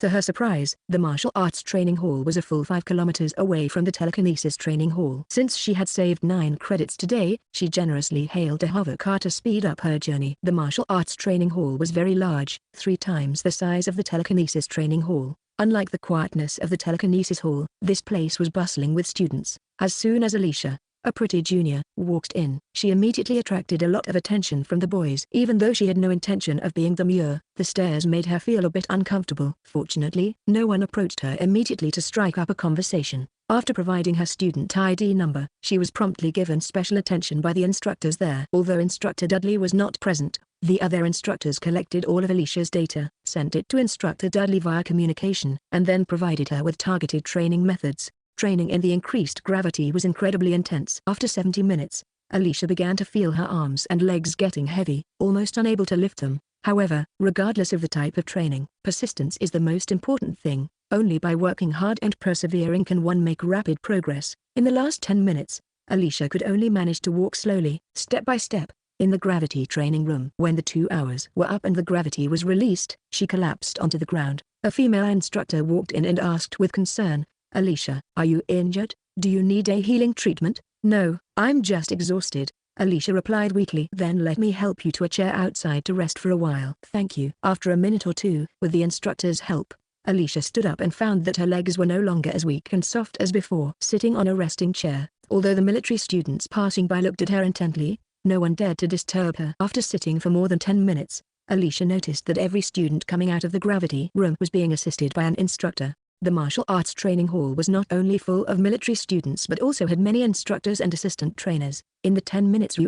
To her surprise, the martial arts training hall was a full 5 kilometers away from the telekinesis training hall. Since she had saved 9 credits today, she generously hailed a hover car to speed up her journey. The martial arts training hall was very large, 3 times the size of the telekinesis training hall. Unlike the quietness of the telekinesis hall, this place was bustling with students. As soon as Alicia, a pretty junior, walked in, she immediately attracted a lot of attention from the boys. Even though she had no intention of being demure, the stares made her feel a bit uncomfortable. Fortunately, no one approached her immediately to strike up a conversation. After providing her student ID number, she was promptly given special attention by the instructors there. Although Instructor Dudley was not present, the other instructors collected all of Alicia's data, sent it to Instructor Dudley via communication, and then provided her with targeted training methods. Training in the increased gravity was incredibly intense. After 70 minutes, Alicia began to feel her arms and legs getting heavy, almost unable to lift them. However, regardless of the type of training, persistence is the most important thing. Only by working hard and persevering can one make rapid progress. In the last 10 minutes, Alicia could only manage to walk slowly, step by step, in the gravity training room. When the 2 hours were up and the gravity was released, she collapsed onto the ground. A female instructor walked in and asked with concern, "Alicia, are you injured? Do you need a healing treatment?" "No, I'm just exhausted," Alicia replied weakly. "Then let me help you to a chair outside to rest for a while." "Thank you." After a minute or two, with the instructor's help, Alicia stood up and found that her legs were no longer as weak and soft as before. Sitting on a resting chair, although the military students passing by looked at her intently, no one dared to disturb her. After sitting for more than 10 minutes, Alicia noticed that every student coming out of the gravity room was being assisted by an instructor. The martial arts training hall was not only full of military students but also had many instructors and assistant trainers. In the 10 minutes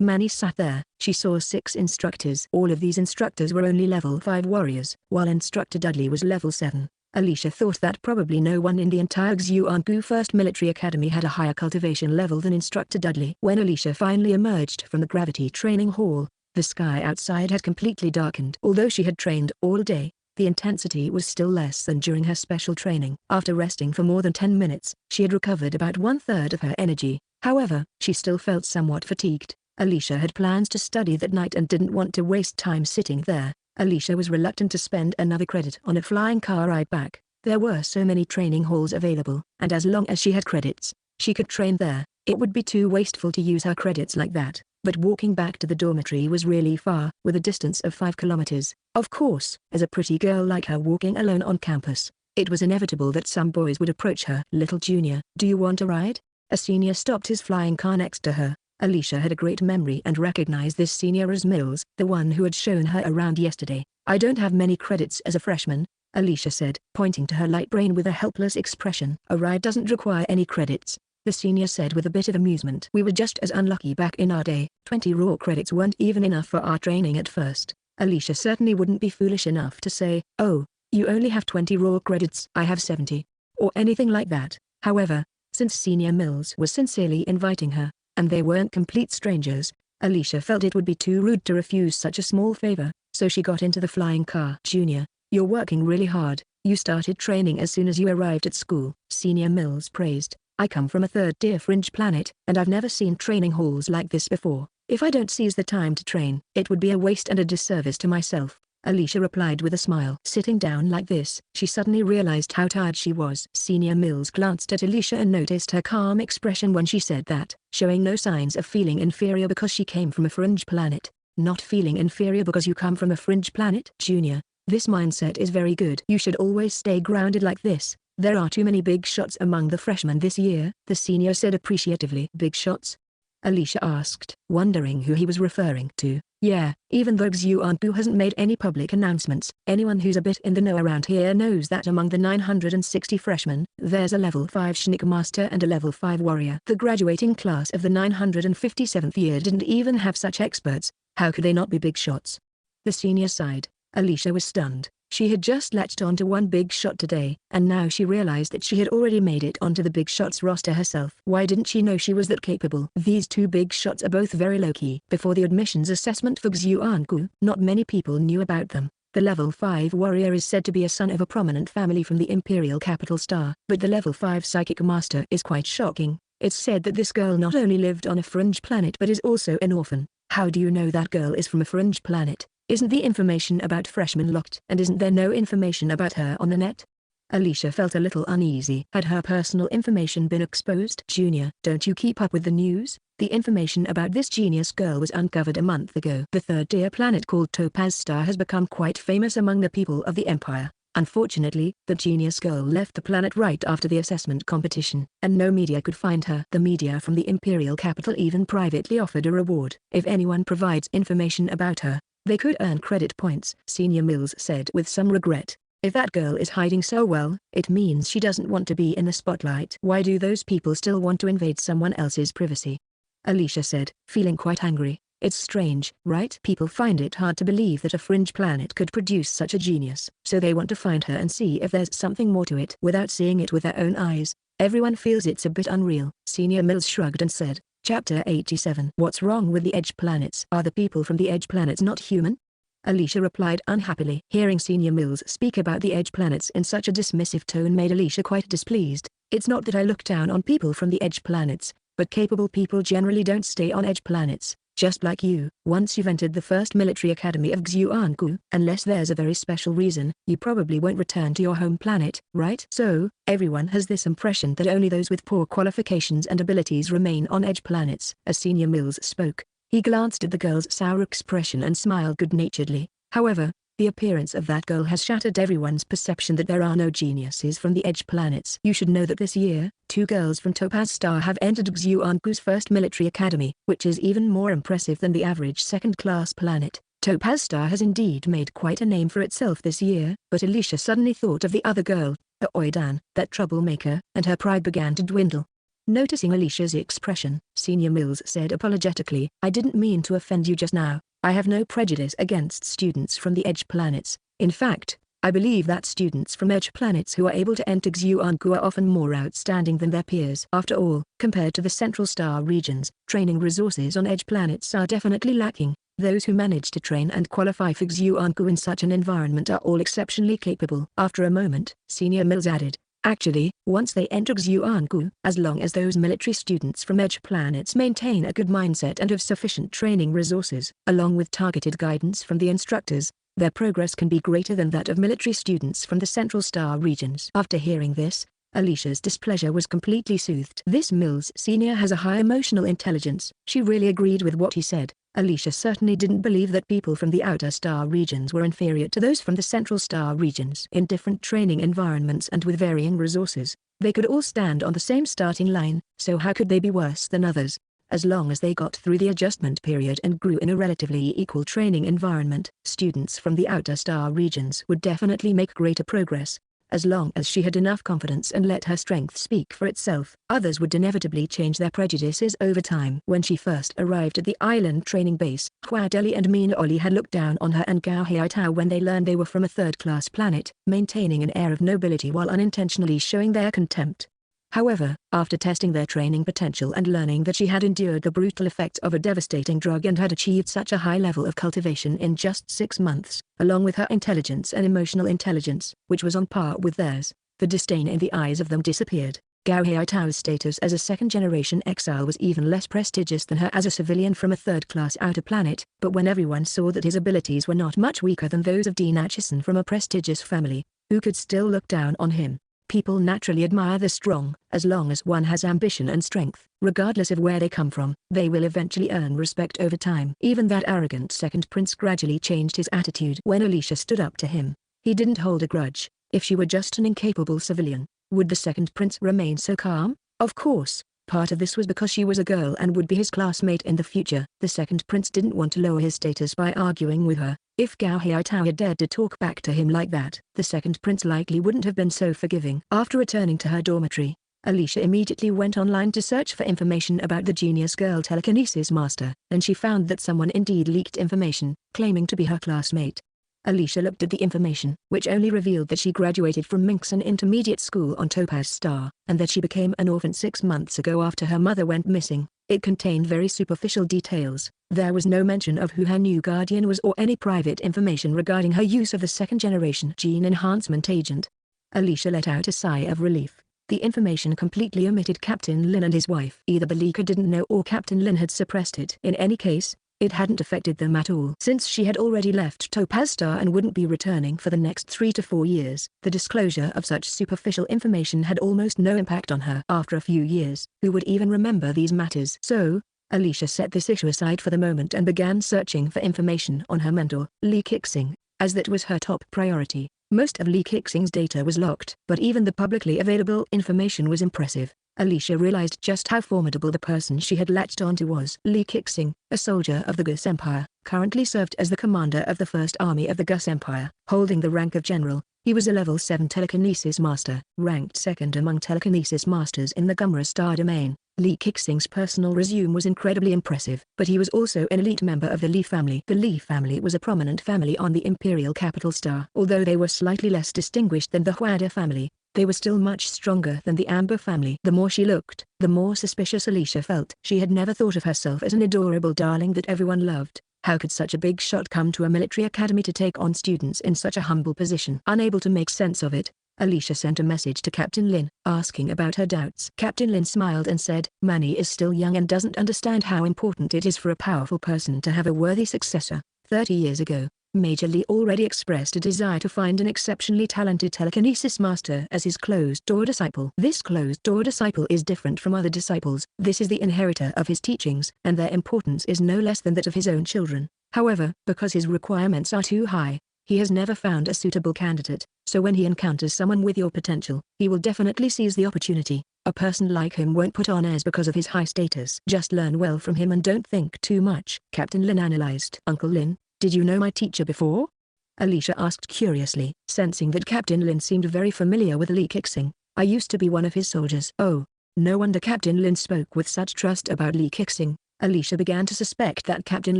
Manny sat there. She saw 6 instructors. All of these instructors were only level 5 warriors, while Instructor Dudley was level 7. Alicia thought that probably no one in the entire Xuangu 1st Military Academy had a higher cultivation level than Instructor Dudley. When Alicia finally emerged from the gravity training hall, the sky outside had completely darkened. Although she had trained all day, the intensity was still less than during her special training. After resting for more than 10 minutes, she had recovered about 1/3 of her energy. However, she still felt somewhat fatigued. Alicia had plans to study that night and didn't want to waste time sitting there. Alicia was reluctant to spend another credit on a flying car ride back. There were so many training halls available, and as long as she had credits, she could train there. It would be too wasteful to use her credits like that. But walking back to the dormitory was really far, with a distance of 5 kilometers. Of course, as a pretty girl like her walking alone on campus, it was inevitable that some boys would approach her. "Little junior, do you want a ride?" A senior stopped his flying car next to her. Alicia had a great memory and recognized this senior as Mills, the one who had shown her around yesterday. "I don't have many credits as a freshman," Alicia said, pointing to her light brain with a helpless expression. "A ride doesn't require any credits," the senior said with a bit of amusement. "We were just as unlucky back in our day. 20 raw credits weren't even enough for our training at first." Alicia certainly wouldn't be foolish enough to say, "Oh, you only have 20 raw credits. I have 70. Or anything like that. However, since Senior Mills was sincerely inviting her, and they weren't complete strangers, Alicia felt it would be too rude to refuse such a small favor, so she got into the flying car. "Junior, you're working really hard. You started training as soon as you arrived at school," Senior Mills praised. "I come from a third-tier fringe planet, and I've never seen training halls like this before. If I don't seize the time to train, it would be a waste and a disservice to myself," Alicia replied with a smile. Sitting down like this, she suddenly realized how tired she was. Senior Mills glanced at Alicia and noticed her calm expression when she said that, showing no signs of feeling inferior because she came from a fringe planet. "Not feeling inferior because you come from a fringe planet?" "Junior, this mindset is very good. You should always stay grounded like this. There are too many big shots among the freshmen this year," the senior said appreciatively. "Big shots?" Alicia asked, wondering who he was referring to. "Yeah, even though Xuanbu hasn't made any public announcements, anyone who's a bit in the know around here knows that among the 960 freshmen, there's a level 5 Sneak Master and a level 5 Warrior. The graduating class of the 957th year didn't even have such experts. How could they not be big shots?" The senior sighed. Alicia was stunned. She had just latched onto one big shot today, and now she realized that she had already made it onto the big shots roster herself. Why didn't she know she was that capable? These two big shots are both very low-key. Before the admissions assessment for Xuangu, not many people knew about them. The level 5 warrior is said to be a son of a prominent family from the Imperial Capital Star. But the level 5 psychic master is quite shocking. It's said that this girl not only lived on a fringe planet but is also an orphan. How do you know that girl is from a fringe planet? Isn't the information about freshmen locked? And isn't there no information about her on the net? Alicia felt a little uneasy. Had her personal information been exposed? Junior, don't you keep up with the news? The information about this genius girl was uncovered a month ago. The third-tier planet called Topaz Star has become quite famous among the people of the Empire. Unfortunately, the genius girl left the planet right after the assessment competition, and no media could find her. The media from the Imperial capital even privately offered a reward if anyone provides information about her. They could earn credit points. Senior Mills said with some regret. If that girl is hiding so well, it means she doesn't want to be in the spotlight. Why do those people still want to invade someone else's privacy? Alicia said, feeling quite angry. It's strange, right? People find it hard to believe that a fringe planet could produce such a genius. So they want to find her and see if there's something more to it without seeing it with their own eyes. Everyone feels it's a bit unreal. Senior Mills shrugged and said, Chapter 87. What's wrong with the edge planets? Are the people from the edge planets not human? Alicia replied unhappily. Hearing Senior Mills speak about the edge planets in such a dismissive tone made Alicia quite displeased. It's not that I look down on people from the edge planets, but capable people generally don't stay on edge planets, just like you. Once you've entered the first military academy of Xuangu, unless there's a very special reason, you probably won't return to your home planet, right? So, everyone has this impression that only those with poor qualifications and abilities remain on edge planets. As Senior Mills spoke, he glanced at the girl's sour expression and smiled good-naturedly. However, the appearance of that girl has shattered everyone's perception that there are no geniuses from the edge planets. You should know that this year, 2 girls from Topaz Star have entered Xuangu's first military academy, which is even more impressive than the average second-class planet. Topaz Star has indeed made quite a name for itself this year, but Alicia suddenly thought of the other girl, Oidan, that troublemaker, and her pride began to dwindle. Noticing Alicia's expression, Senior Mills said apologetically, I didn't mean to offend you just now. I have no prejudice against students from the edge planets. In fact, I believe that students from edge planets who are able to enter Xuangu are often more outstanding than their peers. After all, compared to the central star regions, training resources on edge planets are definitely lacking. Those who manage to train and qualify for Xuangu in such an environment are all exceptionally capable. After a moment, Senior Mills added, actually, once they enter Xuangu, as long as those military students from edge planets maintain a good mindset and have sufficient training resources, along with targeted guidance from the instructors, their progress can be greater than that of military students from the central star regions. After hearing this, Alicia's displeasure was completely soothed. This Mills Senior has a high emotional intelligence. She really agreed with what he said. Alicia certainly didn't believe that people from the outer star regions were inferior to those from the central star regions. In different training environments and with varying resources, they could all stand on the same starting line, so how could they be worse than others? As long as they got through the adjustment period and grew in a relatively equal training environment, students from the outer star regions would definitely make greater progress. As long as she had enough confidence and let her strength speak for itself, others would inevitably change their prejudices over time. When she first arrived at the island training base, Hua Deli and Mina Oli had looked down on her and Gao Haitao when they learned they were from a third-class planet, maintaining an air of nobility while unintentionally showing their contempt. However, after testing their training potential and learning that she had endured the brutal effects of a devastating drug and had achieved such a high level of cultivation in just 6 months, along with her intelligence and emotional intelligence, which was on par with theirs, the disdain in the eyes of them disappeared. Gao Haitao's status as a second-generation exile was even less prestigious than her as a civilian from a third-class outer planet, but when everyone saw that his abilities were not much weaker than those of Dean Atchison from a prestigious family, who could still look down on him, people naturally admire the strong. As long as one has ambition and strength, regardless of where they come from, they will eventually earn respect over time. Even that arrogant second prince gradually changed his attitude when Alicia stood up to him. He didn't hold a grudge. If she were just an incapable civilian, would the second prince remain so calm? Of course, part of this was because she was a girl and would be his classmate in the future. The second prince didn't want to lower his status by arguing with her. If Gao Haitao had dared to talk back to him like that, the second prince likely wouldn't have been so forgiving. After returning to her dormitory, Alicia immediately went online to search for information about the genius girl telekinesis master, and she found that someone indeed leaked information, claiming to be her classmate. Alicia looked at the information, which only revealed that she graduated from Minxon Intermediate School on Topaz Star, and that she became an orphan 6 months ago after her mother went missing. It contained very superficial details. There was no mention of who her new guardian was or any private information regarding her use of the second-generation gene enhancement agent. Alicia let out a sigh of relief. The information completely omitted Captain Lin and his wife. Either the leaker didn't know or Captain Lin had suppressed it. In any case, It hadn't affected them at all since she had already left Topaz Star and wouldn't be returning for the next 3 to 4 years. The disclosure of such superficial information had almost no impact on her. After a few years, who would even remember these matters? So, Alicia set this issue aside for the moment and began searching for information on her mentor, Lee Kixing, as that was her top priority. Most of Lee Kixing's data was locked, but even the publicly available information was impressive. Alicia realized just how formidable the person she had latched onto was. Lee Kixing, a soldier of the Gus Empire, currently served as the commander of the First Army of the Gus Empire. Holding the rank of general, he was a level 7 telekinesis master, ranked second among telekinesis masters in the Gumra star domain. Lee Kixing's personal resume was incredibly impressive, but he was also an elite member of the Lee family. The Lee family was a prominent family on the Imperial Capital Star. Although they were slightly less distinguished than the Huada family, they were still much stronger than the Amber family. The more she looked, the more suspicious Alicia felt. She had never thought of herself as an adorable darling that everyone loved. How could such a big shot come to a military academy to take on students in such a humble position? Unable to make sense of it, Alicia sent a message to Captain Lin, asking about her doubts. Captain Lin smiled and said, "Manny is still young and doesn't understand how important it is for a powerful person to have a worthy successor. 30 years ago, Major Lee already expressed a desire to find an exceptionally talented telekinesis master as his closed-door disciple. This closed-door disciple is different from other disciples. This is the inheritor of his teachings, and their importance is no less than that of his own children. However, because his requirements are too high, he has never found a suitable candidate, so when he encounters someone with your potential, he will definitely seize the opportunity. A person like him won't put on airs because of his high status. Just learn well from him and don't think too much." Captain Lin analyzed. "Uncle Lin, did you know my teacher before?" Alicia asked curiously, sensing that Captain Lin seemed very familiar with Lee Kixing. "I used to be one of his soldiers." Oh, no wonder Captain Lin spoke with such trust about Lee Kixing. Alicia began to suspect that Captain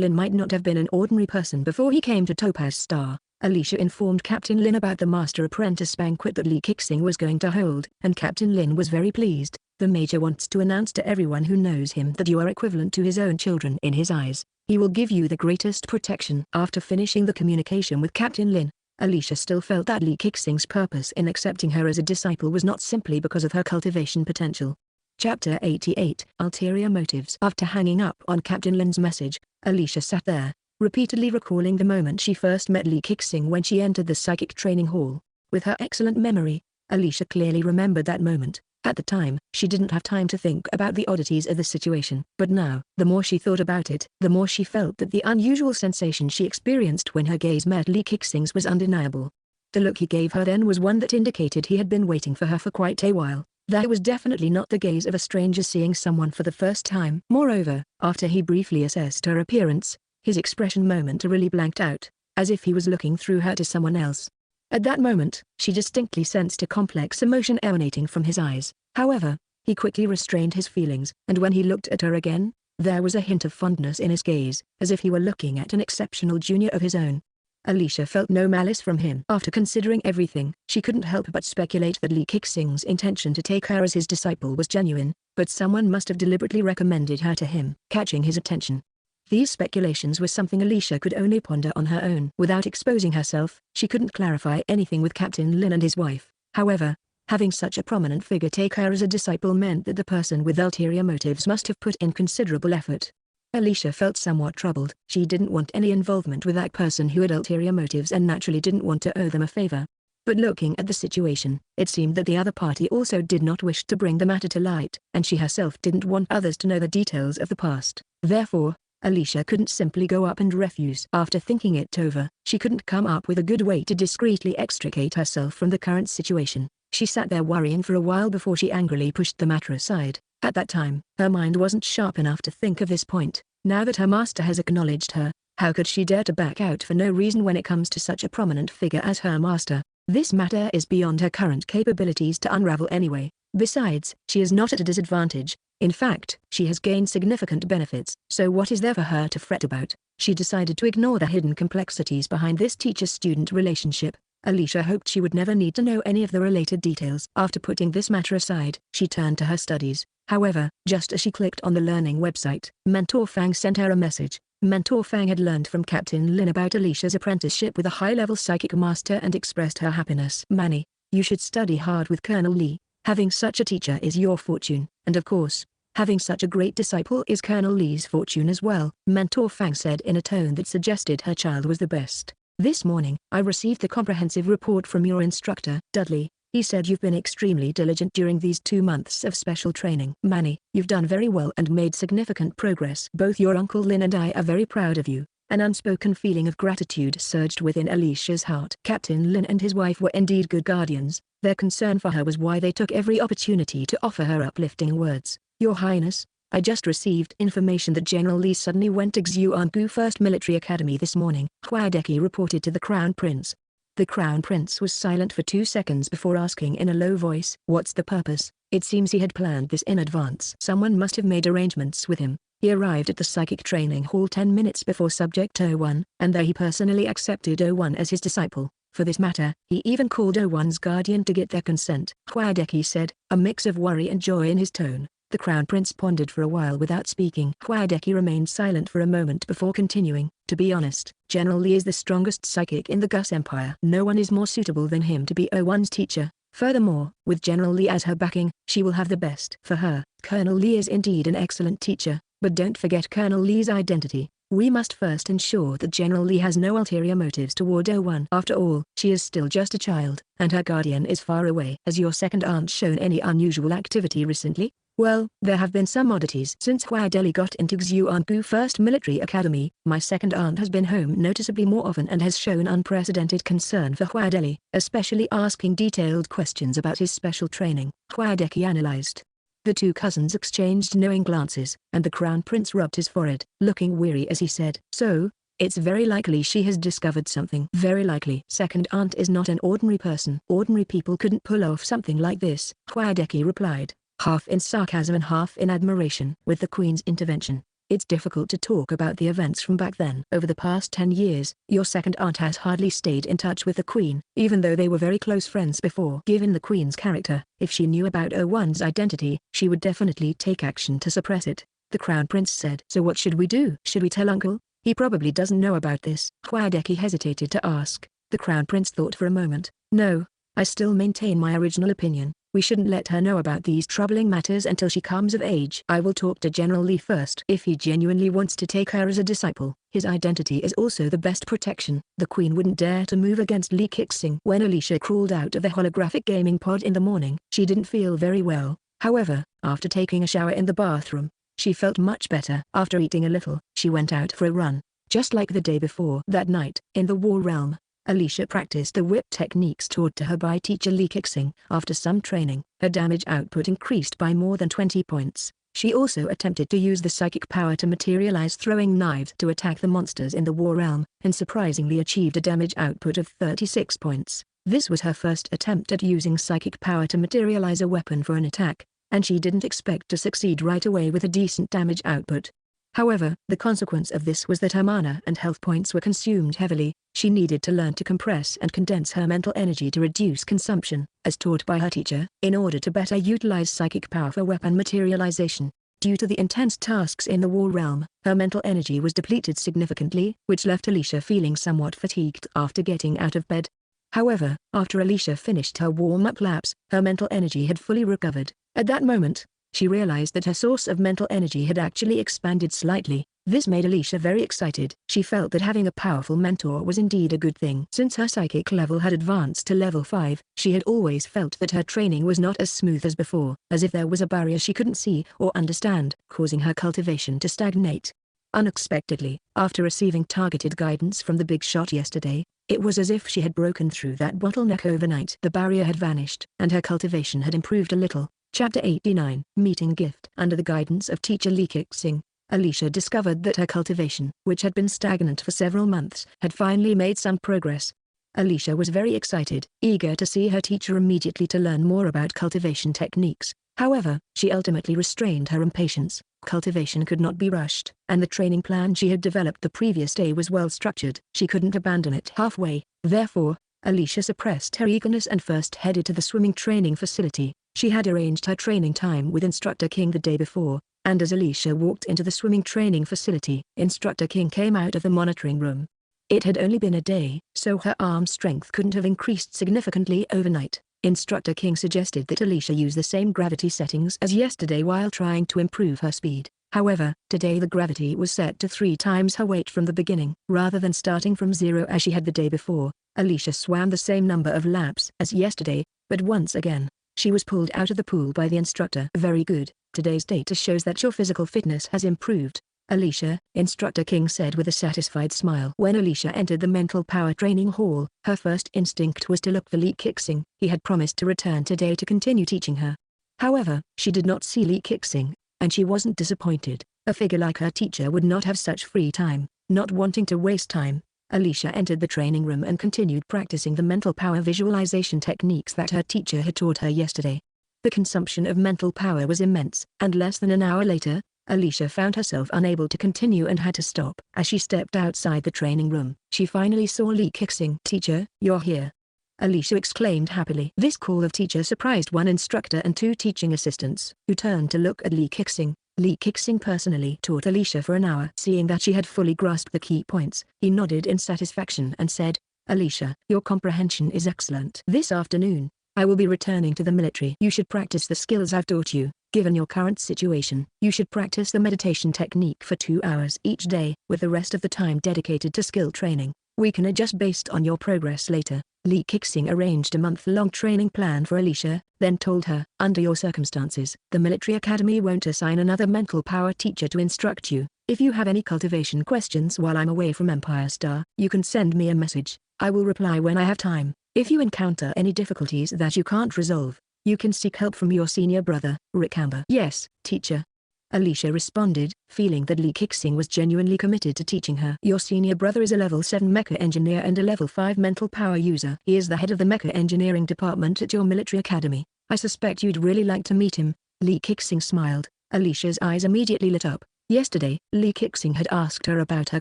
Lin might not have been an ordinary person before he came to Topaz Star. Alicia informed Captain Lin about the Master-Apprentice banquet that Lee Kixing was going to hold, and Captain Lin was very pleased. "The Major wants to announce to everyone who knows him that you are equivalent to his own children in his eyes. He will give you the greatest protection." After finishing the communication with Captain Lin, Alicia still felt that Lee Kixing's purpose in accepting her as a disciple was not simply because of her cultivation potential. Chapter 88, Ulterior Motives. After hanging up on Captain Lin's message, Alicia sat there, repeatedly recalling the moment she first met Lee Kixing when she entered the psychic training hall. With her excellent memory, Alicia clearly remembered that moment. At the time, she didn't have time to think about the oddities of the situation. But now, the more she thought about it, the more she felt that the unusual sensation she experienced when her gaze met Lee Kixing's was undeniable. The look he gave her then was one that indicated he had been waiting for her for quite a while. That was definitely not the gaze of a stranger seeing someone for the first time. Moreover, after he briefly assessed her appearance, his expression momentarily blanked out, as if he was looking through her to someone else. At that moment, she distinctly sensed a complex emotion emanating from his eyes. However, he quickly restrained his feelings, and when he looked at her again, there was a hint of fondness in his gaze, as if he were looking at an exceptional junior of his own. Alicia felt no malice from him. After considering everything, she couldn't help but speculate that Lee Kixing's intention to take her as his disciple was genuine, but someone must have deliberately recommended her to him. Catching his attention. These speculations were something Alicia could only ponder on her own. Without exposing herself, she couldn't clarify anything with Captain Lin and his wife. However, having such a prominent figure take her as a disciple meant that the person with ulterior motives must have put in considerable effort. Alicia felt somewhat troubled. She didn't want any involvement with that person who had ulterior motives and naturally didn't want to owe them a favor. But looking at the situation, it seemed that the other party also did not wish to bring the matter to light, and she herself didn't want others to know the details of the past. Therefore, Alicia couldn't simply go up and refuse. After thinking it over, she couldn't come up with a good way to discreetly extricate herself from the current situation. She sat there worrying for a while before she angrily pushed the matter aside. At that time, her mind wasn't sharp enough to think of this point. Now that her master has acknowledged her, how could she dare to back out for no reason when it comes to such a prominent figure as her master? This matter is beyond her current capabilities to unravel anyway. Besides, she is not at a disadvantage. In fact, she has gained significant benefits. So what is there for her to fret about? She decided to ignore the hidden complexities behind this teacher-student relationship. Alicia hoped she would never need to know any of the related details. After putting this matter aside, she turned to her studies. However, just as she clicked on the learning website, Mentor Fang sent her a message. Mentor Fang had learned from Captain Lin about Alicia's apprenticeship with a high-level psychic master and expressed her happiness. "Manny, you should study hard with Colonel Lee. Having such a teacher is your fortune, and of course, Having such a great disciple is Colonel Lee's fortune as well, Mentor Fang said in a tone that suggested her child was the best. This morning, I received the comprehensive report from your instructor, Dudley. He said you've been extremely diligent during these 2 months of special training. Manny, you've done very well and made significant progress. Both your Uncle Lin and I are very proud of you. An unspoken feeling of gratitude surged within Alicia's heart. Captain Lin and his wife were indeed good guardians. Their concern for her was why they took every opportunity to offer her uplifting words. Your Highness, I just received information that General Lee suddenly went to Xuangu First Military Academy this morning, Huadeki reported to the Crown Prince. The Crown Prince was silent for 2 seconds before asking in a low voice, "What's the purpose?" It seems he had planned this in advance. Someone must have made arrangements with him. He arrived at the psychic training hall 10 minutes before Subject 01, and there he personally accepted 01 as his disciple. For this matter, he even called 01's guardian to get their consent. Huadeki said, a mix of worry and joy in his tone. The Crown Prince pondered for a while without speaking. Huadeki remained silent for a moment before continuing. To be honest, General Lee is the strongest psychic in the Gus Empire. No one is more suitable than him to be 01's teacher. Furthermore, with General Lee as her backing, she will have the best for her. Colonel Lee is indeed an excellent teacher, but don't forget Colonel Lee's identity. We must first ensure that General Lee has no ulterior motives toward 01. After all, she is still just a child, and her guardian is far away. Has your second aunt shown any unusual activity recently? Well, there have been some oddities since Huadeli got into Xuangu First Military Academy. My second aunt has been home noticeably more often and has shown unprecedented concern for Huadeli, especially asking detailed questions about his special training. Huadeki analyzed. The two cousins exchanged knowing glances, and the Crown Prince rubbed his forehead, looking weary as he said, "So, it's very likely she has discovered something." "Very likely." Second aunt is not an ordinary person. Ordinary people couldn't pull off something like this, Huadeki replied, half in sarcasm and half in admiration. With the Queen's intervention, it's difficult to talk about the events from back then. Over the past 10 years, your second aunt has hardly stayed in touch with the Queen, even though they were very close friends before. Given the Queen's character, if she knew about 01's identity, she would definitely take action to suppress it, the Crown Prince said. So what should we do? Should we tell Uncle? He probably doesn't know about this. Huadeki hesitated to ask. The Crown Prince thought for a moment. No, I still maintain my original opinion. We shouldn't let her know about these troubling matters until she comes of age. I will talk to General Lee first. If he genuinely wants to take her as a disciple, his identity is also the best protection. The Queen wouldn't dare to move against Li Kixing. When Alicia crawled out of the holographic gaming pod in the morning, she didn't feel very well. However, after taking a shower in the bathroom, she felt much better. After eating a little, she went out for a run. Just like the day before. That night, in the War Realm, Alicia practiced the whip techniques taught to her by teacher Li Kixing. After some training, her damage output increased by more than 20 points. She also attempted to use the psychic power to materialize throwing knives to attack the monsters in the War Realm, and surprisingly achieved a damage output of 36 points. This was her first attempt at using psychic power to materialize a weapon for an attack, and she didn't expect to succeed right away with a decent damage output. However, the consequence of this was that her mana and health points were consumed heavily. She needed to learn to compress and condense her mental energy to reduce consumption, as taught by her teacher, in order to better utilize psychic power for weapon materialization. Due to the intense tasks in the War Realm, her mental energy was depleted significantly, which left Alicia feeling somewhat fatigued after getting out of bed. However, after Alicia finished her warm-up laps, her mental energy had fully recovered. At that moment, she realized that her source of mental energy had actually expanded slightly. This made Alicia very excited. She felt that having a powerful mentor was indeed a good thing. Since her psychic level had advanced to level 5, she had always felt that her training was not as smooth as before, as if there was a barrier she couldn't see or understand, causing her cultivation to stagnate. Unexpectedly, after receiving targeted guidance from the big shot yesterday, it was as if she had broken through that bottleneck overnight. The barrier had vanished, and her cultivation had improved a little. Chapter 89, Meeting Gift. Under the guidance of teacher Li Kixing, Alicia discovered that her cultivation, which had been stagnant for several months, had finally made some progress. Alicia was very excited, eager to see her teacher immediately to learn more about cultivation techniques. However, she ultimately restrained her impatience. Cultivation could not be rushed, and the training plan she had developed the previous day was well structured. She couldn't abandon it halfway. Therefore, Alicia suppressed her eagerness and first headed to the swimming training facility. She had arranged her training time with Instructor King the day before, and as Alicia walked into the swimming training facility, Instructor King came out of the monitoring room. It had only been a day, so her arm strength couldn't have increased significantly overnight. Instructor King suggested that Alicia use the same gravity settings as yesterday while trying to improve her speed. However, today the gravity was set to 3 times her weight from the beginning. Rather than starting from 0 as she had the day before, Alicia swam the same number of laps as yesterday, but once again, she was pulled out of the pool by the instructor. Very good, today's data shows that your physical fitness has improved, Alicia, Instructor King said with a satisfied smile. When Alicia entered the mental power training hall, her first instinct was to look for Lee Kixing. He had promised to return today to continue teaching her. However, she did not see Lee Kixing, and she wasn't disappointed. A figure like her teacher would not have such free time. Not wanting to waste time, Alicia entered the training room and continued practicing the mental power visualization techniques that her teacher had taught her yesterday. The consumption of mental power was immense, and less than an hour later, Alicia found herself unable to continue and had to stop. As she stepped outside the training room, she finally saw Lee Kixing. "Teacher, you're here!" Alicia exclaimed happily. This call of teacher surprised one instructor and 2 teaching assistants, who turned to look at Lee Kixing. Lee Kixing personally taught Alicia for an hour. Seeing that she had fully grasped the key points, he nodded in satisfaction and said, "Alicia, your comprehension is excellent. This afternoon, I will be returning to the military. You should practice the skills I've taught you. Given your current situation, you should practice the meditation technique for 2 hours each day, with the rest of the time dedicated to skill training. We can adjust based on your progress later." Lee Kixing arranged a month-long training plan for Alicia, then told her, "Under your circumstances, the military academy won't assign another mental power teacher to instruct you. If you have any cultivation questions while I'm away from Empire Star, you can send me a message. I will reply when I have time. If you encounter any difficulties that you can't resolve, you can seek help from your senior brother, Rick Amber." "Yes, teacher," Alicia responded, feeling that Lee Kixing was genuinely committed to teaching her. "Your senior brother is a level 7 mecha engineer and a level 5 mental power user. He is the head of the mecha engineering department at your military academy. I suspect you'd really like to meet him." Lee Kixing smiled. Alicia's eyes immediately lit up. Yesterday, Lee Kixing had asked her about her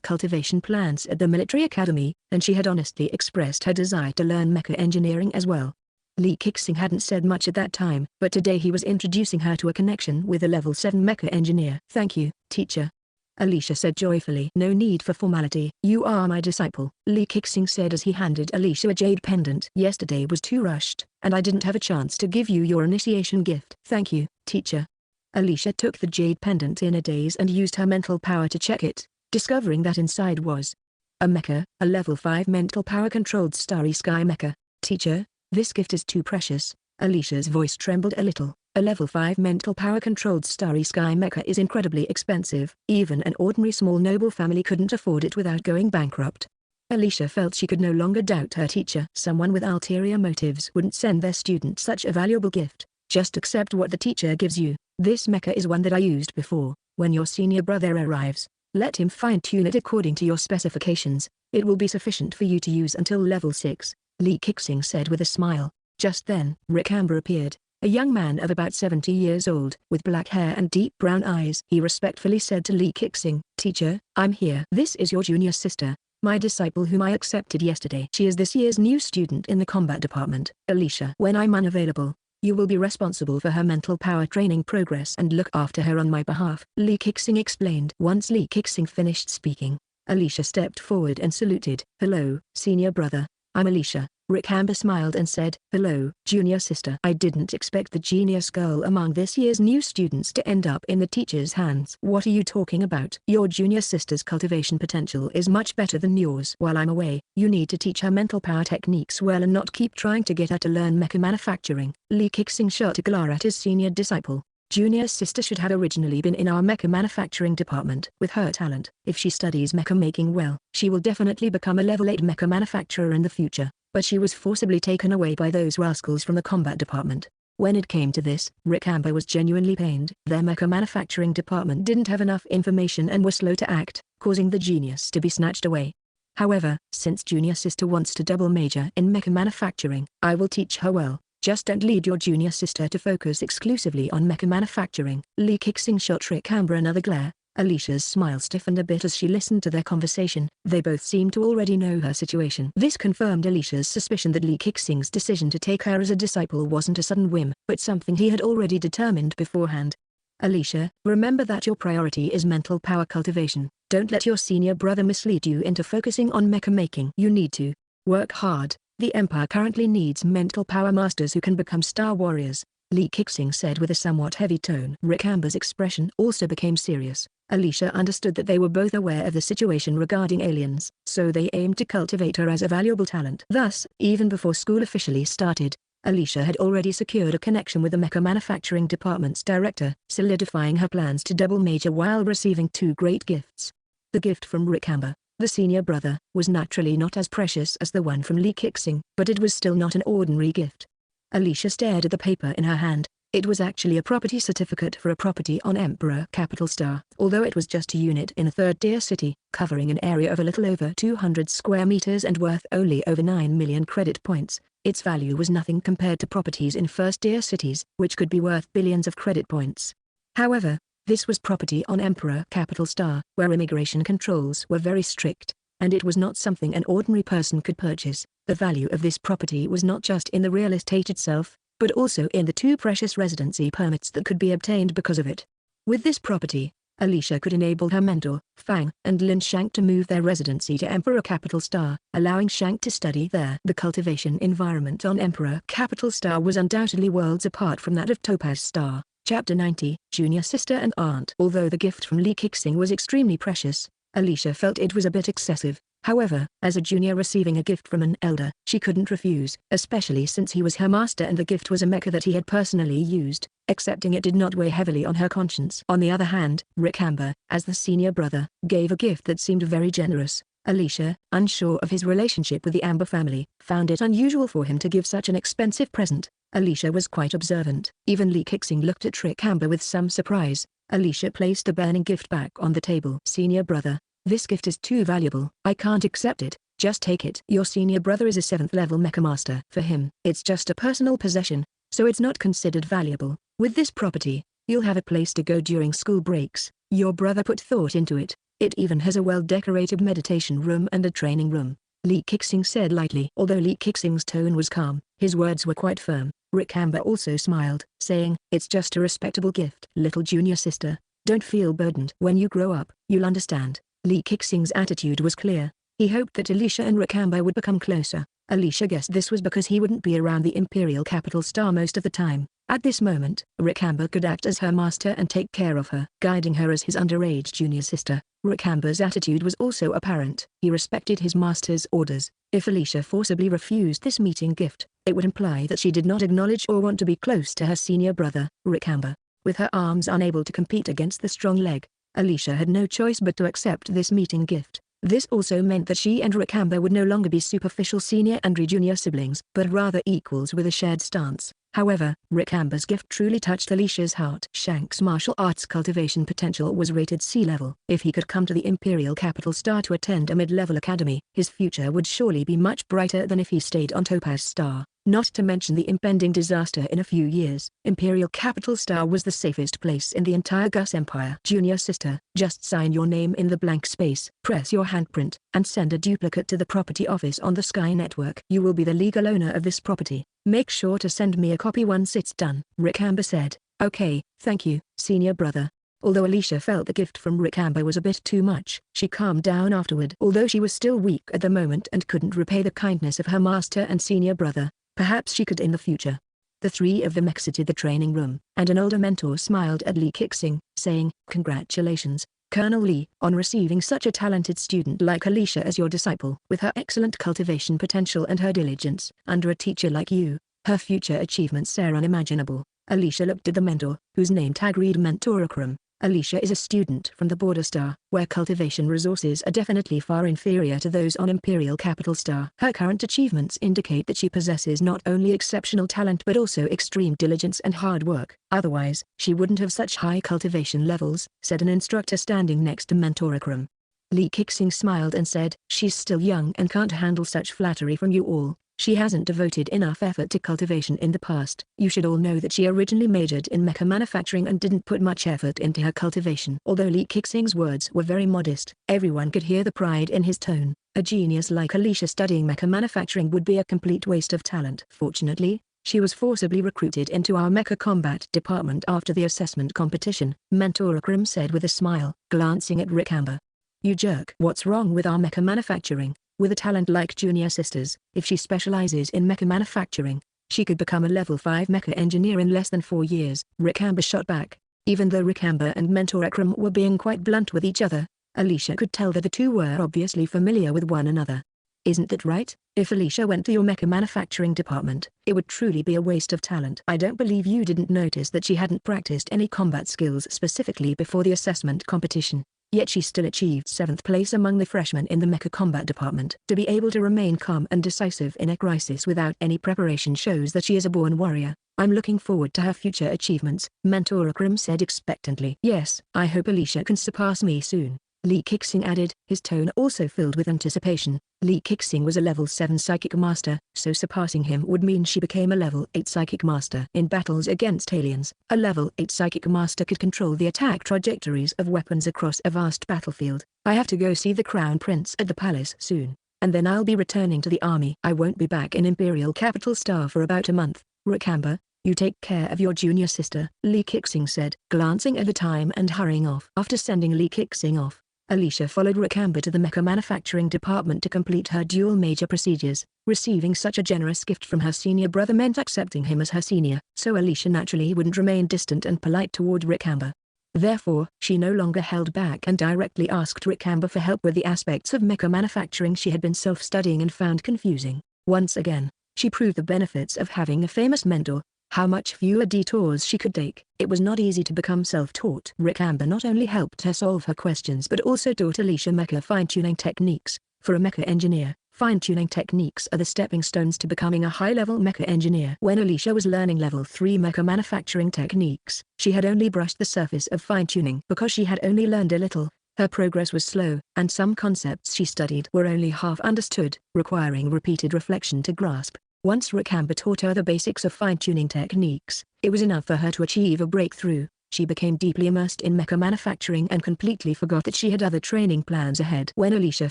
cultivation plans at the military academy, and she had honestly expressed her desire to learn mecha engineering as well. Lee Kixing hadn't said much at that time, but today he was introducing her to a connection with a level 7 mecha engineer. "Thank you, teacher," Alicia said joyfully. "No need for formality. You are my disciple," Lee Kixing said as he handed Alicia a jade pendant. "Yesterday was too rushed, and I didn't have a chance to give you your initiation gift." "Thank you, teacher." Alicia took the jade pendant in a daze and used her mental power to check it, discovering that inside was a mecha, a level 5 mental power controlled starry sky mecha. "Teacher, this gift is too precious." Alicia's voice trembled a little. "A level 5 mental power controlled starry sky mecha is incredibly expensive. Even an ordinary small noble family couldn't afford it without going bankrupt." Alicia felt she could no longer doubt her teacher. Someone with ulterior motives wouldn't send their student such a valuable gift. "Just accept what the teacher gives you. This mecha is one that I used before. When your senior brother arrives, let him fine-tune it according to your specifications. It will be sufficient for you to use until level 6, Lee Kixing said with a smile. Just then, Rick Amber appeared, a young man of about 70 years old, with black hair and deep brown eyes. He respectfully said to Lee Kixing, "Teacher, I'm here. This is your junior sister, my disciple whom I accepted yesterday. She is this year's new student in the combat department. Alicia. When I'm unavailable, you will be responsible for her mental power training progress and look after her on my behalf," Lee Kixing explained. Once Lee Kixing finished speaking, Alicia stepped forward and saluted. "Hello, senior brother. I'm Alicia." Rick Amber smiled and said, "Hello, junior sister." "I didn't expect the genius girl among this year's new students to end up in the teacher's hands." "What are you talking about? Your junior sister's cultivation potential is much better than yours. While I'm away, you need to teach her mental power techniques well and not keep trying to get her to learn mecha manufacturing." Lee Kixing shot a glare at his senior disciple. Junior sister should have originally been in our mecha manufacturing department. With her talent, if she studies mecha making well, she will definitely become a level 8 mecha manufacturer in the future. But she was forcibly taken away by those rascals from the combat department. When it came to this, Rick Amber was genuinely pained. Their mecha manufacturing department didn't have enough information and were slow to act, causing the genius to be snatched away. However, since junior sister wants to double major in mecha manufacturing, I will teach her well. Just don't lead your junior sister to focus exclusively on mecha manufacturing. Lee Kixing shot Rick Amber another glare. Alicia's smile stiffened a bit as she listened to their conversation. They both seemed to already know her situation. This confirmed Alicia's suspicion that Lee Kixing's decision to take her as a disciple wasn't a sudden whim, but something he had already determined beforehand. "Alicia, remember that your priority is mental power cultivation. Don't let your senior brother mislead you into focusing on mecha making. You need to work hard, The Empire currently needs mental power masters who can become star warriors, Li Kixing said with a somewhat heavy tone. Rick Amber's expression also became serious. Alicia understood that they were both aware of the situation regarding aliens, so they aimed to cultivate her as a valuable talent. Thus, even before school officially started, Alicia had already secured a connection with the Mecha Manufacturing Department's director, solidifying her plans to double major while receiving two great gifts. The gift from Rick Amber, the senior brother, was naturally not as precious as the one from Li Kixing, but it was still not an ordinary gift. Alicia stared at the paper in her hand. It was actually a property certificate for a property on Emperor Capital Star. Although it was just a unit in a third-tier city, covering an area of a little over 200 square meters and worth only over 9 million credit points, its value was nothing compared to properties in first-tier cities, which could be worth billions of credit points. However, this was property on Emperor Capital Star, where immigration controls were very strict, and it was not something an ordinary person could purchase. The value of this property was not just in the real estate itself, but also in the two precious residency permits that could be obtained because of it. With this property, Alicia could enable her mentor, Fang and Lin Shank to move their residency to Emperor Capital Star, allowing Shank to study there. The cultivation environment on Emperor Capital Star was undoubtedly worlds apart from that of Topaz Star. Chapter 90, Junior Sister and Aunt. Although the gift from Li Kixing was extremely precious, Alicia felt it was a bit excessive. However, as a junior receiving a gift from an elder, she couldn't refuse, especially since he was her master and the gift was a mecha that he had personally used. Accepting it did not weigh heavily on her conscience. On the other hand, Rick Amber, as the senior brother, gave a gift that seemed very generous. Alicia, unsure of his relationship with the Amber family, found it unusual for him to give such an expensive present. Alicia was quite observant. Even Li Kixing looked at Rick Amber with some surprise. Alicia placed the burning gift back on the table. Senior brother, this gift is too valuable. I can't accept it. Just take it. Your senior brother is a 7th level mecha master. For him, it's just a personal possession, so it's not considered valuable. With this property, you'll have a place to go during school breaks. Your brother put thought into it. It even has a well-decorated meditation room and a training room, Li Kixing said lightly. Although Li Kixing's tone was calm, his words were quite firm. Rick Amber also smiled, saying, it's just a respectable gift. Little junior sister, don't feel burdened. When you grow up, you'll understand. Li Kixing's attitude was clear. He hoped that Alicia and Rick Amber would become closer. Alicia guessed this was because he wouldn't be around the Imperial Capital Star most of the time. At this moment, Rick Amber could act as her master and take care of her, guiding her as his underage junior sister. Rick Amber's attitude was also apparent. He respected his master's orders. If Alicia forcibly refused this meeting gift, it would imply that she did not acknowledge or want to be close to her senior brother, Rick Amber. With her arms unable to compete against the strong leg, Alicia had no choice but to accept this meeting gift. This also meant that she and Rick Amber would no longer be superficial senior and junior siblings, but rather equals with a shared stance. However, Rick Amber's gift truly touched Alicia's heart. Shank's martial arts cultivation potential was rated C-level. If he could come to the Imperial Capital Star to attend a mid-level academy, his future would surely be much brighter than if he stayed on Topaz Star. Not to mention the impending disaster in a few years. Imperial Capital Star was the safest place in the entire Gus Empire. Junior sister, just sign your name in the blank space, press your handprint, and send a duplicate to the property office on the Sky Network. You will be the legal owner of this property. Make sure to send me a copy once it's done. Rick Amber said. Okay, thank you, senior brother. Although Alicia felt the gift from Rick Amber was a bit too much, she calmed down afterward. Although she was still weak at the moment and couldn't repay the kindness of her master and senior brother, perhaps she could in the future. The three of them exited the training room, and an older mentor smiled at Li Kixing, saying, congratulations, Colonel Li, on receiving such a talented student like Alicia as your disciple. With her excellent cultivation potential and her diligence, under a teacher like you, her future achievements are unimaginable. Alicia looked at the mentor, whose name tag read Mentorocrum. Alicia is a student from the Border Star, where cultivation resources are definitely far inferior to those on Imperial Capital Star. Her current achievements indicate that she possesses not only exceptional talent but also extreme diligence and hard work. Otherwise, she wouldn't have such high cultivation levels, said an instructor standing next to Mentorocrum. Li Kixing smiled and said, she's still young and can't handle such flattery from you all. She hasn't devoted enough effort to cultivation in the past. You should all know that she originally majored in mecha manufacturing and didn't put much effort into her cultivation. Although Li Kixing's words were very modest, everyone could hear the pride in his tone. A genius like Alicia studying mecha manufacturing would be a complete waste of talent. Fortunately, she was forcibly recruited into our mecha combat department after the assessment competition, Mentorocrum said with a smile, glancing at Rick Amber. You jerk. What's wrong with our mecha manufacturing? With a talent like junior sister's, if she specializes in mecha manufacturing, she could become a level 5 mecha engineer in less than 4 years. Ricamber shot back. Even though Ricamber and mentor Akram were being quite blunt with each other, Alicia could tell that the two were obviously familiar with one another. Isn't that right? If Alicia went to your mecha manufacturing department, it would truly be a waste of talent. I don't believe you didn't notice that she hadn't practiced any combat skills specifically before the assessment competition. Yet she still achieved 7th place among the freshmen in the mecha combat department. To be able to remain calm and decisive in a crisis without any preparation shows that she is a born warrior. I'm looking forward to her future achievements, Mentor Akram said expectantly. Yes, I hope Alicia can surpass me soon, Lee Kixing added, his tone also filled with anticipation. Lee Kixing was a level 7 psychic master, so surpassing him would mean she became a level 8 psychic master. In battles against aliens, a level 8 psychic master could control the attack trajectories of weapons across a vast battlefield. I have to go see the Crown Prince at the palace soon, and then I'll be returning to the army. I won't be back in Imperial Capital Star for about a month. Ricamber, you take care of your junior sister, Lee Kixing said, glancing at the time and hurrying off. After sending Lee Kixing off, Alicia followed Ricamber to the mecha manufacturing department to complete her dual major procedures. Receiving such a generous gift from her senior brother meant accepting him as her senior, so Alicia naturally wouldn't remain distant and polite toward Ricamber. Therefore, she no longer held back and directly asked Ricamber for help with the aspects of mecha manufacturing she had been self-studying and found confusing. Once again, she proved the benefits of having a famous mentor. How much fewer detours she could take. It was not easy to become self-taught. Ricamber not only helped her solve her questions but also taught Alicia mecha fine-tuning techniques. For a mecha engineer, fine-tuning techniques are the stepping stones to becoming a high-level mecha engineer. When Alicia was learning level 3 mecha manufacturing techniques, she had only brushed the surface of fine-tuning. Because she had only learned a little, her progress was slow, and some concepts she studied were only half understood, requiring repeated reflection to grasp. Once Ricamber taught her the basics of fine-tuning techniques, it was enough for her to achieve a breakthrough. She became deeply immersed in mecha manufacturing and completely forgot that she had other training plans ahead. When Alicia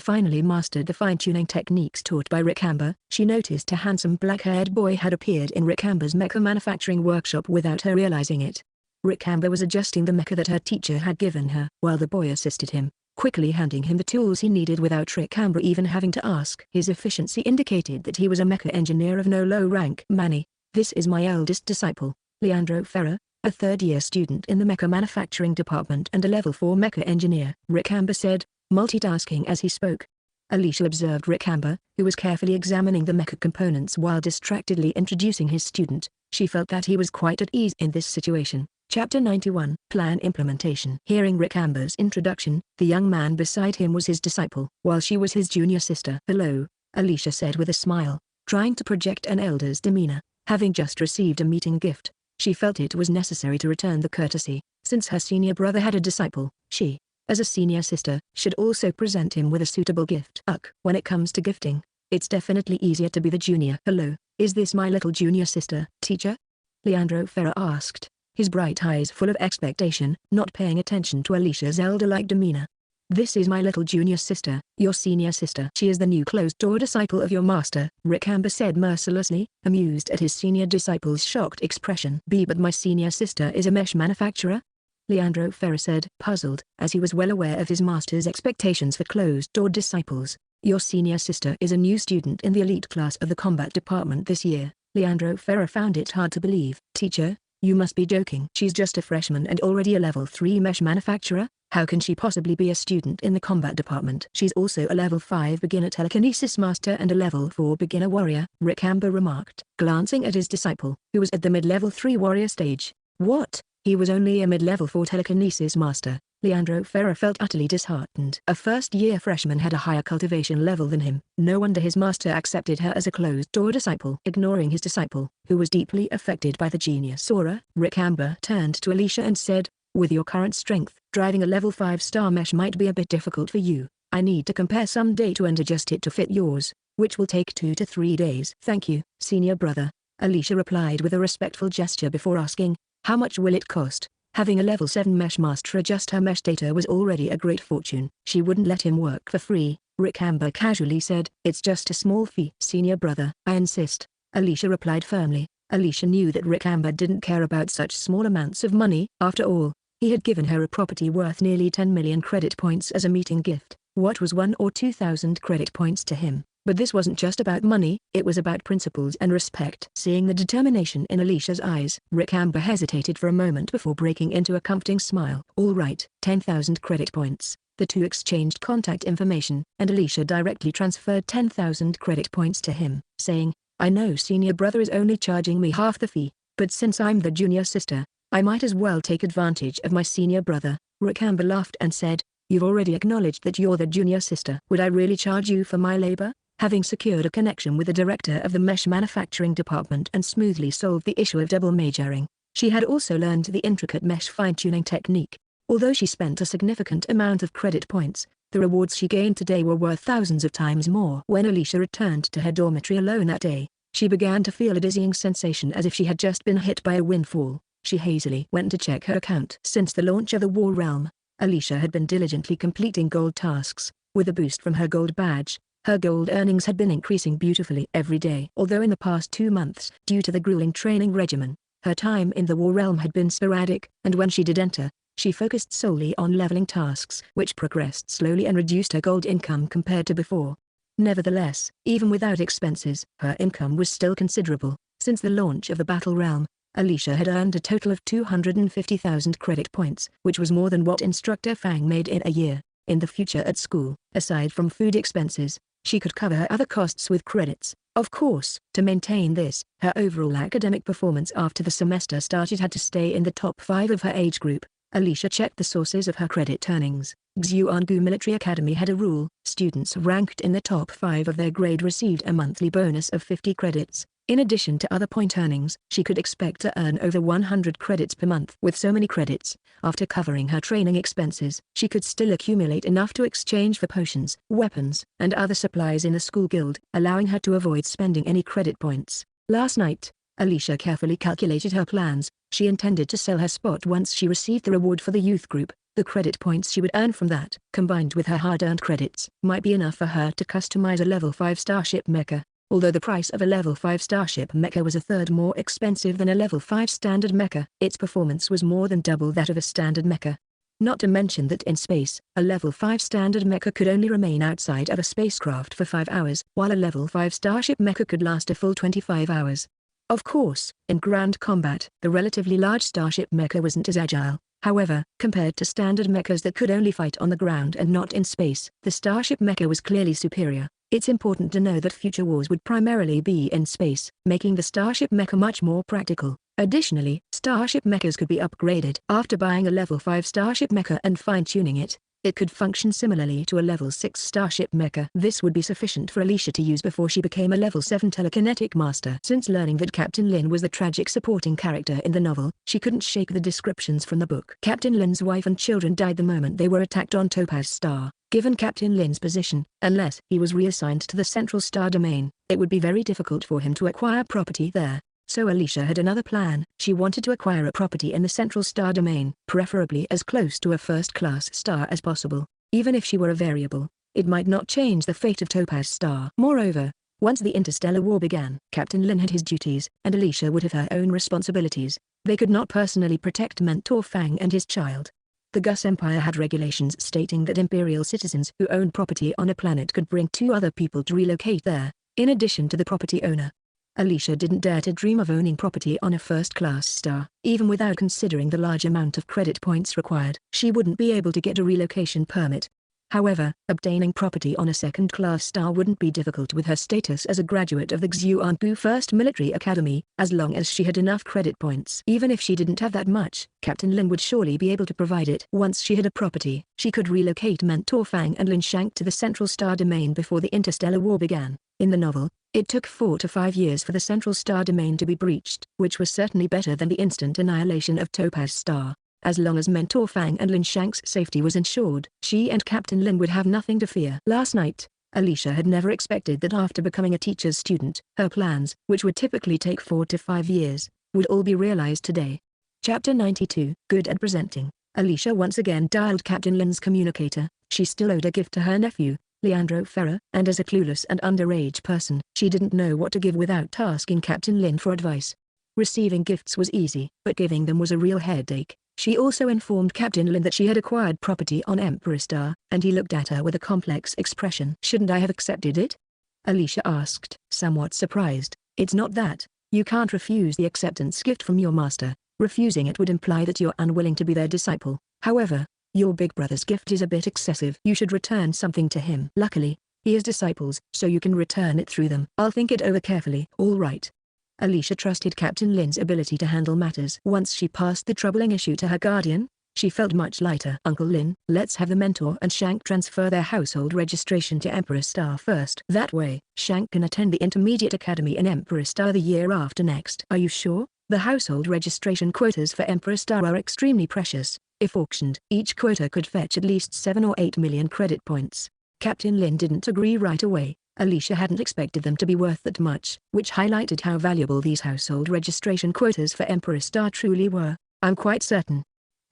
finally mastered the fine-tuning techniques taught by Ricamber, she noticed a handsome black-haired boy had appeared in Ricamber's mecha manufacturing workshop without her realizing it. Ricamber was adjusting the mecha that her teacher had given her, while the boy assisted him, quickly handing him the tools he needed without Ricamber even having to ask. His efficiency indicated that he was a mecha engineer of no low rank. Manny, this is my eldest disciple, Leandro Ferrer, a third-year student in the mecha manufacturing department and a level 4 mecha engineer, Ricamber said, multitasking as he spoke. Alicia observed Ricamber, who was carefully examining the mecha components while distractedly introducing his student. She felt that he was quite at ease in this situation. Chapter 91, Plan Implementation. Hearing Ricamber's introduction, the young man beside him was his disciple, while she was his junior sister. Hello, Alicia said with a smile, trying to project an elder's demeanor. Having just received a meeting gift, she felt it was necessary to return the courtesy. Since her senior brother had a disciple, she, as a senior sister, should also present him with a suitable gift. When it comes to gifting, it's definitely easier to be the junior. Hello, is this my little junior sister, teacher? Leandro Ferrer asked, his bright eyes full of expectation, not paying attention to Alicia's elder-like demeanor. This is my little junior sister, your senior sister. She is the new closed-door disciple of your master, Ricamber said mercilessly, amused at his senior disciple's shocked expression. But my senior sister is a mesh manufacturer? Leandro Ferrer said, puzzled, as he was well aware of his master's expectations for closed-door disciples. Your senior sister is a new student in the elite class of the combat department this year. Leandro Ferrer found it hard to believe. Teacher, you must be joking. She's just a freshman and already a level 3 mesh manufacturer? How can she possibly be a student in the combat department? She's also a level 5 beginner telekinesis master and a level 4 beginner warrior, Ricamber remarked, glancing at his disciple, who was at the mid-level 3 warrior stage. What? He was only a mid-level 4 telekinesis master. Leandro Ferrer felt utterly disheartened. A first-year freshman had a higher cultivation level than him. No wonder his master accepted her as a closed-door disciple. Ignoring his disciple, who was deeply affected by the genius aura, Ricamber turned to Alicia and said, with your current strength, driving a level 5-star mesh might be a bit difficult for you. I need to compare some data and adjust it to fit yours, which will take 2 to 3 days. Thank you, senior brother, Alicia replied with a respectful gesture before asking, how much will it cost? Having a level 7 mesh master adjust her mesh data was already a great fortune. She wouldn't let him work for free, Ricamber casually said. It's just a small fee. Senior brother, I insist, Alicia replied firmly. Alicia knew that Ricamber didn't care about such small amounts of money. After all, he had given her a property worth nearly 10 million credit points as a meeting gift. What was 1 or 2,000 credit points to him? But this wasn't just about money, it was about principles and respect. Seeing the determination in Alicia's eyes, Rick Amber hesitated for a moment before breaking into a comforting smile. All right, 10,000 credit points. The two exchanged contact information, and Alicia directly transferred 10,000 credit points to him, saying, I know senior brother is only charging me half the fee, but since I'm the junior sister, I might as well take advantage of my senior brother. Rick Amber laughed and said, you've already acknowledged that you're the junior sister. Would I really charge you for my labor? Having secured a connection with the director of the mesh manufacturing department and smoothly solved the issue of double majoring, she had also learned the intricate mesh fine-tuning technique. Although she spent a significant amount of credit points, the rewards she gained today were worth thousands of times more. When Alicia returned to her dormitory alone that day, she began to feel a dizzying sensation as if she had just been hit by a windfall. She hazily went to check her account. Since the launch of the War Realm, Alicia had been diligently completing gold tasks. With a boost from her gold badge, her gold earnings had been increasing beautifully every day. Although in the past 2 months, due to the grueling training regimen, her time in the War Realm had been sporadic, and when she did enter, she focused solely on leveling tasks which progressed slowly and reduced her gold income compared to before. Nevertheless, even without expenses, her income was still considerable. Since the launch of the Battle Realm, Alicia had earned a total of 250,000 credit points, which was more than what Instructor Fang made in a year. In the future at school, aside from food expenses, she could cover her other costs with credits. Of course, to maintain this, her overall academic performance after the semester started had to stay in the top 5 of her age group. Alicia checked the sources of her credit earnings. Xuangu Military Academy had a rule: students ranked in the top 5 of their grade received a monthly bonus of 50 credits. In addition to other point earnings, she could expect to earn over 100 credits per month. With so many credits, after covering her training expenses, she could still accumulate enough to exchange for potions, weapons, and other supplies in the school guild, allowing her to avoid spending any credit points. Last night, Alicia carefully calculated her plans. She intended to sell her spot once she received the reward for the youth group. The credit points she would earn from that, combined with her hard-earned credits, might be enough for her to customize a level 5 starship mecha. Although the price of a level 5 starship mecha was a third more expensive than a level 5 standard mecha, its performance was more than double that of a standard mecha. Not to mention that in space, a level 5 standard mecha could only remain outside of a spacecraft for 5 hours, while a level 5 starship mecha could last a full 25 hours. Of course, in ground combat, the relatively large starship mecha wasn't as agile. However, compared to standard mechas that could only fight on the ground and not in space, the starship mecha was clearly superior. It's important to know that future wars would primarily be in space, making the starship mecha much more practical. Additionally, starship mechas could be upgraded. After buying a level 5 starship mecha and fine-tuning it, it could function similarly to a level 6 starship mecha. This would be sufficient for Alicia to use before she became a level 7 telekinetic master. Since learning that Captain Lin was the tragic supporting character in the novel, she couldn't shake the descriptions from the book. Captain Lin's wife and children died the moment they were attacked on Topaz Star. Given Captain Lin's position, unless he was reassigned to the Central Star Domain, it would be very difficult for him to acquire property there. So Alicia had another plan. She wanted to acquire a property in the Central Star Domain, preferably as close to a first-class star as possible. Even if she were a variable, it might not change the fate of Topaz Star. Moreover, once the interstellar war began, Captain Lin had his duties, and Alicia would have her own responsibilities. They could not personally protect Mentor Fang and his child. The Gus Empire had regulations stating that Imperial citizens who owned property on a planet could bring 2 other people to relocate there, in addition to the property owner. Alicia didn't dare to dream of owning property on a first-class star. Even without considering the large amount of credit points required, she wouldn't be able to get a relocation permit. However, obtaining property on a second-class star wouldn't be difficult with her status as a graduate of the Xuangu First Military Academy, as long as she had enough credit points. Even if she didn't have that much, Captain Lin would surely be able to provide it. Once she had a property, she could relocate Mentor Fang and Lin Shank to the Central Star Domain before the interstellar war began. In the novel, it took 4 to 5 years for the Central Star Domain to be breached, which was certainly better than the instant annihilation of Topaz Star. As long as Mentor Fang and Lin Shank's safety was ensured, she and Captain Lin would have nothing to fear. Last night, Alicia had never expected that after becoming a teacher's student, her plans, which would typically take 4 to 5 years, would all be realized today. Chapter 92. Good at Presenting. Alicia once again dialed Captain Lin's communicator. She still owed a gift to her nephew, Leandro Ferrer, and as a clueless and underage person, she didn't know what to give without asking Captain Lin for advice. Receiving gifts was easy, but giving them was a real headache. She also informed Captain Lin that she had acquired property on Emperor Star, and he looked at her with a complex expression. "Shouldn't I have accepted it?" Alicia asked, somewhat surprised. "It's not that. You can't refuse the acceptance gift from your master. Refusing it would imply that you're unwilling to be their disciple. However, your big brother's gift is a bit excessive. You should return something to him. Luckily, he has disciples, so you can return it through them. I'll think it over carefully." "All right." Alicia trusted Captain Lin's ability to handle matters. Once she passed the troubling issue to her guardian, she felt much lighter. "Uncle Lin, let's have the mentor and Shank transfer their household registration to Emperor Star first. That way, Shank can attend the Intermediate Academy in Emperor Star the year after next." "Are you sure? The household registration quotas for Emperor Star are extremely precious. If auctioned, each quota could fetch at least 7 or 8 million credit points." Captain Lin didn't agree right away. Alicia hadn't expected them to be worth that much, which highlighted how valuable these household registration quotas for Emperor Star truly were. "I'm quite certain."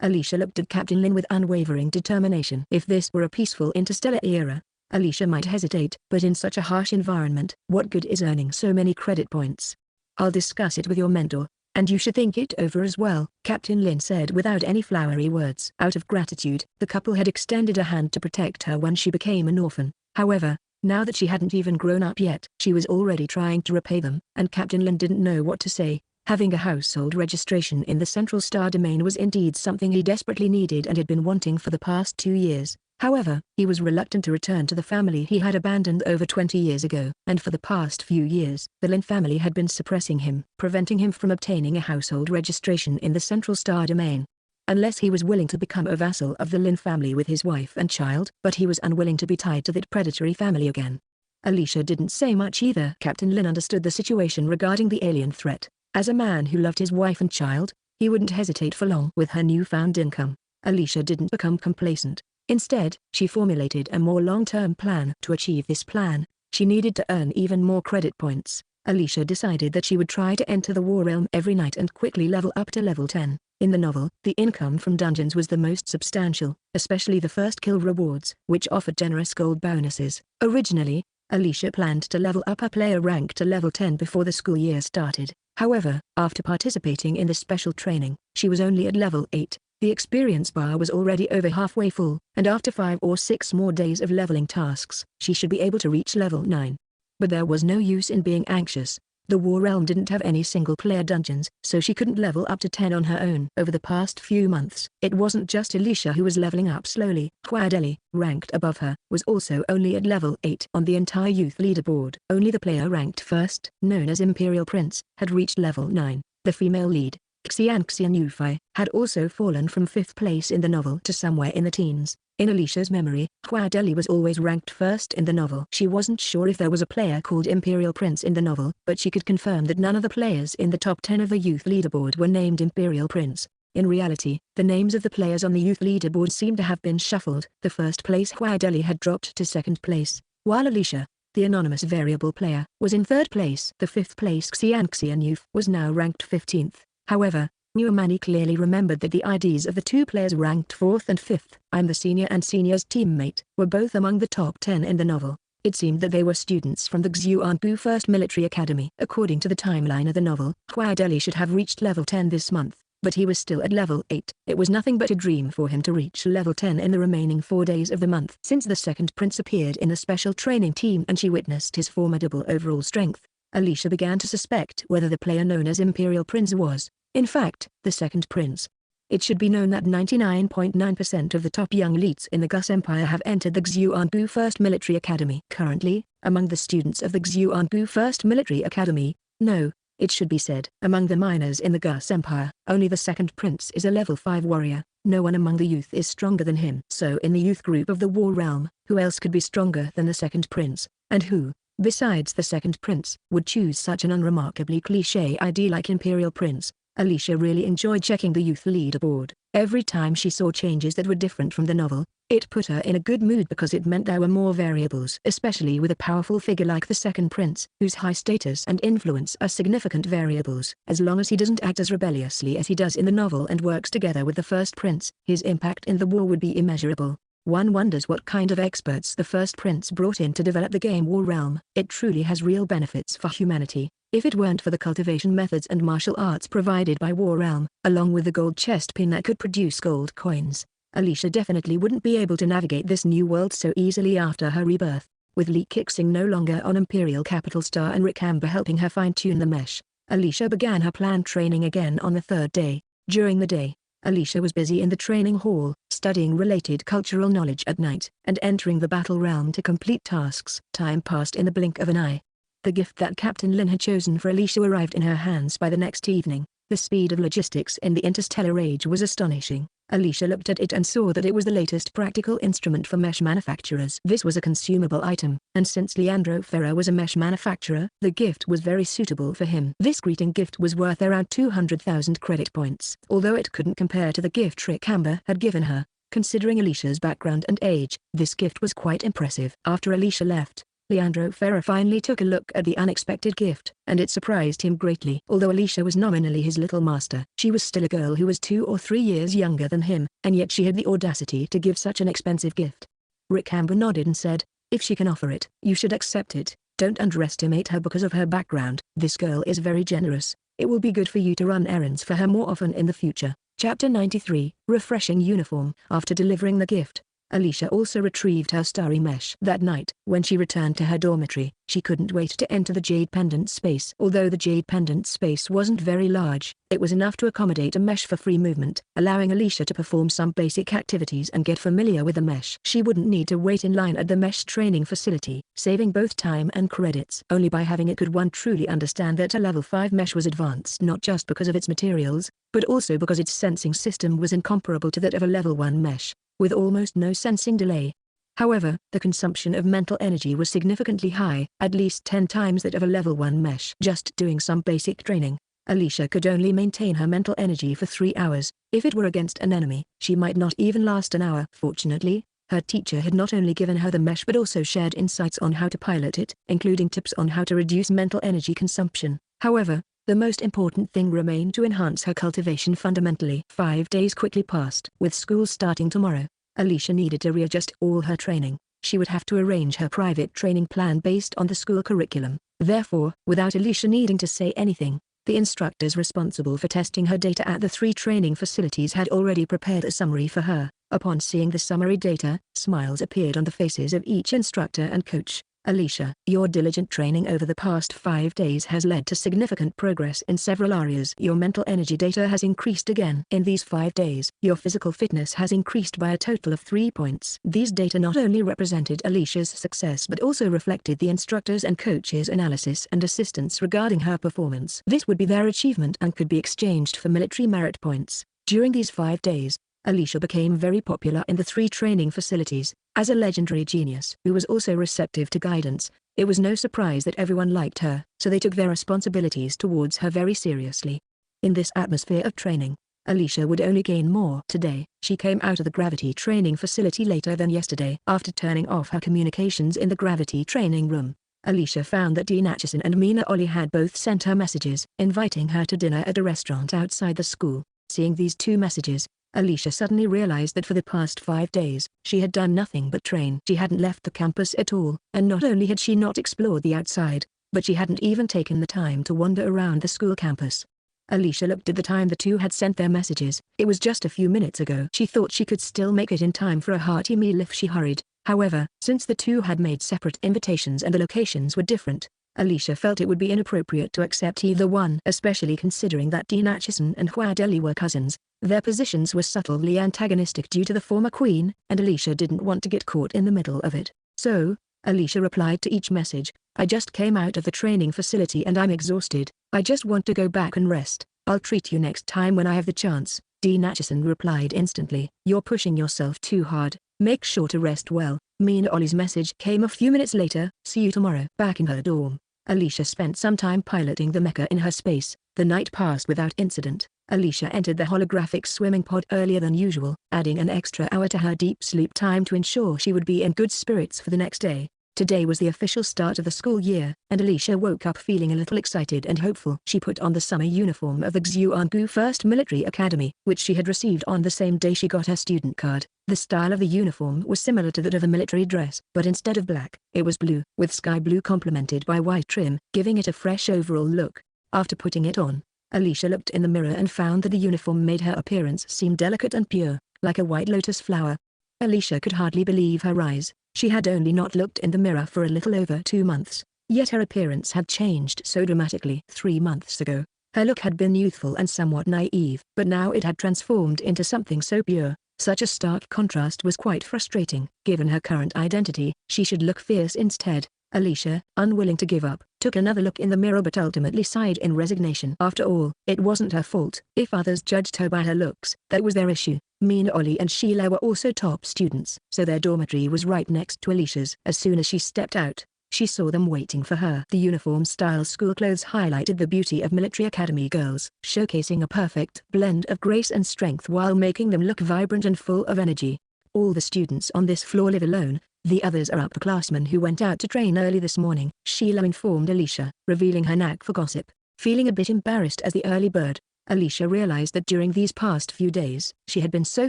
Alicia looked at Captain Lin with unwavering determination. If this were a peaceful interstellar era, Alicia might hesitate, but in such a harsh environment, what good is earning so many credit points? "I'll discuss it with your mentor, and you should think it over as well," Captain Lin said without any flowery words. Out of gratitude, the couple had extended a hand to protect her when she became an orphan. However, now that she hadn't even grown up yet, she was already trying to repay them, and Captain Lin didn't know what to say. Having a household registration in the Central Star Domain was indeed something he desperately needed and had been wanting for the past 2 years. However, he was reluctant to return to the family he had abandoned over 20 years ago. And for the past few years, the Lin family had been suppressing him, preventing him from obtaining a household registration in the Central Star Domain. Unless he was willing to become a vassal of the Lin family with his wife and child, but he was unwilling to be tied to that predatory family again. Alicia didn't say much either. Captain Lin understood the situation regarding the alien threat. As a man who loved his wife and child, he wouldn't hesitate for long. With her newfound income, Alicia didn't become complacent. Instead, she formulated a more long-term plan. To achieve this plan, she needed to earn even more credit points. Alicia decided that she would try to enter the War Realm every night and quickly level up to level 10. In the novel, the income from dungeons was the most substantial, especially the first kill rewards, which offered generous gold bonuses. Originally, Alicia planned to level up her player rank to level 10 before the school year started. However, after participating in the special training, she was only at level 8. The experience bar was already over halfway full, and after 5 or 6 more days of leveling tasks, she should be able to reach level 9. But there was no use in being anxious. The War Realm didn't have any single-player dungeons, so she couldn't level up to 10 on her own. Over the past few months, it wasn't just Alicia who was leveling up slowly. Huadeli, ranked above her, was also only at level 8 on the entire youth leaderboard. Only the player ranked first, known as Imperial Prince, had reached level 9. The female lead, Xian Yufei, had also fallen from 5th place in the novel to somewhere in the teens. In Alicia's memory, Huadeli was always ranked first in the novel. She wasn't sure if there was a player called Imperial Prince in the novel, but she could confirm that none of the players in the top 10 of the youth leaderboard were named Imperial Prince. In reality, the names of the players on the youth leaderboard seemed to have been shuffled. The first place Huadeli had dropped to 2nd place, while Alicia, the anonymous variable player, was in 3rd place. The 5th place Xian Yufei was now ranked 15th. However, Nuamani clearly remembered that the IDs of the 2 players ranked 4th and 5th, I'm the senior and senior's teammate, were both among the top 10 in the novel. It seemed that they were students from the Xuanbu First Military Academy. According to the timeline of the novel, Huadeli should have reached level 10 this month, but he was still at level 8. It was nothing but a dream for him to reach level 10 in the remaining 4 days of the month. Since the second prince appeared in the special training team and she witnessed his formidable overall strength, Alicia began to suspect whether the player known as Imperial Prince was, in fact, the second prince. It should be known that 99.9% of the top young elites in the Gus Empire have entered the Xuanbu First Military Academy. Currently, among the students of the Xuanbu First Military Academy, no, it should be said, among the minors in the Gus Empire, only the second prince is a level 5 warrior. No one among the youth is stronger than him. So in the youth group of the War Realm, who else could be stronger than the second prince, and who, besides the second prince, would choose such an unremarkably cliché ID like Imperial Prince? Alicia really enjoyed checking the youth leaderboard. Every time she saw changes that were different from the novel, it put her in a good mood because it meant there were more variables. Especially with a powerful figure like the second prince, whose high status and influence are significant variables. As long as he doesn't act as rebelliously as he does in the novel and works together with the first prince, his impact in the war would be immeasurable. One wonders what kind of experts the first prince brought in to develop the game War Realm. It truly has real benefits for humanity. If it weren't for the cultivation methods and martial arts provided by War Realm, along with the gold chest pin that could produce gold coins, Alicia definitely wouldn't be able to navigate this new world so easily after her rebirth. With Lee Kixing no longer on Imperial Capital Star and Rick Amber helping her fine-tune the mesh, Alicia began her planned training again on the third day. During the day, Alicia was busy in the training hall, studying related cultural knowledge at night, and entering the battle realm to complete tasks. Time passed in the blink of an eye. The gift that Captain Lin had chosen for Alicia arrived in her hands by the next evening. The speed of logistics in the interstellar age was astonishing. Alicia looked at it and saw that it was the latest practical instrument for mesh manufacturers. This was a consumable item, and since Leandro Ferrer was a mesh manufacturer, the gift was very suitable for him. This greeting gift was worth around 200,000 credit points. Although it couldn't compare to the gift Rick Amber had given her, considering Alicia's background and age, this gift was quite impressive. After Alicia left, Leandro Ferrer finally took a look at the unexpected gift, and it surprised him greatly. Although Alicia was nominally his little master, she was still a girl who was 2 or 3 years younger than him, and yet she had the audacity to give such an expensive gift. Rick Amber nodded and said, "If she can offer it, you should accept it. Don't underestimate her because of her background. This girl is very generous. It will be good for you to run errands for her more often in the future." Chapter 93, Refreshing Uniform. After delivering the gift, Alicia also retrieved her starry mesh. That night, when she returned to her dormitory, she couldn't wait to enter the Jade Pendant space. Although the Jade Pendant space wasn't very large, it was enough to accommodate a mesh for free movement, allowing Alicia to perform some basic activities and get familiar with the mesh. She wouldn't need to wait in line at the mesh training facility, saving both time and credits. Only by having it could one truly understand that a level 5 mesh was advanced not just because of its materials, but also because its sensing system was incomparable to that of a level 1 mesh, with almost no sensing delay. However, the consumption of mental energy was significantly high, at least 10 times that of a level 1 mesh. Just doing some basic training, Alicia could only maintain her mental energy for 3 hours. If it were against an enemy, she might not even last an hour. Fortunately, her teacher had not only given her the mesh but also shared insights on how to pilot it, including tips on how to reduce mental energy consumption. However, the most important thing remained to enhance her cultivation fundamentally. 5 days quickly passed. With school starting tomorrow, Alicia needed to readjust all her training. She would have to arrange her private training plan based on the school curriculum. Therefore, without Alicia needing to say anything, the instructors responsible for testing her data at the 3 training facilities had already prepared a summary for her. Upon seeing the summary data, smiles appeared on the faces of each instructor and coach. "Alicia, your diligent training over the past 5 days has led to significant progress in several areas. Your mental energy data has increased again. In these 5 days, your physical fitness has increased by a total of 3 points." These data not only represented Alicia's success but also reflected the instructors' and coaches' analysis and assistance regarding her performance. This would be their achievement and could be exchanged for military merit points. During these 5 days, Alicia became very popular in the 3 training facilities. As a legendary genius who was also receptive to guidance, it was no surprise that everyone liked her, so they took their responsibilities towards her very seriously. In this atmosphere of training, Alicia would only gain more. Today, she came out of the gravity training facility later than yesterday. After turning off her communications in the gravity training room, Alicia found that Dean Atchison and Mina Ollie had both sent her messages, inviting her to dinner at a restaurant outside the school. Seeing these 2 messages, Alicia suddenly realized that for the past 5 days, she had done nothing but train. She hadn't left the campus at all, and not only had she not explored the outside, but she hadn't even taken the time to wander around the school campus. Alicia looked at the time the 2 had sent their messages. It was just a few minutes ago. She thought she could still make it in time for a hearty meal if she hurried. However, since the 2 had made separate invitations and the locations were different, Alicia felt it would be inappropriate to accept either one, especially considering that Dean Atchison and Hua Deli were cousins. Their positions were subtly antagonistic due to the former queen, and Alicia didn't want to get caught in the middle of it. So, Alicia replied to each message, "I just came out of the training facility and I'm exhausted. I just want to go back and rest. I'll treat you next time when I have the chance." Dean Atchison replied instantly, "You're pushing yourself too hard. Make sure to rest well." Mina Ollie's message came a few minutes later, "See you tomorrow." Back in her dorm, Alicia spent some time piloting the mecha in her space. The night passed without incident. Alicia entered the holographic swimming pod earlier than usual, adding an extra hour to her deep sleep time to ensure she would be in good spirits for the next day. Today was the official start of the school year, and Alicia woke up feeling a little excited and hopeful. She put on the summer uniform of the Xuangu First Military Academy, which she had received on the same day she got her student card. The style of the uniform was similar to that of a military dress, but instead of black, it was blue, with sky blue complemented by white trim, giving it a fresh overall look. After putting it on, Alicia looked in the mirror and found that the uniform made her appearance seem delicate and pure, like a white lotus flower. Alicia could hardly believe her eyes. She had only not looked in the mirror for a little over 2 months, yet her appearance had changed so dramatically. 3 months ago, her look had been youthful and somewhat naive, but now it had transformed into something so pure. Such a stark contrast was quite frustrating. Given her current identity, she should look fierce instead. Alicia, unwilling to give up, took another look in the mirror but ultimately sighed in resignation. After all, it wasn't her fault. If others judged her by her looks, that was their issue. Mina, Ollie and Sheila were also top students, so their dormitory was right next to Alicia's. As soon as she stepped out, she saw them waiting for her. The uniform-style school clothes highlighted the beauty of military academy girls, showcasing a perfect blend of grace and strength while making them look vibrant and full of energy. All the students on this floor live alone. The others are upperclassmen who went out to train early this morning, Sheila informed Alicia, revealing her knack for gossip. Feeling a bit embarrassed as the early bird, Alicia realized that during these past few days, she had been so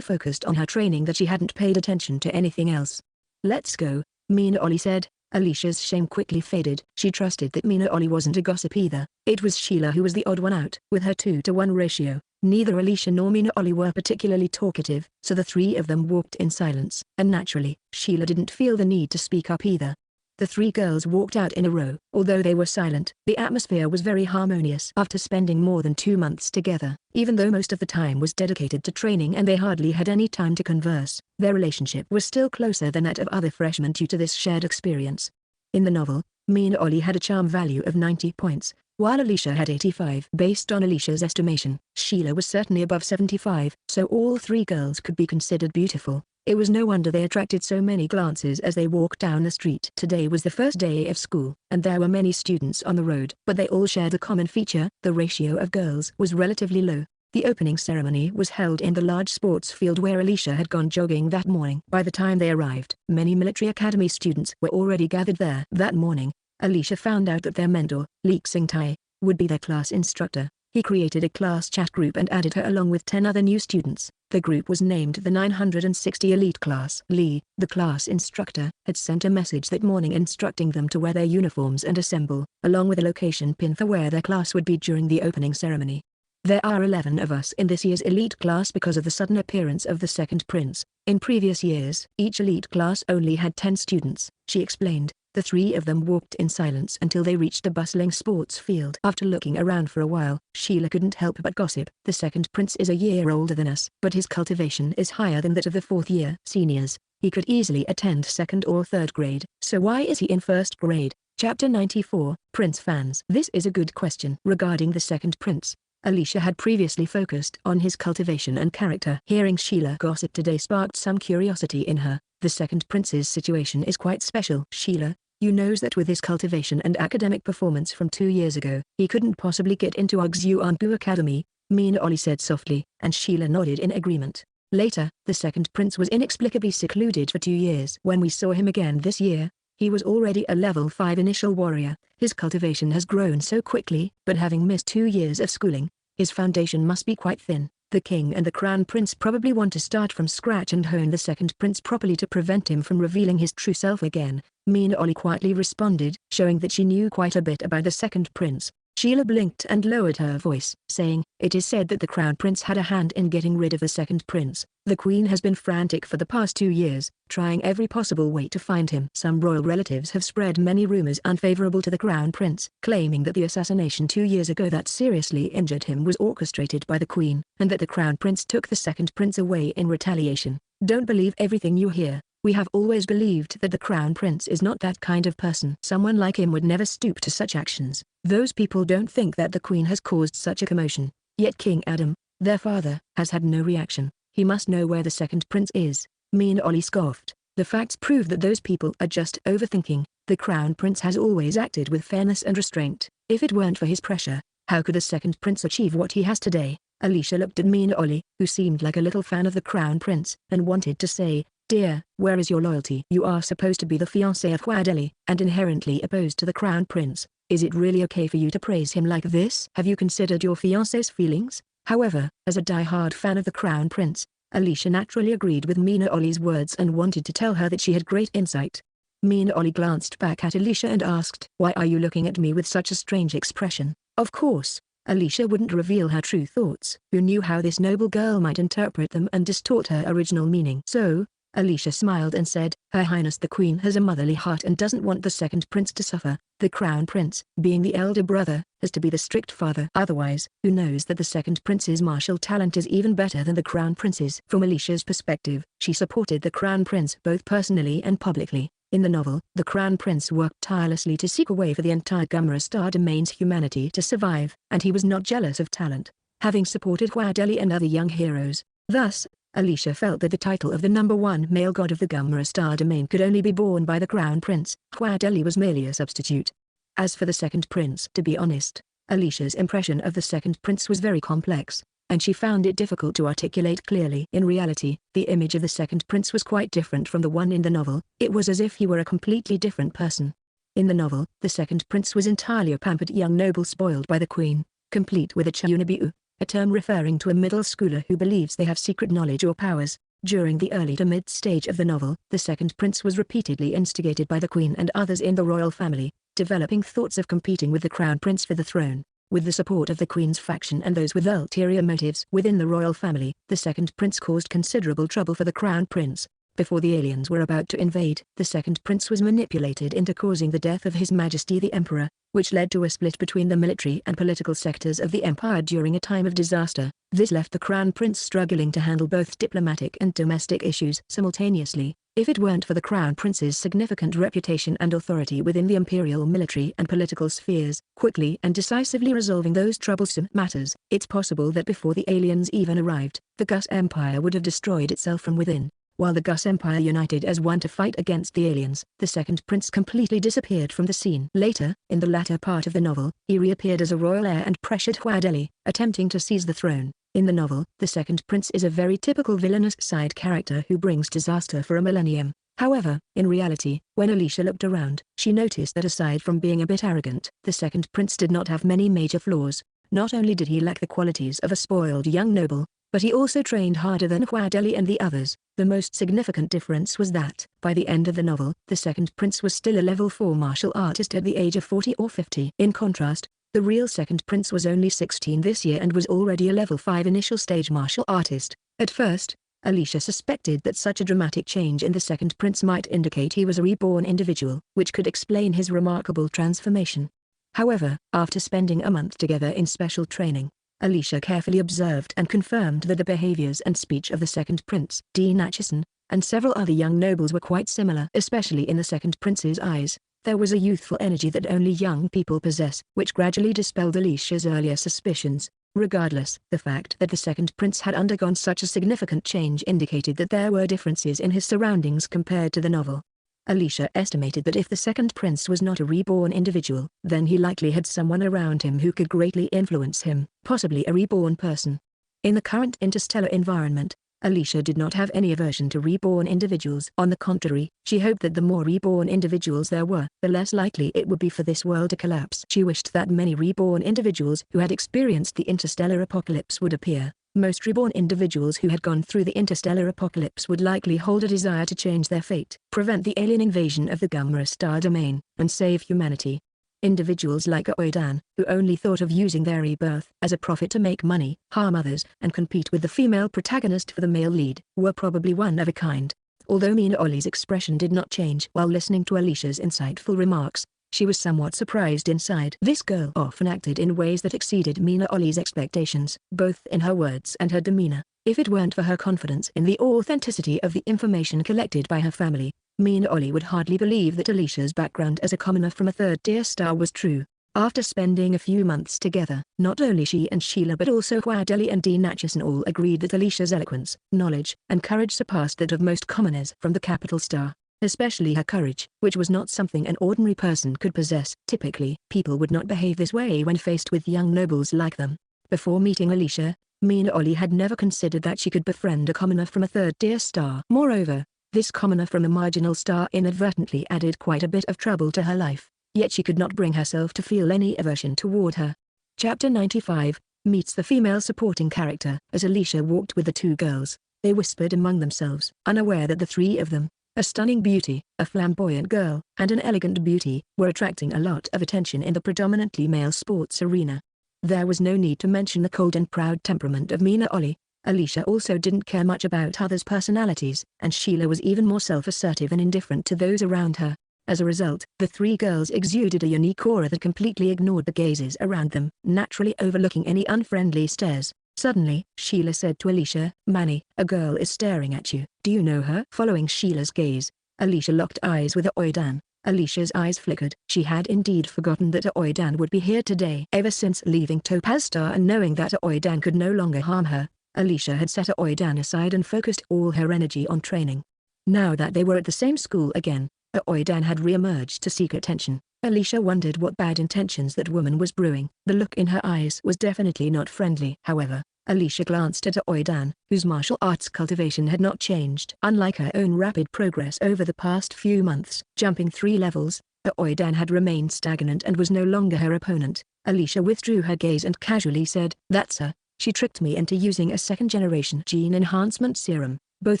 focused on her training that she hadn't paid attention to anything else. "Let's go," Mina Ollie said. Alicia's shame quickly faded. She trusted that Mina Ollie wasn't a gossip either. It was Sheila who was the odd one out. With her 2-to-1 ratio, neither Alicia nor Mina Ollie were particularly talkative, so the three of them walked in silence. And naturally, Sheila didn't feel the need to speak up either. The three girls walked out in a row. Although they were silent, the atmosphere was very harmonious after spending more than 2 months together. Even though most of the time was dedicated to training and they hardly had any time to converse, their relationship was still closer than that of other freshmen due to this shared experience. In the novel, Mina Ollie had a charm value of 90 points, while Alicia had 85. Based on Alicia's estimation, Sheila was certainly above 75, so all three girls could be considered beautiful. It was no wonder they attracted so many glances as they walked down the street. Today was the first day of school, and there were many students on the road, but they all shared a common feature: the ratio of girls was relatively low. The opening ceremony was held in the large sports field where Alicia had gone jogging that morning. By the time they arrived, many military academy students were already gathered there. That morning, Alicia found out that their mentor, Lee Xing-tai, would be their class instructor. He created a class chat group and added her along with 10 other new students. The group was named the 960 Elite Class. Lee, the class instructor, had sent a message that morning instructing them to wear their uniforms and assemble, along with a location pin for where their class would be during the opening ceremony. "There are 11 of us in this year's elite class because of the sudden appearance of the second prince. In previous years, each elite class only had 10 students," she explained. The three of them walked in silence until they reached a bustling sports field. After looking around for a while, Sheila couldn't help but gossip. "The second prince is a year older than us, but his cultivation is higher than that of the fourth-year seniors. He could easily attend second or third grade, so why is he in first grade?" Chapter 94, Prince Fans. This is a good question. Regarding the second prince, Alicia had previously focused on his cultivation and character. Hearing Sheila gossip today sparked some curiosity in her. The second prince's situation is quite special. "Sheila, you knows that with his cultivation and academic performance from 2 years ago, he couldn't possibly get into our Xuangu Academy," Mina Ollie said softly, and Sheila nodded in agreement. Later, the second prince was inexplicably secluded for 2 years. When we saw him again this year, he was already a level 5 initial warrior. His cultivation has grown so quickly, but having missed 2 years of schooling, his foundation must be quite thin. The king and the crown prince probably want to start from scratch and hone the second prince properly to prevent him from revealing his true self again," Mina Ollie quietly responded, showing that she knew quite a bit about the second prince. Sheila blinked and lowered her voice, saying, "It is said that the crown prince had a hand in getting rid of the second prince. The queen has been frantic for the past 2 years, trying every possible way to find him." Some royal relatives have spread many rumors unfavorable to the crown prince, claiming that the assassination 2 years ago that seriously injured him was orchestrated by the queen, and that the crown prince took the second prince away in retaliation. "Don't believe everything you hear. We have always believed that the crown prince is not that kind of person. Someone like him would never stoop to such actions. Those people don't think that the queen has caused such a commotion." Yet King Adam, their father, has had no reaction. "He must know where the second prince is," Mina Ollie scoffed. "The facts prove that those people are just overthinking. The crown prince has always acted with fairness and restraint. If it weren't for his pressure, how could the second prince achieve what he has today?" Alicia looked at Mina Ollie, who seemed like a little fan of the crown prince, and wanted to say, Dear, where is your loyalty? You are supposed to be the fiancé of Huadeli, and inherently opposed to the crown prince. Is it really okay for you to praise him like this? Have you considered your fiancé's feelings? However, as a die-hard fan of the crown prince, Alicia naturally agreed with Mina Oli's words and wanted to tell her that she had great insight. Mina Oli glanced back at Alicia and asked, "Why are you looking at me with such a strange expression?" Of course, Alicia wouldn't reveal her true thoughts. Who knew how this noble girl might interpret them and distort her original meaning? So, Alicia smiled and said, "Her Highness the Queen has a motherly heart and doesn't want the second prince to suffer. The crown prince, being the elder brother, has to be the strict father. Otherwise, who knows that the second prince's martial talent is even better than the crown prince's?" From Alicia's perspective, she supported the crown prince both personally and publicly. In the novel, the crown prince worked tirelessly to seek a way for the entire Gumara Star Domain's humanity to survive, and he was not jealous of talent, having supported Huadeli and other young heroes. Thus, Alicia felt that the title of the #1 male god of the Gumara Star Domain could only be borne by the crown prince. Huadeli was merely a substitute. As for the second prince, to be honest, Alicia's impression of the second prince was very complex, and she found it difficult to articulate clearly. In reality, the image of the second prince was quite different from the one in the novel. It was as if he were a completely different person. In the novel, the second prince was entirely a pampered young noble spoiled by the queen, complete with a chunubiu, a term referring to a middle schooler who believes they have secret knowledge or powers. During the early to mid-stage of the novel, the second prince was repeatedly instigated by the queen and others in the royal family, developing thoughts of competing with the crown prince for the throne. With the support of the queen's faction and those with ulterior motives within the royal family, the second prince caused considerable trouble for the crown prince. Before the aliens were about to invade, the second prince was manipulated into causing the death of His Majesty the Emperor, which led to a split between the military and political sectors of the empire during a time of disaster. This left the crown prince struggling to handle both diplomatic and domestic issues simultaneously. If it weren't for the crown prince's significant reputation and authority within the imperial military and political spheres, quickly and decisively resolving those troublesome matters, it's possible that before the aliens even arrived, the Gus Empire would have destroyed itself from within. While the Gus Empire united as one to fight against the aliens, the second prince completely disappeared from the scene. Later, in the latter part of the novel, he reappeared as a royal heir and pressured Huadeli, attempting to seize the throne. In the novel, the second prince is a very typical villainous side character who brings disaster for a millennium. However, in reality, when Alicia looked around, she noticed that aside from being a bit arrogant, the second prince did not have many major flaws. Not only did he lack the qualities of a spoiled young noble, but he also trained harder than Huadeli and the others. The most significant difference was that, by the end of the novel, the second prince was still a level 4 martial artist at the age of 40 or 50. In contrast, the real second prince was only 16 this year and was already a level 5 initial stage martial artist. At first, Alicia suspected that such a dramatic change in the second prince might indicate he was a reborn individual, which could explain his remarkable transformation. However, after spending a month together in special training, Alicia carefully observed and confirmed that the behaviors and speech of the second prince, Dean Acheson, and several other young nobles were quite similar. Especially in the second prince's eyes, there was a youthful energy that only young people possess, which gradually dispelled Alicia's earlier suspicions. Regardless, the fact that the second prince had undergone such a significant change indicated that there were differences in his surroundings compared to the novel. Alicia estimated that if the second prince was not a reborn individual, then he likely had someone around him who could greatly influence him, possibly a reborn person. In the current interstellar environment, Alicia did not have any aversion to reborn individuals. On the contrary, she hoped that the more reborn individuals there were, the less likely it would be for this world to collapse. She wished that many reborn individuals who had experienced the interstellar apocalypse would appear. Most reborn individuals who had gone through the interstellar apocalypse would likely hold a desire to change their fate, prevent the alien invasion of the Gumara Star Domain, and save humanity. Individuals like Oidan, who only thought of using their rebirth as a profit to make money, harm others, and compete with the female protagonist for the male lead, were probably one of a kind. Although Mina Oli's expression did not change while listening to Alicia's insightful remarks, she was somewhat surprised inside. This girl often acted in ways that exceeded Mina Oli's expectations, both in her words and her demeanor. If it weren't for her confidence in the authenticity of the information collected by her family, Mina Oli would hardly believe that Alicia's background as a commoner from a third-tier star was true. After spending a few months together, not only she and Sheila but also Huadeli and Dean Acheson all agreed that Alicia's eloquence, knowledge, and courage surpassed that of most commoners from the capital star. Especially her courage, which was not something an ordinary person could possess. Typically, people would not behave this way when faced with young nobles like them. Before meeting Alicia, Mina Oli had never considered that she could befriend a commoner from a third-tier star. Moreover, This commoner from a marginal star inadvertently added quite a bit of trouble to her life, yet she could not bring herself to feel any aversion toward her. Chapter 95 meets the female supporting character. As Alicia walked with the two girls, they whispered among themselves, unaware that the three of them, a stunning beauty, a flamboyant girl, and an elegant beauty, were attracting a lot of attention in the predominantly male sports arena. There was no need to mention the cold and proud temperament of Mina Ollie. Alicia also didn't care much about others' personalities, and Sheila was even more self-assertive and indifferent to those around her. As a result, the three girls exuded a unique aura that completely ignored the gazes around them, naturally overlooking any unfriendly stares. Suddenly, Sheila said to Alicia, "Manny, a girl is staring at you. Do you know her?" Following Sheila's gaze, Alicia locked eyes with Aoidan. Alicia's eyes flickered. She had indeed forgotten that Aoidan would be here today. Ever since leaving Topaz Star and knowing that Aoidan could no longer harm her, Alicia had set Aoidan aside and focused all her energy on training. Now that they were at the same school again, Aoidan had re-emerged to seek attention. Alicia wondered what bad intentions that woman was brewing. The look in her eyes was definitely not friendly. However, Alicia glanced at Aoidan, whose martial arts cultivation had not changed. Unlike her own rapid progress over the past few months, jumping 3 levels, Aoidan had remained stagnant and was no longer her opponent. Alicia withdrew her gaze and casually said, "That's her. She tricked me into using a second-generation gene enhancement serum." Both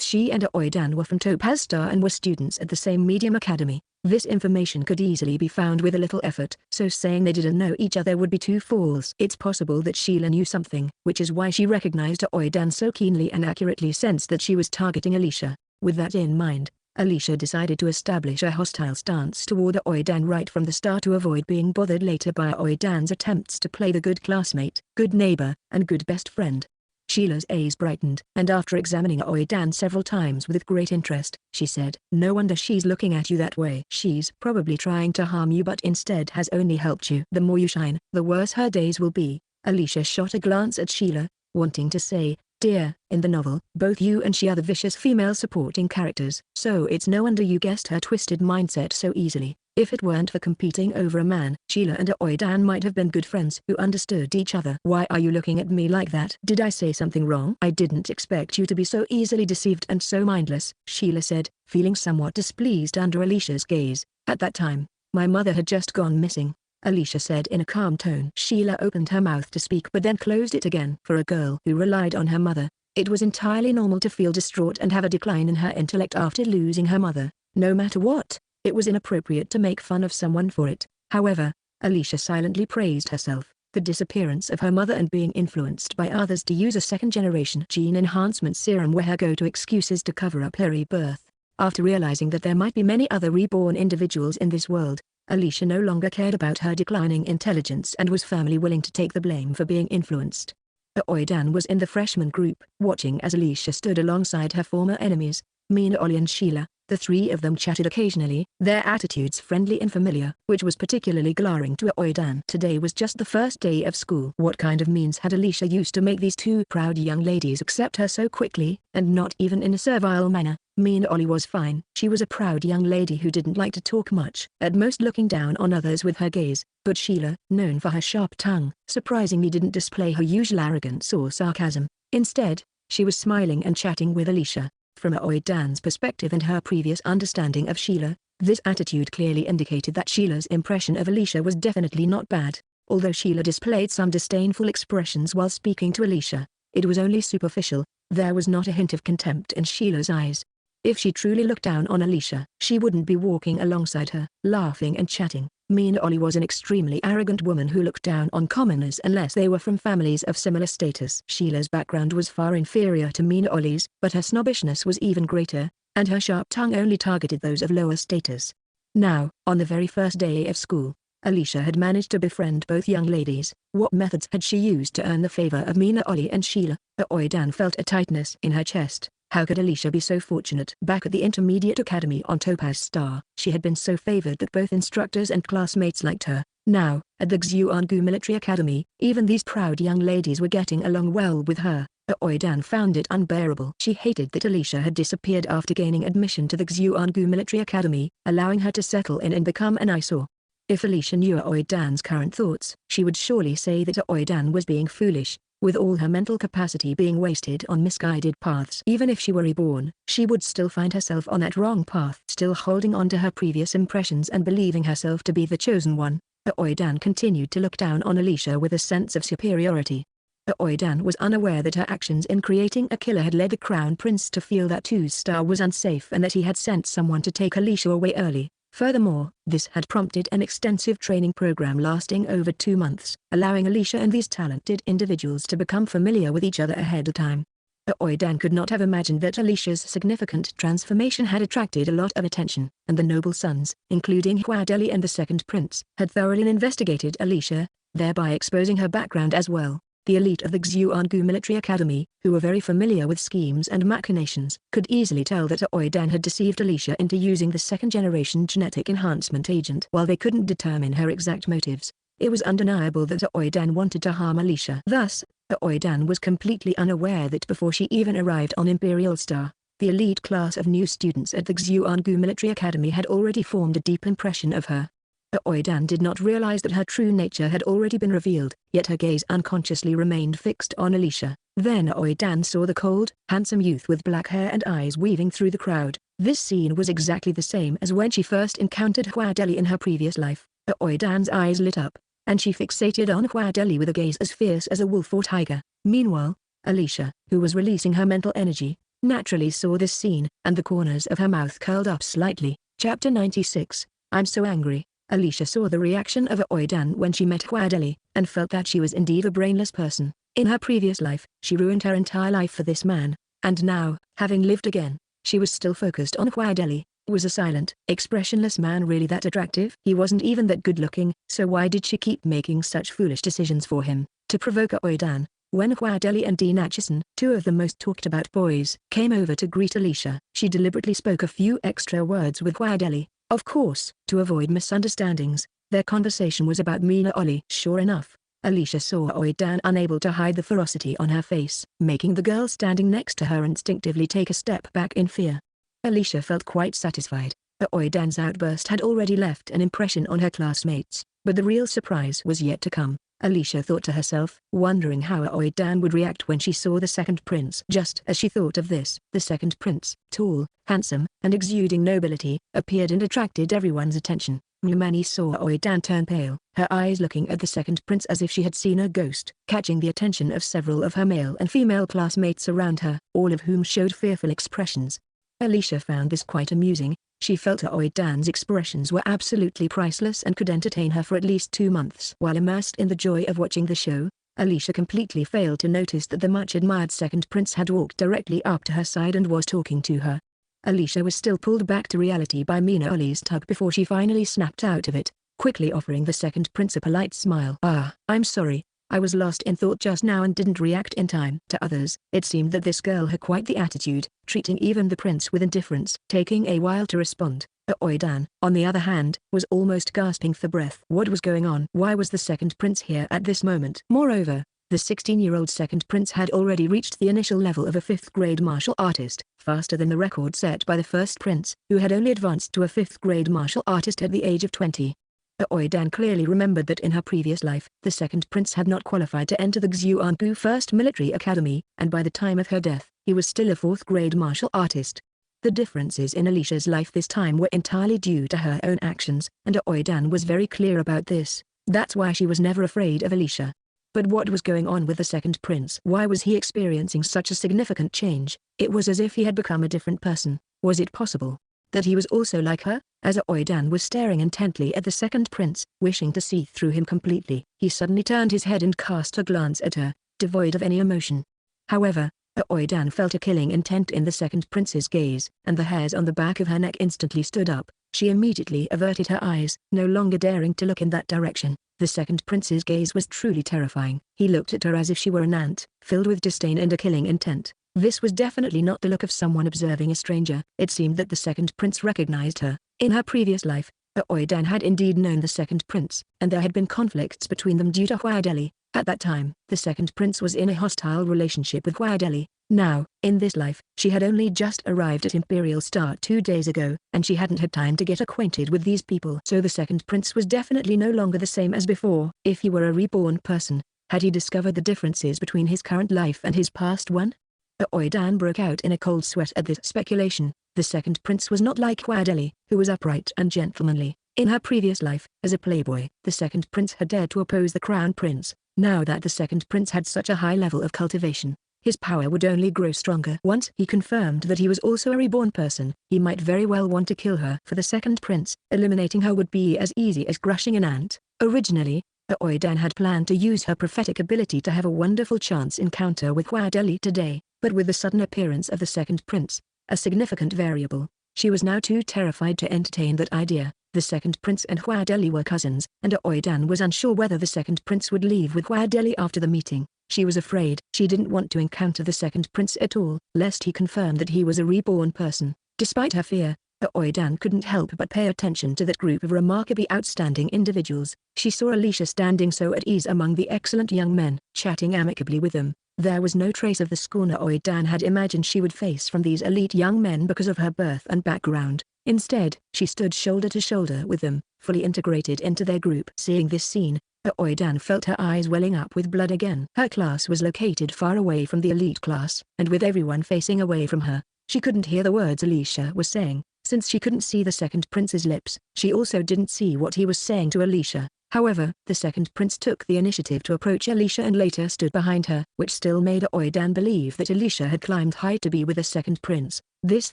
she and Aoidan were from Topaz Star and were students at the same medium academy. This information could easily be found with a little effort, so saying they didn't know each other would be too false. It's possible that Sheila knew something, which is why she recognized Aoidan so keenly and accurately sensed that she was targeting Alicia. With that in mind, Alicia decided to establish a hostile stance toward Aoidan right from the start to avoid being bothered later by Aoidan's attempts to play the good classmate, good neighbor, and good best friend. Sheila's eyes brightened, and after examining Aoidan several times with great interest, she said, "No wonder she's looking at you that way. She's probably trying to harm you but instead has only helped you. The more you shine, the worse her days will be." Alicia shot a glance at Sheila, wanting to say, "Dear, in the novel, both you and she are the vicious female supporting characters, so it's no wonder you guessed her twisted mindset so easily. If it weren't for competing over a man, Sheila and Aoidan might have been good friends who understood each other." "Why are you looking at me like that? Did I say something wrong?" "I didn't expect you to be so easily deceived and so mindless," Sheila said, feeling somewhat displeased under Alicia's gaze. "At that time, my mother had just gone missing," Alicia said in a calm tone. Sheila opened her mouth to speak but then closed it again. For a girl who relied on her mother, it was entirely normal to feel distraught and have a decline in her intellect after losing her mother. No matter what, it was inappropriate to make fun of someone for it. However, Alicia silently praised herself. The disappearance of her mother and being influenced by others to use a second-generation gene enhancement serum were her go-to excuses to cover up her rebirth. After realizing that there might be many other reborn individuals in this world, Alicia no longer cared about her declining intelligence and was firmly willing to take the blame for being influenced. Aoidan was in the freshman group, watching as Alicia stood alongside her former enemies, Mina Ollie and Sheila. The three of them chatted occasionally, their attitudes friendly and familiar, which was particularly glaring to Aoidan. Today was just the first day of school. What kind of means had Alicia used to make these two proud young ladies accept her so quickly, and not even in a servile manner? Mina Ollie was fine. She was a proud young lady who didn't like to talk much, at most looking down on others with her gaze. But Sheila, known for her sharp tongue, surprisingly didn't display her usual arrogance or sarcasm. Instead, she was smiling and chatting with Alicia. From Aoidan's perspective and her previous understanding of Sheila, this attitude clearly indicated that Sheila's impression of Alicia was definitely not bad. Although Sheila displayed some disdainful expressions while speaking to Alicia, it was only superficial. There was not a hint of contempt in Sheila's eyes. If she truly looked down on Alicia, she wouldn't be walking alongside her, laughing and chatting. Mina Ollie was an extremely arrogant woman who looked down on commoners unless they were from families of similar status. Sheila's background was far inferior to Mina Ollie's, but her snobbishness was even greater, and her sharp tongue only targeted those of lower status. Now, on the very first day of school, Alicia had managed to befriend both young ladies. What methods had she used to earn the favor of Mina Ollie and Sheila? Aoidan felt a tightness in her chest. How could Alicia be so fortunate? Back at the intermediate academy on Topaz Star, she had been so favored that both instructors and classmates liked her. Now, at the Xuangu Military Academy, even these proud young ladies were getting along well with her. Aoidan found it unbearable. She hated that Alicia had disappeared after gaining admission to the Xuangu Military Academy, allowing her to settle in and become an eyesore. If Alicia knew Aoidan's current thoughts, she would surely say that Aoidan was being foolish. with all her mental capacity being wasted on misguided paths. Even if she were reborn, she would still find herself on that wrong path, still holding on to her previous impressions and believing herself to be the chosen one. Aoidan continued to look down on Alicia with a sense of superiority. Aoidan was unaware that her actions in creating a killer had led the Crown Prince to feel that 2-star was unsafe and that he had sent someone to take Alicia away early. Furthermore, this had prompted an extensive training program lasting over 2 months, allowing Alicia and these talented individuals to become familiar with each other ahead of time. Aoidan could not have imagined that Alicia's significant transformation had attracted a lot of attention, and the noble sons, including Huadeli and the second prince, had thoroughly investigated Alicia, thereby exposing her background as well. The elite of the Xuangu Military Academy, who were very familiar with schemes and machinations, could easily tell that Aoidan had deceived Alicia into using the second-generation genetic enhancement agent. While they couldn't determine her exact motives, it was undeniable that Aoidan wanted to harm Alicia. Thus, Aoidan was completely unaware that before she even arrived on Imperial Star, the elite class of new students at the Xuangu Military Academy had already formed a deep impression of her. Aoidan did not realize that her true nature had already been revealed, yet her gaze unconsciously remained fixed on Alicia. Then Aoidan saw the cold, handsome youth with black hair and eyes weaving through the crowd. This scene was exactly the same as when she first encountered Huadeli in her previous life. Aoidan's eyes lit up, and she fixated on Huadeli with a gaze as fierce as a wolf or tiger. Meanwhile, Alicia, who was releasing her mental energy, naturally saw this scene, and the corners of her mouth curled up slightly. Chapter 96. I'm so angry. Alicia saw the reaction of Aoidan when she met Huadeli, and felt that she was indeed a brainless person. In her previous life, she ruined her entire life for this man, and now, having lived again, she was still focused on Huadeli. Was a silent, expressionless man really that attractive? He wasn't even that good-looking, so why did she keep making such foolish decisions for him? To provoke Aoidan, when Huadeli and Dean Atchison, two of the most talked-about boys, came over to greet Alicia, she deliberately spoke a few extra words with Huadeli. Of course, to avoid misunderstandings, their conversation was about Mina Oli. Sure enough, Alicia saw Aoidan unable to hide the ferocity on her face, making the girl standing next to her instinctively take a step back in fear. Alicia felt quite satisfied. Aoidan's outburst had already left an impression on her classmates, but the real surprise was yet to come. Alicia thought to herself, wondering how Aoidan would react when she saw the second prince. Just as she thought of this, the second prince, tall, handsome, and exuding nobility, appeared and attracted everyone's attention. Mumani saw Aoidan turn pale, her eyes looking at the second prince as if she had seen a ghost, catching the attention of several of her male and female classmates around her, all of whom showed fearful expressions. Alicia found this quite amusing. She felt Aoidan's expressions were absolutely priceless and could entertain her for at least 2 months. While immersed in the joy of watching the show, Alicia completely failed to notice that the much-admired second prince had walked directly up to her side and was talking to her. Alicia was still pulled back to reality by Mina Oli's tug before she finally snapped out of it, quickly offering the second prince a polite smile. I'm sorry. I was lost in thought just now and didn't react in time. To others, it seemed that this girl had quite the attitude, treating even the prince with indifference. Taking a while to respond, Aoidan, on the other hand, was almost gasping for breath. What was going on? Why was the second prince here at this moment? Moreover, the 16-year-old second prince had already reached the initial level of a 5th-grade martial artist, faster than the record set by the first prince, who had only advanced to a 5th-grade martial artist at the age of 20. Aoidan clearly remembered that in her previous life, the second prince had not qualified to enter the Xuangu First Military Academy, and by the time of her death, he was still a 4th-grade martial artist. The differences in Alicia's life this time were entirely due to her own actions, and Aoidan was very clear about this. That's why she was never afraid of Alicia. But what was going on with the second prince? Why was he experiencing such a significant change? It was as if he had become a different person. Was it possible that he was also like her? As Aoidan was staring intently at the second prince, wishing to see through him completely, he suddenly turned his head and cast a glance at her, devoid of any emotion. However, Aoidan felt a killing intent in the second prince's gaze, and the hairs on the back of her neck instantly stood up. She immediately averted her eyes, no longer daring to look in that direction. The second prince's gaze was truly terrifying. He looked at her as if she were an ant, filled with disdain and a killing intent. This was definitely not the look of someone observing a stranger. It seemed that the second prince recognized her. In her previous life, Aoidan had indeed known the second prince, and there had been conflicts between them due to Huadeli. At that time, the second prince was in a hostile relationship with Huadeli. Now, in this life, she had only just arrived at Imperial Star 2 days ago, and she hadn't had time to get acquainted with these people. So the second prince was definitely no longer the same as before. If he were a reborn person, Had he discovered the differences between his current life and his past one? Aoidan broke out in a cold sweat at this speculation. The second prince was not like Huadeli, who was upright and gentlemanly. In her previous life, as a playboy, the second prince had dared to oppose the crown prince. Now that the second prince had such a high level of cultivation, his power would only grow stronger. Once he confirmed that he was also a reborn person, he might very well want to kill her. For the second prince, eliminating her would be as easy as crushing an ant. Originally, Aoidan had planned to use her prophetic ability to have a wonderful chance encounter with Huadeli today, but with the sudden appearance of the second prince, a significant variable, she was now too terrified to entertain that idea. The second prince and Huadeli were cousins, and Aoidan was unsure whether the second prince would leave with Huadeli after the meeting. She was afraid. She didn't want to encounter the second prince at all, lest he confirm that he was a reborn person. Despite her fear, Aoidan couldn't help but pay attention to that group of remarkably outstanding individuals. She saw Alicia standing so at ease among the excellent young men, chatting amicably with them. There was no trace of the scorn Aoidan had imagined she would face from these elite young men because of her birth and background. Instead, she stood shoulder to shoulder with them, fully integrated into their group. Seeing this scene, Aoidan felt her eyes welling up with blood again. Her class was located far away from the elite class, and with everyone facing away from her, she couldn't hear the words Alicia was saying. Since she couldn't see the second prince's lips, she also didn't see what he was saying to Alicia. However, the second prince took the initiative to approach Alicia and later stood behind her, which still made Aoidan believe that Alicia had climbed high to be with the second prince. This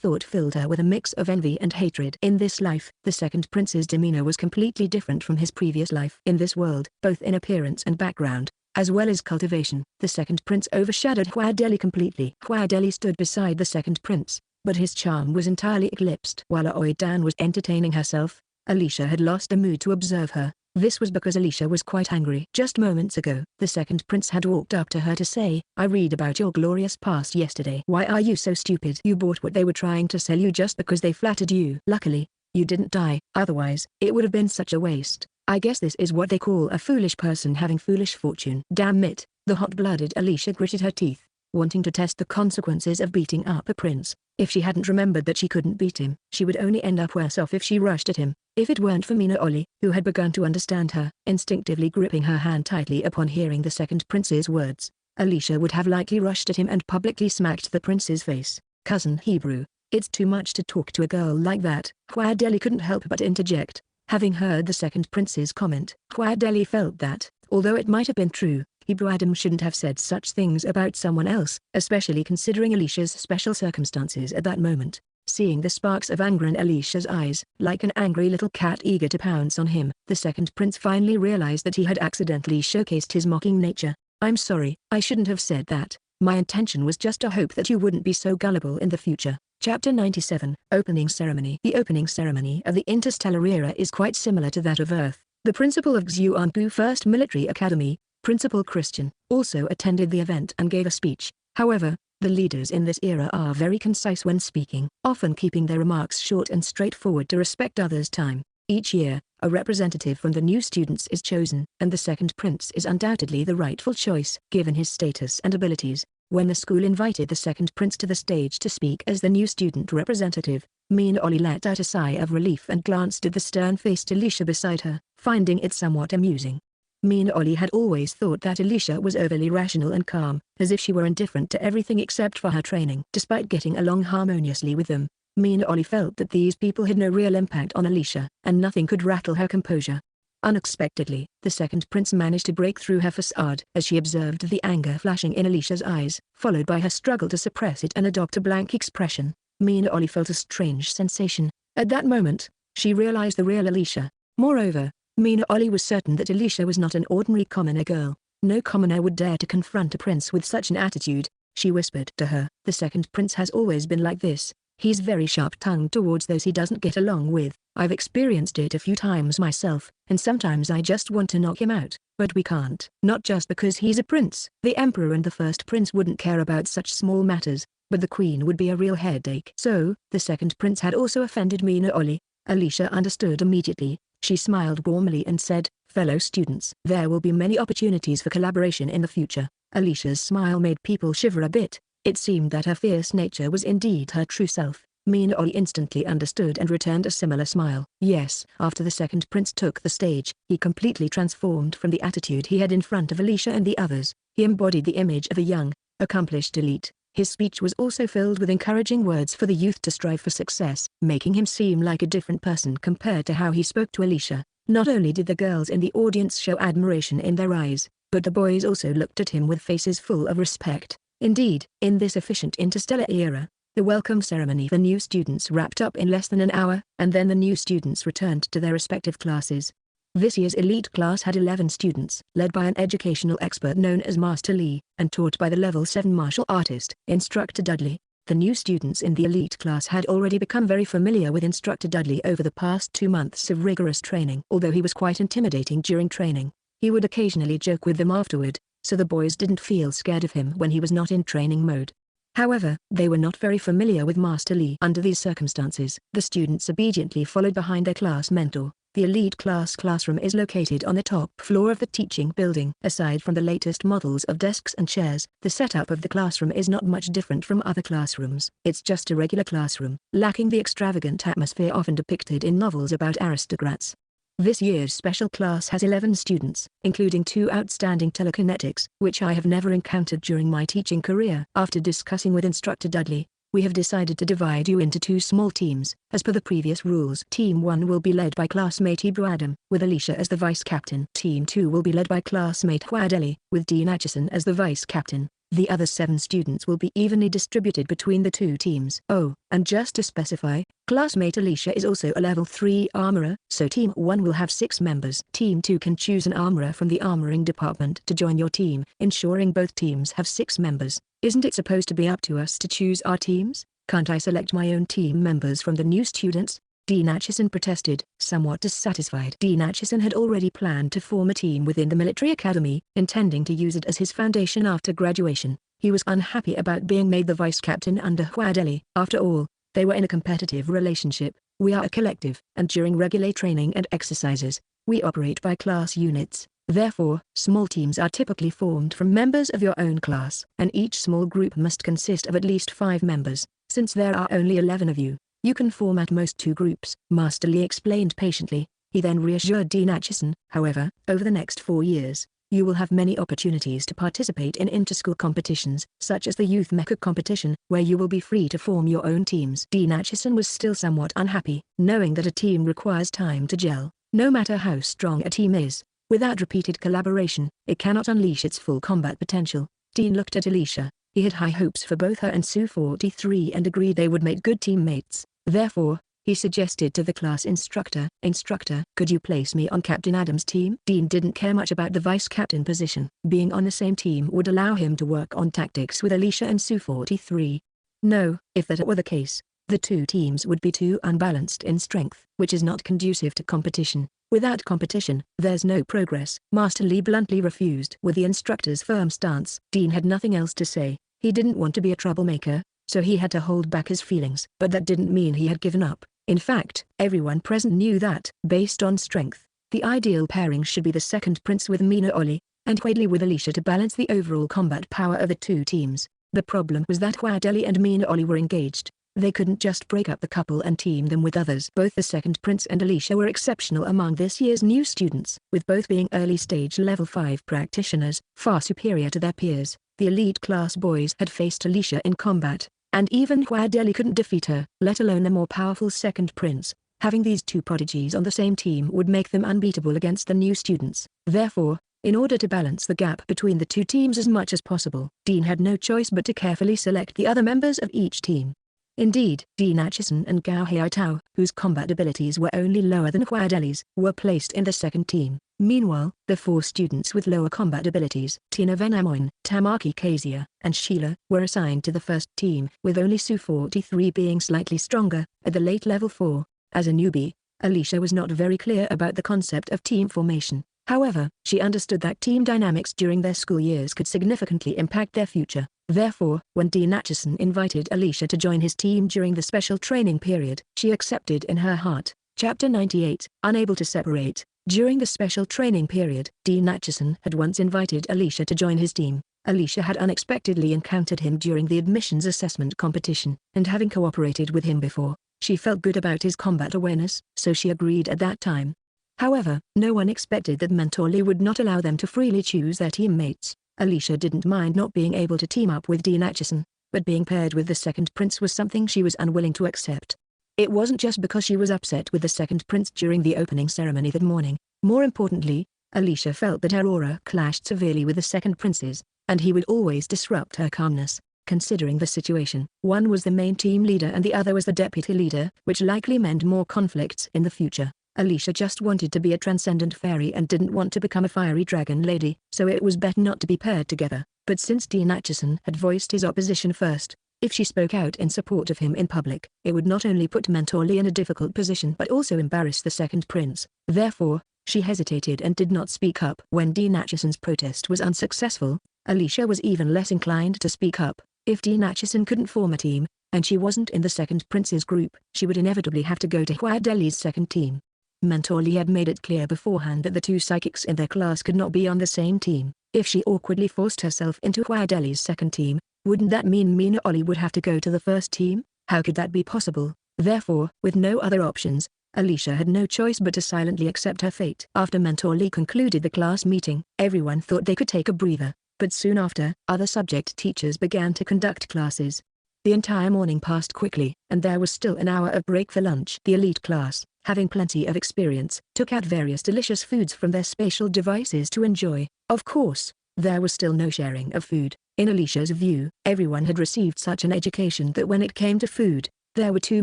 thought filled her with a mix of envy and hatred. In this life, the second prince's demeanor was completely different from his previous life. In this world, both in appearance and background, as well as cultivation, the second prince overshadowed Huadeli completely. Huadeli stood beside the second prince, but his charm was entirely eclipsed. While Aoidan was entertaining herself, Alicia had lost the mood to observe her. This was because Alicia was quite angry. Just moments ago, the second prince had walked up to her to say, "I read about your glorious past yesterday. Why are you so stupid? You bought what they were trying to sell you just because they flattered you. Luckily, you didn't die, otherwise, it would have been such a waste. I guess this is what they call a foolish person having foolish fortune." Damn it, the hot-blooded Alicia gritted her teeth, wanting to test the consequences of beating up a prince. If she hadn't remembered that she couldn't beat him, she would only end up worse off if she rushed at him. If it weren't for Mina Oli, who had begun to understand her, instinctively gripping her hand tightly upon hearing the second prince's words, Alicia would have likely rushed at him and publicly smacked the prince's face. "Cousin Hebrew, it's too much to talk to a girl like that." Huadeli couldn't help but interject. Having heard the second prince's comment, Huadeli felt that, although it might have been true, Hebrew Adam shouldn't have said such things about someone else, especially considering Alicia's special circumstances at that moment. Seeing the sparks of anger in Alicia's eyes, like an angry little cat eager to pounce on him, the second prince finally realized that he had accidentally showcased his mocking nature. "I'm sorry, I shouldn't have said that. My intention was just to hope that you wouldn't be so gullible in the future." Chapter 97, Opening Ceremony. The opening ceremony of the interstellar era is quite similar to that of Earth. The principal of Xuanbu First Military Academy, Principal Christian, also attended the event and gave a speech. However, the leaders in this era are very concise when speaking, often keeping their remarks short and straightforward to respect others' time. Each year, a representative from the new students is chosen, and the second prince is undoubtedly the rightful choice, given his status and abilities. When the school invited the second prince to the stage to speak as the new student representative, Mina Oli let out a sigh of relief and glanced at the stern-faced Alicia beside her, finding it somewhat amusing. Mina Oli had always thought that Alicia was overly rational and calm, as if she were indifferent to everything except for her training. Despite getting along harmoniously with them, Mina Oli felt that these people had no real impact on Alicia, and nothing could rattle her composure. Unexpectedly, the second prince managed to break through her facade as she observed the anger flashing in Alicia's eyes, followed by her struggle to suppress it and adopt a blank expression. Mina Oli felt a strange sensation. At that moment, she realized the real Alicia. Moreover, Mina Oli was certain that Alicia was not an ordinary commoner girl. No commoner would dare to confront a prince with such an attitude. She whispered to her, "The second prince has always been like this. He's very sharp-tongued towards those he doesn't get along with. I've experienced it a few times myself, and sometimes I just want to knock him out, but we can't. Not just because he's a prince. The emperor and the first prince wouldn't care about such small matters, but the queen would be a real headache." So, the second prince had also offended Mina Oli. Alicia understood immediately. She smiled warmly and said, "Fellow students, there will be many opportunities for collaboration in the future." Alicia's smile made people shiver a bit. It seemed that her fierce nature was indeed her true self. Mina Oli instantly understood and returned a similar smile. Yes, after the second prince took the stage, he completely transformed from the attitude he had in front of Alicia and the others. He embodied the image of a young, accomplished elite. His speech was also filled with encouraging words for the youth to strive for success, making him seem like a different person compared to how he spoke to Alicia. Not only did the girls in the audience show admiration in their eyes, but the boys also looked at him with faces full of respect. Indeed, in this efficient interstellar era, the welcome ceremony for new students wrapped up in less than an hour, and then the new students returned to their respective classes. This year's elite class had 11 students, led by an educational expert known as Master Lee, and taught by the level 7 martial artist, Instructor Dudley. The new students in the elite class had already become very familiar with Instructor Dudley over the past 2 months of rigorous training. Although he was quite intimidating during training, he would occasionally joke with them afterward, so the boys didn't feel scared of him when he was not in training mode. However, they were not very familiar with Master Lee. Under these circumstances, the students obediently followed behind their class mentor. The elite class classroom is located on the top floor of the teaching building. Aside from the latest models of desks and chairs, the setup of the classroom is not much different from other classrooms. It's just a regular classroom, lacking the extravagant atmosphere often depicted in novels about aristocrats. This year's special class has 11 students, including 2 outstanding telekinetics, which I have never encountered during my teaching career. After discussing with Instructor Dudley, we have decided to divide you into 2 small teams. As per the previous rules, Team 1 will be led by classmate Ibru Adam, with Alicia as the vice captain. Team 2 will be led by classmate Huadeli, with Dean Atchison as the vice captain. The other 7 students will be evenly distributed between the 2 teams. Oh, and just to specify, classmate Alicia is also a level 3 armorer, so Team 1 will have 6 members. Team 2 can choose an armorer from the armoring department to join your team, ensuring both teams have 6 members. Isn't it supposed to be up to us to choose our teams? Can't I select my own team members from the new students? Dean Atchison protested, somewhat dissatisfied. Dean Atchison had already planned to form a team within the military academy, intending to use it as his foundation after graduation. He was unhappy about being made the vice captain under Huadeli. After all, they were in a competitive relationship. We are a collective, and during regular training and exercises, we operate by class units. Therefore, small teams are typically formed from members of your own class, and each small group must consist of at least 5 members. Since there are only 11 of you, you can form at most 2 groups, Master Lee explained patiently. He then reassured Dean Atchison, however, over the next 4 years, you will have many opportunities to participate in inter-school competitions, such as the Youth Mecha competition, where you will be free to form your own teams. Dean Atchison was still somewhat unhappy, knowing that a team requires time to gel. No matter how strong a team is, without repeated collaboration, it cannot unleash its full combat potential. Dean looked at Alicia. He had high hopes for both her and Su-43 and agreed they would make good teammates. Therefore, he suggested to the class instructor, "Instructor, could you place me on Captain Adams' team?" Dean didn't care much about the vice-captain position. Being on the same team would allow him to work on tactics with Alicia and Su-43. No, if that were the case, the 2 teams would be too unbalanced in strength, which is not conducive to competition. Without competition, there's no progress. Master Lee bluntly refused. With the instructor's firm stance, Dean had nothing else to say. He didn't want to be a troublemaker, so he had to hold back his feelings. But that didn't mean he had given up. In fact, everyone present knew that, based on strength, the ideal pairing should be the second prince with Mina Oli, and Huadeli with Alicia to balance the overall combat power of the 2 teams. The problem was that Huadeli and Mina Oli were engaged. They couldn't just break up the couple and team them with others. Both the second prince and Alicia were exceptional among this year's new students, with both being early-stage level 5 practitioners, far superior to their peers. The elite class boys had faced Alicia in combat, and even Huadeli couldn't defeat her, let alone the more powerful second prince. Having these 2 prodigies on the same team would make them unbeatable against the new students. Therefore, in order to balance the gap between the 2 teams as much as possible, Dean had no choice but to carefully select the other members of each team. Indeed, Dean Atchison and Gao Hiaitao, whose combat abilities were only lower than Huadeli's, were placed in the second team. Meanwhile, the 4 students with lower combat abilities, Tina Venamoin, Tamaki Kazia, and Sheila, were assigned to the first team, with only Su-43 being slightly stronger, at the late level 4. As a newbie, Alicia was not very clear about the concept of team formation. However, she understood that team dynamics during their school years could significantly impact their future. Therefore, when Dean Atchison invited Alicia to join his team during the special training period, she accepted in her heart. Chapter 98, Unable to Separate. During the special training period, Dean Atchison had once invited Alicia to join his team. Alicia had unexpectedly encountered him during the admissions assessment competition, and having cooperated with him before, she felt good about his combat awareness, so she agreed at that time. However, no one expected that Mentor Lee would not allow them to freely choose their teammates. Alicia didn't mind not being able to team up with Dean Acheson, but being paired with the second prince was something she was unwilling to accept. It wasn't just because she was upset with the second prince during the opening ceremony that morning. More importantly, Alicia felt that her aura clashed severely with the second prince's, and he would always disrupt her calmness. Considering the situation, one was the main team leader and the other was the deputy leader, which likely meant more conflicts in the future. Alicia just wanted to be a transcendent fairy and didn't want to become a fiery dragon lady, so it was better not to be paired together. But since Dean Acheson had voiced his opposition first, if she spoke out in support of him in public, it would not only put Mentor Lee in a difficult position but also embarrass the second prince. Therefore, she hesitated and did not speak up. When Dean Acheson's protest was unsuccessful, Alicia was even less inclined to speak up. If Dean Acheson couldn't form a team, and she wasn't in the second prince's group, she would inevitably have to go to Huadeli's second team. Mentor Lee had made it clear beforehand that the two psychics in their class could not be on the same team. If she awkwardly forced herself into Huadeli's second team, wouldn't that mean Mina Oli would have to go to the first team? How could that be possible? Therefore, with no other options, Alicia had no choice but to silently accept her fate. After Mentor Lee concluded the class meeting, everyone thought they could take a breather, but soon after, other subject teachers began to conduct classes. The entire morning passed quickly, and there was still an hour of break for lunch. The elite class, having plenty of experience, took out various delicious foods from their spatial devices to enjoy. Of course, there was still no sharing of food. In Alicia's view, everyone had received such an education that when it came to food, there were too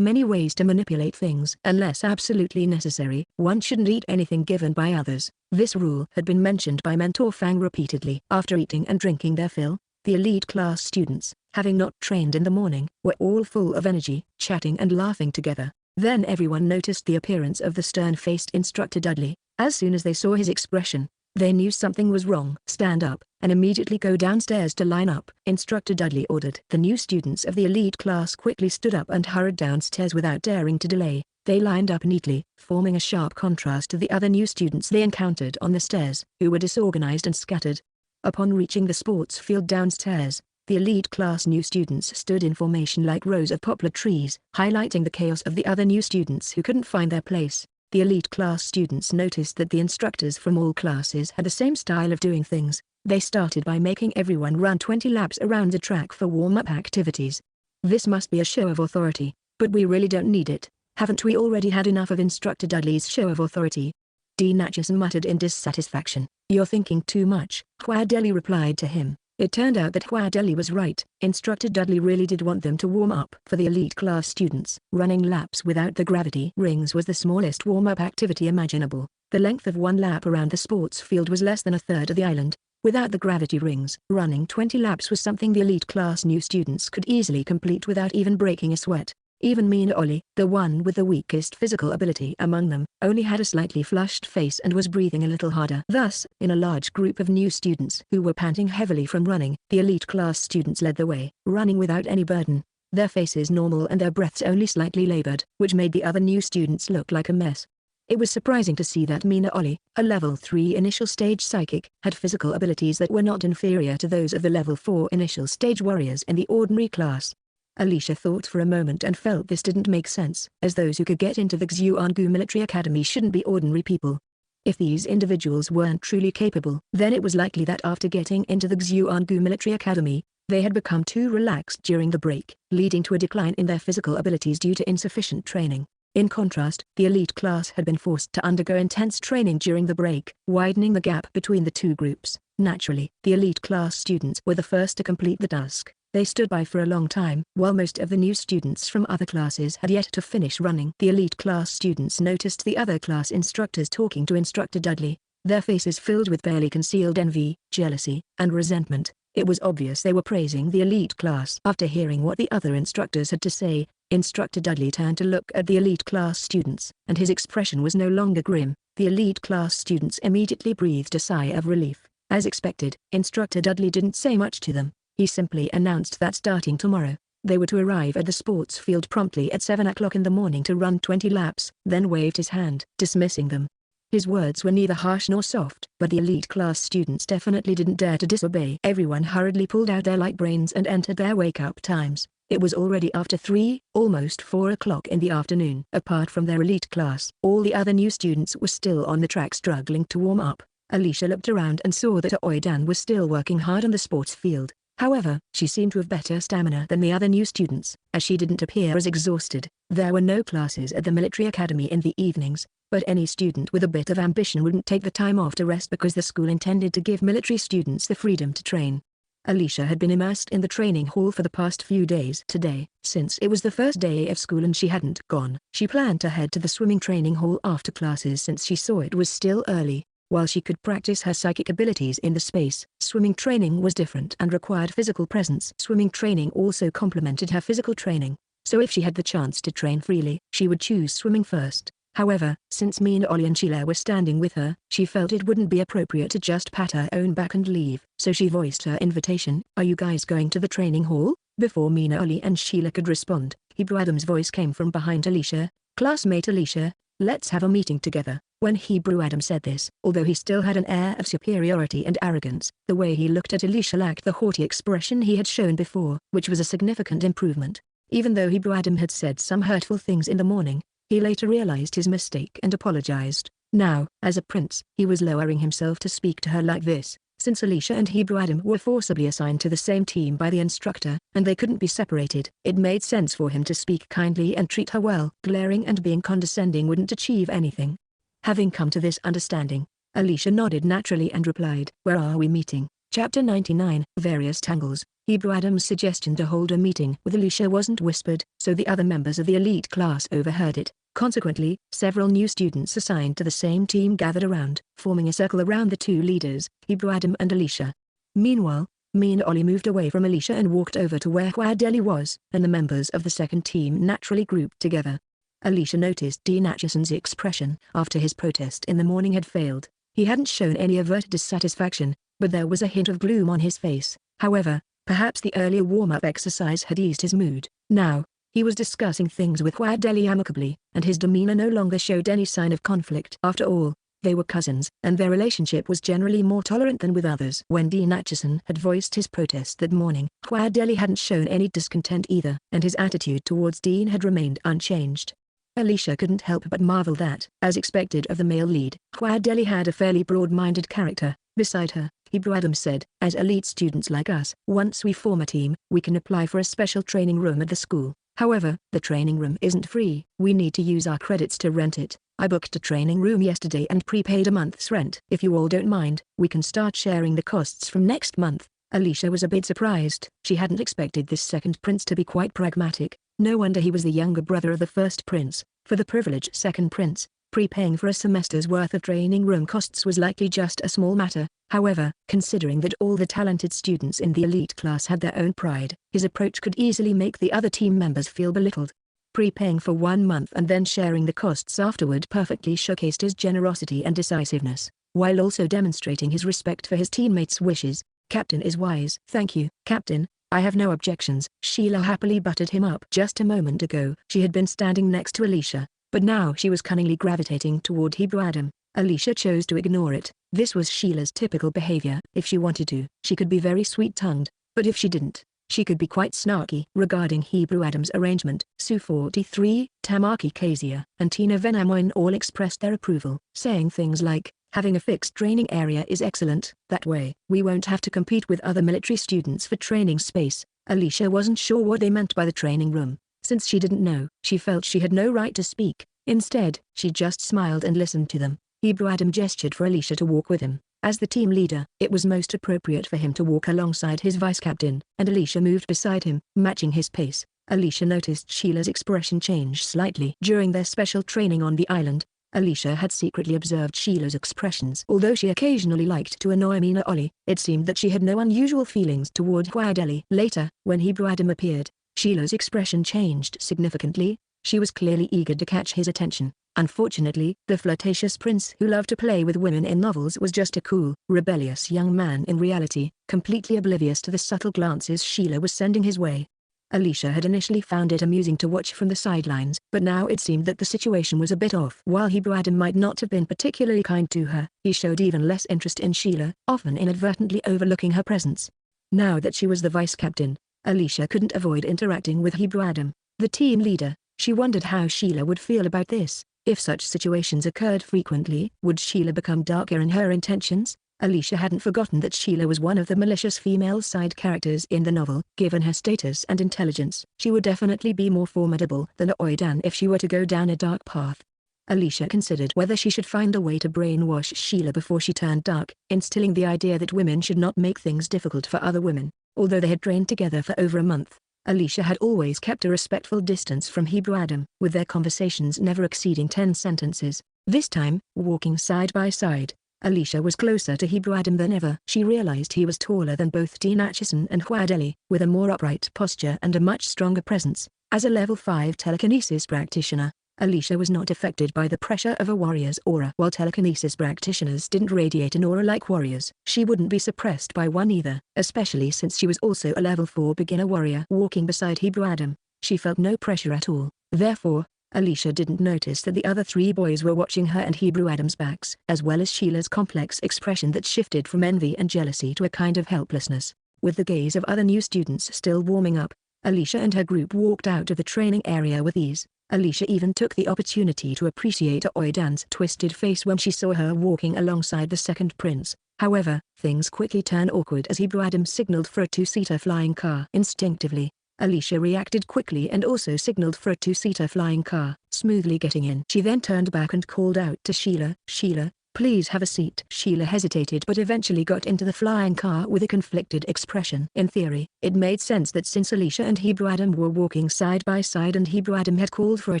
many ways to manipulate things. Unless absolutely necessary, one shouldn't eat anything given by others. This rule had been mentioned by Mentor Fang repeatedly. After eating and drinking their fill, the elite class students, having not trained in the morning, were all full of energy, chatting and laughing together. Then everyone noticed the appearance of the stern-faced instructor Dudley. As soon as they saw his expression, they knew something was wrong. Stand up, and immediately go downstairs to line up, Instructor Dudley ordered. The new students of the elite class quickly stood up and hurried downstairs without daring to delay. They lined up neatly, forming a sharp contrast to the other new students they encountered on the stairs, who were disorganized and scattered. Upon reaching the sports field downstairs, the elite class new students stood in formation like rows of poplar trees, highlighting the chaos of the other new students who couldn't find their place. The elite class students noticed that the instructors from all classes had the same style of doing things. They started by making everyone run 20 laps around the track for warm-up activities. This must be a show of authority, but we really don't need it. Haven't we already had enough of Instructor Dudley's show of authority? Dean Acheson muttered in dissatisfaction. You're thinking too much, Huadeli replied to him. It turned out that Huadeli was right. Instructor Dudley really did want them to warm up. For the elite class students, running laps without the gravity rings was the smallest warm-up activity imaginable. The length of one lap around the sports field was less than a third of the island. Without the gravity rings, running 20 laps was something the elite class new students could easily complete without even breaking a sweat. Even Mina Oli, the one with the weakest physical ability among them, only had a slightly flushed face and was breathing a little harder. Thus, in a large group of new students who were panting heavily from running, the elite class students led the way, running without any burden, their faces normal and their breaths only slightly labored, which made the other new students look like a mess. It was surprising to see that Mina Oli, a level 3 initial stage psychic, had physical abilities that were not inferior to those of the level 4 initial stage warriors in the ordinary class. Alicia thought for a moment and felt this didn't make sense, as those who could get into the Xuangu Military Academy shouldn't be ordinary people. If these individuals weren't truly capable, then it was likely that after getting into the Xuangu Military Academy, they had become too relaxed during the break, leading to a decline in their physical abilities due to insufficient training. In contrast, the elite class had been forced to undergo intense training during the break, widening the gap between the two groups. Naturally, the elite class students were the first to complete the task. They stood by for a long time, while most of the new students from other classes had yet to finish running. The elite class students noticed the other class instructors talking to Instructor Dudley, their faces filled with barely concealed envy, jealousy, and resentment. It was obvious they were praising the elite class. After hearing what the other instructors had to say, Instructor Dudley turned to look at the elite class students, and his expression was no longer grim. The elite class students immediately breathed a sigh of relief. As expected, Instructor Dudley didn't say much to them. He simply announced that starting tomorrow, they were to arrive at the sports field promptly at 7 o'clock in the morning to run 20 laps, then waved his hand, dismissing them. His words were neither harsh nor soft, but the elite class students definitely didn't dare to disobey. Everyone hurriedly pulled out their light brains and entered their wake-up times. It was already after 3, almost 4 o'clock in the afternoon. Apart from their elite class, all the other new students were still on the track struggling to warm up. Alicia looked around and saw that Aoidan was still working hard on the sports field. However, she seemed to have better stamina than the other new students, as she didn't appear as exhausted. There were no classes at the military academy in the evenings, but any student with a bit of ambition wouldn't take the time off to rest because the school intended to give military students the freedom to train. Alicia had been immersed in the training hall for the past few days. Today, since it was the first day of school and she hadn't gone, she planned to head to the swimming training hall after classes since she saw it was still early. While she could practice her psychic abilities in the space, swimming training was different and required physical presence. Swimming training also complemented her physical training, so if she had the chance to train freely, she would choose swimming first. However, since Mina, Ollie and Sheila were standing with her, she felt it wouldn't be appropriate to just pat her own back and leave, so she voiced her invitation. "Are you guys going to the training hall?" Before Mina, Ollie and Sheila could respond, Hebrew Adam's voice came from behind Alicia. "Classmate Alicia, let's have a meeting together." When Hebrew Adam said this, although he still had an air of superiority and arrogance, the way he looked at Alicia lacked the haughty expression he had shown before, which was a significant improvement. Even though Hebrew Adam had said some hurtful things in the morning, he later realized his mistake and apologized. Now, as a prince, he was lowering himself to speak to her like this. Since Alicia and Hebrew Adam were forcibly assigned to the same team by the instructor, and they couldn't be separated, it made sense for him to speak kindly and treat her well. Glaring and being condescending wouldn't achieve anything. Having come to this understanding, Alicia nodded naturally and replied, "Where are we meeting?" Chapter 99, Various Tangles. Hebrew Adam's suggestion to hold a meeting with Alicia wasn't whispered, so the other members of the elite class overheard it. Consequently, several new students assigned to the same team gathered around, forming a circle around the two leaders, Hebrew Adam and Alicia. Meanwhile, Mina Ollie moved away from Alicia and walked over to where Huadeli was, and the members of the second team naturally grouped together. Alicia noticed Dean Atchison's expression after his protest in the morning had failed. He hadn't shown any overt dissatisfaction, but there was a hint of gloom on his face. However, perhaps the earlier warm-up exercise had eased his mood. Now, he was discussing things with Huadeli amicably, and his demeanor no longer showed any sign of conflict. After all, they were cousins, and their relationship was generally more tolerant than with others. When Dean Atchison had voiced his protest that morning, Huadeli hadn't shown any discontent either, and his attitude towards Dean had remained unchanged. Alicia couldn't help but marvel that, as expected of the male lead, Huadeli had a fairly broad-minded character. Beside her, Hebrew Adam said, "As elite students like us, once we form a team, we can apply for a special training room at the school. However, the training room isn't free. We need to use our credits to rent it. I booked a training room yesterday and prepaid a month's rent. If you all don't mind, we can start sharing the costs from next month." Alicia was a bit surprised. She hadn't expected this second prince to be quite pragmatic. No wonder he was the younger brother of the first prince. For the privileged second prince, prepaying for a semester's worth of training room costs was likely just a small matter. However, considering that all the talented students in the elite class had their own pride, his approach could easily make the other team members feel belittled. Prepaying for 1 month and then sharing the costs afterward perfectly showcased his generosity and decisiveness, while also demonstrating his respect for his teammates' wishes. "Captain is wise." "Thank you, Captain. I have no objections." Sheila happily buttered him up. Just a moment ago, she had been standing next to Alicia, but now she was cunningly gravitating toward Hebrew Adam. Alicia chose to ignore it. This was Sheila's typical behavior. If she wanted to, she could be very sweet-tongued, but if she didn't, she could be quite snarky. Regarding Hebrew Adam's arrangement, Sue 43, Tamaki Kazia, and Tina Venamoin all expressed their approval, saying things like, "Having a fixed training area is excellent. That way, we won't have to compete with other military students for training space." Alicia wasn't sure what they meant by the training room. Since she didn't know, she felt she had no right to speak. Instead, she just smiled and listened to them. Hebrew Adam gestured for Alicia to walk with him. As the team leader, it was most appropriate for him to walk alongside his vice-captain, and Alicia moved beside him, matching his pace. Alicia noticed Sheila's expression change slightly. During their special training on the island, Alicia had secretly observed Sheila's expressions. Although she occasionally liked to annoy Mina Ollie, it seemed that she had no unusual feelings toward Huadeli. Later, when Hebrew Adam appeared, Sheila's expression changed significantly. She was clearly eager to catch his attention. Unfortunately, the flirtatious prince who loved to play with women in novels was just a cool, rebellious young man in reality, completely oblivious to the subtle glances Sheila was sending his way. Alicia had initially found it amusing to watch from the sidelines, but now it seemed that the situation was a bit off. While Hebrew Adam might not have been particularly kind to her, he showed even less interest in Sheila, often inadvertently overlooking her presence. Now that she was the vice captain, Alicia couldn't avoid interacting with Hebrew Adam, the team leader. She wondered how Sheila would feel about this. If such situations occurred frequently, would Sheila become darker in her intentions? Alicia hadn't forgotten that Sheila was one of the malicious female side characters in the novel. Given her status and intelligence, she would definitely be more formidable than Oidan if she were to go down a dark path. Alicia considered whether she should find a way to brainwash Sheila before she turned dark, instilling the idea that women should not make things difficult for other women. Although they had trained together for over a month, Alicia had always kept a respectful distance from Hebrew Adam, with their conversations never exceeding 10 sentences. This time, walking side by side, Alicia was closer to Hebrew Adam than ever. She realized he was taller than both Dean Acheson and Huadeli, with a more upright posture and a much stronger presence. As a level 5 telekinesis practitioner, Alicia was not affected by the pressure of a warrior's aura. While telekinesis practitioners didn't radiate an aura like warriors, she wouldn't be suppressed by one either, especially since she was also a level 4 beginner warrior. Walking beside Hebrew Adam, she felt no pressure at all. Therefore, Alicia didn't notice that the other 3 boys were watching her and Hebrew Adam's backs, as well as Sheila's complex expression that shifted from envy and jealousy to a kind of helplessness. With the gaze of other new students still warming up, Alicia and her group walked out of the training area with ease. Alicia even took the opportunity to appreciate Oidan's twisted face when she saw her walking alongside the second prince. However, things quickly turned awkward as Hebrew Adam signaled for a 2-seater flying car. Instinctively, Alicia reacted quickly and also signaled for a 2-seater flying car, smoothly getting in. She then turned back and called out to Sheila, "Sheila, please have a seat." Sheila hesitated but eventually got into the flying car with a conflicted expression. In theory, it made sense that since Alicia and Hebrew Adam were walking side by side and Hebrew Adam had called for a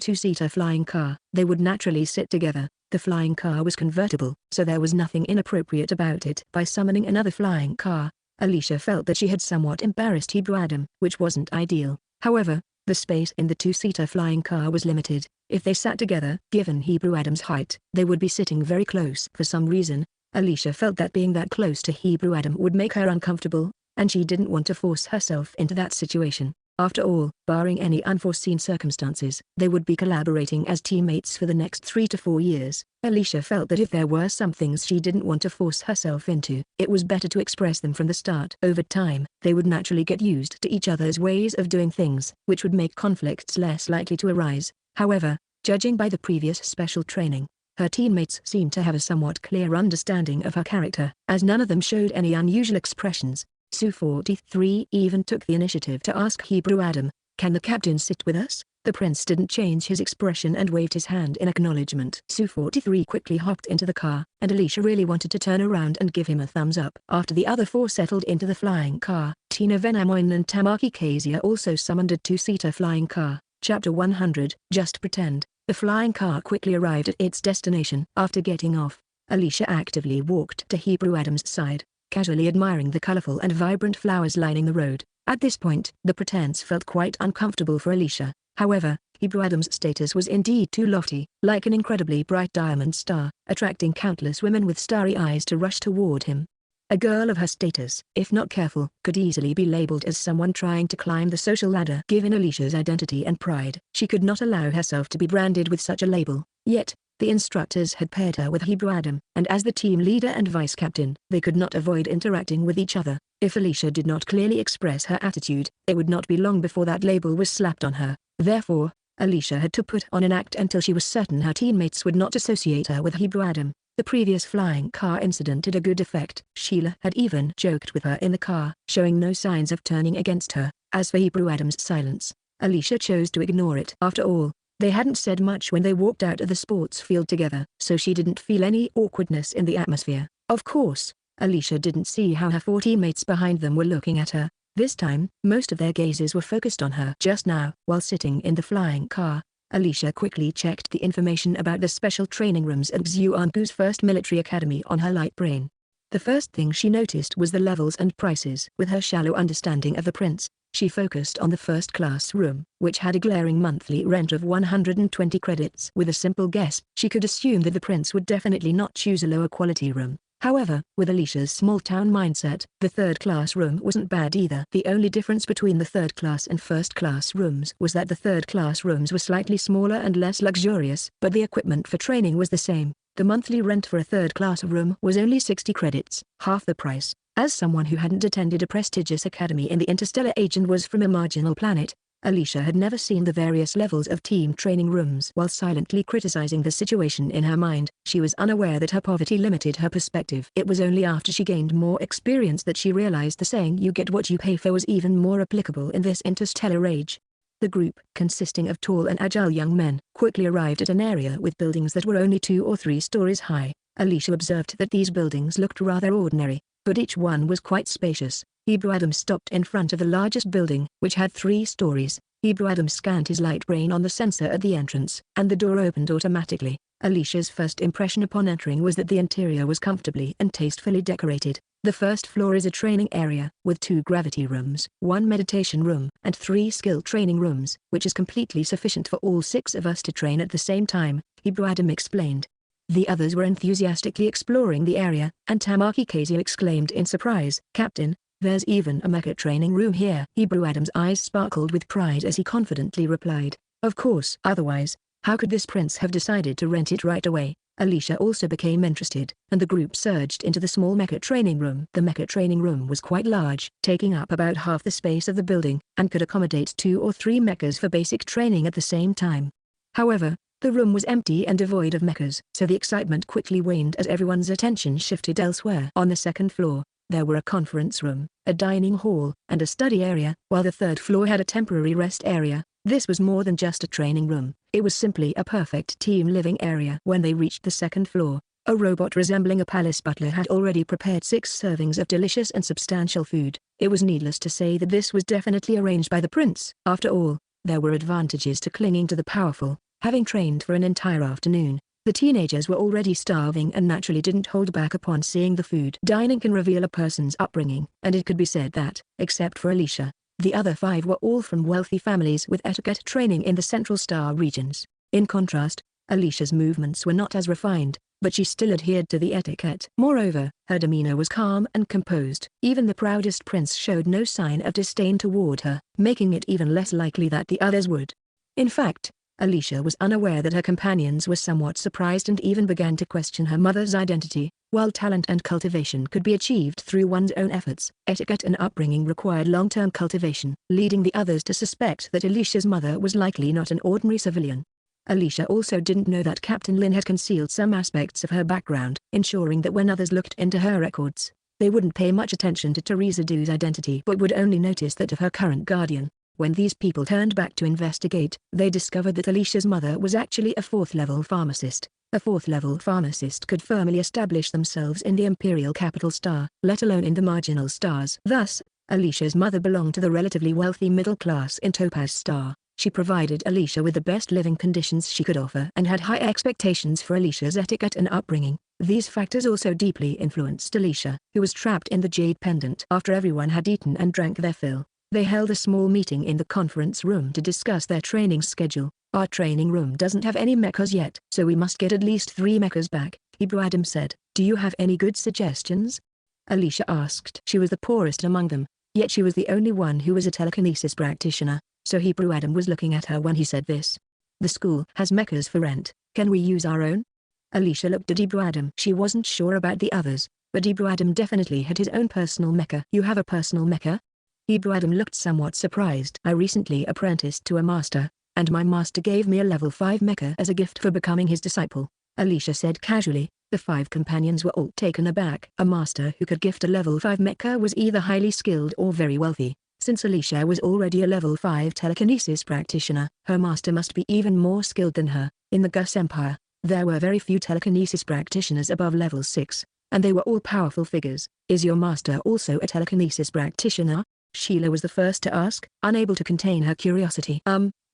2-seater flying car, they would naturally sit together. The flying car was convertible, so there was nothing inappropriate about it. By summoning another flying car, Alicia felt that she had somewhat embarrassed Hebrew Adam, which wasn't ideal. However, the space in the 2-seater flying car was limited. If they sat together, given Hebrew Adam's height, they would be sitting very close. For some reason, Alicia felt that being that close to Hebrew Adam would make her uncomfortable, and she didn't want to force herself into that situation. After all, barring any unforeseen circumstances, they would be collaborating as teammates for the next 3 to 4 years. Alicia felt that if there were some things she didn't want to force herself into, it was better to express them from the start. Over time, they would naturally get used to each other's ways of doing things, which would make conflicts less likely to arise. However, judging by the previous special training, her teammates seemed to have a somewhat clear understanding of her character, as none of them showed any unusual expressions. Sue 43 even took the initiative to ask Hebrew Adam, "Can the captain sit with us?" The prince didn't change his expression and waved his hand in acknowledgement. Sue 43 quickly hopped into the car, and Alicia really wanted to turn around and give him a thumbs up. After the other 4 settled into the flying car, Tina Venamoin and Tamaki Kazia also summoned a 2-seater flying car. Chapter 100, Just Pretend. The flying car quickly arrived at its destination. After getting off, Alicia actively walked to Hebrew Adam's side, casually admiring the colorful and vibrant flowers lining the road. At this point, the pretense felt quite uncomfortable for Alicia. However, Hebrew Adam's status was indeed too lofty, like an incredibly bright diamond star, attracting countless women with starry eyes to rush toward him. A girl of her status, if not careful, could easily be labeled as someone trying to climb the social ladder. Given Alicia's identity and pride, she could not allow herself to be branded with such a label. Yet, the instructors had paired her with Hebrew Adam, and as the team leader and vice captain, they could not avoid interacting with each other. If Alicia did not clearly express her attitude, it would not be long before that label was slapped on her. Therefore, Alicia had to put on an act until she was certain her teammates would not associate her with Hebrew Adam. The previous flying car incident had a good effect. Sheila had even joked with her in the car, showing no signs of turning against her. As for Hebrew Adam's silence, Alicia chose to ignore it. After all, they hadn't said much when they walked out of the sports field together, so she didn't feel any awkwardness in the atmosphere. Of course, Alicia didn't see how her 4 teammates behind them were looking at her. This time, most of their gazes were focused on her. Just now, while sitting in the flying car, Alicia quickly checked the information about the special training rooms at Xuangu's first military academy on her light brain. The first thing she noticed was the levels and prices. With her shallow understanding of the prince, she focused on the first-class room, which had a glaring monthly rent of 120 credits. With a simple guess, she could assume that the prince would definitely not choose a lower-quality room. However, with Alicia's small-town mindset, the third-class room wasn't bad either. The only difference between the third-class and first-class rooms was that the third-class rooms were slightly smaller and less luxurious, but the equipment for training was the same. The monthly rent for a third-class room was only 60 credits, half the price. As someone who hadn't attended a prestigious academy in the interstellar age and was from a marginal planet, Alicia had never seen the various levels of team training rooms. While silently criticizing the situation in her mind, she was unaware that her poverty limited her perspective. It was only after she gained more experience that she realized the saying "you get what you pay for" was even more applicable in this interstellar age. The group, consisting of tall and agile young men, quickly arrived at an area with buildings that were only 2 or 3 stories high. Alicia observed that these buildings looked rather ordinary, but each one was quite spacious. Hebrew Adam stopped in front of the largest building, which had 3 stories. Hebrew Adam scanned his light brain on the sensor at the entrance, and the door opened automatically. Alicia's first impression upon entering was that the interior was comfortably and tastefully decorated. The first floor is a training area, with 2 gravity rooms, 1 meditation room, and 3 skill training rooms, which is completely sufficient for all 6 of us to train at the same time, Hebrew Adam explained. The others were enthusiastically exploring the area, and Tamaki Kazio exclaimed in surprise, "Captain, there's even a mecha training room here." Hebrew Adam's eyes sparkled with pride as he confidently replied, "Of course. Otherwise, how could this prince have decided to rent it right away?" Alicia also became interested, and the group surged into the small mecha training room. The mecha training room was quite large, taking up about half the space of the building, and could accommodate 2 or 3 mechas for basic training at the same time. However, the room was empty and devoid of mechas, so the excitement quickly waned as everyone's attention shifted elsewhere. On the second floor, there were a conference room, a dining hall, and a study area, while the third floor had a temporary rest area. This was more than just a training room, it was simply a perfect team living area. When they reached the second floor, a robot resembling a palace butler had already prepared 6 servings of delicious and substantial food. It was needless to say that this was definitely arranged by the prince. After all, there were advantages to clinging to the powerful. Having trained for an entire afternoon, the teenagers were already starving and naturally didn't hold back upon seeing the food. Dining can reveal a person's upbringing, and it could be said that, except for Alicia, the other 5 were all from wealthy families with etiquette training in the Central Star regions. In contrast, Alicia's movements were not as refined, but she still adhered to the etiquette. Moreover, her demeanor was calm and composed. Even the proudest prince showed no sign of disdain toward her, making it even less likely that the others would. In fact, Alicia was unaware that her companions were somewhat surprised and even began to question her mother's identity. While talent and cultivation could be achieved through one's own efforts, etiquette and upbringing required long-term cultivation, leading the others to suspect that Alicia's mother was likely not an ordinary civilian. Alicia also didn't know that Captain Lin had concealed some aspects of her background, ensuring that when others looked into her records, they wouldn't pay much attention to Teresa Du's identity but would only notice that of her current guardian. When these people turned back to investigate, they discovered that Alicia's mother was actually a 4th-level pharmacist. A 4th-level pharmacist could firmly establish themselves in the Imperial Capital Star, let alone in the marginal stars. Thus, Alicia's mother belonged to the relatively wealthy middle class in Topaz Star. She provided Alicia with the best living conditions she could offer and had high expectations for Alicia's etiquette and upbringing. These factors also deeply influenced Alicia, who was trapped in the Jade Pendant. After everyone had eaten and drank their fill, they held a small meeting in the conference room to discuss their training schedule. "Our training room doesn't have any mechas yet, so we must get at least 3 mechas back," Hebrew Adam said. "Do you have any good suggestions?" Alicia asked. She was the poorest among them, yet she was the only one who was a telekinesis practitioner, so Hebrew Adam was looking at her when he said this. "The school has mechas for rent, can we use our own?" Alicia looked at Hebrew Adam. She wasn't sure about the others, but Hebrew Adam definitely had his own personal mecha. "You have a personal mecha?" Hebrew Adam looked somewhat surprised. "I recently apprenticed to a master, and my master gave me a level 5 mecha as a gift for becoming his disciple," Alicia said casually. The 5 companions were all taken aback. A master who could gift a level 5 mecha was either highly skilled or very wealthy. Since Alicia was already a level 5 telekinesis practitioner, her master must be even more skilled than her. In the Gus Empire, there were very few telekinesis practitioners above level 6, and they were all powerful figures. "Is your master also a telekinesis practitioner?" Sheila was the first to ask, unable to contain her curiosity.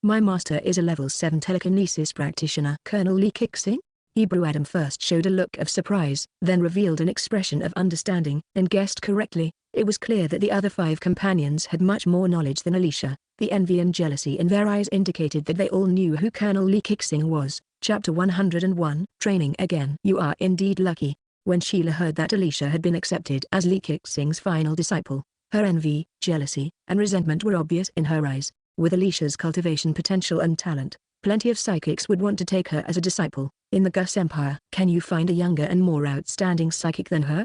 My master is a level 7 telekinesis practitioner." "Colonel Lee Kixing?" Hebrew Adam first showed a look of surprise, then revealed an expression of understanding, and guessed correctly. It was clear that the other 5 companions had much more knowledge than Alicia. The envy and jealousy in their eyes indicated that they all knew who Colonel Lee Kixing was. Chapter 101, Training Again. "You are indeed lucky. When Sheila heard that Alicia had been accepted as Lee Kixing's final disciple, her envy, jealousy, and resentment were obvious in her eyes. With Alicia's cultivation potential and talent, plenty of psychics would want to take her as a disciple. In the Gus Empire, can you find a younger and more outstanding psychic than her?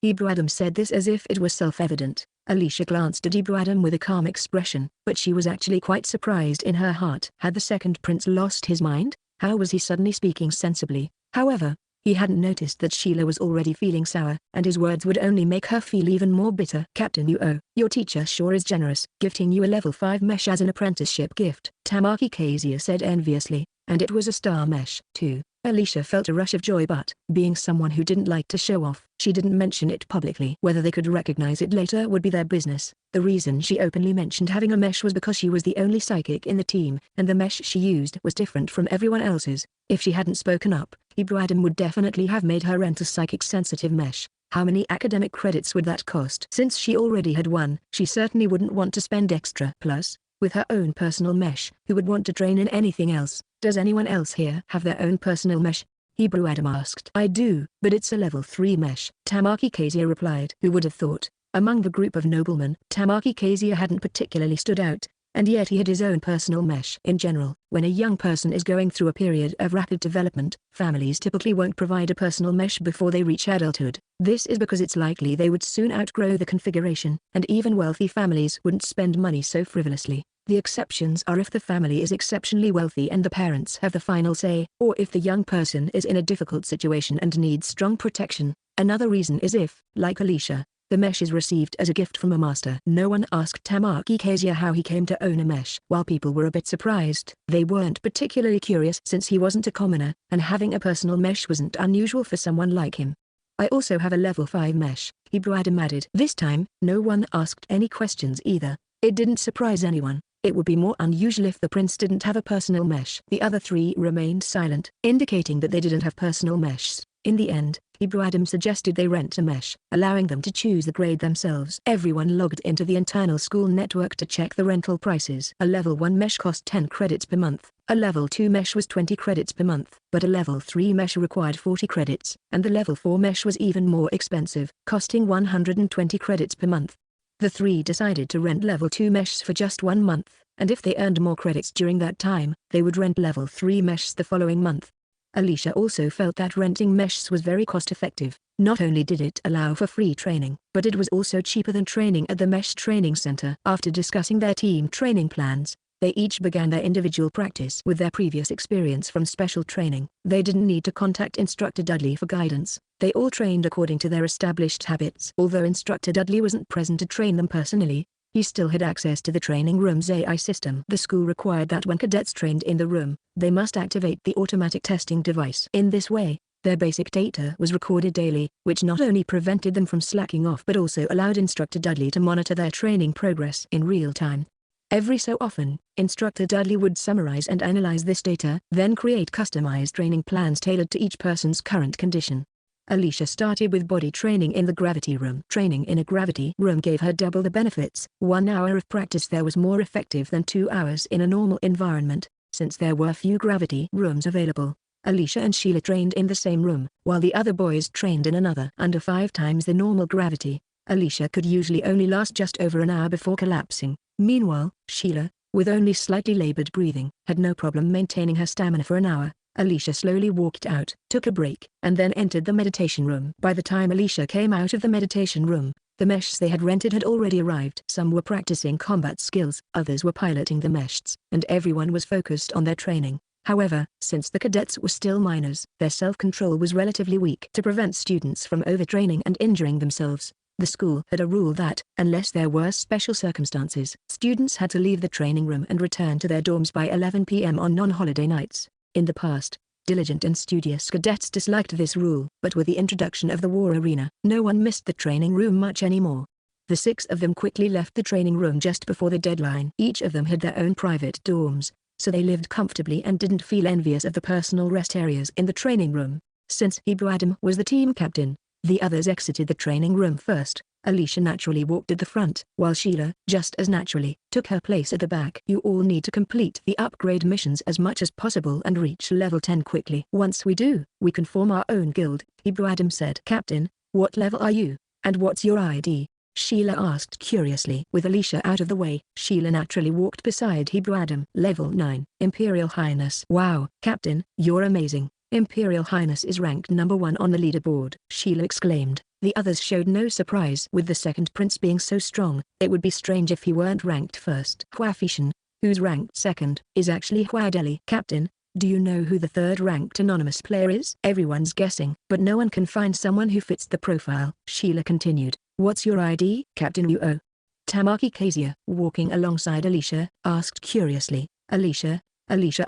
Ebru Adam said this as if it was self-evident. Alicia glanced at Ebru Adam with a calm expression, but she was actually quite surprised in her heart. Had the second prince lost his mind? How was he suddenly speaking sensibly? However, he hadn't noticed that Sheila was already feeling sour, and his words would only make her feel even more bitter. Captain Uo, your teacher sure is generous, gifting you a level 5 mesh as an apprenticeship gift, Tamaki Kezia said enviously, and it was a star mesh, too. Alicia felt a rush of joy, but, being someone who didn't like to show off, she didn't mention it publicly. Whether they could recognize it later would be their business. The reason she openly mentioned having a mesh was because she was the only psychic in the team, and the mesh she used was different from everyone else's. If she hadn't spoken up, Ebru Adam would definitely have made her rent a psychic-sensitive mesh. How many academic credits would that cost? Since she already had one, she certainly wouldn't want to spend extra. Plus, with her own personal mesh, who would want to train in anything else? Does anyone else here have their own personal mesh? Ebru Adam asked. I do, but it's a level 3 mesh, Tamaki Kezia replied. Who would have thought? Among the group of noblemen, Tamaki Kezia hadn't particularly stood out, and yet he had his own personal mesh. In general, when a young person is going through a period of rapid development, families typically won't provide a personal mesh before they reach adulthood. This is because it's likely they would soon outgrow the configuration, and even wealthy families wouldn't spend money so frivolously. The exceptions are if the family is exceptionally wealthy and the parents have the final say, or if the young person is in a difficult situation and needs strong protection. Another reason is if, like Alicia, the mesh is received as a gift from a master. No one asked Tamaki Kezia how he came to own a mesh. While people were a bit surprised, they weren't particularly curious since he wasn't a commoner, and having a personal mesh wasn't unusual for someone like him. I also have a level 5 mesh, Ebru Adam added. This time, no one asked any questions either. It didn't surprise anyone. It would be more unusual if the prince didn't have a personal mesh. The other three remained silent, indicating that they didn't have personal meshes. In the end, Ebru Adam suggested they rent a mesh, allowing them to choose the grade themselves. Everyone logged into the internal school network to check the rental prices. A level 1 mesh cost 10 credits per month, a level 2 mesh was 20 credits per month, but a level 3 mesh required 40 credits, and the level 4 mesh was even more expensive, costing 120 credits per month. The three decided to rent level 2 meshes for just 1 month, and if they earned more credits during that time, they would rent level 3 meshes the following month. Alicia also felt that renting meshes was very cost-effective. Not only did it allow for free training, but it was also cheaper than training at the mesh training center. After discussing their team training plans, they each began their individual practice with their previous experience from special training. They didn't need to contact Instructor Dudley for guidance. They all trained according to their established habits. Although Instructor Dudley wasn't present to train them personally, he still had access to the training room's AI system. The school required that when cadets trained in the room, they must activate the automatic testing device. In this way, their basic data was recorded daily, which not only prevented them from slacking off but also allowed Instructor Dudley to monitor their training progress in real time. Every so often, Instructor Dudley would summarize and analyze this data, then create customized training plans tailored to each person's current condition. Alicia started with body training in the gravity room. Training in a gravity room gave her double the benefits. 1 hour of practice there was more effective than 2 hours in a normal environment, since there were few gravity rooms available. Alicia and Sheila trained in the same room, while the other boys trained in another. Under 5 times the normal gravity, Alicia could usually only last just over an hour before collapsing. Meanwhile, Sheila, with only slightly labored breathing, had no problem maintaining her stamina for an hour. Alicia slowly walked out, took a break, and then entered the meditation room. By the time Alicia came out of the meditation room, the meshes they had rented had already arrived. Some were practicing combat skills, others were piloting the meshes, and everyone was focused on their training. However, since the cadets were still minors, their self-control was relatively weak. To prevent students from overtraining and injuring themselves, the school had a rule that, unless there were special circumstances, students had to leave the training room and return to their dorms by 11 p.m. on non-holiday nights. In the past, diligent and studious cadets disliked this rule, but with the introduction of the war arena, no one missed the training room much anymore. The 6 of them quickly left the training room just before the deadline. Each of them had their own private dorms, so they lived comfortably and didn't feel envious of the personal rest areas in the training room. Since Ebru Adam was the team captain, the others exited the training room first, Alicia naturally walked at the front, while Sheila, just as naturally, took her place at the back. You all need to complete the upgrade missions as much as possible and reach level 10 quickly. Once we do, we can form our own guild, Hebrew Adam said. Captain, what level are you? And what's your ID? Sheila asked curiously. With Alicia out of the way, Sheila naturally walked beside Hebrew Adam. Level 9. Imperial Highness. Wow, Captain, you're amazing. Imperial Highness is ranked number 1 on the leaderboard, Sheila exclaimed. The others showed no surprise. With the second prince being so strong, it would be strange if he weren't ranked first. Hua Fishan, who's ranked second, is actually Hua Deli. Captain, do you know who the third-ranked anonymous player is? Everyone's guessing, but no one can find someone who fits the profile. Sheila continued. What's your ID? Captain Uo. Tamaki Kezia, walking alongside Alicia, asked curiously. Alicia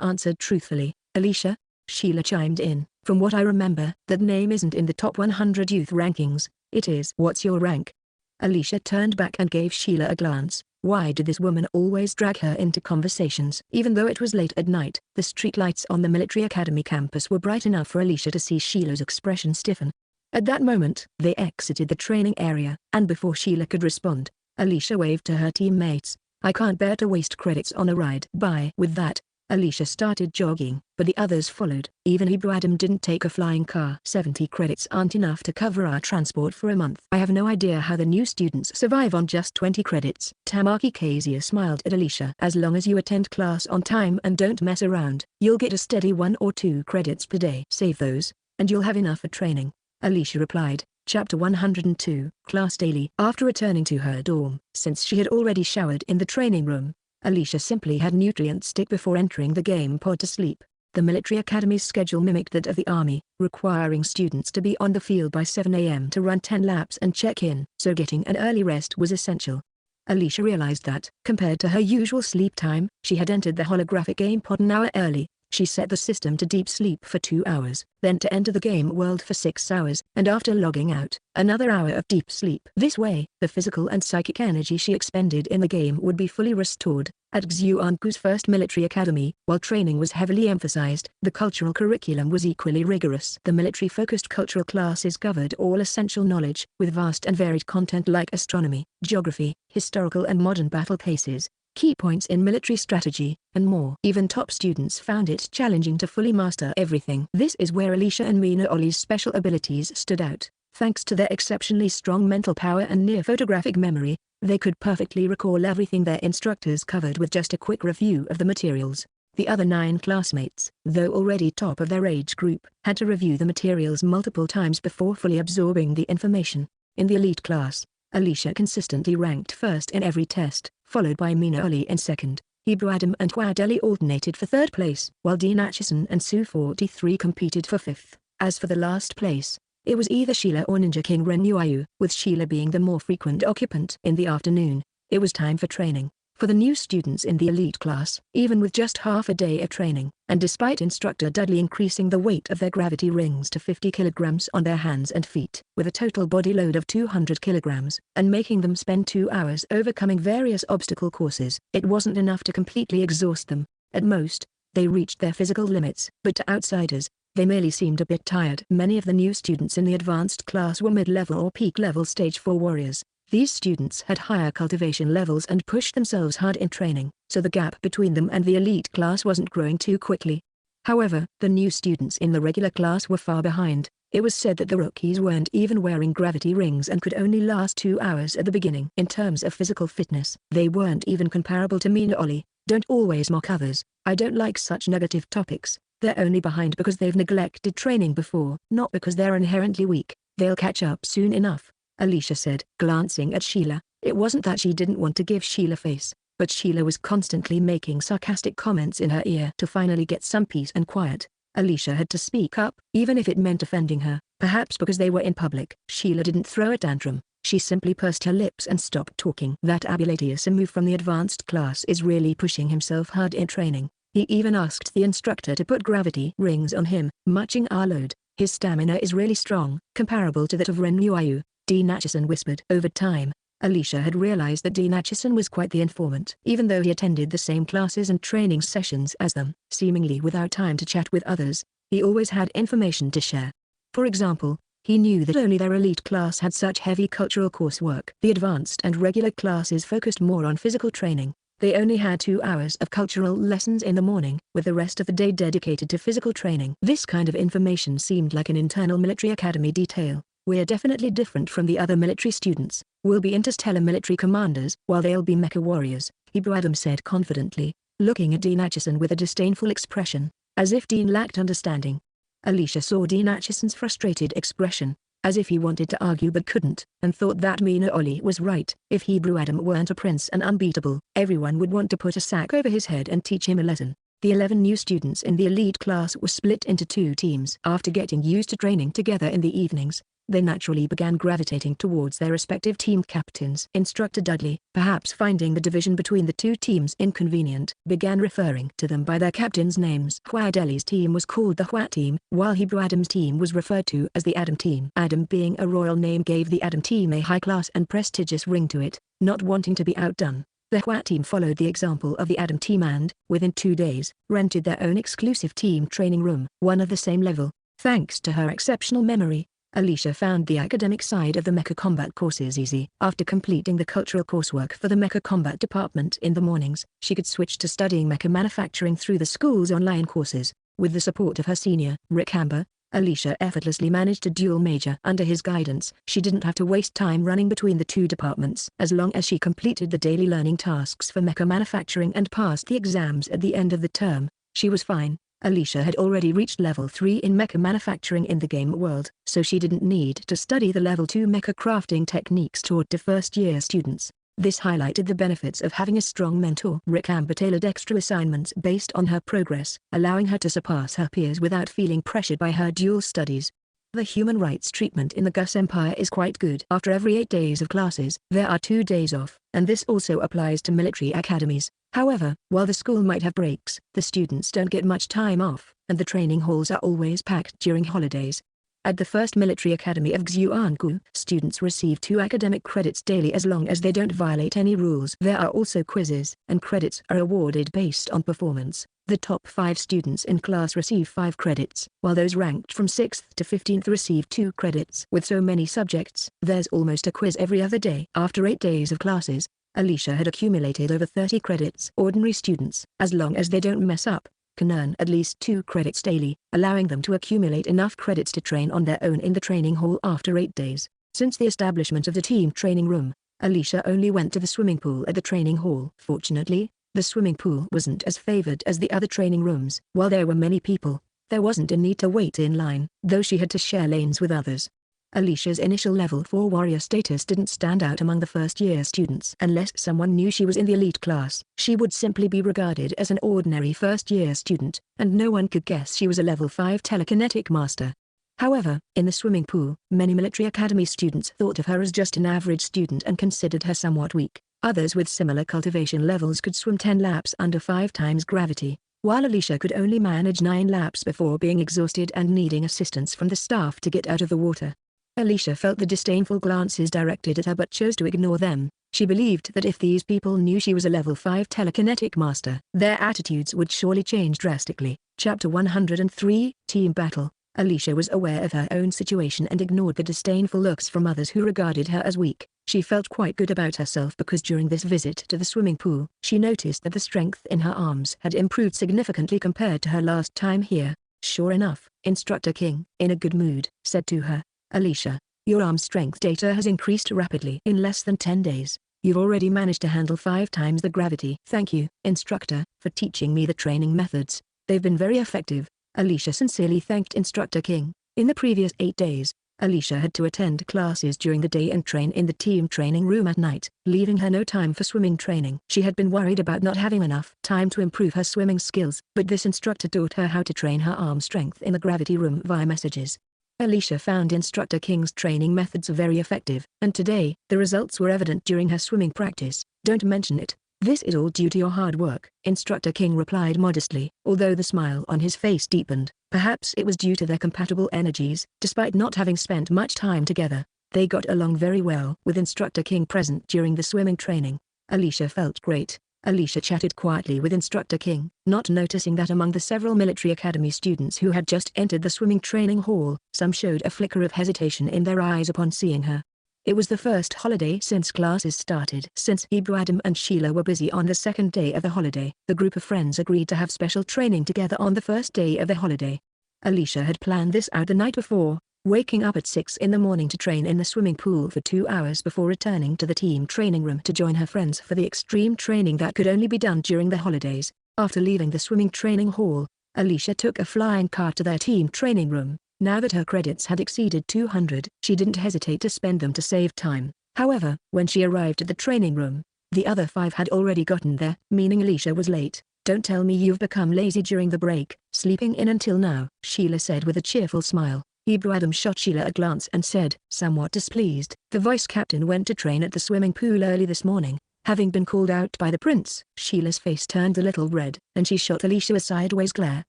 answered truthfully. Alicia? Sheila chimed in. From what I remember, that name isn't in the top 100 youth rankings. It is. What's your rank? Alicia turned back and gave Sheila a glance. Why did this woman always drag her into conversations? Even though it was late at night, the streetlights on the military academy campus were bright enough for Alicia to see Sheila's expression stiffen. At that moment, they exited the training area, and before Sheila could respond, Alicia waved to her teammates. I can't bear to waste credits on a ride. Bye. With that, Alicia started jogging, but the others followed. Even Hebrew Adam didn't take a flying car. 70 credits aren't enough to cover our transport for a month. I have no idea how the new students survive on just 20 credits. Tamaki Kezia smiled at Alicia. As long as you attend class on time and don't mess around, you'll get a steady 1 or 2 credits per day. Save those, and you'll have enough for training, Alicia replied. Chapter 102, Class Daily. After returning to her dorm, since she had already showered in the training room, Alicia simply had nutrient stick before entering the game pod to sleep. The military academy's schedule mimicked that of the army, requiring students to be on the field by 7 a.m. to run 10 laps and check in, so getting an early rest was essential. Alicia realized that, compared to her usual sleep time, she had entered the holographic game pod an hour early. She set the system to deep sleep for 2 hours, then to enter the game world for 6 hours, and after logging out, another hour of deep sleep. This way, the physical and psychic energy she expended in the game would be fully restored. At Xuanku's first military academy, while training was heavily emphasized, the cultural curriculum was equally rigorous. The military-focused cultural classes covered all essential knowledge, with vast and varied content like astronomy, geography, historical and modern battle cases, key points in military strategy, and more. Even top students found it challenging to fully master everything. This is where Alicia and Mina Ollie's special abilities stood out. Thanks to their exceptionally strong mental power and near photographic memory, they could perfectly recall everything their instructors covered with just a quick review of the materials. The other 9 classmates, though already top of their age group, had to review the materials multiple times before fully absorbing the information. In the elite class, Alicia consistently ranked first in every test, followed by Mina Ollie in second. Hebrew Adam and Hua Deli alternated for third place, while Dean Atchison and Sue 43 competed for fifth. As for the last place, it was either Sheila or Ninja King Ren Yuayu, with Sheila being the more frequent occupant. In the afternoon, it was time for training. For the new students in the elite class, even with just half a day of training, and despite instructor Dudley increasing the weight of their gravity rings to 50 kilograms on their hands and feet, with a total body load of 200 kilograms, and making them spend 2 hours overcoming various obstacle courses, it wasn't enough to completely exhaust them. At most, they reached their physical limits. But to outsiders, they merely seemed a bit tired. Many of the new students in the advanced class were mid-level or peak-level stage 4 warriors. These students had higher cultivation levels and pushed themselves hard in training, so the gap between them and the elite class wasn't growing too quickly. However, the new students in the regular class were far behind. It was said that the rookies weren't even wearing gravity rings and could only last 2 hours at the beginning. In terms of physical fitness, they weren't even comparable to Mina Ollie. Don't always mock others. I don't like such negative topics. They're only behind because they've neglected training before, not because they're inherently weak. They'll catch up soon enough, Alicia said, glancing at Sheila. It wasn't that she didn't want to give Sheila face, but Sheila was constantly making sarcastic comments in her ear. To finally get some peace and quiet, Alicia had to speak up, even if it meant offending her. Perhaps because they were in public. Sheila didn't throw a tantrum. She simply pursed her lips and stopped talking. That Abulatius move from the advanced class is really pushing himself hard in training. He even asked the instructor to put gravity rings on him, matching our load. His stamina is really strong, comparable to that of Ren Yuayu, Dean Atchison whispered. Over time, Alicia had realized that Dean Atchison was quite the informant. Even though he attended the same classes and training sessions as them, seemingly without time to chat with others, he always had information to share. For example, He knew that only their elite class had such heavy cultural coursework. The advanced and regular classes focused more on physical training. They only had 2 hours of cultural lessons in the morning, with the rest of the day dedicated to physical training. This kind of information seemed like an internal military academy detail. "We're definitely different from the other military students. We'll be interstellar military commanders, while they'll be mecha warriors," Hebrew Adam said confidently, looking at Dean Acheson with a disdainful expression, as if Dean lacked understanding. Alicia saw Dean Acheson's frustrated expression, as if he wanted to argue but couldn't, and thought that Mina Ollie was right. If Hebrew Adam weren't a prince and unbeatable, everyone would want to put a sack over his head and teach him a lesson. The 11 new students in the elite class were split into 2 teams. After getting used to training together in the evenings, they naturally began gravitating towards their respective team captains. Instructor Dudley, perhaps finding the division between the 2 teams inconvenient, began referring to them by their captains' names. Dudley's team was called the Hua team, while Hebrew Adam's team was referred to as the Adam team. Adam being a royal name gave the Adam team a high-class and prestigious ring to it. Not wanting to be outdone, the Hua team followed the example of the Adam team and, within 2 days, rented their own exclusive team training room, one of the same level. Thanks to her exceptional memory, Alicia found the academic side of the mecha combat courses easy. After completing the cultural coursework for the mecha combat department in the mornings, she could switch to studying mecha manufacturing through the school's online courses. With the support of her senior, Rick Amber, Alicia effortlessly managed to dual major. Under his guidance, she didn't have to waste time running between the 2 departments. As long as she completed the daily learning tasks for mecha manufacturing and passed the exams at the end of the term, she was fine. Alicia had already reached level 3 in mecha manufacturing in the game world, so she didn't need to study the level 2 mecha crafting techniques taught to first-year students. This highlighted the benefits of having a strong mentor. Rick Amber tailored extra assignments based on her progress, allowing her to surpass her peers without feeling pressured by her dual studies. The human rights treatment in the Gus Empire is quite good. After every 8 days of classes, there are 2 days off, and this also applies to military academies. However, while the school might have breaks, the students don't get much time off, and the training halls are always packed during holidays. At the First Military Academy of Xuangu, students receive 2 academic credits daily as long as they don't violate any rules. There are also quizzes, and credits are awarded based on performance. The top 5 students in class receive 5 credits, while those ranked from 6th to 15th receive 2 credits. With so many subjects, there's almost a quiz every other day. After 8 days of classes, Alicia had accumulated over 30 credits. Ordinary students, as long as they don't mess up, can earn at least 2 credits daily, allowing them to accumulate enough credits to train on their own in the training hall after 8 days. Since the establishment of the team training room, Alicia only went to the swimming pool at the training hall. Fortunately, the swimming pool wasn't as favored as the other training rooms. While there were many people, there wasn't a need to wait in line, though she had to share lanes with others. Alicia's initial level 4 warrior status didn't stand out among the first-year students. Unless someone knew she was in the elite class, she would simply be regarded as an ordinary first-year student, and no one could guess she was a level 5 telekinetic master. However, in the swimming pool, many military academy students thought of her as just an average student and considered her somewhat weak. Others with similar cultivation levels could swim 10 laps under 5 times gravity, while Alicia could only manage 9 laps before being exhausted and needing assistance from the staff to get out of the water. Alicia felt the disdainful glances directed at her but chose to ignore them. She believed that if these people knew she was a level 5 telekinetic master, their attitudes would surely change drastically. Chapter 103, Team Battle. Alicia was aware of her own situation and ignored the disdainful looks from others who regarded her as weak. She felt quite good about herself because during this visit to the swimming pool, she noticed that the strength in her arms had improved significantly compared to her last time here. Sure enough, Instructor King, in a good mood, said to her, "Alicia, your arm strength data has increased rapidly. In less than 10 days, you've already managed to handle 5 times the gravity." "Thank you, Instructor, for teaching me the training methods. They've been very effective." Alicia sincerely thanked Instructor King. In the previous 8 days, Alicia had to attend classes during the day and train in the team training room at night, leaving her no time for swimming training. She had been worried about not having enough time to improve her swimming skills, but this instructor taught her how to train her arm strength in the gravity room via messages. Alicia found Instructor King's training methods very effective, and today, the results were evident during her swimming practice. "Don't mention it. This is all due to your hard work," Instructor King replied modestly, although the smile on his face deepened. Perhaps it was due to their compatible energies. Despite not having spent much time together, they got along very well. With Instructor King present during the swimming training, Alicia felt great. Alicia chatted quietly with Instructor King, not noticing that among the several military academy students who had just entered the swimming training hall, some showed a flicker of hesitation in their eyes upon seeing her. It was the first holiday since classes started. Since Hebrew Adam and Sheila were busy on the second day of the holiday, the group of friends agreed to have special training together on the first day of the holiday. Alicia had planned this out the night before, waking up at 6 in the morning to train in the swimming pool for 2 hours before returning to the team training room to join her friends for the extreme training that could only be done during the holidays. After leaving the swimming training hall, Alicia took a flying car to their team training room. Now that her credits had exceeded 200, she didn't hesitate to spend them to save time. However, when she arrived at the training room, the other 5 had already gotten there, meaning Alicia was late. "Don't tell me you've become lazy during the break, sleeping in until now," Sheila said with a cheerful smile. Hebrew Adam shot Sheila a glance and said, somewhat displeased, "The vice captain went to train at the swimming pool early this morning, having been called out by the prince." Sheila's face turned a little red, and she shot Alicia a sideways glare.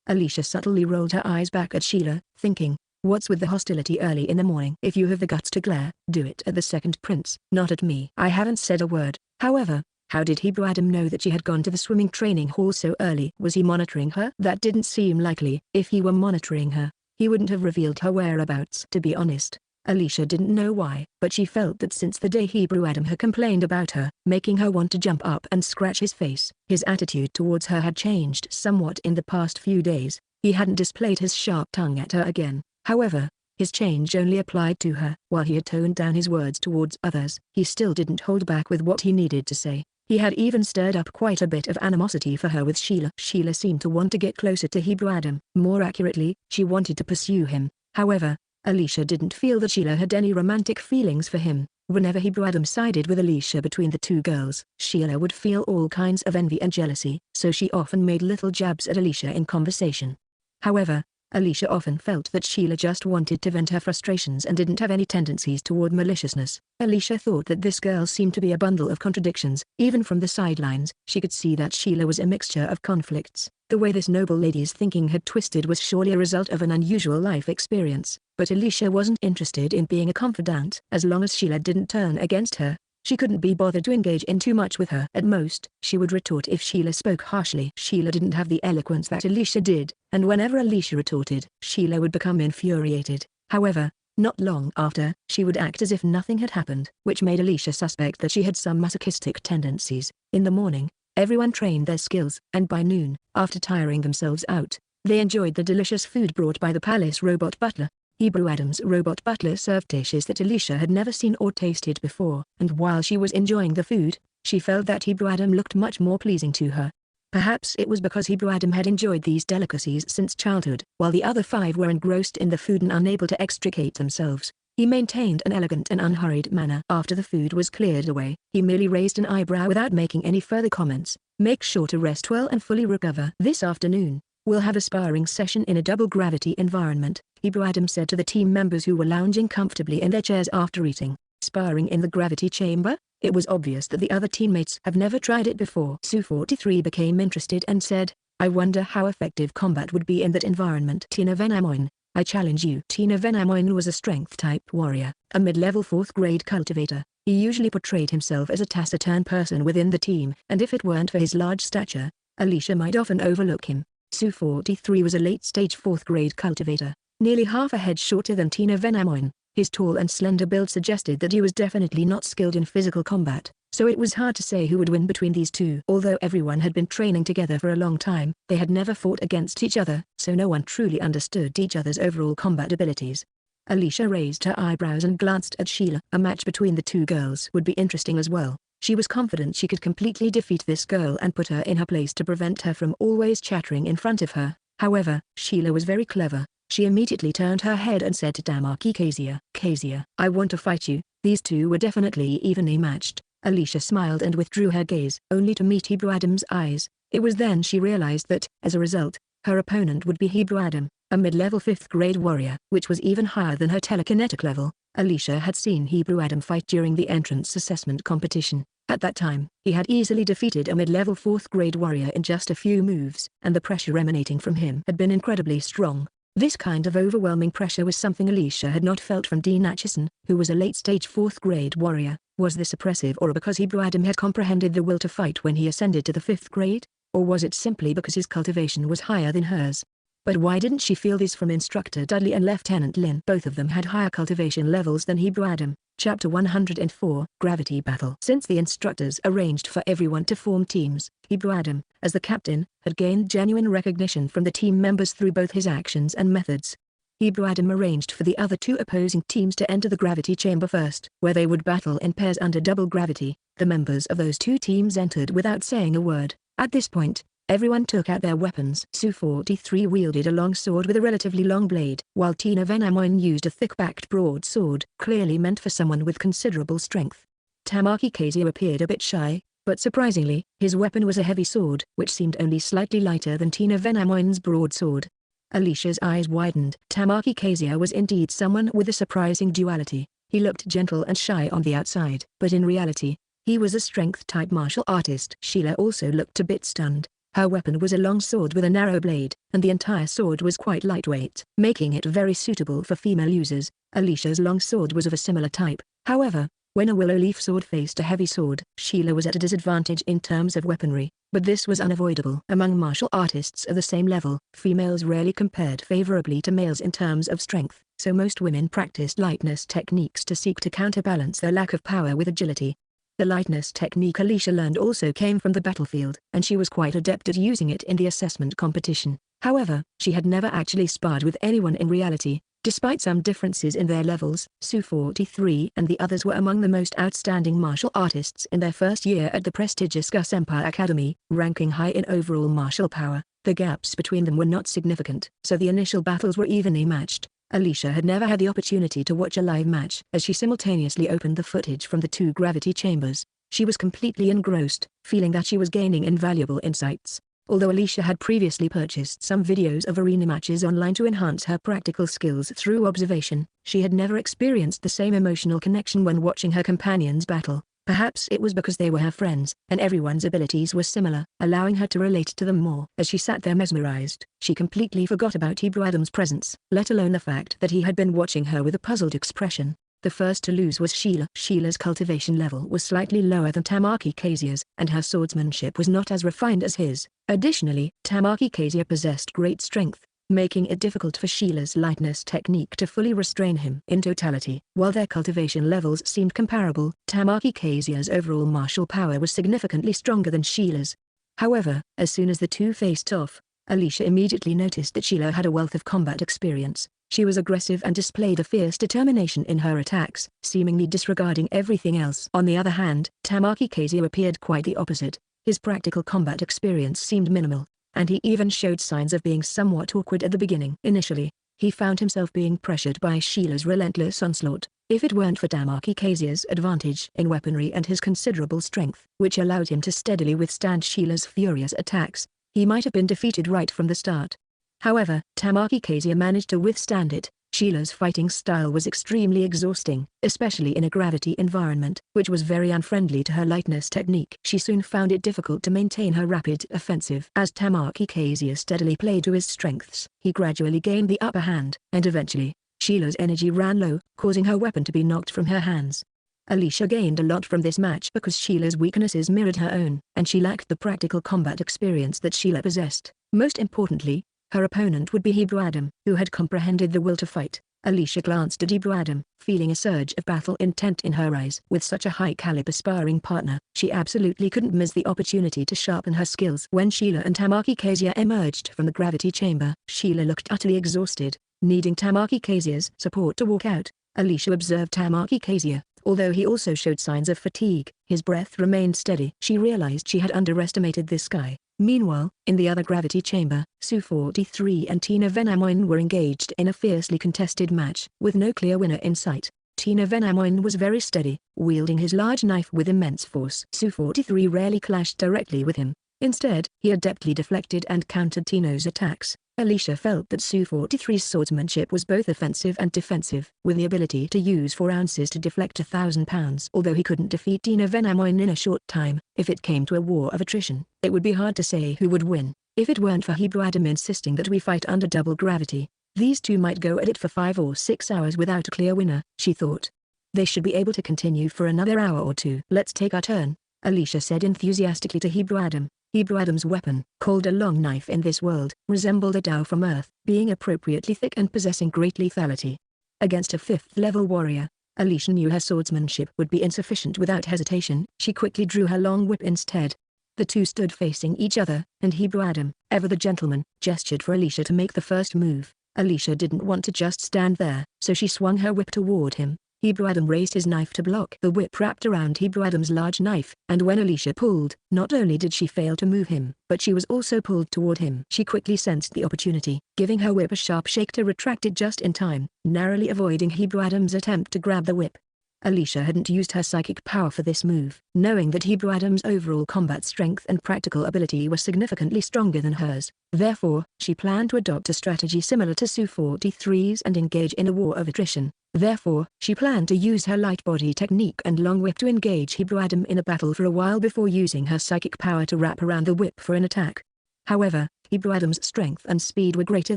Alicia subtly rolled her eyes back at Sheila, thinking, what's with the hostility early in the morning? If you have the guts to glare, do it at the second prince, not at me. I haven't said a word. However, how did Hebrew Adam know that she had gone to the swimming training hall so early? Was he monitoring her? That didn't seem likely. If he were monitoring her, he wouldn't have revealed her whereabouts. To be honest, Alicia didn't know why, but she felt that since the day Hebrew Adam had complained about her, making her want to jump up and scratch his face, his attitude towards her had changed somewhat in the past few days. He hadn't displayed his sharp tongue at her again. However, his change only applied to her. While he had toned down his words towards others, he still didn't hold back with what he needed to say. He had even stirred up quite a bit of animosity for her with Sheila. Sheila seemed to want to get closer to Hebrew Adam. More accurately, she wanted to pursue him. However, Alicia didn't feel that Sheila had any romantic feelings for him. Whenever Hebrew Adam sided with Alicia between the two girls, Sheila would feel all kinds of envy and jealousy, so she often made little jabs at Alicia in conversation. However, Alicia often felt that Sheila just wanted to vent her frustrations and didn't have any tendencies toward maliciousness. Alicia thought that this girl seemed to be a bundle of contradictions. Even from the sidelines, she could see that Sheila was a mixture of conflicts. The way this noble lady's thinking had twisted was surely a result of an unusual life experience. But Alicia wasn't interested in being a confidant. As long as Sheila didn't turn against her, she couldn't be bothered to engage in too much with her. At most, she would retort if Sheila spoke harshly. Sheila didn't have the eloquence that Alicia did, and whenever Alicia retorted, Sheila would become infuriated. However, not long after, she would act as if nothing had happened, which made Alicia suspect that she had some masochistic tendencies. In the morning, everyone trained their skills, and by noon, after tiring themselves out, they enjoyed the delicious food brought by the palace robot butler. Hebrew Adam's robot butler served dishes that Alicia had never seen or tasted before, and while she was enjoying the food, she felt that Hebrew Adam looked much more pleasing to her. Perhaps it was because Hebrew Adam had enjoyed these delicacies since childhood. While the other 5 were engrossed in the food and unable to extricate themselves, he maintained an elegant and unhurried manner. After the food was cleared away, he merely raised an eyebrow without making any further comments. "Make sure to rest well and fully recover. This afternoon, we'll have a sparring session in a double-gravity environment," Hebrew Adam said to the team members who were lounging comfortably in their chairs after eating. Sparring in the gravity chamber? It was obvious that the other teammates have never tried it before. Su-43 became interested and said, "I wonder how effective combat would be in that environment." "Tina Venamoin, I challenge you." Tina Venamoin was a strength-type warrior, a mid-level 4th-grade cultivator. He usually portrayed himself as a taciturn person within the team, and if it weren't for his large stature, Alicia might often overlook him. Su-43 was a late-stage 4th-grade cultivator, nearly half a head shorter than Tina Venamoin. His tall and slender build suggested that he was definitely not skilled in physical combat, so it was hard to say who would win between these two. Although everyone had been training together for a long time, they had never fought against each other, so no one truly understood each other's overall combat abilities. Alicia raised her eyebrows and glanced at Sheila. A match between the two girls would be interesting as well. She was confident she could completely defeat this girl and put her in her place to prevent her from always chattering in front of her. However, Sheila was very clever. She immediately turned her head and said to Damaki Kezia, "Kezia, I want to fight you." These two were definitely evenly matched. Alicia smiled and withdrew her gaze, only to meet Hebrew Adam's eyes. It was then she realized that, as a result, her opponent would be Hebrew Adam, a mid-level 5th-grade warrior, which was even higher than her telekinetic level. Alicia had seen Hebrew Adam fight during the entrance assessment competition. At that time, he had easily defeated a mid-level 4th-grade warrior in just a few moves, and the pressure emanating from him had been incredibly strong. This kind of overwhelming pressure was something Alicia had not felt from Dean Acheson, who was a late-stage 4th-grade warrior. Was this oppressive, or because Hebrew Adam had comprehended the will to fight when he ascended to the 5th grade? Or was it simply because his cultivation was higher than hers? But why didn't she feel this from Instructor Dudley and Lieutenant Lin? Both of them had higher cultivation levels than Hebrew Adam. Chapter 104, Gravity Battle. Since the instructors arranged for everyone to form teams, Hebrew Adam, as the captain, had gained genuine recognition from the team members through both his actions and methods. Hebrew Adam arranged for the other two opposing teams to enter the gravity chamber first, where they would battle in pairs under double gravity. The members of those two teams entered without saying a word. At this point, everyone took out their weapons. Su-43 wielded a long sword with a relatively long blade, while Tina Venamoin used a thick-backed broadsword, clearly meant for someone with considerable strength. Tamaki Kazuya appeared a bit shy, but surprisingly, his weapon was a heavy sword, which seemed only slightly lighter than Tina Venamoin's broadsword. Alicia's eyes widened. Tamaki Kazuya was indeed someone with a surprising duality. He looked gentle and shy on the outside, but in reality, he was a strength-type martial artist. Sheila also looked a bit stunned. Her weapon was a long sword with a narrow blade, and the entire sword was quite lightweight, making it very suitable for female users. Alicia's long sword was of a similar type. However, when a willow leaf sword faced a heavy sword, Sheila was at a disadvantage in terms of weaponry, but this was unavoidable. Among martial artists of the same level, females rarely compared favorably to males in terms of strength, so most women practiced lightness techniques to seek to counterbalance their lack of power with agility. The lightness technique Alicia learned also came from the battlefield, and she was quite adept at using it in the assessment competition. However, she had never actually sparred with anyone in reality. Despite some differences in their levels, Su-43 and the others were among the most outstanding martial artists in their first year at the prestigious Gus Empire Academy, ranking high in overall martial power. The gaps between them were not significant, so the initial battles were evenly matched. Alicia had never had the opportunity to watch a live match. As she simultaneously opened the footage from the two gravity chambers, she was completely engrossed, feeling that she was gaining invaluable insights. Although Alicia had previously purchased some videos of arena matches online to enhance her practical skills through observation, she had never experienced the same emotional connection when watching her companions battle. Perhaps it was because they were her friends, and everyone's abilities were similar, allowing her to relate to them more. As she sat there mesmerized, she completely forgot about Hebrew Adam's presence, let alone the fact that he had been watching her with a puzzled expression. The first to lose was Sheila. Sheila's cultivation level was slightly lower than Tamaki Kazuya's, and her swordsmanship was not as refined as his. Additionally, Tamaki Kazuya possessed great strength, making it difficult for Sheila's lightness technique to fully restrain him. In totality, while their cultivation levels seemed comparable, Tamaki Kazuya's overall martial power was significantly stronger than Sheila's. However, as soon as the two faced off, Alicia immediately noticed that Sheila had a wealth of combat experience. She was aggressive and displayed a fierce determination in her attacks, seemingly disregarding everything else. On the other hand, Tamaki Kazuya appeared quite the opposite. His practical combat experience seemed minimal, and he even showed signs of being somewhat awkward at the beginning. Initially, he found himself being pressured by Sheila's relentless onslaught. If it weren't for Tamaki Kazuya's advantage in weaponry and his considerable strength, which allowed him to steadily withstand Sheila's furious attacks, he might have been defeated right from the start. However, Tamaki Kazuya managed to withstand it. Sheila's fighting style was extremely exhausting, especially in a gravity environment, which was very unfriendly to her lightness technique. She soon found it difficult to maintain her rapid offensive. As Tamaki Kazuya steadily played to his strengths, he gradually gained the upper hand, and eventually, Sheila's energy ran low, causing her weapon to be knocked from her hands. Alicia gained a lot from this match because Sheila's weaknesses mirrored her own, and she lacked the practical combat experience that Sheila possessed. Most importantly, her opponent would be Hebrew Adam, who had comprehended the will to fight. Alicia glanced at Hebrew Adam, feeling a surge of battle intent in her eyes. With such a high-caliber sparring partner, she absolutely couldn't miss the opportunity to sharpen her skills. When Sheila and Tamaki Kazuya emerged from the gravity chamber, Sheila looked utterly exhausted, needing Tamaki Kazuya's support to walk out. Alicia observed Tamaki Kazuya. Although he also showed signs of fatigue, his breath remained steady. She realized she had underestimated this guy. Meanwhile, in the other gravity chamber, Su-43 and Tina Venamoin were engaged in a fiercely contested match, with no clear winner in sight. Tina Venamoin was very steady, wielding his large knife with immense force. Su-43 rarely clashed directly with him. Instead, he adeptly deflected and countered Tino's attacks. Alicia felt that Su-43's swordsmanship was both offensive and defensive, with the ability to use 4 ounces to deflect 1,000 pounds. Although he couldn't defeat Tina Venamoin in a short time, if it came to a war of attrition, it would be hard to say who would win. If it weren't for Hebrew Adam insisting that we fight under double gravity, These two might go at it for 5 or 6 hours without a clear winner, she thought. They should be able to continue for another hour or two. Let's take our turn, Alicia said enthusiastically to Hebrew Adam. Hebrew Adam's weapon, called a long knife in this world, resembled a dagger from Earth, being appropriately thick and possessing great lethality. Against a 5th-level warrior, Alicia knew her swordsmanship would be insufficient. Without hesitation, she quickly drew her long whip instead. The two stood facing each other, and Hebrew Adam, ever the gentleman, gestured for Alicia to make the first move. Alicia didn't want to just stand there, so she swung her whip toward him. Hebrew Adam raised his knife to block. The whip wrapped around Hebrew Adam's large knife, and when Alicia pulled, not only did she fail to move him, but she was also pulled toward him. She quickly sensed the opportunity, giving her whip a sharp shake to retract it just in time, narrowly avoiding Hebrew Adam's attempt to grab the whip. Alicia hadn't used her psychic power for this move, knowing that Hebrew Adam's overall combat strength and practical ability were significantly stronger than hers. Therefore, she planned to adopt a strategy similar to Su-43's and engage in a war of attrition. Therefore, she planned to use her light body technique and long whip to engage Hebrew Adam in a battle for a while before using her psychic power to wrap around the whip for an attack. However, Hebrew Adam's strength and speed were greater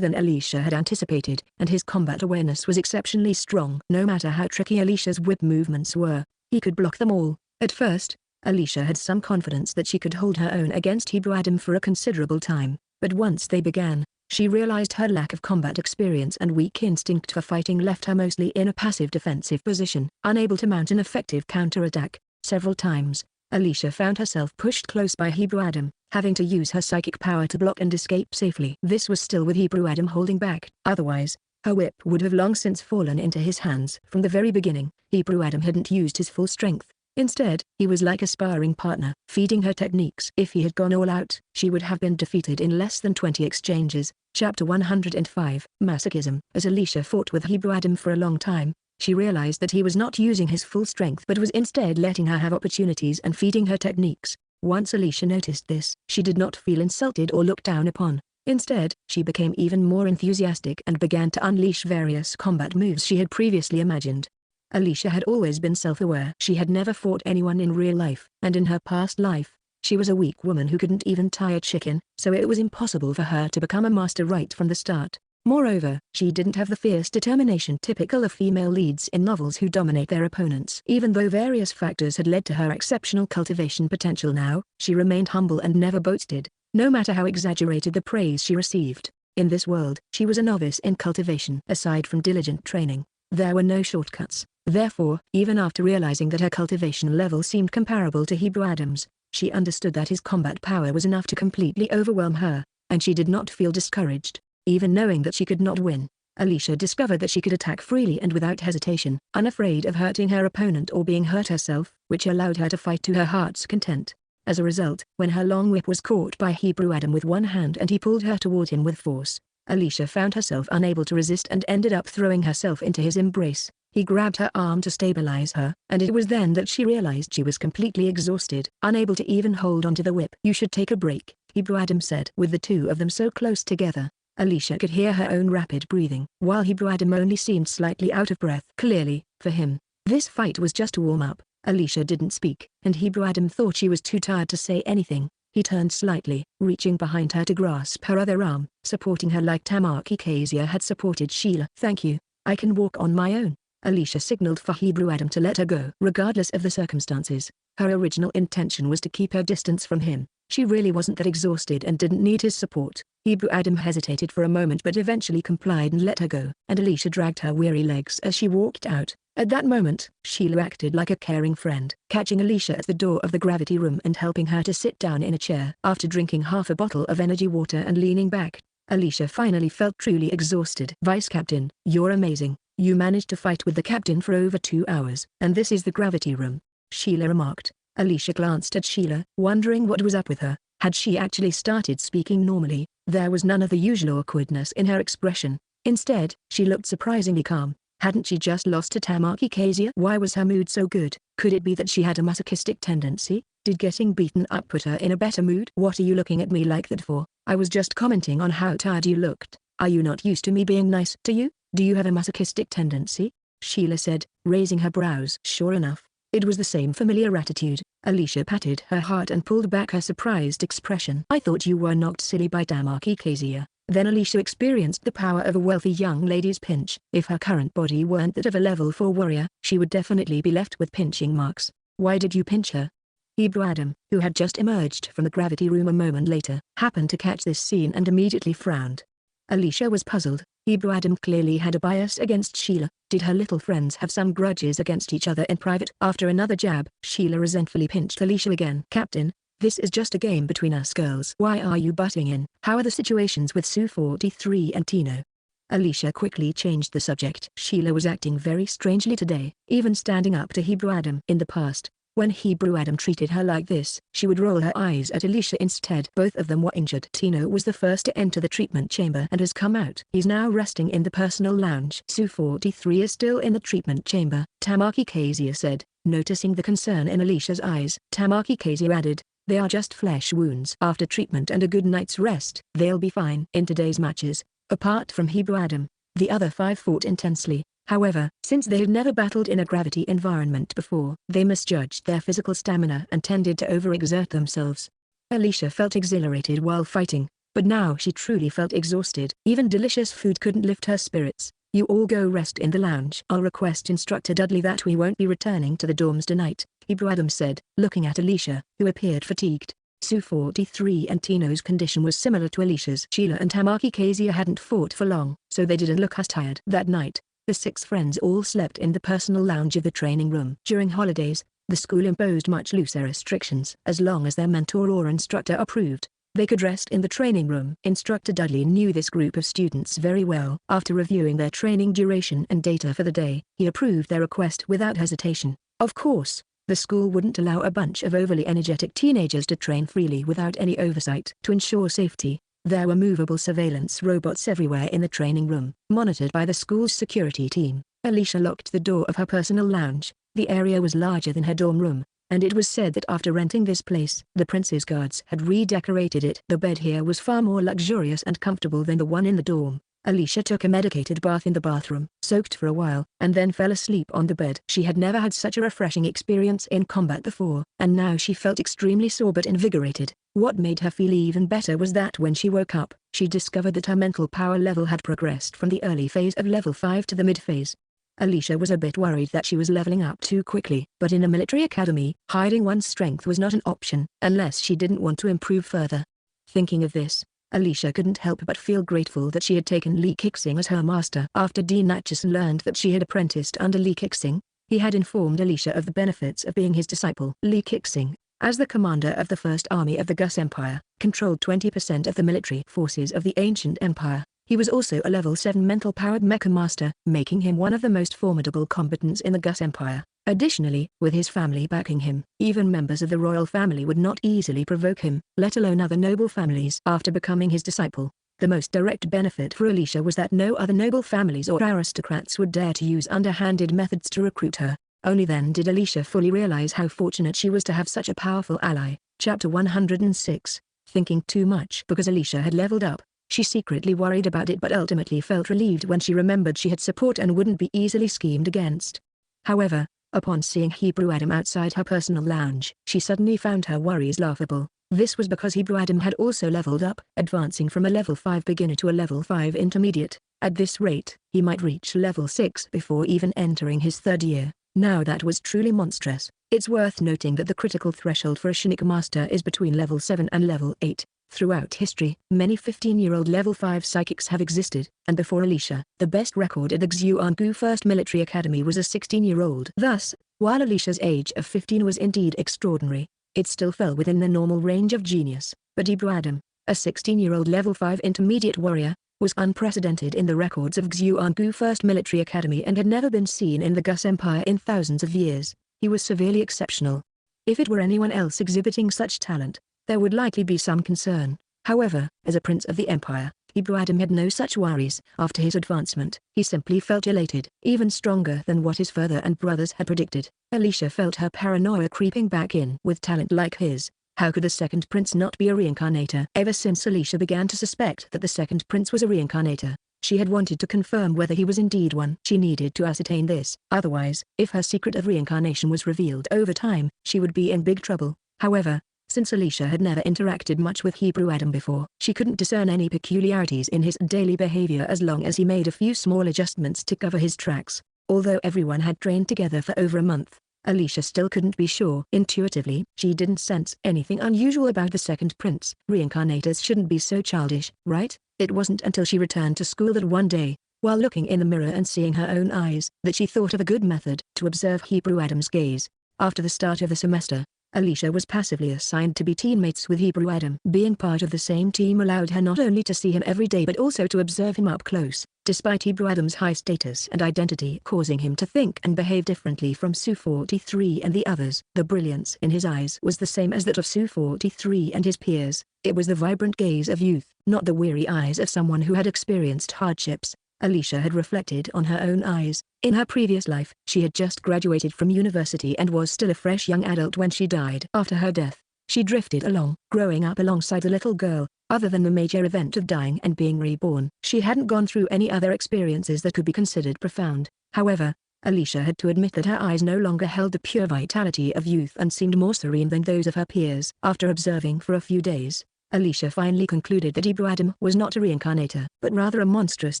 than Alicia had anticipated, and his combat awareness was exceptionally strong. No matter how tricky Alicia's whip movements were, he could block them all. At first, Alicia had some confidence that she could hold her own against Hebrew Adam for a considerable time, but once they began, she realized her lack of combat experience and weak instinct for fighting left her mostly in a passive defensive position. Unable to mount an effective counterattack, several times, Alicia found herself pushed close by Hebrew Adam, having to use her psychic power to block and escape safely. This was still with Hebrew Adam holding back. Otherwise, her whip would have long since fallen into his hands. From the very beginning, Hebrew Adam hadn't used his full strength. Instead, he was like a sparring partner, feeding her techniques. If he had gone all out, she would have been defeated in less than 20 exchanges. Chapter 105, Masochism. As Alicia fought with Hebrew Adam for a long time, she realized that he was not using his full strength but was instead letting her have opportunities and feeding her techniques. Once Alicia noticed this, she did not feel insulted or looked down upon. Instead, she became even more enthusiastic and began to unleash various combat moves she had previously imagined. Alicia had always been self-aware. She had never fought anyone in real life, and in her past life, she was a weak woman who couldn't even tie a chicken, so it was impossible for her to become a master right from the start. Moreover, she didn't have the fierce determination typical of female leads in novels who dominate their opponents. Even though various factors had led to her exceptional cultivation potential now, she remained humble and never boasted, no matter how exaggerated the praise she received. In this world, she was a novice in cultivation. Aside from diligent training, there were no shortcuts. Therefore, even after realizing that her cultivation level seemed comparable to Hebrew Adam's, she understood that his combat power was enough to completely overwhelm her, and she did not feel discouraged. Even knowing that she could not win, Alicia discovered that she could attack freely and without hesitation, unafraid of hurting her opponent or being hurt herself, which allowed her to fight to her heart's content. As a result, when her long whip was caught by Hebrew Adam with one hand and he pulled her toward him with force, Alicia found herself unable to resist and ended up throwing herself into his embrace. He grabbed her arm to stabilize her, and it was then that she realized she was completely exhausted, unable to even hold onto the whip. "You should take a break," Hebrew Adam said. With the two of them so close together, Alicia could hear her own rapid breathing, while Hebrew Adam only seemed slightly out of breath. Clearly, for him, this fight was just a warm-up. Alicia didn't speak, and Hebrew Adam thought she was too tired to say anything. He turned slightly, reaching behind her to grasp her other arm, supporting her like Tamaki Kezia had supported Sheila. "Thank you, I can walk on my own." Alicia signaled for Hebrew Adam to let her go. Regardless of the circumstances, her original intention was to keep her distance from him. She really wasn't that exhausted and didn't need his support. Hebrew Adam hesitated for a moment but eventually complied and let her go, and Alicia dragged her weary legs as she walked out. At that moment, Sheila acted like a caring friend, catching Alicia at the door of the gravity room and helping her to sit down in a chair. After drinking half a bottle of energy water and leaning back, Alicia finally felt truly exhausted. "Vice Captain, you're amazing. You managed to fight with the captain for over 2 hours. And this is the gravity room," Sheila remarked. Alicia glanced at Sheila, wondering what was up with her. Had she actually started speaking normally? There was none of the usual awkwardness in her expression. Instead, she looked surprisingly calm. Hadn't she just lost to Tamaki Kezia? Why was her mood so good? Could it be that she had a masochistic tendency? Did getting beaten up put her in a better mood? "What are you looking at me like that for? I was just commenting on how tired you looked. Are you not used to me being nice to you? Do you have a masochistic tendency?" Sheila said, raising her brows. Sure enough, it was the same familiar attitude. Alicia patted her heart and pulled back her surprised expression. "I thought you were knocked silly by Tamaki Kezia. Then Alicia experienced the power of a wealthy young lady's pinch. If her current body weren't that of a level 4 warrior, she would definitely be left with pinching marks. "Why did you pinch her?" Hebrew Adam, who had just emerged from the gravity room a moment later, happened to catch this scene and immediately frowned. Alicia was puzzled. Hebrew Adam clearly had a bias against Sheila. Did her little friends have some grudges against each other in private? After another jab, Sheila resentfully pinched Alicia again. "Captain, this is just a game between us girls. Why are you butting in? How are the situations with Sue 43 and Tino?" Alicia quickly changed the subject. Sheila was acting very strangely today, even standing up to Hebrew Adam. In the past, when Hebrew Adam treated her like this, she would roll her eyes at Alicia instead. Both of them were injured. Tino was the first to enter the treatment chamber and has come out. He's now resting in the personal lounge. Sue 43 is still in the treatment chamber, Tamaki Kezia said, noticing the concern in Alicia's eyes. Tamaki Kezia added, "They are just flesh wounds. After treatment and a good night's rest, they'll be fine." In today's matches, apart from Hebrew Adam, the other 5 fought intensely. However, since they had never battled in a gravity environment before, they misjudged their physical stamina and tended to overexert themselves. Alicia felt exhilarated while fighting, but now she truly felt exhausted. Even delicious food couldn't lift her spirits. "You all go rest in the lounge. I'll request Instructor Dudley that we won't be returning to the dorms tonight," Hebrew Adam said, looking at Alicia, who appeared fatigued. Sue 43 and Tino's condition was similar to Alicia's. Sheila and Tamaki Kezia hadn't fought for long, so they didn't look as tired. That night, the 6 friends all slept in the personal lounge of the training room. During holidays, the school imposed much looser restrictions. As long as their mentor or instructor approved, they could rest in the training room. Instructor Dudley knew this group of students very well. After reviewing their training duration and data for the day, he approved their request without hesitation. Of course, the school wouldn't allow a bunch of overly energetic teenagers to train freely without any oversight. To ensure safety, there were movable surveillance robots everywhere in the training room, monitored by the school's security team. Alicia locked the door of her personal lounge. The area was larger than her dorm room, and it was said that after renting this place, the prince's guards had redecorated it. The bed here was far more luxurious and comfortable than the one in the dorm. Alicia took a medicated bath in the bathroom, soaked for a while, and then fell asleep on the bed. She had never had such a refreshing experience in combat before, and now she felt extremely sore but invigorated. What made her feel even better was that when she woke up, she discovered that her mental power level had progressed from the early phase of level 5 to the mid phase. Alicia was a bit worried that she was leveling up too quickly, but in a military academy, hiding one's strength was not an option, unless she didn't want to improve further. Thinking of this, Alicia couldn't help but feel grateful that she had taken Lee Kixing as her master. After Dean Atchison learned that she had apprenticed under Lee Kixing, he had informed Alicia of the benefits of being his disciple. Lee Kixing, as the commander of the First Army of the Gus Empire, controlled 20% of the military forces of the ancient empire. He was also a level 7 mental-powered mecha master, making him one of the most formidable combatants in the Gus Empire. Additionally, with his family backing him, even members of the royal family would not easily provoke him, let alone other noble families. After becoming his disciple, the most direct benefit for Alicia was that no other noble families or aristocrats would dare to use underhanded methods to recruit her. Only then did Alicia fully realize how fortunate she was to have such a powerful ally. Chapter 106. Thinking too much. Because Alicia had leveled up, she secretly worried about it but ultimately felt relieved when she remembered she had support and wouldn't be easily schemed against. However, upon seeing Hebrew Adam outside her personal lounge, she suddenly found her worries laughable. This was because Hebrew Adam had also leveled up, advancing from a level 5 beginner to a level 5 intermediate. At this rate, he might reach level 6 before even entering his 3rd year. Now that was truly monstrous. It's worth noting that the critical threshold for a Shinik master is between level 7 and level 8. Throughout history, many 15-year-old level 5 psychics have existed, and before Alicia, the best record at the Xuangu First Military Academy was a 16-year-old. Thus, while Alicia's age of 15 was indeed extraordinary, it still fell within the normal range of genius. But Hebrew Adam, a 16-year-old level 5 intermediate warrior, was unprecedented in the records of Xuangu First Military Academy and had never been seen in the Gus Empire in thousands of years. He was severely exceptional. If it were anyone else exhibiting such talent, there would likely be some concern. However, as a prince of the empire, Hebrew Adam had no such worries. After his advancement, he simply felt elated, even stronger than what his father and brothers had predicted. Alicia felt her paranoia creeping back in. With talent like his, how could the second prince not be a reincarnator? Ever since Alicia began to suspect that the second prince was a reincarnator, she had wanted to confirm whether he was indeed one. She needed to ascertain this. Otherwise, if her secret of reincarnation was revealed over time, she would be in big trouble. However, Since Alicia had never interacted much with Hebrew Adam before, she couldn't discern any peculiarities in his daily behavior as long as he made a few small adjustments to cover his tracks. Although everyone had trained together for over a month, Alicia still couldn't be sure. Intuitively, she didn't sense anything unusual about the second prince. Reincarnators shouldn't be so childish, right? It wasn't until she returned to school that one day, while looking in the mirror and seeing her own eyes, that she thought of a good method to observe Hebrew Adam's gaze. After the start of the semester, Alicia was passively assigned to be teammates with Hebrew Adam. Being part of the same team allowed her not only to see him every day but also to observe him up close, despite Hebrew Adam's high status and identity causing him to think and behave differently from Su-43 and the others. The brilliance in his eyes was the same as that of Su-43 and his peers. It was the vibrant gaze of youth, not the weary eyes of someone who had experienced hardships. Alicia had reflected on her own eyes. In her previous life, she had just graduated from university and was still a fresh young adult when she died. After her death, she drifted along, growing up alongside a little girl. Other than the major event of dying and being reborn, she hadn't gone through any other experiences that could be considered profound. However, Alicia had to admit that her eyes no longer held the pure vitality of youth and seemed more serene than those of her peers. After observing for a few days, Alicia finally concluded that Hebrew Adam was not a reincarnator, but rather a monstrous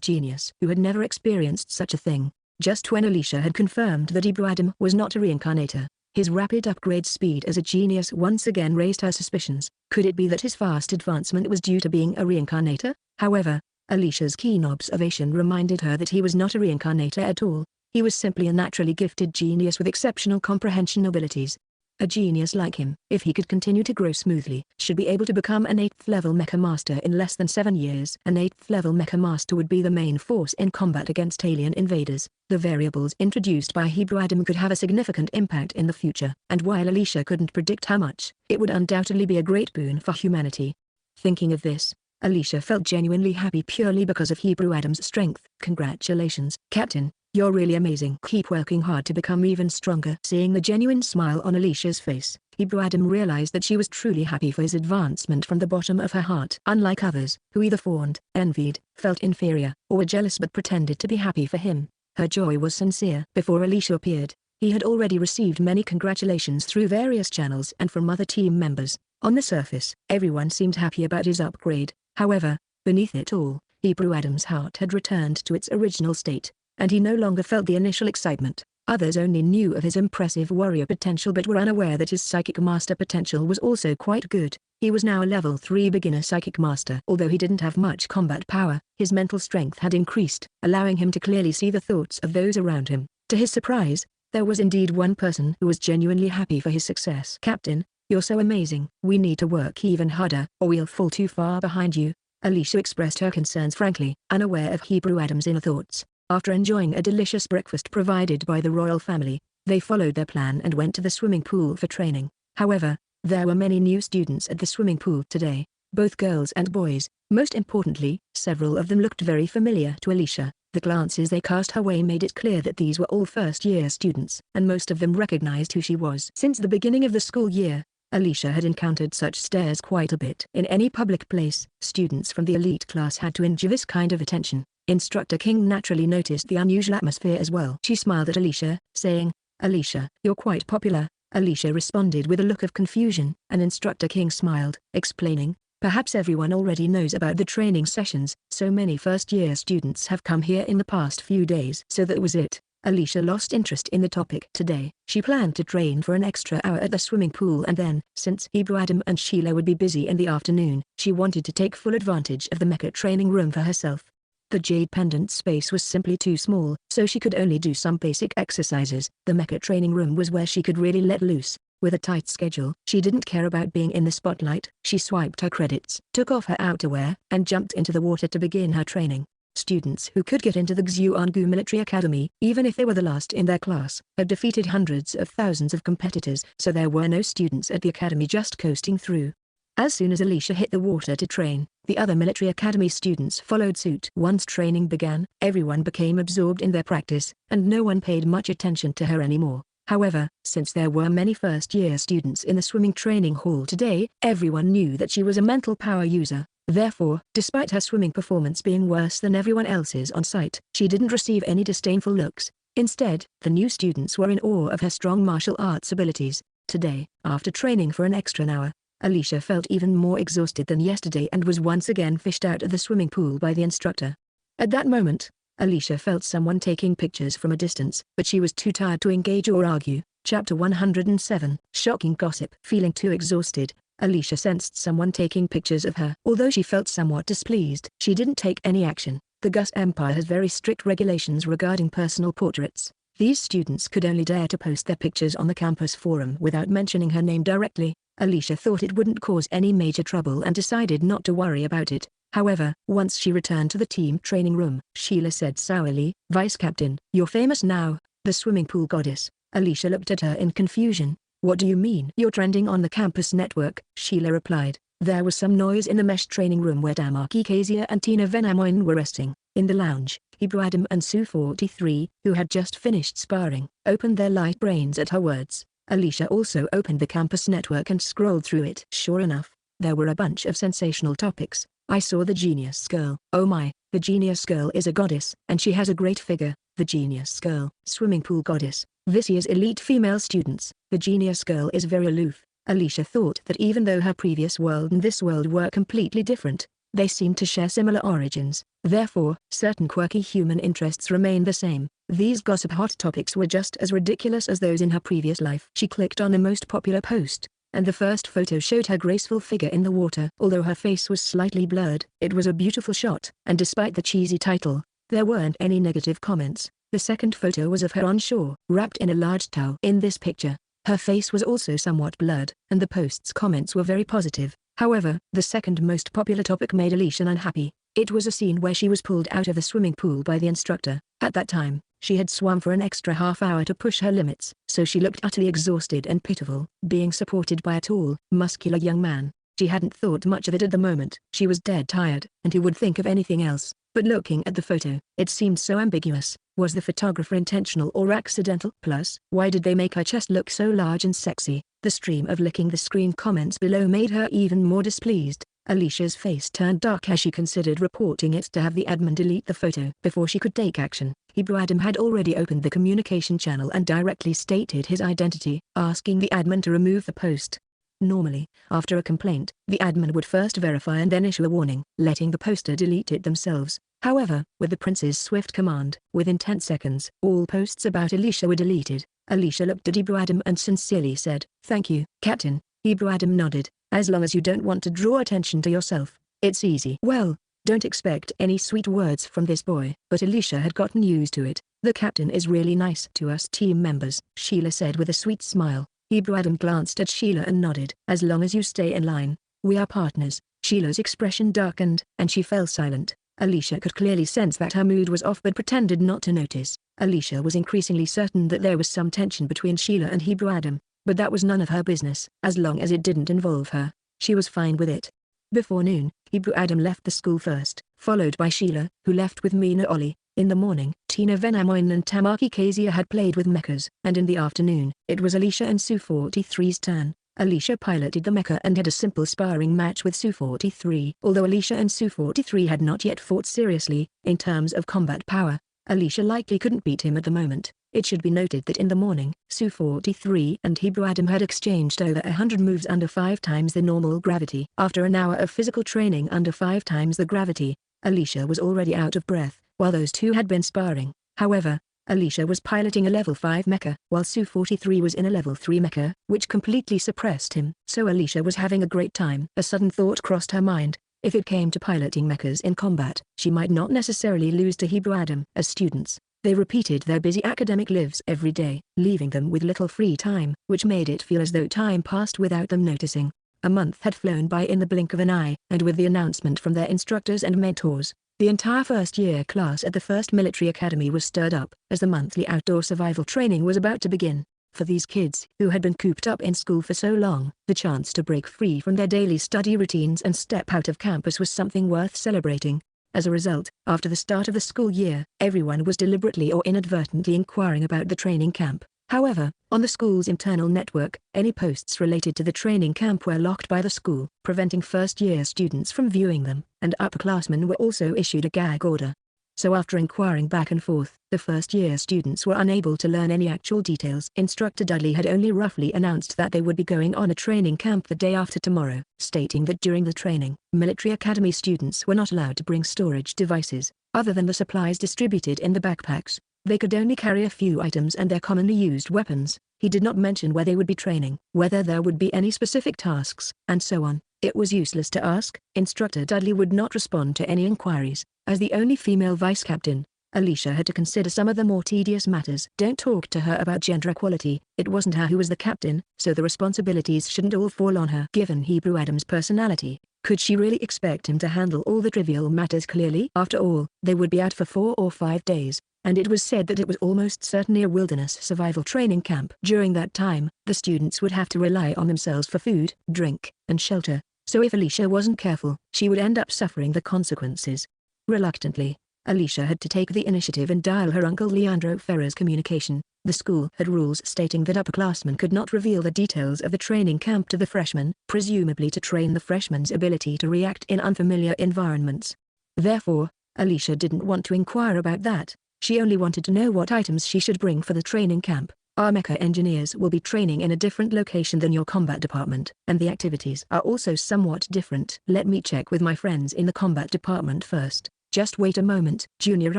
genius who had never experienced such a thing. Just when Alicia had confirmed that Hebrew Adam was not a reincarnator, his rapid upgrade speed as a genius once again raised her suspicions. Could it be that his fast advancement was due to being a reincarnator? However, Alicia's keen observation reminded her that he was not a reincarnator at all. He was simply a naturally gifted genius with exceptional comprehension abilities. A genius like him, if he could continue to grow smoothly, should be able to become an 8th level Mecha Master in less than 7 years. An 8th level Mecha Master would be the main force in combat against alien invaders. The variables introduced by Hebrew Adam could have a significant impact in the future, and while Alicia couldn't predict how much, it would undoubtedly be a great boon for humanity. Thinking of this, Alicia felt genuinely happy purely because of Hebrew Adam's strength. Congratulations, Captain. You're really amazing. Keep working hard to become even stronger. Seeing the genuine smile on Alicia's face, Hebrew Adam realized that she was truly happy for his advancement from the bottom of her heart. Unlike others, who either fawned, envied, felt inferior, or were jealous but pretended to be happy for him, her joy was sincere. Before Alicia appeared, he had already received many congratulations through various channels and from other team members. On the surface, everyone seemed happy about his upgrade. However, beneath it all, Hebrew Adam's heart had returned to its original state, and he no longer felt the initial excitement. Others only knew of his impressive warrior potential but were unaware that his psychic master potential was also quite good. He was now a level 3 beginner psychic master. Although he didn't have much combat power, his mental strength had increased, allowing him to clearly see the thoughts of those around him. To his surprise, there was indeed one person who was genuinely happy for his success. Captain, you're so amazing. We need to work even harder, or we'll fall too far behind you. Alicia expressed her concerns frankly, unaware of Hebrew Adam's inner thoughts. After enjoying a delicious breakfast provided by the royal family, they followed their plan and went to the swimming pool for training. However, there were many new students at the swimming pool today, both girls and boys. Most importantly, several of them looked very familiar to Alicia. The glances they cast her way made it clear that these were all first-year students, and most of them recognized who she was. Since the beginning of the school year, Alicia had encountered such stares quite a bit. In any public place, students from the elite class had to endure this kind of attention. Instructor King naturally noticed the unusual atmosphere as well. She smiled at Alicia, saying, "Alicia, you're quite popular." Alicia responded with a look of confusion, and Instructor King smiled, explaining, "Perhaps everyone already knows about the training sessions. So many first-year students have come here in the past few days." So that was it. Alicia lost interest in the topic. Today, she planned to train for an extra hour at the swimming pool, and then, since Hebrew Adam and Sheila would be busy in the afternoon, she wanted to take full advantage of the mecha training room for herself. The jade pendant space was simply too small, so she could only do some basic exercises. The mecha training room was where she could really let loose. With a tight schedule, she didn't care about being in the spotlight. She swiped her credits, took off her outerwear, and jumped into the water to begin her training. Students who could get into the Xuangu Military Academy, even if they were the last in their class, had defeated hundreds of thousands of competitors, so there were no students at the academy just coasting through. As soon as Alicia hit the water to train, the other military academy students followed suit. Once training began, everyone became absorbed in their practice, and no one paid much attention to her anymore. However, since there were many first-year students in the swimming training hall today, everyone knew that she was a mental power user. Therefore, despite her swimming performance being worse than everyone else's on site, she didn't receive any disdainful looks. Instead, the new students were in awe of her strong martial arts abilities. Today, after training for an extra hour, Alicia felt even more exhausted than yesterday and was once again fished out of the swimming pool by the instructor. At that moment, Alicia felt someone taking pictures from a distance, but she was too tired to engage or argue. Chapter 107. Shocking Gossip. Feeling too exhausted, Alicia sensed someone taking pictures of her. Although she felt somewhat displeased, she didn't take any action. The Gus Empire has very strict regulations regarding personal portraits. These students could only dare to post their pictures on the campus forum without mentioning her name directly. Alicia thought it wouldn't cause any major trouble and decided not to worry about it. However, once she returned to the team training room, Sheila said sourly, "Vice Captain, you're famous now, the swimming pool goddess." Alicia looked at her in confusion. "What do you mean?" "You're trending on the campus network," Sheila replied. There was some noise in the mesh training room where Tamaki Kezia and Tina Venamoin were resting. In the lounge, Hebrew Adam and Sue 43, who had just finished sparring, opened their light brains at her words. Alicia also opened the campus network and scrolled through it. Sure enough, there were a bunch of sensational topics. "I saw the Genius Girl. Oh my, the Genius Girl is a goddess, and she has a great figure. The Genius Girl. Swimming pool goddess. This year's elite female students. The Genius Girl is very aloof." Alicia thought that even though her previous world and this world were completely different, they seemed to share similar origins. Therefore, certain quirky human interests remained the same. These gossip hot topics were just as ridiculous as those in her previous life. She clicked on the most popular post, and the first photo showed her graceful figure in the water. Although her face was slightly blurred, it was a beautiful shot, and despite the cheesy title, there weren't any negative comments. The second photo was of her on shore, wrapped in a large towel. In this picture, her face was also somewhat blurred, and the post's comments were very positive. However, the second most popular topic made Alicia unhappy. It was a scene where she was pulled out of the swimming pool by the instructor. At that time, she had swum for an extra half hour to push her limits, so she looked utterly exhausted and pitiful. Being supported by a tall, muscular young man, she hadn't thought much of it at the moment. She was dead tired, and who would think of anything else? But looking at the photo, it seemed so ambiguous. Was the photographer intentional or accidental? Plus, why did they make her chest look so large and sexy? The stream of licking the screen comments below made her even more displeased. Alicia's face turned dark as she considered reporting it to have the admin delete the photo. Before she could take action, Hebrew Adam had already opened the communication channel and directly stated his identity, asking the admin to remove the post. Normally, after a complaint, the admin would first verify and then issue a warning, letting the poster delete it themselves. However, with the prince's swift command, within 10 seconds, all posts about Alicia were deleted. Alicia looked at Hebrew Adam and sincerely said, "Thank you, Captain." Hebrew Adam nodded. "As long as you don't want to draw attention to yourself, it's easy." "Well, don't expect any sweet words from this boy." But Alicia had gotten used to it. "The captain is really nice to us team members," Sheila said with a sweet smile. Hebrew Adam glanced at Sheila and nodded. "As long as you stay in line, we are partners." Sheila's expression darkened, and she fell silent. Alicia could clearly sense that her mood was off but pretended not to notice. Alicia was increasingly certain that there was some tension between Sheila and Hebrew Adam, but that was none of her business. As long as it didn't involve her, she was fine with it. Before noon, Hebrew Adam left the school first, followed by Sheila, who left with Mina Ollie. In the morning, Tina Venamoin and Tamaki Kezia had played with mechas, and in the afternoon, it was Alicia and Sue 43's turn. Alicia piloted the mecha and had a simple sparring match with Sue 43. Although Alicia and Sue 43 had not yet fought seriously, in terms of combat power, Alicia likely couldn't beat him at the moment. It should be noted that in the morning, Sue 43 and Hebrew Adam had exchanged over 100 moves under 5 times the normal gravity. After an hour of physical training under 5 times the gravity, Alicia was already out of breath, while those two had been sparring. However, Alicia was piloting a level 5 mecha, while Sue 43 was in a level 3 mecha, which completely suppressed him. So Alicia was having a great time. A sudden thought crossed her mind. If it came to piloting mechas in combat, she might not necessarily lose to Hebrew Adam. As students, they repeated their busy academic lives every day, leaving them with little free time, which made it feel as though time passed without them noticing. A month had flown by in the blink of an eye, and with the announcement from their instructors and mentors, the entire first-year class at the 1st Military Academy was stirred up, as the monthly outdoor survival training was about to begin. For these kids who had been cooped up in school for so long, the chance to break free from their daily study routines and step out of campus was something worth celebrating. As a result, after the start of the school year, everyone was deliberately or inadvertently inquiring about the training camp. However, on the school's internal network, any posts related to the training camp were locked by the school, preventing first-year students from viewing them, and upperclassmen were also issued a gag order. So after inquiring back and forth, the first-year students were unable to learn any actual details. Instructor Dudley had only roughly announced that they would be going on a training camp the day after tomorrow, stating that during the training, military academy students were not allowed to bring storage devices, other than the supplies distributed in the backpacks. They could only carry a few items and their commonly used weapons. He did not mention where they would be training, whether there would be any specific tasks, and so on. It was useless to ask. Instructor Dudley would not respond to any inquiries. As the only female vice captain, Alicia had to consider some of the more tedious matters. Don't talk to her about gender equality. It wasn't her who was the captain, so the responsibilities shouldn't all fall on her. Given Hebrew Adam's personality, could she really expect him to handle all the trivial matters clearly? After all, they would be out for 4 or 5 days, and it was said that it was almost certainly a wilderness survival training camp. During that time, the students would have to rely on themselves for food, drink, and shelter, so if Alicia wasn't careful, she would end up suffering the consequences. Reluctantly, Alicia had to take the initiative and dial her uncle Leandro Ferrer's communication. The school had rules stating that upperclassmen could not reveal the details of the training camp to the freshmen, presumably to train the freshmen's ability to react in unfamiliar environments. Therefore, Alicia didn't want to inquire about that. She only wanted to know what items she should bring for the training camp. Our mecha engineers will be training in a different location than your combat department, and the activities are also somewhat different. Let me check with my friends in the combat department first. Just wait a moment, Junior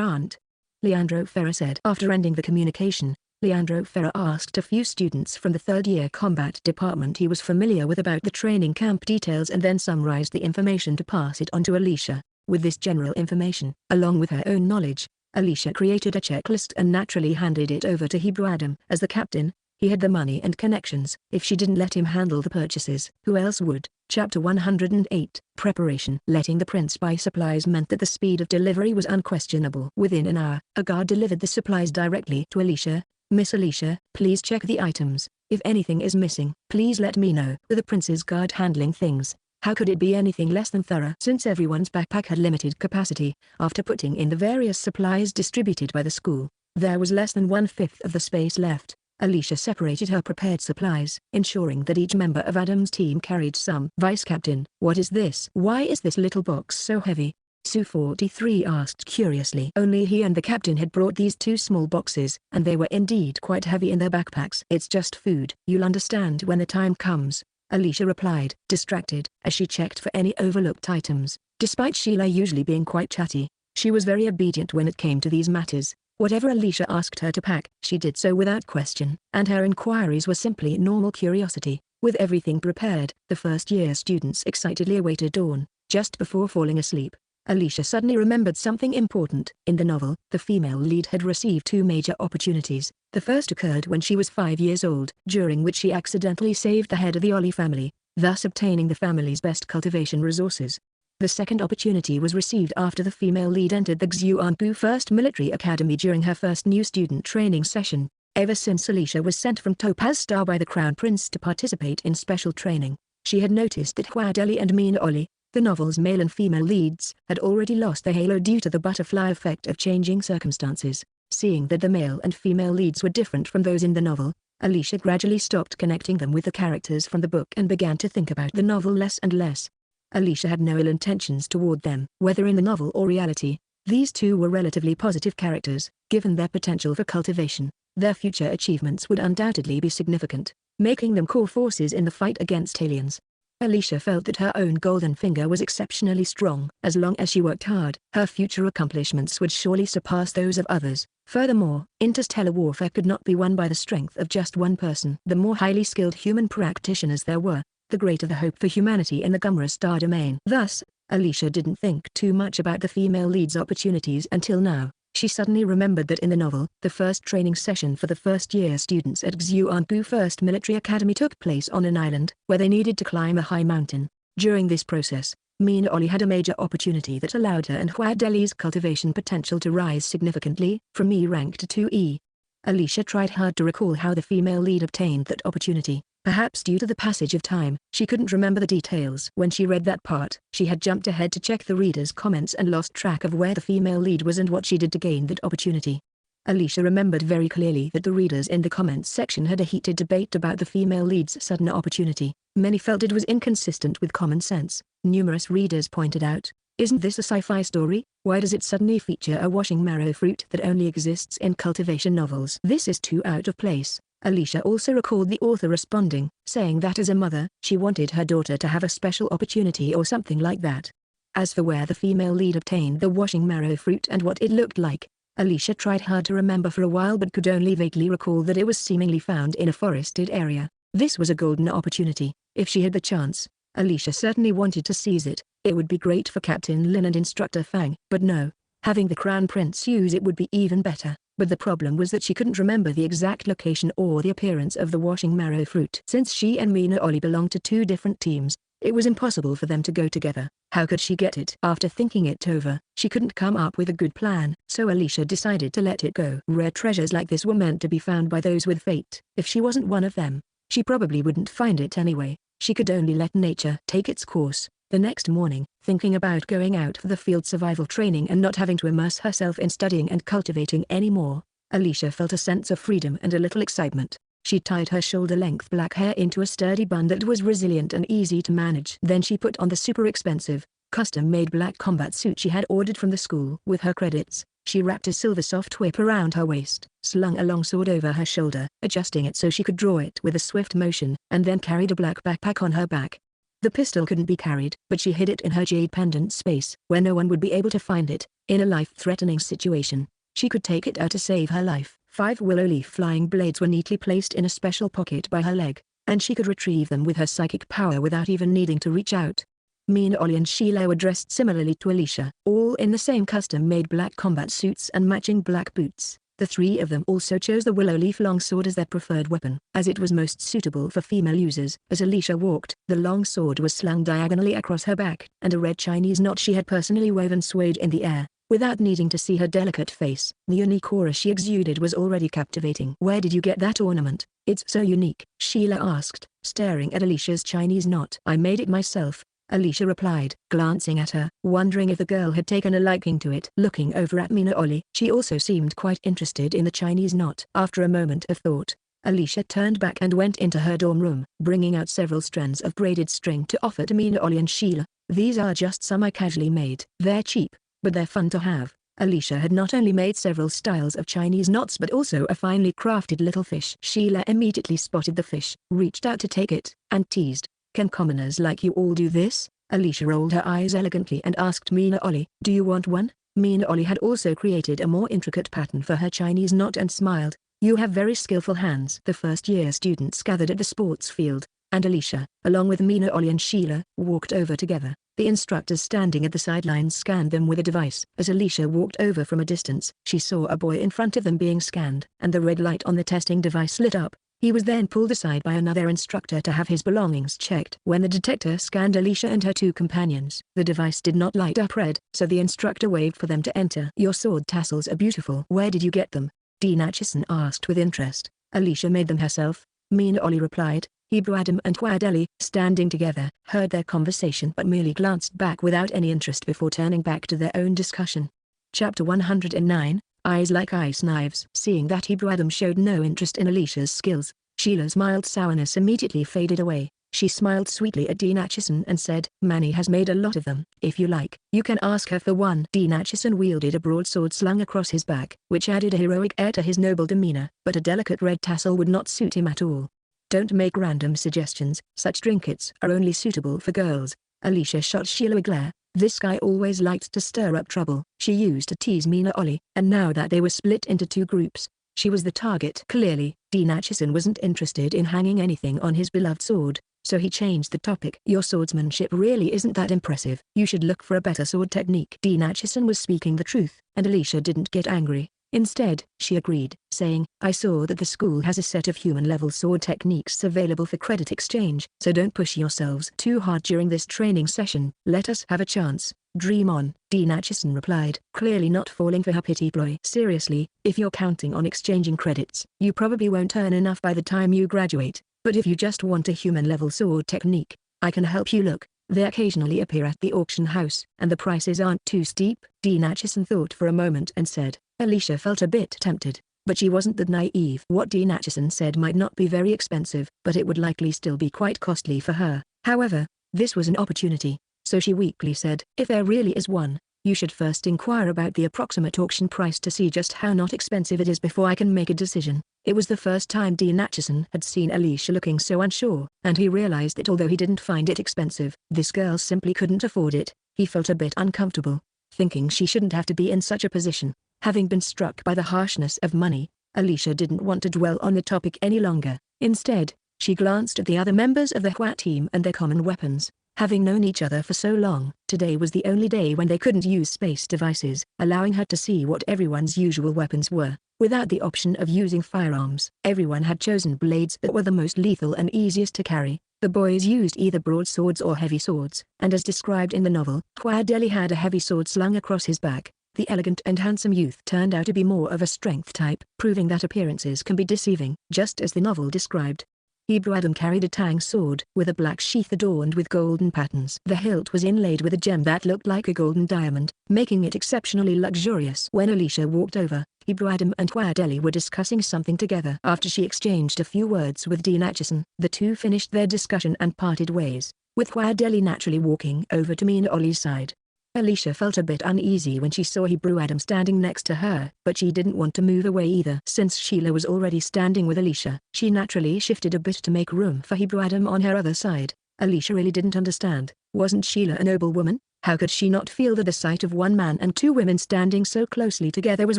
Aunt. Leandro Ferrer said. After ending the communication, Leandro Ferrer asked a few students from the third-year combat department he was familiar with about the training camp details and then summarized the information to pass it on to Alicia. With this general information, along with her own knowledge, Alicia created a checklist and naturally handed it over to Hebrew Adam. As the captain, he had the money and connections. If she didn't let him handle the purchases, who else would? Chapter 108. Preparation. Letting the prince buy supplies meant that the speed of delivery was unquestionable. Within an hour, a guard delivered the supplies directly to Alicia. Miss Alicia, please check the items. If anything is missing, please let me know. With the prince's guard handling things, how could it be anything less than thorough? Since everyone's backpack had limited capacity, after putting in the various supplies distributed by the school, there was less than 1/5 of the space left. Alicia separated her prepared supplies, ensuring that each member of Adam's team carried some. Vice Captain, what is this? Why is this little box so heavy? Sue 43 asked curiously. Only he and the captain had brought these 2 small boxes, and they were indeed quite heavy in their backpacks. It's just food. You'll understand when the time comes, Alicia replied, distracted, as she checked for any overlooked items. Despite Sheila usually being quite chatty, she was very obedient when it came to these matters. Whatever Alicia asked her to pack, she did so without question, and her inquiries were simply normal curiosity. With everything prepared, the first-year students excitedly awaited dawn. Just before falling asleep, Alicia suddenly remembered something important. In the novel, the female lead had received 2 major opportunities. The first occurred when she was 5 years old, during which she accidentally saved the head of the Ollie family, thus obtaining the family's best cultivation resources. The second opportunity was received after the female lead entered the Xuanbu First Military Academy during her first new student training session. Ever since Alicia was sent from Topaz Star by the Crown Prince to participate in special training, she had noticed that Huadeli and Mean Ollie, the novel's male and female leads, had already lost their halo due to the butterfly effect of changing circumstances. Seeing that the male and female leads were different from those in the novel, Alicia gradually stopped connecting them with the characters from the book and began to think about the novel less and less. Alicia had no ill intentions toward them. Whether in the novel or reality, these 2 were relatively positive characters. Given their potential for cultivation, their future achievements would undoubtedly be significant, making them core forces in the fight against aliens. Alicia felt that her own golden finger was exceptionally strong. As long as she worked hard, her future accomplishments would surely surpass those of others. Furthermore, interstellar warfare could not be won by the strength of just one person. The more highly skilled human practitioners there were, the greater the hope for humanity in the Gumra Star domain. Thus, Alicia didn't think too much about the female lead's opportunities until now. She suddenly remembered that in the novel, the first training session for the first-year students at Xuanbu First Military Academy took place on an island, where they needed to climb a high mountain. During this process, Mean Ollie had a major opportunity that allowed her and Huadeli's cultivation potential to rise significantly, from E rank to 2E. Alicia tried hard to recall how the female lead obtained that opportunity. Perhaps due to the passage of time, she couldn't remember the details. When she read that part, she had jumped ahead to check the reader's comments and lost track of where the female lead was and what she did to gain that opportunity. Alicia remembered very clearly that the readers in the comments section had a heated debate about the female lead's sudden opportunity. Many felt it was inconsistent with common sense. Numerous readers pointed out, Isn't this a sci-fi story? Why does it suddenly feature a washing marrow fruit that only exists in cultivation novels? This is too out of place. Alicia also recalled the author responding, saying that as a mother, she wanted her daughter to have a special opportunity or something like that. As for where the female lead obtained the washing marrow fruit and what it looked like, Alicia tried hard to remember for a while but could only vaguely recall that it was seemingly found in a forested area. This was a golden opportunity. If she had the chance, Alicia certainly wanted to seize it. It would be great for Captain Lin and Instructor Fang. But no, having the Crown Prince use it would be even better. But the problem was that she couldn't remember the exact location or the appearance of the washing marrow fruit. Since she and Mina Oli belonged to two different teams, it was impossible for them to go together. How could she get it? After thinking it over, she couldn't come up with a good plan. So Alicia decided to let it go. Rare treasures like this were meant to be found by those with fate. If she wasn't one of them, she probably wouldn't find it anyway. She could only let nature take its course. The next morning, thinking about going out for the field survival training and not having to immerse herself in studying and cultivating anymore, Alicia felt a sense of freedom and a little excitement. She tied her shoulder-length black hair into a sturdy bun that was resilient and easy to manage. Then she put on the super expensive, custom-made black combat suit she had ordered from the school. With her credits, she wrapped a silver soft whip around her waist, slung a long sword over her shoulder, adjusting it so she could draw it with a swift motion, and then carried a black backpack on her back. The pistol couldn't be carried, but she hid it in her jade pendant space, where no one would be able to find it. In a life-threatening situation, she could take it out to save her life. 5 willow leaf flying blades were neatly placed in a special pocket by her leg, and she could retrieve them with her psychic power without even needing to reach out. Mina, Ollie and Sheila were dressed similarly to Alicia, all in the same custom-made black combat suits and matching black boots. The three of them also chose the willow leaf longsword as their preferred weapon, as it was most suitable for female users. As Alicia walked, the longsword was slung diagonally across her back, and a red Chinese knot she had personally woven swayed in the air, without needing to see her delicate face. The unique aura she exuded was already captivating. "Where did you get that ornament? It's so unique," Sheila asked, staring at Alicia's Chinese knot. "I made it myself," Alicia replied, glancing at her, wondering if the girl had taken a liking to it. Looking over at Mina Oli, she also seemed quite interested in the Chinese knot. After a moment of thought, Alicia turned back and went into her dorm room, bringing out several strands of braided string to offer to Mina Oli and Sheila. "These are just some I casually made. They're cheap, but they're fun to have." Alicia had not only made several styles of Chinese knots but also a finely crafted little fish. Sheila immediately spotted the fish, reached out to take it, and teased, "Can commoners like you all do this?" Alicia rolled her eyes elegantly and asked Mina Oli, "Do you want one?" Mina Oli had also created a more intricate pattern for her Chinese knot and smiled, "You have very skillful hands." The first-year students gathered at the sports field, and Alicia, along with Mina Oli and Sheila, walked over together. The instructors standing at the sidelines scanned them with a device. As Alicia walked over from a distance, she saw a boy in front of them being scanned, and the red light on the testing device lit up. He was then pulled aside by another instructor to have his belongings checked. When the detector scanned Alicia and her two companions, the device did not light up red, so the instructor waved for them to enter. "Your sword tassels are beautiful. Where did you get them?" Dean Atchison asked with interest. "Alicia made them herself," Mina Oli replied. Hebrew Adam and Wadeli, standing together, heard their conversation but merely glanced back without any interest before turning back to their own discussion. Chapter 109, Eyes Like Ice Knives. Seeing that Hebrew Adam showed no interest in Alicia's skills, Sheila's mild sourness immediately faded away. She smiled sweetly at Dean Atchison and said, "Manny has made a lot of them. If you like, you can ask her for one." Dean Atchison wielded a broadsword slung across his back, which added a heroic air to his noble demeanor, but a delicate red tassel would not suit him at all. "Don't make random suggestions. Such trinkets are only suitable for girls." Alicia shot Sheila a glare. This guy always liked to stir up trouble. She used to tease Mina Oli, and now that they were split into two groups, she was the target. Clearly, Dean Atchison wasn't interested in hanging anything on his beloved sword, so he changed the topic. "Your swordsmanship really isn't that impressive. You should look for a better sword technique." Dean Atchison was speaking the truth, and Alicia didn't get angry. Instead, she agreed, saying, "I saw that the school has a set of human-level sword techniques available for credit exchange, so don't push yourselves too hard during this training session. Let us have a chance. Dream on." Dean Atchison replied, clearly not falling for her pity ploy. "Seriously, if you're counting on exchanging credits, you probably won't earn enough by the time you graduate, but if you just want a human-level sword technique, I can help you look. They occasionally appear at the auction house, and the prices aren't too steep." Dean Atchison thought for a moment and said. Alicia felt a bit tempted, but she wasn't that naive. What Dean Atchison said might not be very expensive, but it would likely still be quite costly for her. However, this was an opportunity, so she weakly said, "If there really is one, you should first inquire about the approximate auction price to see just how not expensive it is before I can make a decision." It was the first time Dean Acheson had seen Alicia looking so unsure, and he realized that although he didn't find it expensive, this girl simply couldn't afford it. He felt a bit uncomfortable, thinking she shouldn't have to be in such a position. Having been struck by the harshness of money, Alicia didn't want to dwell on the topic any longer. Instead, she glanced at the other members of the Hua team and their common weapons. Having known each other for so long, today was the only day when they couldn't use space devices, allowing her to see what everyone's usual weapons were. Without the option of using firearms, everyone had chosen blades that were the most lethal and easiest to carry. The boys used either broadswords or heavy swords, and as described in the novel, Hua Deli had a heavy sword slung across his back. The elegant and handsome youth turned out to be more of a strength type, proving that appearances can be deceiving, just as the novel described. Hebrew Adam carried a tang sword, with a black sheath adorned with golden patterns. The hilt was inlaid with a gem that looked like a golden diamond, making it exceptionally luxurious. When Alicia walked over, Hebrew Adam and Hua Deli were discussing something together. After she exchanged a few words with Dean Acheson, the two finished their discussion and parted ways, with Hua Deli naturally walking over to Mina Ollie's side. Alicia felt a bit uneasy when she saw Hebrew Adam standing next to her, but she didn't want to move away either. Since Sheila was already standing with Alicia, she naturally shifted a bit to make room for Hebrew Adam on her other side. Alicia really didn't understand. Wasn't Sheila a noble woman? How could she not feel that the sight of one man and two women standing so closely together was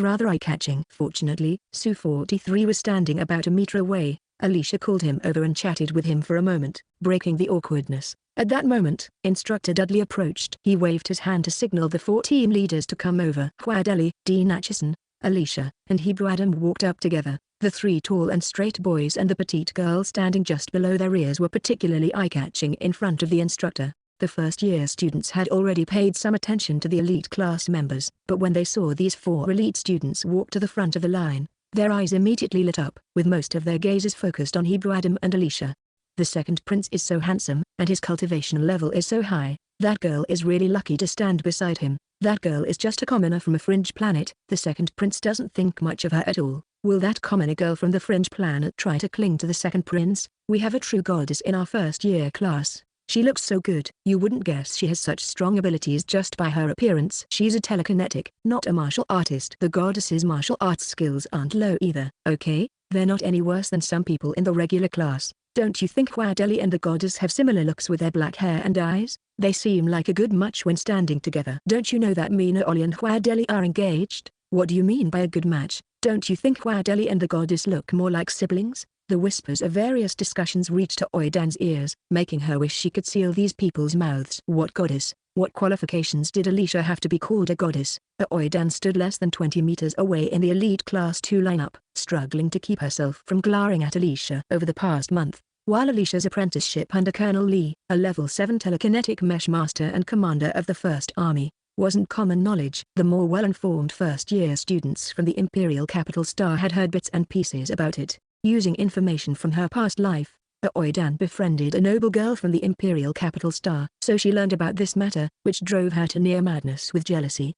rather eye-catching? Fortunately, Su 43 was standing about a meter away. Alicia called him over and chatted with him for a moment, breaking the awkwardness. At that moment, Instructor Dudley approached. He waved his hand to signal the 4 team leaders to come over. Hua Deli, Dean Acheson, Alicia, and Hebrew Adam walked up together. The 3 tall and straight boys and the petite girl standing just below their ears were particularly eye-catching in front of the instructor. The first-year students had already paid some attention to the elite class members, but when they saw these 4 elite students walk to the front of the line, their eyes immediately lit up, with most of their gazes focused on Hebrew Adam and Alicia. The second prince is so handsome, and his cultivation level is so high. That girl is really lucky to stand beside him. That girl is just a commoner from a fringe planet. The second prince doesn't think much of her at all. Will that commoner girl from the fringe planet try to cling to the second prince? We have a true goddess in our first-year class. She looks so good. You wouldn't guess she has such strong abilities just by her appearance. She's a telekinetic, not a martial artist. The goddess's martial arts skills aren't low either. Okay, they're not any worse than some people in the regular class. Don't you think Hua Deli and the goddess have similar looks with their black hair and eyes? They seem like a good match when standing together. Don't you know that Mina Ollie and Hua Deli are engaged? What do you mean by a good match? Don't you think Hua Deli and the goddess look more like siblings? The whispers of various discussions reached Oidan's ears, making her wish she could seal these people's mouths. What goddess? What qualifications did Alicia have to be called a goddess? Oidan stood less than 20 meters away in the elite class 2 lineup, struggling to keep herself from glaring at Alicia. Over the past month, while Alicia's apprenticeship under Colonel Lee, a level 7 telekinetic mesh master and commander of the 1st Army, wasn't common knowledge. The more well-informed first-year students from the Imperial Capital Star had heard bits and pieces about it. Using information from her past life, Oidan befriended a noble girl from the Imperial Capital Star, so she learned about this matter, which drove her to near madness with jealousy.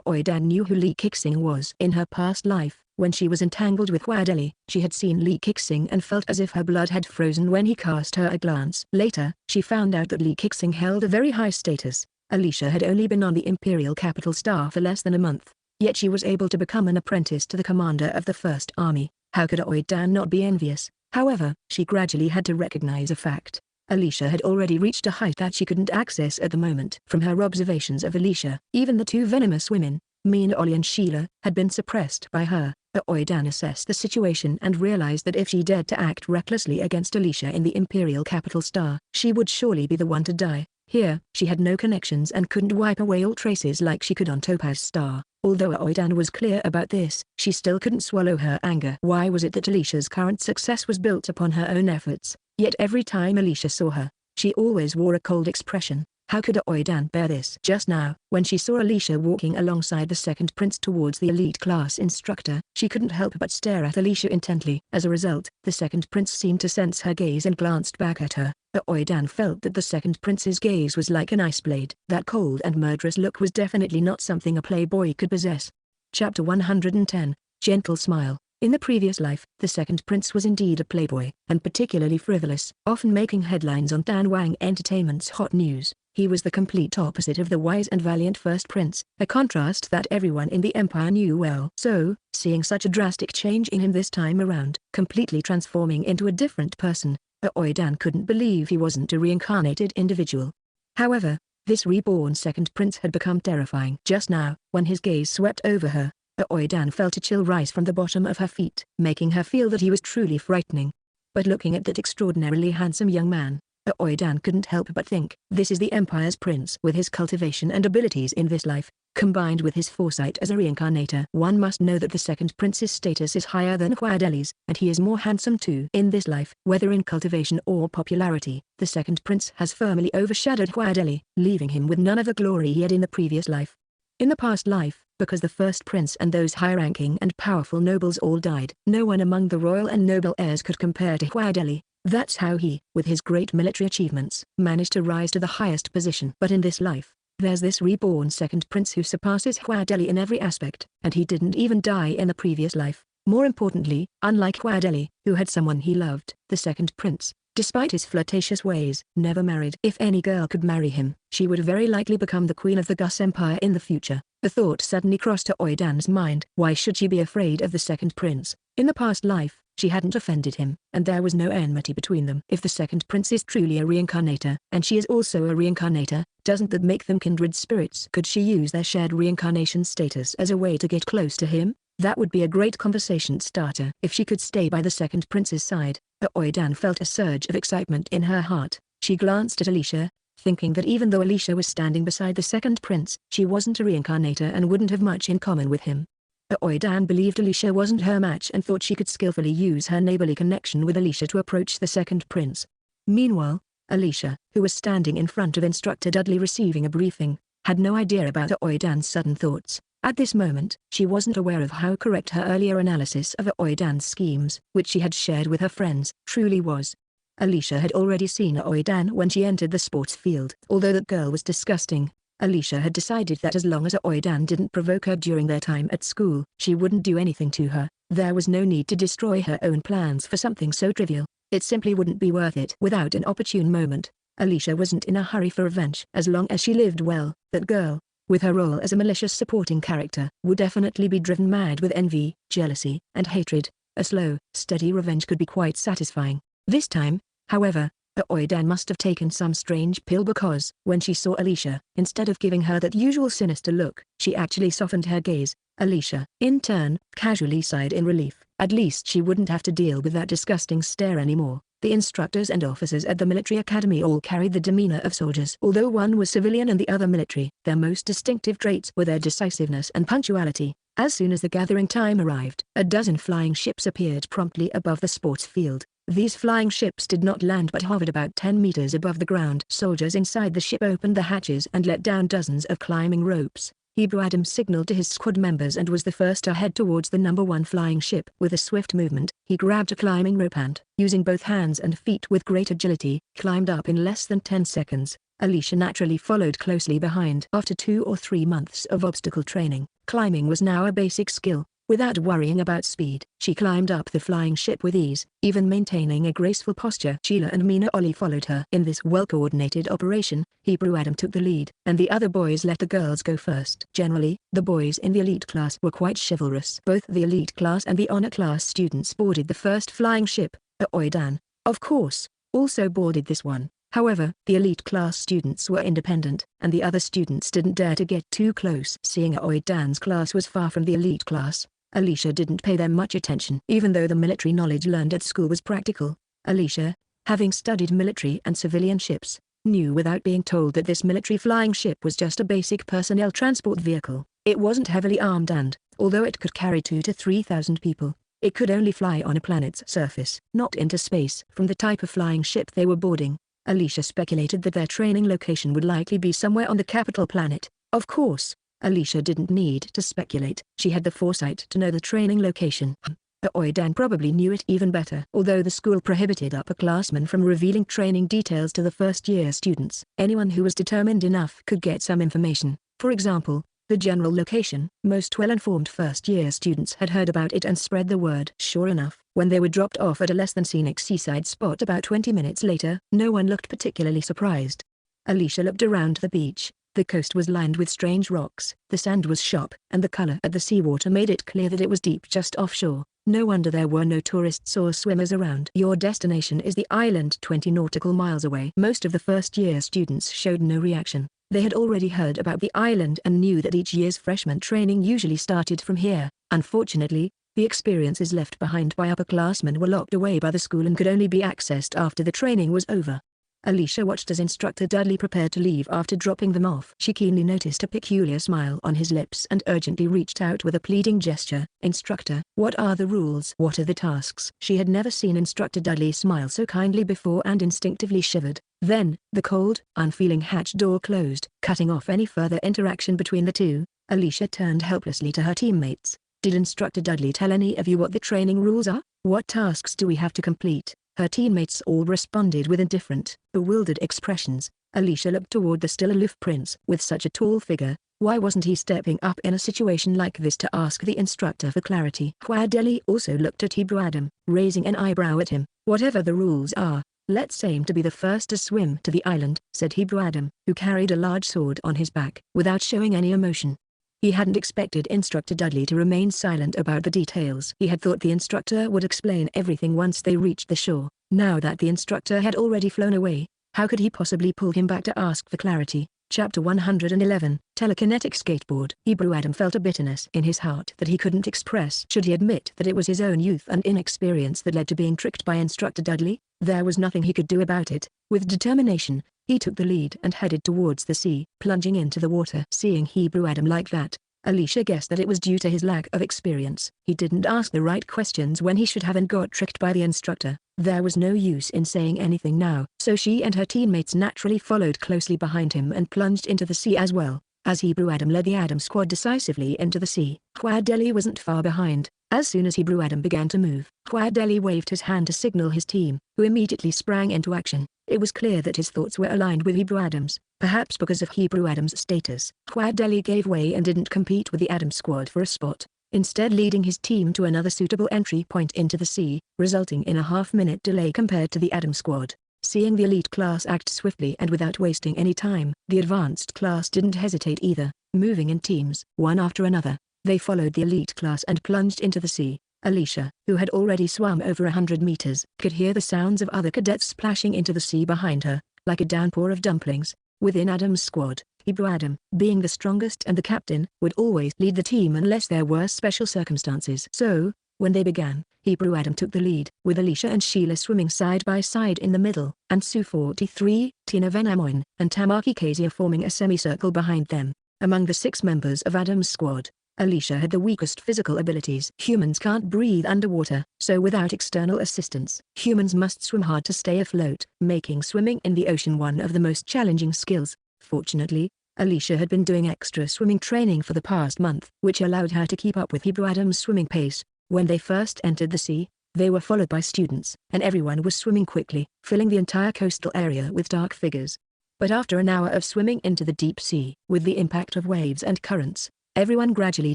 Oidan knew who Li Kixing was. In her past life, when she was entangled with Hua Deli, she had seen Li Kixing and felt as if her blood had frozen when he cast her a glance. Later, she found out that Li Kixing held a very high status. Alicia had only been on the Imperial Capital Star for less than a month, yet she was able to become an apprentice to the commander of the 1st Army. How could Oidan not be envious? However, she gradually had to recognize a fact. Alicia had already reached a height that she couldn't access at the moment. From her observations of Alicia, even the 2 venomous women, Mina Ollie and Sheila, had been suppressed by her. Oidan assessed the situation and realized that if she dared to act recklessly against Alicia in the Imperial Capital Star, she would surely be the one to die. Here, she had no connections and couldn't wipe away all traces like she could on Topaz Star. Although Oidan was clear about this, she still couldn't swallow her anger. Why was it that Alicia's current success was built upon her own efforts? Yet every time Alicia saw her, she always wore a cold expression. How could Oidan bear this? Just now, when she saw Alicia walking alongside the second prince towards the elite class instructor, she couldn't help but stare at Alicia intently. As a result, the second prince seemed to sense her gaze and glanced back at her. Oidan felt that the second prince's gaze was like an ice blade. That cold and murderous look was definitely not something a playboy could possess. Chapter 110, Gentle Smile. In the previous life, the second prince was indeed a playboy, and particularly frivolous, often making headlines on Dan Wang Entertainment's Hot News. He was the complete opposite of the wise and valiant first prince, a contrast that everyone in the empire knew well. So, seeing such a drastic change in him this time around, completely transforming into a different person, Aoidan couldn't believe he wasn't a reincarnated individual. However, this reborn second prince had become terrifying. Just now, when his gaze swept over her, Aoidan felt a chill rise from the bottom of her feet, making her feel that he was truly frightening. But looking at that extraordinarily handsome young man, Aoidan couldn't help but think, this is the Empire's prince. With his cultivation and abilities in this life, combined with his foresight as a reincarnator. One must know that the second prince's status is higher than Huadeli's, and he is more handsome too. In this life, whether in cultivation or popularity, the second prince has firmly overshadowed Huadeli, leaving him with none of the glory he had in the previous life. In the past life, because the first prince and those high-ranking and powerful nobles all died, no one among the royal and noble heirs could compare to Huadeli. That's how he, with his great military achievements, managed to rise to the highest position. But in this life, there's this reborn second prince who surpasses Huadeli in every aspect, and he didn't even die in the previous life. More importantly, unlike Huadeli, who had someone he loved, the second prince, despite his flirtatious ways, never married. If any girl could marry him, she would very likely become the queen of the Gus Empire in the future. The thought suddenly crossed Aoidan's mind. Why should she be afraid of the second prince? In the past life, she hadn't offended him, and there was no enmity between them. If the second prince is truly a reincarnator, and she is also a reincarnator, doesn't that make them kindred spirits? Could she use their shared reincarnation status as a way to get close to him? That would be a great conversation starter. If she could stay by the second prince's side, Aoidan felt a surge of excitement in her heart. She glanced at Alicia, thinking that even though Alicia was standing beside the second prince, she wasn't a reincarnator and wouldn't have much in common with him. Aoidan believed Alicia wasn't her match and thought she could skillfully use her neighborly connection with Alicia to approach the second prince. Meanwhile, Alicia, who was standing in front of Instructor Dudley receiving a briefing, had no idea about Aoidan's sudden thoughts. At this moment, she wasn't aware of how correct her earlier analysis of Aoidan's schemes, which she had shared with her friends, truly was. Alicia had already seen Aoidan when she entered the sports field. Although that girl was disgusting, Alicia had decided that as long as Aoidan didn't provoke her during their time at school, she wouldn't do anything to her. There was no need to destroy her own plans for something so trivial. It simply wouldn't be worth it. Without an opportune moment, Alicia wasn't in a hurry for revenge. As long as she lived well, that girl, with her role as a malicious supporting character, would definitely be driven mad with envy, jealousy, and hatred. A slow, steady revenge could be quite satisfying. This time, however, Aoidan must have taken some strange pill because, when she saw Alicia, instead of giving her that usual sinister look, she actually softened her gaze. Alicia, in turn, casually sighed in relief. At least she wouldn't have to deal with that disgusting stare anymore. The instructors and officers at the military academy all carried the demeanor of soldiers. Although one was civilian and the other military, their most distinctive traits were their decisiveness and punctuality. As soon as the gathering time arrived, a dozen flying ships appeared promptly above the sports field. These flying ships did not land but hovered about 10 meters above the ground. Soldiers inside the ship opened the hatches and let down dozens of climbing ropes. Hebrew Adam signaled to his squad members and was the first to head towards the number 1 flying ship. With a swift movement, he grabbed a climbing rope and, using both hands and feet with great agility, climbed up in less than 10 seconds. Alicia naturally followed closely behind. After 2 or 3 months of obstacle training, climbing was now a basic skill. Without worrying about speed, she climbed up the flying ship with ease, even maintaining a graceful posture. Sheila and Mina Ollie followed her. In this well-coordinated operation, Hebrew Adam took the lead, and the other boys let the girls go first. Generally, the boys in the elite class were quite chivalrous. Both the elite class and the honor class students boarded the first flying ship. Aoidan, of course, also boarded this one. However, the elite class students were independent, and the other students didn't dare to get too close. Seeing Aoidan's class was far from the elite class, Alicia didn't pay them much attention. Even though the military knowledge learned at school was practical, Alicia, having studied military and civilian ships, knew without being told that this military flying ship was just a basic personnel transport vehicle. It wasn't heavily armed and, although it could carry 2,000 to 3,000 people, it could only fly on a planet's surface, not into space. From the type of flying ship they were boarding, Alicia speculated that their training location would likely be somewhere on the capital planet. Of course, Alicia didn't need to speculate. She had the foresight to know the training location. Aoidan probably knew it even better. Although the school prohibited upperclassmen from revealing training details to the first-year students, anyone who was determined enough could get some information. For example, the general location. Most well-informed first-year students had heard about it and spread the word. Sure enough, when they were dropped off at a less-than-scenic seaside spot about 20 minutes later, no one looked particularly surprised. Alicia looked around the beach. The coast was lined with strange rocks, the sand was sharp, and the color of the seawater made it clear that it was deep just offshore. No wonder there were no tourists or swimmers around. Your destination is the island 20 nautical miles away. Most of the first-year students showed no reaction. They had already heard about the island and knew that each year's freshman training usually started from here. Unfortunately, the experiences left behind by upperclassmen were locked away by the school and could only be accessed after the training was over. Alicia watched as Instructor Dudley prepared to leave after dropping them off. She keenly noticed a peculiar smile on his lips and urgently reached out with a pleading gesture. "Instructor, what are the rules? What are the tasks?" She had never seen Instructor Dudley smile so kindly before and instinctively shivered. Then, the cold, unfeeling hatch door closed, cutting off any further interaction between the two. Alicia turned helplessly to her teammates. "Did Instructor Dudley tell any of you what the training rules are? What tasks do we have to complete?" Her teammates all responded with indifferent, bewildered expressions. Alicia looked toward the still aloof prince. With such a tall figure, why wasn't he stepping up in a situation like this to ask the instructor for clarity? Dudley also looked at Hebrew Adam, raising an eyebrow at him. "Whatever the rules are, let's aim to be the first to swim to the island," said Hebrew Adam, who carried a large sword on his back. Without showing any emotion, he hadn't expected Instructor Dudley to remain silent about the details. He had thought the instructor would explain everything once they reached the shore. Now that the instructor had already flown away, how could he possibly pull him back to ask for clarity? Chapter 111, Telekinetic Skateboard. Hebrew Adam felt a bitterness in his heart that he couldn't express. Should he admit that it was his own youth and inexperience that led to being tricked by Instructor Dudley? There was nothing he could do about it. With determination, he took the lead and headed towards the sea, plunging into the water. Seeing Hebrew Adam like that, Alicia guessed that it was due to his lack of experience. He didn't ask the right questions when he should have and got tricked by the instructor. There was no use in saying anything now, so she and her teammates naturally followed closely behind him and plunged into the sea as well, as Hebrew Adam led the Adam squad decisively into the sea. Dudley wasn't far behind. As soon as Hebrew Adam began to move, Dudley waved his hand to signal his team, who immediately sprang into action. It was clear that his thoughts were aligned with Hebrew Adam's, perhaps because of Hebrew Adam's status. Dudley gave way and didn't compete with the Adam squad for a spot, instead leading his team to another suitable entry point into the sea, resulting in a half-minute delay compared to the Adam squad. Seeing the elite class act swiftly and without wasting any time, the advanced class didn't hesitate either. Moving in teams, one after another, they followed the elite class and plunged into the sea. Alicia, who had already swum over 100 meters, could hear the sounds of other cadets splashing into the sea behind her, like a downpour of dumplings. Within Adam's squad, Hebrew Adam, being the strongest and the captain, would always lead the team unless there were special circumstances. So, when they began, Hebrew Adam took the lead, with Alicia and Sheila swimming side by side in the middle, and Sue 43, Tina Venamoin, and Tamaki Kazia forming a semicircle behind them. Among the 6 members of Adam's squad, Alicia had the weakest physical abilities. Humans can't breathe underwater, so without external assistance, humans must swim hard to stay afloat, making swimming in the ocean one of the most challenging skills. Fortunately, Alicia had been doing extra swimming training for the past month, which allowed her to keep up with Hebrew Adam's swimming pace. When they first entered the sea, they were followed by students, and everyone was swimming quickly, filling the entire coastal area with dark figures. But after an hour of swimming into the deep sea, with the impact of waves and currents, everyone gradually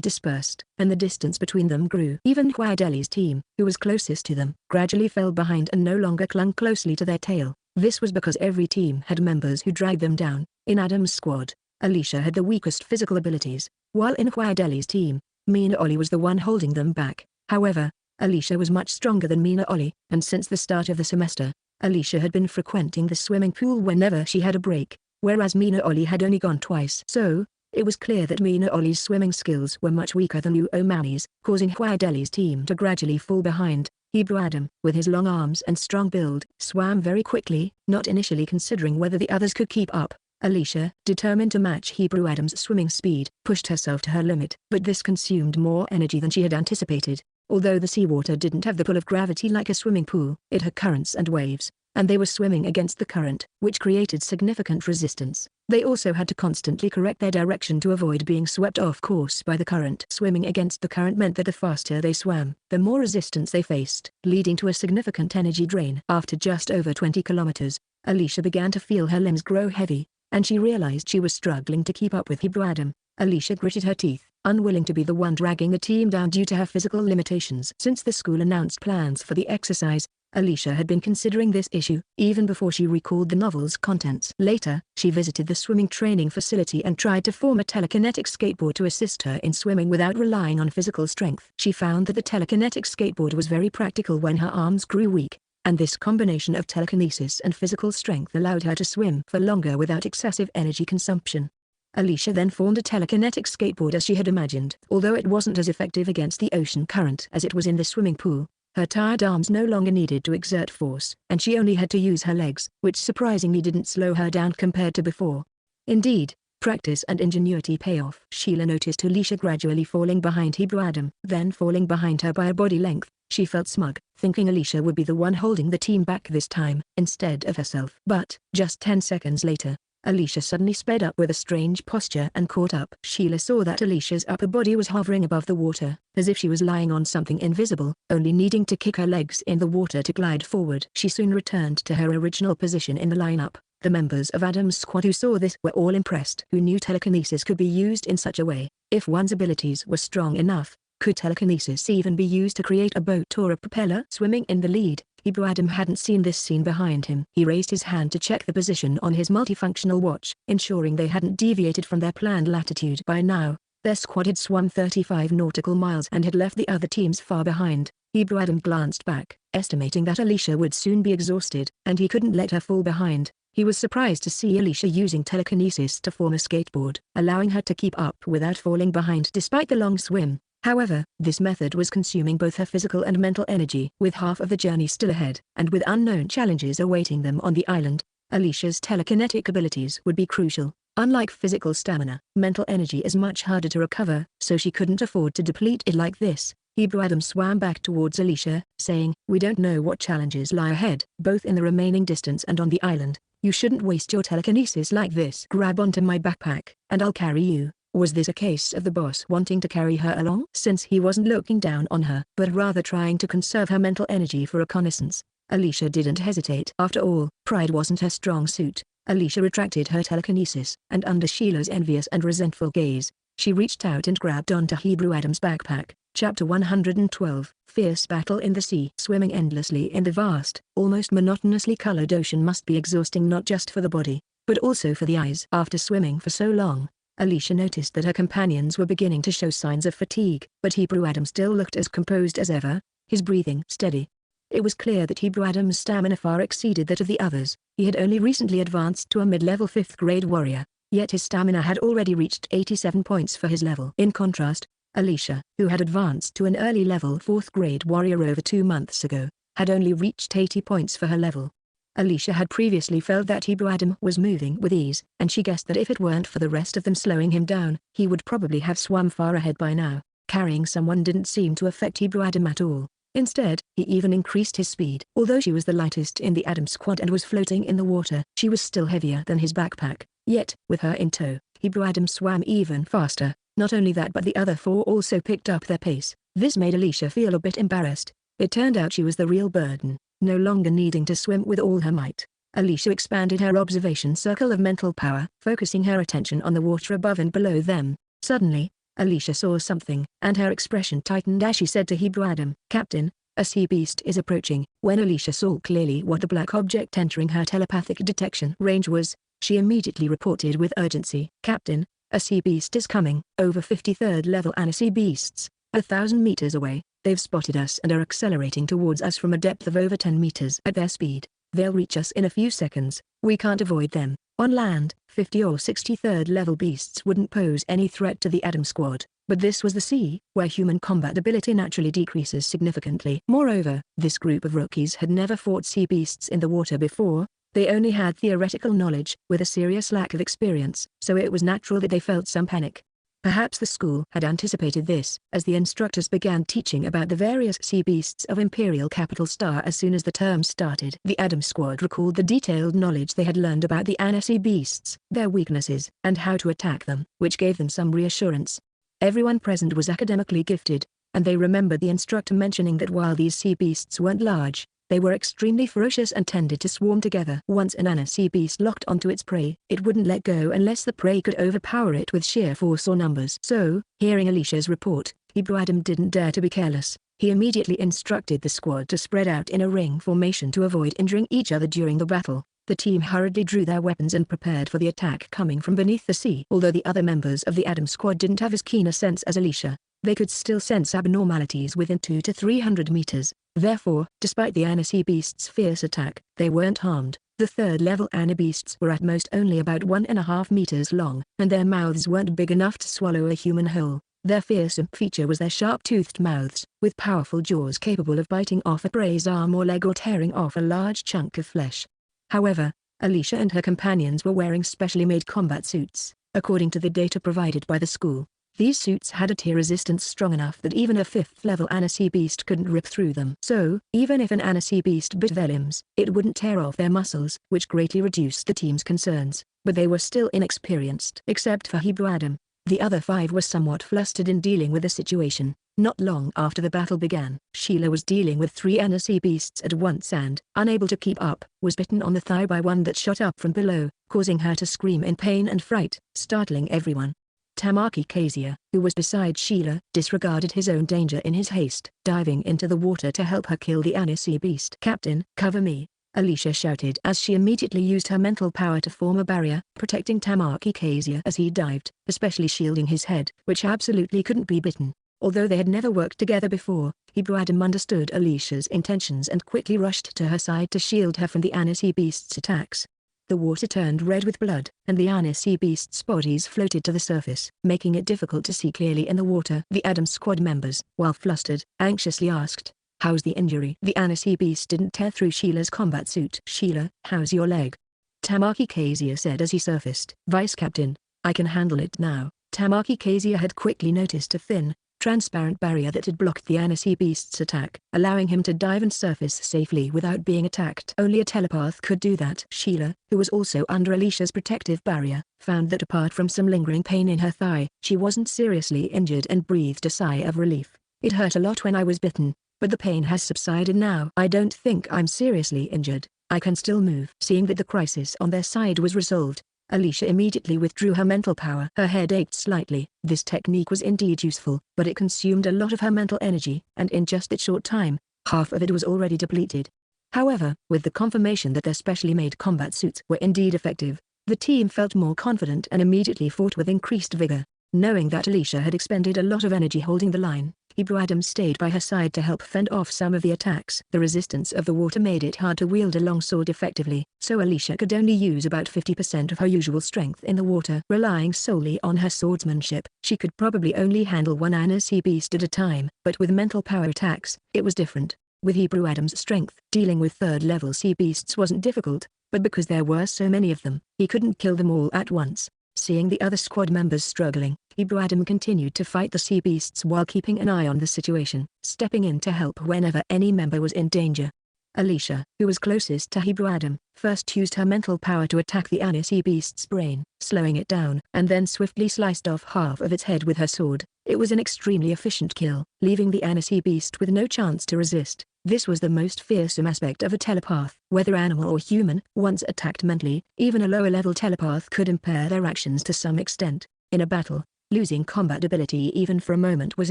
dispersed, and the distance between them grew. Even Dudley's team, who was closest to them, gradually fell behind and no longer clung closely to their tail. This was because every team had members who dragged them down. In Adam's squad, Alicia had the weakest physical abilities, while in Dudley's team, Mina Ollie was the one holding them back. However, Alicia was much stronger than Mina Ollie, and since the start of the semester, Alicia had been frequenting the swimming pool whenever she had a break, whereas Mina Ollie had only gone twice. So, it was clear that Mina Ollie's swimming skills were much weaker than O'Malley's, causing Dudley's team to gradually fall behind. Hebrew Adam, with his long arms and strong build, swam very quickly, not initially considering whether the others could keep up. Alicia, determined to match Hebrew Adam's swimming speed, pushed herself to her limit. But this consumed more energy than she had anticipated. Although the seawater didn't have the pull of gravity like a swimming pool, it had currents and waves, and they were swimming against the current, which created significant resistance. They also had to constantly correct their direction to avoid being swept off course by the current. Swimming against the current meant that the faster they swam, the more resistance they faced, leading to a significant energy drain. After just over 20 kilometers, Alicia began to feel her limbs grow heavy, and she realized she was struggling to keep up with Hebrew Adam. Alicia gritted her teeth, unwilling to be the one dragging the team down due to her physical limitations. Since the school announced plans for the exercise, Alicia had been considering this issue, even before she recalled the novel's contents. Later, she visited the swimming training facility and tried to form a telekinetic skateboard to assist her in swimming without relying on physical strength. She found that the telekinetic skateboard was very practical when her arms grew weak, and this combination of telekinesis and physical strength allowed her to swim for longer without excessive energy consumption. Alicia then formed a telekinetic skateboard as she had imagined. Although it wasn't as effective against the ocean current as it was in the swimming pool, her tired arms no longer needed to exert force, and she only had to use her legs, which surprisingly didn't slow her down compared to before. Indeed, practice and ingenuity pay off. Sheila noticed Alicia gradually falling behind Hebrew Adam, then falling behind her by a body length. She felt smug, thinking Alicia would be the one holding the team back this time, instead of herself. But, just 10 seconds later, Alicia suddenly sped up with a strange posture and caught up. Sheila saw that Alicia's upper body was hovering above the water, as if she was lying on something invisible, only needing to kick her legs in the water to glide forward. She soon returned to her original position in the lineup. The members of Adam's squad who saw this were all impressed. Who knew telekinesis could be used in such a way? If one's abilities were strong enough, could telekinesis even be used to create a boat or a propeller? Swimming in the lead, Hebrew Adam hadn't seen this scene behind him. He raised his hand to check the position on his multifunctional watch, ensuring they hadn't deviated from their planned latitude. By now, their squad had swum 35 nautical miles and had left the other teams far behind. Hebrew Adam glanced back, estimating that Alicia would soon be exhausted, and he couldn't let her fall behind. He was surprised to see Alicia using telekinesis to form a skateboard, allowing her to keep up without falling behind despite the long swim. However, this method was consuming both her physical and mental energy. With half of the journey still ahead, and with unknown challenges awaiting them on the island, Alicia's telekinetic abilities would be crucial. Unlike physical stamina, mental energy is much harder to recover, so she couldn't afford to deplete it like this. Hebrew Adam swam back towards Alicia, saying, "We don't know what challenges lie ahead, both in the remaining distance and on the island. You shouldn't waste your telekinesis like this. Grab onto my backpack, and I'll carry you." Was this a case of the boss wanting to carry her along? Since he wasn't looking down on her, but rather trying to conserve her mental energy for reconnaissance, Alicia didn't hesitate. After all, pride wasn't her strong suit. Alicia retracted her telekinesis, and under Sheila's envious and resentful gaze, she reached out and grabbed onto Hebrew Adam's backpack. Chapter 112, Fierce Battle in the Sea. Swimming endlessly in the vast, almost monotonously colored ocean must be exhausting not just for the body, but also for the eyes. After swimming for so long, Alicia noticed that her companions were beginning to show signs of fatigue, but Hebrew Adam still looked as composed as ever, his breathing steady. It was clear that Hebrew Adam's stamina far exceeded that of the others. He had only recently advanced to a mid-level 5th grade warrior, yet his stamina had already reached 87 points for his level. In contrast, Alicia, who had advanced to an early level 4th grade warrior over 2 months ago, had only reached 80 points for her level. Alicia had previously felt that Hebrew Adam was moving with ease, and she guessed that if it weren't for the rest of them slowing him down, he would probably have swum far ahead by now. Carrying someone didn't seem to affect Hebrew Adam at all. Instead, he even increased his speed. Although she was the lightest in the Adam squad and was floating in the water, she was still heavier than his backpack. Yet, with her in tow, Hebrew Adam swam even faster. Not only that, but the other 4 also picked up their pace. This made Alicia feel a bit embarrassed. It turned out she was the real burden, no longer needing to swim with all her might. Alicia expanded her observation circle of mental power, focusing her attention on the water above and below them. Suddenly, Alicia saw something, and her expression tightened as she said to Hebrew Adam, "Captain, a sea beast is approaching." When Alicia saw clearly what the black object entering her telepathic detection range was, she immediately reported with urgency, "Captain, a sea beast is coming." Over 53rd level and sea beasts, 1,000 meters away. They've spotted us and are accelerating towards us from a depth of over 10 meters. At their speed, they'll reach us in a few seconds. We can't avoid them. On land, 50 or 63rd level beasts wouldn't pose any threat to the Adam squad, but this was the sea, where human combat ability naturally decreases significantly. Moreover, this group of rookies had never fought sea beasts in the water before. They only had theoretical knowledge, with a serious lack of experience, so it was natural that they felt some panic. Perhaps the school had anticipated this, as the instructors began teaching about the various sea beasts of Imperial Capital Star as soon as the term started. The Adam squad recalled the detailed knowledge they had learned about the Ana sea beasts, their weaknesses, and how to attack them, which gave them some reassurance. Everyone present was academically gifted, and they remembered the instructor mentioning that while these sea beasts weren't large, they were extremely ferocious and tended to swarm together. Once an Ana sea beast locked onto its prey, it wouldn't let go unless the prey could overpower it with sheer force or numbers. So, hearing Alicia's report, Hebrew Adam didn't dare to be careless. He immediately instructed the squad to spread out in a ring formation to avoid injuring each other during the battle. The team hurriedly drew their weapons and prepared for the attack coming from beneath the sea. Although the other members of the Adam squad didn't have as keen a sense as Alicia, they could still sense abnormalities within 200 to 300 meters. Therefore, despite the Annecy beasts' fierce attack, they weren't harmed. The third-level Anna beasts were at most only about 1.5 meters long, and their mouths weren't big enough to swallow a human whole. Their fearsome feature was their sharp-toothed mouths, with powerful jaws capable of biting off a prey's arm or leg or tearing off a large chunk of flesh. However, Alicia and her companions were wearing specially made combat suits. According to the data provided by the school, these suits had a tear resistance strong enough that even a 5th-level Annecy beast couldn't rip through them. So, even if an Annecy beast bit their limbs, it wouldn't tear off their muscles, which greatly reduced the team's concerns. But they were still inexperienced. Except for Hebrew Adam, the other 5 were somewhat flustered in dealing with the situation. Not long after the battle began, Sheila was dealing with 3 Annecy beasts at once and, unable to keep up, was bitten on the thigh by one that shot up from below, causing her to scream in pain and fright, startling everyone. Tamaki Kezia, who was beside Sheila, disregarded his own danger in his haste, diving into the water to help her kill the Annecy beast. "Captain, cover me," Alicia shouted as she immediately used her mental power to form a barrier, protecting Tamaki Kezia as he dived, especially shielding his head, which absolutely couldn't be bitten. Although they had never worked together before, Hebrew Adam understood Alicia's intentions and quickly rushed to her side to shield her from the Annecy beast's attacks. The water turned red with blood, and the Annecy beasts' bodies floated to the surface, making it difficult to see clearly in the water. The Adam squad members, while flustered, anxiously asked, "How's the injury?" The Annecy beast didn't tear through Sheila's combat suit. "Sheila, how's your leg?" Tamaki Kezia said as he surfaced. "Vice Captain, I can handle it now." Tamaki Kezia had quickly noticed a thin, transparent barrier that had blocked the Annecy beast's attack, allowing him to dive and surface safely without being attacked. Only a telepath could do that. Sheila, who was also under Alicia's protective barrier, found that apart from some lingering pain in her thigh, she wasn't seriously injured and breathed a sigh of relief. "It hurt a lot when I was bitten, but the pain has subsided now. I don't think I'm seriously injured. I can still move." Seeing that the crisis on their side was resolved, Alicia immediately withdrew her mental power. Her head ached slightly. This technique was indeed useful, but it consumed a lot of her mental energy, and in just a short time, half of it was already depleted. However, with the confirmation that their specially made combat suits were indeed effective, the team felt more confident and immediately fought with increased vigor. Knowing that Alicia had expended a lot of energy holding the line, Hebrew Adam stayed by her side to help fend off some of the attacks. The resistance of the water made it hard to wield a longsword effectively, so Alicia could only use about 50% of her usual strength in the water. Relying solely on her swordsmanship, she could probably only handle one Annecy beast at a time, but with mental power attacks, it was different. With Hebrew Adam's strength, dealing with third-level sea beasts wasn't difficult, but because there were so many of them, he couldn't kill them all at once. Seeing the other squad members struggling, Hebrew Adam continued to fight the sea beasts while keeping an eye on the situation, stepping in to help whenever any member was in danger. Alicia, who was closest to Hebrew Adam, first used her mental power to attack the Annecy beast's brain, slowing it down, and then swiftly sliced off half of its head with her sword. It was an extremely efficient kill, leaving the Annecy beast with no chance to resist. This was the most fearsome aspect of a telepath. Whether animal or human, once attacked mentally, even a lower-level telepath could impair their actions to some extent. In a battle, losing combat ability even for a moment was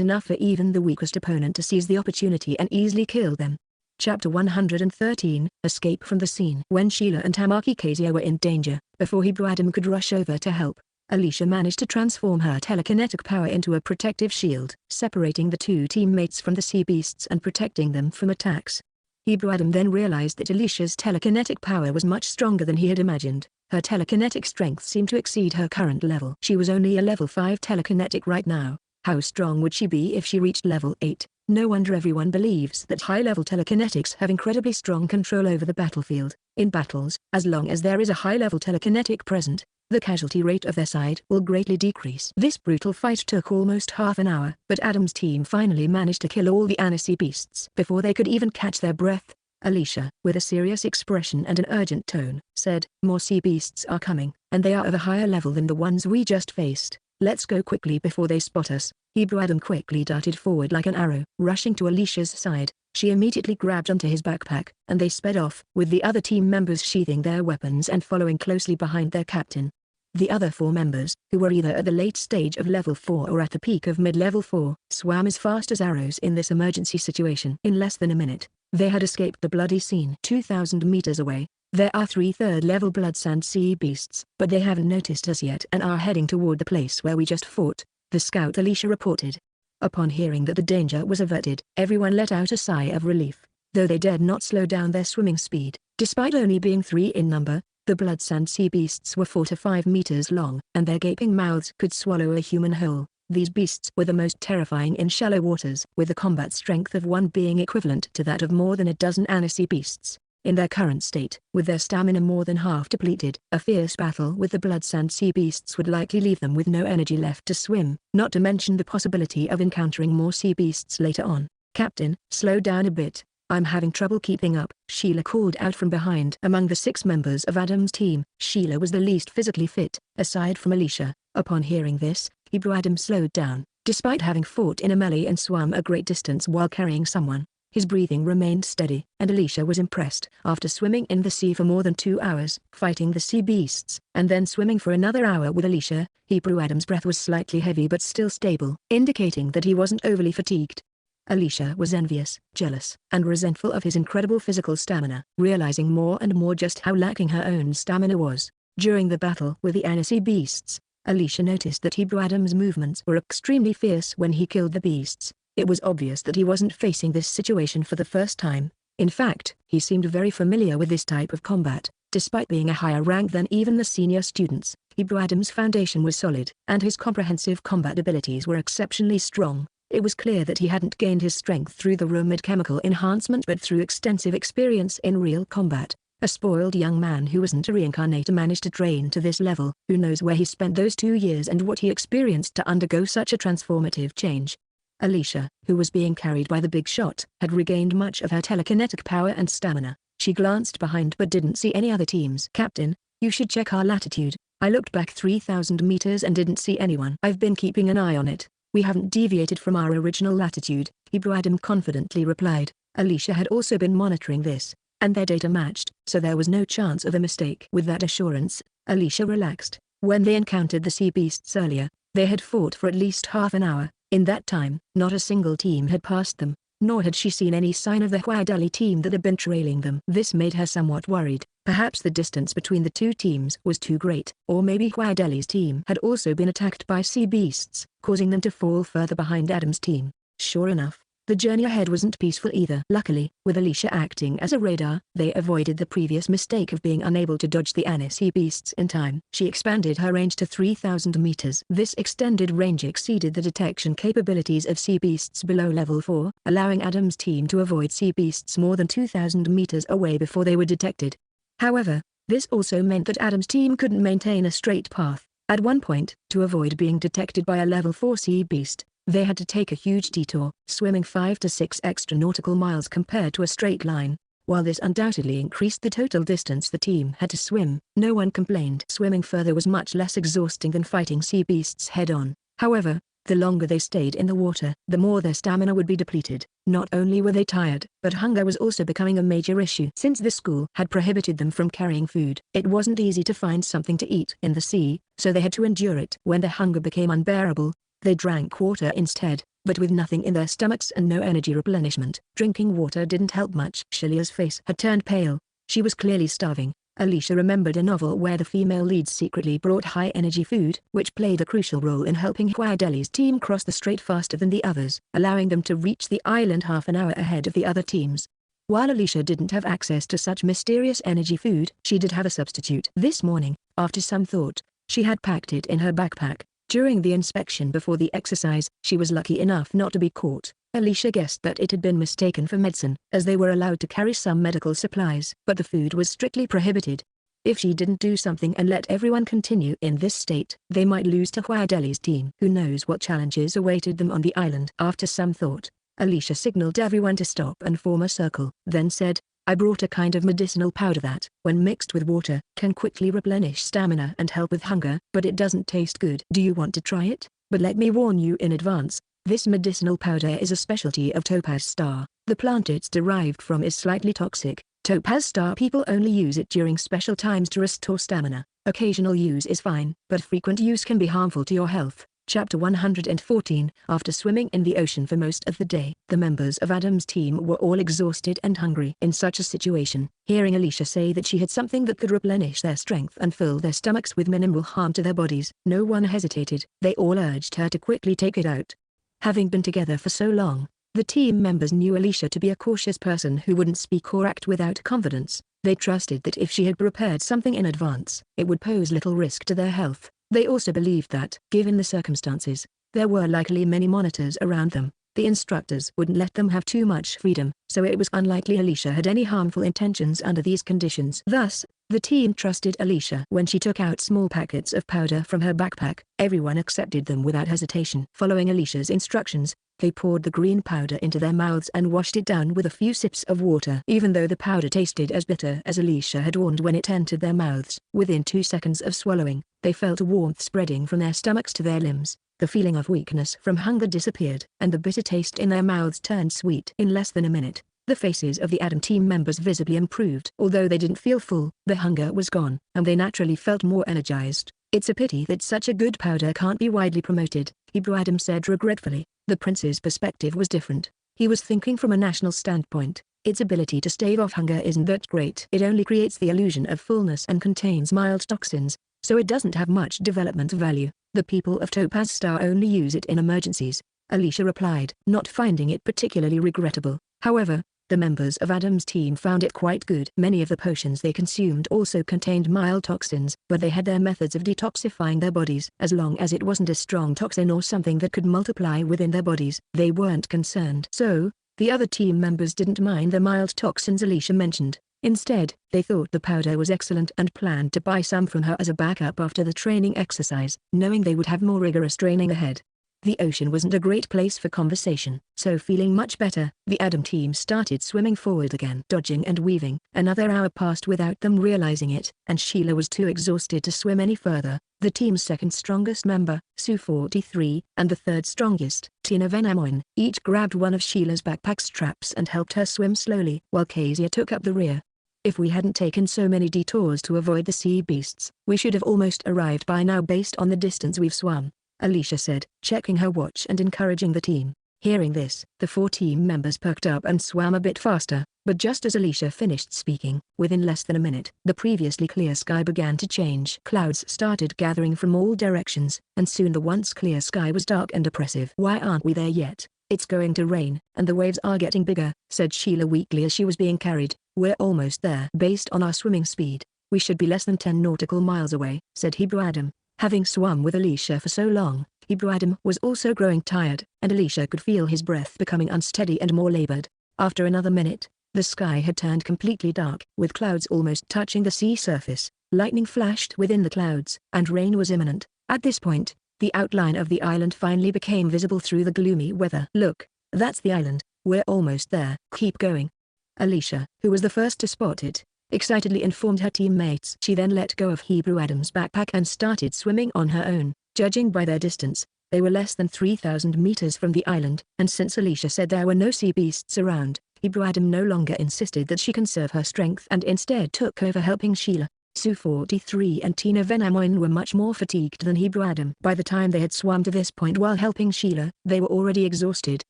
enough for even the weakest opponent to seize the opportunity and easily kill them. Chapter 113, Escape from the Scene. When Sheila and Tamaki Kezia were in danger, before Hebrew Adam could rush over to help, Alicia managed to transform her telekinetic power into a protective shield, separating the two teammates from the sea beasts and protecting them from attacks. Hebrew Adam then realized that Alicia's telekinetic power was much stronger than he had imagined. Her telekinetic strength seemed to exceed her current level. She was only a level 5 telekinetic right now. How strong would she be if she reached level 8? No wonder everyone believes that high-level telekinetics have incredibly strong control over the battlefield. In battles, as long as there is a high-level telekinetic present, the casualty rate of their side will greatly decrease. This brutal fight took almost half an hour, but Adam's team finally managed to kill all the Annecy beasts. Before they could even catch their breath, Alicia, with a serious expression and an urgent tone, said, "More sea beasts are coming, and they are of a higher level than the ones we just faced. Let's go quickly before they spot us." Hebrew Adam quickly darted forward like an arrow. Rushing to Alicia's side, she immediately grabbed onto his backpack, and they sped off, with the other team members sheathing their weapons and following closely behind their captain. The other 4 members, who were either at the late stage of level 4 or at the peak of mid-level 4, swam as fast as arrows in this emergency situation. In less than a minute, they had escaped the bloody scene. 2,000 meters away, there are 3 third-level blood sand sea beasts, but they haven't noticed us yet and are heading toward the place where we just fought, the scout Alicia reported. Upon hearing that the danger was averted, everyone let out a sigh of relief, though they dared not slow down their swimming speed. Despite only being 3 in number, the blood sand sea beasts were 4 to 5 meters long, and their gaping mouths could swallow a human whole. These beasts were the most terrifying in shallow waters, with the combat strength of one being equivalent to that of more than a dozen sea beasts. In their current state, with their stamina more than half depleted, a fierce battle with the blood sand sea beasts would likely leave them with no energy left to swim, not to mention the possibility of encountering more sea beasts later on. "Captain, slow down a bit. I'm having trouble keeping up," Sheila called out from behind. Among the 6 members of Adam's team, Sheila was the least physically fit, aside from Alicia. Upon hearing this, Hebrew Adam slowed down. Despite having fought in a melee and swum a great distance while carrying someone, his breathing remained steady, and Alicia was impressed. After swimming in the sea for more than 2 hours, fighting the sea beasts, and then swimming for another hour with Alicia, Hebrew Adam's breath was slightly heavy but still stable, indicating that he wasn't overly fatigued. Alicia was envious, jealous, and resentful of his incredible physical stamina, realizing more and more just how lacking her own stamina was. During the battle with the sea beasts, Alicia noticed that Hebrew Adam's movements were extremely fierce when he killed the beasts. It was obvious that he wasn't facing this situation for the first time. In fact, he seemed very familiar with this type of combat. Despite being a higher rank than even the senior students, Hebrew Adam's foundation was solid, and his comprehensive combat abilities were exceptionally strong. It was clear that he hadn't gained his strength through the rumored chemical enhancement but through extensive experience in real combat. A spoiled young man who wasn't a reincarnator managed to train to this level. Who knows where he spent those 2 years and what he experienced to undergo such a transformative change. Alicia, who was being carried by the big shot, had regained much of her telekinetic power and stamina. She glanced behind but didn't see any other teams. "Captain, you should check our latitude. I looked back 3,000 meters and didn't see anyone." "I've been keeping an eye on it. We haven't deviated from our original latitude," Hebrew Adam confidently replied. Alicia had also been monitoring this, and their data matched, so there was no chance of a mistake. With that assurance, Alicia relaxed. When they encountered the sea beasts earlier, they had fought for at least half an hour. In that time, not a single team had passed them, nor had she seen any sign of the Huayadali team that had been trailing them. This made her somewhat worried. Perhaps the distance between the 2 teams was too great, or maybe Huayadali's team had also been attacked by sea beasts, causing them to fall further behind Adam's team. Sure enough, the journey ahead wasn't peaceful either. Luckily, with Alicia acting as a radar, they avoided the previous mistake of being unable to dodge the sea beasts in time. She expanded her range to 3,000 meters. This extended range exceeded the detection capabilities of sea beasts below level 4, allowing Adam's team to avoid sea beasts more than 2,000 meters away before they were detected. However, this also meant that Adam's team couldn't maintain a straight path. At one point, to avoid being detected by a level 4 sea beast, they had to take a huge detour, swimming 5 to 6 extra nautical miles compared to a straight line. While this undoubtedly increased the total distance the team had to swim, no one complained. Swimming further was much less exhausting than fighting sea beasts head-on. However, the longer they stayed in the water, the more their stamina would be depleted. Not only were they tired, but hunger was also becoming a major issue. Since the school had prohibited them from carrying food, it wasn't easy to find something to eat in the sea, so they had to endure it. When the hunger became unbearable, they drank water instead, but with nothing in their stomachs and no energy replenishment. Drinking water didn't help much. Shelia's face had turned pale. She was clearly starving. Alicia remembered a novel where the female leads secretly brought high-energy food, which played a crucial role in helping Huayadeli's team cross the strait faster than the others, allowing them to reach the island half an hour ahead of the other teams. While Alicia didn't have access to such mysterious energy food, she did have a substitute. This morning, after some thought, she had packed it in her backpack. During the inspection before the exercise, she was lucky enough not to be caught. Alicia guessed that it had been mistaken for medicine, as they were allowed to carry some medical supplies, but the food was strictly prohibited. If she didn't do something and let everyone continue in this state, they might lose to Huayadeli's team. Who knows what challenges awaited them on the island. After some thought, Alicia signaled everyone to stop and form a circle, then said, "I brought a kind of medicinal powder that, when mixed with water, can quickly replenish stamina and help with hunger, but it doesn't taste good. Do you want to try it? But let me warn you in advance, this medicinal powder is a specialty of Topaz Star. The plant it's derived from is slightly toxic. Topaz Star people only use it during special times to restore stamina. Occasional use is fine, but frequent use can be harmful to your health. Chapter 114. After swimming in the ocean for most of the day, the members of Adam's team were all exhausted and hungry. In such a situation, hearing Alicia say that she had something that could replenish their strength and fill their stomachs with minimal harm to their bodies, no one hesitated. They all urged her to quickly take it out. Having been together for so long, the team members knew Alicia to be a cautious person who wouldn't speak or act without confidence. They trusted that if she had prepared something in advance, it would pose little risk to their health. They also believed that, given the circumstances, there were likely many monitors around them. The instructors wouldn't let them have too much freedom, so it was unlikely Alicia had any harmful intentions under these conditions. Thus, the team trusted Alicia when she took out small packets of powder from her backpack. Everyone accepted them without hesitation. Following Alicia's instructions, they poured the green powder into their mouths and washed it down with a few sips of water. Even though the powder tasted as bitter as Alicia had warned when it entered their mouths, within 2 seconds of swallowing, they felt a warmth spreading from their stomachs to their limbs. The feeling of weakness from hunger disappeared, and the bitter taste in their mouths turned sweet. In less than a minute, the faces of the Adam team members visibly improved. Although they didn't feel full, the hunger was gone, and they naturally felt more energized. "It's a pity that such a good powder can't be widely promoted," Hebrew Adam said regretfully. The prince's perspective was different. He was thinking from a national standpoint. Its ability to stave off hunger isn't that great. It only creates the illusion of fullness and contains mild toxins, so it doesn't have much development value. The people of Topaz Star only use it in emergencies, Alicia replied, not finding it particularly regrettable. However, the members of Adam's team found it quite good. Many of the potions they consumed also contained mild toxins, but they had their methods of detoxifying their bodies. As long as it wasn't a strong toxin or something that could multiply within their bodies, they weren't concerned. So, the other team members didn't mind the mild toxins Alicia mentioned. Instead, they thought the powder was excellent and planned to buy some from her as a backup after the training exercise, knowing they would have more rigorous training ahead. The ocean wasn't a great place for conversation, so feeling much better, the Adam team started swimming forward again. Dodging and weaving, another hour passed without them realizing it, and Sheila was too exhausted to swim any further. The team's second strongest member, Sue 43, and the third strongest, Tina Venamoin, each grabbed one of Sheila's backpack straps and helped her swim slowly, while Kezia took up the rear. "If we hadn't taken so many detours to avoid the sea beasts, we should have almost arrived by now based on the distance we've swum," Alicia said, checking her watch and encouraging the team. Hearing this, the 4 team members perked up and swam a bit faster, but just as Alicia finished speaking, within less than a minute, the previously clear sky began to change. Clouds started gathering from all directions, and soon the once clear sky was dark and oppressive. "Why aren't we there yet? It's going to rain, and the waves are getting bigger," said Sheila weakly as she was being carried. "We're almost there. Based on our swimming speed, we should be less than 10 nautical miles away," said Hebrew Adam. Having swum with Alicia for so long, Hebrew Adam was also growing tired, and Alicia could feel his breath becoming unsteady and more labored. After another minute, the sky had turned completely dark, with clouds almost touching the sea surface. Lightning flashed within the clouds, and rain was imminent. At this point, the outline of the island finally became visible through the gloomy weather. "Look, that's the island. We're almost there. Keep going," Alicia, who was the first to spot it, excitedly informed her teammates. She then let go of Hebrew Adam's backpack and started swimming on her own. Judging by their distance, they were less than 3,000 meters from the island, and since Alicia said there were no sea beasts around, Hebrew Adam no longer insisted that she conserve her strength and instead took over helping Sheila. Sue 43 and Tina Venamoin were much more fatigued than Hebrew Adam. By the time they had swum to this point while helping Sheila, they were already exhausted.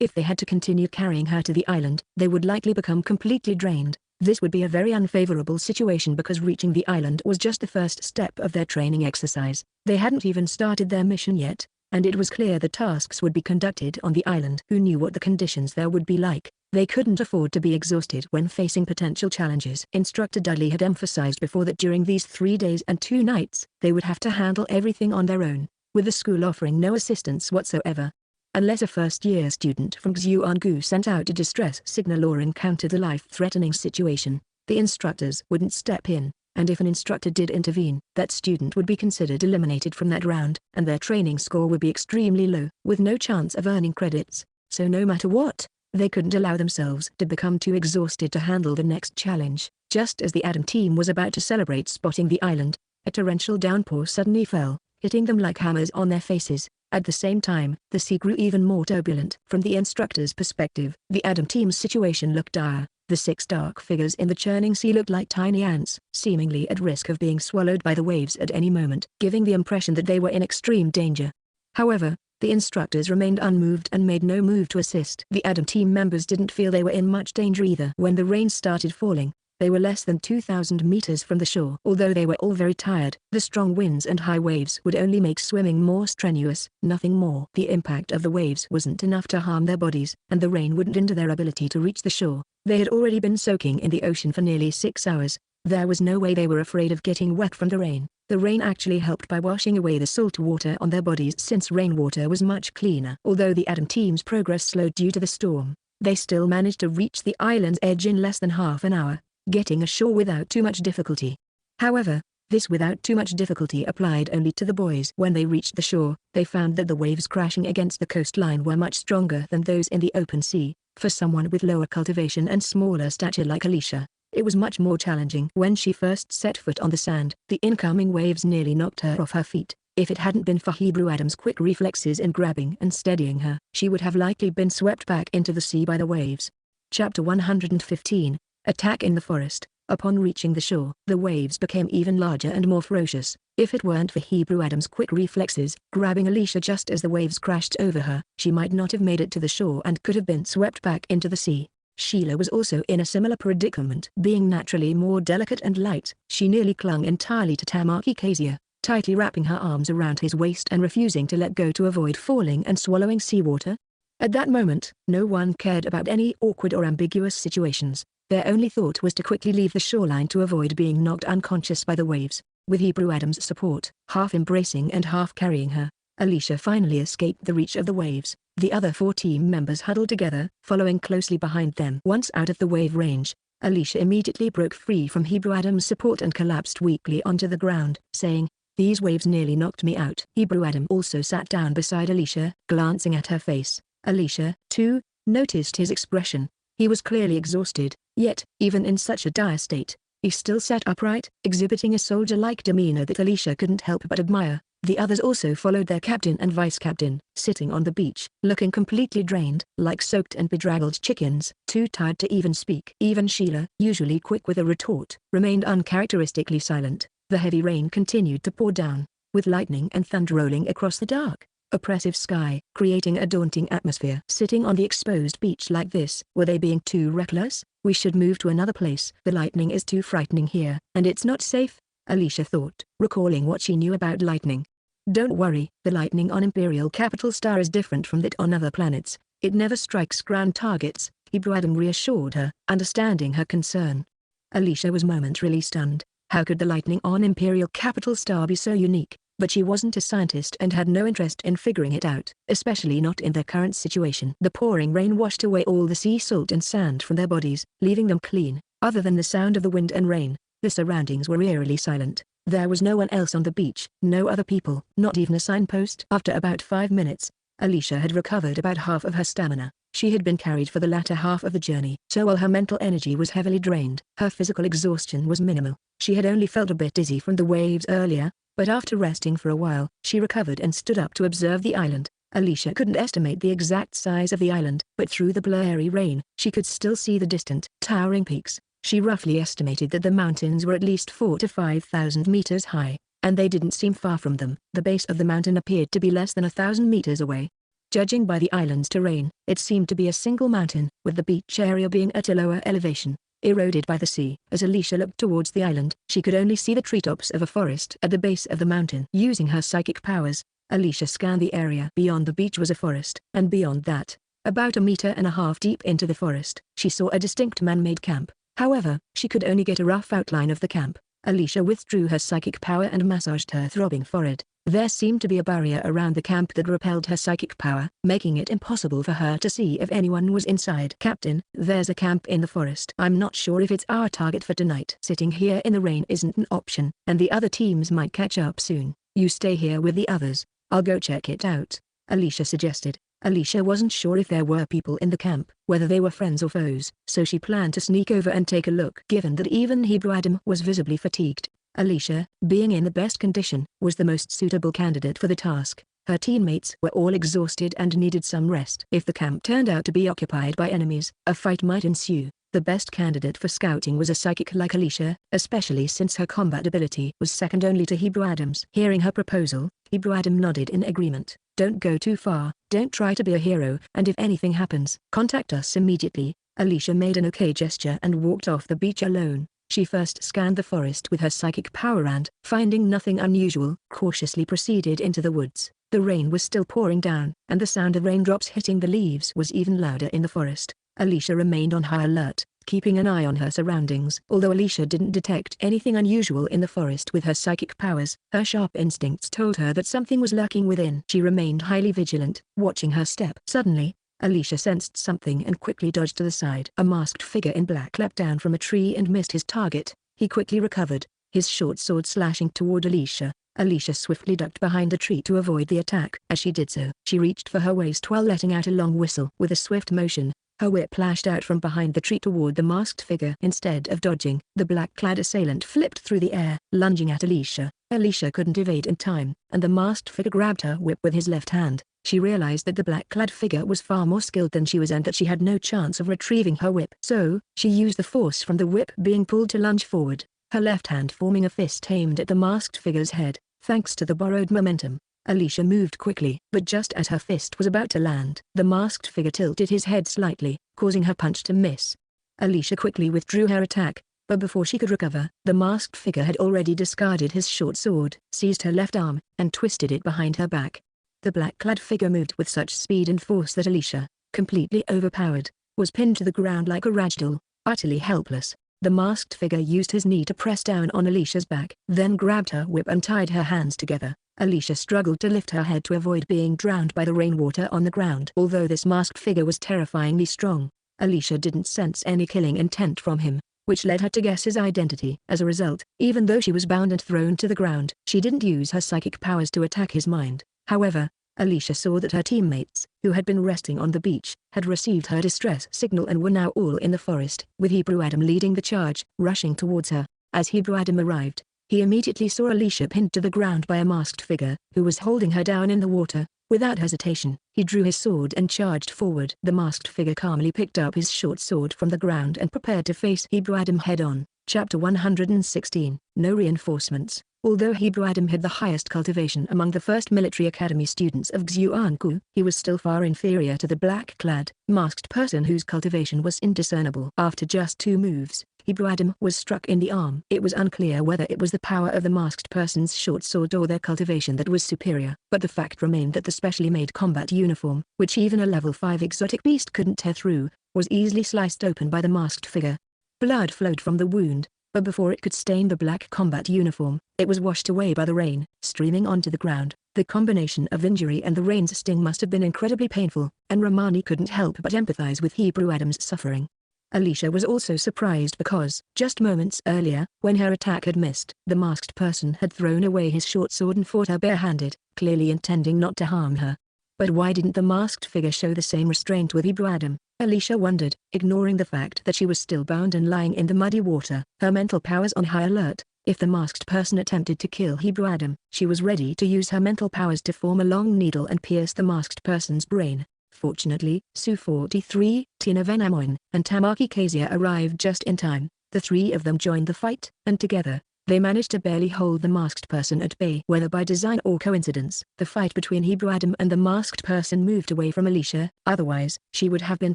If they had to continue carrying her to the island, they would likely become completely drained. This would be a very unfavorable situation because reaching the island was just the first step of their training exercise. They hadn't even started their mission yet, and it was clear the tasks would be conducted on the island. Who knew what the conditions there would be like? They couldn't afford to be exhausted when facing potential challenges. Instructor Dudley had emphasized before that during these 3 days and 2 nights, they would have to handle everything on their own, with the school offering no assistance whatsoever. Unless a first-year student from Xuangu sent out a distress signal or encountered a life-threatening situation, the instructors wouldn't step in, and if an instructor did intervene, that student would be considered eliminated from that round, and their training score would be extremely low, with no chance of earning credits. So no matter what, they couldn't allow themselves to become too exhausted to handle the next challenge. Just as the Adam team was about to celebrate spotting the island, a torrential downpour suddenly fell, hitting them like hammers on their faces. At the same time, the sea grew even more turbulent. From the instructor's perspective, the Adam team's situation looked dire. The 6 dark figures in the churning sea looked like tiny ants, seemingly at risk of being swallowed by the waves at any moment, giving the impression that they were in extreme danger. However, the instructors remained unmoved and made no move to assist. The Adam team members didn't feel they were in much danger either. When the rain started falling, they were less than 2,000 meters from the shore. Although they were all very tired, the strong winds and high waves would only make swimming more strenuous, nothing more. The impact of the waves wasn't enough to harm their bodies, and the rain wouldn't hinder their ability to reach the shore. They had already been soaking in the ocean for nearly 6 hours. There was no way they were afraid of getting wet from the rain. The rain actually helped by washing away the salt water on their bodies since rainwater was much cleaner. Although the Adam team's progress slowed due to the storm, they still managed to reach the island's edge in less than half an hour, getting ashore without too much difficulty. However, this without too much difficulty applied only to the boys. When they reached the shore, they found that the waves crashing against the coastline were much stronger than those in the open sea. For someone with lower cultivation and smaller stature like Alicia, it was much more challenging. When she first set foot on the sand, the incoming waves nearly knocked her off her feet. If it hadn't been for Hebrew Adam's quick reflexes in grabbing and steadying her, she would have likely been swept back into the sea by the waves. Chapter 115, Attack in the Forest. Upon reaching the shore, the waves became even larger and more ferocious. If it weren't for Hebrew Adam's quick reflexes, grabbing Alicia just as the waves crashed over her, she might not have made it to the shore and could have been swept back into the sea. Sheila was also in a similar predicament. Being naturally more delicate and light, she nearly clung entirely to Tamaki Kezia, tightly wrapping her arms around his waist and refusing to let go to avoid falling and swallowing seawater. At that moment, no one cared about any awkward or ambiguous situations. Their only thought was to quickly leave the shoreline to avoid being knocked unconscious by the waves. With Hebrew Adam's support, half embracing and half carrying her, Alicia finally escaped the reach of the waves. The other 4 team members huddled together, following closely behind them. Once out of the wave range, Alicia immediately broke free from Hebrew Adam's support and collapsed weakly onto the ground, saying, "These waves nearly knocked me out." Hebrew Adam also sat down beside Alicia, glancing at her face. Alicia, too, noticed his expression. He was clearly exhausted, yet, even in such a dire state, he still sat upright, exhibiting a soldier-like demeanor that Alicia couldn't help but admire. The others also followed their captain and vice-captain, sitting on the beach, looking completely drained, like soaked and bedraggled chickens, too tired to even speak. Even Sheila, usually quick with a retort, remained uncharacteristically silent. The heavy rain continued to pour down, with lightning and thunder rolling across the dark, oppressive sky, creating a daunting atmosphere. Sitting on the exposed beach like this, were they being too reckless? We should move to another place. The lightning is too frightening here, and it's not safe, Alicia thought, recalling what she knew about lightning. Don't worry, the lightning on Imperial Capital Star is different from that on other planets. It never strikes ground targets, Hebrew Adam reassured her, understanding her concern. Alicia was momentarily stunned. How could the lightning on Imperial Capital Star be so unique? But she wasn't a scientist and had no interest in figuring it out, especially not in their current situation. The pouring rain washed away all the sea salt and sand from their bodies, leaving them clean. Other than the sound of the wind and rain, the surroundings were eerily silent. There was no one else on the beach, no other people, not even a signpost. After about 5 minutes, Alicia had recovered about half of her stamina. She had been carried for the latter half of the journey, so while her mental energy was heavily drained, her physical exhaustion was minimal. She had only felt a bit dizzy from the waves earlier, but after resting for a while, she recovered and stood up to observe the island. Alicia couldn't estimate the exact size of the island, but through the blurry rain, she could still see the distant, towering peaks. She roughly estimated that the mountains were at least 4,000 to 5,000 meters high, and they didn't seem far from them. The base of the mountain appeared to be less than 1,000 meters away. Judging by the island's terrain, it seemed to be a single mountain, with the beach area being at a lower elevation, eroded by the sea. As Alicia looked towards the island, she could only see the treetops of a forest at the base of the mountain. Using her psychic powers, Alicia scanned the area. Beyond the beach was a forest, and beyond that, about 1.5 meters deep into the forest, she saw a distinct man-made camp. However, she could only get a rough outline of the camp. Alicia withdrew her psychic power and massaged her throbbing forehead. There seemed to be a barrier around the camp that repelled her psychic power, making it impossible for her to see if anyone was inside. "Captain, there's a camp in the forest. I'm not sure if it's our target for tonight. Sitting here in the rain isn't an option, and the other teams might catch up soon. You stay here with the others. I'll go check it out," Alicia suggested. Alicia wasn't sure if there were people in the camp, whether they were friends or foes, so she planned to sneak over and take a look. Given that even Hebrew Adam was visibly fatigued, Alicia, being in the best condition, was the most suitable candidate for the task. Her teammates were all exhausted and needed some rest. If the camp turned out to be occupied by enemies, a fight might ensue. The best candidate for scouting was a psychic like Alicia, especially since her combat ability was second only to Hebrew Adams. Hearing her proposal, Hebrew Adam nodded in agreement. Don't go too far, don't try to be a hero, and if anything happens, contact us immediately. Alicia made an okay gesture and walked off the beach alone. She first scanned the forest with her psychic power and, finding nothing unusual, cautiously proceeded into the woods. The rain was still pouring down, and the sound of raindrops hitting the leaves was even louder in the forest. Alicia remained on high alert, keeping an eye on her surroundings. Although Alicia didn't detect anything unusual in the forest with her psychic powers, her sharp instincts told her that something was lurking within. She remained highly vigilant, watching her step. Suddenly, Alicia sensed something and quickly dodged to the side. A masked figure in black leapt down from a tree and missed his target. He quickly recovered, his short sword slashing toward Alicia. Alicia swiftly ducked behind a tree to avoid the attack. As she did so, she reached for her waist while letting out a long whistle. With a swift motion, her whip lashed out from behind the tree toward the masked figure. Instead of dodging, the black-clad assailant flipped through the air, lunging at Alicia. Alicia couldn't evade in time, and the masked figure grabbed her whip with his left hand. She realized that the black-clad figure was far more skilled than she was and that she had no chance of retrieving her whip. So, she used the force from the whip being pulled to lunge forward, her left hand forming a fist aimed at the masked figure's head. Thanks to the borrowed momentum, Alicia moved quickly. But just as her fist was about to land, the masked figure tilted his head slightly, causing her punch to miss. Alicia quickly withdrew her attack, but before she could recover, the masked figure had already discarded his short sword, seized her left arm, and twisted it behind her back. The black-clad figure moved with such speed and force that Alicia, completely overpowered, was pinned to the ground like a ragdoll, utterly helpless. The masked figure used his knee to press down on Alicia's back, then grabbed her whip and tied her hands together. Alicia struggled to lift her head to avoid being drowned by the rainwater on the ground. Although this masked figure was terrifyingly strong, Alicia didn't sense any killing intent from him, which led her to guess his identity. As a result, even though she was bound and thrown to the ground, she didn't use her psychic powers to attack his mind. However, Alicia saw that her teammates, who had been resting on the beach, had received her distress signal and were now all in the forest, with Hebrew Adam leading the charge, rushing towards her. As Hebrew Adam arrived, he immediately saw Alicia pinned to the ground by a masked figure, who was holding her down in the water. Without hesitation, he drew his sword and charged forward. The masked figure calmly picked up his short sword from the ground and prepared to face Hebrew Adam head-on. Chapter 116. No reinforcements. Although Hebrew Adam had the highest cultivation among the first military academy students of Xuanku, he was still far inferior to the black-clad, masked person whose cultivation was indiscernible. After just 2 moves, Hebrew Adam was struck in the arm. It was unclear whether it was the power of the masked person's short sword or their cultivation that was superior, but the fact remained that the specially made combat uniform, which even a level 5 exotic beast couldn't tear through, was easily sliced open by the masked figure. Blood flowed from the wound, but before it could stain the black combat uniform, it was washed away by the rain, streaming onto the ground. The combination of injury and the rain's sting must have been incredibly painful, and Romani couldn't help but empathize with Hebrew Adam's suffering. Alicia was also surprised because, just moments earlier, when her attack had missed, the masked person had thrown away his short sword and fought her barehanded, clearly intending not to harm her. But why didn't the masked figure show the same restraint with Hebrew Adam? Alicia wondered, ignoring the fact that she was still bound and lying in the muddy water, her mental powers on high alert. If the masked person attempted to kill Hebrew Adam, she was ready to use her mental powers to form a long needle and pierce the masked person's brain. Fortunately, Su-43, Tina Venamoin, and Tamaki Kazia arrived just in time. The 3 of them joined the fight, and together, they managed to barely hold the masked person at bay. Whether by design or coincidence, the fight between Hebrew Adam and the masked person moved away from Alicia, otherwise, she would have been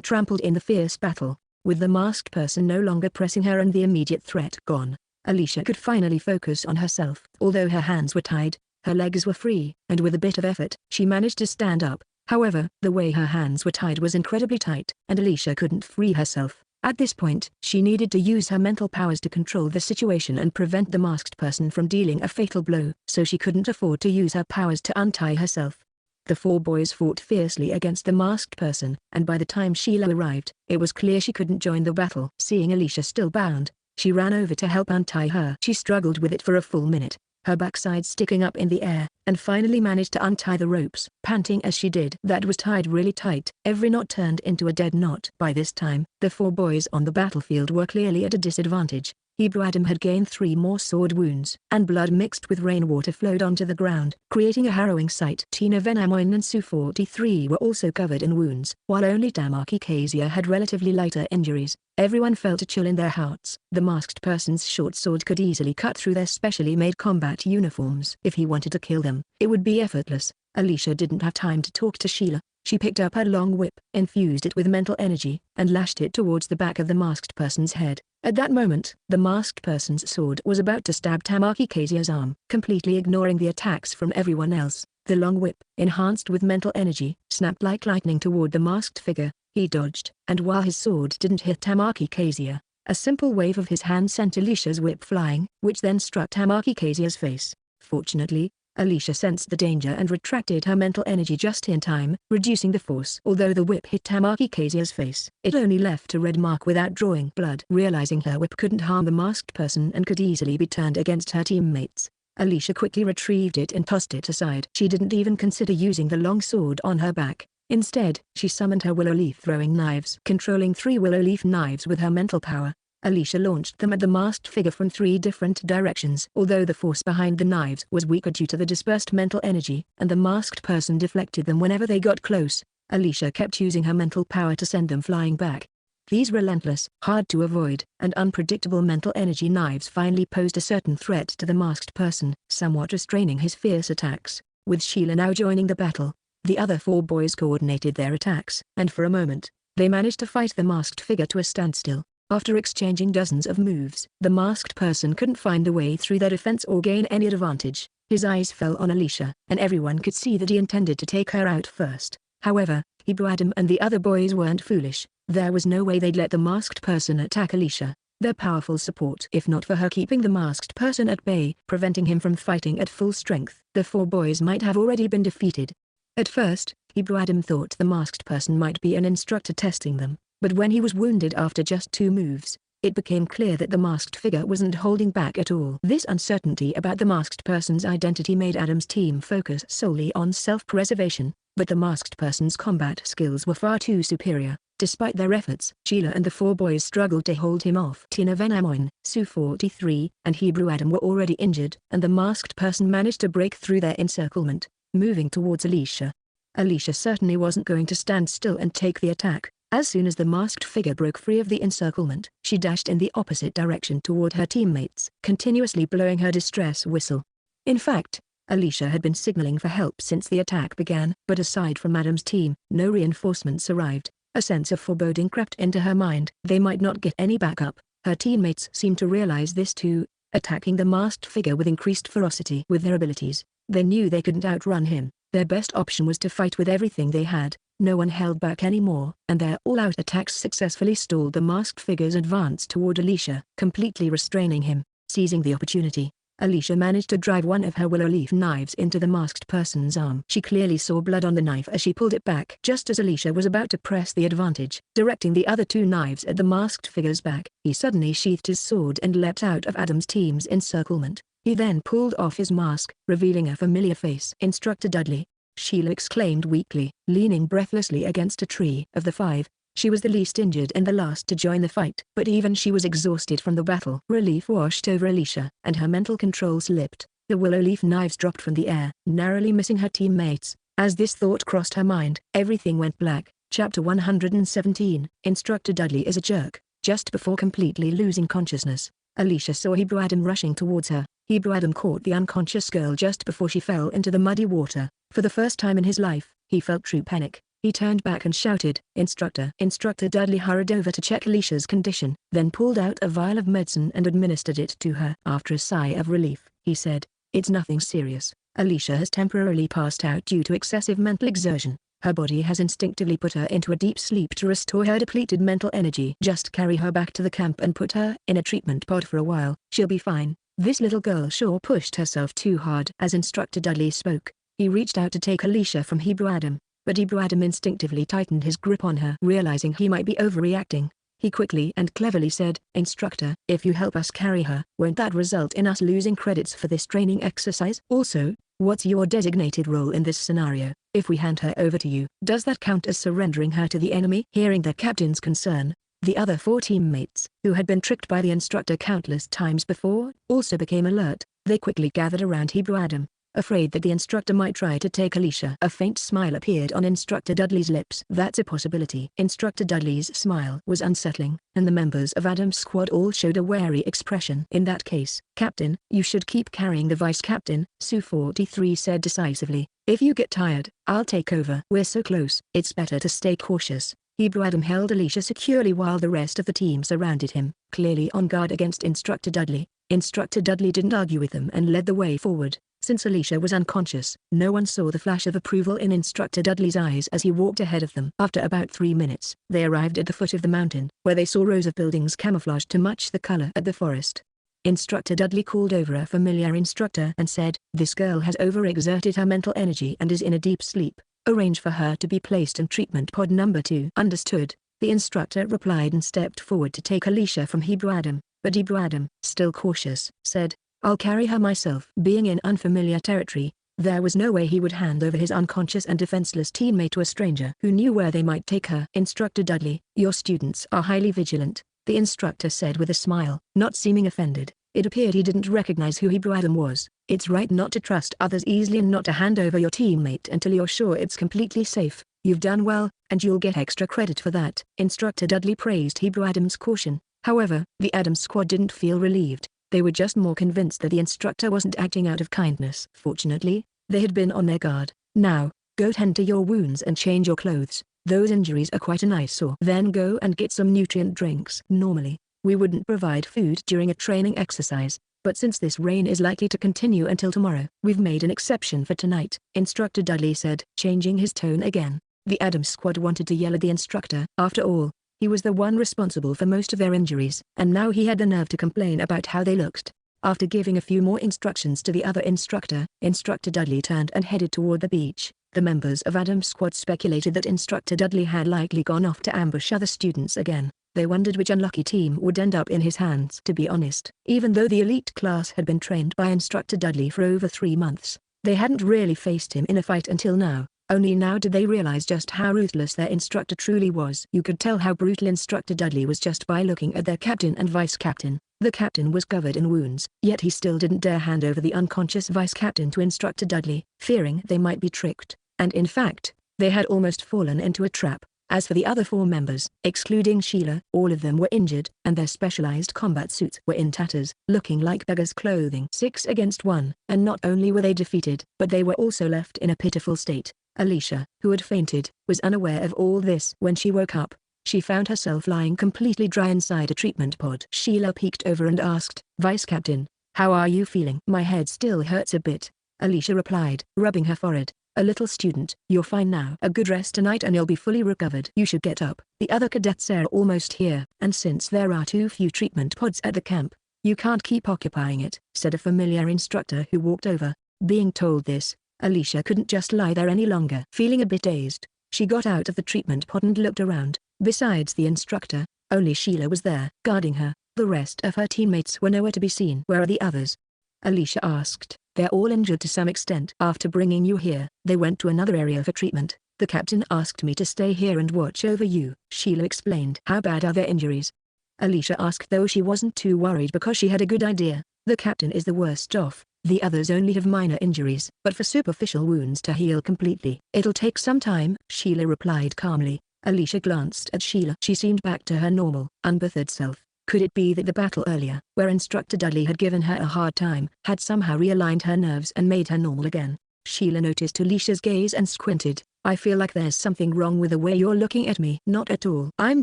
trampled in the fierce battle. With the masked person no longer pressing her and the immediate threat gone, Alicia could finally focus on herself. Although her hands were tied, her legs were free, and with a bit of effort, she managed to stand up. However, the way her hands were tied was incredibly tight, and Alicia couldn't free herself. At this point, she needed to use her mental powers to control the situation and prevent the masked person from dealing a fatal blow, so she couldn't afford to use her powers to untie herself. The 4 boys fought fiercely against the masked person, and by the time Sheila arrived, it was clear she couldn't join the battle. Seeing Alicia still bound, she ran over to help untie her. She struggled with it for a full minute, her backside sticking up in the air, and finally managed to untie the ropes, panting as she did. That was tied really tight. Every knot turned into a dead knot. By this time, the 4 boys on the battlefield were clearly at a disadvantage. Hebrew Adam had gained 3 more sword wounds, and blood mixed with rainwater flowed onto the ground, creating a harrowing sight. Tina Venamoin and Su-43 were also covered in wounds, while only Tamaki Kazuya had relatively lighter injuries. Everyone felt a chill in their hearts. The masked person's short sword could easily cut through their specially made combat uniforms. If he wanted to kill them, it would be effortless. Alicia didn't have time to talk to Sheila. She picked up her long whip, infused it with mental energy, and lashed it towards the back of the masked person's head. At that moment, the masked person's sword was about to stab Tamaki Kazuya's arm. Completely ignoring the attacks from everyone else, the long whip, enhanced with mental energy, snapped like lightning toward the masked figure. He dodged, and while his sword didn't hit Tamaki Kazuya, a simple wave of his hand sent Alicia's whip flying, which then struck Tamaki Kazuya's face. Fortunately, Alicia sensed the danger and retracted her mental energy just in time, reducing the force. Although the whip hit Tamaki Kazuya's face, it only left a red mark without drawing blood. Realizing her whip couldn't harm the masked person and could easily be turned against her teammates, Alicia quickly retrieved it and tossed it aside. She didn't even consider using the long sword on her back. Instead, she summoned her willow leaf throwing knives. Controlling 3 willow leaf knives with her mental power, Alicia launched them at the masked figure from 3 different directions. Although the force behind the knives was weaker due to the dispersed mental energy, and the masked person deflected them whenever they got close, Alicia kept using her mental power to send them flying back. These relentless, hard to avoid, and unpredictable mental energy knives finally posed a certain threat to the masked person, somewhat restraining his fierce attacks. With Sheila now joining the battle, the other 4 boys coordinated their attacks, and for a moment, they managed to fight the masked figure to a standstill. After exchanging dozens of moves, the masked person couldn't find a way through their defense or gain any advantage. His eyes fell on Alicia, and everyone could see that he intended to take her out first. However, Hebrew Adam and the other boys weren't foolish. There was no way they'd let the masked person attack Alicia. Their powerful support, if not for her keeping the masked person at bay, preventing him from fighting at full strength, the 4 boys might have already been defeated. At first, Hebrew Adam thought the masked person might be an instructor testing them. But when he was wounded after just 2 moves, it became clear that the masked figure wasn't holding back at all. This uncertainty about the masked person's identity made Adam's team focus solely on self-preservation, but the masked person's combat skills were far too superior. Despite their efforts, Sheila and the 4 boys struggled to hold him off. Tina Venamoin, Su-43, and Hebrew Adam were already injured, and the masked person managed to break through their encirclement, moving towards Alicia. Alicia certainly wasn't going to stand still and take the attack. As soon as the masked figure broke free of the encirclement, she dashed in the opposite direction toward her teammates, continuously blowing her distress whistle. In fact, Alicia had been signaling for help since the attack began, but aside from Adam's team, no reinforcements arrived. A sense of foreboding crept into her mind. They might not get any backup. Her teammates seemed to realize this too, attacking the masked figure with increased ferocity. With their abilities, they knew they couldn't outrun him. Their best option was to fight with everything they had. No one held back anymore, and their all-out attacks successfully stalled the masked figure's advance toward Alicia, completely restraining him. Seizing the opportunity, Alicia managed to drive one of her willow leaf knives into the masked person's arm. She clearly saw blood on the knife as she pulled it back. Just as Alicia was about to press the advantage, directing the other 2 knives at the masked figure's back, he suddenly sheathed his sword and leapt out of Adam's team's encirclement. He then pulled off his mask, revealing a familiar face. Instructor Dudley, Sheila exclaimed weakly, leaning breathlessly against a tree. Of the 5, she was the least injured and the last to join the fight. But even she was exhausted from the battle. Relief washed over Alicia, and her mental control slipped. The willow leaf knives dropped from the air, narrowly missing her teammates. As this thought crossed her mind, everything went black. Chapter 117, Instructor Dudley is a jerk. Just before completely losing consciousness, Alicia saw Hebrew Adam rushing towards her. Hebrew Adam caught the unconscious girl just before she fell into the muddy water. For the first time in his life, he felt true panic. He turned back and shouted, "Instructor!" Instructor Dudley hurried over to check Alicia's condition, then pulled out a vial of medicine and administered it to her. After a sigh of relief, he said, "It's nothing serious. Alicia has temporarily passed out due to excessive mental exertion. Her body has instinctively put her into a deep sleep to restore her depleted mental energy. Just carry her back to the camp and put her in a treatment pod for a while. She'll be fine." This little girl sure pushed herself too hard. As Instructor Dudley spoke, he reached out to take Alicia from Hebrew Adam, but Hebrew Adam instinctively tightened his grip on her. Realizing he might be overreacting, he quickly and cleverly said, "Instructor, if you help us carry her, won't that result in us losing credits for this training exercise? Also, what's your designated role in this scenario? If we hand her over to you, does that count as surrendering her to the enemy?" Hearing their captain's concern, The other 4 teammates, who had been tricked by the instructor countless times before, also became alert. They quickly gathered around Hebrew Adam, afraid that the instructor might try to take Alicia. A faint smile appeared on Instructor Dudley's lips. That's a possibility. Instructor Dudley's smile was unsettling, and the members of Adam's squad all showed a wary expression. In that case, Captain, you should keep carrying the vice captain, Sue 43 said decisively. If you get tired, I'll take over. We're so close. It's better to stay cautious. Hebrew Adam held Alicia securely while the rest of the team surrounded him, clearly on guard against Instructor Dudley. Instructor Dudley didn't argue with them and led the way forward. Since Alicia was unconscious, no one saw the flash of approval in Instructor Dudley's eyes as he walked ahead of them. After about 3 minutes, they arrived at the foot of the mountain, where they saw rows of buildings camouflaged to match the color of the forest. Instructor Dudley called over a familiar instructor and said, "This girl has overexerted her mental energy and is in a deep sleep. Arrange for her to be placed in treatment pod number 2. Understood, the instructor replied and stepped forward to take Alicia from Hebrew Adam, but Hebrew Adam, still cautious, said, "I'll carry her myself." Being in unfamiliar territory, there was no way he would hand over his unconscious and defenseless teammate to a stranger who knew where they might take her. Instructor Dudley, your students are highly vigilant, the instructor said with a smile, not seeming offended. It appeared he didn't recognize who Hebrew Adam was. It's right not to trust others easily and not to hand over your teammate until you're sure it's completely safe. You've done well, and you'll get extra credit for that. Instructor Dudley praised Hebrew Adam's caution. However, the Adams squad didn't feel relieved. They were just more convinced that the instructor wasn't acting out of kindness. Fortunately, they had been on their guard. Now, go tend to your wounds and change your clothes. Those injuries are quite an eyesore. Then go and get some nutrient drinks. Normally, we wouldn't provide food during a training exercise, but since this rain is likely to continue until tomorrow, we've made an exception for tonight, Instructor Dudley said, changing his tone again. The Adams squad wanted to yell at the instructor. After all, he was the one responsible for most of their injuries, and now he had the nerve to complain about how they looked. After giving a few more instructions to the other instructor, Instructor Dudley turned and headed toward the beach. The members of Adam's squad speculated that Instructor Dudley had likely gone off to ambush other students again. They wondered which unlucky team would end up in his hands. To be honest, even though the elite class had been trained by Instructor Dudley for over 3 months, they hadn't really faced him in a fight until now. Only now did they realize just how ruthless their instructor truly was. You could tell how brutal Instructor Dudley was just by looking at their captain and vice captain. The captain was covered in wounds, yet he still didn't dare hand over the unconscious vice captain to Instructor Dudley, fearing they might be tricked. And in fact, they had almost fallen into a trap. As for the other 4 members, excluding Sheila, all of them were injured, and their specialized combat suits were in tatters, looking like beggars' clothing. 6 against 1, and not only were they defeated, but they were also left in a pitiful state. Alicia, who had fainted, was unaware of all this. When she woke up, she found herself lying completely dry inside a treatment pod. Sheila peeked over and asked, "Vice Captain, how are you feeling?" "My head still hurts a bit," Alicia replied, rubbing her forehead. "A little student, you're fine now. A good rest tonight and you'll be fully recovered. You should get up. The other cadets are almost here, and since there are too few treatment pods at the camp, you can't keep occupying it," said a familiar instructor who walked over. Being told this, Alicia couldn't just lie there any longer. Feeling a bit dazed, she got out of the treatment pod and looked around. Besides the instructor, only Sheila was there, guarding her. The rest of her teammates were nowhere to be seen. "Where are the others?" Alicia asked. "They're all injured to some extent. After bringing you here, they went to another area for treatment. The captain asked me to stay here and watch over you," Sheila explained. "How bad are their injuries?" Alicia asked, though she wasn't too worried because she had a good idea. "The captain is the worst off. The others only have minor injuries, but for superficial wounds to heal completely, it'll take some time," Sheila replied calmly. Alicia glanced at Sheila. She seemed back to her normal, unbothered self. Could it be that the battle earlier, where Instructor Dudley had given her a hard time, had somehow realigned her nerves and made her normal again? Sheila noticed Alicia's gaze and squinted. "I feel like there's something wrong with the way you're looking at me." "Not at all. I'm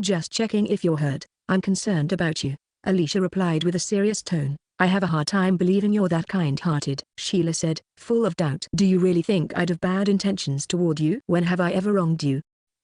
just checking if you're hurt. I'm concerned about you," Alicia replied with a serious tone. "I have a hard time believing you're that kind-hearted," Sheila said, full of doubt. "Do you really think I'd have bad intentions toward you? When have I ever wronged you?"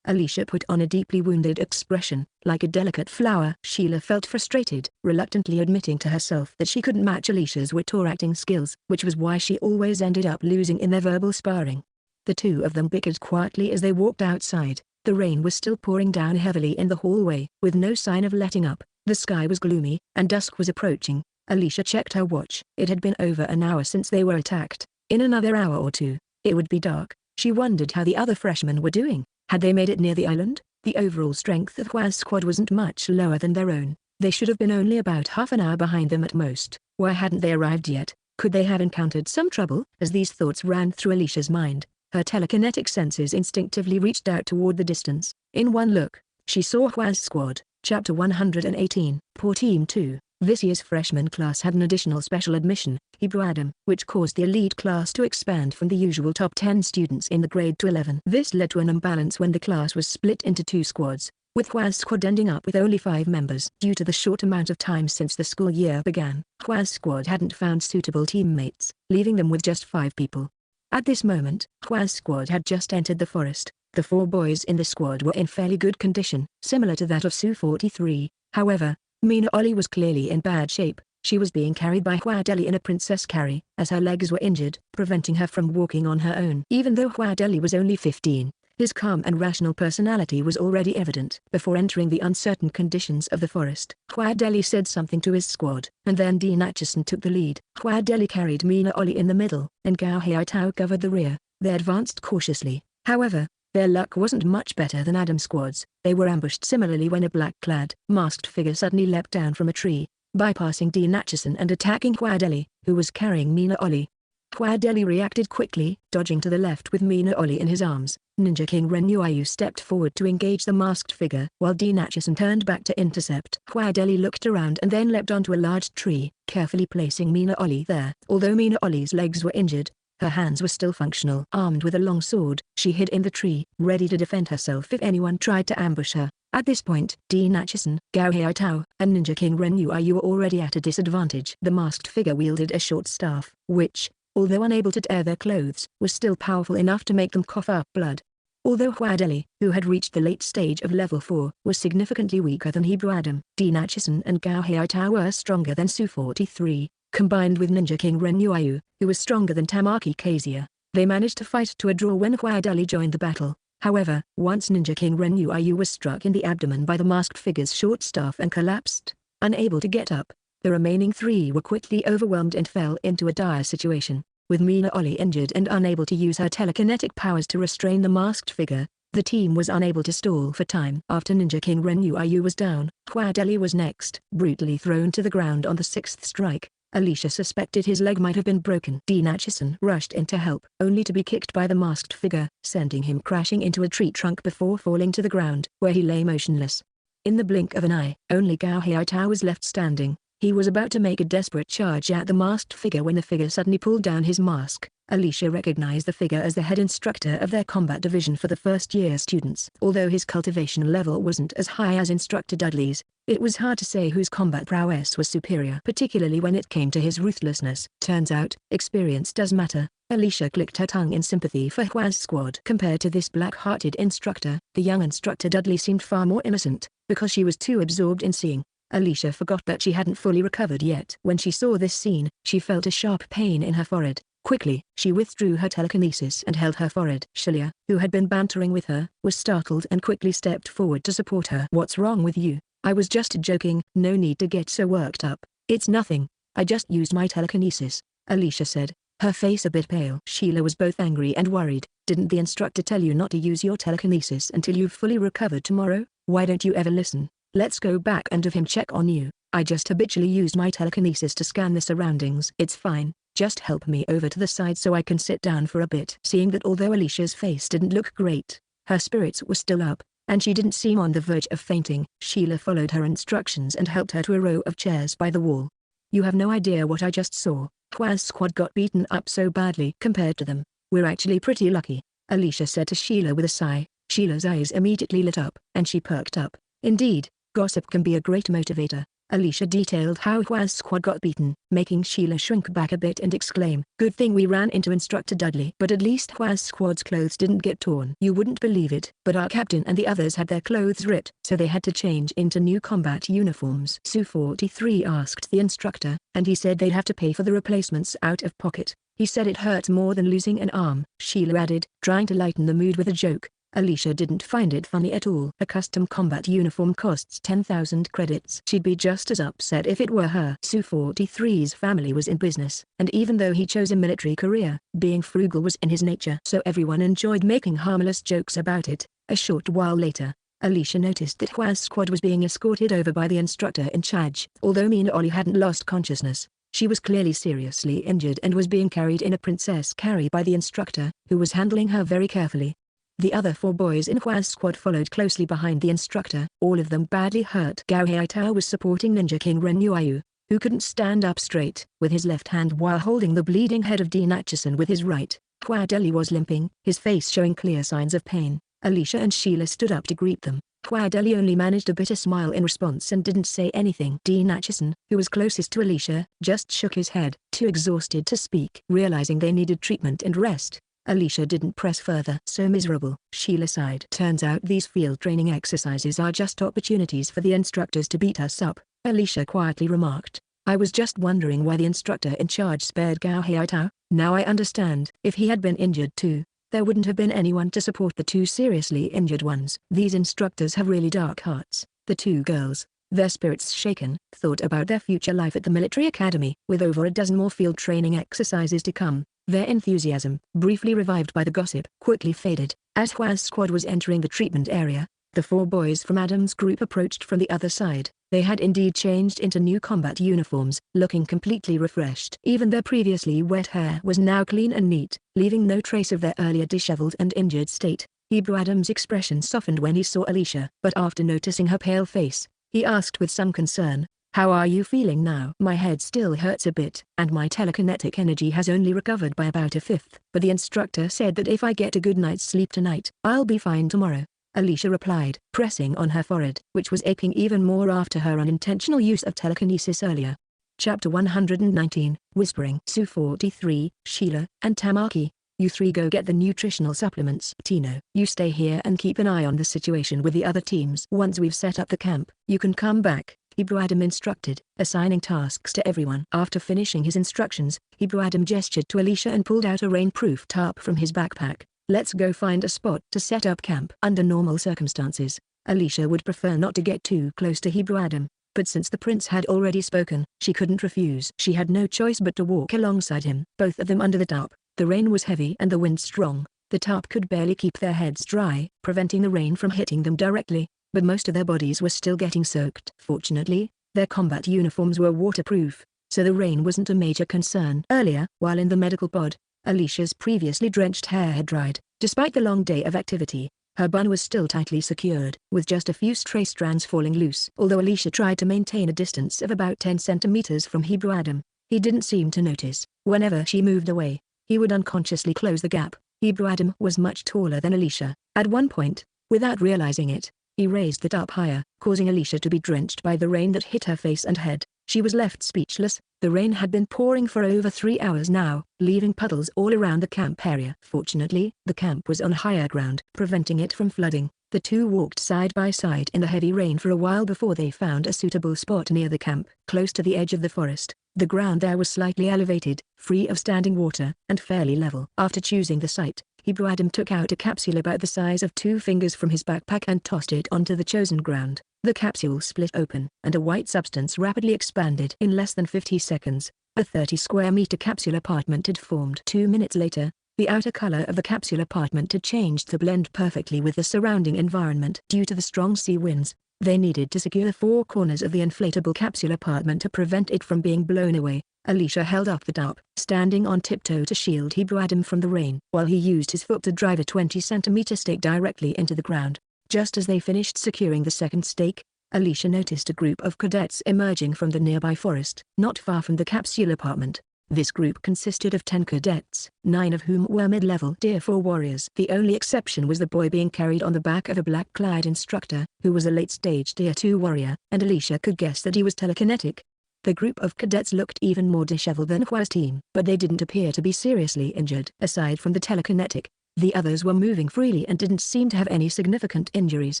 Alicia put on a deeply wounded expression, like a delicate flower. Sheila felt frustrated, reluctantly admitting to herself that she couldn't match Alicia's wit or acting skills, which was why she always ended up losing in their verbal sparring. The two of them bickered quietly as they walked outside. The rain was still pouring down heavily in the hallway, with no sign of letting up. The sky was gloomy, and dusk was approaching. Alicia checked her watch. It had been over an hour since they were attacked. In another hour or two, it would be dark. She wondered how the other freshmen were doing. Had they made it near the island? The overall strength of Hua's squad wasn't much lower than their own. They should have been only about half an hour behind them at most. Why hadn't they arrived yet? Could they have encountered some trouble? As these thoughts ran through Alicia's mind, her telekinetic senses instinctively reached out toward the distance. In one look, she saw Hua's squad. Chapter 118. Poor Team 2. This year's freshman class had an additional special admission, Hebrew Adam, which caused the elite class to expand from the usual top 10 students in the grade to 11. This led to an imbalance when the class was split into two squads, with Hua's squad ending up with only 5 members. Due to the short amount of time since the school year began, Hua's squad hadn't found suitable teammates, leaving them with just 5 people. At this moment, Hua's squad had just entered the forest. The 4 boys in the squad were in fairly good condition, similar to that of Su-43. However, Mina Oli was clearly in bad shape. She was being carried by Hua Deli in a princess carry, as her legs were injured, preventing her from walking on her own. Even though Hua Deli was only 15, his calm and rational personality was already evident. Before entering the uncertain conditions of the forest, Hua Deli said something to his squad, and then Dean Atchison took the lead. Hua Deli carried Mina Oli in the middle, and Gao Hiaitao covered the rear. They advanced cautiously. However, their luck wasn't much better than Adam's squad's. They were ambushed similarly when a black-clad, masked figure suddenly leapt down from a tree, bypassing Dean Atchison and attacking Hua Deli, who was carrying Mina Oli. Hua Deli reacted quickly, dodging to the left with Mina Oli in his arms. Ninja King Ren Yuayu stepped forward to engage the masked figure, while Dean Atchison turned back to intercept. Hua Deli looked around and then leapt onto a large tree, carefully placing Mina Oli there. Although Mina Oli's legs were injured, her hands were still functional. Armed with a long sword, she hid in the tree, ready to defend herself if anyone tried to ambush her. At this point, Dean Atchison, Gao Hiaitao, and Ninja King Ren Yuayu were already at a disadvantage. The masked figure wielded a short staff, which, although unable to tear their clothes, was still powerful enough to make them cough up blood. Although Hua Deli, who had reached the late stage of level 4, was significantly weaker than Hebrew Adam, Dean Atchison and Gao Hiaitao were stronger than Su-43. Combined with Ninja King Ren Yuayu, who was stronger than Tamaki Kazia, they managed to fight to a draw when Hua Deli joined the battle. However, once Ninja King Ren Yuayu was struck in the abdomen by the masked figure's short staff and collapsed, unable to get up, the remaining 3 were quickly overwhelmed and fell into a dire situation. With Mina Oli injured and unable to use her telekinetic powers to restrain the masked figure, the team was unable to stall for time. After Ninja King Ren Yuayu was down, Hua Deli was next. Brutally thrown to the ground on the 6th strike, Alicia suspected his leg might have been broken. Dean Atchison rushed in to help, only to be kicked by the masked figure, sending him crashing into a tree trunk before falling to the ground, where he lay motionless. In the blink of an eye, only Gao Hiaitao was left standing. He was about to make a desperate charge at the masked figure when the figure suddenly pulled down his mask. Alicia recognized the figure as the head instructor of their combat division for the first-year students. Although his cultivation level wasn't as high as Instructor Dudley's, it was hard to say whose combat prowess was superior, particularly when it came to his ruthlessness. Turns out, experience does matter. Alicia clicked her tongue in sympathy for Hua's squad. Compared to this black-hearted instructor, the young Instructor Dudley seemed far more innocent, because she was too absorbed in seeing. Alicia forgot that she hadn't fully recovered yet. When she saw this scene, she felt a sharp pain in her forehead. Quickly, she withdrew her telekinesis and held her forehead. Shilia, who had been bantering with her, was startled and quickly stepped forward to support her. "What's wrong with you? I was just joking." "No need to get so worked up. It's nothing. I just used my telekinesis," Alicia said, her face a bit pale. Sheila was both angry and worried. "Didn't the instructor tell you not to use your telekinesis until you've fully recovered tomorrow? Why don't you ever listen? Let's go back and have him check on you. I just habitually used my telekinesis to scan the surroundings." "It's fine. Just help me over to the side so I can sit down for a bit." Seeing that although Alicia's face didn't look great, her spirits were still up, and she didn't seem on the verge of fainting, Sheila followed her instructions and helped her to a row of chairs by the wall. "You have no idea what I just saw. Hua's squad got beaten up so badly compared to them. We're actually pretty lucky," Alicia said to Sheila with a sigh. Sheila's eyes immediately lit up, and she perked up. Indeed, gossip can be a great motivator. Alicia detailed how Hua's squad got beaten, making Sheila shrink back a bit and exclaim, "Good thing we ran into Instructor Dudley. But at least Hua's squad's clothes didn't get torn. You wouldn't believe it, but our captain and the others had their clothes ripped, so they had to change into new combat uniforms." Su-43 asked the instructor, and he said they'd have to pay for the replacements out of pocket. "He said it hurt more than losing an arm," Sheila added, trying to lighten the mood with a joke. Alicia didn't find it funny at all. A custom combat uniform costs 10,000 credits. She'd be just as upset if it were her. Su-43's family was in business, and even though he chose a military career, being frugal was in his nature. So everyone enjoyed making harmless jokes about it. A short while later, Alicia noticed that Hua's squad was being escorted over by the instructor in charge. Although Mina Oli hadn't lost consciousness, she was clearly seriously injured and was being carried in a princess carry by the instructor, who was handling her very carefully. The other 4 boys in Hua's squad followed closely behind the instructor, all of them badly hurt. Gao Haitao was supporting Ninja King Ren Yuayu, who couldn't stand up straight, with his left hand while holding the bleeding head of Dean Atchison with his right. Hua Deli was limping, his face showing clear signs of pain. Alicia and Sheila stood up to greet them. Hua Deli only managed a bitter smile in response and didn't say anything. Dean Atchison, who was closest to Alicia, just shook his head, too exhausted to speak. Realizing they needed treatment and rest, Alicia didn't press further. So miserable, Sheila sighed. Turns out these field training exercises are just opportunities for the instructors to beat us up, Alicia quietly remarked. I was just wondering why the instructor in charge spared Gao Haitao. Now I understand. If he had been injured too, there wouldn't have been anyone to support the 2 seriously injured ones. These instructors have really dark hearts. The 2 girls, their spirits shaken, thought about their future life at the military academy. With over a dozen more field training exercises to come, their enthusiasm, briefly revived by the gossip, quickly faded. As Hua's squad was entering the treatment area, the 4 boys from Adam's group approached from the other side. They had indeed changed into new combat uniforms, looking completely refreshed. Even their previously wet hair was now clean and neat, leaving no trace of their earlier disheveled and injured state. Hebrew Adam's expression softened when he saw Alicia, but after noticing her pale face, he asked with some concern, "How are you feeling now?" "My head still hurts a bit, and my telekinetic energy has only recovered by about a fifth. But the instructor said that if I get a good night's sleep tonight, I'll be fine tomorrow," Alicia replied, pressing on her forehead, which was aching even more after her unintentional use of telekinesis earlier. Chapter 119, Whispering. Su 43, Sheila, and Tamaki, you 3 go get the nutritional supplements. Tino, you stay here and keep an eye on the situation with the other teams. Once we've set up the camp, you can come back, Hebrew Adam instructed, assigning tasks to everyone. After finishing his instructions, Hebrew Adam gestured to Alicia and pulled out a rainproof tarp from his backpack. Let's go find a spot to set up camp. Under normal circumstances, Alicia would prefer not to get too close to Hebrew Adam, but since the prince had already spoken, she couldn't refuse. She had no choice but to walk alongside him. Both of them under the tarp. The rain was heavy and the wind strong. The tarp could barely keep their heads dry, preventing the rain from hitting them directly, but most of their bodies were still getting soaked. Fortunately, their combat uniforms were waterproof, so the rain wasn't a major concern. Earlier, while in the medical pod, Alicia's previously drenched hair had dried. Despite the long day of activity, her bun was still tightly secured, with just a few stray strands falling loose. Although Alicia tried to maintain a distance of about 10 centimeters from Hebrew Adam, he didn't seem to notice. Whenever she moved away, he would unconsciously close the gap. Hebrew Adam was much taller than Alicia. At one point, without realizing it, he raised the tarp higher, causing Alicia to be drenched by the rain that hit her face and head. She was left speechless. The rain had been pouring for over 3 hours now, leaving puddles all around the camp area. Fortunately, the camp was on higher ground, preventing it from flooding. The 2 walked side by side in the heavy rain for a while before they found a suitable spot near the camp, close to the edge of the forest. The ground there was slightly elevated, free of standing water, and fairly level. After choosing the site, Hebrew Adam took out a capsule about the size of 2 fingers from his backpack and tossed it onto the chosen ground. The capsule split open, and a white substance rapidly expanded. In less than 50 seconds, a 30-square-meter capsule apartment had formed. 2 minutes later, the outer color of the capsule apartment had changed to blend perfectly with the surrounding environment. Due to the strong sea winds, they needed to secure the 4 corners of the inflatable capsule apartment to prevent it from being blown away. Alicia held up the tarp, standing on tiptoe to shield Hebrew Adam from the rain, while he used his foot to drive a 20-centimeter stake directly into the ground. Just as they finished securing the second stake, Alicia noticed a group of cadets emerging from the nearby forest, not far from the capsule apartment. This group consisted of 10 cadets, 9 of whom were mid-level Tier 4 warriors. The only exception was the boy being carried on the back of a black-clad instructor, who was a late-stage Tier 2 warrior, and Alicia could guess that he was telekinetic. The group of cadets looked even more disheveled than Hua's team, but they didn't appear to be seriously injured. Aside from the telekinetic, the others were moving freely and didn't seem to have any significant injuries.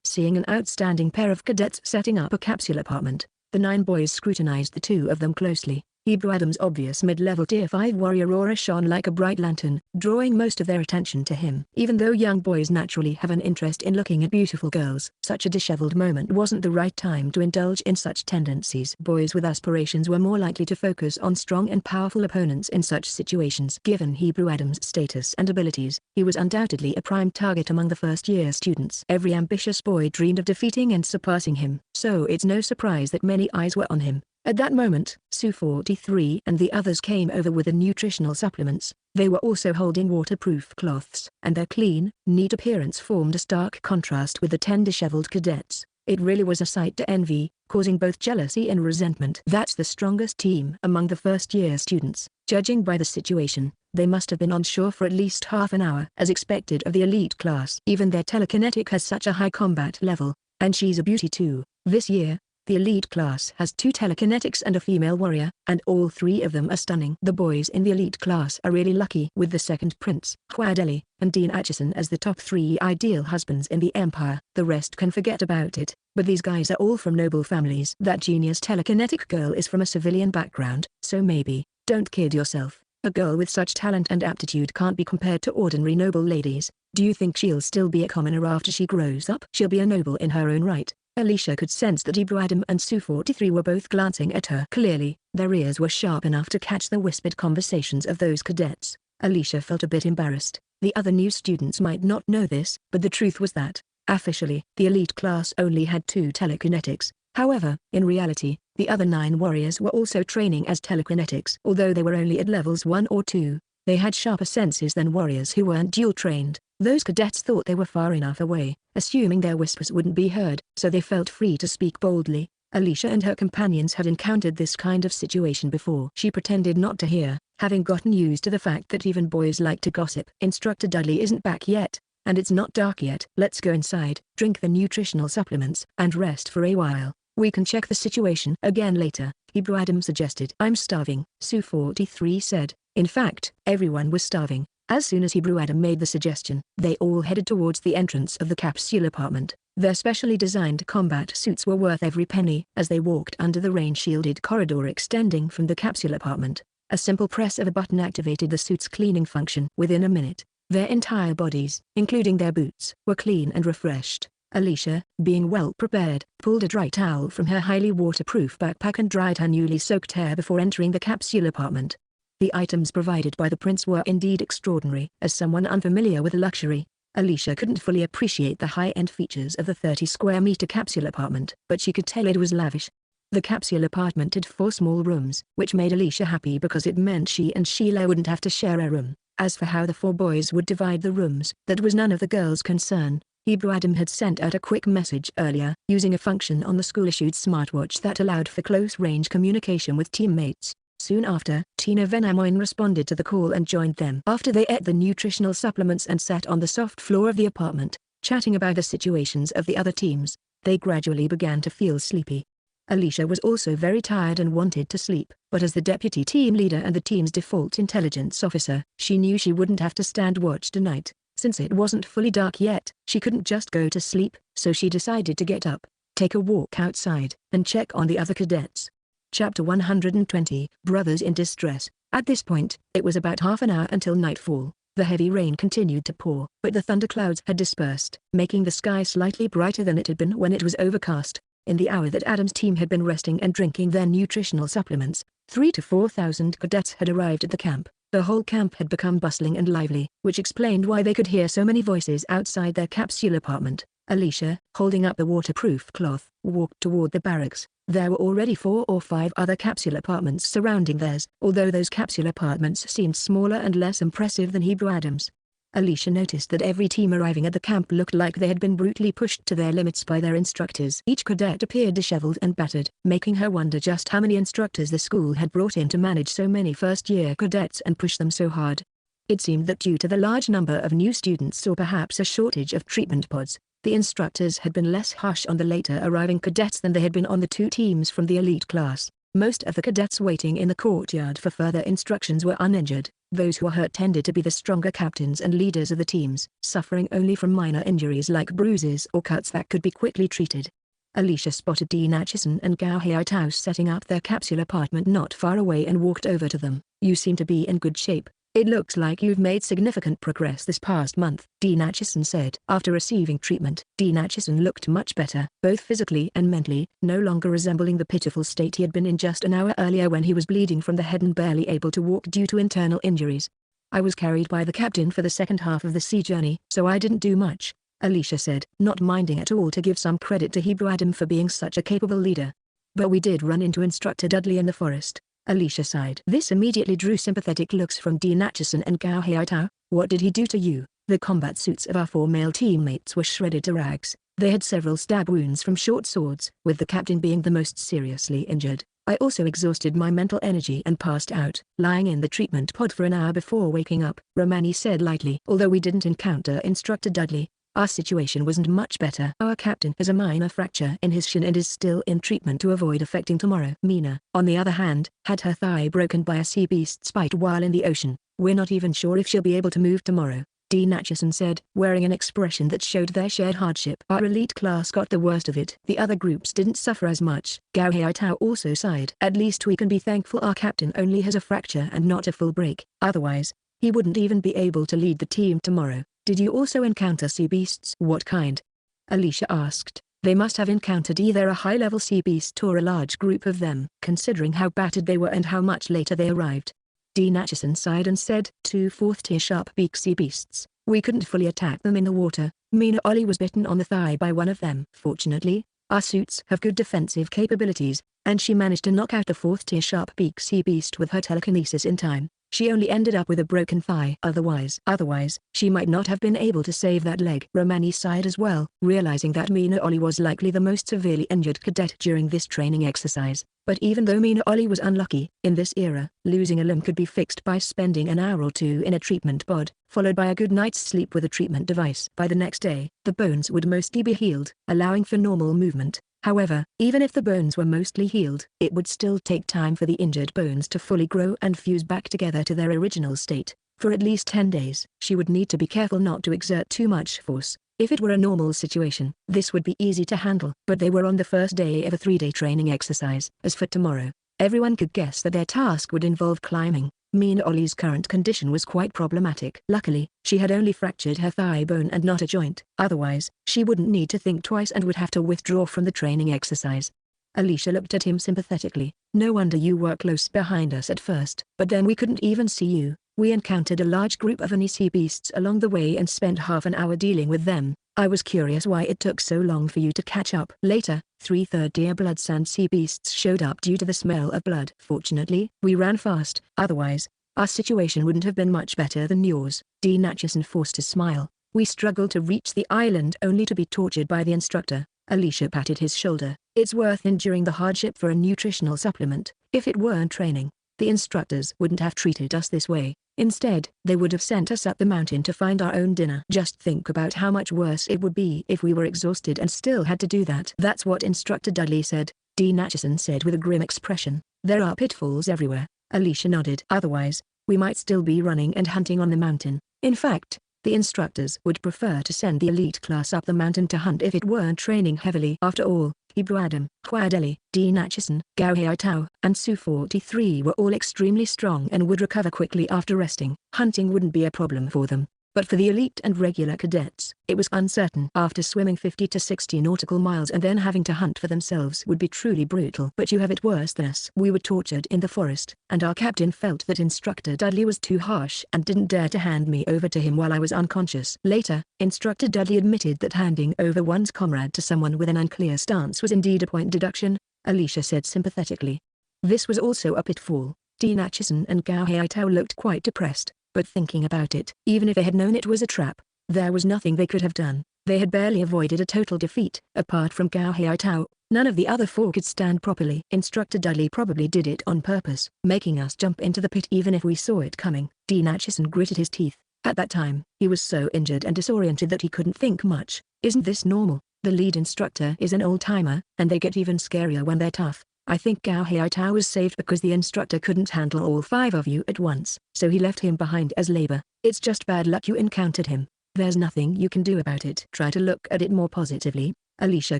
Seeing an outstanding pair of cadets setting up a capsule apartment, the 9 boys scrutinized the 2 of them closely. Hebrew Adam's obvious mid-level Tier 5 warrior aura shone like a bright lantern, drawing most of their attention to him. Even though young boys naturally have an interest in looking at beautiful girls, such a disheveled moment wasn't the right time to indulge in such tendencies. Boys with aspirations were more likely to focus on strong and powerful opponents in such situations. Given Hebrew Adam's status and abilities, he was undoubtedly a prime target among the first-year students. Every ambitious boy dreamed of defeating and surpassing him, so it's no surprise that many eyes were on him. At that moment, Sue 43 and the others came over with the nutritional supplements. They were also holding waterproof cloths, and their clean, neat appearance formed a stark contrast with the 10 disheveled cadets. It really was a sight to envy, causing both jealousy and resentment. That's the strongest team among the first-year students. Judging by the situation, they must have been on shore for at least half an hour. As expected of the elite class, even their telekinetic has such a high combat level, and she's a beauty too. This year, the elite class has 2 telekinetics and a female warrior, and all 3 of them are stunning. The boys in the elite class are really lucky with the second prince, Huadeli, and Dean Acheson as the top 3 ideal husbands in the empire. The rest can forget about it, but these guys are all from noble families. That genius telekinetic girl is from a civilian background, so maybe, don't kid yourself. A girl with such talent and aptitude can't be compared to ordinary noble ladies. Do you think she'll still be a commoner after she grows up? She'll be a noble in her own right. Alicia could sense that Hebrew Adam and Sue 43 were both glancing at her. Clearly, their ears were sharp enough to catch the whispered conversations of those cadets. Alicia felt a bit embarrassed. The other new students might not know this, but the truth was that, officially, the elite class only had 2 telekinetics. However, in reality, the other 9 warriors were also training as telekinetics. Although they were only at levels 1 or 2, they had sharper senses than warriors who weren't dual-trained. Those cadets thought they were far enough away, assuming their whispers wouldn't be heard, so they felt free to speak boldly. Alicia and her companions had encountered this kind of situation before. She pretended not to hear, having gotten used to the fact that even boys like to gossip. Instructor Dudley isn't back yet, and it's not dark yet. Let's go inside, drink the nutritional supplements, and rest for a while. We can check the situation again later, Hebrew Adam suggested. I'm starving, Sue 43 said. In fact, everyone was starving. As soon as Hebrew Adam made the suggestion, they all headed towards the entrance of the capsule apartment. Their specially designed combat suits were worth every penny. As they walked under the rain-shielded corridor extending from the capsule apartment, a simple press of a button activated the suit's cleaning function. Within a minute, their entire bodies, including their boots, were clean and refreshed. Alicia, being well prepared, pulled a dry towel from her highly waterproof backpack and dried her newly soaked hair before entering the capsule apartment. The items provided by the prince were indeed extraordinary. As someone unfamiliar with luxury, Alicia couldn't fully appreciate the high-end features of the 30-square-meter capsule apartment, but she could tell it was lavish. The capsule apartment had 4 small rooms, which made Alicia happy because it meant she and Sheila wouldn't have to share a room. As for how the 4 boys would divide the rooms, that was none of the girls' concern. Hebrew Adam had sent out a quick message earlier, using a function on the school-issued smartwatch that allowed for close-range communication with teammates. Soon after, Tina Venamoin responded to the call and joined them. After they ate the nutritional supplements and sat on the soft floor of the apartment, chatting about the situations of the other teams, they gradually began to feel sleepy. Alicia was also very tired and wanted to sleep, but as the deputy team leader and the team's default intelligence officer, she knew she wouldn't have to stand watch tonight. Since it wasn't fully dark yet, she couldn't just go to sleep, so she decided to get up, take a walk outside, and check on the other cadets. Chapter 120, Brothers in Distress. At this point, it was about half an hour until nightfall. The heavy rain continued to pour, but the thunderclouds had dispersed, making the sky slightly brighter than it had been when it was overcast. In the hour that Adam's team had been resting and drinking their nutritional supplements, 3,000 to 4,000 cadets had arrived at the camp. The whole camp had become bustling and lively, which explained why they could hear so many voices outside their capsule apartment. Alicia, holding up the waterproof cloth, walked toward the barracks. There were already 4 or 5 other capsule apartments surrounding theirs, although those capsule apartments seemed smaller and less impressive than Hebrew Adam's. Alicia noticed that every team arriving at the camp looked like they had been brutally pushed to their limits by their instructors. Each cadet appeared disheveled and battered, making her wonder just how many instructors the school had brought in to manage so many first-year cadets and push them so hard. It seemed that due to the large number of new students or perhaps a shortage of treatment pods, the instructors had been less harsh on the later arriving cadets than they had been on the 2 teams from the elite class. Most of the cadets waiting in the courtyard for further instructions were uninjured. Those who were hurt tended to be the stronger captains and leaders of the teams, suffering only from minor injuries like bruises or cuts that could be quickly treated. Alicia spotted Dean Acheson and Gao Haitao setting up their capsule apartment not far away and walked over to them. "You seem to be in good shape. It looks like you've made significant progress this past month," Dean Acheson said. After receiving treatment, Dean Acheson looked much better, both physically and mentally, no longer resembling the pitiful state he had been in just an hour earlier when he was bleeding from the head and barely able to walk due to internal injuries. "I was carried by the captain for the second half of the sea journey, so I didn't do much," Alicia said, not minding at all to give some credit to Hebrew Adam for being such a capable leader. "But we did run into Instructor Dudley in the forest," Alicia sighed. This immediately drew sympathetic looks from Dean Acheson and Gao Haitao. "What did he do to you?" The combat suits of our 4 male teammates were shredded to rags. They had several stab wounds from short swords, with the captain being the most seriously injured. "I also exhausted my mental energy and passed out, lying in the treatment pod for an hour before waking up," Romani said lightly. "Although we didn't encounter Instructor Dudley, our situation wasn't much better. Our captain has a minor fracture in his shin and is still in treatment to avoid affecting tomorrow." Mina, on the other hand, had her thigh broken by a sea beast's bite while in the ocean. "We're not even sure if she'll be able to move tomorrow," Dean Acheson said, wearing an expression that showed their shared hardship. "Our elite class got the worst of it. The other groups didn't suffer as much." Gao Haitao also sighed. "At least we can be thankful our captain only has a fracture and not a full break. Otherwise, he wouldn't even be able to lead the team tomorrow." "Did you also encounter sea beasts?" "What kind?" Alicia asked. "They must have encountered either a high-level sea beast or a large group of them, considering how battered they were and how much later they arrived." Dean Acheson sighed and said, "2 fourth-tier sharp-beak sea beasts. We couldn't fully attack them in the water." Mina Ollie was bitten on the thigh by one of them. "Fortunately, our suits have good defensive capabilities, and she managed to knock out the 4th-tier sharp-beak sea beast with her telekinesis in time. She only ended up with a broken thigh. Otherwise, she might not have been able to save that leg." Romani sighed as well, realizing that Mina Ollie was likely the most severely injured cadet during this training exercise. But even though Mina Ollie was unlucky, in this era, losing a limb could be fixed by spending an hour or two in a treatment pod, followed by a good night's sleep with a treatment device. By the next day, the bones would mostly be healed, allowing for normal movement. However, even if the bones were mostly healed, it would still take time for the injured bones to fully grow and fuse back together to their original state. For at least 10 days, she would need to be careful not to exert too much force. If it were a normal situation, this would be easy to handle. But they were on the first day of a 3-day training exercise. As for tomorrow, everyone could guess that their task would involve climbing. Mina Ollie's current condition was quite problematic. Luckily, she had only fractured her thigh bone and not a joint. Otherwise, she wouldn't need to think twice and would have to withdraw from the training exercise. Alicia looked at him sympathetically. "No wonder you were close behind us at first. But then we couldn't even see you. We encountered a large group of sea beasts along the way and spent half an hour dealing with them. I was curious why it took so long for you to catch up." Later, 3 third-tier blood sand sea beasts showed up due to the smell of blood. "Fortunately, we ran fast. Otherwise, our situation wouldn't have been much better than yours." Dean Acheson forced a smile. "We struggled to reach the island only to be tortured by the instructor." Alicia patted his shoulder. "It's worth enduring the hardship for a nutritional supplement. If it weren't training, the instructors wouldn't have treated us this way. Instead, they would have sent us up the mountain to find our own dinner. Just think about how much worse it would be if we were exhausted and still had to do that." "That's what Instructor Dudley said," Dean Acheson said with a grim expression. "There are pitfalls everywhere." Alicia nodded. "Otherwise, we might still be running and hunting on the mountain. In fact, the instructors would prefer to send the elite class up the mountain to hunt if it weren't training heavily. After all, Hebrew Adam, Huadeli, Dean Acheson, Gao Haitao, and Su-43 were all extremely strong and would recover quickly after resting. Hunting wouldn't be a problem for them. But for the elite and regular cadets, it was uncertain. After swimming 50 to 60 nautical miles and then having to hunt for themselves would be truly brutal. "But you have it worse than us. We were tortured in the forest, and our captain felt that Instructor Dudley was too harsh and didn't dare to hand me over to him while I was unconscious." Later, Instructor Dudley admitted that handing over one's comrade to someone with an unclear stance was indeed a point deduction, Alicia said sympathetically. This was also a pitfall. Dean Acheson and Gao Haitao looked quite depressed. But thinking about it, even if they had known it was a trap, there was nothing they could have done. They had barely avoided a total defeat. Apart from Gao Haitao, none of the other 4 could stand properly. Instructor Dudley probably did it on purpose, making us jump into the pit even if we saw it coming. Dean Acheson gritted his teeth. At that time, he was so injured and disoriented that he couldn't think much. "Isn't this normal? The lead instructor is an old-timer, and they get even scarier when they're tough. I think Gao Haitao was saved because the instructor couldn't handle all 5 of you at once, so he left him behind as labor. It's just bad luck you encountered him. There's nothing you can do about it." "Try to look at it more positively," Alicia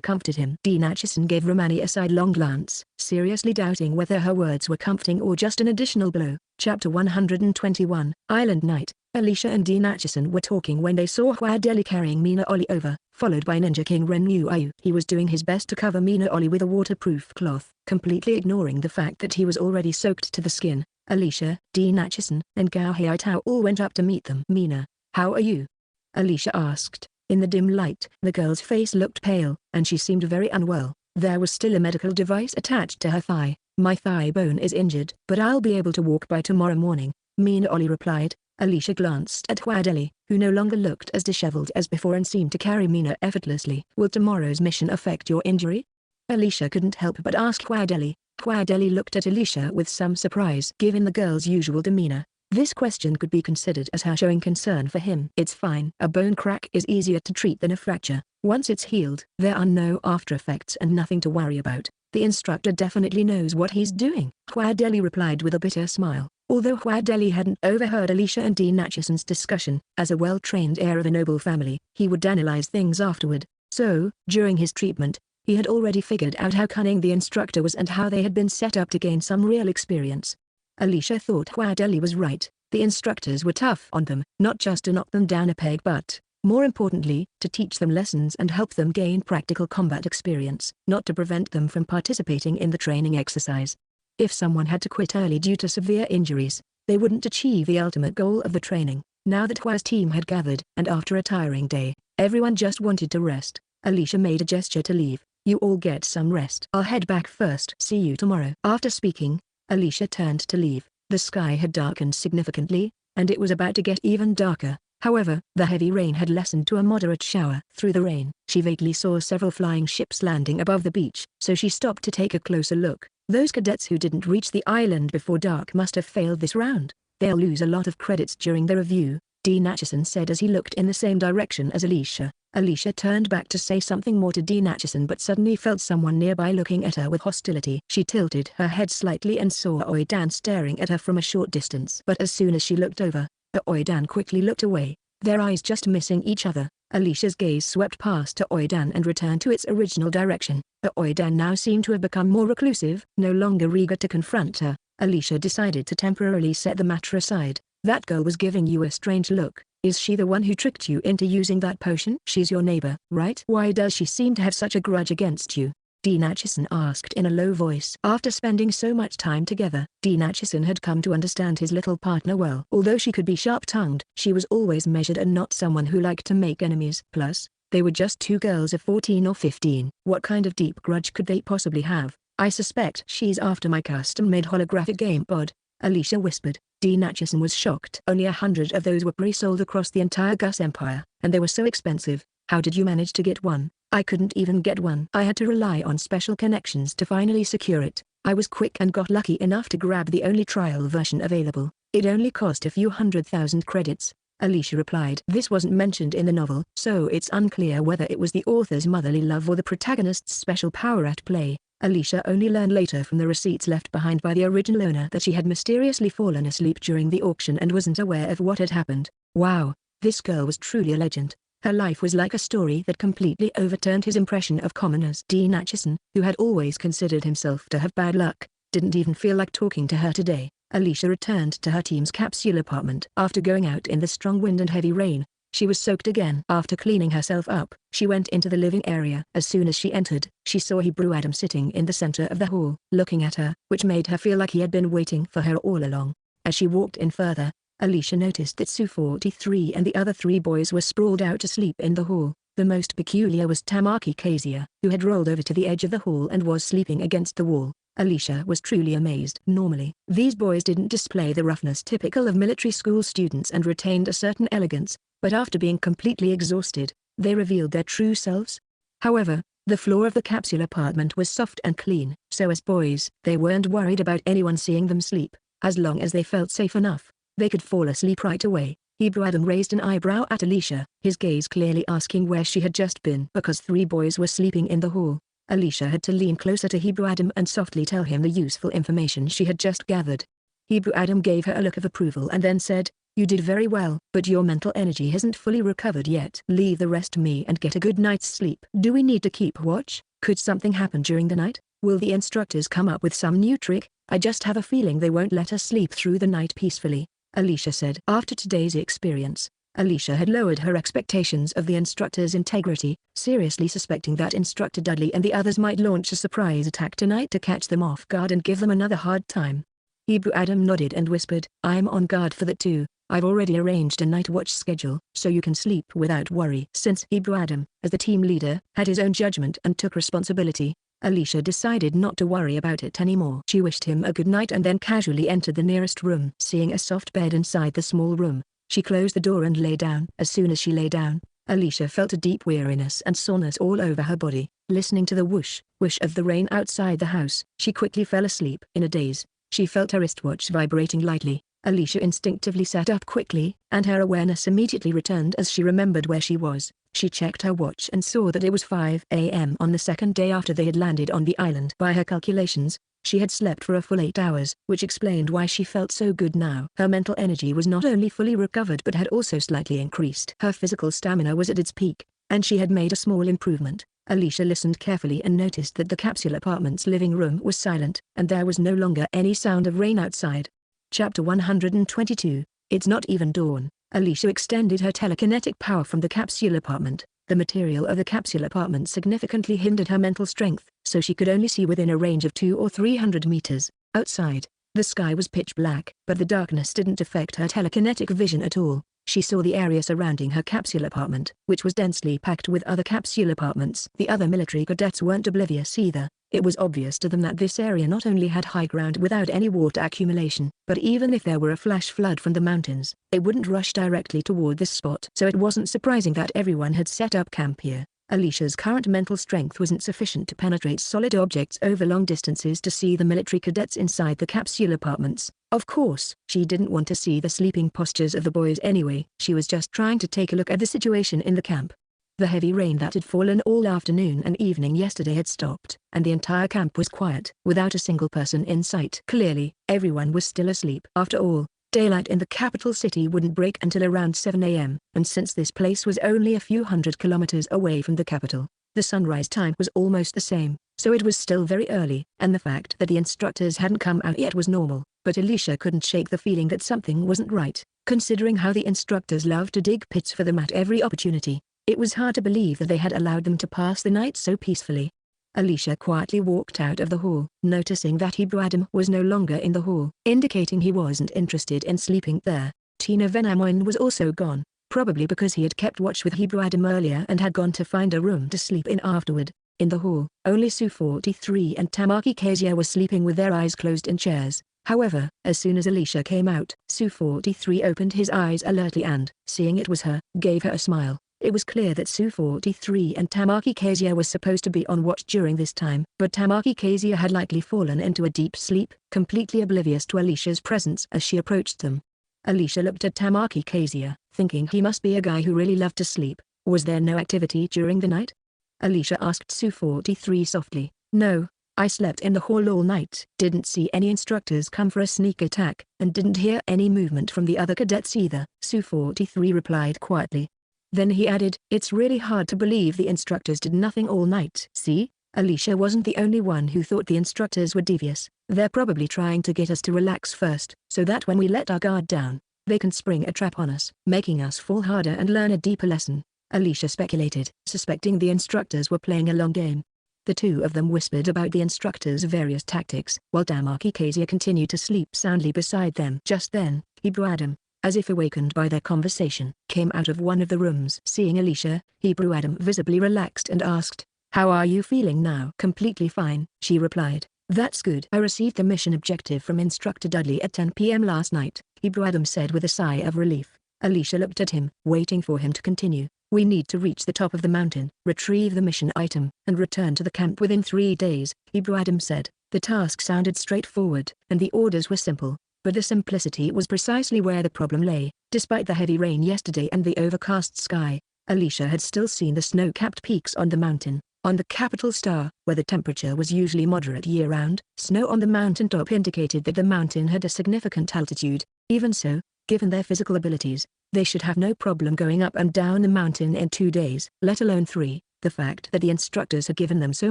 comforted him. Dean Acheson gave Romani a sidelong glance, seriously doubting whether her words were comforting or just an additional blow. Chapter 121. Island Night. Alicia and Dean Acheson were talking when they saw Huadeli carrying Mina Oli over, followed by Ninja King Ren Ayu. He was doing his best to cover Mina Oli with a waterproof cloth, completely ignoring the fact that he was already soaked to the skin. Alicia, Dean Acheson, and Gao Haitao all went up to meet them. "Mina, how are you?" Alicia asked. In the dim light, the girl's face looked pale, and she seemed very unwell. There was still a medical device attached to her thigh. "My thigh bone is injured, but I'll be able to walk by tomorrow morning," Mina Oli replied. Alicia glanced at Huadeli, who no longer looked as disheveled as before and seemed to carry Mina effortlessly. "Will tomorrow's mission affect your injury?" Alicia couldn't help but ask Huadeli. Huadeli looked at Alicia with some surprise. Given the girl's usual demeanor, this question could be considered as her showing concern for him. "It's fine. A bone crack is easier to treat than a fracture. Once it's healed, there are no after effects and nothing to worry about. The instructor definitely knows what he's doing," Huadeli replied with a bitter smile. Although Huadeli hadn't overheard Alicia and Dean Acheson's discussion, as a well-trained heir of a noble family, he would analyze things afterward. So, during his treatment, he had already figured out how cunning the instructor was and how they had been set up to gain some real experience. Alicia thought Huadeli was right. The instructors were tough on them, not just to knock them down a peg but, more importantly, to teach them lessons and help them gain practical combat experience, not to prevent them from participating in the training exercise. If someone had to quit early due to severe injuries, they wouldn't achieve the ultimate goal of the training. Now that Hua's team had gathered, and after a tiring day, everyone just wanted to rest, Alicia made a gesture to leave. "You all get some rest. I'll head back first. See you tomorrow." After speaking, Alicia turned to leave. The sky had darkened significantly, and it was about to get even darker. However, the heavy rain had lessened to a moderate shower. Through the rain, she vaguely saw several flying ships landing above the beach, so she stopped to take a closer look. Those cadets who didn't reach the island before dark must have failed this round. They'll lose a lot of credits during the review, Dean Acheson said as he looked in the same direction as Alicia. Alicia turned back to say something more to Dean Acheson but suddenly felt someone nearby looking at her with hostility. She tilted her head slightly and saw Oidan staring at her from a short distance. But as soon as she looked over, Oidan quickly looked away, their eyes just missing each other. Alicia's gaze swept past Oidan and returned to its original direction. Oidan now seemed to have become more reclusive, no longer eager to confront her. Alicia decided to temporarily set the matter aside. "That girl was giving you a strange look. Is she the one who tricked you into using that potion?" "She's your neighbor, right? Why does she seem to have such a grudge against you?" Dean Acheson asked in a low voice. After spending so much time together, Dean Acheson had come to understand his little partner well. Although she could be sharp-tongued, she was always measured and not someone who liked to make enemies. Plus, they were just two girls of 14 or 15. What kind of deep grudge could they possibly have? "I suspect she's after my custom-made holographic game pod," Alicia whispered. Dean Acheson was shocked. "Only 100 of those were pre-sold across the entire Gus Empire, and they were so expensive. How did you manage to get one?" "I couldn't even get one. I had to rely on special connections to finally secure it. I was quick and got lucky enough to grab the only trial version available. It only cost a few 100,000 credits," Alicia replied. This wasn't mentioned in the novel, so it's unclear whether it was the author's motherly love or the protagonist's special power at play. Alicia only learned later from the receipts left behind by the original owner that she had mysteriously fallen asleep during the auction and wasn't aware of what had happened. Wow, this girl was truly a legend. Her life was like a story that completely overturned his impression of commoners. Dean Acheson, who had always considered himself to have bad luck, didn't even feel like talking to her today. Alicia returned to her team's capsule apartment. After going out in the strong wind and heavy rain, she was soaked again. After cleaning herself up, she went into the living area. As soon as she entered, she saw Hebrew Adam sitting in the center of the hall, looking at her, which made her feel like he had been waiting for her all along. As she walked in further, Alicia noticed that Su-43 and the other three boys were sprawled out asleep in the hall. The most peculiar was Tamaki Kazia, who had rolled over to the edge of the hall and was sleeping against the wall. Alicia was truly amazed. Normally, these boys didn't display the roughness typical of military school students and retained a certain elegance, but after being completely exhausted, they revealed their true selves. However, the floor of the capsule apartment was soft and clean, so as boys, they weren't worried about anyone seeing them sleep. As long as they felt safe enough, they could fall asleep right away. Hebrew Adam raised an eyebrow at Alicia, his gaze clearly asking where she had just been. Because three boys were sleeping in the hall, Alicia had to lean closer to Hebrew Adam and softly tell him the useful information she had just gathered. Hebrew Adam gave her a look of approval and then said, You did very well, but your mental energy hasn't fully recovered yet. Leave the rest to me and get a good night's sleep. Do we need to keep watch? Could something happen during the night? Will the instructors come up with some new trick? I just have a feeling they won't let us sleep through the night peacefully, Alicia said. After today's experience, Alicia had lowered her expectations of the instructor's integrity, seriously suspecting that Instructor Dudley and the others might launch a surprise attack tonight to catch them off guard and give them another hard time. Hebrew Adam nodded and whispered, I'm on guard for that too. I've already arranged a night watch schedule, so you can sleep without worry. Since Hebrew Adam, as the team leader, had his own judgment and took responsibility, Alicia decided not to worry about it anymore. She wished him a good night and then casually entered the nearest room. Seeing a soft bed inside the small room, she closed the door and lay down. As soon as she lay down, Alicia felt a deep weariness and soreness all over her body. Listening to the whoosh, whoosh of the rain outside the house, she quickly fell asleep. In a daze, she felt her wristwatch vibrating lightly. Alicia instinctively sat up quickly, and her awareness immediately returned as she remembered where she was. She checked her watch and saw that it was 5 a.m. on the second day after they had landed on the island. By her calculations, she had slept for a full 8 hours, which explained why she felt so good now. Her mental energy was not only fully recovered but had also slightly increased. Her physical stamina was at its peak, and she had made a small improvement. Alicia listened carefully and noticed that the capsule apartment's living room was silent, and there was no longer any sound of rain outside. Chapter 122, It's Not Even Dawn. Alicia extended her telekinetic power from the capsule apartment. The material of the capsule apartment significantly hindered her mental strength, so she could only see within a range of 200 or 300 meters. Outside, the sky was pitch black, but the darkness didn't affect her telekinetic vision at all. She saw the area surrounding her capsule apartment, which was densely packed with other capsule apartments. The other military cadets weren't oblivious either. It was obvious to them that this area not only had high ground without any water accumulation, but even if there were a flash flood from the mountains, they wouldn't rush directly toward this spot. So it wasn't surprising that everyone had set up camp here. Alicia's current mental strength wasn't sufficient to penetrate solid objects over long distances to see the military cadets inside the capsule apartments. Of course, she didn't want to see the sleeping postures of the boys anyway. She was just trying to take a look at the situation in the camp. The heavy rain that had fallen all afternoon and evening yesterday had stopped, and the entire camp was quiet, without a single person in sight. Clearly, everyone was still asleep. After all, daylight in the capital city wouldn't break until around 7 a.m., and since this place was only a few hundred kilometers away from the capital, the sunrise time was almost the same, so it was still very early, and the fact that the instructors hadn't come out yet was normal. But Alicia couldn't shake the feeling that something wasn't right, considering how the instructors loved to dig pits for them at every opportunity. It was hard to believe that they had allowed them to pass the night so peacefully. Alicia quietly walked out of the hall, noticing that Hebrew Adam was no longer in the hall, indicating he wasn't interested in sleeping there. Tina Venamoin was also gone, probably because he had kept watch with Hebrew Adam earlier and had gone to find a room to sleep in afterward. In the hall, only Su-43 and Tamaki Kezia were sleeping with their eyes closed in chairs. However, as soon as Alicia came out, Su-43 opened his eyes alertly and, seeing it was her, gave her a smile. It was clear that Su-43 and Tamaki Kezia were supposed to be on watch during this time, but Tamaki Kezia had likely fallen into a deep sleep, completely oblivious to Alicia's presence as she approached them. Alicia looked at Tamaki Kezia, thinking he must be a guy who really loved to sleep. Was there no activity during the night? Alicia asked Su-43 softly. No, I slept in the hall all night. Didn't see any instructors come for a sneak attack, and didn't hear any movement from the other cadets either, Su-43 replied quietly. Then he added, it's really hard to believe the instructors did nothing all night. See, Alicia wasn't the only one who thought the instructors were devious. They're probably trying to get us to relax first, so that when we let our guard down, they can spring a trap on us, making us fall harder and learn a deeper lesson. Alicia speculated, suspecting the instructors were playing a long game. The two of them whispered about the instructors' various tactics, while Tamaki Kezia continued to sleep soundly beside them. Just then, Hebrew Adam, as if awakened by their conversation, came out of one of the rooms. Seeing Alicia, Hebrew Adam visibly relaxed and asked, how are you feeling now? Completely fine, she replied. That's good. I received the mission objective from Instructor Dudley at 10 p.m. last night, Hebrew Adam said with a sigh of relief. Alicia looked at him, waiting for him to continue. We need to reach the top of the mountain, retrieve the mission item, and return to the camp within 3 days, Hebrew Adam said. The task sounded straightforward, and the orders were simple. But the simplicity was precisely where the problem lay. Despite the heavy rain yesterday and the overcast sky, Alicia had still seen the snow-capped peaks on the mountain. On the capital star, where the temperature was usually moderate year-round, snow on the mountaintop indicated that the mountain had a significant altitude. Even so, Given their physical abilities, they should have no problem going up and down the mountain in 2 days, let alone 3. The fact that the instructors had given them so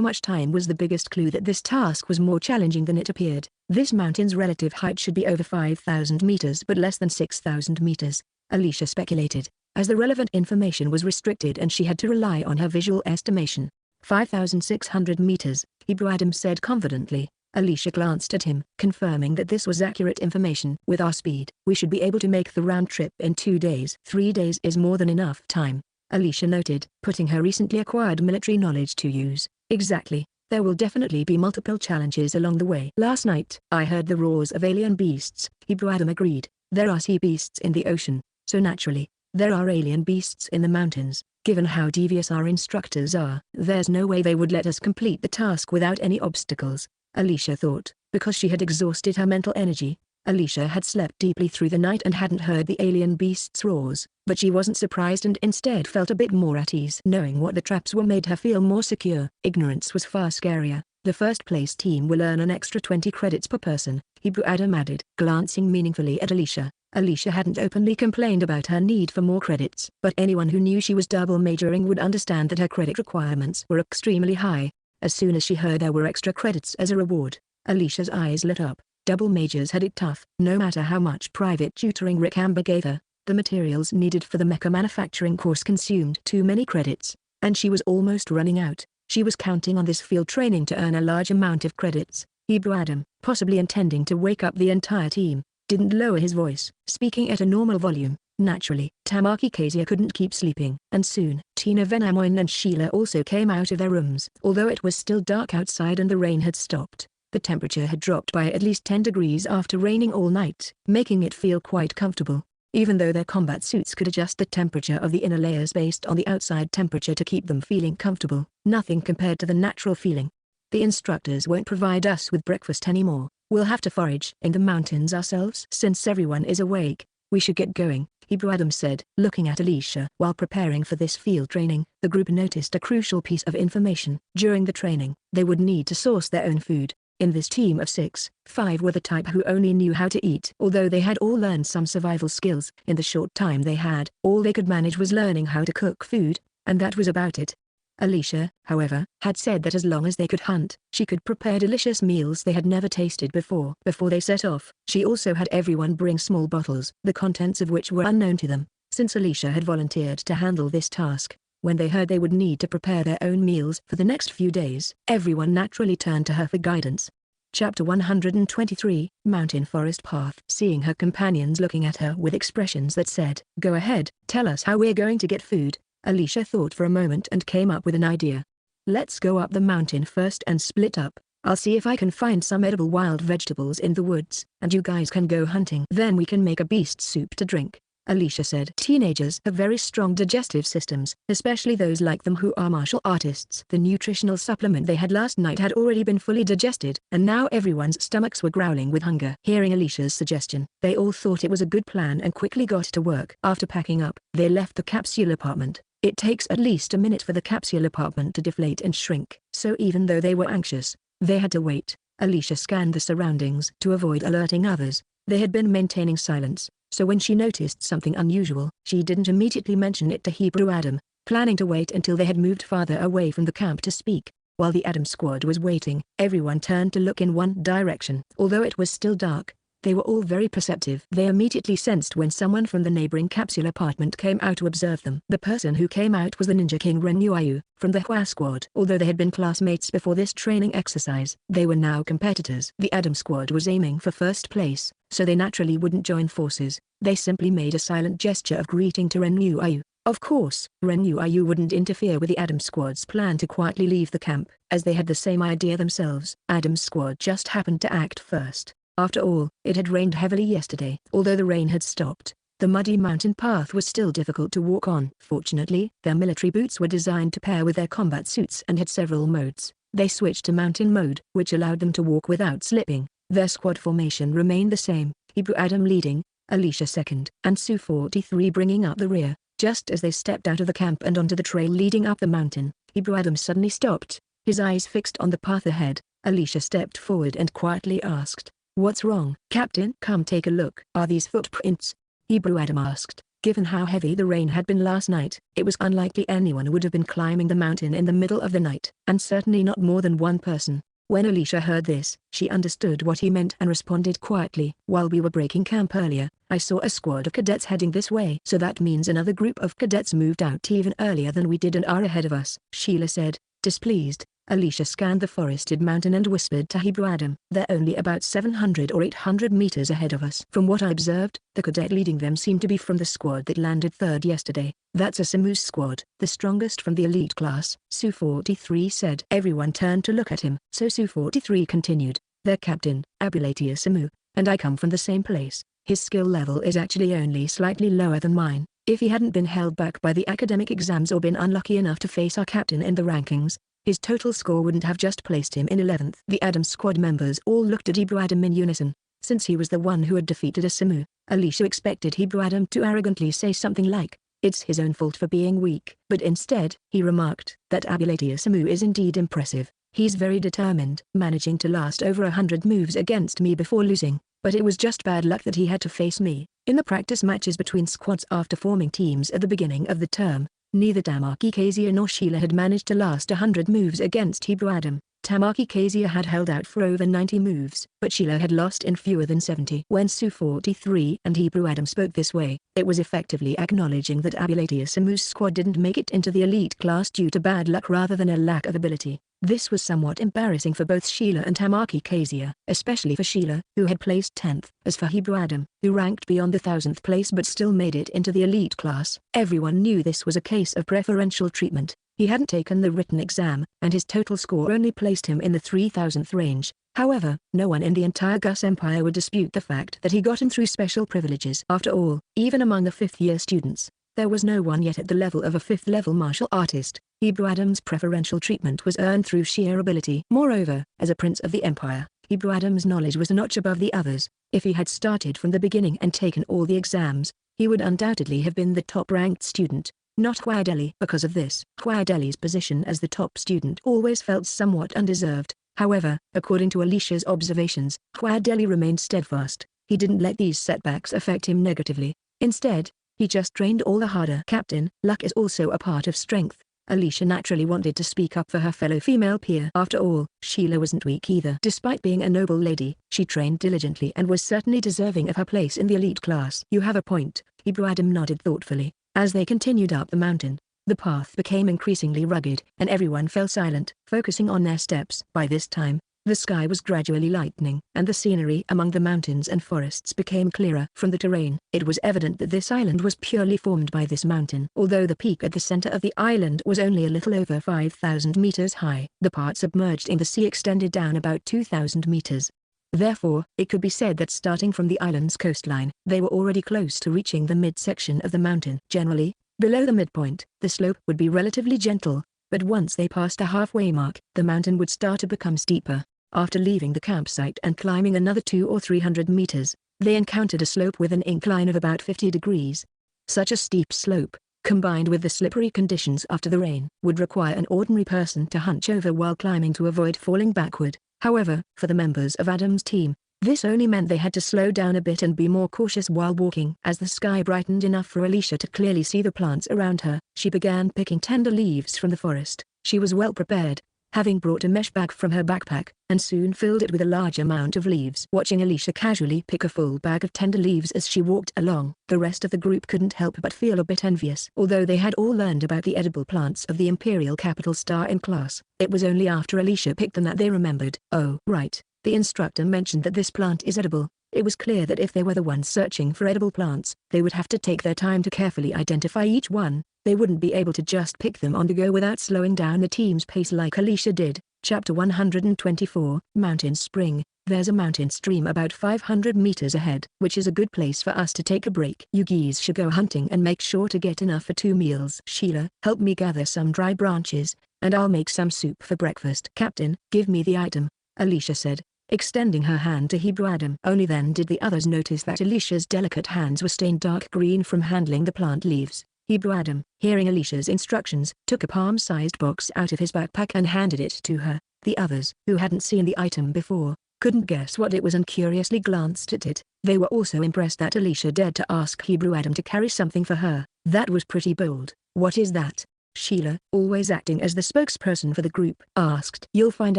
much time was the biggest clue that this task was more challenging than it appeared. This mountain's relative height should be over 5,000 meters but less than 6,000 meters, Alicia speculated, as the relevant information was restricted and she had to rely on her visual estimation. 5,600 meters, Hebrew Adam said confidently. Alicia glanced at him, confirming that this was accurate information. With our speed, we should be able to make the round trip in 2 days. 3 days is more than enough time, Alicia noted, putting her recently acquired military knowledge to use. Exactly. There will definitely be multiple challenges along the way. Last night, I heard the roars of alien beasts, Hebrew Adam agreed. There are sea beasts in the ocean, so naturally, there are alien beasts in the mountains. Given how devious our instructors are, there's no way they would let us complete the task without any obstacles, Alicia thought. Because she had exhausted her mental energy, Alicia had slept deeply through the night and hadn't heard the alien beasts' roars, but she wasn't surprised and instead felt a bit more at ease. Knowing what the traps were made her feel more secure. Ignorance was far scarier. The first place team will earn an extra 20 credits per person, Hebrew Adam added, glancing meaningfully at Alicia. Alicia hadn't openly complained about her need for more credits, but anyone who knew she was double majoring would understand that her credit requirements were extremely high. As soon as she heard there were extra credits as a reward, Alicia's eyes lit up. Double majors had it tough. No matter how much private tutoring Rick Amber gave her, the materials needed for the mecha manufacturing course consumed too many credits, and she was almost running out. She was counting on this field training to earn a large amount of credits. Hebrew Adam, possibly intending to wake up the entire team, didn't lower his voice, speaking at a normal volume. Naturally, Tamaki Kezia couldn't keep sleeping, and soon, Tina Venamoin and Sheila also came out of their rooms. Although it was still dark outside and the rain had stopped, the temperature had dropped by at least 10 degrees after raining all night, making it feel quite comfortable. Even though their combat suits could adjust the temperature of the inner layers based on the outside temperature to keep them feeling comfortable, nothing compared to the natural feeling. The instructors won't provide us with breakfast anymore. We'll have to forage in the mountains ourselves. Since everyone is awake, we should get going, Hebrew Adam said, looking at Alicia. While preparing for this field training, the group noticed a crucial piece of information. During the training, they would need to source their own food. In this team of 6, 5 were the type who only knew how to eat. Although they had all learned some survival skills, in the short time they had, all they could manage was learning how to cook food, and that was about it. Alicia, however, had said that as long as they could hunt, she could prepare delicious meals they had never tasted before. Before they set off, she also had everyone bring small bottles, the contents of which were unknown to them, since Alicia had volunteered to handle this task. When they heard they would need to prepare their own meals for the next few days, everyone naturally turned to her for guidance. Chapter 123, Mountain Forest Path. Seeing her companions looking at her with expressions that said, "Go ahead, tell us how we're going to get food," Alicia thought for a moment and came up with an idea. "Let's go up the mountain first and split up. I'll see if I can find some edible wild vegetables in the woods, and you guys can go hunting. Then we can make a beast soup to drink," Alicia said. Teenagers have very strong digestive systems, especially those like them who are martial artists. The nutritional supplement they had last night had already been fully digested, and now everyone's stomachs were growling with hunger. Hearing Alicia's suggestion, they all thought it was a good plan and quickly got to work. After packing up, they left the capsule apartment. It takes at least a minute for the capsule apartment to deflate and shrink, so even though they were anxious, they had to wait. Alicia scanned the surroundings to avoid alerting others. They had been maintaining silence, so when she noticed something unusual, she didn't immediately mention it to Hebrew Adam, planning to wait until they had moved farther away from the camp to speak. While the Adam squad was waiting, everyone turned to look in one direction. Although it was still dark, they were all very perceptive. They immediately sensed when someone from the neighboring capsule apartment came out to observe them. The person who came out was the Ninja King Renuayu, from the Hua squad. Although they had been classmates before this training exercise, they were now competitors. The Adam squad was aiming for first place, so they naturally wouldn't join forces. They simply made a silent gesture of greeting to Renuayu. Of course, Renuayu wouldn't interfere with the Adam squad's plan to quietly leave the camp, as they had the same idea themselves. Adam's squad just happened to act first. After all, it had rained heavily yesterday. Although the rain had stopped, the muddy mountain path was still difficult to walk on. Fortunately, their military boots were designed to pair with their combat suits and had several modes. They switched to mountain mode, which allowed them to walk without slipping. Their squad formation remained the same, Hebrew Adam leading, Alicia second, and Sue 43 bringing up the rear. Just as they stepped out of the camp and onto the trail leading up the mountain, Hebrew Adam suddenly stopped, his eyes fixed on the path ahead. Alicia stepped forward and quietly asked, "What's wrong, Captain? Come take a look." "Are these footprints?" Hebrew Adam asked. Given how heavy the rain had been last night, it was unlikely anyone would have been climbing the mountain in the middle of the night, and certainly not more than one person. When Alicia heard this, she understood what he meant and responded quietly. While we were breaking camp earlier, I saw a squad of cadets heading this way. So that means another group of cadets moved out even earlier than we did and are ahead of us, Sheila said, displeased. Alicia scanned the forested mountain and whispered to Hebrew Adam. They're only about 700 or 800 meters ahead of us. From what I observed, the cadet leading them seemed to be from the squad that landed third yesterday. That's a Samu squad, the strongest from the elite class, Su-43 said. Everyone turned to look at him. So Su-43 continued, their captain, Abulatia Samu, and I come from the same place. His skill level is actually only slightly lower than mine. If he hadn't been held back by the academic exams or been unlucky enough to face our captain in the rankings, his total score wouldn't have just placed him in 11th. The Adam squad members all looked at Hebrew Adam in unison. Since he was the one who had defeated a Samu, Alicia expected Hebrew Adam to arrogantly say something like, it's his own fault for being weak. But instead, he remarked, that Abulatia Samu is indeed impressive. He's very determined, managing to last over 100 moves against me before losing. But it was just bad luck that he had to face me. In the practice matches between squads after forming teams at the beginning of the term, neither Tamaki Kezia nor Sheila had managed to last 100 moves against Hebrew Adam. Tamaki Kezia had held out for over 90 moves, but Sheila had lost in fewer than 70. When Su-43 and Hebrew Adam spoke this way, it was effectively acknowledging that Abulatia Samu's squad didn't make it into the elite class due to bad luck rather than a lack of ability. This was somewhat embarrassing for both Sheila and Tamaki Kezia, especially for Sheila, who had placed 10th. As for Hebrew Adam, who ranked beyond the 1000th place but still made it into the elite class, everyone knew this was a case of preferential treatment. He hadn't taken the written exam, and his total score only placed him in the 3000th range. However, no one in the entire Gus Empire would dispute the fact that he got in through special privileges. After all, even among the 5th-year students, there was no one yet at the level of a 5th-level martial artist. Hebrew Adam's preferential treatment was earned through sheer ability. Moreover, as a prince of the empire, Hebrew Adam's knowledge was a notch above the others. If he had started from the beginning and taken all the exams, he would undoubtedly have been the top-ranked student, not Huayadeli. Because of this, Huayadeli's position as the top student always felt somewhat undeserved. However, according to Alicia's observations, Huayadeli remained steadfast. He didn't let these setbacks affect him negatively. Instead, he just trained all the harder. Captain, luck is also a part of strength. Alicia naturally wanted to speak up for her fellow female peer. After all, Sheila wasn't weak either. Despite being a noble lady, she trained diligently and was certainly deserving of her place in the elite class. You have a point, Hebrew Adam nodded thoughtfully. As they continued up the mountain, the path became increasingly rugged, and everyone fell silent, focusing on their steps. By this time, the sky was gradually lightening, and the scenery among the mountains and forests became clearer. From the terrain, it was evident that this island was purely formed by this mountain. Although the peak at the center of the island was only a little over 5,000 meters high, the part submerged in the sea extended down about 2,000 meters. Therefore, it could be said that starting from the island's coastline, they were already close to reaching the midsection of the mountain. Generally, below the midpoint, the slope would be relatively gentle, but once they passed a halfway mark, the mountain would start to become steeper. After leaving the campsite and climbing another 200 or 300 meters, they encountered a slope with an incline of about 50 degrees. Such a steep slope, combined with the slippery conditions after the rain, would require an ordinary person to hunch over while climbing to avoid falling backward. However, for the members of Adam's team, this only meant they had to slow down a bit and be more cautious while walking. As the sky brightened enough for Alicia to clearly see the plants around her, she began picking tender leaves from the forest. She was well prepared, having brought a mesh bag from her backpack, and soon filled it with a large amount of leaves. Watching Alicia casually pick a full bag of tender leaves as she walked along, the rest of the group couldn't help but feel a bit envious. Although they had all learned about the edible plants of the Imperial Capital Star in class, it was only after Alicia picked them that they remembered. Oh, right, the instructor mentioned that this plant is edible. It was clear that if they were the ones searching for edible plants, they would have to take their time to carefully identify each one. They wouldn't be able to just pick them on the go without slowing down the team's pace like Alicia did. Chapter 124, Mountain Spring. There's a mountain stream about 500 meters ahead, which is a good place for us to take a break. You geese should go hunting and make sure to get enough for 2 meals. Sheila, help me gather some dry branches, and I'll make some soup for breakfast. Captain, give me the item, Alicia said, extending her hand to Hebrew Adam. Only then did the others notice that Alicia's delicate hands were stained dark green from handling the plant leaves. Hebrew Adam, hearing Alicia's instructions, took a palm-sized box out of his backpack and handed it to her. The others, who hadn't seen the item before, couldn't guess what it was and curiously glanced at it. They were also impressed that Alicia dared to ask Hebrew Adam to carry something for her. That was pretty bold. What is that? Sheila, always acting as the spokesperson for the group, asked. You'll find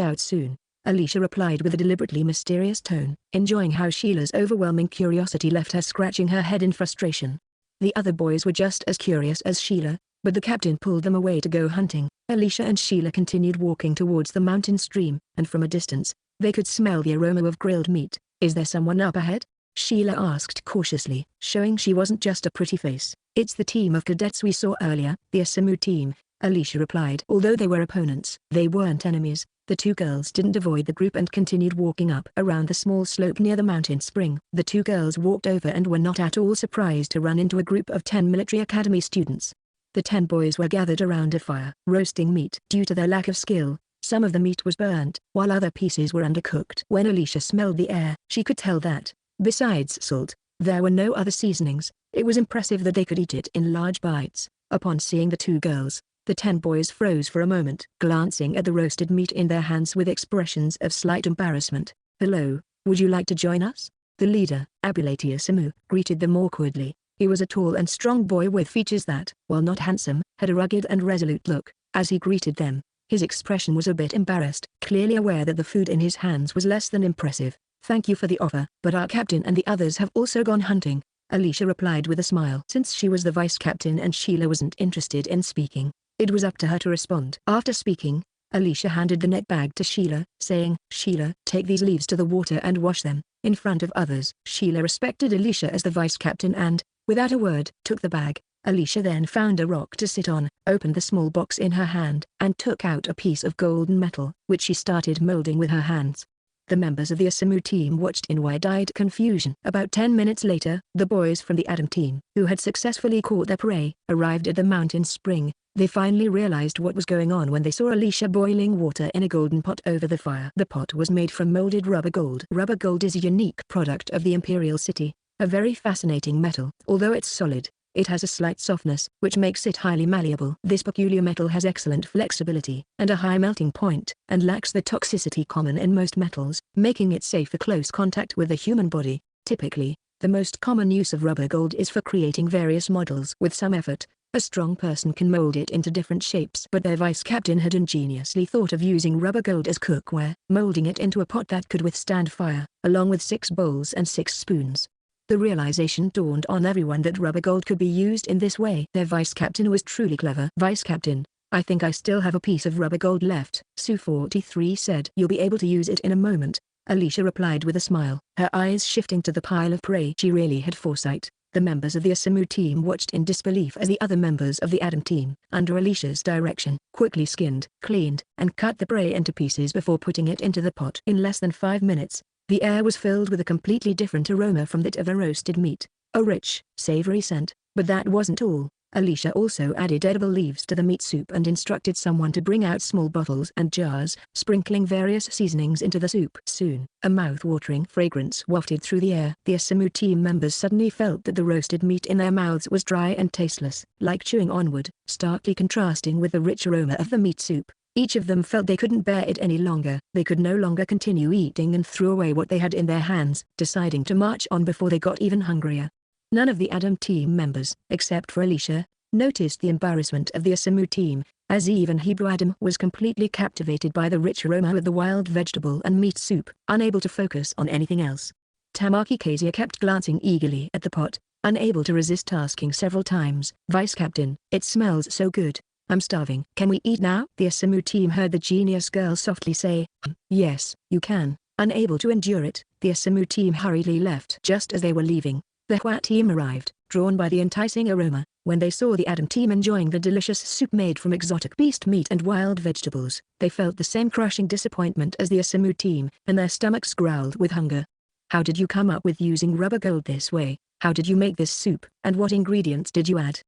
out soon, Alicia replied with a deliberately mysterious tone, enjoying how Sheila's overwhelming curiosity left her scratching her head in frustration. The other boys were just as curious as Sheila, but the captain pulled them away to go hunting. Alicia and Sheila continued walking towards the mountain stream, and from a distance, they could smell the aroma of grilled meat. Is there someone up ahead? Sheila asked cautiously, showing she wasn't just a pretty face. It's the team of cadets we saw earlier, the Asamu team, Alicia replied. Although they were opponents, they weren't enemies. The two girls didn't avoid the group and continued walking up around the small slope near the mountain spring. The two girls walked over and were not at all surprised to run into a group of 10 military academy students. The 10 boys were gathered around a fire, roasting meat. Due to their lack of skill, some of the meat was burnt, while other pieces were undercooked. When Alicia smelled the air, she could tell that, besides salt, there were no other seasonings. It was impressive that they could eat it in large bites. Upon seeing the two girls, the 10 boys froze for a moment, glancing at the roasted meat in their hands with expressions of slight embarrassment. Hello, would you like to join us? The leader, Abulati Asamu, greeted them awkwardly. He was a tall and strong boy with features that, while not handsome, had a rugged and resolute look. As he greeted them, his expression was a bit embarrassed, clearly aware that the food in his hands was less than impressive. Thank you for the offer, but our captain and the others have also gone hunting, Alicia replied with a smile. Since she was the vice captain and Sheila wasn't interested in speaking, it was up to her to respond. After speaking, Alicia handed the net bag to Sheila, saying, Sheila, take these leaves to the water and wash them. In front of others, Sheila respected Alicia as the vice captain and, without a word, took the bag. Alicia then found a rock to sit on, opened the small box in her hand, and took out a piece of golden metal, which she started molding with her hands. The members of the Asamu team watched in wide-eyed confusion. About 10 minutes later, the boys from the Adam team, who had successfully caught their prey, arrived at the mountain spring. They finally realized what was going on when they saw Alicia boiling water in a golden pot over the fire. The pot was made from molded rubber gold. Rubber gold is a unique product of the Imperial City, a very fascinating metal. Although it's solid, it has a slight softness, which makes it highly malleable. This peculiar metal has excellent flexibility and a high melting point, and lacks the toxicity common in most metals, making it safe for close contact with the human body. Typically, the most common use of rubber gold is for creating various models. With some effort, a strong person can mold it into different shapes. But their vice captain had ingeniously thought of using rubber gold as cookware, molding it into a pot that could withstand fire, along with 6 bowls and 6 spoons. The realization dawned on everyone that rubber gold could be used in this way. Their vice captain was truly clever. Vice captain, I think I still have a piece of rubber gold left, Sue 43 said. You'll be able to use it in a moment, Alicia replied with a smile, her eyes shifting to the pile of prey. She really had foresight. The members of the Asamu team watched in disbelief as the other members of the Adam team, under Alicia's direction, quickly skinned, cleaned, and cut the prey into pieces before putting it into the pot. In less than 5 minutes, the air was filled with a completely different aroma from that of the roasted meat, a rich, savory scent. But that wasn't all. Alicia also added edible leaves to the meat soup and instructed someone to bring out small bottles and jars, sprinkling various seasonings into the soup. Soon, a mouth-watering fragrance wafted through the air. The Asamu team members suddenly felt that the roasted meat in their mouths was dry and tasteless, like chewing on wood, starkly contrasting with the rich aroma of the meat soup. Each of them felt they couldn't bear it any longer. They could no longer continue eating and threw away what they had in their hands, deciding to march on before they got even hungrier. None of the Adam team members, except for Alicia, noticed the embarrassment of the Asamu team, as even Hebrew Adam was completely captivated by the rich aroma of the wild vegetable and meat soup, unable to focus on anything else. Tamaki Kezia kept glancing eagerly at the pot, unable to resist asking several times, Vice Captain, it smells so good. I'm starving. Can we eat now? The Asamu team heard the genius girl softly say, yes, you can. Unable to endure it, the Asamu team hurriedly left. Just as they were leaving, the Hua team arrived, drawn by the enticing aroma. When they saw the Adam team enjoying the delicious soup made from exotic beast meat and wild vegetables, they felt the same crushing disappointment as the Asamu team, and their stomachs growled with hunger. How did you come up with using rubber gold this way? How did you make this soup, and what ingredients did you add?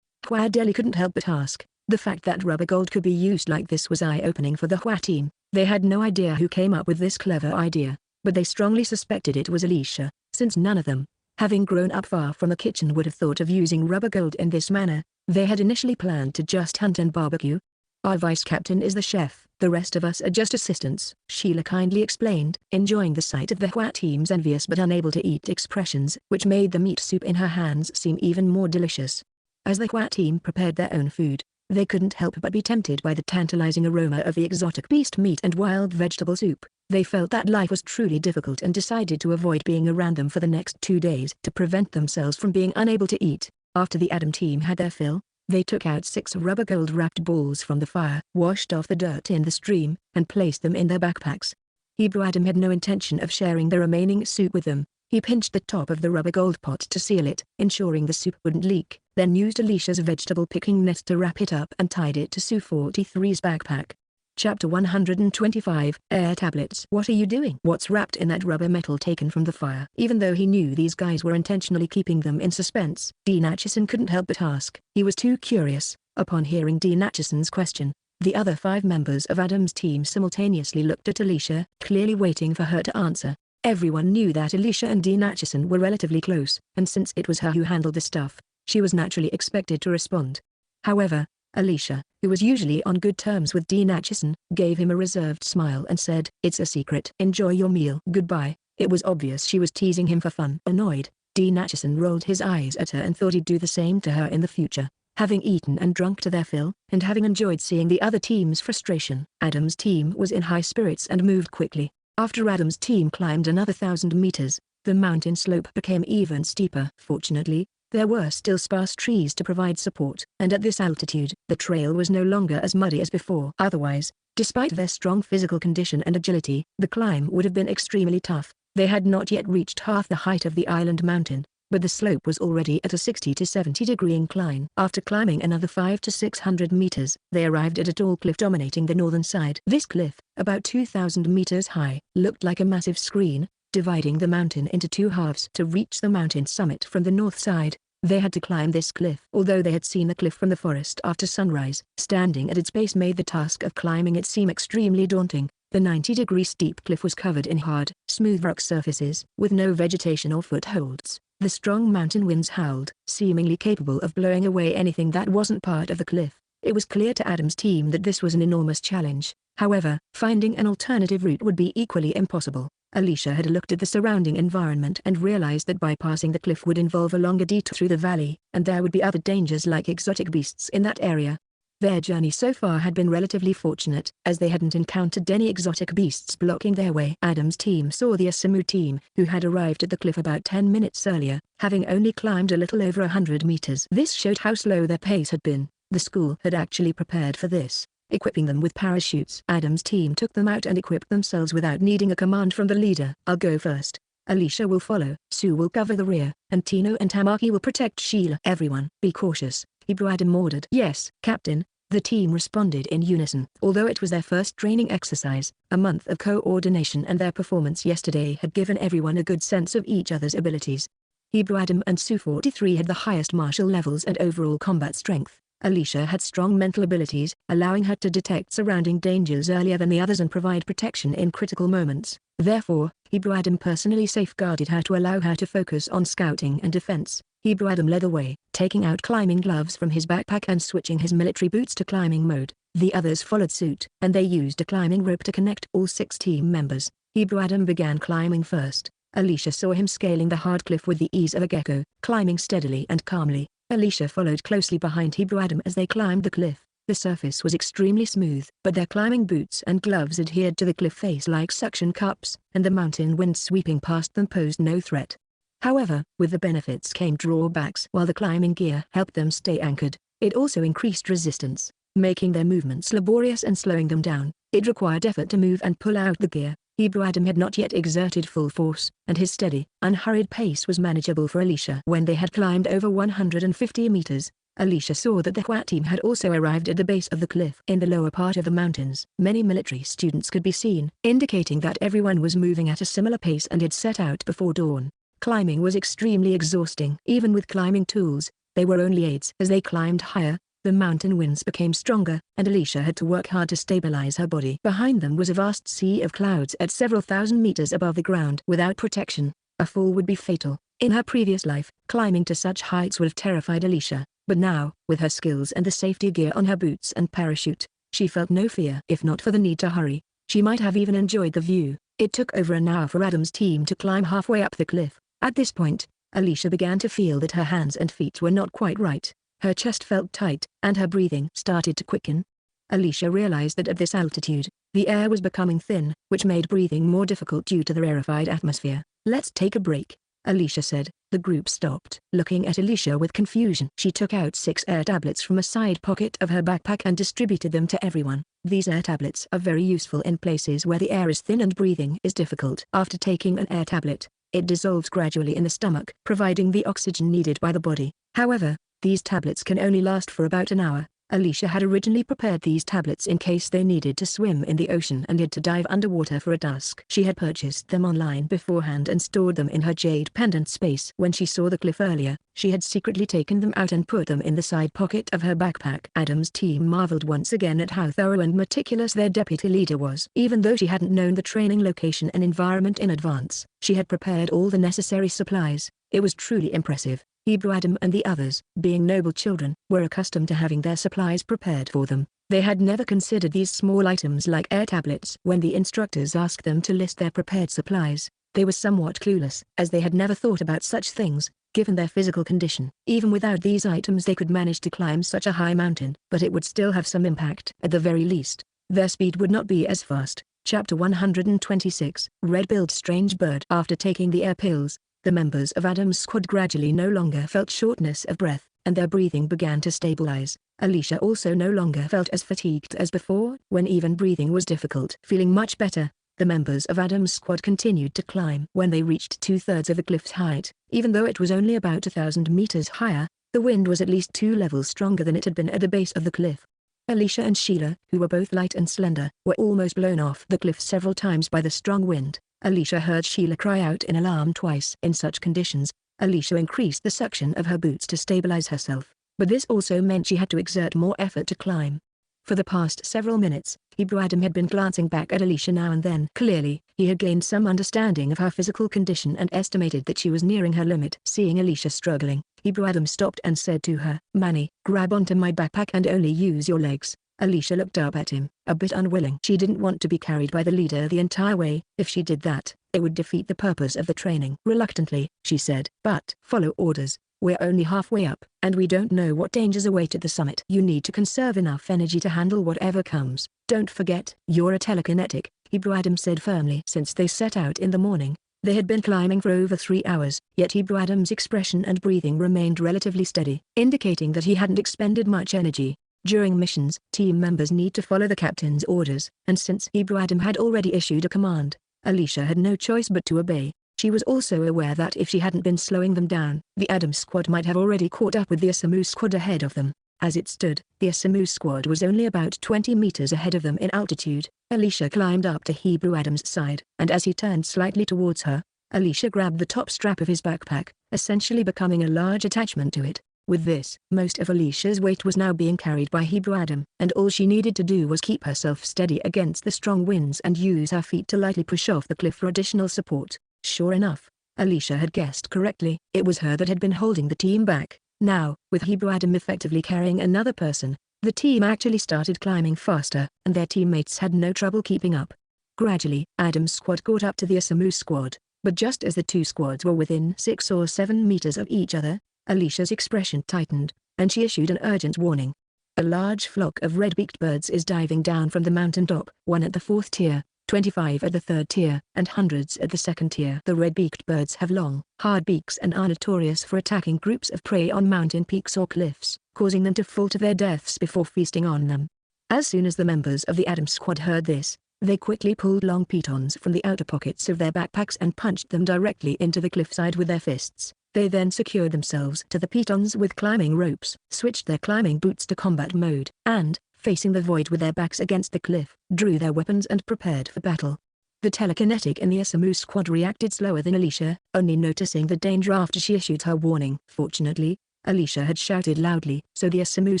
Hua Deli couldn't help but ask. The fact that rubber gold could be used like this was eye-opening for the Hua team. They had no idea who came up with this clever idea, but they strongly suspected it was Alicia, since none of them, having grown up far from the kitchen, would have thought of using rubber gold in this manner. They had initially planned to just hunt and barbecue. Our vice captain is the chef, The rest of us are just assistants," Sheila kindly explained, enjoying the sight of the Hua team's envious but unable to eat expressions, which made the meat soup in her hands seem even more delicious. As the Hua team prepared their own food, they couldn't help but be tempted by the tantalizing aroma of the exotic beast meat and wild vegetable soup. They felt that life was truly difficult and decided to avoid being around them for the next 2 days to prevent themselves from being unable to eat. After the Adam team had their fill, they took out 6 rubber gold-wrapped balls from the fire, washed off the dirt in the stream, and placed them in their backpacks. Hebrew Adam had no intention of sharing the remaining soup with them. He pinched the top of the rubber gold pot to seal it, ensuring the soup wouldn't leak, then used Alicia's vegetable picking net to wrap it up and tied it to Sue 43's backpack. Chapter 125, Air Tablets. "What are you doing? What's wrapped in that rubber metal taken from the fire?" Even though he knew these guys were intentionally keeping them in suspense, Dean Acheson couldn't help but ask. He was too curious. Upon hearing Dean Acheson's question, the other 5 members of Adam's team simultaneously looked at Alicia, clearly waiting for her to answer. Everyone knew that Alicia and Dean Acheson were relatively close, and since it was her who handled the stuff, she was naturally expected to respond. However, Alicia, who was usually on good terms with Dean Acheson, gave him a reserved smile and said, "It's a secret. Enjoy your meal." Goodbye. It was obvious she was teasing him for fun. Annoyed, Dean Acheson rolled his eyes at her and thought he'd do the same to her in the future. Having eaten and drunk to their fill, and having enjoyed seeing the other team's frustration, Adam's team was in high spirits and moved quickly. After Adam's team climbed another 1,000 meters, the mountain slope became even steeper. Fortunately, there were still sparse trees to provide support, and at this altitude, the trail was no longer as muddy as before. Otherwise, despite their strong physical condition and agility, the climb would have been extremely tough. They had not yet reached half the height of the island mountain, but the slope was already at a 60 to 70 degree incline. After climbing another 500 to 600 meters, they arrived at a tall cliff dominating the northern side. This cliff, about 2,000 meters high, looked like a massive screen, dividing the mountain into 2 halves. To reach the mountain summit from the north side, they had to climb this cliff. Although they had seen the cliff from the forest after sunrise, standing at its base made the task of climbing it seem extremely daunting. The 90-degree steep cliff was covered in hard, smooth rock surfaces, with no vegetation or footholds. The strong mountain winds howled, seemingly capable of blowing away anything that wasn't part of the cliff. It was clear to Adam's team that this was an enormous challenge. However, finding an alternative route would be equally impossible. Alicia had looked at the surrounding environment and realized that bypassing the cliff would involve a longer detour through the valley, and there would be other dangers like exotic beasts in that area. Their journey so far had been relatively fortunate, as they hadn't encountered any exotic beasts blocking their way. Adam's team saw the Asamu team, who had arrived at the cliff about 10 minutes earlier, having only climbed a little over 100 meters. This showed how slow their pace had been. The school had actually prepared for this, equipping them with parachutes. Adam's team took them out and equipped themselves without needing a command from the leader. "I'll go first. Alicia will follow. Sue will cover the rear, and Tino and Tamaki will protect Sheila. Everyone, be cautious," Hebrew Adam ordered. "Yes, Captain," the team responded in unison. Although it was their first training exercise, a month of coordination and their performance yesterday had given everyone a good sense of each other's abilities. Hebrew Adam and Sue 43 had the highest martial levels and overall combat strength. Alicia had strong mental abilities, allowing her to detect surrounding dangers earlier than the others and provide protection in critical moments. Therefore, Hebrew Adam personally safeguarded her to allow her to focus on scouting and defense. Hebrew Adam led the way, taking out climbing gloves from his backpack and switching his military boots to climbing mode. The others followed suit, and they used a climbing rope to connect all 6 team members. Hebrew Adam began climbing first. Alicia saw him scaling the hard cliff with the ease of a gecko, climbing steadily and calmly. Alicia followed closely behind Hebrew Adam as they climbed the cliff. The surface was extremely smooth, but their climbing boots and gloves adhered to the cliff face like suction cups, and the mountain wind sweeping past them posed no threat. However, with the benefits came drawbacks. While the climbing gear helped them stay anchored, it also increased resistance, making their movements laborious and slowing them down. It required effort to move and pull out the gear. Hebrew Adam had not yet exerted full force, and his steady, unhurried pace was manageable for Alicia. When they had climbed over 150 meters, Alicia saw that the Hua team had also arrived at the base of the cliff. In the lower part of the mountains, many military students could be seen, indicating that everyone was moving at a similar pace and had set out before dawn. Climbing was extremely exhausting. Even with climbing tools, they were only aids. As they climbed higher, the mountain winds became stronger, and Alicia had to work hard to stabilize her body. Behind them was a vast sea of clouds at several thousand meters above the ground. Without protection, a fall would be fatal. In her previous life, climbing to such heights would have terrified Alicia, but now, with her skills and the safety gear on her boots and parachute, She felt no fear. If not for the need to hurry, she might have even enjoyed the view. It took over an hour for Adam's team to climb halfway up the cliff. At this point, Alicia began to feel that her hands and feet were not quite right. Her chest felt tight, and her breathing started to quicken. Alicia realized that at this altitude, the air was becoming thin, which made breathing more difficult due to the rarefied atmosphere. "Let's take a break," Alicia said. The group stopped, looking at Alicia with confusion. She took out 6 air tablets from a side pocket of her backpack and distributed them to everyone. These air tablets are very useful in places where the air is thin and breathing is difficult. After taking an air tablet, it dissolves gradually in the stomach, providing the oxygen needed by the body. However, these tablets can only last for about an hour. Alicia had originally prepared these tablets in case they needed to swim in the ocean and had to dive underwater for a task. She had purchased them online beforehand and stored them in her jade pendant space. When she saw the cliff earlier, she had secretly taken them out and put them in the side pocket of her backpack. Adam's team marveled once again at how thorough and meticulous their deputy leader was. Even though she hadn't known the training location and environment in advance, she had prepared all the necessary supplies. It was truly impressive. Hebrew Adam and the others, being noble children, were accustomed to having their supplies prepared for them. They had never considered these small items like air tablets. When the instructors asked them to list their prepared supplies, they were somewhat clueless, as they had never thought about such things, given their physical condition. Even without these items they could manage to climb such a high mountain, but it would still have some impact. At the very least, their speed would not be as fast. Chapter 126, Red-billed Strange Bird. After taking the air pills, the members of Adam's squad gradually no longer felt shortness of breath, and their breathing began to stabilize. Alicia also no longer felt as fatigued as before, when even breathing was difficult. Feeling much better, the members of Adam's squad continued to climb. When they reached 2/3 of the cliff's height, even though it was only about 1,000 meters higher, the wind was at least 2 levels stronger than it had been at the base of the cliff. Alicia and Sheila, who were both light and slender, were almost blown off the cliff several times by the strong wind. Alicia heard Sheila cry out in alarm twice. In such conditions, Alicia increased the suction of her boots to stabilize herself, but this also meant she had to exert more effort to climb. For the past several minutes, Hebrew Adam had been glancing back at Alicia now and then. Clearly, he had gained some understanding of her physical condition and estimated that she was nearing her limit. Seeing Alicia struggling, Hebrew Adam stopped and said to her, "Manny, grab onto my backpack and only use your legs." Alicia looked up at him, a bit unwilling. She didn't want to be carried by the leader the entire way. If she did that, it would defeat the purpose of the training. Reluctantly, she said, "But follow orders. We're only halfway up, and we don't know what dangers await at the summit. You need to conserve enough energy to handle whatever comes. Don't forget, you're a telekinetic," Hebrew Adam said firmly. Since they set out in the morning, they had been climbing for over 3 hours, yet Hebrew Adam's expression and breathing remained relatively steady, indicating that he hadn't expended much energy. During missions, team members need to follow the captain's orders, and since Hebrew Adam had already issued a command, Alicia had no choice but to obey. She was also aware that if she hadn't been slowing them down, the Adam squad might have already caught up with the Asamu squad ahead of them. As it stood, the Asamu squad was only about 20 meters ahead of them in altitude. Alicia climbed up to Hebrew Adam's side, and as he turned slightly towards her, Alicia grabbed the top strap of his backpack, essentially becoming a large attachment to it. With this, most of Alicia's weight was now being carried by Hebrew Adam, and all she needed to do was keep herself steady against the strong winds and use her feet to lightly push off the cliff for additional support. Sure enough, Alicia had guessed correctly. It was her that had been holding the team back. Now, with Hebrew Adam effectively carrying another person, the team actually started climbing faster, and their teammates had no trouble keeping up. Gradually, Adam's squad caught up to the Asamu squad, but just as the two squads were within 6 or 7 meters of each other, Alicia's expression tightened, and she issued an urgent warning. "A large flock of red-beaked birds is diving down from the mountain top, 1 at the 4th tier, 25 at the 3rd tier, and hundreds at the 2nd tier. The red-beaked birds have long, hard beaks and are notorious for attacking groups of prey on mountain peaks or cliffs, causing them to fall to their deaths before feasting on them." As soon as the members of the Adam squad heard this, they quickly pulled long pitons from the outer pockets of their backpacks and punched them directly into the cliffside with their fists. They then secured themselves to the pitons with climbing ropes, switched their climbing boots to combat mode, and, facing the void with their backs against the cliff, drew their weapons and prepared for battle. The telekinetic in the Asamu squad reacted slower than Alicia, only noticing the danger after she issued her warning. Fortunately, Alicia had shouted loudly, so the Asamu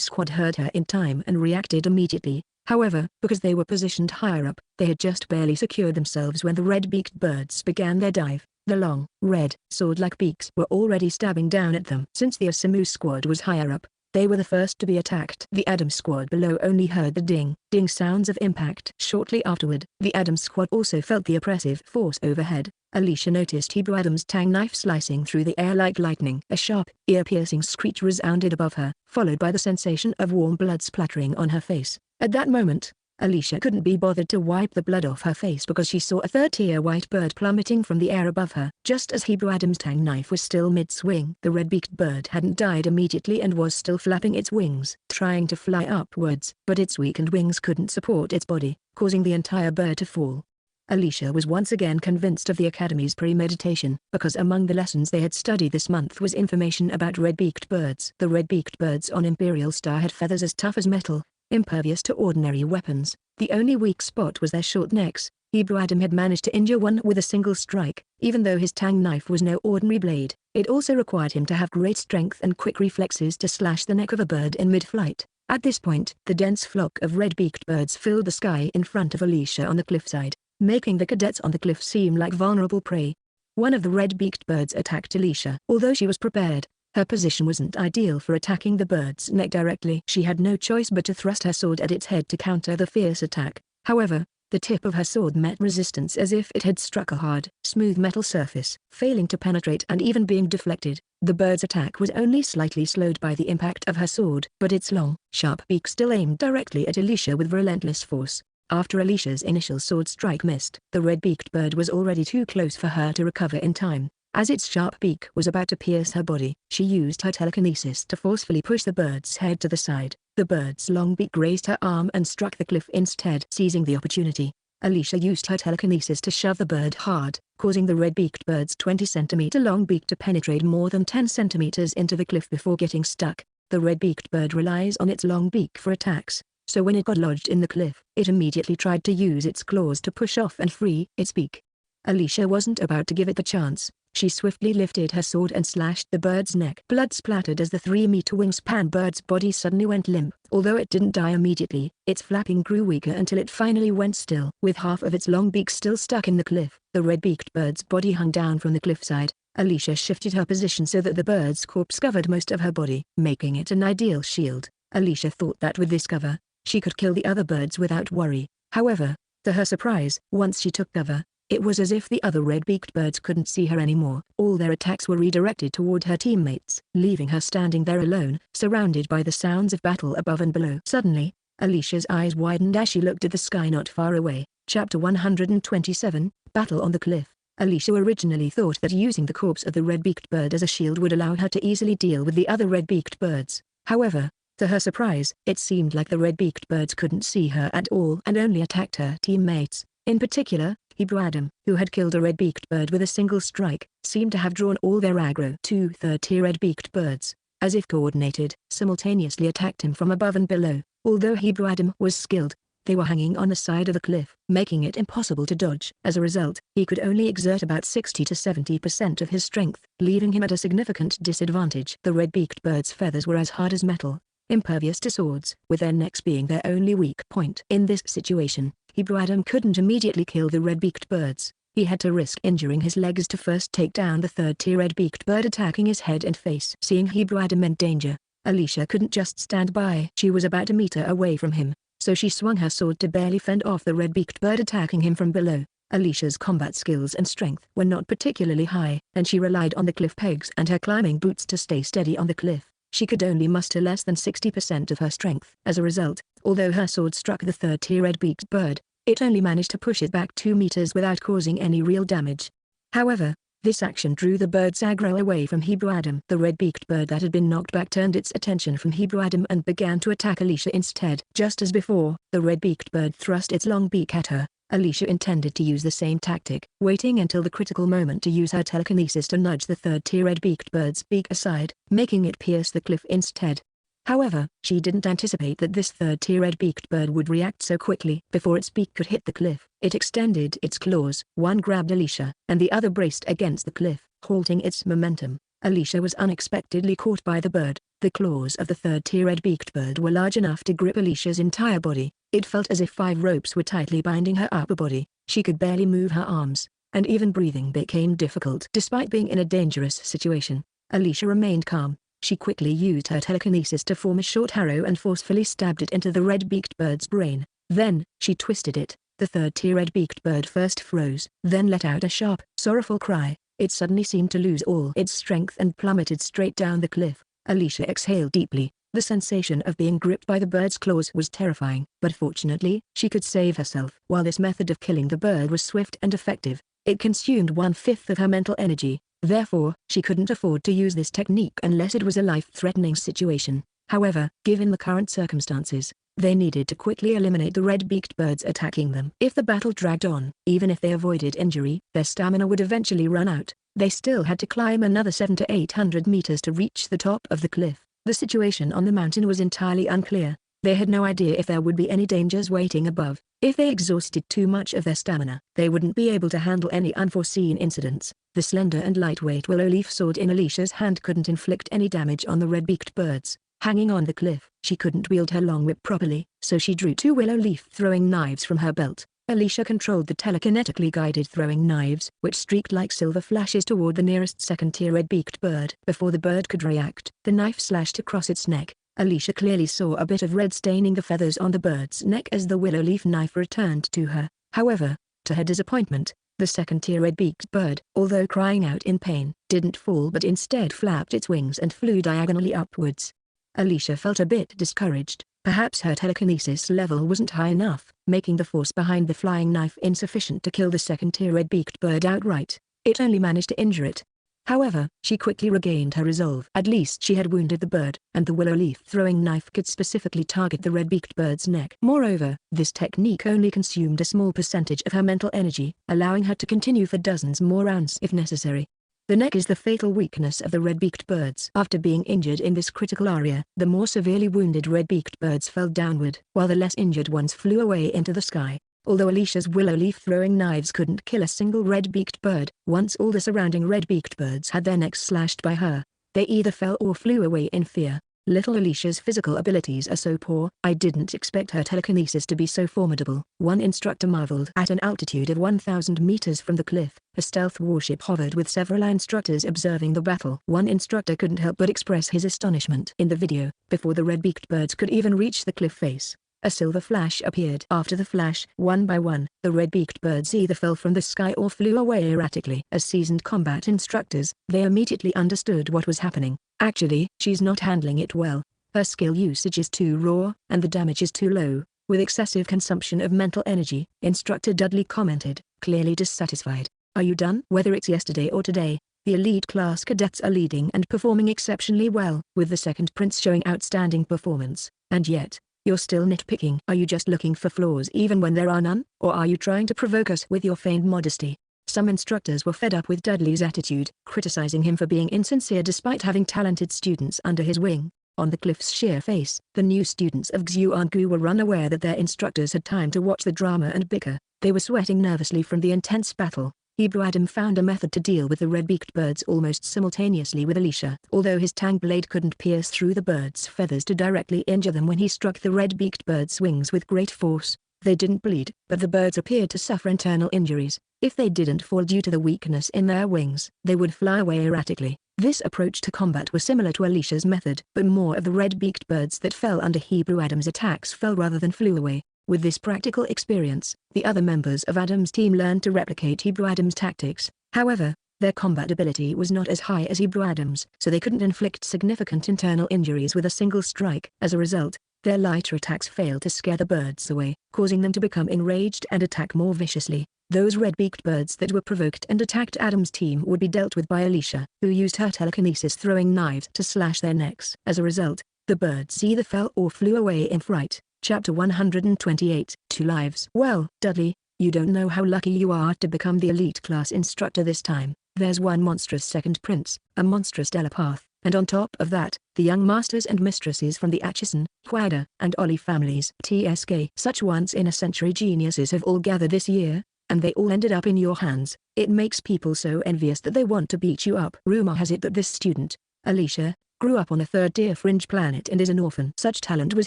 squad heard her in time and reacted immediately. However, because they were positioned higher up, they had just barely secured themselves when the red-beaked birds began their dive. The long, red, sword-like beaks were already stabbing down at them. Since the Asamu squad was higher up, They were the first to be attacked. The Adam squad below only heard the ding sounds of impact. Shortly afterward, the Adam squad also felt the oppressive force overhead. Alicia noticed Hebrew Adam's tang knife slicing through the air like lightning. A sharp, ear-piercing screech resounded above her, followed by the sensation of warm blood splattering on her face. At that moment, Alicia couldn't be bothered to wipe the blood off her face because she saw a third-tier white bird plummeting from the air above her. Just as Hebrew Adam's tang knife was still mid-swing, the red-beaked bird hadn't died immediately and was still flapping its wings, trying to fly upwards. But its weakened wings couldn't support its body, causing the entire bird to fall. Alicia was once again convinced of the Academy's premeditation, because among the lessons they had studied this month was information about red-beaked birds. The red-beaked birds on Imperial Star had feathers as tough as metal, impervious to ordinary weapons. The only weak spot was their short necks. Hebrew Adam had managed to injure one with a single strike. Even though his tang knife was no ordinary blade, it also required him to have great strength and quick reflexes to slash the neck of a bird in mid-flight. At this point, the dense flock of red-beaked birds filled the sky in front of Alicia on the cliffside, making the cadets on the cliff seem like vulnerable prey. One of the red-beaked birds attacked Alicia. Although she was prepared, her position wasn't ideal for attacking the bird's neck directly. She had no choice but to thrust her sword at its head to counter the fierce attack. However, the tip of her sword met resistance as if it had struck a hard, smooth metal surface, failing to penetrate and even being deflected. The bird's attack was only slightly slowed by the impact of her sword, but its long, sharp beak still aimed directly at Alicia with relentless force. After Alicia's initial sword strike missed, the red-beaked bird was already too close for her to recover in time. As its sharp beak was about to pierce her body, she used her telekinesis to forcefully push the bird's head to the side. The bird's long beak grazed her arm and struck the cliff instead. Seizing the opportunity, Alicia used her telekinesis to shove the bird hard, causing the red-beaked bird's 20-centimeter long beak to penetrate more than 10 centimeters into the cliff before getting stuck. The red-beaked bird relies on its long beak for attacks, so when it got lodged in the cliff, it immediately tried to use its claws to push off and free its beak. Alicia wasn't about to give it the chance. She swiftly lifted her sword and slashed the bird's neck. Blood splattered as the 3-meter wingspan bird's body suddenly went limp. Although it didn't die immediately, its flapping grew weaker until it finally went still. With half of its long beak still stuck in the cliff, the red-beaked bird's body hung down from the cliffside. Alicia shifted her position so that the bird's corpse covered most of her body, making it an ideal shield. Alicia thought that with this cover, she could kill the other birds without worry. However, to her surprise, once she took cover, it was as if the other red-beaked birds couldn't see her anymore. All their attacks were redirected toward her teammates, leaving her standing there alone, surrounded by the sounds of battle above and below. Suddenly, Alicia's eyes widened as she looked at the sky not far away. Chapter 127, Battle on the Cliff. Alicia originally thought that using the corpse of the red-beaked bird as a shield would allow her to easily deal with the other red-beaked birds. However, to her surprise, it seemed like the red-beaked birds couldn't see her at all and only attacked her teammates. In particular, Hebrew Adam, who had killed a red-beaked bird with a single strike, seemed to have drawn all their aggro. Two third-tier red-beaked birds, as if coordinated, simultaneously attacked him from above and below. Although Hebrew Adam was skilled, they were hanging on the side of the cliff, making it impossible to dodge. As a result, he could only exert about 60 to 70% of his strength, leaving him at a significant disadvantage. The red-beaked bird's feathers were as hard as metal, impervious to swords, with their necks being their only weak point. In this situation, Hebrew Adam couldn't immediately kill the red-beaked birds. He had to risk injuring his legs to first take down the third-tier red-beaked bird attacking his head and face. Seeing Hebrew Adam in danger, Alicia couldn't just stand by. She was about a meter away from him, so she swung her sword to barely fend off the red-beaked bird attacking him from below. Alicia's combat skills and strength were not particularly high, and she relied on the cliff pegs and her climbing boots to stay steady on the cliff. She could only muster less than 60% of her strength. As a result, although her sword struck the third-tier red-beaked bird, it only managed to push it back 2 meters without causing any real damage. However, this action drew the bird's aggro away from Hebrew Adam. The red-beaked bird that had been knocked back turned its attention from Hebrew Adam and began to attack Alicia instead. Just as before, the red-beaked bird thrust its long beak at her. Alicia intended to use the same tactic, waiting until the critical moment to use her telekinesis to nudge the third-tier red-beaked bird's beak aside, making it pierce the cliff instead. However, she didn't anticipate that this third-tier red-beaked bird would react so quickly. Before its beak could hit the cliff, it extended its claws. One grabbed Alicia, and the other braced against the cliff, halting its momentum. Alicia was unexpectedly caught by the bird. The claws of the third-tier red-beaked bird were large enough to grip Alicia's entire body. It felt as if 5 ropes were tightly binding her upper body. She could barely move her arms, and even breathing became difficult. Despite being in a dangerous situation, Alicia remained calm. She quickly used her telekinesis to form a short arrow and forcefully stabbed it into the red-beaked bird's brain. Then, she twisted it. The third-tier red-beaked bird first froze, then let out a sharp, sorrowful cry. It suddenly seemed to lose all its strength and plummeted straight down the cliff. Alicia exhaled deeply. The sensation of being gripped by the bird's claws was terrifying, but fortunately, she could save herself. While this method of killing the bird was swift and effective, it consumed 1/5 of her mental energy. Therefore, she couldn't afford to use this technique unless it was a life-threatening situation. However, given the current circumstances, they needed to quickly eliminate the red-beaked birds attacking them. If the battle dragged on, even if they avoided injury, their stamina would eventually run out. They still had to climb another 700 to 800 meters to reach the top of the cliff. The situation on the mountain was entirely unclear. They had no idea if there would be any dangers waiting above. If they exhausted too much of their stamina, they wouldn't be able to handle any unforeseen incidents. The slender and lightweight willow leaf sword in Alicia's hand couldn't inflict any damage on the red-beaked birds. Hanging on the cliff, she couldn't wield her long whip properly, so she drew 2 willow leaf throwing knives from her belt. Alicia controlled the telekinetically guided throwing knives, which streaked like silver flashes toward the nearest second-tier red-beaked bird. Before the bird could react, the knife slashed across its neck. Alicia clearly saw a bit of red staining the feathers on the bird's neck as the willow leaf knife returned to her. However, to her disappointment, the second-tier red-beaked bird, although crying out in pain, didn't fall but instead flapped its wings and flew diagonally upwards. Alicia felt a bit discouraged. Perhaps her telekinesis level wasn't high enough, making the force behind the flying knife insufficient to kill the second-tier red-beaked bird outright. It only managed to injure it. However, she quickly regained her resolve. At least she had wounded the bird, and the willow leaf throwing knife could specifically target the red-beaked bird's neck. Moreover, this technique only consumed a small percentage of her mental energy, allowing her to continue for dozens more rounds if necessary. The neck is the fatal weakness of the red-beaked birds. After being injured in this critical area, the more severely wounded red-beaked birds fell downward, while the less injured ones flew away into the sky. Although Alicia's willow leaf throwing knives couldn't kill a single red-beaked bird, once all the surrounding red-beaked birds had their necks slashed by her, they either fell or flew away in fear. Little Alicia's physical abilities are so poor. I didn't expect her telekinesis to be so formidable. One instructor marveled. At an altitude of 1,000 meters from the cliff, a stealth warship hovered with several instructors observing the battle. One instructor couldn't help but express his astonishment. In the video, before the red-beaked birds could even reach the cliff face, a silver flash appeared. After the flash, one by one, the red-beaked birds either fell from the sky or flew away erratically. As seasoned combat instructors, they immediately understood what was happening. Actually, she's not handling it well. Her skill usage is too raw, and the damage is too low. With excessive consumption of mental energy, Instructor Dudley commented, clearly dissatisfied. Are you done? Whether it's yesterday or today, the elite class cadets are leading and performing exceptionally well, with the second prince showing outstanding performance. And yet, you're still nitpicking. Are you just looking for flaws even when there are none? Or are you trying to provoke us with your feigned modesty? Some instructors were fed up with Dudley's attitude, criticizing him for being insincere despite having talented students under his wing. On the cliff's sheer face, the new students of Xuangu were unaware that their instructors had time to watch the drama and bicker. They were sweating nervously from the intense battle. Hebrew Adam found a method to deal with the red-beaked birds almost simultaneously with Alicia. Although his tang blade couldn't pierce through the birds' feathers to directly injure them when he struck the red-beaked birds' wings with great force, they didn't bleed. But the birds appeared to suffer internal injuries. If they didn't fall due to the weakness in their wings, they would fly away erratically. This approach to combat was similar to Alicia's method, but more of the red-beaked birds that fell under Hebrew Adam's attacks fell rather than flew away. With this practical experience, the other members of Adam's team learned to replicate Hebrew Adam's tactics. However, their combat ability was not as high as Hebrew Adam's, so they couldn't inflict significant internal injuries with a single strike. As a result, their lighter attacks failed to scare the birds away, causing them to become enraged and attack more viciously. Those red-beaked birds that were provoked and attacked Adam's team would be dealt with by Alicia, who used her telekinesis throwing knives to slash their necks. As a result, the birds either fell or flew away in fright. Chapter 128. 2 Lives. Well, Dudley, you don't know how lucky you are to become the elite class instructor this time. There's one monstrous second prince, a monstrous telepath, and on top of that, the young masters and mistresses from the Atchison, Huada, and Ollie families. TSK. Such once-in-a-century geniuses have all gathered this year, and they all ended up in your hands. It makes people so envious that they want to beat you up. Rumor has it that this student, Alicia, grew up on a third-tier fringe planet and is an orphan. Such talent was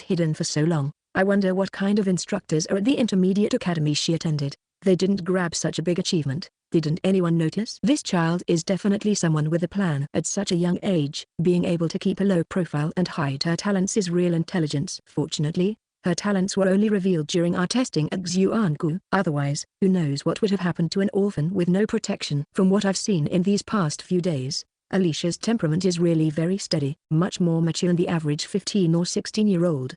hidden for so long. I wonder what kind of instructors are at the intermediate academy she attended. They didn't grab such a big achievement. Didn't anyone notice? This child is definitely someone with a plan. At such a young age, being able to keep a low profile and hide her talents is real intelligence. Fortunately, her talents were only revealed during our testing at Xuangu. Otherwise, who knows what would have happened to an orphan with no protection. From what I've seen in these past few days, Alicia's temperament is really very steady, much more mature than the average 15 or 16-year-old.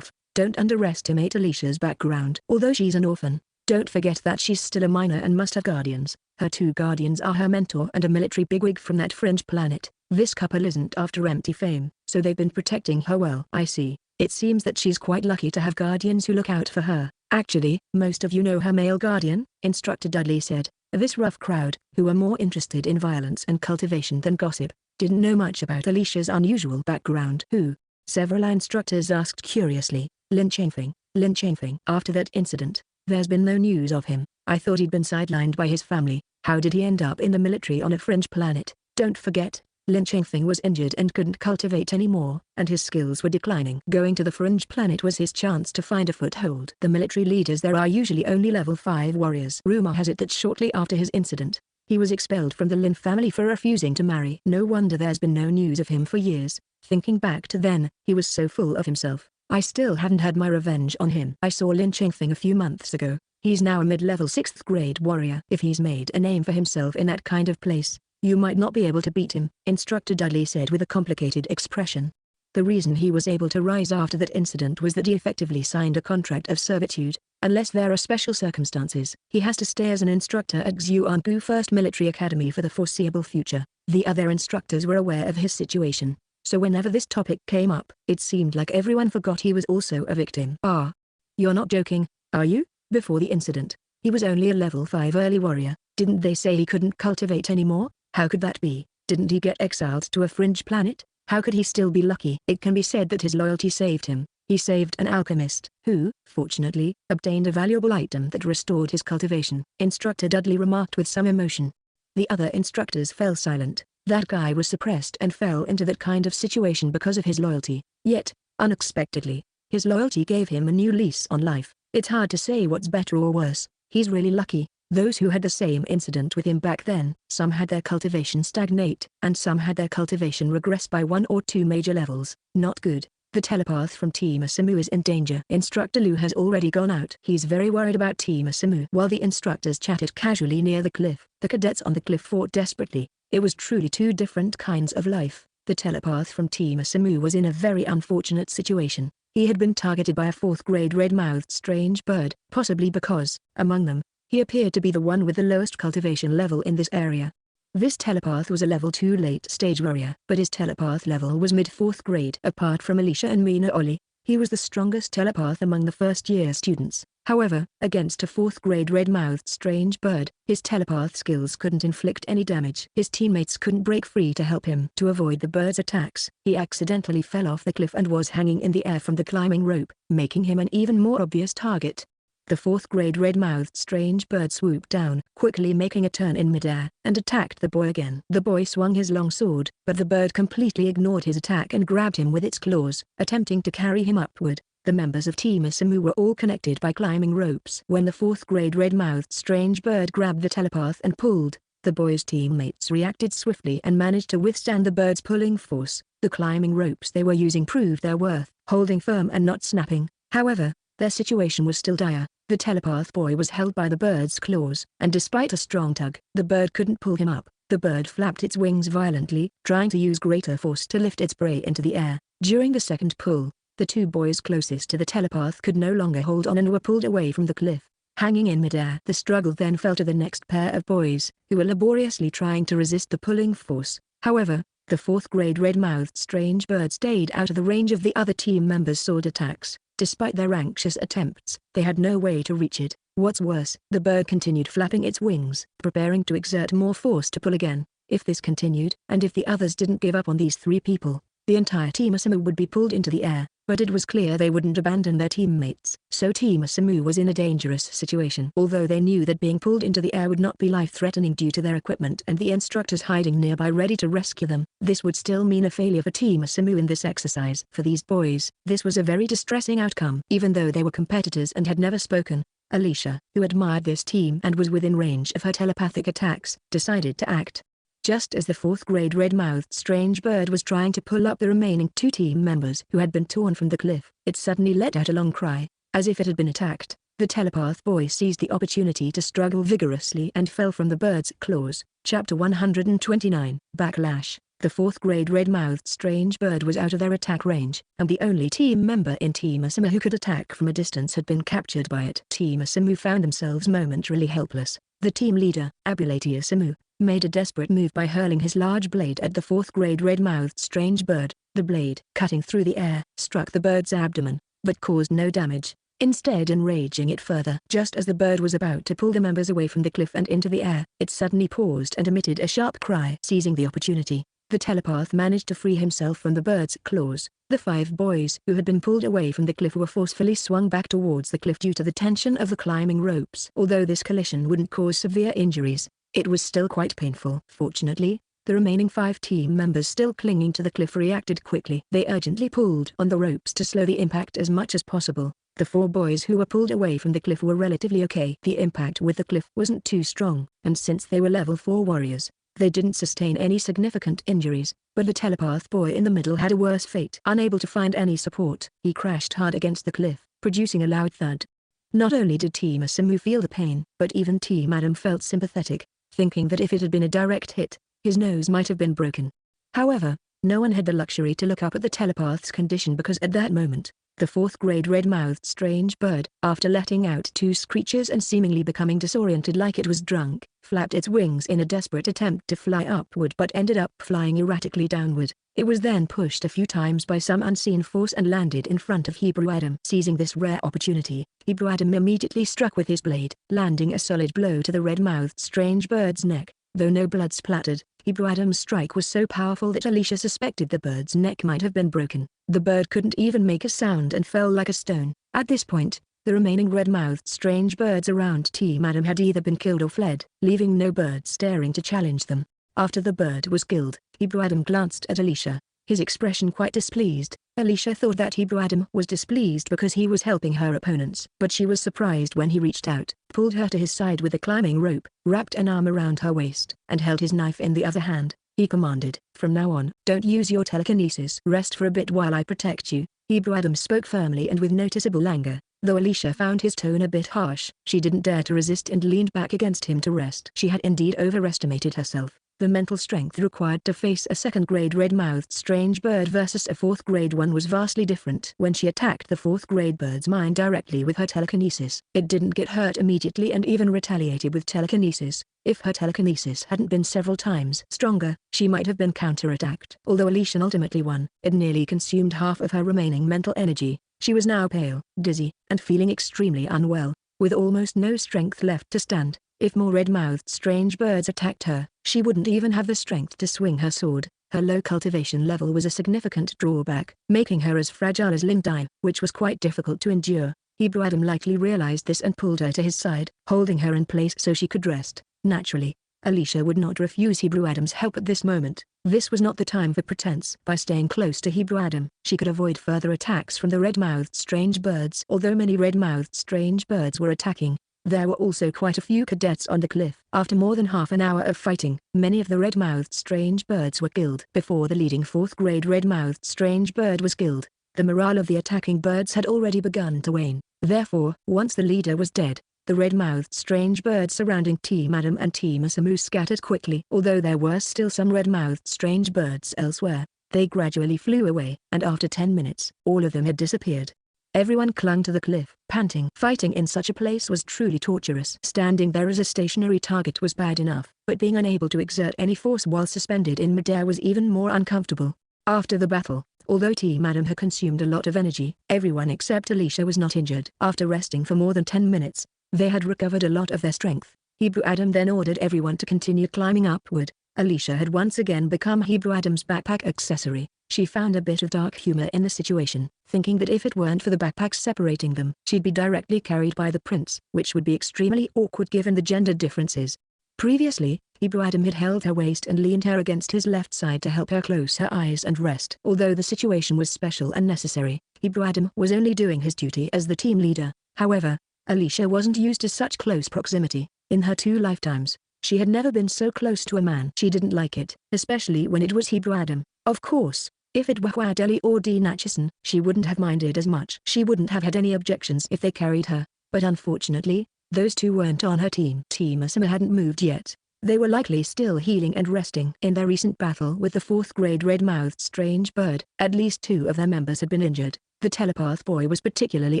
Don't underestimate Alicia's background. Although she's an orphan, don't forget that she's still a minor and must have guardians. Her two guardians are her mentor and a military bigwig from that fringe planet. This couple isn't after empty fame, so they've been protecting her well. I see. It seems that she's quite lucky to have guardians who look out for her. Actually, most of you know her male guardian, Instructor Dudley said. This rough crowd, who are more interested in violence and cultivation than gossip, didn't know much about Alicia's unusual background. Who? Several instructors asked curiously. Lin Chengfeng. After that incident, there's been no news of him. I thought he'd been sidelined by his family. How did he end up in the military on a fringe planet? Don't forget, Lin Chengfeng was injured and couldn't cultivate anymore, and his skills were declining. Going to the fringe planet was his chance to find a foothold. The military leaders there are usually only level 5 warriors. Rumor has it that shortly after his incident, he was expelled from the Lin family for refusing to marry. No wonder there's been no news of him for years. Thinking back to then, he was so full of himself. I still hadn't had my revenge on him. I saw Lin Chengfeng a few months ago. He's now a mid-level 6th grade warrior. If he's made a name for himself in that kind of place, you might not be able to beat him, Instructor Dudley said with a complicated expression. The reason he was able to rise after that incident was that he effectively signed a contract of servitude. Unless there are special circumstances, he has to stay as an instructor at Xuangu First Military Academy for the foreseeable future. The other instructors were aware of his situation, so whenever this topic came up, it seemed like everyone forgot he was also a victim. Ah. You're not joking, are you? Before the incident, he was only a level 5 early warrior. Didn't they say he couldn't cultivate anymore? How could that be? Didn't he get exiled to a fringe planet? How could he still be lucky? It can be said that his loyalty saved him. He saved an alchemist, who, fortunately, obtained a valuable item that restored his cultivation, Instructor Dudley remarked with some emotion. The other instructors fell silent. That guy was suppressed and fell into that kind of situation because of his loyalty. Yet, unexpectedly, his loyalty gave him a new lease on life. It's hard to say what's better or worse. He's really lucky. Those who had the same incident with him back then, some had their cultivation stagnate, and some had their cultivation regress by 1 or 2 major levels. Not good. The telepath from Team Asamu is in danger. Instructor Liu has already gone out. He's very worried about Team Asamu. While the instructors chatted casually near the cliff, the cadets on the cliff fought desperately. It was truly 2 different kinds of life. The telepath from Team Asamu was in a very unfortunate situation. He had been targeted by a 4th grade red-mouthed strange bird, possibly because, among them, he appeared to be the one with the lowest cultivation level in this area. This telepath was a level 2 late-stage warrior, but his telepath level was mid-4th grade. Apart from Alicia and Mina Oli, he was the strongest telepath among the first-year students. However, against a 4th grade red-mouthed strange bird, his telepath skills couldn't inflict any damage. His teammates couldn't break free to help him. To avoid the bird's attacks, he accidentally fell off the cliff and was hanging in the air from the climbing rope, making him an even more obvious target. The 4th grade red-mouthed strange bird swooped down, quickly making a turn in midair, and attacked the boy again. The boy swung his long sword, but the bird completely ignored his attack and grabbed him with its claws, attempting to carry him upward. The members of Team Asamu were all connected by climbing ropes. When the 4th grade red-mouthed strange bird grabbed the telepath and pulled, the boy's teammates reacted swiftly and managed to withstand the bird's pulling force. The climbing ropes they were using proved their worth, holding firm and not snapping. However, their situation was still dire. The telepath boy was held by the bird's claws, and despite a strong tug, the bird couldn't pull him up. The bird flapped its wings violently, trying to use greater force to lift its prey into the air. During the second pull, the 2 boys closest to the telepath could no longer hold on and were pulled away from the cliff, hanging in midair. The struggle then fell to the next pair of boys, who were laboriously trying to resist the pulling force. However, the 4th grade red-mouthed strange bird stayed out of the range of the other team members' sword attacks. Despite their anxious attempts, they had no way to reach it. What's worse, the bird continued flapping its wings, preparing to exert more force to pull again. If this continued, and if the others didn't give up on these 3 people, the entire Team Asamu would be pulled into the air. But it was clear they wouldn't abandon their teammates. So Team Asamu was in a dangerous situation. Although they knew that being pulled into the air would not be life-threatening due to their equipment and the instructors hiding nearby ready to rescue them, this would still mean a failure for Team Asamu in this exercise. For these boys, this was a very distressing outcome. Even though they were competitors and had never spoken, Alicia, who admired this team and was within range of her telepathic attacks, decided to act. Just as the fourth-grade red-mouthed strange bird was trying to pull up the remaining 2 team members who had been torn from the cliff, it suddenly let out a long cry, as if it had been attacked. The telepath boy seized the opportunity to struggle vigorously and fell from the bird's claws. Chapter 129. Backlash. The fourth-grade red-mouthed strange bird was out of their attack range, and the only team member in Team Asemu who could attack from a distance had been captured by it. Team Asemu found themselves momentarily helpless. The team leader, Abulati Asemu, made a desperate move by hurling his large blade at the fourth-grade red-mouthed strange bird. The blade, cutting through the air, struck the bird's abdomen, but caused no damage, instead enraging it further. Just as the bird was about to pull the members away from the cliff and into the air, it suddenly paused and emitted a sharp cry. Seizing the opportunity, the telepath managed to free himself from the bird's claws. The 5 boys who had been pulled away from the cliff were forcefully swung back towards the cliff due to the tension of the climbing ropes. Although this collision wouldn't cause severe injuries, it was still quite painful. Fortunately, the remaining 5 team members still clinging to the cliff reacted quickly. They urgently pulled on the ropes to slow the impact as much as possible. The 4 boys who were pulled away from the cliff were relatively okay. The impact with the cliff wasn't too strong, and since they were level 4 warriors, they didn't sustain any significant injuries, but the telepath boy in the middle had a worse fate. Unable to find any support, he crashed hard against the cliff, producing a loud thud. Not only did Team Asemu feel the pain, but even Team Adam felt sympathetic, thinking that if it had been a direct hit, his nose might have been broken. However, no one had the luxury to look up at the telepath's condition because at that moment, the fourth-grade red-mouthed strange bird, after letting out 2 screeches and seemingly becoming disoriented like it was drunk, flapped its wings in a desperate attempt to fly upward but ended up flying erratically downward. It was then pushed a few times by some unseen force and landed in front of Hebrew Adam. Seizing this rare opportunity, Hebrew Adam immediately struck with his blade, landing a solid blow to the red-mouthed strange bird's neck. Though no blood splattered, Hebrew Adam's strike was so powerful that Alicia suspected the bird's neck might have been broken. The bird couldn't even make a sound and fell like a stone. At this point, the remaining red-mouthed strange birds around Team Adam had either been killed or fled, leaving no bird staring to challenge them. After the bird was killed, Hebrew Adam glanced at Alicia, his expression quite displeased. Alicia thought that Hebrew Adam was displeased because he was helping her opponents, but she was surprised when he reached out, pulled her to his side with a climbing rope, wrapped an arm around her waist, and held his knife in the other hand. He commanded, "From now on, don't use your telekinesis. Rest for a bit while I protect you." Hebrew Adam spoke firmly and with noticeable anger. Though Alicia found his tone a bit harsh, she didn't dare to resist and leaned back against him to rest. She had indeed overestimated herself. The mental strength required to face a second-grade red-mouthed strange bird versus a fourth-grade one was vastly different. When she attacked the fourth-grade bird's mind directly with her telekinesis, it didn't get hurt immediately and even retaliated with telekinesis. If her telekinesis hadn't been several times stronger, she might have been counterattacked. Although Alicia ultimately won, it nearly consumed half of her remaining mental energy. She was now pale, dizzy, and feeling extremely unwell, with almost no strength left to stand. If more red-mouthed strange birds attacked her, she wouldn't even have the strength to swing her sword. Her low cultivation level was a significant drawback, making her as fragile as Lindai, which was quite difficult to endure. Hebrew Adam likely realized this and pulled her to his side, holding her in place so she could rest. Naturally, Alicia would not refuse Hebrew Adam's help at this moment. This was not the time for pretense. By staying close to Hebrew Adam, she could avoid further attacks from the red-mouthed strange birds. Although many red-mouthed strange birds were attacking, there were also quite a few cadets on the cliff. After more than half an hour of fighting, many of the red-mouthed strange birds were killed. Before the leading fourth-grade red-mouthed strange bird was killed, the morale of the attacking birds had already begun to wane. Therefore, once the leader was dead, the red-mouthed strange birds surrounding Team Adam and Team Asemu scattered quickly. Although there were still some red-mouthed strange birds elsewhere, they gradually flew away, and after 10 minutes, all of them had disappeared. Everyone clung to the cliff, panting. Fighting in such a place was truly torturous. Standing there as a stationary target was bad enough, but being unable to exert any force while suspended in midair was even more uncomfortable. After the battle, although Team Adam had consumed a lot of energy, everyone except Alicia was not injured. After resting for more than 10 minutes, they had recovered a lot of their strength. Hebrew Adam then ordered everyone to continue climbing upward. Alicia had once again become Hebrew Adam's backpack accessory. She found a bit of dark humor in the situation, thinking that if it weren't for the backpacks separating them, she'd be directly carried by the prince, which would be extremely awkward given the gender differences. Previously, Hebrew Adam had held her waist and leaned her against his left side to help her close her eyes and rest. Although the situation was special and necessary, Hebrew Adam was only doing his duty as the team leader. However, Alicia wasn't used to such close proximity. In her 2 lifetimes, she had never been so close to a man. She didn't like it, especially when it was Hebrew Adam. Of course, if it were Huadeli or Dean Acheson, she wouldn't have minded as much. She wouldn't have had any objections if they carried her, but unfortunately, those 2 weren't on her team. Team Asuma hadn't moved yet. They were likely still healing and resting. In their recent battle with the 4th grade red-mouthed strange bird, at least 2 of their members had been injured. The telepath boy was particularly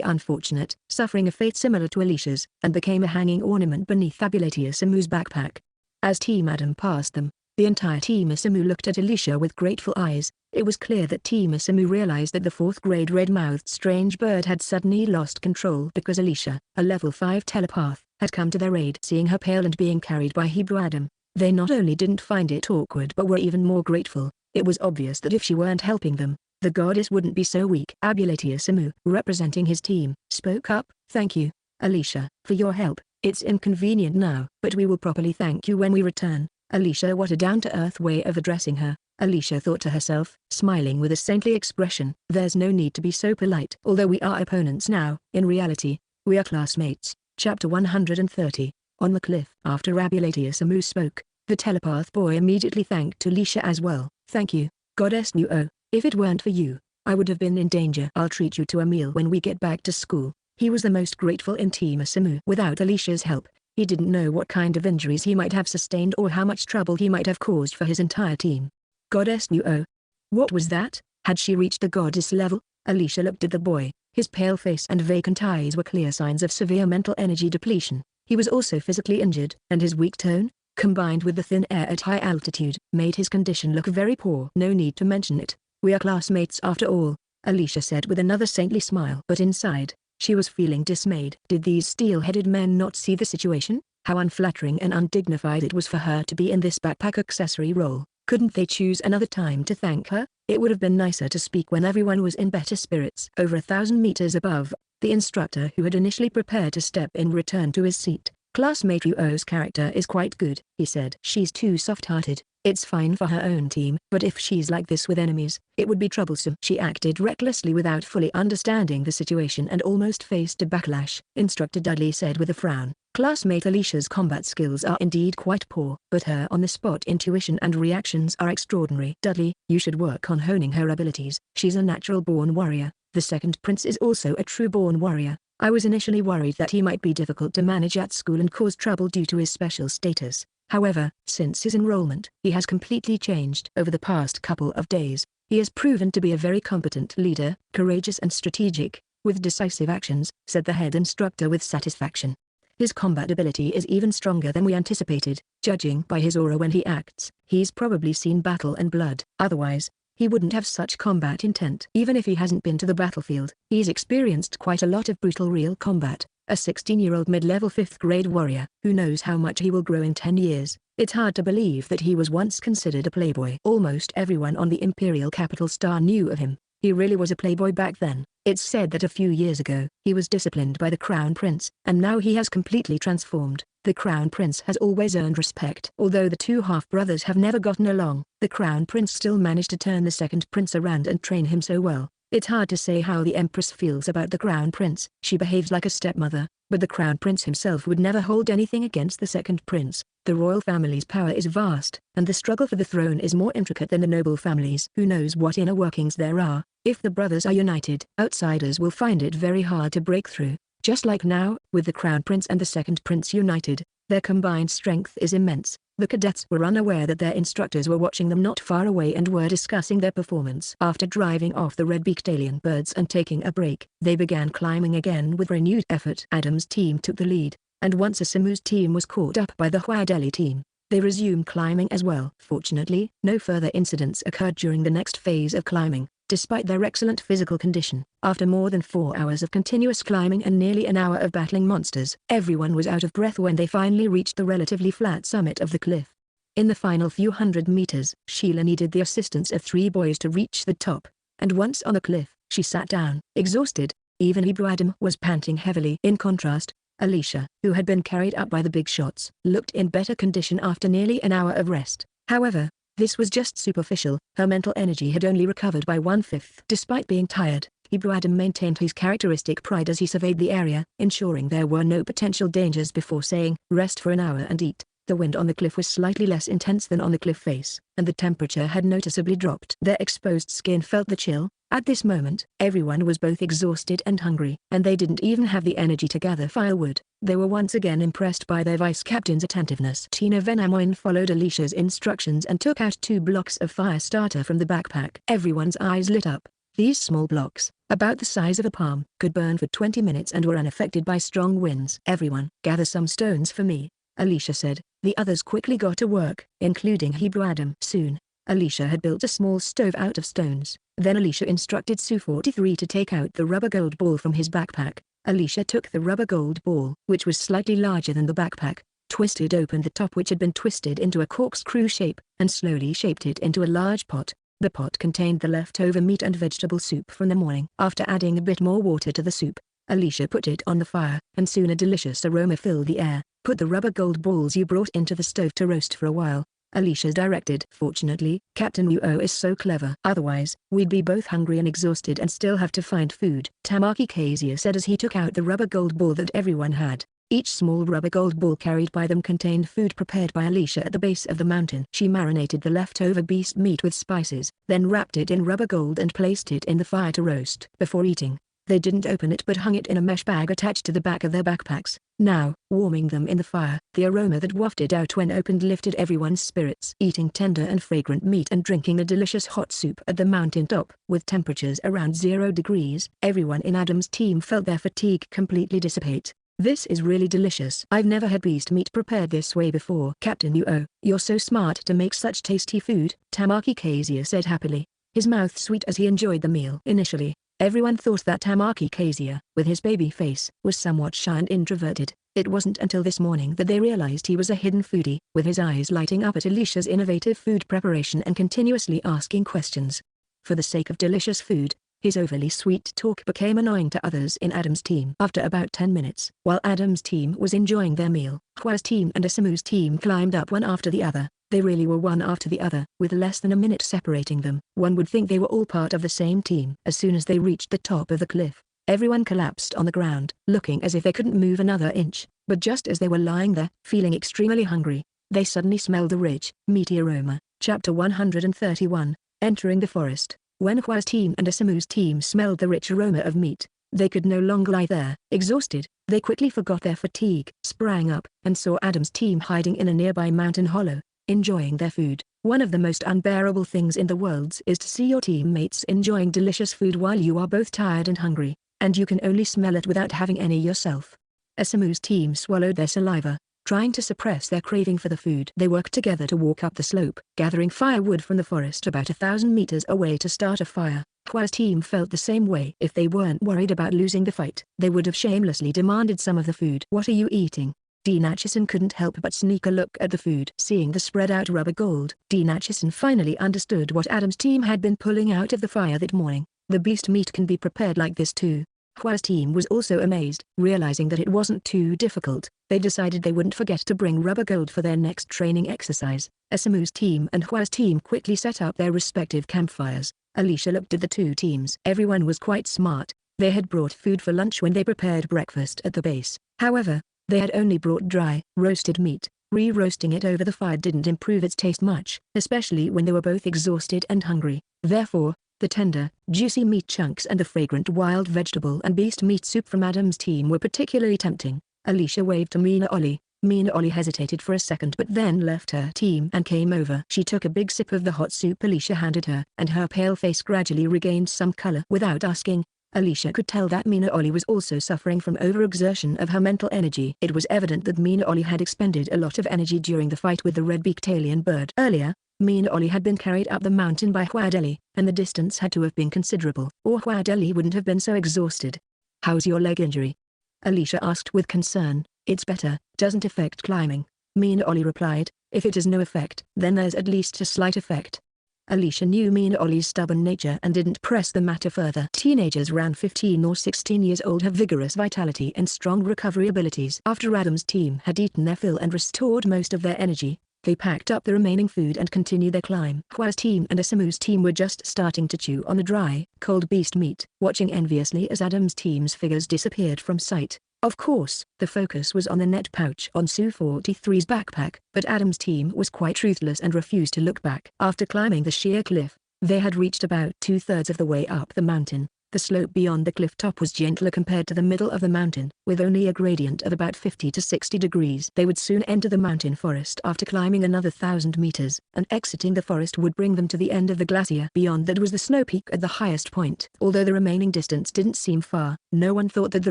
unfortunate, suffering a fate similar to Alicia's, and became a hanging ornament beneath Abulati Asumu's backpack. As Team Adam passed them, the entire Team Asumu looked at Alicia with grateful eyes. It was clear that Team Asumu realized that the 4th grade red-mouthed strange bird had suddenly lost control because Alicia, a level 5 telepath, had come to their aid. Seeing her pale and being carried by Hebrew Adam, they not only didn't find it awkward but were even more grateful. It was obvious that if she weren't helping them, the goddess wouldn't be so weak. Abulati Asumu, representing his team, spoke up. "Thank you, Alicia, for your help. It's inconvenient now, but we will properly thank you when we return." Alicia, what a down-to-earth way of addressing her, Alicia thought to herself, smiling with a saintly expression. There's no need to be so polite. Although we are opponents now, in reality, we are classmates. Chapter 130, On the Cliff. After Abulati Asumu spoke, the telepath boy immediately thanked Alicia as well. "Thank you, Goddess Nuo. If it weren't for you, I would have been in danger. I'll treat you to a meal when we get back to school." He was the most grateful in Team Asumu. Without Alicia's help, he didn't know what kind of injuries he might have sustained or how much trouble he might have caused for his entire team. Goddess Nuo. What was that? Had she reached the goddess level? Alicia looked at the boy. His pale face and vacant eyes were clear signs of severe mental energy depletion. He was also physically injured, and his weak tone, combined with the thin air at high altitude, made his condition look very poor. "No need to mention it. We are classmates after all," Alicia said with another saintly smile. But inside, she was feeling dismayed. Did these steel-headed men not see the situation? How unflattering and undignified it was for her to be in this backpack accessory role. Couldn't they choose another time to thank her? It would have been nicer to speak when everyone was in better spirits. Over 1,000 meters above, the instructor who had initially prepared to step in returned to his seat. "Classmate Ruo's character is quite good," he said. "She's too soft-hearted. It's fine for her own team, but if she's like this with enemies, it would be troublesome." She acted recklessly without fully understanding the situation and almost faced a backlash, Instructor Dudley said with a frown. "Classmate Alicia's combat skills are indeed quite poor, but her on-the-spot intuition and reactions are extraordinary. Dudley, you should work on honing her abilities. She's a natural-born warrior. The second prince is also a true-born warrior. I was initially worried that he might be difficult to manage at school and cause trouble due to his special status. However, since his enrollment, he has completely changed. Over the past couple of days, he has proven to be a very competent leader, courageous and strategic, with decisive actions," said the head instructor with satisfaction. "His combat ability is even stronger than we anticipated. Judging by his aura when he acts, he's probably seen battle and blood. Otherwise, he wouldn't have such combat intent. Even if he hasn't been to the battlefield, he's experienced quite a lot of brutal real combat. A 16-year-old mid-level 5th grade warrior. Who knows how much he will grow in 10 years. It's hard to believe that he was once considered a playboy. Almost everyone on the Imperial Capital Star knew of him. He really was a playboy back then. It's said that a few years ago, he was disciplined by the Crown Prince, and now he has completely transformed. The Crown Prince has always earned respect. Although the 2 half-brothers have never gotten along, the Crown Prince still managed to turn the second prince around and train him so well. It's hard to say how the Empress feels about the Crown Prince. She behaves like a stepmother, but the Crown Prince himself would never hold anything against the second prince. The royal family's power is vast, and the struggle for the throne is more intricate than the noble families. Who knows what inner workings there are? If the brothers are united, outsiders will find it very hard to break through. Just like now, with the Crown Prince and the second prince united, their combined strength is immense. The cadets were unaware that their instructors were watching them not far away and were discussing their performance. After driving off the red-beaked alien birds and taking a break, they began climbing again with renewed effort. Adam's team took the lead, and once Asumu's team was caught up by the Huadeli team, they resumed climbing as well. Fortunately, no further incidents occurred during the next phase of climbing, despite their excellent physical condition. After more than 4 hours of continuous climbing and nearly an hour of battling monsters, everyone was out of breath when they finally reached the relatively flat summit of the cliff. In the final few hundred meters, Sheila needed the assistance of 3 boys to reach the top, and once on the cliff, she sat down, exhausted. Even Hebrew Adam was panting heavily. In contrast, Alicia, who had been carried up by the big shots, looked in better condition after nearly an hour of rest. However, this was just superficial. Her mental energy had only recovered by 1/5. Despite being tired, Hebrew Adam maintained his characteristic pride as he surveyed the area, ensuring there were no potential dangers before saying, "Rest for an hour and eat." The wind on the cliff was slightly less intense than on the cliff face, and the temperature had noticeably dropped. Their exposed skin felt the chill. At this moment, everyone was both exhausted and hungry, and they didn't even have the energy to gather firewood. They were once again impressed by their vice captain's attentiveness. Tina Venamoin followed Alicia's instructions and took out 2 blocks of fire starter from the backpack. Everyone's eyes lit up. These small blocks, about the size of a palm, could burn for 20 minutes and were unaffected by strong winds. "Everyone, gather some stones for me," Alicia said. The others quickly got to work, including Hebrew Adam. Soon, Alicia had built a small stove out of stones. Then Alicia instructed Sue 43 to take out the rubber gold ball from his backpack. Alicia took the rubber gold ball, which was slightly larger than the backpack, twisted open the top which had been twisted into a corkscrew shape, and slowly shaped it into a large pot. The pot contained the leftover meat and vegetable soup from the morning. After adding a bit more water to the soup, Alicia put it on the fire, and soon a delicious aroma filled the air. "Put the rubber gold balls you brought into the stove to roast for a while," Alicia directed. "Fortunately, Captain Uo is so clever. Otherwise, we'd be both hungry and exhausted and still have to find food," Tamaki Kazia said as he took out the rubber gold ball that everyone had. Each small rubber gold ball carried by them contained food prepared by Alicia at the base of the mountain. She marinated the leftover beast meat with spices, then wrapped it in rubber gold and placed it in the fire to roast. Before eating, they didn't open it but hung it in a mesh bag attached to the back of their backpacks. Now, warming them in the fire, the aroma that wafted out when opened lifted everyone's spirits. Eating tender and fragrant meat and drinking a delicious hot soup at the mountain top, with temperatures around 0 degrees, everyone in Adam's team felt their fatigue completely dissipate. "This is really delicious. I've never had beast meat prepared this way before." "Captain Uo, you're so smart to make such tasty food," Tamaki Kazia said happily, his mouth sweet as he enjoyed the meal. Initially, everyone thought that Tamaki Kazia, with his baby face, was somewhat shy and introverted. It wasn't until this morning that they realized he was a hidden foodie, with his eyes lighting up at Alicia's innovative food preparation and continuously asking questions. For the sake of delicious food, his overly sweet talk became annoying to others in Adam's team. After about 10 minutes, while Adam's team was enjoying their meal, Hwa's team and Asamu's team climbed up one after the other. They really were one after the other, with less than a minute separating them. One would think they were all part of the same team. As soon as they reached the top of the cliff, everyone collapsed on the ground, looking as if they couldn't move another inch. But just as they were lying there, feeling extremely hungry, they suddenly smelled a rich, meaty aroma. Chapter 131, Entering the Forest. When Hwa's team and Asamu's team smelled the rich aroma of meat, they could no longer lie there. Exhausted, they quickly forgot their fatigue, sprang up, and saw Adam's team hiding in a nearby mountain hollow, enjoying their food. One of the most unbearable things in the world is to see your teammates enjoying delicious food while you are both tired and hungry, and you can only smell it without having any yourself. Asamu's team swallowed their saliva, trying to suppress their craving for the food. They worked together to walk up the slope, gathering firewood from the forest about 1,000 meters away to start a fire. Hwa's team felt the same way. If they weren't worried about losing the fight, they would have shamelessly demanded some of the food. "What are you eating?" Dean Atchison couldn't help but sneak a look at the food. Seeing the spread-out rubber gold, Dean Atchison finally understood what Adam's team had been pulling out of the fire that morning. The beast meat can be prepared like this too. Hwa's team was also amazed. Realizing that it wasn't too difficult, they decided they wouldn't forget to bring rubber gold for their next training exercise. Asamu's team and Hwa's team quickly set up their respective campfires. Alicia looked at the two teams. Everyone was quite smart. They had brought food for lunch when they prepared breakfast at the base. However, they had only brought dry, roasted meat. Re-roasting it over the fire didn't improve its taste much, especially when they were both exhausted and hungry. Therefore, the tender, juicy meat chunks and the fragrant wild vegetable and beast meat soup from Adam's team were particularly tempting. Alicia waved to Mina Ollie. Mina Ollie hesitated for a second but then left her team and came over. She took a big sip of the hot soup Alicia handed her, and her pale face gradually regained some color. Without asking, Alicia could tell that Mina Ollie was also suffering from overexertion of her mental energy. It was evident that Mina Ollie had expended a lot of energy during the fight with the red-beaked alien bird. Earlier, Mina Ollie had been carried up the mountain by Hwadeli, and the distance had to have been considerable, or Hwadeli wouldn't have been so exhausted. "How's your leg injury?" Alicia asked with concern. "It's better, doesn't affect climbing," Mina Ollie replied. "If it has no effect, then there's at least a slight effect." Alicia knew Mina Ollie's stubborn nature and didn't press the matter further. Teenagers around 15 or 16 years old have vigorous vitality and strong recovery abilities. After Adam's team had eaten their fill and restored most of their energy, They packed up the remaining food and continued their climb. Hua's team and Asamu's team were just starting to chew on the dry, cold beast meat, watching enviously as Adam's team's figures disappeared from sight. Of course, the focus was on the net pouch on Su-43's backpack, but Adam's team was quite ruthless and refused to look back. After climbing the sheer cliff, they had reached about 2/3 of the way up the mountain. The slope beyond the cliff top was gentler compared to the middle of the mountain, with only a gradient of about 50 to 60 degrees. They would soon enter the mountain forest after climbing another 1,000 meters, and exiting the forest would bring them to the end of the glacier. Beyond that was the snow peak at the highest point. Although the remaining distance didn't seem far, no one thought that the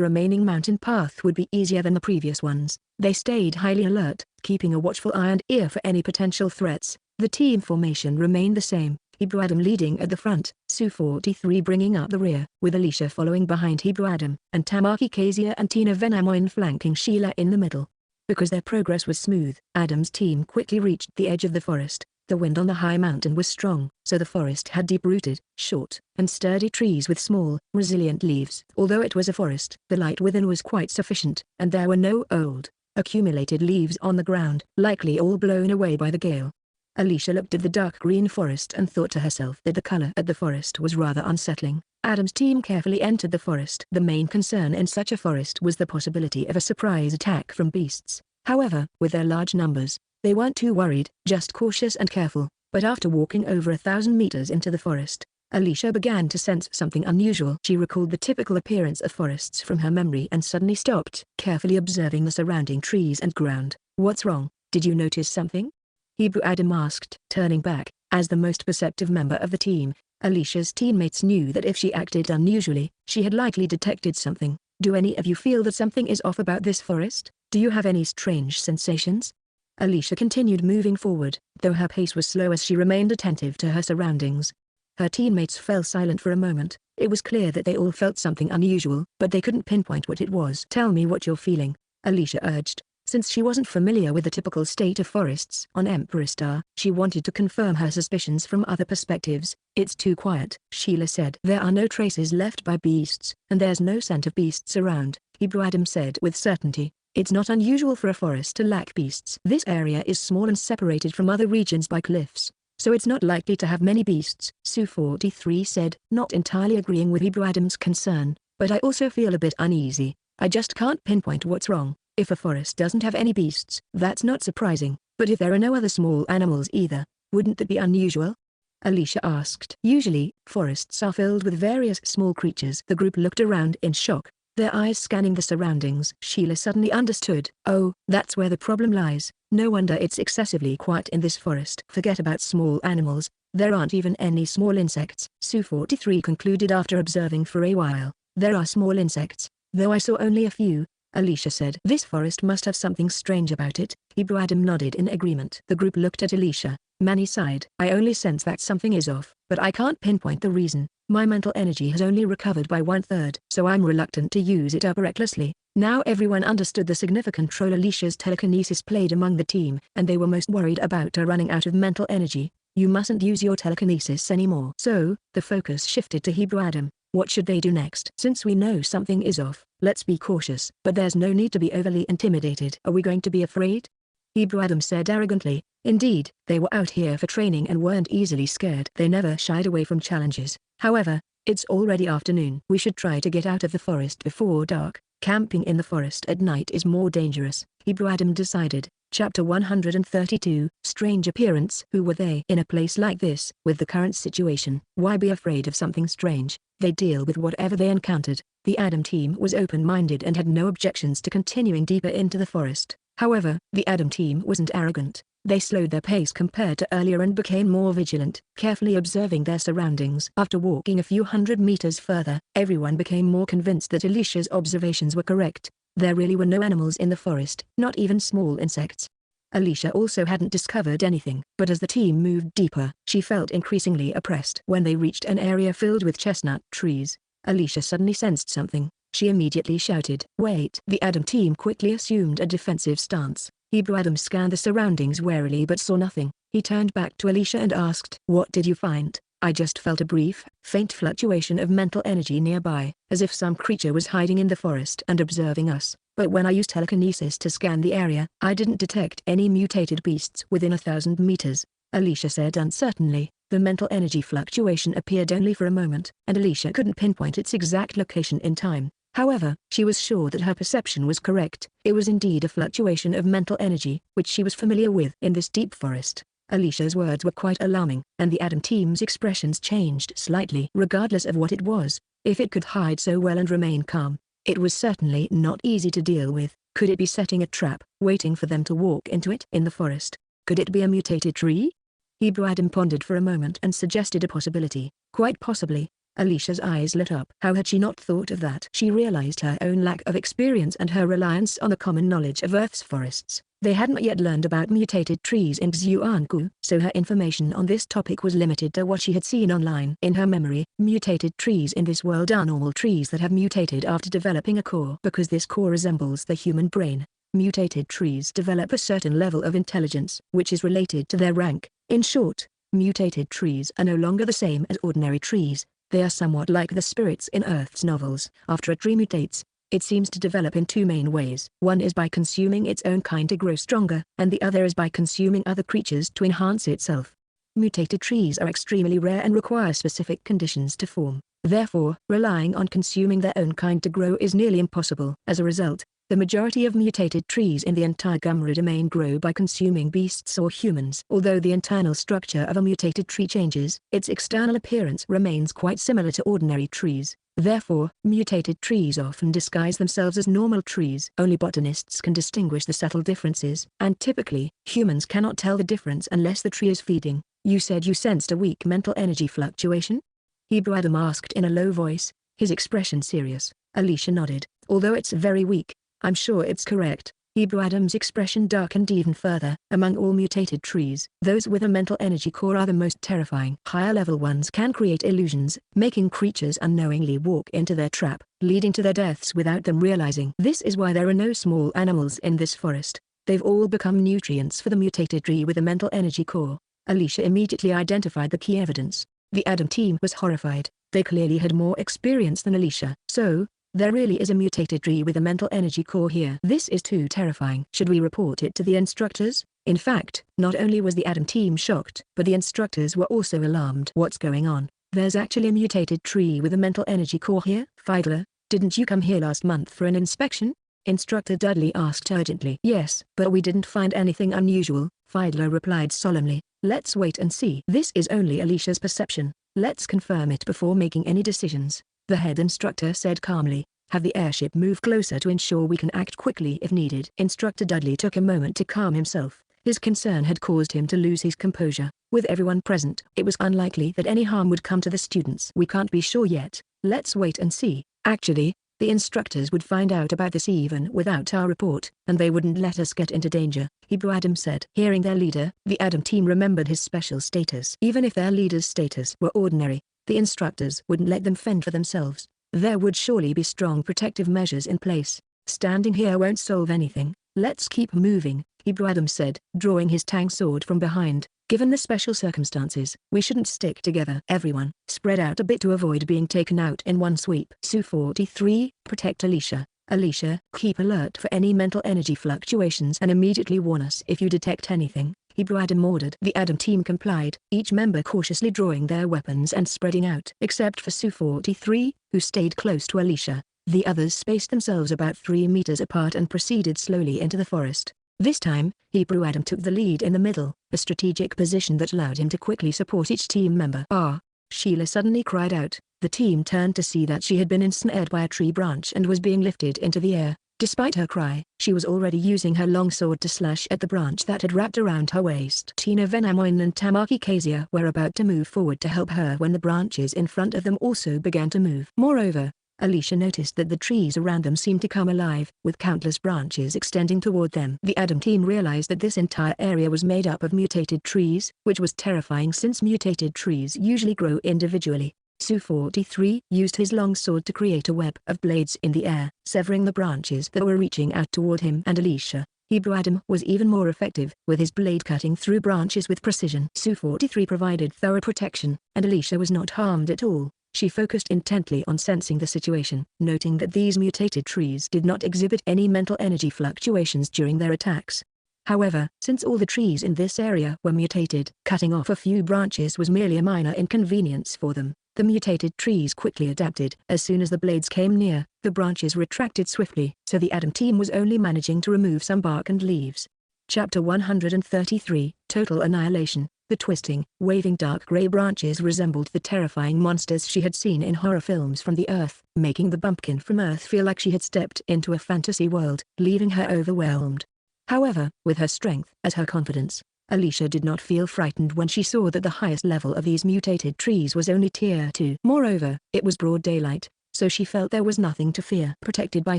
remaining mountain path would be easier than the previous ones. They stayed highly alert, keeping a watchful eye and ear for any potential threats. The team formation remained the same. Hebrew Adam leading at the front, Su-43 bringing up the rear, with Alicia following behind Hebrew Adam, and Tamaki Kezia and Tina Venamoin flanking Sheila in the middle. Because their progress was smooth, Adam's team quickly reached the edge of the forest. The wind on the high mountain was strong, so the forest had deep-rooted, short, and sturdy trees with small, resilient leaves. Although it was a forest, the light within was quite sufficient, and there were no old, accumulated leaves on the ground, likely all blown away by the gale. Alicia looked at the dark green forest and thought to herself that the color at the forest was rather unsettling. Adam's team carefully entered the forest. The main concern in such a forest was the possibility of a surprise attack from beasts. However, with their large numbers, they weren't too worried, just cautious and careful. But after walking over 1,000 meters into the forest, Alicia began to sense something unusual. She recalled the typical appearance of forests from her memory and suddenly stopped, carefully observing the surrounding trees and ground. "What's wrong? Did you notice something?" Hebrew Adam asked. Turning back, as the most perceptive member of the team, Alicia's teammates knew that if she acted unusually, she had likely detected something. "Do any of you feel that something is off about this forest? Do you have any strange sensations?" Alicia continued moving forward, though her pace was slow as she remained attentive to her surroundings. Her teammates fell silent for a moment. It was clear that they all felt something unusual, but they couldn't pinpoint what it was. "Tell me what you're feeling," Alicia urged. Since she wasn't familiar with the typical state of forests on Emperor Star, she wanted to confirm her suspicions from other perspectives. "It's too quiet," Sheila said. "There are no traces left by beasts, and there's no scent of beasts around," Hebrew Adam said with certainty. "It's not unusual for a forest to lack beasts. This area is small and separated from other regions by cliffs, so it's not likely to have many beasts," Su-43 said, not entirely agreeing with Hebrew Adam's concern. "But I also feel a bit uneasy. I just can't pinpoint what's wrong. If a forest doesn't have any beasts, that's not surprising, but if there are no other small animals either, wouldn't that be unusual?" Alicia asked. "Usually, forests are filled with various small creatures." The group looked around in shock, their eyes scanning the surroundings. Sheila suddenly understood. "Oh, that's where the problem lies. No wonder it's excessively quiet in this forest." "Forget about small animals, there aren't even any small insects," Su-43 concluded after observing for a while. "There are small insects, though I saw only a few," Alicia said. "This forest must have something strange about it." Hebrew Adam nodded in agreement. The group looked at Alicia. Manny sighed. "I only sense that something is off, but I can't pinpoint the reason. My mental energy has only recovered by 1/3, so I'm reluctant to use it up recklessly." Now everyone understood the significant role Alicia's telekinesis played among the team, and they were most worried about her running out of mental energy. "You mustn't use your telekinesis anymore." So, the focus shifted to Hebrew Adam. What should they do next? "Since we know something is off, let's be cautious. But there's no need to be overly intimidated." "Are we going to be afraid?" Hebrew Adam said arrogantly. Indeed, they were out here for training and weren't easily scared. They never shied away from challenges. However, it's already afternoon. We should try to get out of the forest before dark. Camping in the forest at night is more dangerous, Hebrew Adam decided. Chapter 132, Strange Appearance. Who were they? In a place like this, with the current situation, why be afraid of something strange? They'd deal with whatever they encountered. The Adam team was open-minded and had no objections to continuing deeper into the forest. However, the Adam team wasn't arrogant. They slowed their pace compared to earlier and became more vigilant, carefully observing their surroundings. After walking a few hundred meters further, everyone became more convinced that Alicia's observations were correct. There really were no animals in the forest, not even small insects. Alicia also hadn't discovered anything, but as the team moved deeper, she felt increasingly oppressed. When they reached an area filled with chestnut trees, Alicia suddenly sensed something. She immediately shouted, "Wait!" The Adam team quickly assumed a defensive stance. Hebrew Adam scanned the surroundings warily but saw nothing. He turned back to Alicia and asked, "What did you find?" "I just felt a brief, faint fluctuation of mental energy nearby, as if some creature was hiding in the forest and observing us," but when I used telekinesis to scan the area, I didn't detect any mutated beasts within 1,000 meters, Alicia said uncertainly. The mental energy fluctuation appeared only for a moment, and Alicia couldn't pinpoint its exact location in time. However, she was sure that her perception was correct. It was indeed a fluctuation of mental energy, which she was familiar with in this deep forest. Alicia's words were quite alarming, and the Adam team's expressions changed slightly. Regardless of what it was, if it could hide so well and remain calm, it was certainly not easy to deal with. Could it be setting a trap, waiting for them to walk into it in the forest? Could it be a mutated tree? Hebrew Adam pondered for a moment and suggested a possibility. Quite possibly. Alicia's eyes lit up. How had she not thought of that? She realized her own lack of experience and her reliance on the common knowledge of Earth's forests. They hadn't yet learned about mutated trees in Xuangu, so her information on this topic was limited to what she had seen online. In her memory, mutated trees in this world are normal trees that have mutated after developing a core. Because this core resembles the human brain, mutated trees develop a certain level of intelligence, which is related to their rank. In short, mutated trees are no longer the same as ordinary trees. They are somewhat like the spirits in Earth's novels. After a tree mutates, it seems to develop in two main ways. One is by consuming its own kind to grow stronger, and the other is by consuming other creatures to enhance itself. Mutated trees are extremely rare and require specific conditions to form. Therefore, relying on consuming their own kind to grow is nearly impossible. As a result, the majority of mutated trees in the entire Gumra domain grow by consuming beasts or humans. Although the internal structure of a mutated tree changes, its external appearance remains quite similar to ordinary trees. Therefore, mutated trees often disguise themselves as normal trees. Only botanists can distinguish the subtle differences, and typically, humans cannot tell the difference unless the tree is feeding. You said you sensed a weak mental energy fluctuation? Hebrew Adam asked in a low voice, his expression serious. Alicia nodded. Although it's very weak, I'm sure it's correct. Hebrew Adam's expression darkened even further. Among all mutated trees, those with a mental energy core are the most terrifying. Higher level ones can create illusions, making creatures unknowingly walk into their trap, leading to their deaths without them realizing. This is why there are no small animals in this forest. They've all become nutrients for the mutated tree with a mental energy core. Alicia immediately identified the key evidence. The Adam team was horrified. They clearly had more experience than Alicia. So, there really is a mutated tree with a mental energy core here. This is too terrifying. Should we report it to the instructors? In fact, not only was the Adam team shocked, but the instructors were also alarmed. What's going on? There's actually a mutated tree with a mental energy core here? Fiedler, didn't you come here last month for an inspection? Instructor Dudley asked urgently. Yes, but we didn't find anything unusual, Fiedler replied solemnly. Let's wait and see. This is only Alicia's perception. Let's confirm it before making any decisions. The head instructor said calmly. Have the airship move closer to ensure we can act quickly if needed. Instructor Dudley took a moment to calm himself. His concern had caused him to lose his composure. With everyone present, it was unlikely that any harm would come to the students. We can't be sure yet. Let's wait and see. Actually, the instructors would find out about this even without our report, and they wouldn't let us get into danger, Hebrew Adam said. Hearing their leader, the Adam team remembered his special status. Even if their leader's status were ordinary, the instructors wouldn't let them fend for themselves. There would surely be strong protective measures in place. Standing here won't solve anything. Let's keep moving, Hebrew Adam said, drawing his tang sword from behind. Given the special circumstances, we shouldn't stick together. Everyone, spread out a bit to avoid being taken out in one sweep. Su-43, protect Alicia. Alicia, keep alert for any mental energy fluctuations and immediately warn us if you detect anything, Hebrew Adam ordered. The Adam team complied, each member cautiously drawing their weapons and spreading out. Except for Su-43, who stayed close to Alicia, the others spaced themselves about 3 meters apart and proceeded slowly into the forest. This time, Hebrew Adam took the lead in the middle, a strategic position that allowed him to quickly support each team member. Ah! Sheila suddenly cried out. The team turned to see that she had been ensnared by a tree branch and was being lifted into the air. Despite her cry, she was already using her longsword to slash at the branch that had wrapped around her waist. Tina Venamoin and Tamaki Kazia were about to move forward to help her when the branches in front of them also began to move. Moreover, Alicia noticed that the trees around them seemed to come alive, with countless branches extending toward them. The Adam team realized that this entire area was made up of mutated trees, which was terrifying since mutated trees usually grow individually. Su-43 used his longsword to create a web of blades in the air, severing the branches that were reaching out toward him and Alicia. Hebrew Adam was even more effective, with his blade cutting through branches with precision. Su-43 provided thorough protection, and Alicia was not harmed at all. She focused intently on sensing the situation, noting that these mutated trees did not exhibit any mental energy fluctuations during their attacks. However, since all the trees in this area were mutated, cutting off a few branches was merely a minor inconvenience for them. The mutated trees quickly adapted. As soon as the blades came near, the branches retracted swiftly, so the Adam team was only managing to remove some bark and leaves. Chapter 133, Total Annihilation. The twisting, waving dark gray branches resembled the terrifying monsters she had seen in horror films from the Earth, making the bumpkin from Earth feel like she had stepped into a fantasy world, leaving her overwhelmed. However, with her strength as her confidence, Alicia did not feel frightened when she saw that the highest level of these mutated trees was only Tier 2. Moreover, it was broad daylight, so she felt there was nothing to fear. Protected by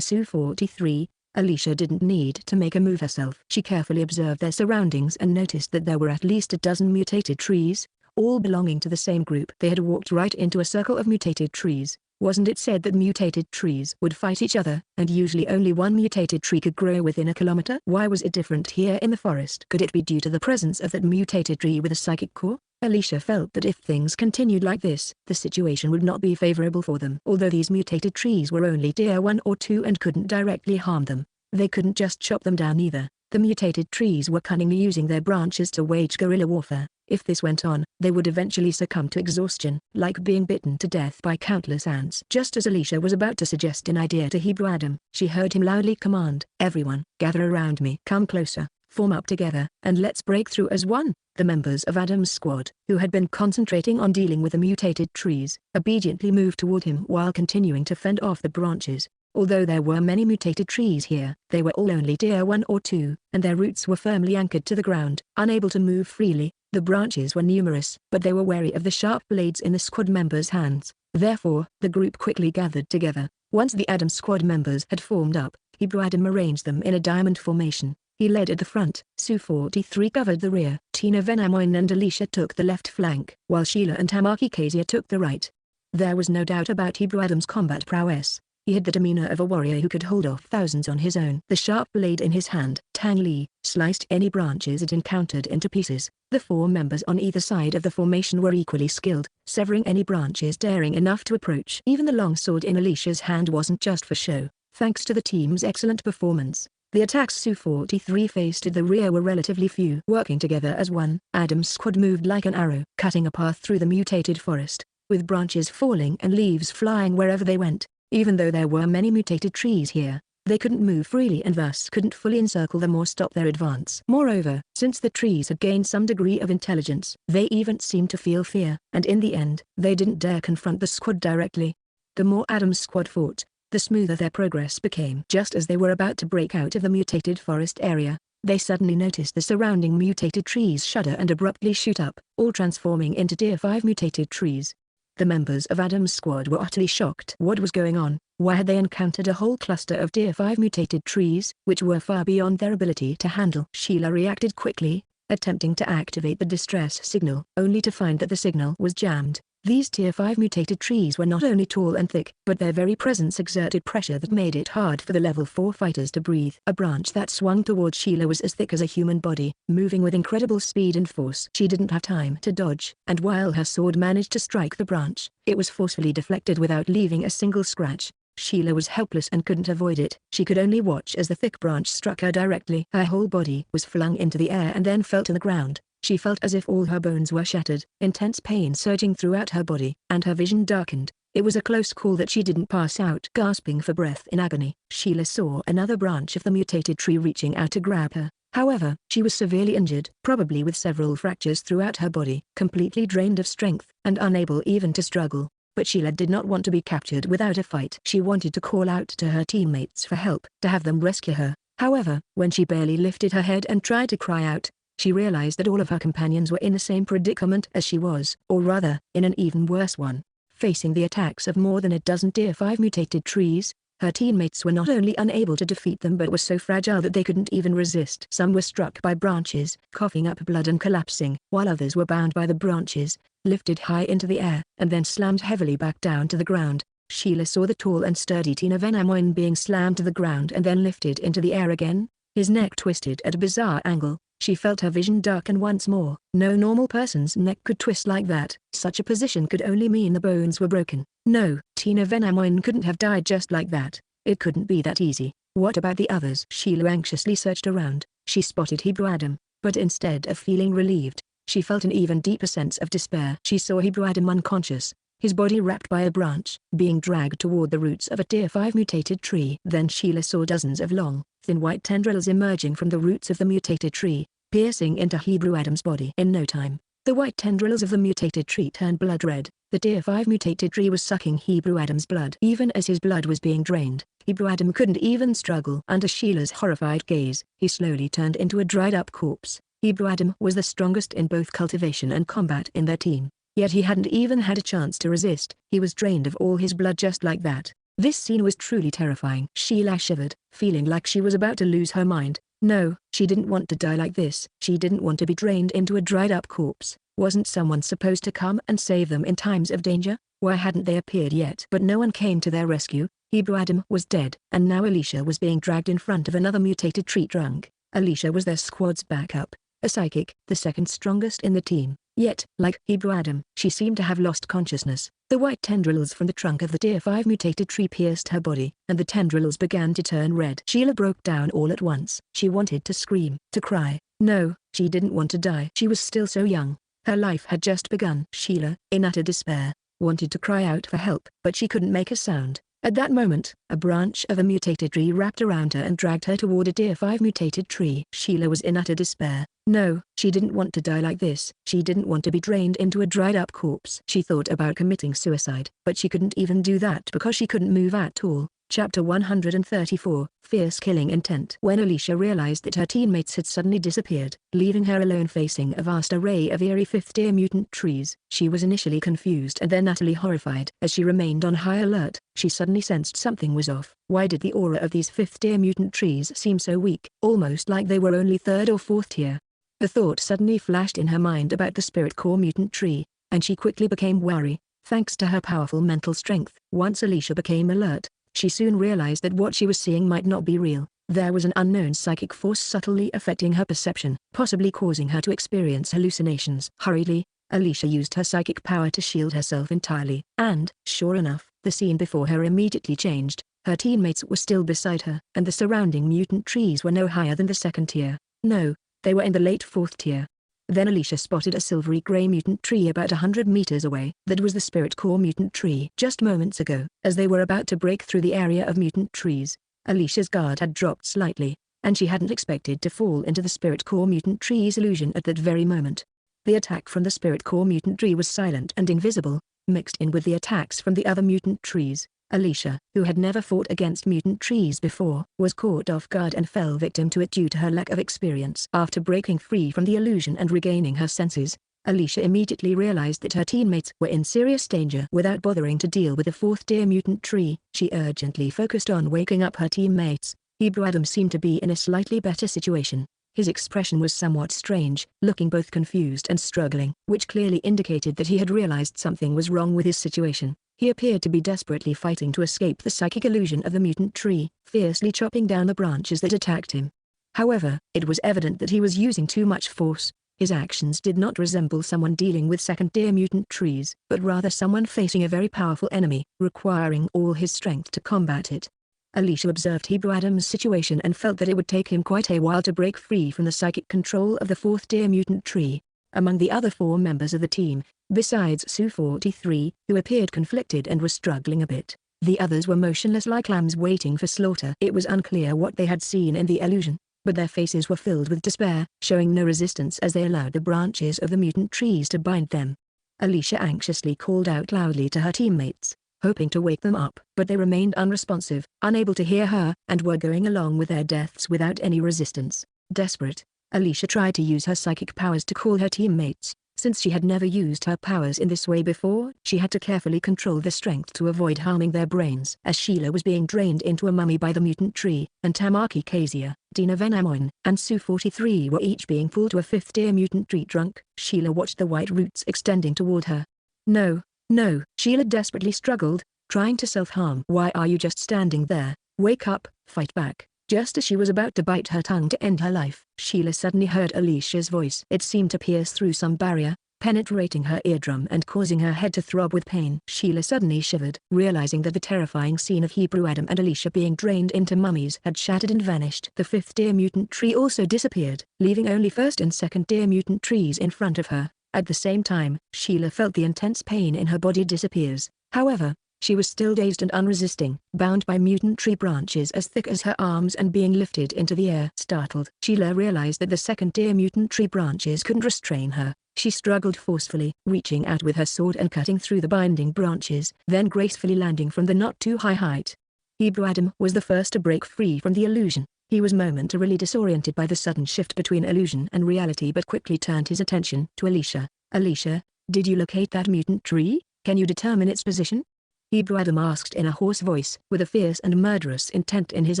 Su-43, Alicia didn't need to make a move herself. She carefully observed their surroundings and noticed that there were at least a dozen mutated trees, all belonging to the same group. They had walked right into a circle of mutated trees. Wasn't it said that mutated trees would fight each other, and usually only one mutated tree could grow within a kilometer? Why was it different here in the forest? Could it be due to the presence of that mutated tree with a psychic core? Alicia felt that if things continued like this, the situation would not be favorable for them. Although these mutated trees were only Tier 1 or 2 and couldn't directly harm them, they couldn't just chop them down either. The mutated trees were cunningly using their branches to wage guerrilla warfare. If this went on, they would eventually succumb to exhaustion, like being bitten to death by countless ants. Just as Alicia was about to suggest an idea to Hebrew Adam, she heard him loudly command, "Everyone, gather around me. Come closer, form up together, and let's break through as one." The members of Adam's squad, who had been concentrating on dealing with the mutated trees, obediently moved toward him while continuing to fend off the branches. Although there were many mutated trees here, they were all only Tier 1 or 2, and their roots were firmly anchored to the ground, unable to move freely. The branches were numerous, but they were wary of the sharp blades in the squad members' hands. Therefore, the group quickly gathered together. Once the Adam squad members had formed up, Hebrew Adam arranged them in a diamond formation. He led at the front, Su-43 covered the rear, Tina Venamoin and Alicia took the left flank, while Sheila and Tamaki Kezia took the right. There was no doubt about Hebrew Adam's combat prowess. He had the demeanor of a warrior who could hold off thousands on his own. The sharp blade in his hand, Tang Li, sliced any branches it encountered into pieces. The four members on either side of the formation were equally skilled, severing any branches daring enough to approach. Even the long sword in Alicia's hand wasn't just for show. Thanks to the team's excellent performance, the attacks Su-43 faced at the rear were relatively few. Working together as one, Adam's squad moved like an arrow, cutting a path through the mutated forest, with branches falling and leaves flying wherever they went. Even though there were many mutated trees here, they couldn't move freely and thus couldn't fully encircle them or stop their advance. Moreover, since the trees had gained some degree of intelligence, they even seemed to feel fear, and in the end, they didn't dare confront the squad directly. The more Adam's squad fought, the smoother their progress became. Just as they were about to break out of the mutated forest area, they suddenly noticed the surrounding mutated trees shudder and abruptly shoot up, all transforming into Tier 5 mutated trees. The members of Adam's squad were utterly shocked. What was going on? Why had they encountered a whole cluster of Tier 5 mutated trees, which were far beyond their ability to handle? Sheila reacted quickly, attempting to activate the distress signal, only to find that the signal was jammed. These Tier 5 mutated trees were not only tall and thick, but their very presence exerted pressure that made it hard for the level 4 fighters to breathe. A branch that swung toward Sheila was as thick as a human body, moving with incredible speed and force. She didn't have time to dodge, and while her sword managed to strike the branch, it was forcefully deflected without leaving a single scratch. Sheila was helpless and couldn't avoid it. She could only watch as the thick branch struck her directly. Her whole body was flung into the air and then fell to the ground. She felt as if all her bones were shattered, intense pain surging throughout her body, and her vision darkened. It was a close call that she didn't pass out. Gasping for breath in agony, Sheila saw another branch of the mutated tree reaching out to grab her. However, she was severely injured, probably with several fractures throughout her body, completely drained of strength, and unable even to struggle. But Sheila did not want to be captured without a fight. She wanted to call out to her teammates for help, to have them rescue her. However, when she barely lifted her head and tried to cry out, she realized that all of her companions were in the same predicament as she was, or rather, in an even worse one. Facing the attacks of more than a dozen Tier 5 mutated trees, her teammates were not only unable to defeat them but were so fragile that they couldn't even resist. Some were struck by branches, coughing up blood and collapsing, while others were bound by the branches, lifted high into the air, and then slammed heavily back down to the ground. Sheila saw the tall and sturdy Tina Venamoin being slammed to the ground and then lifted into the air again, his neck twisted at a bizarre angle. She felt her vision darken once more. No normal person's neck could twist like that. Such a position could only mean the bones were broken. No, Tina Venamoin couldn't have died just like that. It couldn't be that easy. What about the others? Sheila anxiously searched around. She spotted Hebrew Adam, but instead of feeling relieved, she felt an even deeper sense of despair. She saw Hebrew Adam unconscious, his body wrapped by a branch, being dragged toward the roots of a Tier 5 mutated tree. Then Sheila saw dozens of long, thin white tendrils emerging from the roots of the mutated tree, piercing into Hebrew Adam's body. In no time, the white tendrils of the mutated tree turned blood red. The Tier 5 mutated tree was sucking Hebrew Adam's blood. Even as his blood was being drained, Hebrew Adam couldn't even struggle. Under Sheila's horrified gaze, he slowly turned into a dried-up corpse. Hebrew Adam was the strongest in both cultivation and combat in their team, yet he hadn't even had a chance to resist. He was drained of all his blood just like that. This scene was truly terrifying. Sheila shivered, feeling like she was about to lose her mind. No, she didn't want to die like this. She didn't want to be drained into a dried-up corpse. Wasn't someone supposed to come and save them in times of danger? Why hadn't they appeared yet? But no one came to their rescue. Hebrew Adam was dead, and now Alicia was being dragged in front of another mutated tree trunk. Alicia was their squad's backup, a psychic, the second strongest in the team. Yet, like Hebrew Adam, she seemed to have lost consciousness. The white tendrils from the trunk of the Tier 5 mutated tree pierced her body, and the tendrils began to turn red. Sheila broke down all at once. She wanted to scream, to cry. No, she didn't want to die. She was still so young. Her life had just begun. Sheila, in utter despair, wanted to cry out for help, but she couldn't make a sound. At that moment, a branch of a mutated tree wrapped around her and dragged her toward a Tier 5 mutated tree. Sheila was in utter despair. No, she didn't want to die like this. She didn't want to be drained into a dried-up corpse. She thought about committing suicide, but she couldn't even do that because she couldn't move at all. Chapter 134, Fierce Killing Intent. When Alicia realized that her teammates had suddenly disappeared, leaving her alone facing a vast array of eerie fifth-tier mutant trees, she was initially confused and then utterly horrified. As she remained on high alert, she suddenly sensed something was off. Why did the aura of these fifth-tier mutant trees seem so weak, almost like they were only third or fourth tier? A thought suddenly flashed in her mind about the spirit core mutant tree, and she quickly became wary, thanks to her powerful mental strength. Once Alicia became alert, she soon realized that what she was seeing might not be real. There was an unknown psychic force subtly affecting her perception, possibly causing her to experience hallucinations. Hurriedly, Alicia used her psychic power to shield herself entirely. And, sure enough, the scene before her immediately changed. Her teammates were still beside her, and the surrounding mutant trees were no higher than the second tier. No, they were in the late fourth tier. Then Alicia spotted a silvery gray mutant tree about 100 meters away. That was the spirit core mutant tree. Just moments ago, as they were about to break through the area of mutant trees, Alicia's guard had dropped slightly, and she hadn't expected to fall into the spirit core mutant tree's illusion at that very moment. The attack from the spirit core mutant tree was silent and invisible, mixed in with the attacks from the other mutant trees. Alicia, who had never fought against mutant trees before, was caught off guard and fell victim to it due to her lack of experience. After breaking free from the illusion and regaining her senses, Alicia immediately realized that her teammates were in serious danger. Without bothering to deal with the fourth-tier mutant tree, she urgently focused on waking up her teammates. Hebrew Adam seemed to be in a slightly better situation. His expression was somewhat strange, looking both confused and struggling, which clearly indicated that he had realized something was wrong with his situation. He appeared to be desperately fighting to escape the psychic illusion of the mutant tree, fiercely chopping down the branches that attacked him. However, it was evident that he was using too much force. His actions did not resemble someone dealing with second-tier mutant trees, but rather someone facing a very powerful enemy, requiring all his strength to combat it. Alicia observed Hebrew Adam's situation and felt that it would take him quite a while to break free from the psychic control of the fourth-tier mutant tree. Among the other 4 members of the team, besides Su-43, who appeared conflicted and was struggling a bit, the others were motionless like lambs waiting for slaughter. It was unclear what they had seen in the illusion, but their faces were filled with despair, showing no resistance as they allowed the branches of the mutant trees to bind them. Alicia anxiously called out loudly to her teammates, hoping to wake them up, but they remained unresponsive, unable to hear her, and were going along with their deaths without any resistance. Desperate, Alicia tried to use her psychic powers to call her teammates. Since she had never used her powers in this way before, she had to carefully control the strength to avoid harming their brains. As Sheila was being drained into a mummy by the mutant tree, and Tamaki Kazia, Dina Venamoin, and Su-43 were each being pulled to a fifth-tier mutant tree trunk, Sheila watched the white roots extending toward her. No, no, Sheila desperately struggled, trying to self-harm. Why are you just standing there? Wake up, fight back. Just as she was about to bite her tongue to end her life, Sheila suddenly heard Alicia's voice. It seemed to pierce through some barrier, penetrating her eardrum and causing her head to throb with pain. Sheila suddenly shivered, realizing that the terrifying scene of Hebrew Adam and Alicia being drained into mummies had shattered and vanished. The fifth deer mutant tree also disappeared, leaving only first and second deer mutant trees in front of her. At the same time, Sheila felt the intense pain in her body disappears. However, she was still dazed and unresisting, bound by mutant tree branches as thick as her arms and being lifted into the air. Startled, Sheila realized that the second deer mutant tree branches couldn't restrain her. She struggled forcefully, reaching out with her sword and cutting through the binding branches, then gracefully landing from the not too high height. Hebrew Adam was the first to break free from the illusion. He was momentarily disoriented by the sudden shift between illusion and reality but quickly turned his attention to Alicia. "Alicia, did you locate that mutant tree? Can you determine its position?" Hebrew Adam asked in a hoarse voice, with a fierce and murderous intent in his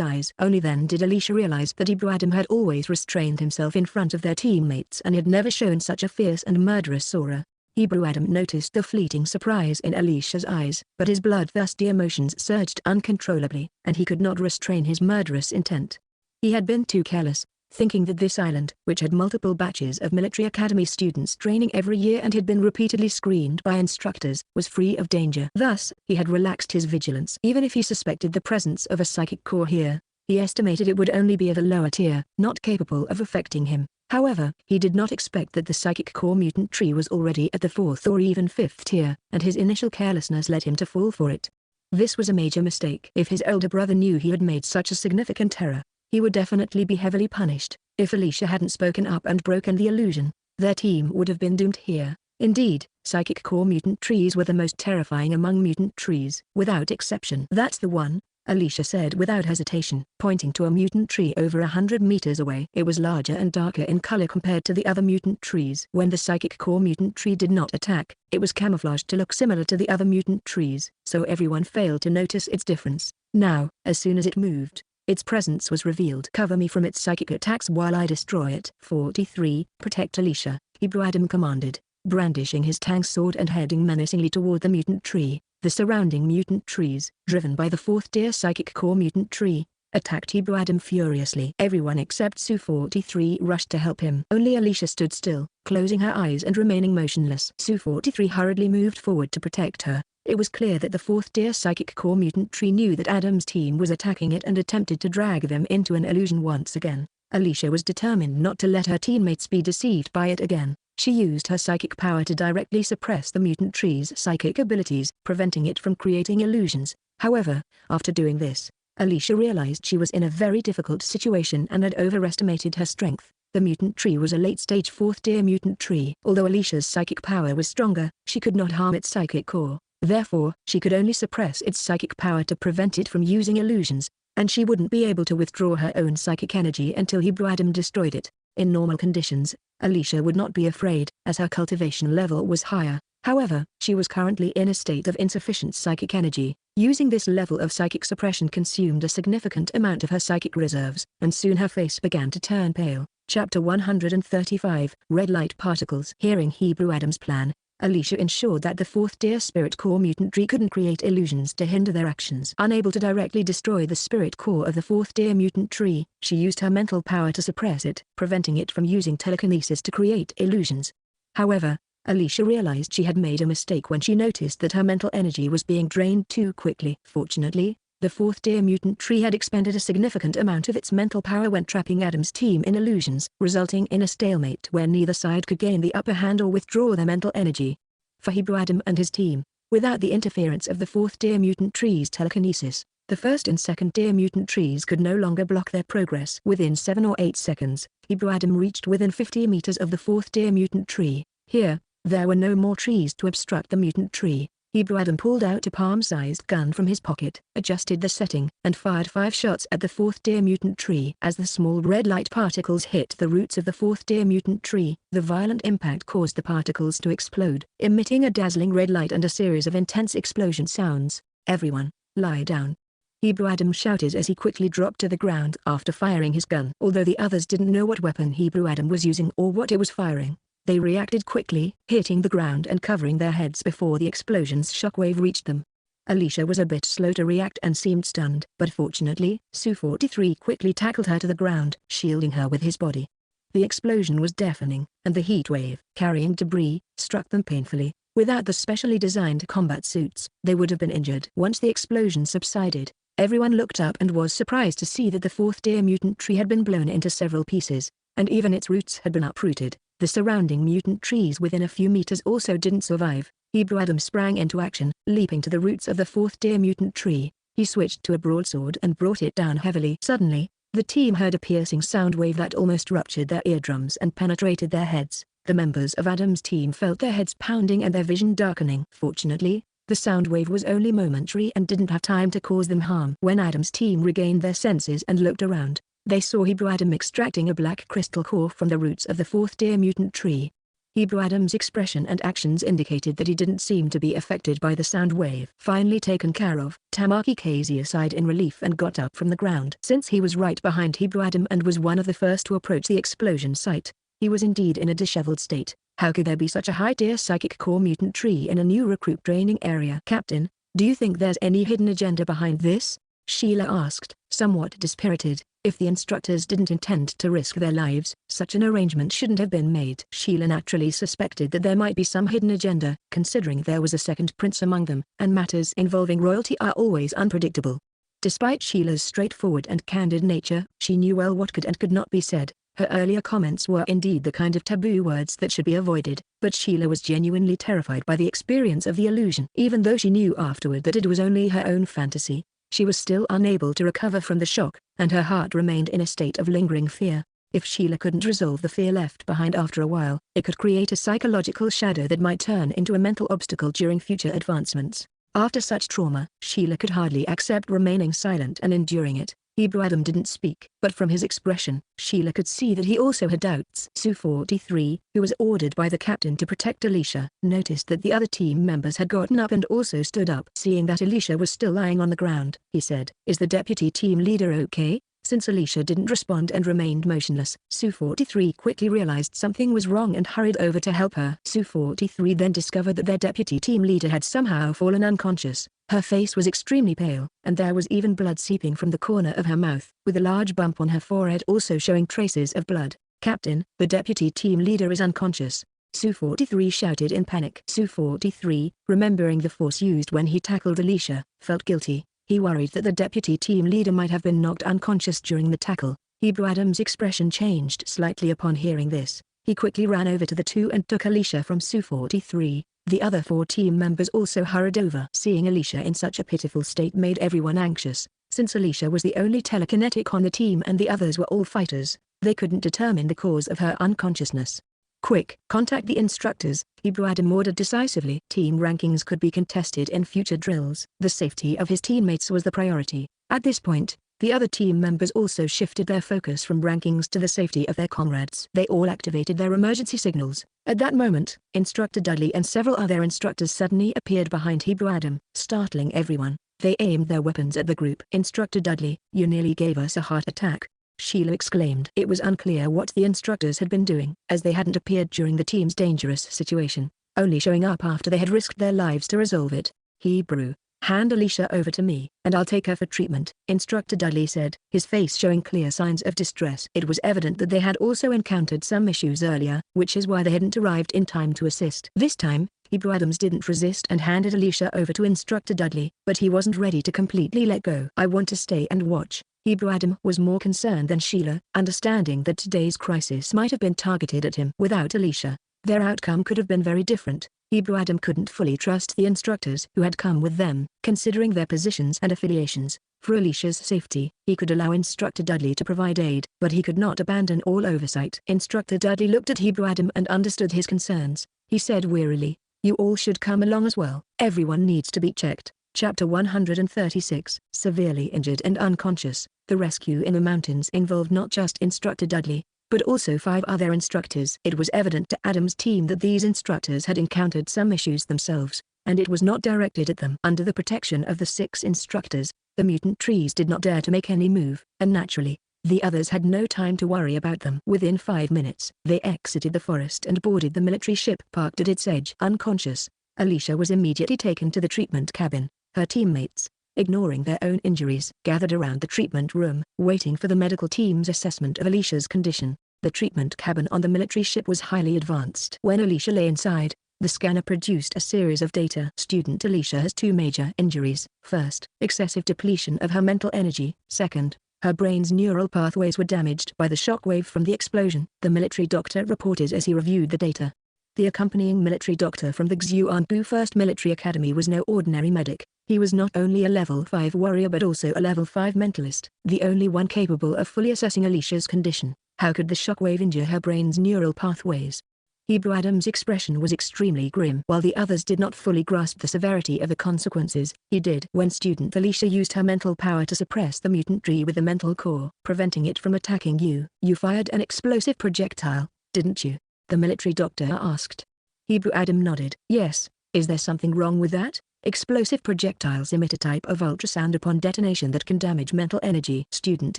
eyes. Only then did Alicia realize that Hebrew Adam had always restrained himself in front of their teammates and had never shown such a fierce and murderous aura. Hebrew Adam noticed the fleeting surprise in Alicia's eyes, but his bloodthirsty emotions surged uncontrollably, and he could not restrain his murderous intent. He had been too careless, thinking that this island, which had multiple batches of military academy students training every year and had been repeatedly screened by instructors, was free of danger. Thus, he had relaxed his vigilance. Even if he suspected the presence of a psychic core here, he estimated it would only be of a lower tier, not capable of affecting him. However, he did not expect that the psychic core mutant tree was already at the fourth or even fifth tier, and his initial carelessness led him to fall for it. This was a major mistake. If his older brother knew he had made such a significant error, he would definitely be heavily punished. If Alicia hadn't spoken up and broken the illusion, their team would have been doomed here. Indeed, psychic core mutant trees were the most terrifying among mutant trees. Without exception. "That's the one," Alicia said without hesitation, pointing to a mutant tree over 100 meters away. It was larger and darker in color compared to the other mutant trees. When the psychic core mutant tree did not attack, it was camouflaged to look similar to the other mutant trees, so everyone failed to notice its difference. Now, as soon as it moved, its presence was revealed. "Cover me from its psychic attacks while I destroy it." 43. Protect Alicia, Hebrew Adam commanded, brandishing his tang sword and heading menacingly toward the mutant tree. The surrounding mutant trees, driven by the fourth deer psychic core mutant tree, attacked Hebrew Adam furiously. Everyone except Sue 43 rushed to help him. Only Alicia stood still, closing her eyes and remaining motionless. Sue 43 hurriedly moved forward to protect her. It was clear that the fourth deer psychic core mutant tree knew that Adam's team was attacking it and attempted to drag them into an illusion once again. Alicia was determined not to let her teammates be deceived by it again. She used her psychic power to directly suppress the mutant tree's psychic abilities, preventing it from creating illusions. However, after doing this, Alicia realized she was in a very difficult situation and had overestimated her strength. The mutant tree was a late-stage fourth deer mutant tree. Although Alicia's psychic power was stronger, she could not harm its psychic core. Therefore, she could only suppress its psychic power to prevent it from using illusions, and she wouldn't be able to withdraw her own psychic energy until Hebrew Adam destroyed it. In normal conditions, Alicia would not be afraid, as her cultivation level was higher. However, she was currently in a state of insufficient psychic energy. Using this level of psychic suppression consumed a significant amount of her psychic reserves, and soon her face began to turn pale. Chapter 135, Red Light Particles. Hearing Hebrew Adam's plan, Alicia ensured that the fourth deer spirit core mutant tree couldn't create illusions to hinder their actions. Unable to directly destroy the spirit core of the fourth deer mutant tree, she used her mental power to suppress it, preventing it from using telekinesis to create illusions. However, Alicia realized she had made a mistake when she noticed that her mental energy was being drained too quickly. Fortunately, the fourth deer mutant tree had expended a significant amount of its mental power when trapping Adam's team in illusions, resulting in a stalemate where neither side could gain the upper hand or withdraw their mental energy. For Hebrew Adam and his team, without the interference of the fourth deer mutant tree's telekinesis, the first and second deer mutant trees could no longer block their progress. Within 7 or 8 seconds, Hebrew Adam reached within 50 meters of the fourth deer mutant tree. Here, there were no more trees to obstruct the mutant tree. Hebrew Adam pulled out a palm-sized gun from his pocket, adjusted the setting, and fired 5 shots at the fourth deer mutant tree. As the small red light particles hit the roots of the fourth deer mutant tree, the violent impact caused the particles to explode, emitting a dazzling red light and a series of intense explosion sounds. "Everyone, lie down," Hebrew Adam shouted as he quickly dropped to the ground after firing his gun. Although the others didn't know what weapon Hebrew Adam was using or what it was firing, they reacted quickly, hitting the ground and covering their heads before the explosion's shockwave reached them. Alicia was a bit slow to react and seemed stunned. But fortunately, Su-43 quickly tackled her to the ground, shielding her with his body. The explosion was deafening, and the heat wave, carrying debris, struck them painfully. Without the specially designed combat suits, they would have been injured. Once the explosion subsided, everyone looked up and was surprised to see that the fourth deer mutant tree had been blown into several pieces, and even its roots had been uprooted. The surrounding mutant trees within a few meters also didn't survive. Hebrew Adam sprang into action, leaping to the roots of the fourth deer mutant tree. He switched to a broadsword and brought it down heavily. Suddenly, the team heard a piercing sound wave that almost ruptured their eardrums and penetrated their heads. The members of Adam's team felt their heads pounding and their vision darkening. Fortunately, the sound wave was only momentary and didn't have time to cause them harm. When Adam's team regained their senses and looked around, they saw Hebrew Adam extracting a black crystal core from the roots of the fourth deer mutant tree. Hebrew Adam's expression and actions indicated that he didn't seem to be affected by the sound wave. Finally taken care of, Tamaki Casey sighed in relief and got up from the ground. Since he was right behind Hebrew Adam and was one of the first to approach the explosion site, he was indeed in a disheveled state. How could there be such a high-tier psychic core mutant tree in a new recruit training area? Captain, do you think there's any hidden agenda behind this? Sheila asked, somewhat dispirited. If the instructors didn't intend to risk their lives, such an arrangement shouldn't have been made. Sheila naturally suspected that there might be some hidden agenda, considering there was a second prince among them, and matters involving royalty are always unpredictable. Despite Sheila's straightforward and candid nature, she knew well what could and could not be said. Her earlier comments were indeed the kind of taboo words that should be avoided, but Sheila was genuinely terrified by the experience of the illusion. Even though she knew afterward that it was only her own fantasy, she was still unable to recover from the shock, and her heart remained in a state of lingering fear. If Sheila couldn't resolve the fear left behind after a while, it could create a psychological shadow that might turn into a mental obstacle during future advancements. After such trauma, Sheila could hardly accept remaining silent and enduring it. Hebrew Adam didn't speak, but from his expression, Sheila could see that he also had doubts. Su-43, who was ordered by the captain to protect Alicia, noticed that the other team members had gotten up and also stood up. Seeing that Alicia was still lying on the ground, he said, "Is the deputy team leader okay?" Since Alicia didn't respond and remained motionless, Su-43 quickly realized something was wrong and hurried over to help her. Su-43 then discovered that their deputy team leader had somehow fallen unconscious. Her face was extremely pale, and there was even blood seeping from the corner of her mouth, with a large bump on her forehead also showing traces of blood. "Captain, the deputy team leader is unconscious," Su-43 shouted in panic. Su-43, remembering the force used when he tackled Alicia, felt guilty. He worried that the deputy team leader might have been knocked unconscious during the tackle. Hebrew Adam's expression changed slightly upon hearing this. He quickly ran over to the two and took Alicia from Su-43. The other 4 team members also hurried over. Seeing Alicia in such a pitiful state made everyone anxious. Since Alicia was the only telekinetic on the team and the others were all fighters, they couldn't determine the cause of her unconsciousness. "Quick, contact the instructors," Hebrew Adam ordered decisively. Team rankings could be contested in future drills. The safety of his teammates was the priority. At this point, the other team members also shifted their focus from rankings to the safety of their comrades. They all activated their emergency signals. At that moment, Instructor Dudley and several other instructors suddenly appeared behind Hebrew Adam, startling everyone. They aimed their weapons at the group. "Instructor Dudley, you nearly gave us a heart attack," Sheila exclaimed. It was unclear what the instructors had been doing, as they hadn't appeared during the team's dangerous situation, only showing up after they had risked their lives to resolve it. "Hebrew, hand Alicia over to me, and I'll take her for treatment," Instructor Dudley said, his face showing clear signs of distress. It was evident that they had also encountered some issues earlier, which is why they hadn't arrived in time to assist. This time, Hebrew Adams didn't resist and handed Alicia over to Instructor Dudley, but he wasn't ready to completely let go. "I want to stay and watch." Hebrew Adam was more concerned than Sheila, understanding that today's crisis might have been targeted at him. Without Alicia, their outcome could have been very different. Hebrew Adam couldn't fully trust the instructors who had come with them, considering their positions and affiliations. For Alicia's safety, he could allow Instructor Dudley to provide aid, but he could not abandon all oversight. Instructor Dudley looked at Hebrew Adam and understood his concerns. He said wearily, "You all should come along as well. Everyone needs to be checked." Chapter 136, Severely Injured and Unconscious. The rescue in the mountains involved not just Instructor Dudley, but also 5 other instructors. It was evident to Adam's team that these instructors had encountered some issues themselves, and it was not directed at them. Under the protection of the 6 instructors, the mutant trees did not dare to make any move, and naturally, the others had no time to worry about them. Within 5 minutes, they exited the forest and boarded the military ship parked at its edge. Unconscious, Alicia was immediately taken to the treatment cabin. Her teammates, ignoring their own injuries, gathered around the treatment room, waiting for the medical team's assessment of Alicia's condition. The treatment cabin on the military ship was highly advanced. When Alicia lay inside, the scanner produced a series of data. Student Alicia has two major injuries. First, excessive depletion of her mental energy. Second, her brain's neural pathways were damaged by the shockwave from the explosion, the military doctor reported as he reviewed the data. The accompanying military doctor from the Xuanbu 1st Military Academy was no ordinary medic. He was not only a level 5 warrior but also a level 5 mentalist, the only one capable of fully assessing Alicia's condition. How could the shockwave injure her brain's neural pathways? Hebrew Adam's expression was extremely grim. While the others did not fully grasp the severity of the consequences, he did. When student Alicia used her mental power to suppress the mutant tree with the mental core, preventing it from attacking you. You fired an explosive projectile, didn't you? The military doctor asked. Hebrew Adam nodded. Yes. Is there something wrong with that? Explosive projectiles emit a type of ultrasound upon detonation that can damage mental energy. Student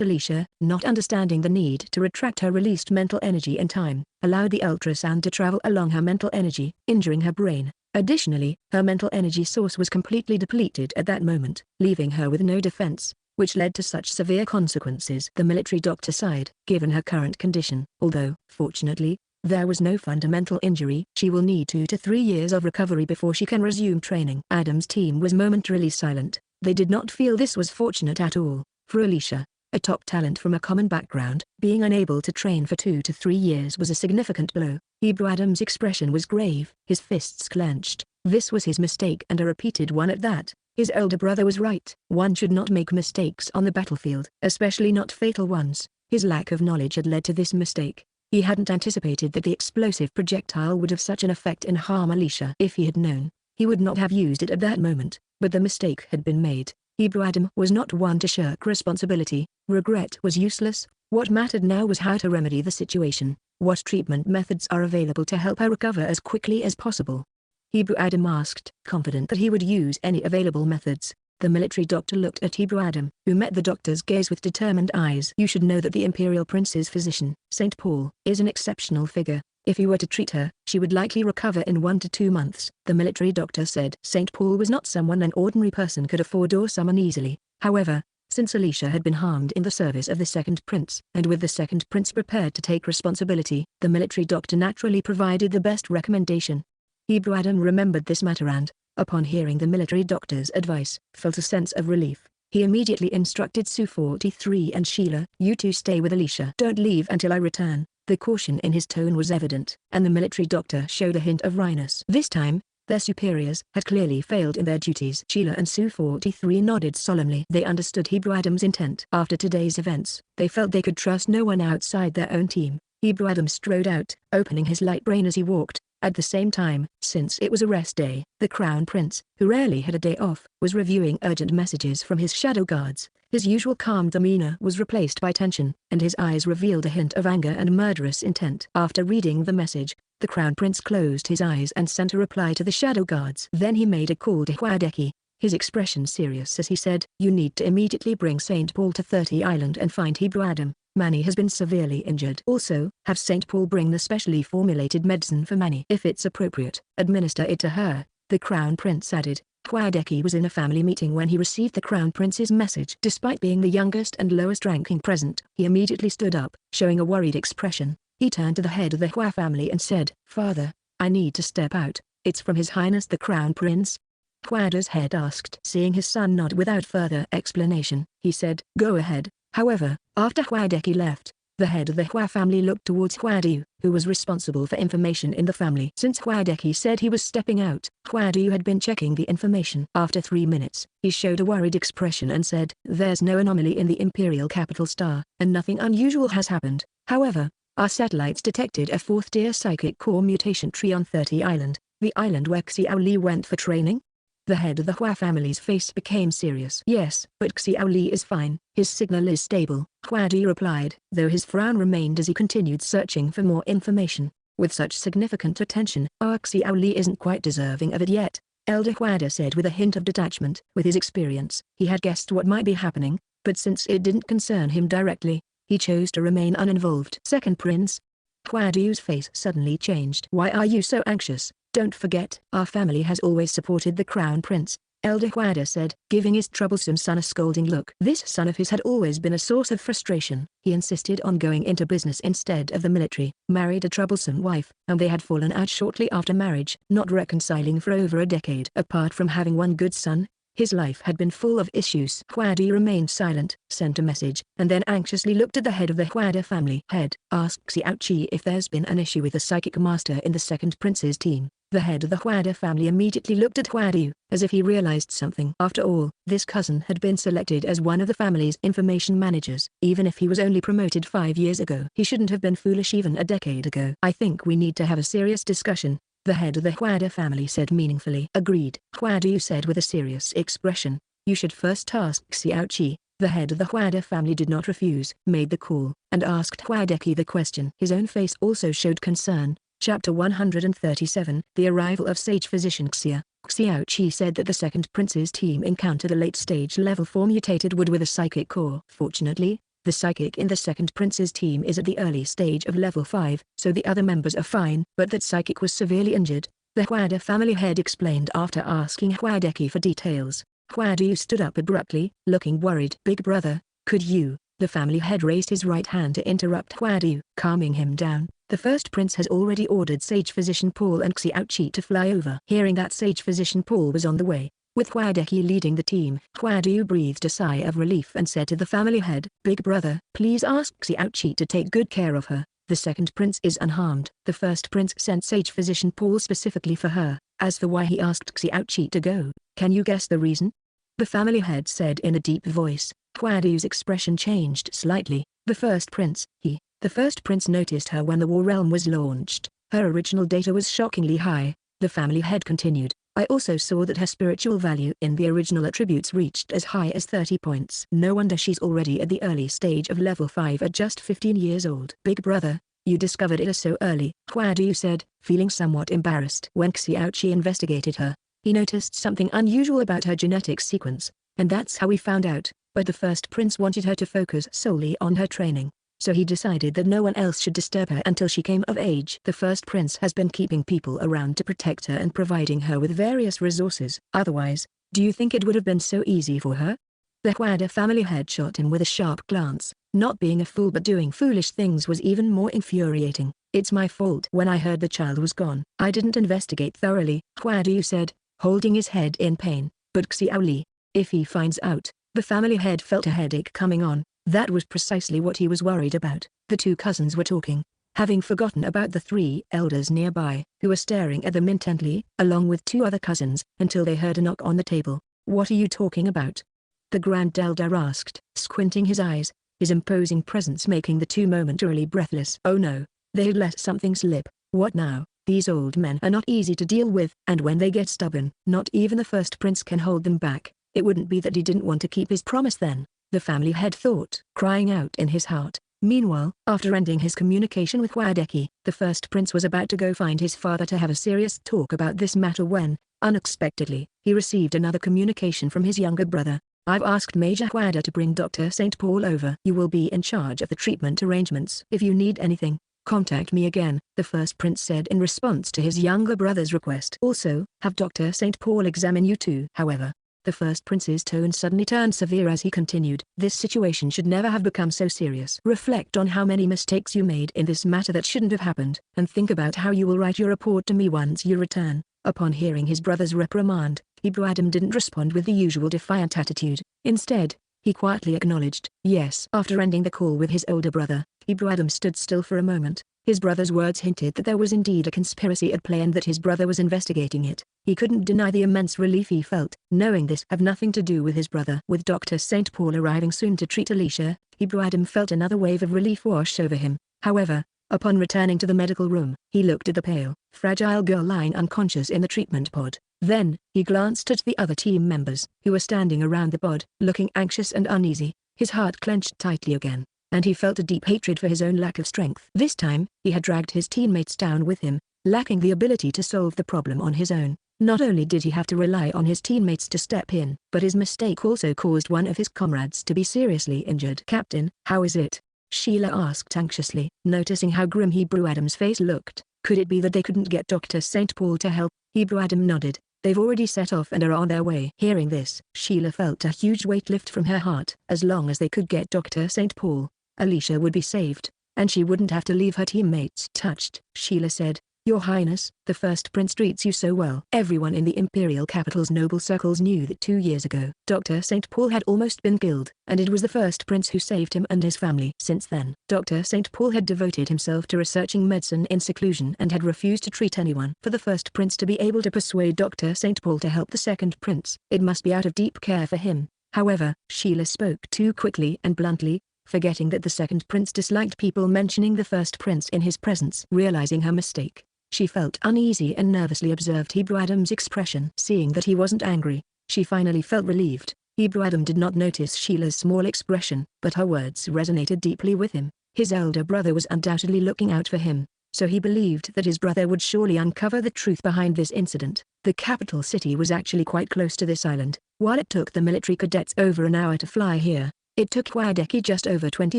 Alicia, not understanding the need to retract her released mental energy in time, allowed the ultrasound to travel along her mental energy, injuring her brain. Additionally, her mental energy source was completely depleted at that moment, leaving her with no defense, which led to such severe consequences. The military doctor sighed. Given her current condition, although, fortunately, there was no fundamental injury, she will need 2 to 3 years of recovery before she can resume training. Adam's team was momentarily silent. They did not feel this was fortunate at all. For Alicia, a top talent from a common background, being unable to train for 2 to 3 years was a significant blow. Hebrew Adam's expression was grave. His fists clenched. This was his mistake and a repeated one at that. His older brother was right. One should not make mistakes on the battlefield, especially not fatal ones. His lack of knowledge had led to this mistake. He hadn't anticipated that the explosive projectile would have such an effect and harm Alicia. If he had known, he would not have used it at that moment, but the mistake had been made. Hebrew Adam was not one to shirk responsibility. Regret was useless. What mattered now was how to remedy the situation. What treatment methods are available to help her recover as quickly as possible? Hebrew Adam asked, confident that he would use any available methods. The military doctor looked at Hebrew Adam, who met the doctor's gaze with determined eyes. You should know that the Imperial Prince's physician, St. Paul, is an exceptional figure. If you were to treat her, she would likely recover in 1 to 2 months. The military doctor said St. Paul was not someone an ordinary person could afford or summon easily. However, since Alicia had been harmed in the service of the second prince, and with the second prince prepared to take responsibility, the military doctor naturally provided the best recommendation. Hebrew Adam remembered this matter and, upon hearing the military doctor's advice, felt a sense of relief. He immediately instructed Su-43 and Sheila, "You two stay with Alicia. Don't leave until I return." The caution in his tone was evident, and the military doctor showed a hint of wryness. This time, their superiors had clearly failed in their duties. Sheila and Su-43 nodded solemnly. They understood Hebrew Adam's intent. After today's events, they felt they could trust no one outside their own team. Hebrew Adam strode out, opening his light brain as he walked. At the same time, since it was a rest day, the Crown Prince, who rarely had a day off, was reviewing urgent messages from his shadow guards. His usual calm demeanor was replaced by tension, and his eyes revealed a hint of anger and murderous intent. After reading the message, the Crown Prince closed his eyes and sent a reply to the shadow guards. Then he made a call to Hwadeki, his expression serious as he said, "You need to immediately bring St. Paul to 30 Island and find Hebrew Adam. Manny has been severely injured. Also, have St. Paul bring the specially formulated medicine for Manny. If it's appropriate, administer it to her," the Crown Prince added. Hwadeki was in a family meeting when he received the Crown Prince's message. Despite being the youngest and lowest ranking present, he immediately stood up, showing a worried expression. He turned to the head of the Hua family and said, "Father, I need to step out. It's from His Highness the Crown Prince?" Hwada's head asked. Seeing his son nod without further explanation, he said, "Go ahead." However, after Hwadeki left, the head of the Hua family looked towards Hwadu, who was responsible for information in the family. Since Hwadeki said he was stepping out, Hwadu had been checking the information. After 3 minutes, he showed a worried expression and said, "There's no anomaly in the Imperial Capital Star, and nothing unusual has happened. However, our satellites detected a 4th-tier psychic core mutation tree on 30 Island, the island where Xiao Li went for training." The head of the Hua family's face became serious. "Yes, but Xiao Li is fine. His signal is stable," Hwadu replied, though his frown remained as he continued searching for more information. "With such significant attention, our Xiao Li isn't quite deserving of it yet," Elder Hwada said with a hint of detachment. With his experience, he had guessed what might be happening, but since it didn't concern him directly, he chose to remain uninvolved. "Second Prince?" Hwadu's face suddenly changed. "Why are you so anxious? Don't forget, our family has always supported the Crown Prince. Elder Huada said, giving his troublesome son a scolding look. This son of his had always been a source of frustration. He insisted on going into business instead of the military, married a troublesome wife, and they had fallen out shortly after marriage, not reconciling for over a decade. Apart from having one good son, his life had been full of issues. Huada remained silent, sent a message, and then anxiously looked at the head of the Huada family. Head asks Xiaoqi if there's been an issue with the psychic master in the second prince's team. The head of the Huada family immediately looked at Huada, as if he realized something. After all, this cousin had been selected as one of the family's information managers. Even if he was only promoted 5 years ago, he shouldn't have been foolish even a decade ago. I think we need to have a serious discussion, the head of the Huada family said meaningfully. Agreed, Huada said with a serious expression. You should first ask Xiaoqi. The head of the Huada family did not refuse, made the call, and asked Huadeki the question. His own face also showed concern. Chapter 137, The Arrival of Sage Physician Xia. Xiaoqi said that the second prince's team encountered a late-stage level 4 mutated wood with a psychic core. Fortunately, the psychic in the second prince's team is at the early stage of level 5, so the other members are fine. But that psychic was severely injured, the Huada family head explained after asking Huadeki for details. Huada stood up abruptly, looking worried. Big brother, could you? The family head raised his right hand to interrupt Huada, calming him down. The first prince has already ordered Sage Physician Paul and Xiaoqi to fly over. Hearing that Sage Physician Paul was on the way, with Huadeki leading the team, Huada breathed a sigh of relief and said to the family head, Big brother, please ask Xiaoqi to take good care of her. The second prince is unharmed. The first prince sent Sage Physician Paul specifically for her. As for why he asked Xiaoqi to go, can you guess the reason? The family head said in a deep voice. Huada's expression changed slightly. The first prince noticed her when the War Realm was launched. Her original data was shockingly high. The family head continued. I also saw that her spiritual value in the original attributes reached as high as 30 points. No wonder she's already at the early stage of level 5 at just 15 years old. Big brother, you discovered it so early, Huada said, feeling somewhat embarrassed. When Xiaoqi investigated her, he noticed something unusual about her genetic sequence, and that's how we found out. But the first prince wanted her to focus solely on her training, so he decided that no one else should disturb her until she came of age. The first prince has been keeping people around to protect her and providing her with various resources. Otherwise, do you think it would have been so easy for her? The Huada family head shot him with a sharp glance. Not being a fool but doing foolish things was even more infuriating. It's my fault. When I heard the child was gone, I didn't investigate thoroughly, Huada said, holding his head in pain. But Xiaoli, if he finds out. The family head felt a headache coming on. That was precisely what he was worried about. The two cousins were talking, having forgotten about the 3 elders nearby, who were staring at them intently, along with 2 other cousins, until they heard a knock on the table. What are you talking about? The Grand Elder asked, squinting his eyes, his imposing presence making the 2 momentarily breathless. Oh no, they had let something slip. What now? These old men are not easy to deal with, and when they get stubborn, not even the first prince can hold them back. It wouldn't be that he didn't want to keep his promise then, the family head thought, crying out in his heart. Meanwhile, after ending his communication with Huadeki, the first prince was about to go find his father to have a serious talk about this matter when, unexpectedly, he received another communication from his younger brother. I've asked Major Huada to bring Dr. St. Paul over. You will be in charge of the treatment arrangements. If you need anything, contact me again, the first prince said in response to his younger brother's request. Also, have Dr. St. Paul examine you too. However, the first prince's tone suddenly turned severe as he continued. This situation should never have become so serious. Reflect on how many mistakes you made in this matter that shouldn't have happened, and think about how you will write your report to me once you return. Upon hearing his brother's reprimand, Ibrahim didn't respond with the usual defiant attitude. Instead, he quietly acknowledged, yes. After ending the call with his older brother, Ibrahim stood still for a moment. His brother's words hinted that there was indeed a conspiracy at play and that his brother was investigating it. He couldn't deny the immense relief he felt, knowing this had nothing to do with his brother. With Dr. St. Paul arriving soon to treat Alicia, Ibrahim felt another wave of relief wash over him. However, upon returning to the medical room, he looked at the pale, fragile girl lying unconscious in the treatment pod. Then, he glanced at the other team members, who were standing around the pod, looking anxious and uneasy. His heart clenched tightly again, and he felt a deep hatred for his own lack of strength. This time, he had dragged his teammates down with him, lacking the ability to solve the problem on his own. Not only did he have to rely on his teammates to step in, but his mistake also caused one of his comrades to be seriously injured. Captain, how is it? Sheila asked anxiously, noticing how grim Hebrew Adam's face looked. Could it be that they couldn't get Dr. St. Paul to help? Hebrew Adam nodded. They've already set off and are on their way. Hearing this, Sheila felt a huge weight lift from her heart. As long as they could get Dr. St. Paul, Alicia would be saved, and she wouldn't have to leave her teammates. Touched, Sheila said, "Your Highness, the first prince treats you so well." Everyone in the imperial capital's noble circles knew that 2 years ago, Dr. St. Paul had almost been killed, and it was the first prince who saved him and his family. Since then, Dr. St. Paul had devoted himself to researching medicine in seclusion and had refused to treat anyone. For the first prince to be able to persuade Dr. St. Paul to help the second prince, it must be out of deep care for him. However, Sheila spoke too quickly and bluntly, forgetting that the second prince disliked people mentioning the first prince in his presence. Realizing her mistake, she felt uneasy and nervously observed Hebrew Adam's expression. Seeing that he wasn't angry, she finally felt relieved. Hebrew Adam did not notice Sheila's small expression, but her words resonated deeply with him. His elder brother was undoubtedly looking out for him, so he believed that his brother would surely uncover the truth behind this incident. The capital city was actually quite close to this island. While it took the military cadets over an hour to fly here, it took Hwadeki just over 20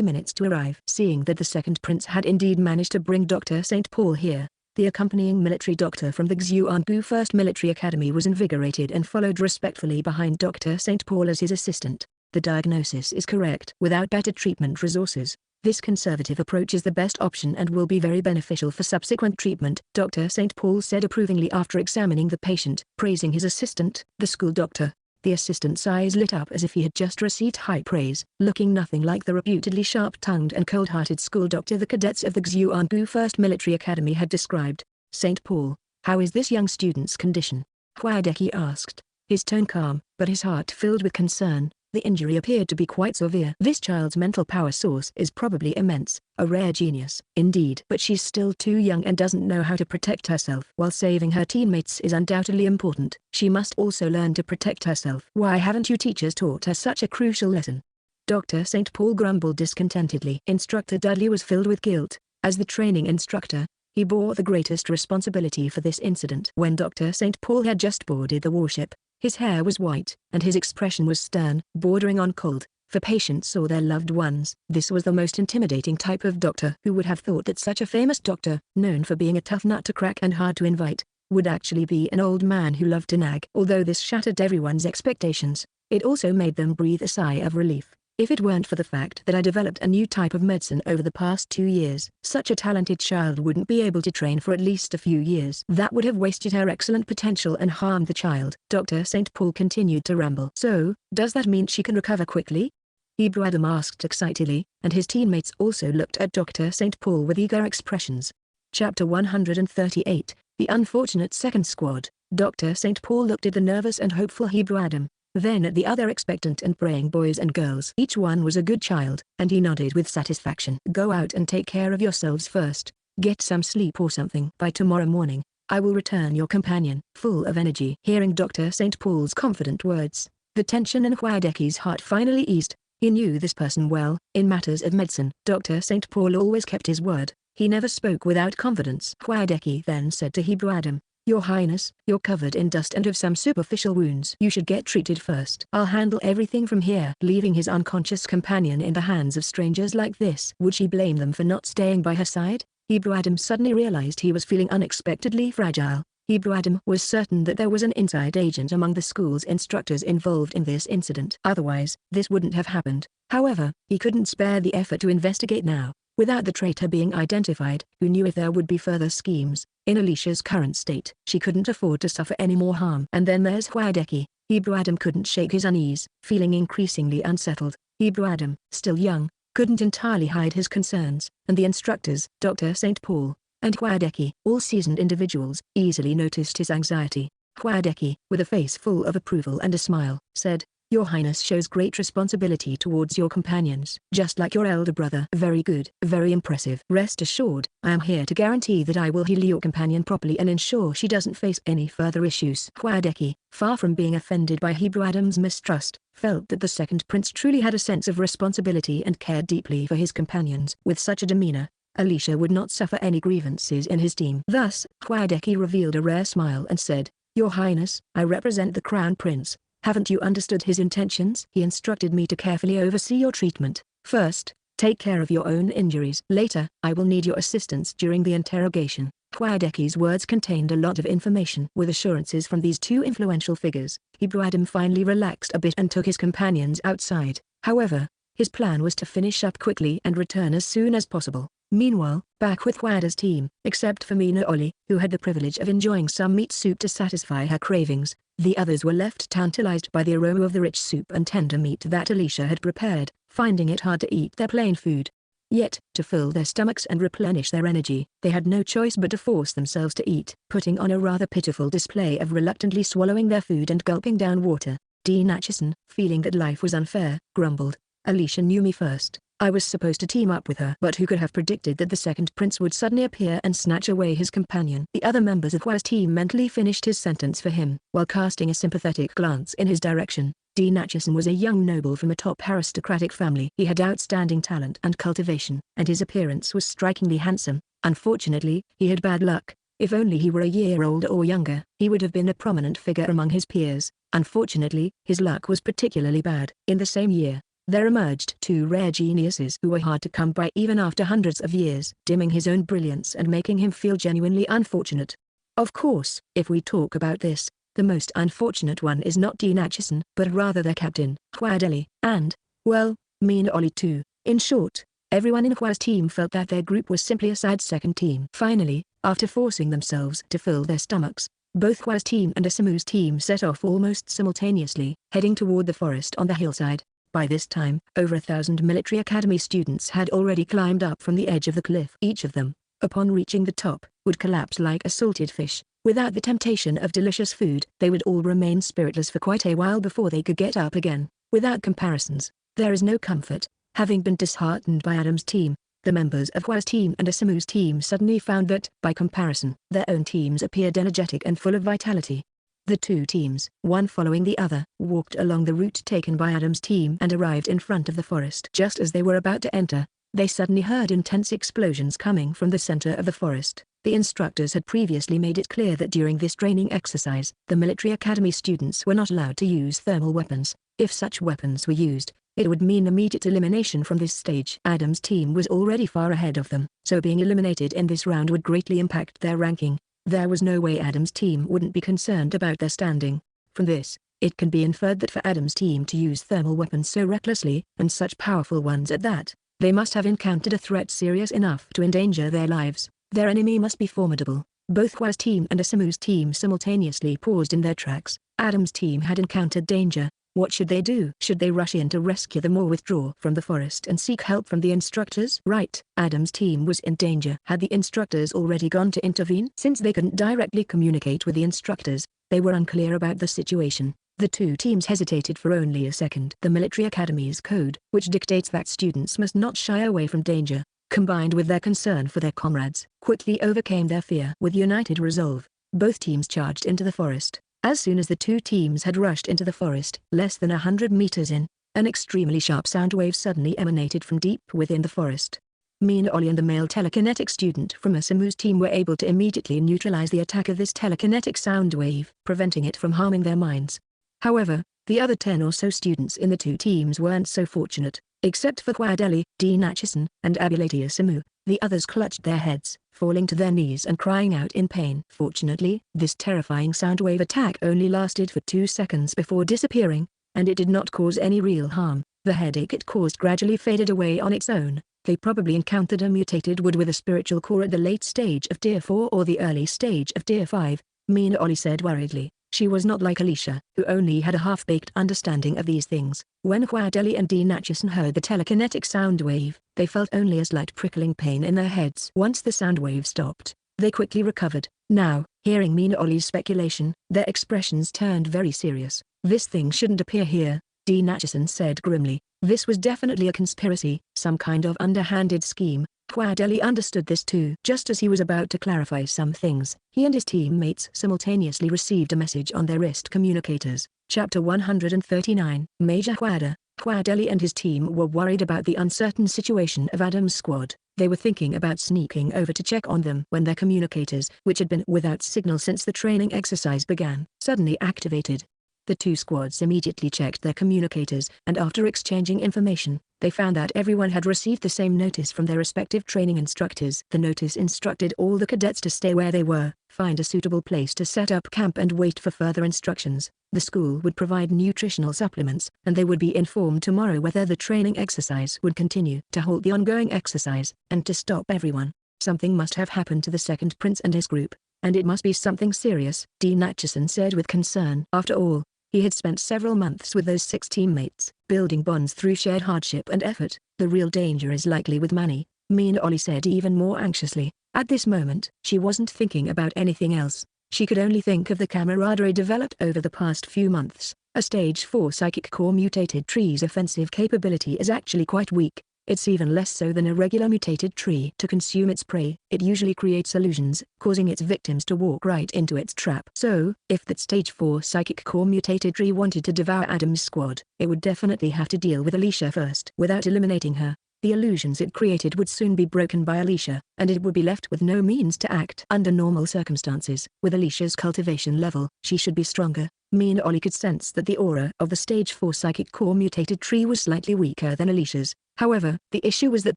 minutes to arrive. Seeing that the second prince had indeed managed to bring Dr. St. Paul here, the accompanying military doctor from the Xuangu 1st Military Academy was invigorated and followed respectfully behind Dr. St. Paul as his assistant. The diagnosis is correct. Without better treatment resources, this conservative approach is the best option and will be very beneficial for subsequent treatment, Dr. St. Paul said approvingly after examining the patient. Praising his assistant, the school doctor, the assistant's eyes lit up as if he had just received high praise. Looking nothing like the reputedly sharp-tongued and cold-hearted school doctor the cadets of the Xuangu 1st Military Academy had described, "St. Paul, how is this young student's condition?" Hwadeki asked, his tone calm, but his heart filled with concern. The injury appeared to be quite severe. This child's mental power source is probably immense, a rare genius. Indeed. But she's still too young and doesn't know how to protect herself. While saving her teammates is undoubtedly important, she must also learn to protect herself. Why haven't you teachers taught her such a crucial lesson? Dr. St. Paul grumbled discontentedly. Instructor Dudley was filled with guilt. As the training instructor, he bore the greatest responsibility for this incident. When Dr. St. Paul had just boarded the warship, his hair was white, and his expression was stern, bordering on cold, for patients saw their loved ones. This was the most intimidating type of doctor. Who would have thought that such a famous doctor, known for being a tough nut to crack and hard to invite, would actually be an old man who loved to nag? Although this shattered everyone's expectations, it also made them breathe a sigh of relief. If it weren't for the fact that I developed a new type of medicine over the past 2 years, such a talented child wouldn't be able to train for at least a few years. That would have wasted her excellent potential and harmed the child. Dr. St. Paul continued to ramble. So, does that mean she can recover quickly? Hebrew Adam asked excitedly, and his teammates also looked at Dr. St. Paul with eager expressions. Chapter 138, The Unfortunate Second Squad. Dr. St. Paul looked at the nervous and hopeful Hebrew Adam, then at the other expectant and praying boys and girls. Each one was a good child, and he nodded with satisfaction. Go out and take care of yourselves first, get some sleep or something. By tomorrow morning, I will return your companion. Full of energy. Hearing Dr. St. Paul's confident words, the tension in Hwadeki's heart finally eased. He knew this person well. In matters of medicine, Dr. St. Paul always kept his word. He never spoke without confidence. Hwadeki then said to Hebrew Adam, Your Highness, you're covered in dust and have some superficial wounds. You should get treated first. I'll handle everything from here. Leaving his unconscious companion in the hands of strangers like this. Would she blame them for not staying by her side? Hebrew Adam suddenly realized he was feeling unexpectedly fragile. Hebrew Adam was certain that there was an inside agent among the school's instructors involved in this incident. Otherwise, this wouldn't have happened. However, he couldn't spare the effort to investigate now. Without the traitor being identified, who knew if there would be further schemes? In Alicia's current state, she couldn't afford to suffer any more harm. And then there's Hwadeki. Hebrew Adam couldn't shake his unease. Feeling increasingly unsettled, Hebrew Adam, still young, couldn't entirely hide his concerns, and the instructors, Dr. St. Paul, and Hwadeki, all seasoned individuals, easily noticed his anxiety. Hwadeki, with a face full of approval and a smile, said, Your Highness shows great responsibility towards your companions, just like your elder brother. Very good, very impressive. Rest assured, I am here to guarantee that I will heal your companion properly and ensure she doesn't face any further issues. Hwadeki, far from being offended by Hebrew Adam's mistrust, felt that the second prince truly had a sense of responsibility and cared deeply for his companions. With such a demeanor, Alicia would not suffer any grievances in his team. Thus, Hwadeki revealed a rare smile and said, Your Highness, I represent the Crown Prince. Haven't you understood his intentions? He instructed me to carefully oversee your treatment. First, take care of your own injuries. Later, I will need your assistance during the interrogation. Huadeki's words contained a lot of information. With assurances from these two influential figures, Adam finally relaxed a bit and took his companions outside. However, his plan was to finish up quickly and return as soon as possible. Meanwhile, back with Huada's team, except for Mina Oli, who had the privilege of enjoying some meat soup to satisfy her cravings, the others were left tantalized by the aroma of the rich soup and tender meat that Alicia had prepared, finding it hard to eat their plain food. Yet, to fill their stomachs and replenish their energy, they had no choice but to force themselves to eat, putting on a rather pitiful display of reluctantly swallowing their food and gulping down water. Dean Acheson, feeling that life was unfair, grumbled, "Alicia knew me first. I was supposed to team up with her." But who could have predicted that the second prince would suddenly appear and snatch away his companion? The other members of Hua's team mentally finished his sentence for him, while casting a sympathetic glance in his direction. Dean Acheson was a young noble from a top aristocratic family. He had outstanding talent and cultivation, and his appearance was strikingly handsome. Unfortunately, he had bad luck. If only he were a year older or younger, he would have been a prominent figure among his peers. Unfortunately, his luck was particularly bad. In the same year, there emerged two rare geniuses who were hard to come by even after hundreds of years, dimming his own brilliance and making him feel genuinely unfortunate. Of course, if we talk about this, the most unfortunate one is not Dean Acheson, but rather their captain, Huadeli, and, well, Mina Oli too. In short, everyone in Hua's team felt that their group was simply a sad second team. Finally, after forcing themselves to fill their stomachs, both Hua's team and Asamu's team set off almost simultaneously, heading toward the forest on the hillside. By this time, over 1,000 military academy students had already climbed up from the edge of the cliff. Each of them, upon reaching the top, would collapse like a salted fish. Without the temptation of delicious food, they would all remain spiritless for quite a while before they could get up again. Without comparisons, there is no comfort. Having been disheartened by Adam's team, the members of Hua's team and Asamu's team suddenly found that, by comparison, their own teams appeared energetic and full of vitality. The two teams, one following the other, walked along the route taken by Adam's team and arrived in front of the forest. Just as they were about to enter, they suddenly heard intense explosions coming from the center of the forest. The instructors had previously made it clear that during this training exercise, the military academy students were not allowed to use thermal weapons. If such weapons were used, it would mean immediate elimination from this stage. Adam's team was already far ahead of them, so being eliminated in this round would greatly impact their ranking. There was no way Adam's team wouldn't be concerned about their standing. From this, it can be inferred that for Adam's team to use thermal weapons so recklessly, and such powerful ones at that, they must have encountered a threat serious enough to endanger their lives. Their enemy must be formidable. Both Hua's team and Asamu's team simultaneously paused in their tracks. Adam's team had encountered danger. What should they do? Should they rush in to rescue them or withdraw from the forest and seek help from the instructors? Right, Adam's team was in danger. Had the instructors already gone to intervene? Since they couldn't directly communicate with the instructors, they were unclear about the situation. The two teams hesitated for only a second. The military academy's code, which dictates that students must not shy away from danger, combined with their concern for their comrades, quickly overcame their fear. With united resolve, both teams charged into the forest. As soon as the two teams had rushed into the forest, less than 100 meters in, an extremely sharp sound wave suddenly emanated from deep within the forest. Mina Oli and the male telekinetic student from Asamu's team were able to immediately neutralize the attack of this telekinetic sound wave, preventing it from harming their minds. However, the other 10 or so students in the two teams weren't so fortunate. Except for Huadeli, Dean Acheson, and Abulati Asamu, the others clutched their heads, falling to their knees and crying out in pain. Fortunately, this terrifying soundwave attack only lasted for 2 seconds before disappearing, and it did not cause any real harm. The headache it caused gradually faded away on its own. They probably encountered a mutated wood with a spiritual core at the late stage of Tier 4 or the early stage of Tier 5, Mina Oli said worriedly. She was not like Alicia, who only had a half-baked understanding of these things. When Huadeli and Dean Acheson heard the telekinetic sound wave, they felt only a slight prickling pain in their heads. Once the sound wave stopped, they quickly recovered. Now, hearing Mina Oli's speculation, their expressions turned very serious. "This thing shouldn't appear here," Dean Acheson said grimly. This was definitely a conspiracy, some kind of underhanded scheme. Huadeli understood this too. Just as he was about to clarify some things, he and his teammates simultaneously received a message on their wrist communicators. Chapter 139. Major Huadeli and his team were worried about the uncertain situation of Adam's squad. They were thinking about sneaking over to check on them when their communicators, which had been without signal since the training exercise began, suddenly activated. The two squads immediately checked their communicators, and after exchanging information, they found that everyone had received the same notice from their respective training instructors. The notice instructed all the cadets to stay where they were, find a suitable place to set up camp and wait for further instructions. The school would provide nutritional supplements, and they would be informed tomorrow whether the training exercise would continue. To halt the ongoing exercise, and to stop everyone, something must have happened to the second prince and his group, and it must be something serious, Dean Acheson said with concern. After all, he had spent several months with those 6 teammates, building bonds through shared hardship and effort. The real danger is likely with Manny, Mina Ollie said even more anxiously. At this moment, she wasn't thinking about anything else. She could only think of the camaraderie developed over the past few months. A stage 4 psychic core mutated tree's offensive capability is actually quite weak. It's even less so than a regular mutated tree. To consume its prey, it usually creates illusions, causing its victims to walk right into its trap. So, if that stage 4 psychic core mutated tree wanted to devour Adam's squad, it would definitely have to deal with Alicia first. Without eliminating her, the illusions it created would soon be broken by Alicia, and it would be left with no means to act. Under normal circumstances, with Alicia's cultivation level, she should be stronger. Mina Ollie could sense that the aura of the stage 4 psychic core mutated tree was slightly weaker than Alicia's. However, the issue was that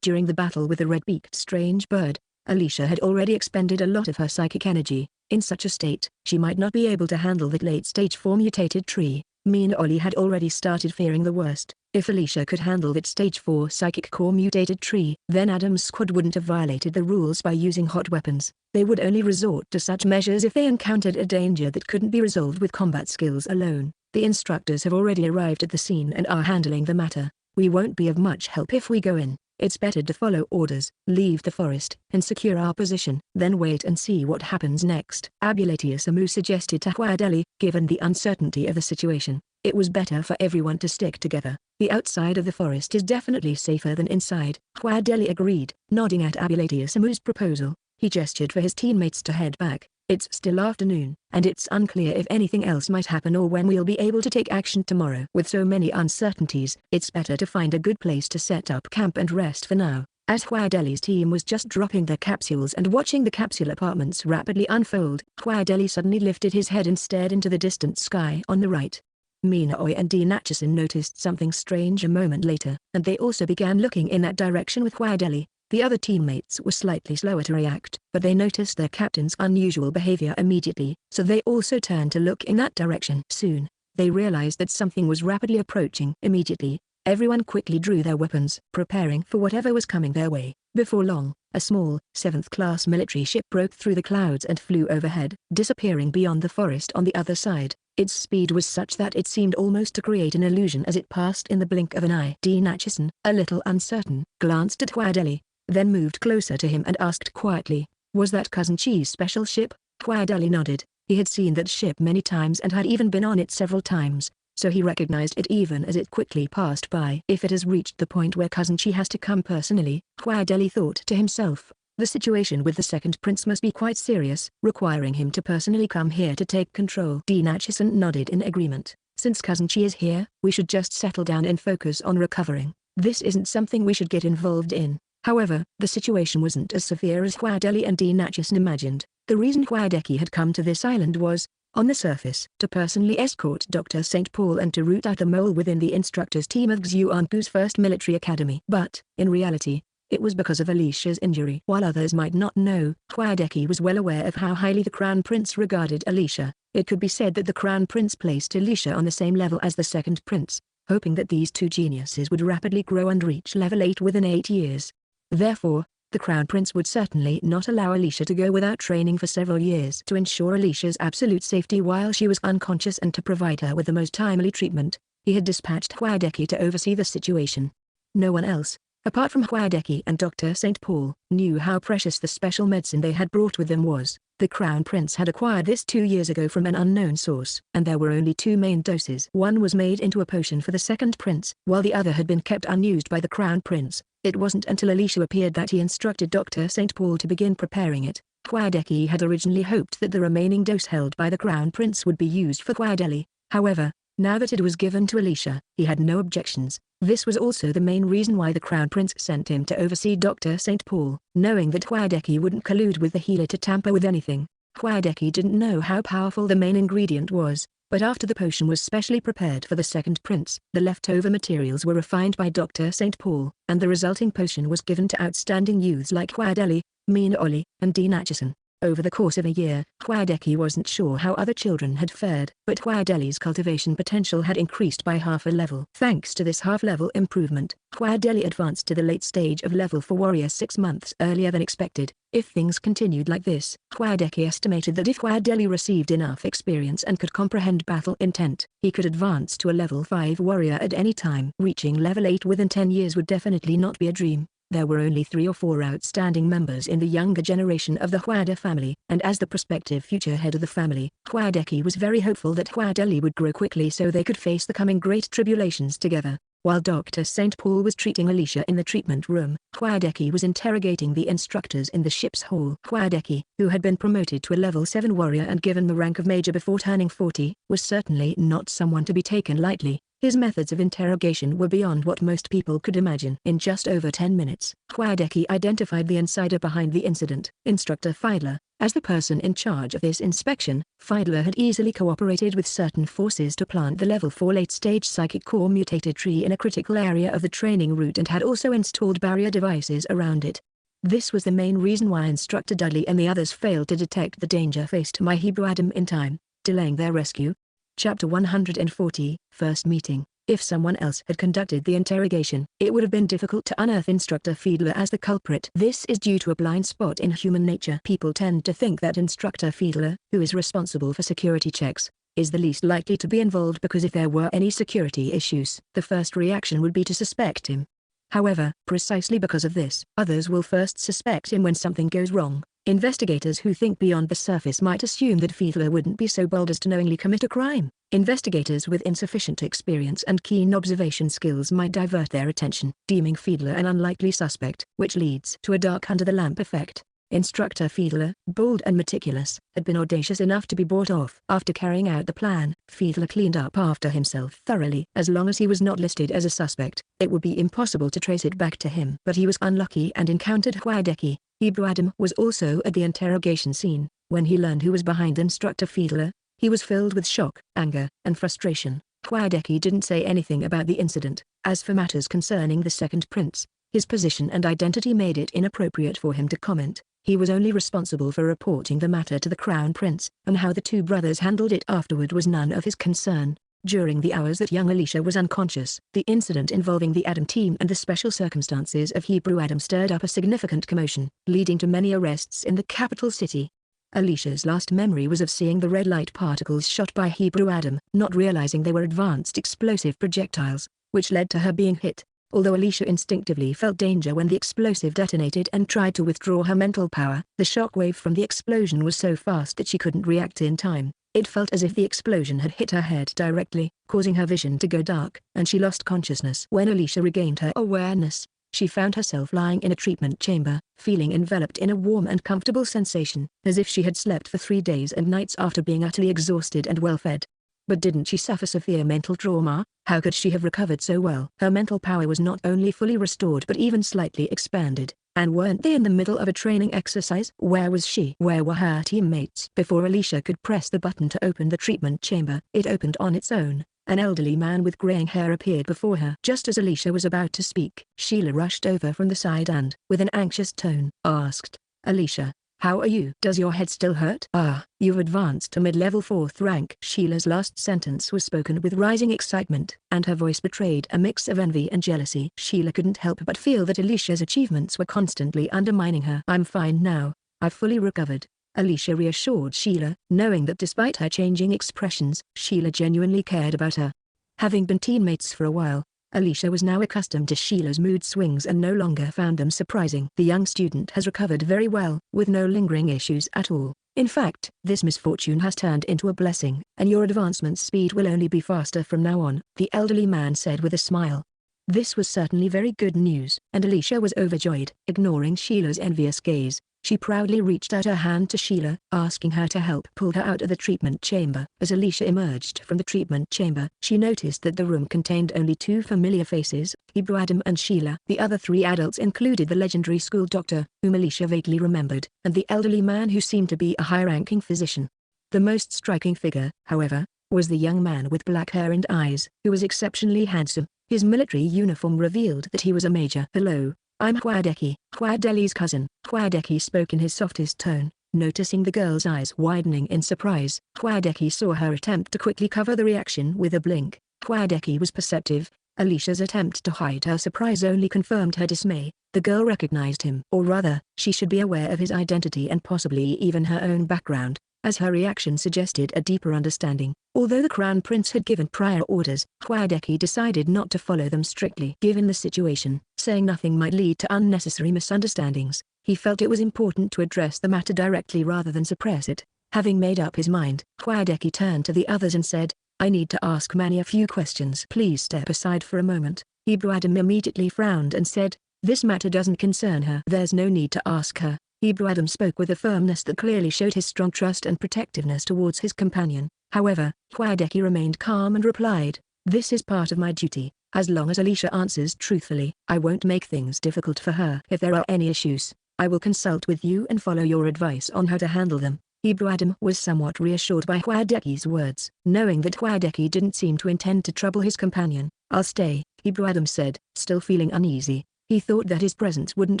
during the battle with the red-beaked strange bird, Alicia had already expended a lot of her psychic energy. In such a state, she might not be able to handle that late stage 4 mutated tree. Mina Ollie had already started fearing the worst. If Alicia could handle that stage 4 psychic core mutated tree, then Adam's squad wouldn't have violated the rules by using hot weapons. They would only resort to such measures if they encountered a danger that couldn't be resolved with combat skills alone. The instructors have already arrived at the scene and are handling the matter. We won't be of much help if we go in. It's better to follow orders, leave the forest, and secure our position, then wait and see what happens next. Abulatius Amu suggested to Huadeli. Given the uncertainty of the situation, it was better for everyone to stick together. The outside of the forest is definitely safer than inside. Huadeli agreed, nodding at Abulatius Amu's proposal. He gestured for his teammates to head back. It's still afternoon, and it's unclear if anything else might happen or when we'll be able to take action tomorrow. With so many uncertainties, it's better to find a good place to set up camp and rest for now. As Huadeli's team was just dropping their capsules and watching the capsule apartments rapidly unfold, Huadeli suddenly lifted his head and stared into the distant sky on the right. Mina Ollie and Dean Acheson noticed something strange a moment later, and they also began looking in that direction with Huadeli. The other teammates were slightly slower to react, but they noticed their captain's unusual behavior immediately, so they also turned to look in that direction. Soon, they realized that something was rapidly approaching. Immediately, everyone quickly drew their weapons, preparing for whatever was coming their way. Before long, a small, 7th-class military ship broke through the clouds and flew overhead, disappearing beyond the forest on the other side. Its speed was such that it seemed almost to create an illusion as it passed in the blink of an eye. Dean Acheson, a little uncertain, glanced at Huadeli, then moved closer to him and asked quietly, "Was that Cousin Chi's special ship?" Huadeli nodded. He had seen that ship many times and had even been on it several times, so he recognized it even as it quickly passed by. If it has reached the point where Cousin Chi has to come personally, Huadeli thought to himself, the situation with the second prince must be quite serious, requiring him to personally come here to take control. Dean Acheson nodded in agreement. Since Cousin Chi is here, we should just settle down and focus on recovering. This isn't something we should get involved in. However, the situation wasn't as severe as Huadeli and Dean Acheson imagined. The reason Huadeki had come to this island was, on the surface, to personally escort Dr. St. Paul and to root out the mole within the instructors team of Xuanku's first military academy. But, in reality, it was because of Alicia's injury. While others might not know, Huadeki was well aware of how highly the Crown Prince regarded Alicia. It could be said that the Crown Prince placed Alicia on the same level as the second prince, hoping that these two geniuses would rapidly grow and reach level 8 within 8 years. Therefore, the Crown Prince would certainly not allow Alicia to go without training for several years. To ensure Alicia's absolute safety while she was unconscious and to provide her with the most timely treatment, he had dispatched Huadeki to oversee the situation. No one else, apart from Huadeki and Dr. St. Paul, knew how precious the special medicine they had brought with them was. The Crown Prince had acquired this 2 years ago from an unknown source, and there were only 2 main doses. One was made into a potion for the second prince, while the other had been kept unused by the Crown Prince. It wasn't until Alicia appeared that he instructed Dr. St. Paul to begin preparing it. Huadeki had originally hoped that the remaining dose held by the Crown Prince would be used for Huadeli. However, now that it was given to Alicia, he had no objections. This was also the main reason why the Crown Prince sent him to oversee Dr. St. Paul. Knowing that Huadeki wouldn't collude with the healer to tamper with anything, Huadeki didn't know how powerful the main ingredient was. But after the potion was specially prepared for the second prince, the leftover materials were refined by Dr. St. Paul, and the resulting potion was given to outstanding youths like Hwaadeli, Mina Ollie, and Dean Atchison. Over the course of a year, Hwaadeki wasn't sure how other children had fared, but Hwaadeli's cultivation potential had increased by half a level. Thanks to this half-level improvement, Hwaadeli advanced to the late stage of level 4 warrior 6 months earlier than expected. If things continued like this, Hwaadeki estimated that if Hwaadeli received enough experience and could comprehend battle intent, he could advance to a level 5 warrior at any time. Reaching level 8 within 10 years would definitely not be a dream. There were only 3 or 4 outstanding members in the younger generation of the Hwaada family, and as the prospective future head of the family, Hwaadeki was very hopeful that Hwaadeli would grow quickly so they could face the coming great tribulations together. While Dr. St. Paul was treating Alicia in the treatment room, Hwaadeki was interrogating the instructors in the ship's hall. Hwaadeki, who had been promoted to a level 7 warrior and given the rank of major before turning 40, was certainly not someone to be taken lightly. His methods of interrogation were beyond what most people could imagine. In just over 10 minutes, Hwaadeki identified the insider behind the incident, Instructor Fiedler. As the person in charge of this inspection, Fiedler had easily cooperated with certain forces to plant the level 4 late-stage psychic core mutated tree in a critical area of the training route and had also installed barrier devices around it. This was the main reason why Instructor Dudley and the others failed to detect the danger faced by Hebrew Adam in time, delaying their rescue. Chapter 140, First Meeting. If someone else had conducted the interrogation, it would have been difficult to unearth Instructor Fiedler as the culprit. This is due to a blind spot in human nature. People tend to think that Instructor Fiedler, who is responsible for security checks, is the least likely to be involved because if there were any security issues, the first reaction would be to suspect him. However, precisely because of this, others will first suspect him when something goes wrong. Investigators who think beyond the surface might assume that Fiedler wouldn't be so bold as to knowingly commit a crime. Investigators with insufficient experience and keen observation skills might divert their attention, deeming Fiedler an unlikely suspect, which leads to a dark under-the-lamp effect. Instructor Fiedler, bold and meticulous, had been audacious enough to be bought off. After carrying out the plan, Fiedler cleaned up after himself thoroughly. As long as he was not listed as a suspect, it would be impossible to trace it back to him. But he was unlucky and encountered Hwaadeki. Hebrew Adam was also at the interrogation scene. When he learned who was behind Instructor Fiedler, he was filled with shock, anger, and frustration. Hwaadeki didn't say anything about the incident. As for matters concerning the second prince, his position and identity made it inappropriate for him to comment. He was only responsible for reporting the matter to the Crown Prince, and how the two brothers handled it afterward was none of his concern. During the hours that young Alicia was unconscious, the incident involving the Adam team and the special circumstances of Hebrew Adam stirred up a significant commotion, leading to many arrests in the capital city. Alicia's last memory was of seeing the red light particles shot by Hebrew Adam, not realizing they were advanced explosive projectiles, which led to her being hit. Although Alicia instinctively felt danger when the explosive detonated and tried to withdraw her mental power, the shockwave from the explosion was so fast that she couldn't react in time. It felt as if the explosion had hit her head directly, causing her vision to go dark, and she lost consciousness. When Alicia regained her awareness, she found herself lying in a treatment chamber, feeling enveloped in a warm and comfortable sensation, as if she had slept for 3 days and nights after being utterly exhausted and well-fed. But didn't she suffer severe mental trauma? How could she have recovered so well? Her mental power was not only fully restored but even slightly expanded. And weren't they in the middle of a training exercise? Where was she? Where were her teammates? Before Alicia could press the button to open the treatment chamber, it opened on its own. An elderly man with graying hair appeared before her. Just as Alicia was about to speak, Sheila rushed over from the side and, with an anxious tone, asked, "Alicia, how are you? Does your head still hurt?" "Ah, you've advanced to mid-level 4th rank." Sheila's last sentence was spoken with rising excitement, and her voice betrayed a mix of envy and jealousy. Sheila couldn't help but feel that Alicia's achievements were constantly undermining her. "I'm fine now, I've fully recovered," Alicia reassured Sheila, knowing that despite her changing expressions, Sheila genuinely cared about her. Having been teammates for a while, Alicia was now accustomed to Sheila's mood swings and no longer found them surprising. The young student has recovered very well, with no lingering issues at all. In fact, this misfortune has turned into a blessing, and your advancement speed will only be faster from now on, the elderly man said with a smile. This was certainly very good news, and Alicia was overjoyed. Ignoring Sheila's envious gaze, she proudly reached out her hand to Sheila, asking her to help pull her out of the treatment chamber. As Alicia emerged from the treatment chamber, she noticed that the room contained only 2 familiar faces, Hebrew Adam and Sheila. The other 3 adults included the legendary school doctor, whom Alicia vaguely remembered, and the elderly man who seemed to be a high-ranking physician. The most striking figure, however, was the young man with black hair and eyes, who was exceptionally handsome. His military uniform revealed that he was a major. "Hello, I'm Hwadeki, Hwadeli's cousin." Hwadeki spoke in his softest tone. Noticing the girl's eyes widening in surprise, Hwadeki saw her attempt to quickly cover the reaction with a blink. Hwadeki was perceptive. Alicia's attempt to hide her surprise only confirmed her dismay. The girl recognized him, or rather, she should be aware of his identity and possibly even her own background, as her reaction suggested a deeper understanding. Although the Crown Prince had given prior orders, Hwadeki decided not to follow them strictly. Given the situation, saying nothing might lead to unnecessary misunderstandings. He felt it was important to address the matter directly rather than suppress it. Having made up his mind, Hwadeki turned to the others and said, "I need to ask Manny a few questions. Please step aside for a moment." Ibrahim immediately frowned and said, "This matter doesn't concern her." "There's no need to ask her." Ibrahim spoke with a firmness that clearly showed his strong trust and protectiveness towards his companion. However, Hwadeki remained calm and replied, "This is part of my duty. As long as Alicia answers truthfully, I won't make things difficult for her. If there are any issues, I will consult with you and follow your advice on how to handle them." Ibrahim was somewhat reassured by Hwadeki's words, knowing that Hwadeki didn't seem to intend to trouble his companion. "I'll stay," Ibrahim said, still feeling uneasy. He thought that his presence wouldn't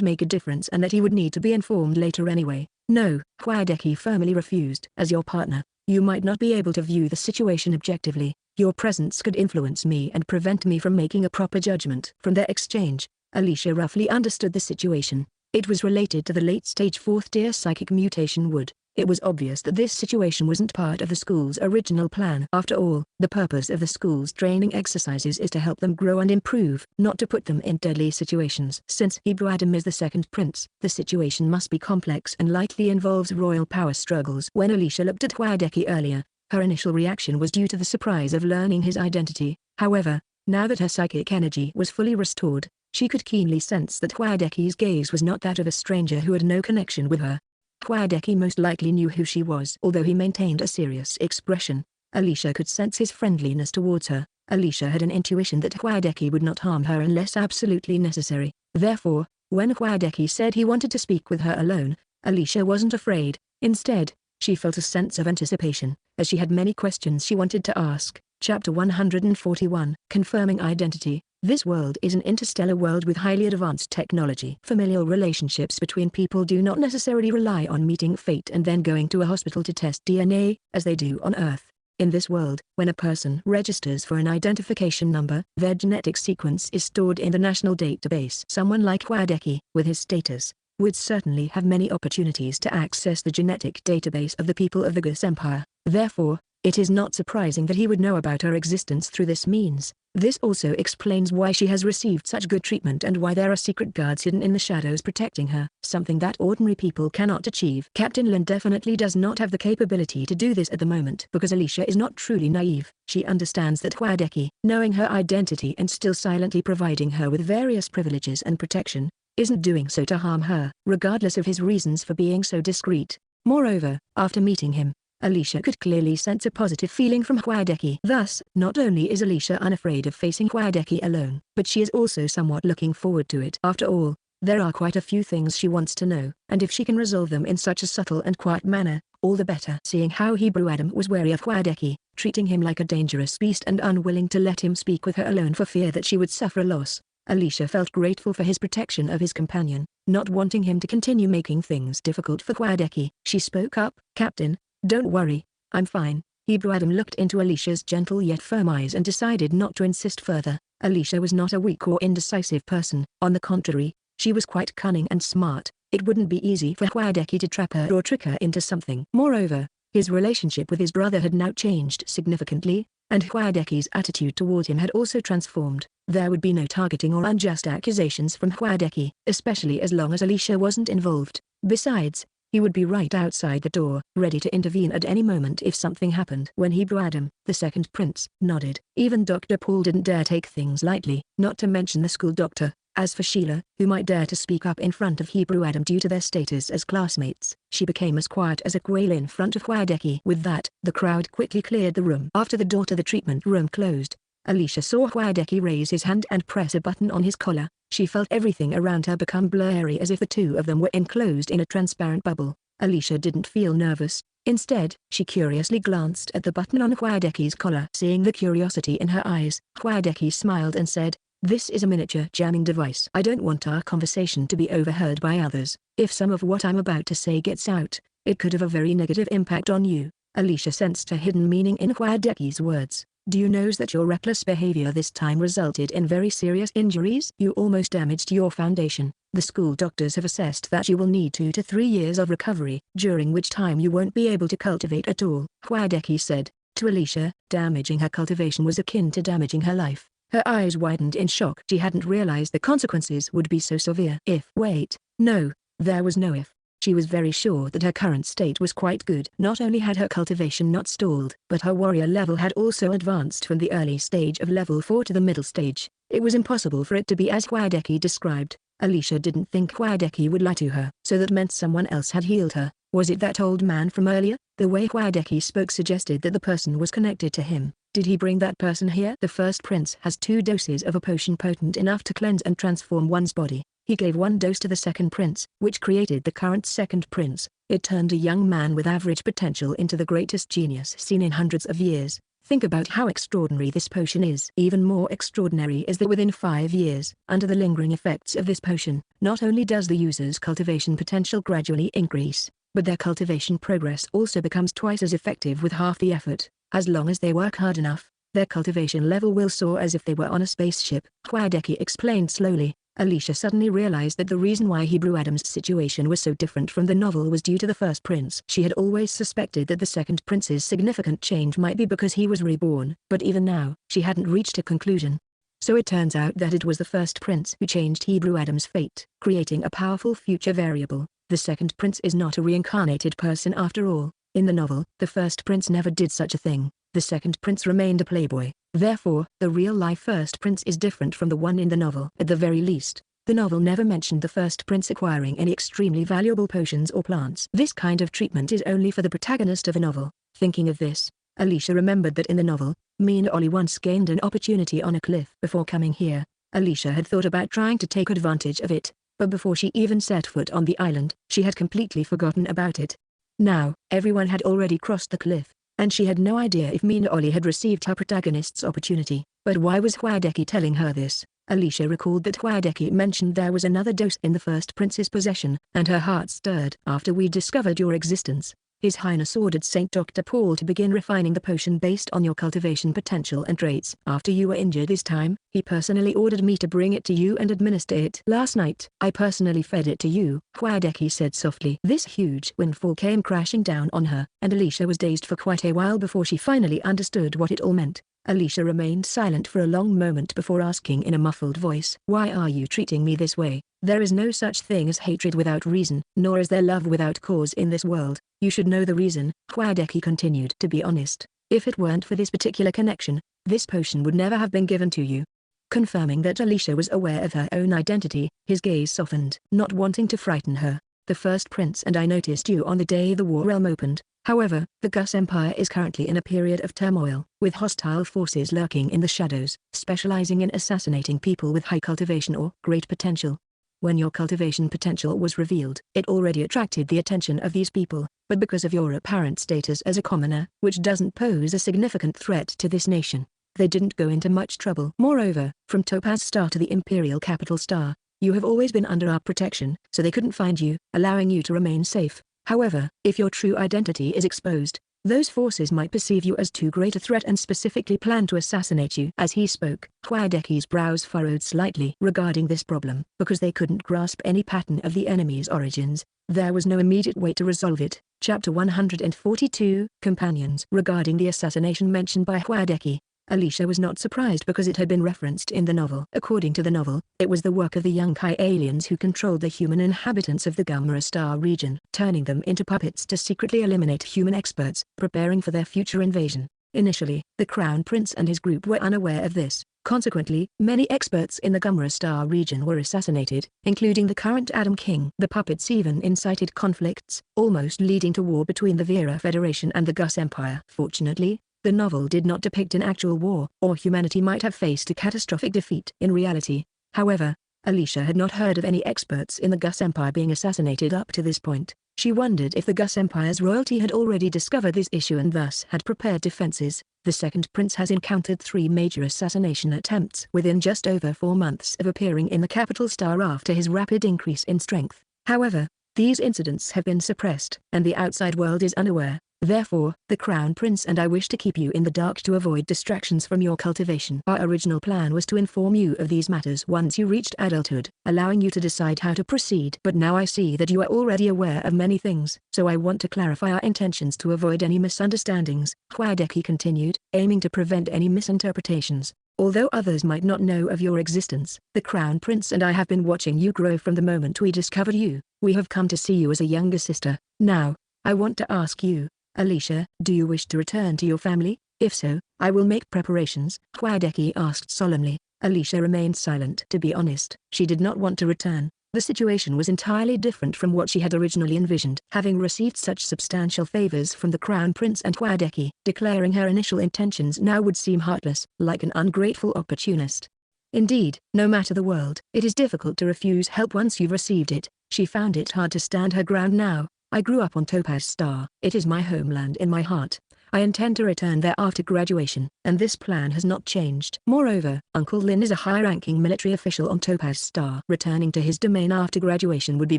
make a difference and that he would need to be informed later anyway. "No," Hwadeki firmly refused. "As your partner, you might not be able to view the situation objectively. Your presence could influence me and prevent me from making a proper judgment." From their exchange, Alicia roughly understood the situation. It was related to the late-stage fourth-tier psychic mutation wood. It was obvious that this situation wasn't part of the school's original plan. After all, the purpose of the school's training exercises is to help them grow and improve, not to put them in deadly situations. Since Ibrahim is the second prince, the situation must be complex and likely involves royal power struggles. When Alicia looked at Hwadeki earlier, her initial reaction was due to the surprise of learning his identity. However, now that her psychic energy was fully restored, she could keenly sense that Hwadeki's gaze was not that of a stranger who had no connection with her. Hwadeki most likely knew who she was. Although he maintained a serious expression, Alicia could sense his friendliness towards her. Alicia had an intuition that Hwadeki would not harm her unless absolutely necessary. Therefore, when Hwadeki said he wanted to speak with her alone, Alicia wasn't afraid. Instead, she felt a sense of anticipation, as she had many questions she wanted to ask. Chapter 141. Confirming Identity. This world is an interstellar world with highly advanced technology. Familial relationships between people do not necessarily rely on meeting fate and then going to a hospital to test DNA, as they do on Earth. In this world, when a person registers for an identification number, their genetic sequence is stored in the national database. Someone like Hwadeki, with his status, would certainly have many opportunities to access the genetic database of the people of the Gus Empire. Therefore, it is not surprising that he would know about her existence through this means. This also explains why she has received such good treatment and why there are secret guards hidden in the shadows protecting her, something that ordinary people cannot achieve. Captain Lin definitely does not have the capability to do this at the moment because Alicia is not truly naive. She understands that Hwadeki, knowing her identity and still silently providing her with various privileges and protection, isn't doing so to harm her, regardless of his reasons for being so discreet. Moreover, after meeting him, Alicia could clearly sense a positive feeling from Hwadeki. Thus, not only is Alicia unafraid of facing Hwadeki alone, but she is also somewhat looking forward to it. After all, there are quite a few things she wants to know, and if she can resolve them in such a subtle and quiet manner, all the better. Seeing how Ibrahim was wary of Hwadeki, treating him like a dangerous beast and unwilling to let him speak with her alone for fear that she would suffer a loss, Alicia felt grateful for his protection of his companion, not wanting him to continue making things difficult for Hwadeki. She spoke up, "Captain, don't worry, I'm fine." Ibrahim looked into Alicia's gentle yet firm eyes and decided not to insist further. Alicia was not a weak or indecisive person. On the contrary, she was quite cunning and smart. It wouldn't be easy for Hwadeki to trap her or trick her into something. Moreover, his relationship with his brother had now changed significantly, and Hwadeki's attitude toward him had also transformed. There would be no targeting or unjust accusations from Hwadeki, especially as long as Alicia wasn't involved. Besides, he would be right outside the door, ready to intervene at any moment if something happened. When Ibrahim, the second prince, nodded, even Dr. Paul didn't dare take things lightly, not to mention the school doctor. As for Sheila, who might dare to speak up in front of Ibrahim due to their status as classmates, she became as quiet as a quail in front of Hwadeki. With that, the crowd quickly cleared the room. After the door to the treatment room closed, Alicia saw Hwadeki raise his hand and press a button on his collar. She felt everything around her become blurry as if the two of them were enclosed in a transparent bubble. Alicia didn't feel nervous, Instead, she curiously glanced at the button on Hwadeki's collar. Seeing the curiosity in her eyes, Hwadeki smiled and said, "This is a miniature jamming device. I don't want our conversation to be overheard by others. If some of what I'm about to say gets out, it could have a very negative impact on you." Alicia sensed a hidden meaning in Hwadeki's words. "Do you know that your reckless behavior this time resulted in very serious injuries? You almost damaged your foundation. The school doctors have assessed that you will need 2 to 3 years of recovery, during which time you won't be able to cultivate at all." Hwadeki said. To Alicia, damaging her cultivation was akin to damaging her life. Her eyes widened in shock. She hadn't realized the consequences would be so severe. Wait, no, there was no if. She was very sure that her current state was quite good. Not only had her cultivation not stalled, but her warrior level had also advanced from the early stage of level 4 to the middle stage. It was impossible for it to be as Hwadeki described. Alicia didn't think Hwadeki would lie to her. So that meant someone else had healed her. Was it that old man from earlier? The way Hwadeki spoke suggested that the person was connected to him. Did he bring that person here? The first prince has 2 doses of a potion potent enough to cleanse and transform one's body. He gave 1 dose to the second prince, which created the current second prince. It turned a young man with average potential into the greatest genius seen in hundreds of years. Think about how extraordinary this potion is. Even more extraordinary is that within 5 years, under the lingering effects of this potion, not only does the user's cultivation potential gradually increase, but their cultivation progress also becomes twice as effective with half the effort. As long as they work hard enough, their cultivation level will soar as if they were on a spaceship. Hwadeki explained slowly. Alicia suddenly realized that the reason why Hebrew Adam's situation was so different from the novel was due to the first prince. She had always suspected that the second prince's significant change might be because he was reborn, but even now, she hadn't reached a conclusion. So it turns out that it was the first prince who changed Hebrew Adam's fate, creating a powerful future variable. The second prince is not a reincarnated person after all. In the novel, the first prince never did such a thing. The second prince remained a playboy. Therefore, the real-life first prince is different from the one in the novel. At the very least, the novel never mentioned the first prince acquiring any extremely valuable potions or plants. This kind of treatment is only for the protagonist of a novel. Thinking of this, Alicia remembered that in the novel, Mina Ollie once gained an opportunity on a cliff. Before coming here, Alicia had thought about trying to take advantage of it, but before she even set foot on the island, she had completely forgotten about it. Now, everyone had already crossed the cliff, and she had no idea if Mina Ollie had received her protagonist's opportunity. But why was Hwadeki telling her this? Alicia recalled that Hwadeki mentioned there was another dose in the first prince's possession, and her heart stirred. "After we discovered your existence, His Highness ordered St. Dr. Paul to begin refining the potion based on your cultivation potential and traits. After you were injured this time, he personally ordered me to bring it to you and administer it. Last night, I personally fed it to you," Hwadeki said softly. This huge windfall came crashing down on her, and Alicia was dazed for quite a while before she finally understood what it all meant. Alicia remained silent for a long moment before asking in a muffled voice, "Why are you treating me this way? There is no such thing as hatred without reason, nor is there love without cause in this world. You should know the reason," Hwadeki continued. "To be honest, if it weren't for this particular connection, this potion would never have been given to you." Confirming that Alicia was aware of her own identity, his gaze softened. "Not wanting to frighten her, the first prince and I noticed you on the day the war realm opened. However, the Gus Empire is currently in a period of turmoil, with hostile forces lurking in the shadows, specializing in assassinating people with high cultivation or great potential. When your cultivation potential was revealed, it already attracted the attention of these people, but because of your apparent status as a commoner, which doesn't pose a significant threat to this nation, they didn't go into much trouble. Moreover, from Topaz Star to the Imperial Capital Star, you have always been under our protection, so they couldn't find you, allowing you to remain safe. However, if your true identity is exposed, those forces might perceive you as too great a threat and specifically plan to assassinate you." As he spoke, Hwadeki's brows furrowed slightly regarding this problem. Because they couldn't grasp any pattern of the enemy's origins, there was no immediate way to resolve it. Chapter 142, Companions. Regarding the assassination mentioned by Hwadeki, Alicia was not surprised because it had been referenced in the novel. According to the novel, it was the work of the young Kai aliens who controlled the human inhabitants of the Gumra Star region, turning them into puppets to secretly eliminate human experts, preparing for their future invasion. Initially, the Crown Prince and his group were unaware of this. Consequently, many experts in the Gumra Star region were assassinated, including the current Adam King. The puppets even incited conflicts, almost leading to war between the Vera Federation and the Gus Empire. Fortunately, the novel did not depict an actual war, or humanity might have faced a catastrophic defeat. In reality, however, Alicia had not heard of any experts in the Gus Empire being assassinated up to this point. She wondered if the Gus Empire's royalty had already discovered this issue and thus had prepared defenses. The second prince has encountered 3 major assassination attempts within just over 4 months of appearing in the capital star after his rapid increase in strength. However, these incidents have been suppressed and the outside world is unaware. Therefore, the Crown Prince and I wish to keep you in the dark to avoid distractions from your cultivation. Our original plan was to inform you of these matters once you reached adulthood, allowing you to decide how to proceed. But now I see that you are already aware of many things, so I want to clarify our intentions to avoid any misunderstandings, Hwadeki continued, aiming to prevent any misinterpretations. Although others might not know of your existence, the Crown Prince and I have been watching you grow from the moment we discovered you. We have come to see you as a younger sister. Now, I want to ask you, Alicia, do you wish to return to your family? If so, I will make preparations, Hwadeki asked solemnly. Alicia remained silent. To be honest, she did not want to return. The situation was entirely different from what she had originally envisioned. Having received such substantial favors from the Crown Prince and Hwadeki, declaring her initial intentions now would seem heartless, like an ungrateful opportunist. Indeed, no matter the world, it is difficult to refuse help once you've received it. She found it hard to stand her ground now. I grew up on Topaz Star. It is my homeland in my heart. I intend to return there after graduation, and this plan has not changed. Moreover, Uncle Lin is a high-ranking military official on Topaz Star. Returning to his domain after graduation would be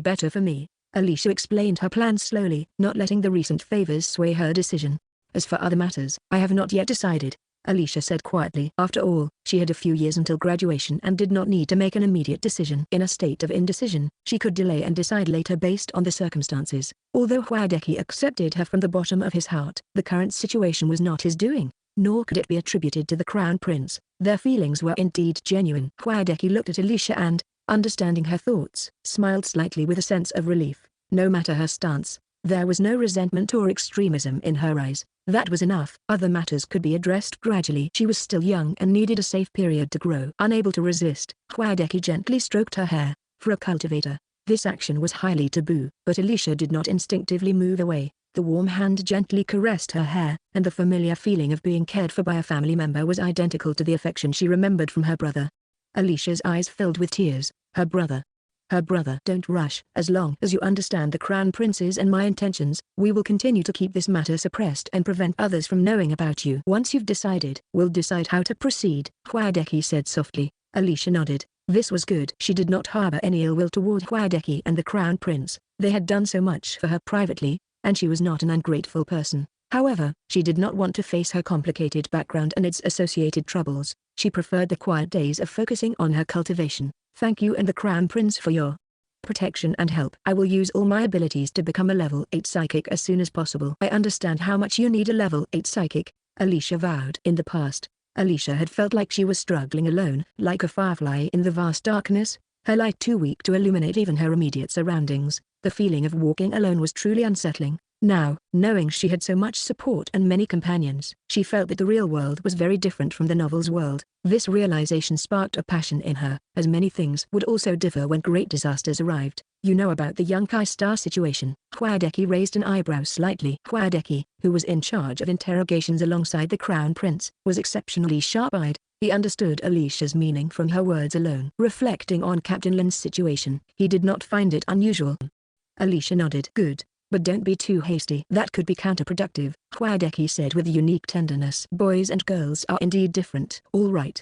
better for me. Alicia explained her plan slowly, not letting the recent favors sway her decision. As for other matters, I have not yet decided, Alicia said quietly. After all, she had a few years until graduation and did not need to make an immediate decision. In a state of indecision, she could delay and decide later based on the circumstances. Although Hwadeki accepted her from the bottom of his heart, the current situation was not his doing, nor could it be attributed to the Crown Prince. Their feelings were indeed genuine. Hwadeki looked at Alicia and, understanding her thoughts, smiled slightly with a sense of relief. No matter her stance, there was no resentment or extremism in her eyes. That was enough. Other matters could be addressed gradually. She was still young and needed a safe period to grow. Unable to resist, Hwadeki gently stroked her hair. For a cultivator, this action was highly taboo. But Alicia did not instinctively move away. The warm hand gently caressed her hair, and the familiar feeling of being cared for by a family member was identical to the affection she remembered from her brother. Alicia's eyes filled with tears. Her brother. Her brother. Don't rush. As long as you understand the Crown Prince's and my intentions, we will continue to keep this matter suppressed and prevent others from knowing about you. Once you've decided, we'll decide how to proceed, Hwadeki said softly. Alicia nodded. This was good. She did not harbor any ill will toward Hwadeki and the Crown Prince. They had done so much for her privately, and she was not an ungrateful person. However, she did not want to face her complicated background and its associated troubles. She preferred the quiet days of focusing on her cultivation. Thank you and the Crown Prince for your protection and help. I will use all my abilities to become a level 8 psychic as soon as possible. I understand how much you need a level 8 psychic, Alicia vowed. In the past, Alicia had felt like she was struggling alone, like a firefly in the vast darkness, her light too weak to illuminate even her immediate surroundings. The feeling of walking alone was truly unsettling. Now, knowing she had so much support and many companions, she felt that the real world was very different from the novel's world. This realization sparked a passion in her, as many things would also differ when great disasters arrived. You know about the Yunkai Star situation. Hwadeki raised an eyebrow slightly. Hwadeki, who was in charge of interrogations alongside the Crown Prince, was exceptionally sharp-eyed. He understood Alicia's meaning from her words alone. Reflecting on Captain Lin's situation, he did not find it unusual. Alicia nodded. Good. But don't be too hasty. That could be counterproductive, Hwadeki said with unique tenderness. Boys and girls are indeed different. All right.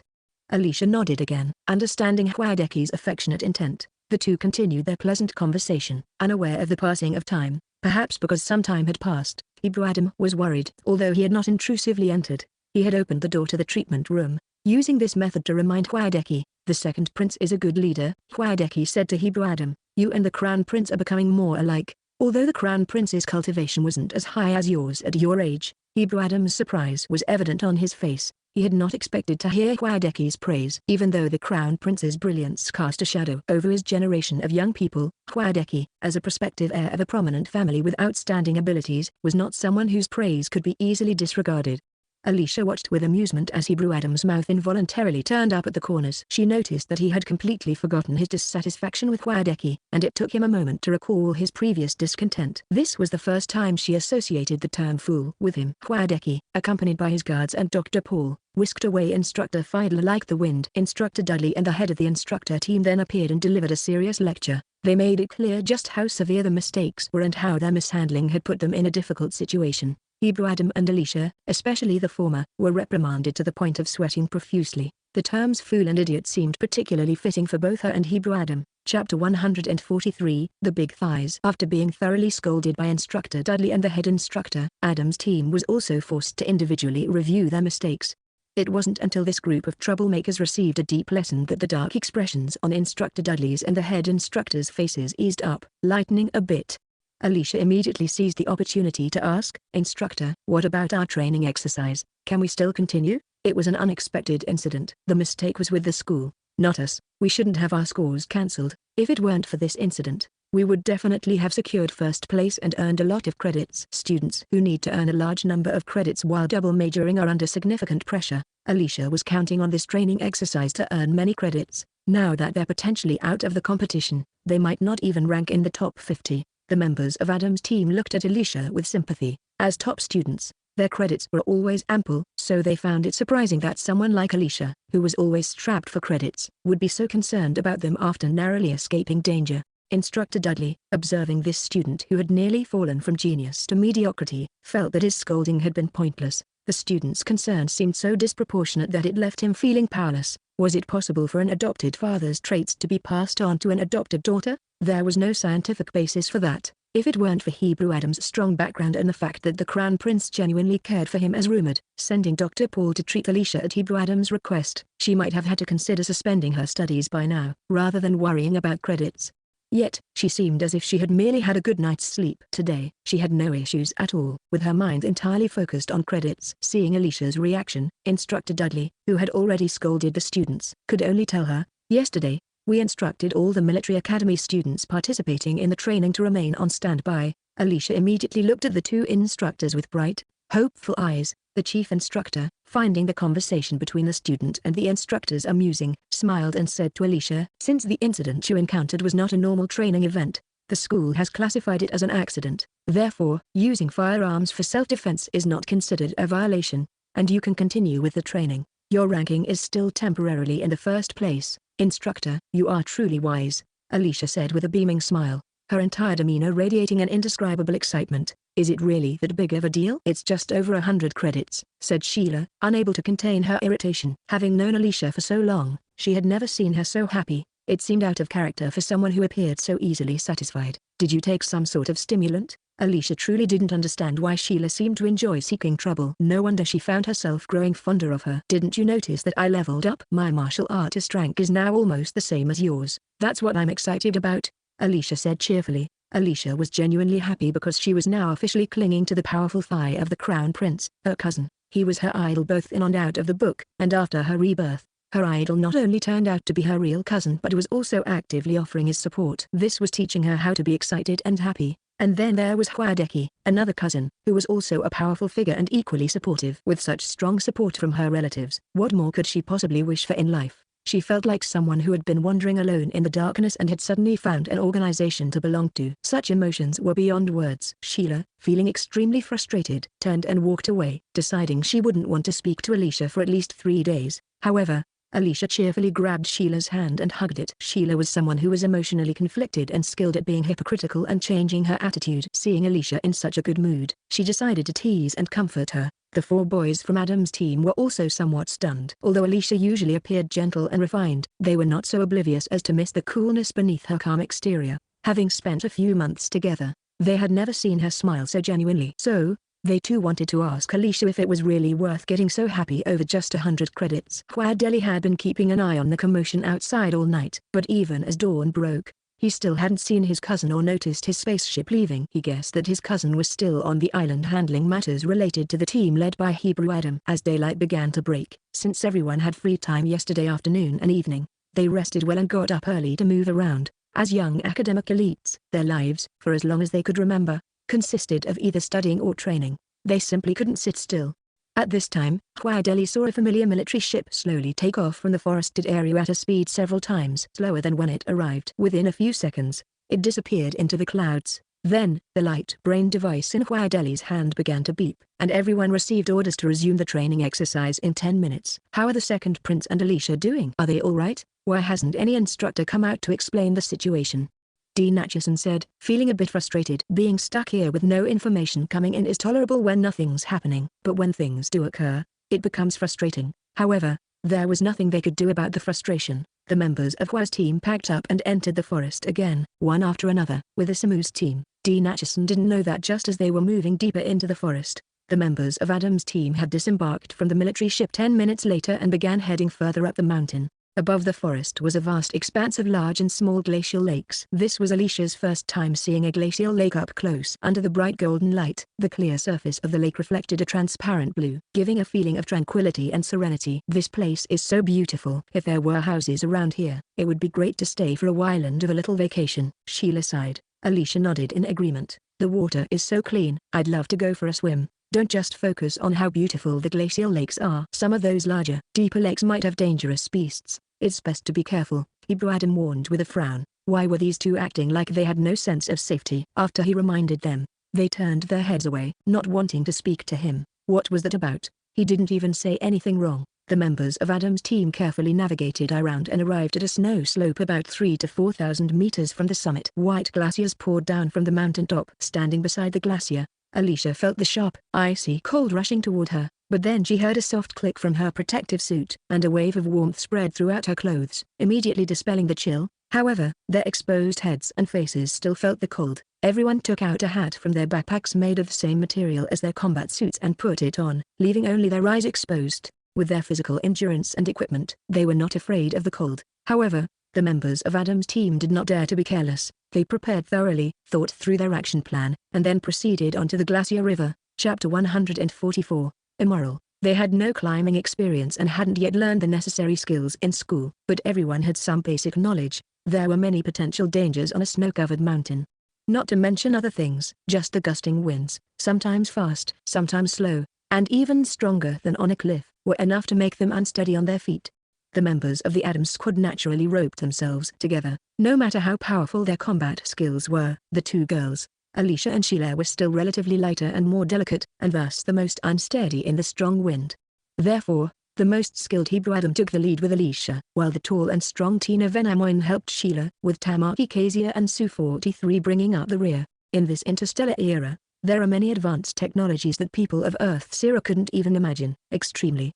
Alicia nodded again. Understanding Hwadeki's affectionate intent, the two continued their pleasant conversation. Unaware of the passing of time, perhaps because some time had passed, Ibrahim was worried. Although he had not intrusively entered, he had opened the door to the treatment room, using this method to remind Hwadeki, the second prince is a good leader. Hwadeki said to Ibrahim, you and the Crown Prince are becoming more alike. Although the Crown Prince's cultivation wasn't as high as yours at your age, Ibrahim's surprise was evident on his face. He had not expected to hear Hwadeki's praise. Even though the Crown Prince's brilliance cast a shadow over his generation of young people, Hwadeki, as a prospective heir of a prominent family with outstanding abilities, was not someone whose praise could be easily disregarded. Alicia watched with amusement as Hebrew Adam's mouth involuntarily turned up at the corners. She noticed that he had completely forgotten his dissatisfaction with Wadeki, and it took him a moment to recall his previous discontent. This was the first time she associated the term fool with him. Wadeki, accompanied by his guards and Dr. Paul, whisked away Instructor Fiedler like the wind. Instructor Dudley and the head of the instructor team then appeared and delivered a serious lecture. They made it clear just how severe the mistakes were and how their mishandling had put them in a difficult situation. Hebrew Adam and Alicia, especially the former, were reprimanded to the point of sweating profusely. The terms fool and idiot seemed particularly fitting for both her and Hebrew Adam. Chapter 143, The Big Thighs. After being thoroughly scolded by Instructor Dudley and the head instructor, Adam's team was also forced to individually review their mistakes. It wasn't until this group of troublemakers received a deep lesson that the dark expressions on Instructor Dudley's and the head instructor's faces eased up, lightening a bit. Alicia immediately seized the opportunity to ask, "Instructor, what about our training exercise? Can we still continue?" It was an unexpected incident. The mistake was with the school, not us. We shouldn't have our scores cancelled. If it weren't for this incident, we would definitely have secured first place and earned a lot of credits. Students who need to earn a large number of credits while double majoring are under significant pressure. Alicia was counting on this training exercise to earn many credits. Now that they're potentially out of the competition, they might not even rank in the top 50. The members of Adam's team looked at Alicia with sympathy. As top students, their credits were always ample, so they found it surprising that someone like Alicia, who was always strapped for credits, would be so concerned about them after narrowly escaping danger. Instructor Dudley, observing this student who had nearly fallen from genius to mediocrity, felt that his scolding had been pointless. The student's concern seemed so disproportionate that it left him feeling powerless. Was it possible for an adopted father's traits to be passed on to an adopted daughter? There was no scientific basis for that. If it weren't for Hebrew Adam's strong background and the fact that the Crown Prince genuinely cared for him as rumored, sending Dr. Paul to treat Alicia at Hebrew Adam's request, she might have had to consider suspending her studies by now, rather than worrying about credits. Yet, she seemed as if she had merely had a good night's sleep. Today, she had no issues at all, with her mind entirely focused on credits. Seeing Alicia's reaction, Instructor Dudley, who had already scolded the students, could only tell her, "Yesterday, we instructed all the military academy students participating in the training to remain on standby." Alicia immediately looked at the two instructors with bright, hopeful eyes. The chief instructor, finding the conversation between the student and the instructors amusing, smiled and said to Alicia, "Since the incident you encountered was not a normal training event, the school has classified it as an accident. Therefore, using firearms for self-defense is not considered a violation, and you can continue with the training. Your ranking is still temporarily in the first place." "Instructor, you are truly wise," Alicia said with a beaming smile, her entire demeanor radiating an indescribable excitement. "Is it really that big of a deal?" "It's just over 100 credits," said Sheila, unable to contain her irritation. Having known Alicia for so long, she had never seen her so happy. It seemed out of character for someone who appeared so easily satisfied. "Did you take some sort of stimulant?" Alicia truly didn't understand why Sheila seemed to enjoy seeking trouble. No wonder she found herself growing fonder of her. "Didn't you notice that I leveled up? My martial artist rank is now almost the same as yours." "That's what I'm excited about," Alicia said cheerfully. Alicia was genuinely happy because she was now officially clinging to the powerful thigh of the Crown Prince, her cousin. He was her idol both in and out of the book, and after her rebirth, her idol not only turned out to be her real cousin but was also actively offering his support. This was teaching her how to be excited and happy. And then there was Hwadeki, another cousin, who was also a powerful figure and equally supportive. With such strong support from her relatives, what more could she possibly wish for in life? She felt like someone who had been wandering alone in the darkness and had suddenly found an organization to belong to. Such emotions were beyond words. Sheila, feeling extremely frustrated, turned and walked away, deciding she wouldn't want to speak to Alicia for at least 3 days. However, Alicia cheerfully grabbed Sheila's hand and hugged it. Sheila was someone who was emotionally conflicted and skilled at being hypocritical and changing her attitude. Seeing Alicia in such a good mood, she decided to tease and comfort her. The 4 boys from Adam's team were also somewhat stunned. Although Alicia usually appeared gentle and refined, they were not so oblivious as to miss the coolness beneath her calm exterior. Having spent a few months together, they had never seen her smile so genuinely. So, they too wanted to ask Alicia if it was really worth getting so happy over just 100 credits. Hwadeli had been keeping an eye on the commotion outside all night, but even as dawn broke, he still hadn't seen his cousin or noticed his spaceship leaving. He guessed that his cousin was still on the island handling matters related to the team led by Hebrew Adam. As daylight began to break, since everyone had free time yesterday afternoon and evening, they rested well and got up early to move around. As young academic elites, their lives, for as long as they could remember, consisted of either studying or training. They simply couldn't sit still. At this time, Huadeli saw a familiar military ship slowly take off from the forested area at a speed several times slower than when it arrived. Within a few seconds, it disappeared into the clouds. Then, the light brain device in Huadeli's hand began to beep, and everyone received orders to resume the training exercise in 10 minutes. How are the second prince and Alicia doing? Are they alright? Why hasn't any instructor come out to explain the situation? Dean Acheson said, feeling a bit frustrated. Being stuck here with no information coming in is tolerable when nothing's happening, but when things do occur, it becomes frustrating. However, there was nothing they could do about the frustration. The members of Hua's team packed up and entered the forest again, one after another. With the Samu's team, Dean Acheson didn't know that just as they were moving deeper into the forest, the members of Adam's team had disembarked from the military ship 10 minutes later and began heading further up the mountain. Above the forest was a vast expanse of large and small glacial lakes. This was Alicia's first time seeing a glacial lake up close. Under the bright golden light, the clear surface of the lake reflected a transparent blue, giving a feeling of tranquility and serenity. This place is so beautiful. If there were houses around here, it would be great to stay for a while and have a little vacation. Sheila sighed. Alicia nodded in agreement. The water is so clean. I'd love to go for a swim. Don't just focus on how beautiful the glacial lakes are. Some of those larger, deeper lakes might have dangerous beasts. It's best to be careful, Hebrew Adam warned with a frown. Why were these two acting like they had no sense of safety? After he reminded them, they turned their heads away, not wanting to speak to him. What was that about? He didn't even say anything wrong. The members of Adam's team carefully navigated around and arrived at a snow slope about 3,000 to 4,000 meters from the summit. White glaciers poured down from the mountain top. Standing beside the glacier, Alicia felt the sharp, icy cold rushing toward her, but then she heard a soft click from her protective suit, and a wave of warmth spread throughout her clothes, immediately dispelling the chill. However, their exposed heads and faces still felt the cold. Everyone took out a hat from their backpacks made of the same material as their combat suits and put it on, leaving only their eyes exposed. With their physical endurance and equipment, they were not afraid of the cold. However, the members of Adam's team did not dare to be careless. They prepared thoroughly, thought through their action plan, and then proceeded onto the Glacier River. Chapter 144, Immoral. They had no climbing experience and hadn't yet learned the necessary skills in school, but everyone had some basic knowledge. There were many potential dangers on a snow-covered mountain. Not to mention other things, just the gusting winds, sometimes fast, sometimes slow, and even stronger than on a cliff, were enough to make them unsteady on their feet. The members of the Adams squad naturally roped themselves together, no matter how powerful their combat skills were. The two girls, Alicia and Sheila, were still relatively lighter and more delicate, and thus the most unsteady in the strong wind. Therefore, the most skilled Hebrew Adam took the lead with Alicia, while the tall and strong Tina Venamoin helped Sheila, with Tamaki Kazia and Su-43 bringing up the rear. In this interstellar era, there are many advanced technologies that people of Earth's era couldn't even imagine. Extremely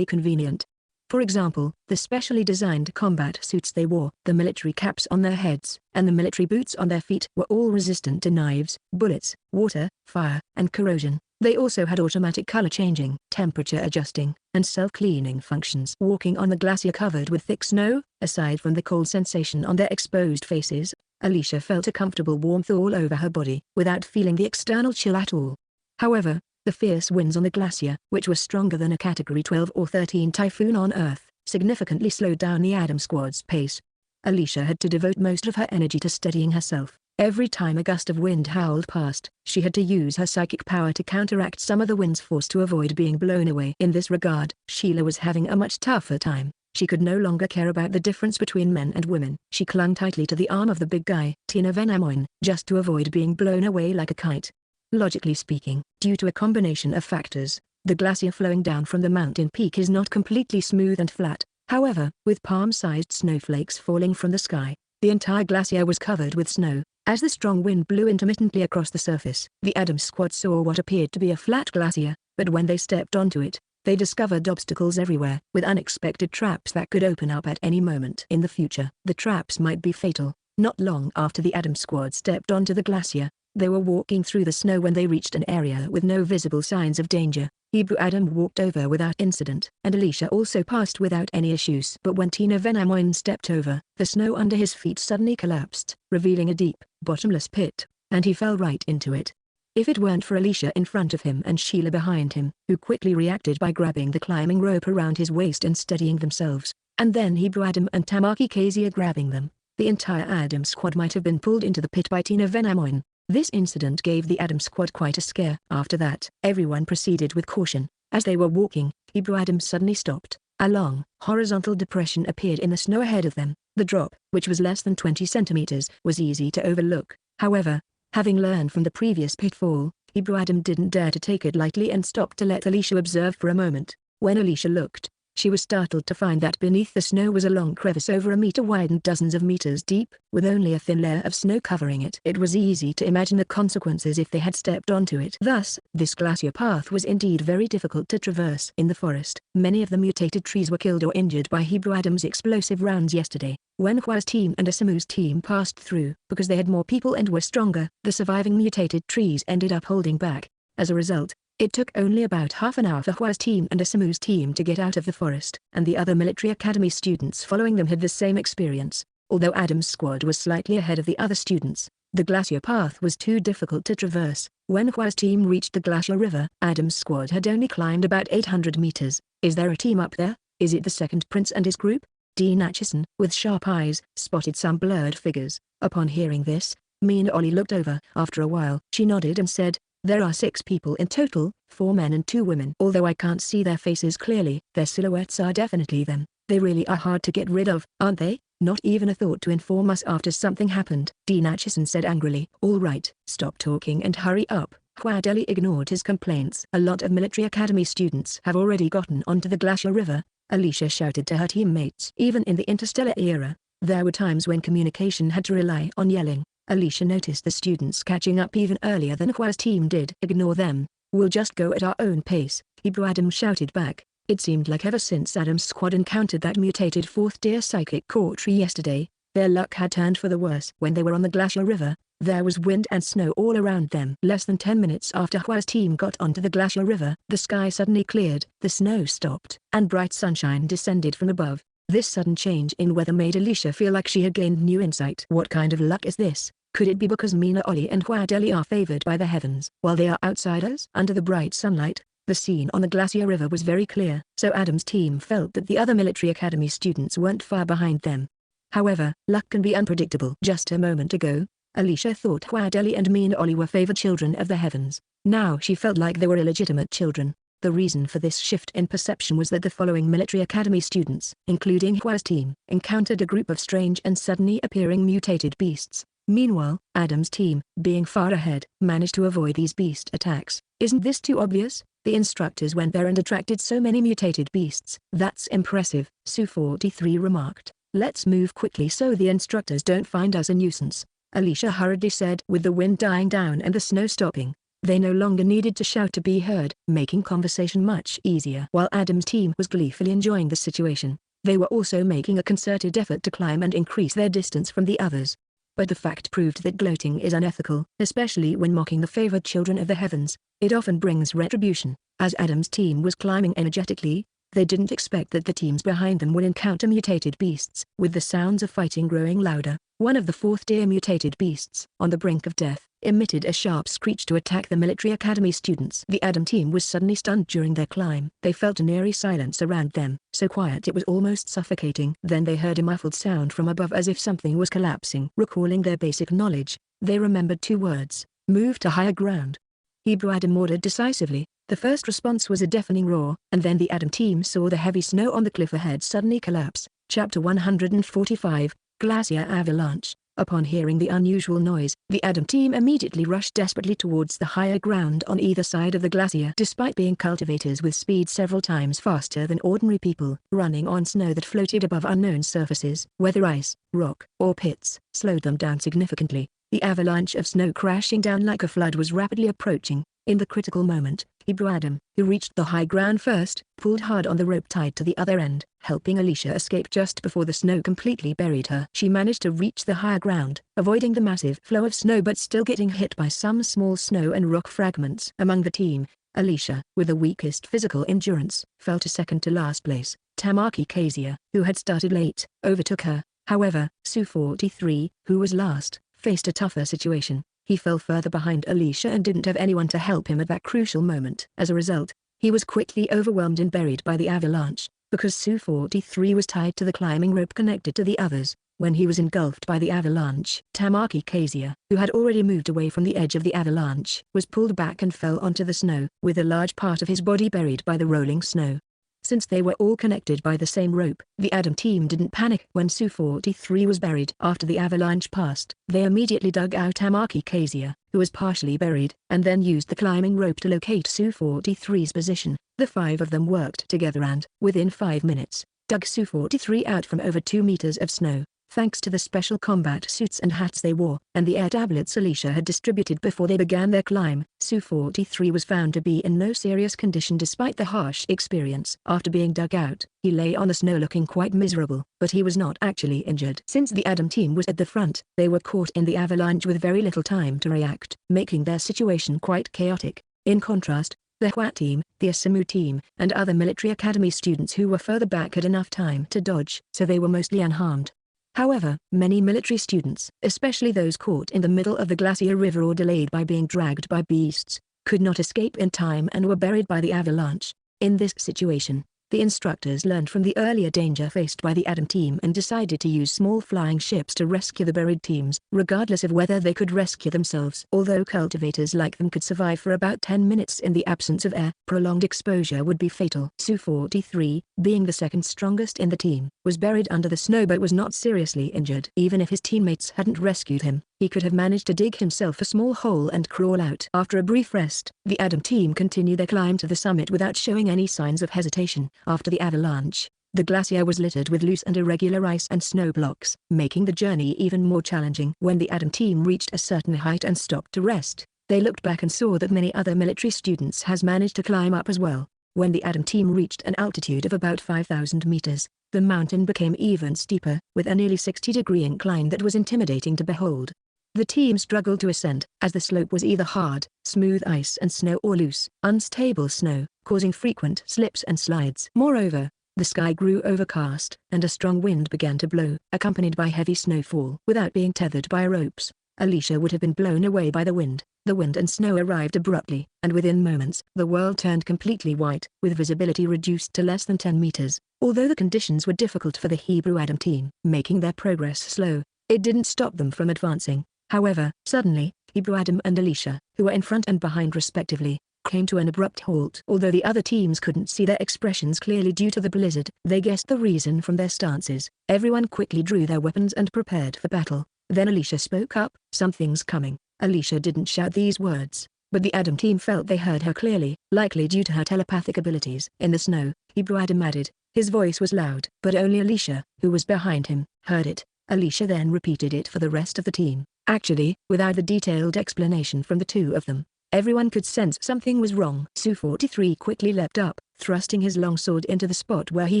convenient. For example, the specially designed combat suits they wore, the military caps on their heads, and the military boots on their feet were all resistant to knives, bullets, water, fire, and corrosion. They also had automatic color changing, temperature adjusting, and self-cleaning functions. Walking on the glacier covered with thick snow, aside from the cold sensation on their exposed faces, Alicia felt a comfortable warmth all over her body, without feeling the external chill at all. However, the fierce winds on the glacier, which were stronger than a Category 12 or 13 typhoon on Earth, significantly slowed down the Adam squad's pace. Alicia had to devote most of her energy to steadying herself. Every time a gust of wind howled past, she had to use her psychic power to counteract some of the wind's force to avoid being blown away. In this regard, Sheila was having a much tougher time. She could no longer care about the difference between men and women. She clung tightly to the arm of the big guy, Tina Venamoin, just to avoid being blown away like a kite. Logically speaking, due to a combination of factors, the glacier flowing down from the mountain peak is not completely smooth and flat. However, with palm-sized snowflakes falling from the sky, the entire glacier was covered with snow. As the strong wind blew intermittently across the surface, the Adams squad saw what appeared to be a flat glacier, but when they stepped onto it, they discovered obstacles everywhere, with unexpected traps that could open up at any moment in the future. The traps might be fatal. Not long after the Adams squad stepped onto the glacier, they were walking through the snow when they reached an area with no visible signs of danger. Hebrew Adam walked over without incident, and Alicia also passed without any issues. But when Tina Venamoin stepped over, the snow under his feet suddenly collapsed, revealing a deep, bottomless pit, and he fell right into it. If it weren't for Alicia in front of him and Sheila behind him, who quickly reacted by grabbing the climbing rope around his waist and steadying themselves, and then Hebrew Adam and Tamaki Kazia grabbing them, the entire Adam squad might have been pulled into the pit by Tina Venamoin. This incident gave the Adam squad quite a scare. After that, everyone proceeded with caution. As they were walking, Adam suddenly stopped. A long, horizontal depression appeared in the snow ahead of them. The drop, which was less than 20 centimeters, was easy to overlook. However, having learned from the previous pitfall, Adam didn't dare to take it lightly and stopped to let Alicia observe for a moment. When Alicia looked, she was startled to find that beneath the snow was a long crevice over a meter wide and dozens of meters deep, with only a thin layer of snow covering it. It was easy to imagine the consequences if they had stepped onto it. Thus, this glacier path was indeed very difficult to traverse. In the forest, many of the mutated trees were killed or injured by Adam's explosive rounds yesterday. When Hua's team and Asamu's team passed through, because they had more people and were stronger, the surviving mutated trees ended up holding back. As a result, it took only about half an hour for Hua's team and Asamu's team to get out of the forest, and the other military academy students following them had the same experience. Although Adam's squad was slightly ahead of the other students, the glacier path was too difficult to traverse. When Hua's team reached the glacier river, Adam's squad had only climbed about 800 meters. Is there a team up there? Is it the second prince and his group? Dean Acheson, with sharp eyes, spotted some blurred figures. Upon hearing this, Mina Ollie looked over. After a while, she nodded and said, "There are 6 people in total, 4 men and 2 women. Although I can't see their faces clearly, their silhouettes are definitely them. They really are hard to get rid of, aren't they? Not even a thought to inform us after something happened," Dean Acheson said angrily. "All right, stop talking and hurry up." Huadeli ignored his complaints. "A lot of military academy students have already gotten onto the glacier river," Alicia shouted to her teammates. Even in the interstellar era, there were times when communication had to rely on yelling. Alicia noticed the students catching up even earlier than Hua's team did. "Ignore them, we'll just go at our own pace," Adam shouted back. It seemed like ever since Adam's squad encountered that mutated 4th-tier psychic core tree yesterday, their luck had turned for the worse. When they were on the glacier river, there was wind and snow all around them. Less than 10 minutes after Hua's team got onto the glacier river, the sky suddenly cleared, the snow stopped, and bright sunshine descended from above. This sudden change in weather made Alicia feel like she had gained new insight. What kind of luck is this? Could it be because Mina Ollie and Huadeli are favored by the heavens, while they are outsiders? Under the bright sunlight, the scene on the glacier river was very clear, so Adam's team felt that the other military academy students weren't far behind them. However, luck can be unpredictable. Just a moment ago, Alicia thought Huadeli and Mina Ollie were favored children of the heavens. Now she felt like they were illegitimate children. The reason for this shift in perception was that the following military academy students, including Hua's team, encountered a group of strange and suddenly appearing mutated beasts. Meanwhile, Adam's team, being far ahead, managed to avoid these beast attacks. "Isn't this too obvious?" The instructors went there and attracted so many mutated beasts. "That's impressive," Su-43 remarked. "Let's move quickly so the instructors don't find us a nuisance," Alicia hurriedly said. With the wind dying down and the snow stopping, they no longer needed to shout to be heard, making conversation much easier. While Adam's team was gleefully enjoying the situation, they were also making a concerted effort to climb and increase their distance from the others. But the fact proved that gloating is unethical, especially when mocking the favored children of the heavens. It often brings retribution. As Adam's team was climbing energetically, they didn't expect that the teams behind them would encounter mutated beasts. With the sounds of fighting growing louder, one of the 4th-tier mutated beasts, on the brink of death, emitted a sharp screech to attack the military academy students. The Adam team was suddenly stunned during their climb. They felt an eerie silence around them, so quiet it was almost suffocating. Then they heard a muffled sound from above as if something was collapsing. Recalling their basic knowledge, they remembered 2 words: move to higher ground. Adam ordered decisively. The first response was a deafening roar, and then the Adam team saw the heavy snow on the cliff ahead suddenly collapse. Chapter 145, Glacier Avalanche. Upon hearing the unusual noise, the Adam team immediately rushed desperately towards the higher ground on either side of the glacier. Despite being cultivators with speed several times faster than ordinary people, running on snow that floated above unknown surfaces, whether ice, rock, or pits, slowed them down significantly. The avalanche of snow crashing down like a flood was rapidly approaching. In the critical moment, Adam, who reached the high ground first, pulled hard on the rope tied to the other end, helping Alicia escape just before the snow completely buried her. She managed to reach the higher ground, avoiding the massive flow of snow but still getting hit by some small snow and rock fragments. Among the team, Alicia, with the weakest physical endurance, fell to second to last place. Tamaki Kazia, who had started late, overtook her. However, Su-43, who was last, faced a tougher situation. He fell further behind Alicia and didn't have anyone to help him at that crucial moment. As a result, he was quickly overwhelmed and buried by the avalanche. Because Su-43 was tied to the climbing rope connected to the others, when he was engulfed by the avalanche. Tamaki Kazuya, who had already moved away from the edge of the avalanche, was pulled back and fell onto the snow, with a large part of his body buried by the rolling snow. Since they were all connected by the same rope, the Adam team didn't panic when Su-43 was buried. After the avalanche passed, they immediately dug out Tamaki Kazuya, who was partially buried, and then used the climbing rope to locate Su-43's position. The 5 of them worked together and, within 5 minutes, dug Su-43 out from over 2 meters of snow. Thanks to the special combat suits and hats they wore, and the air tablets Alicia had distributed before they began their climb, Su-43 was found to be in no serious condition despite the harsh experience. After being dug out, he lay on the snow looking quite miserable, but he was not actually injured. Since the Adam team was at the front, they were caught in the avalanche with very little time to react, making their situation quite chaotic. In contrast, the Hua team, the Asamu team, and other military academy students who were further back had enough time to dodge, so they were mostly unharmed. However, many military students, especially those caught in the middle of the glacier river or delayed by being dragged by beasts, could not escape in time and were buried by the avalanche. In this situation, the instructors learned from the earlier danger faced by the Adam team and decided to use small flying ships to rescue the buried teams, regardless of whether they could rescue themselves. Although cultivators like them could survive for about 10 minutes in the absence of air, prolonged exposure would be fatal. Su-43, being the second strongest in the team, was buried under the snow but was not seriously injured. Even if his teammates hadn't rescued him, he could have managed to dig himself a small hole and crawl out. After a brief rest, the Adam team continued their climb to the summit without showing any signs of hesitation. After the avalanche, the glacier was littered with loose and irregular ice and snow blocks, making the journey even more challenging. When the Adam team reached a certain height and stopped to rest, they looked back and saw that many other military students has managed to climb up as well. When the Adam team reached an altitude of about 5,000 meters, the mountain became even steeper, with a nearly 60-degree incline that was intimidating to behold. The team struggled to ascend, as the slope was either hard, smooth ice and snow or loose, unstable snow, causing frequent slips and slides. Moreover, the sky grew overcast, and a strong wind began to blow, accompanied by heavy snowfall. Without being tethered by ropes, Alicia would have been blown away by the wind. The wind and snow arrived abruptly, and within moments, the world turned completely white, with visibility reduced to less than 10 meters. Although the conditions were difficult for the Hebrew Adam team, making their progress slow, it didn't stop them from advancing. However, suddenly, Hebrew Adam and Alicia, who were in front and behind respectively, came to an abrupt halt. Although the other teams couldn't see their expressions clearly due to the blizzard, they guessed the reason from their stances. Everyone quickly drew their weapons and prepared for battle. Then Alicia spoke up, "Something's coming." Alicia didn't shout these words, but the Adam team felt they heard her clearly, likely due to her telepathic abilities. In the snow, Hebrew Adam added. His voice was loud, but only Alicia, who was behind him, heard it. Alicia then repeated it for the rest of the team. Actually, without the detailed explanation from the two of them, everyone could sense something was wrong. Su-43 quickly leapt up, thrusting his long sword into the spot where he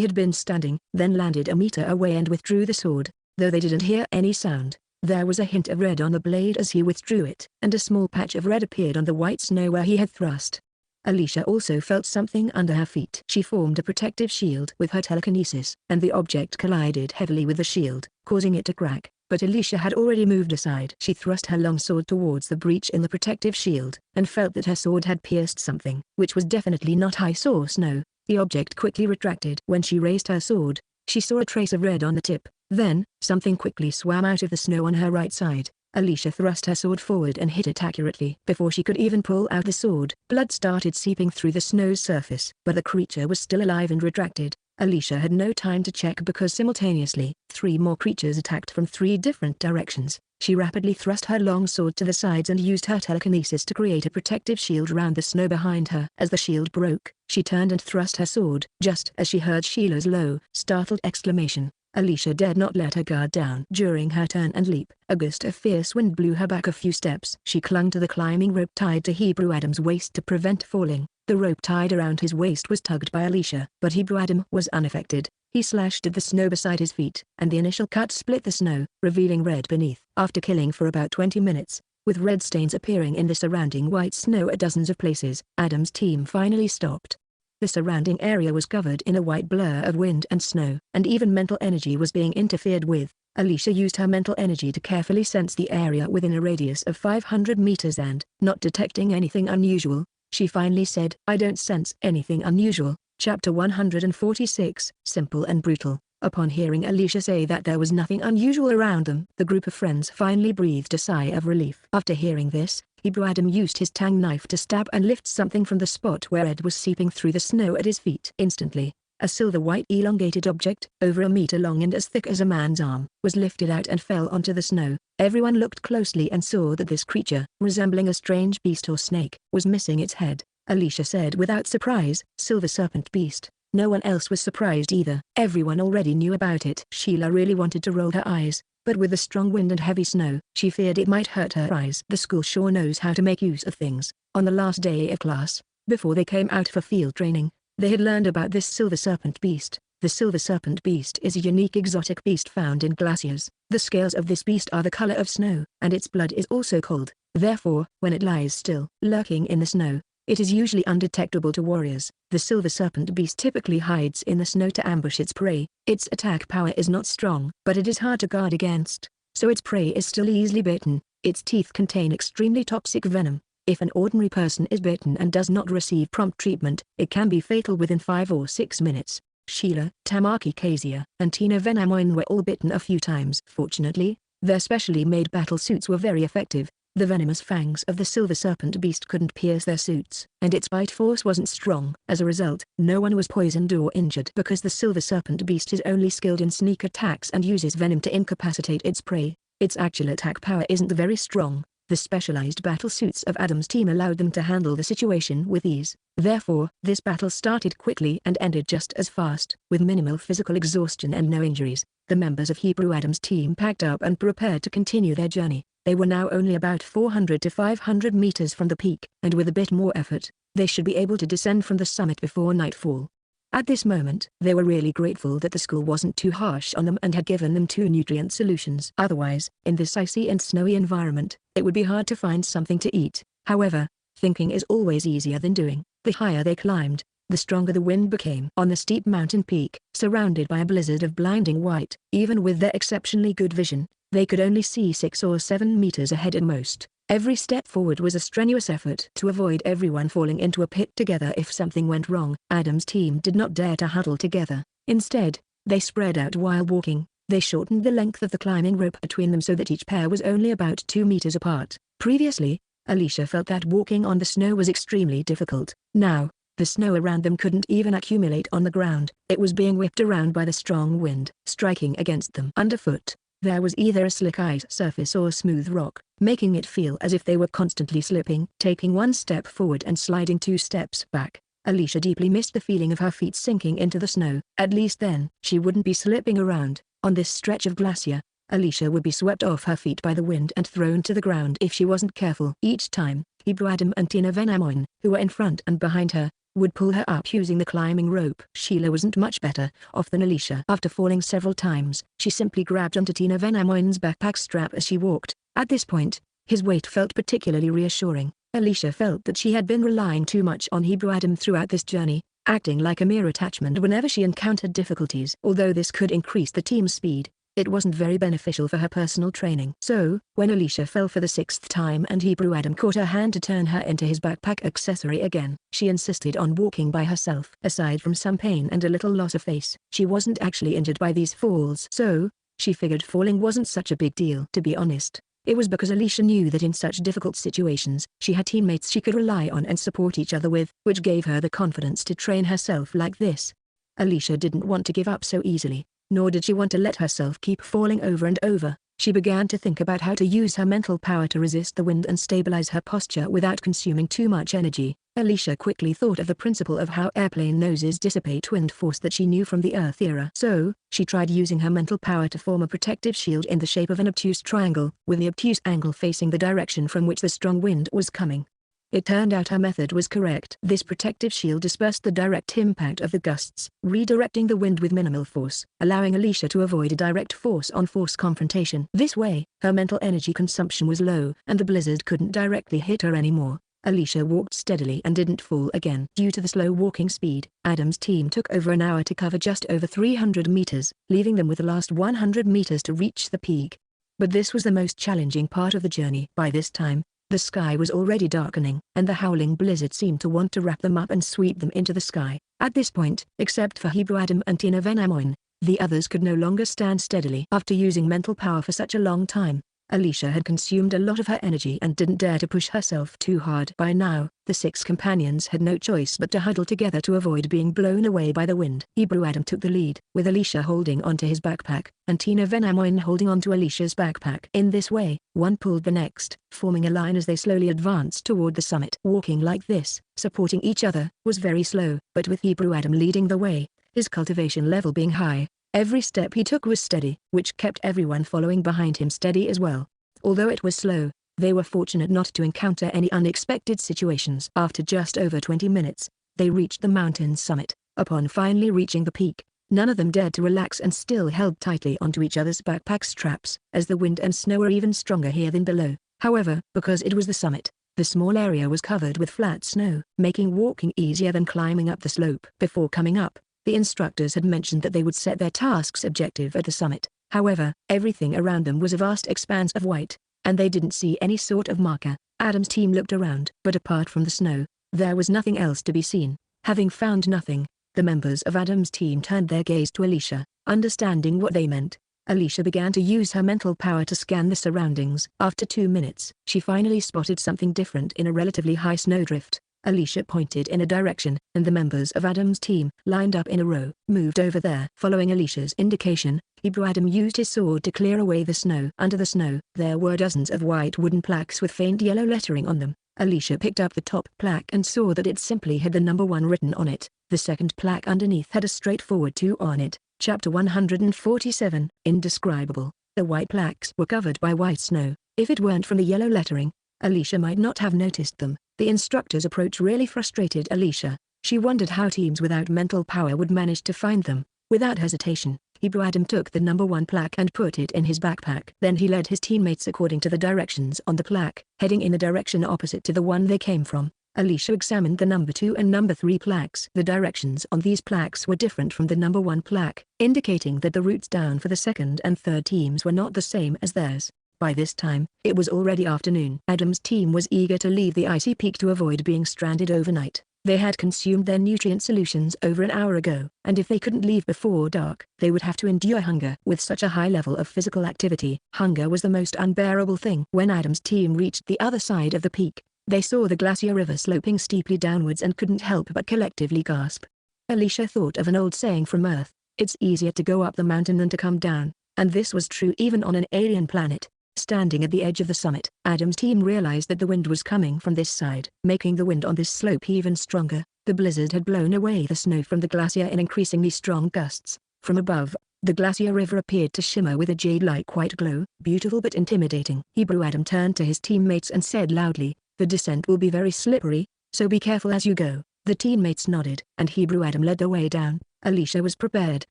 had been standing, then landed a meter away and withdrew the sword. Though they didn't hear any sound, there was a hint of red on the blade as he withdrew it, and a small patch of red appeared on the white snow where he had thrust. Alicia also felt something under her feet. She formed a protective shield with her telekinesis, and the object collided heavily with the shield, causing it to crack. But Alicia had already moved aside. She thrust her long sword towards the breach in the protective shield, and felt that her sword had pierced something, which was definitely not ice or snow. The object quickly retracted. When she raised her sword, she saw a trace of red on the tip. Then, something quickly swam out of the snow on her right side. Alicia thrust her sword forward and hit it accurately. Before she could even pull out the sword, blood started seeping through the snow's surface. But the creature was still alive and retracted. Alicia had no time to check because simultaneously, 3 more creatures attacked from 3 different directions. She rapidly thrust her long sword to the sides and used her telekinesis to create a protective shield around the snow behind her. As the shield broke, she turned and thrust her sword. Just as she heard Sheila's low, startled exclamation, Alicia dared not let her guard down. During her turn and leap, a gust of fierce wind blew her back a few steps. She clung to the climbing rope tied to Hebrew Adam's waist to prevent falling. The rope tied around his waist was tugged by Alicia, but Hebrew Adam was unaffected. He slashed at the snow beside his feet, and the initial cut split the snow, revealing red beneath. After killing for about 20 minutes, with red stains appearing in the surrounding white snow at dozens of places, Adam's team finally stopped. The surrounding area was covered in a white blur of wind and snow, and even mental energy was being interfered with. Alicia used her mental energy to carefully sense the area within a radius of 500 meters and, not detecting anything unusual, she finally said, "I don't sense anything unusual." Chapter 146, Simple and Brutal. Upon hearing Alicia say that there was nothing unusual around them, the group of friends finally breathed a sigh of relief. After hearing this, Hebrew Adam used his tang knife to stab and lift something from the spot where Ed was seeping through the snow at his feet. Instantly, a silver-white elongated object, over a meter long and as thick as a man's arm, was lifted out and fell onto the snow. Everyone looked closely and saw that this creature, resembling a strange beast or snake, was missing its head. Alicia said without surprise, "Silver serpent beast." No one else was surprised either. Everyone already knew about it. Sheila really wanted to roll her eyes, but with the strong wind and heavy snow, she feared it might hurt her eyes. The school sure knows how to make use of things. On the last day of class, before they came out for field training, they had learned about this silver serpent beast. The silver serpent beast is a unique exotic beast found in glaciers. The scales of this beast are the color of snow, and its blood is also cold. Therefore, when it lies still, lurking in the snow, it is usually undetectable to warriors. The silver serpent beast typically hides in the snow to ambush its prey. Its attack power is not strong, but it is hard to guard against, so its prey is still easily bitten. Its teeth contain extremely toxic venom. If an ordinary person is bitten and does not receive prompt treatment, it can be fatal within 5 or 6 minutes. Sheila, Tamaki Kazia, and Tina Venamoin were all bitten a few times. Fortunately, their specially made battle suits were very effective. The venomous fangs of the silver serpent beast couldn't pierce their suits, and its bite force wasn't strong. As a result, no one was poisoned or injured because the silver serpent beast is only skilled in sneak attacks and uses venom to incapacitate its prey. Its actual attack power isn't very strong. The specialized battle suits of Adam's team allowed them to handle the situation with ease. Therefore, this battle started quickly and ended just as fast. With minimal physical exhaustion and no injuries, the members of Hebrew Adam's team packed up and prepared to continue their journey. They were now only about 400 to 500 meters from the peak, and with a bit more effort, they should be able to descend from the summit before nightfall. At this moment, they were really grateful that the school wasn't too harsh on them and had given them 2 nutrient solutions. Otherwise, in this icy and snowy environment, it would be hard to find something to eat. However, thinking is always easier than doing. The higher they climbed, the stronger the wind became. On the steep mountain peak, surrounded by a blizzard of blinding white, even with their exceptionally good vision, they could only see 6 or 7 meters ahead at most. Every step forward was a strenuous effort to avoid everyone falling into a pit together if something went wrong. Adam's team did not dare to huddle together. Instead, they spread out while walking. They shortened the length of the climbing rope between them so that each pair was only about 2 meters apart. Previously, Alicia felt that walking on the snow was extremely difficult. Now, the snow around them couldn't even accumulate on the ground. It was being whipped around by the strong wind, striking against them underfoot. There was either a slick ice surface or smooth rock, making it feel as if they were constantly slipping, taking 1 step forward and sliding 2 steps back. Alicia deeply missed the feeling of her feet sinking into the snow. At least then, she wouldn't be slipping around. On this stretch of glacier, Alicia would be swept off her feet by the wind and thrown to the ground if she wasn't careful. Each time, Hebrew Adam and Tina Venamoin, who were in front and behind her, would pull her up using the climbing rope. Sheila wasn't much better off than Alicia. After falling several times, she simply grabbed onto Tina Venamoin's backpack strap as she walked. At this point, his weight felt particularly reassuring. Alicia felt that she had been relying too much on Hebrew Adam throughout this journey, acting like a mere attachment whenever she encountered difficulties. Although this could increase the team's speed, it wasn't very beneficial for her personal training. So, when Alicia fell for the 6th time and Hebrew Adam caught her hand to turn her into his backpack accessory again, she insisted on walking by herself. Aside from some pain and a little loss of face, she wasn't actually injured by these falls. So, she figured falling wasn't such a big deal. To be honest, it was because Alicia knew that in such difficult situations, she had teammates she could rely on and support each other with, which gave her the confidence to train herself like this. Alicia didn't want to give up so easily, nor did she want to let herself keep falling over and over. She began to think about how to use her mental power to resist the wind and stabilize her posture without consuming too much energy. Alicia quickly thought of the principle of how airplane noses dissipate wind force that she knew from the Earth era. So, she tried using her mental power to form a protective shield in the shape of an obtuse triangle, with the obtuse angle facing the direction from which the strong wind was coming. It turned out her method was correct. This protective shield dispersed the direct impact of the gusts, redirecting the wind with minimal force, allowing Alicia to avoid a direct force-on-force confrontation. This way, her mental energy consumption was low and the blizzard couldn't directly hit her anymore. Alicia walked steadily and didn't fall again. Due to the slow walking speed, Adam's team took over an hour to cover just over 300 meters, leaving them with the last 100 meters to reach the peak. But this was the most challenging part of the journey. By this time, the sky was already darkening, and the howling blizzard seemed to want to wrap them up and sweep them into the sky. At this point, except for Hebrew Adam and Tina Venamoin, The others could no longer stand steadily. After using mental power for such a long time, Alicia had consumed a lot of her energy and didn't dare to push herself too hard. By now, the 6 companions had no choice but to huddle together to avoid being blown away by the wind. Hebrew Adam took the lead, with Alicia holding onto his backpack, and Tina Venamoin holding onto Alicia's backpack. In this way, one pulled the next, forming a line as they slowly advanced toward the summit. Walking like this, supporting each other, was very slow, but with Hebrew Adam leading the way, his cultivation level being high, every step he took was steady, which kept everyone following behind him steady as well. Although it was slow, they were fortunate not to encounter any unexpected situations. After just over 20 minutes, they reached the mountain's summit. Upon finally reaching the peak, none of them dared to relax and still held tightly onto each other's backpack straps, as the wind and snow were even stronger here than below. However, because it was the summit, the small area was covered with flat snow, making walking easier than climbing up the slope. Before coming up, the instructors had mentioned that they would set their task's objective at the summit. However, everything around them was a vast expanse of white, and they didn't see any sort of marker. Adam's team looked around, but apart from the snow, there was nothing else to be seen. Having found nothing, the members of Adam's team turned their gaze to Alicia. Understanding what they meant, Alicia began to use her mental power to scan the surroundings. After 2 minutes, she finally spotted something different in a relatively high snowdrift. Alicia pointed in a direction, and the members of Adam's team, lined up in a row, moved over there. Following Alicia's indication, Hebrew Adam used his sword to clear away the snow. Under the snow, there were dozens of white wooden plaques with faint yellow lettering on them. Alicia picked up the top plaque and saw that it simply had the number 1 written on it. The second plaque underneath had a straightforward 2 on it. Chapter 147, Indescribable. The white plaques were covered by white snow. If it weren't from the yellow lettering, Alicia might not have noticed them. The instructor's approach really frustrated Alicia. She wondered how teams without mental power would manage to find them. Without hesitation, Hebrew Adam took the number 1 plaque and put it in his backpack. Then he led his teammates according to the directions on the plaque, heading in a direction opposite to the one they came from. Alicia examined the number 2 and number 3 plaques. The directions on these plaques were different from the number 1 plaque, indicating that the routes down for the second and third teams were not the same as theirs. By this time, it was already afternoon. Adam's team was eager to leave the icy peak to avoid being stranded overnight. They had consumed their nutrient solutions over an hour ago, and if they couldn't leave before dark, they would have to endure hunger. With such a high level of physical activity, hunger was the most unbearable thing. When Adam's team reached the other side of the peak, they saw the glacier river sloping steeply downwards and couldn't help but collectively gasp. Alicia thought of an old saying from Earth, "It's easier to go up the mountain than to come down," and this was true even on an alien planet. Standing at the edge of the summit, Adam's team realized that the wind was coming from this side, making the wind on this slope even stronger. The blizzard had blown away the snow from the glacier in increasingly strong gusts. From above, the glacier river appeared to shimmer with a jade-like white glow, beautiful but intimidating. Hebrew Adam turned to his teammates and said loudly, "The descent will be very slippery, so be careful as you go." The teammates nodded, and Hebrew Adam led the way down. Alicia was prepared,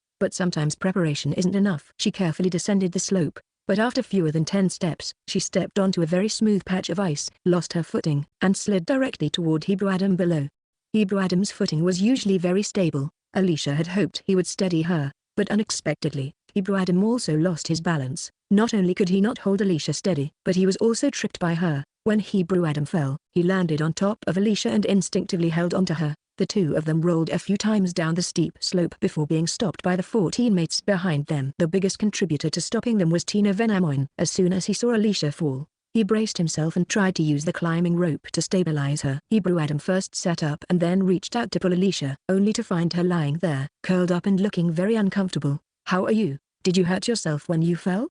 but sometimes preparation isn't enough. She carefully descended the slope, but after fewer than 10 steps, she stepped onto a very smooth patch of ice, lost her footing, and slid directly toward Hebrew Adam below. Hebrew Adam's footing was usually very stable. Alicia had hoped he would steady her, but unexpectedly, Hebrew Adam also lost his balance. Not only could he not hold Alicia steady, but he was also tripped by her. When Hebrew Adam fell, he landed on top of Alicia and instinctively held onto her. The two of them rolled a few times down the steep slope before being stopped by the 4 teammates behind them. The biggest contributor to stopping them was Tina Venamoin. As soon as he saw Alicia fall, he braced himself and tried to use the climbing rope to stabilize her. Hebrew Adam first sat up and then reached out to pull Alicia, only to find her lying there, curled up and looking very uncomfortable. "How are you? Did you hurt yourself when you fell?"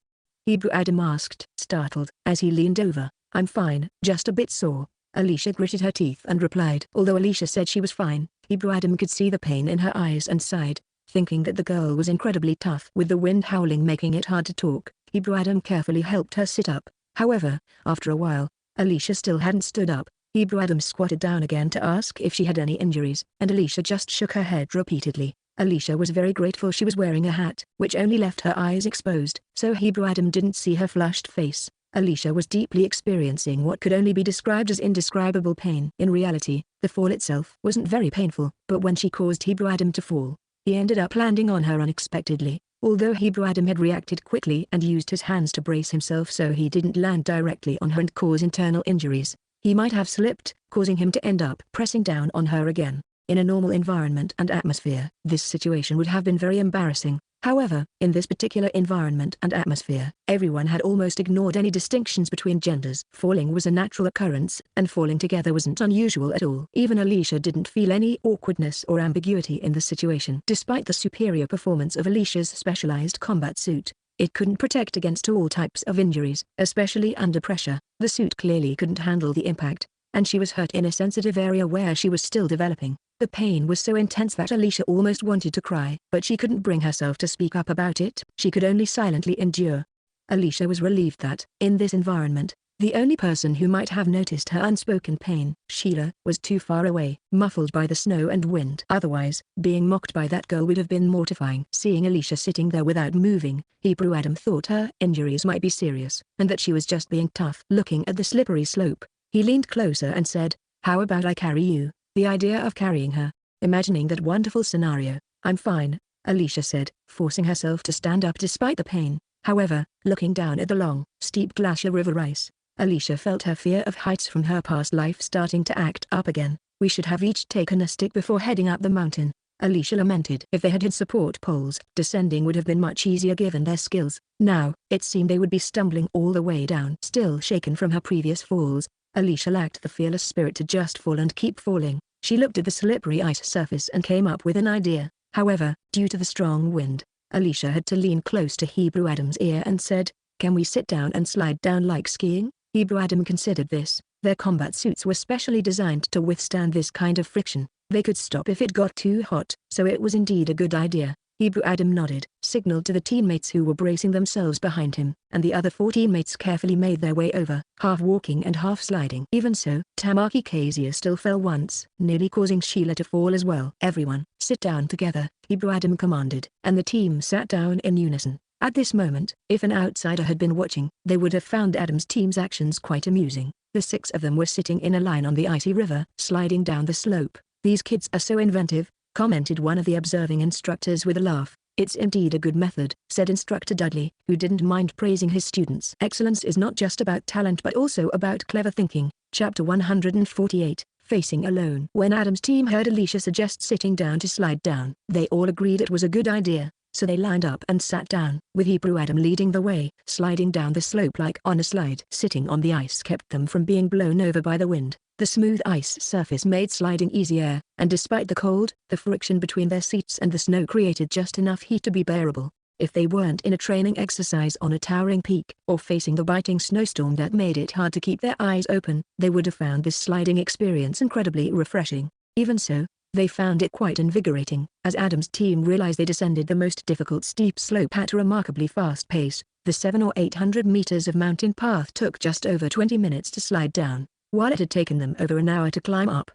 Hebrew Adam asked, startled. As he leaned over, "I'm fine, just a bit sore." Alicia gritted her teeth and replied. Although Alicia said she was fine, Hebrew Adam could see the pain in her eyes and sighed, thinking that the girl was incredibly tough. With the wind howling making it hard to talk, Hebrew Adam carefully helped her sit up. However, after a while, Alicia still hadn't stood up. Hebrew Adam squatted down again to ask if she had any injuries, and Alicia just shook her head repeatedly. Alicia was very grateful she was wearing a hat, which only left her eyes exposed, so Hebrew Adam didn't see her flushed face. Alicia was deeply experiencing what could only be described as indescribable pain. In reality, the fall itself wasn't very painful, but when she caused Hebrew Adam to fall, he ended up landing on her unexpectedly. Although Hebrew Adam had reacted quickly and used his hands to brace himself so he didn't land directly on her and cause internal injuries, he might have slipped, causing him to end up pressing down on her again. In a normal environment and atmosphere, this situation would have been very embarrassing. However, in this particular environment and atmosphere, everyone had almost ignored any distinctions between genders. Falling was a natural occurrence, and falling together wasn't unusual at all. Even Alicia didn't feel any awkwardness or ambiguity in the situation. Despite the superior performance of Alicia's specialized combat suit, it couldn't protect against all types of injuries, especially under pressure. The suit clearly couldn't handle the impact, and she was hurt in a sensitive area where she was still developing. The pain was so intense that Alicia almost wanted to cry, but she couldn't bring herself to speak up about it. She could only silently endure. Alicia was relieved that, in this environment, the only person who might have noticed her unspoken pain, Sheila, was too far away, muffled by the snow and wind. Otherwise, being mocked by that girl would have been mortifying. Seeing Alicia sitting there without moving, Hebrew Adam thought her injuries might be serious, and that she was just being tough. Looking at the slippery slope, he leaned closer and said, "How about I carry you?" The idea of carrying her, imagining that wonderful scenario. "I'm fine," Alicia said, forcing herself to stand up despite the pain. However, looking down at the long, steep glacier river ice, Alicia felt her fear of heights from her past life starting to act up again. "We should have each taken a stick before heading up the mountain," Alicia lamented. If they had support poles, descending would have been much easier given their skills. Now, it seemed they would be stumbling all the way down. Still shaken from her previous falls, Alicia lacked the fearless spirit to just fall and keep falling. She looked at the slippery ice surface and came up with an idea. However, due to the strong wind, Alicia had to lean close to Hebrew Adam's ear and said, "Can we sit down and slide down like skiing?" Hebrew Adam considered this. Their combat suits were specially designed to withstand this kind of friction. They could stop if it got too hot, so it was indeed a good idea. Hebrew Adam nodded, signaled to the teammates who were bracing themselves behind him, and the other 4 teammates carefully made their way over, half walking and half sliding. Even so, Tamaki Kezia still fell once, nearly causing Sheila to fall as well. "Everyone, sit down together," Hebrew Adam commanded, and the team sat down in unison. At this moment, if an outsider had been watching, they would have found Adam's team's actions quite amusing. The 6 of them were sitting in a line on the icy river, sliding down the slope. "These kids are so inventive," commented one of the observing instructors with a laugh. "It's indeed a good method," said Instructor Dudley, who didn't mind praising his students. Excellence is not just about talent but also about clever thinking. Chapter 148, Facing Alone. When Adam's team heard Alicia suggest sitting down to slide down, they all agreed it was a good idea, so they lined up and sat down, with Hebrew Adam leading the way, sliding down the slope like on a slide. Sitting on the ice kept them from being blown over by the wind. The smooth ice surface made sliding easier, and despite the cold, the friction between their seats and the snow created just enough heat to be bearable. If they weren't in a training exercise on a towering peak, or facing the biting snowstorm that made it hard to keep their eyes open, they would have found this sliding experience incredibly refreshing. Even so, they found it quite invigorating. As Adam's team realized they descended the most difficult steep slope at a remarkably fast pace, the 700 or 800 meters of mountain path took just over 20 minutes to slide down, while it had taken them over an hour to climb up.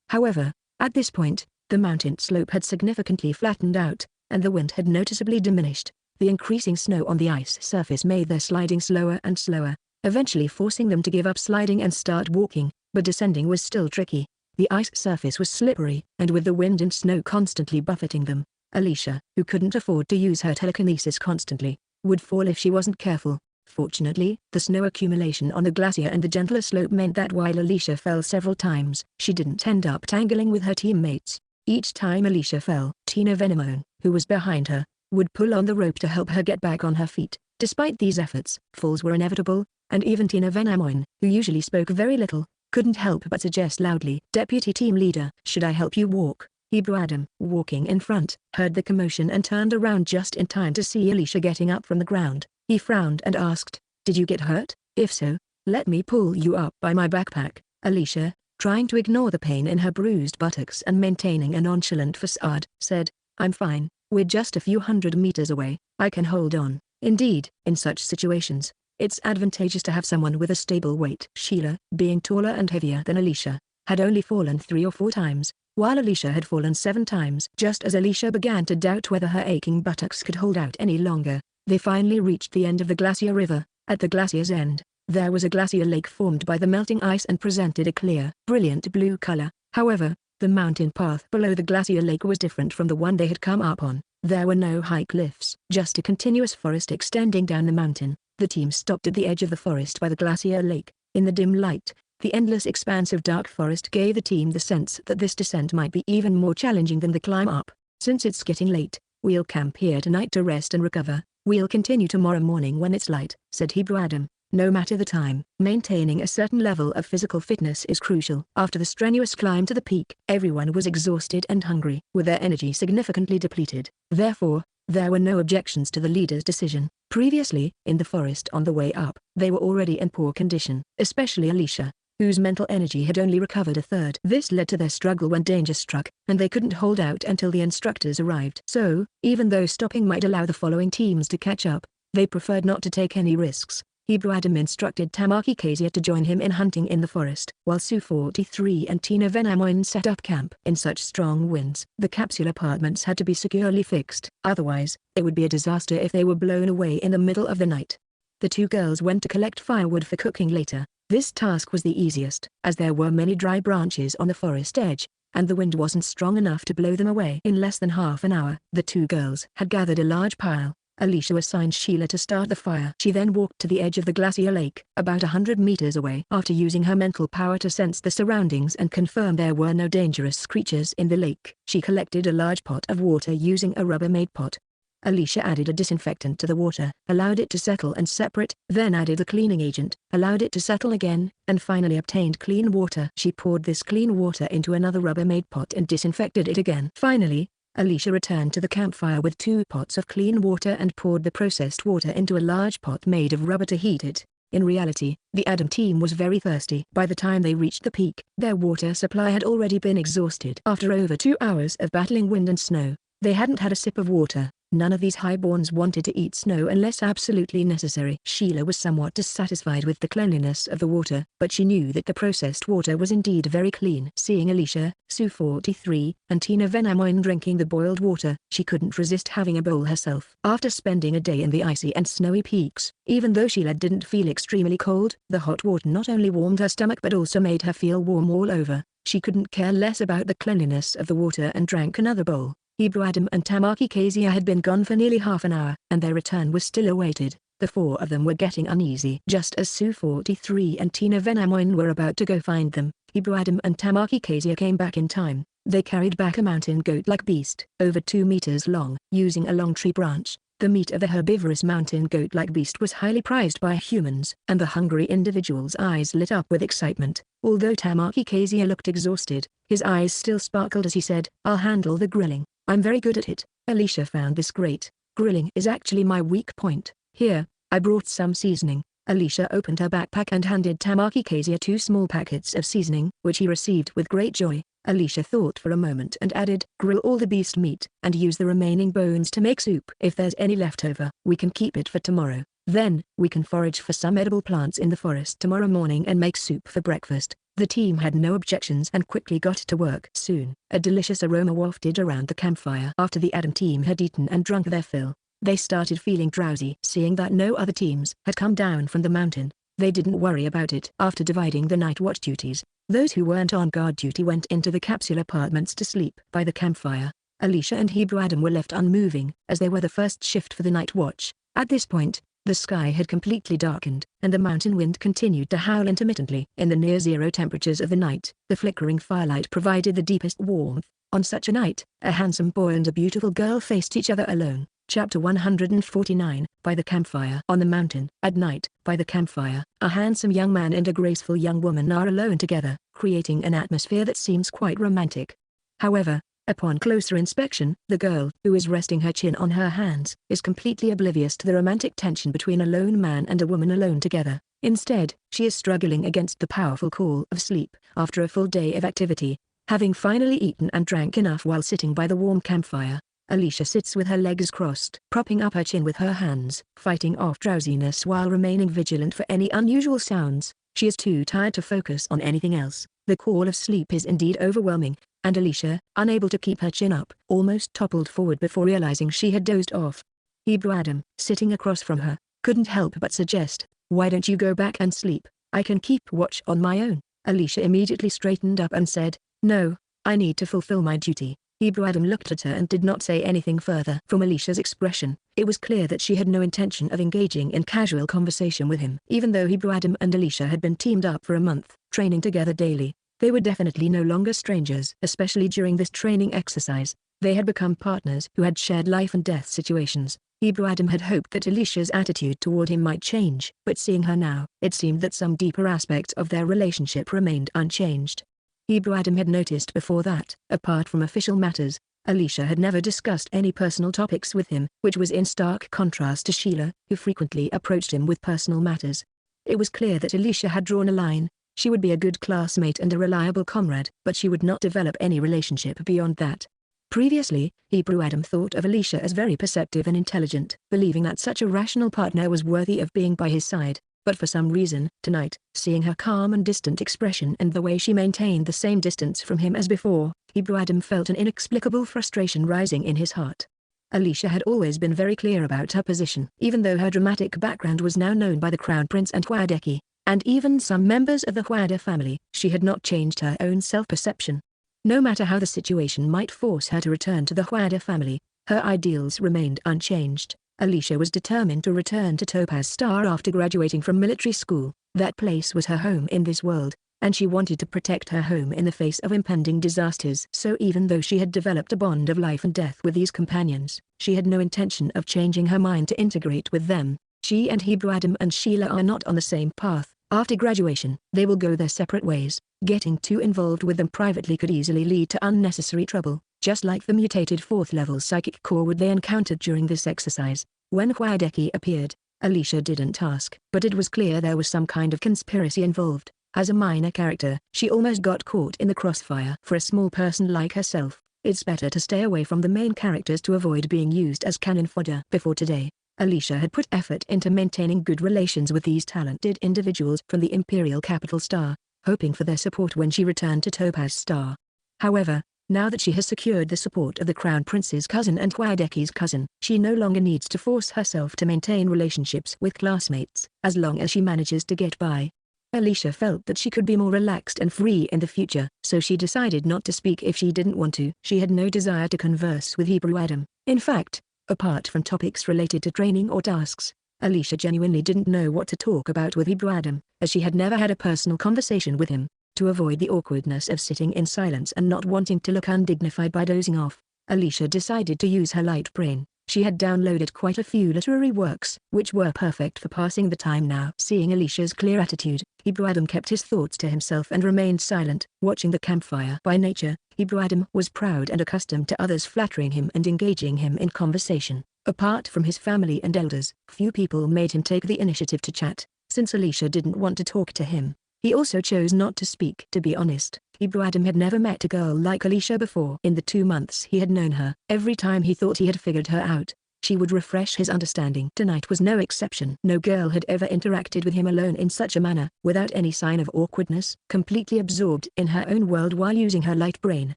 However, at this point, the mountain slope had significantly flattened out, and the wind had noticeably diminished. The increasing snow on the ice surface made their sliding slower and slower, eventually forcing them to give up sliding and start walking, but descending was still tricky. The ice surface was slippery, and with the wind and snow constantly buffeting them, Alicia, who couldn't afford to use her telekinesis constantly, would fall if she wasn't careful. Fortunately, the snow accumulation on the glacier and the gentler slope meant that while Alicia fell several times, she didn't end up tangling with her teammates. Each time Alicia fell, Tina Venemone, who was behind her, would pull on the rope to help her get back on her feet. Despite these efforts, falls were inevitable, and even Tina Venemone, who usually spoke very little, couldn't help but suggest loudly, "Deputy team leader, should I help you walk?" Hebrew Adam, walking in front, heard the commotion and turned around just in time to see Alicia getting up from the ground. He frowned and asked, "Did you get hurt? If so, let me pull you up by my backpack." Alicia, trying to ignore the pain in her bruised buttocks and maintaining a nonchalant facade, said, "I'm fine, we're just a few hundred meters away, I can hold on." Indeed, in such situations, it's advantageous to have someone with a stable weight. Sheila, being taller and heavier than Alicia, had only fallen 3 or 4 times, while Alicia had fallen 7 times. Just as Alicia began to doubt whether her aching buttocks could hold out any longer, they finally reached the end of the glacier river. At the glacier's end, there was a glacier lake formed by the melting ice and presented a clear, brilliant blue color. However, the mountain path below the glacier lake was different from the one they had come up on. There were no high cliffs, just a continuous forest extending down the mountain. The team stopped at the edge of the forest by the glacier lake. In the dim light, The endless expanse of dark forest gave the team the sense that this descent might be even more challenging than the climb up. Since it's getting late, we'll camp here tonight to rest and recover. We'll continue tomorrow morning when it's light, said Hebrew Adam. No matter the time, maintaining a certain level of physical fitness is crucial. After the strenuous climb to the peak, everyone was exhausted and hungry, with their energy significantly depleted. Therefore, there were no objections to the leader's decision. Previously, in the forest on the way up, they were already in poor condition, especially Alicia, whose mental energy had only recovered a third. This led to their struggle when danger struck, and they couldn't hold out until the instructors arrived. So, even though stopping might allow the following teams to catch up, they preferred not to take any risks. Hebrew Adam instructed Tamaki Kezia to join him in hunting in the forest, while Sue 43 and Tina Venamoin set up camp. In such strong winds, the capsule apartments had to be securely fixed. Otherwise, it would be a disaster if they were blown away in the middle of the night. The two girls went to collect firewood for cooking later. This task was the easiest, as there were many dry branches on the forest edge, and the wind wasn't strong enough to blow them away. In less than half an hour, the two girls had gathered a large pile. Alicia assigned Sheila to start the fire. She then walked to the edge of the glacier lake, about 100 meters away. After using her mental power to sense the surroundings and confirm there were no dangerous creatures in the lake, she collected a large pot of water using a Rubbermaid pot. Alicia added a disinfectant to the water, allowed it to settle and separate, then added a cleaning agent, allowed it to settle again, and finally obtained clean water. She poured this clean water into another Rubbermaid pot and disinfected it again. Finally, Alicia returned to the campfire with 2 pots of clean water and poured the processed water into a large pot made of rubber to heat it. In reality, the Adam team was very thirsty. By the time they reached the peak, their water supply had already been exhausted. After over 2 hours of battling wind and snow, they hadn't had a sip of water. None of these highborns wanted to eat snow unless absolutely necessary. Sheila was somewhat dissatisfied with the cleanliness of the water, but she knew that the processed water was indeed very clean. Seeing Alicia, Sue 43, and Tina Venamoin drinking the boiled water, she couldn't resist having a bowl herself. After spending a day in the icy and snowy peaks, even though Sheila didn't feel extremely cold, the hot water not only warmed her stomach but also made her feel warm all over. She couldn't care less about the cleanliness of the water and drank another bowl. Hebrew Adam and Tamaki Kezia had been gone for nearly half an hour, and their return was still awaited. The 4 of them were getting uneasy. Just as Sue 43 and Tina Venamoin were about to go find them, Hebrew Adam and Tamaki Kezia came back in time. They carried back a mountain goat-like beast, over 2 meters long. Using a long tree branch, the meat of the herbivorous mountain goat-like beast was highly prized by humans, and the hungry individual's eyes lit up with excitement. Although Tamaki Kezia looked exhausted, his eyes still sparkled as he said, "I'll handle the grilling. I'm very good at it." Alicia found this great. "Grilling is actually my weak point. Here, I brought some seasoning." Alicia opened her backpack and handed Tamaki Kezia 2 small packets of seasoning, which he received with great joy. Alicia thought for a moment and added, "Grill all the beast meat, and use the remaining bones to make soup. If there's any left over, we can keep it for tomorrow. Then, we can forage for some edible plants in the forest tomorrow morning and make soup for breakfast." The team had no objections and quickly got to work. Soon, a delicious aroma wafted around the campfire. After the Adam team had eaten and drunk their fill, they started feeling drowsy. Seeing that no other teams had come down from the mountain, they didn't worry about it. After dividing the night watch duties, those who weren't on guard duty went into the capsule apartments to sleep. By the campfire, Alicia and Hebrew Adam were left unmoving, as they were the first shift for the night watch. At this point, the sky had completely darkened, and the mountain wind continued to howl intermittently. In the near-zero temperatures of the night, the flickering firelight provided the deepest warmth. On such a night, a handsome boy and a beautiful girl faced each other alone. Chapter 149, By the Campfire. On the mountain, at night, by the campfire, a handsome young man and a graceful young woman are alone together, creating an atmosphere that seems quite romantic. However, upon closer inspection, the girl, who is resting her chin on her hands, is completely oblivious to the romantic tension between a lone man and a woman alone together. Instead, she is struggling against the powerful call of sleep. After a full day of activity, having finally eaten and drank enough while sitting by the warm campfire, Alicia sits with her legs crossed, propping up her chin with her hands, fighting off drowsiness while remaining vigilant for any unusual sounds. She is too tired to focus on anything else. The call of sleep is indeed overwhelming, and Alicia, unable to keep her chin up, almost toppled forward before realizing she had dozed off. Hebrew Adam, sitting across from her, couldn't help but suggest, "Why don't you go back and sleep? I can keep watch on my own." Alicia immediately straightened up and said, "No, I need to fulfill my duty." Hebrew Adam looked at her and did not say anything further. From Alicia's expression, it was clear that she had no intention of engaging in casual conversation with him. Even though Hebrew Adam and Alicia had been teamed up for a month, training together daily, they were definitely no longer strangers. Especially during this training exercise, they had become partners who had shared life and death situations. Hebrew Adam had hoped that Alicia's attitude toward him might change, but seeing her now, it seemed that some deeper aspects of their relationship remained unchanged. Hebrew Adam had noticed before that, apart from official matters, Alicia had never discussed any personal topics with him, which was in stark contrast to Sheila, who frequently approached him with personal matters. It was clear that Alicia had drawn a line. She would be a good classmate and a reliable comrade, but she would not develop any relationship beyond that. Previously, Hebrew Adam thought of Alicia as very perceptive and intelligent, believing that such a rational partner was worthy of being by his side. But for some reason, tonight, seeing her calm and distant expression and the way she maintained the same distance from him as before, Hebrew Adam felt an inexplicable frustration rising in his heart. Alicia had always been very clear about her position. Even though her dramatic background was now known by the Crown Prince and Huadeki, and even some members of the Huada family, she had not changed her own self-perception. No matter how the situation might force her to return to the Huada family, her ideals remained unchanged. Alicia was determined to return to Topaz Star after graduating from military school. That place was her home in this world, and she wanted to protect her home in the face of impending disasters. So even though she had developed a bond of life and death with these companions, she had no intention of changing her mind to integrate with them. She and Hebrew Adam and Sheila are not on the same path. After graduation, they will go their separate ways. Getting too involved with them privately could easily lead to unnecessary trouble, just like the mutated 4th-level psychic core would they encountered during this exercise. When Huadeki appeared, Alicia didn't ask, but it was clear there was some kind of conspiracy involved. As a minor character, she almost got caught in the crossfire. For a small person like herself, it's better to stay away from the main characters to avoid being used as cannon fodder. Before today, Alicia had put effort into maintaining good relations with these talented individuals from the Imperial Capital Star, hoping for their support when she returned to Topaz Star. However, now that she has secured the support of the Crown Prince's cousin and Huadeki's cousin, she no longer needs to force herself to maintain relationships with classmates, as long as she manages to get by. Alicia felt that she could be more relaxed and free in the future, so she decided not to speak if she didn't want to. She had no desire to converse with Hebrew Adam. In fact, apart from topics related to training or tasks, Alicia genuinely didn't know what to talk about with Hebrew Adam, as she had never had a personal conversation with him. To avoid the awkwardness of sitting in silence and not wanting to look undignified by dozing off, Alicia decided to use her light brain. She had downloaded quite a few literary works, which were perfect for passing the time now. Seeing Alicia's clear attitude, Hebrew Adam kept his thoughts to himself and remained silent. Watching the campfire. By nature, Hebrew Adam was proud and accustomed to others flattering him and engaging him in conversation. Apart from his family and elders, few people made him take the initiative to chat. Since Alicia didn't want to talk to him, he also chose not to speak. To be honest, Hebrew Adam had never met a girl like Alicia before. In the 2 months he had known her, every time he thought he had figured her out, she would refresh his understanding. Tonight was no exception. No girl had ever interacted with him alone in such a manner, without any sign of awkwardness, completely absorbed in her own world while using her light brain,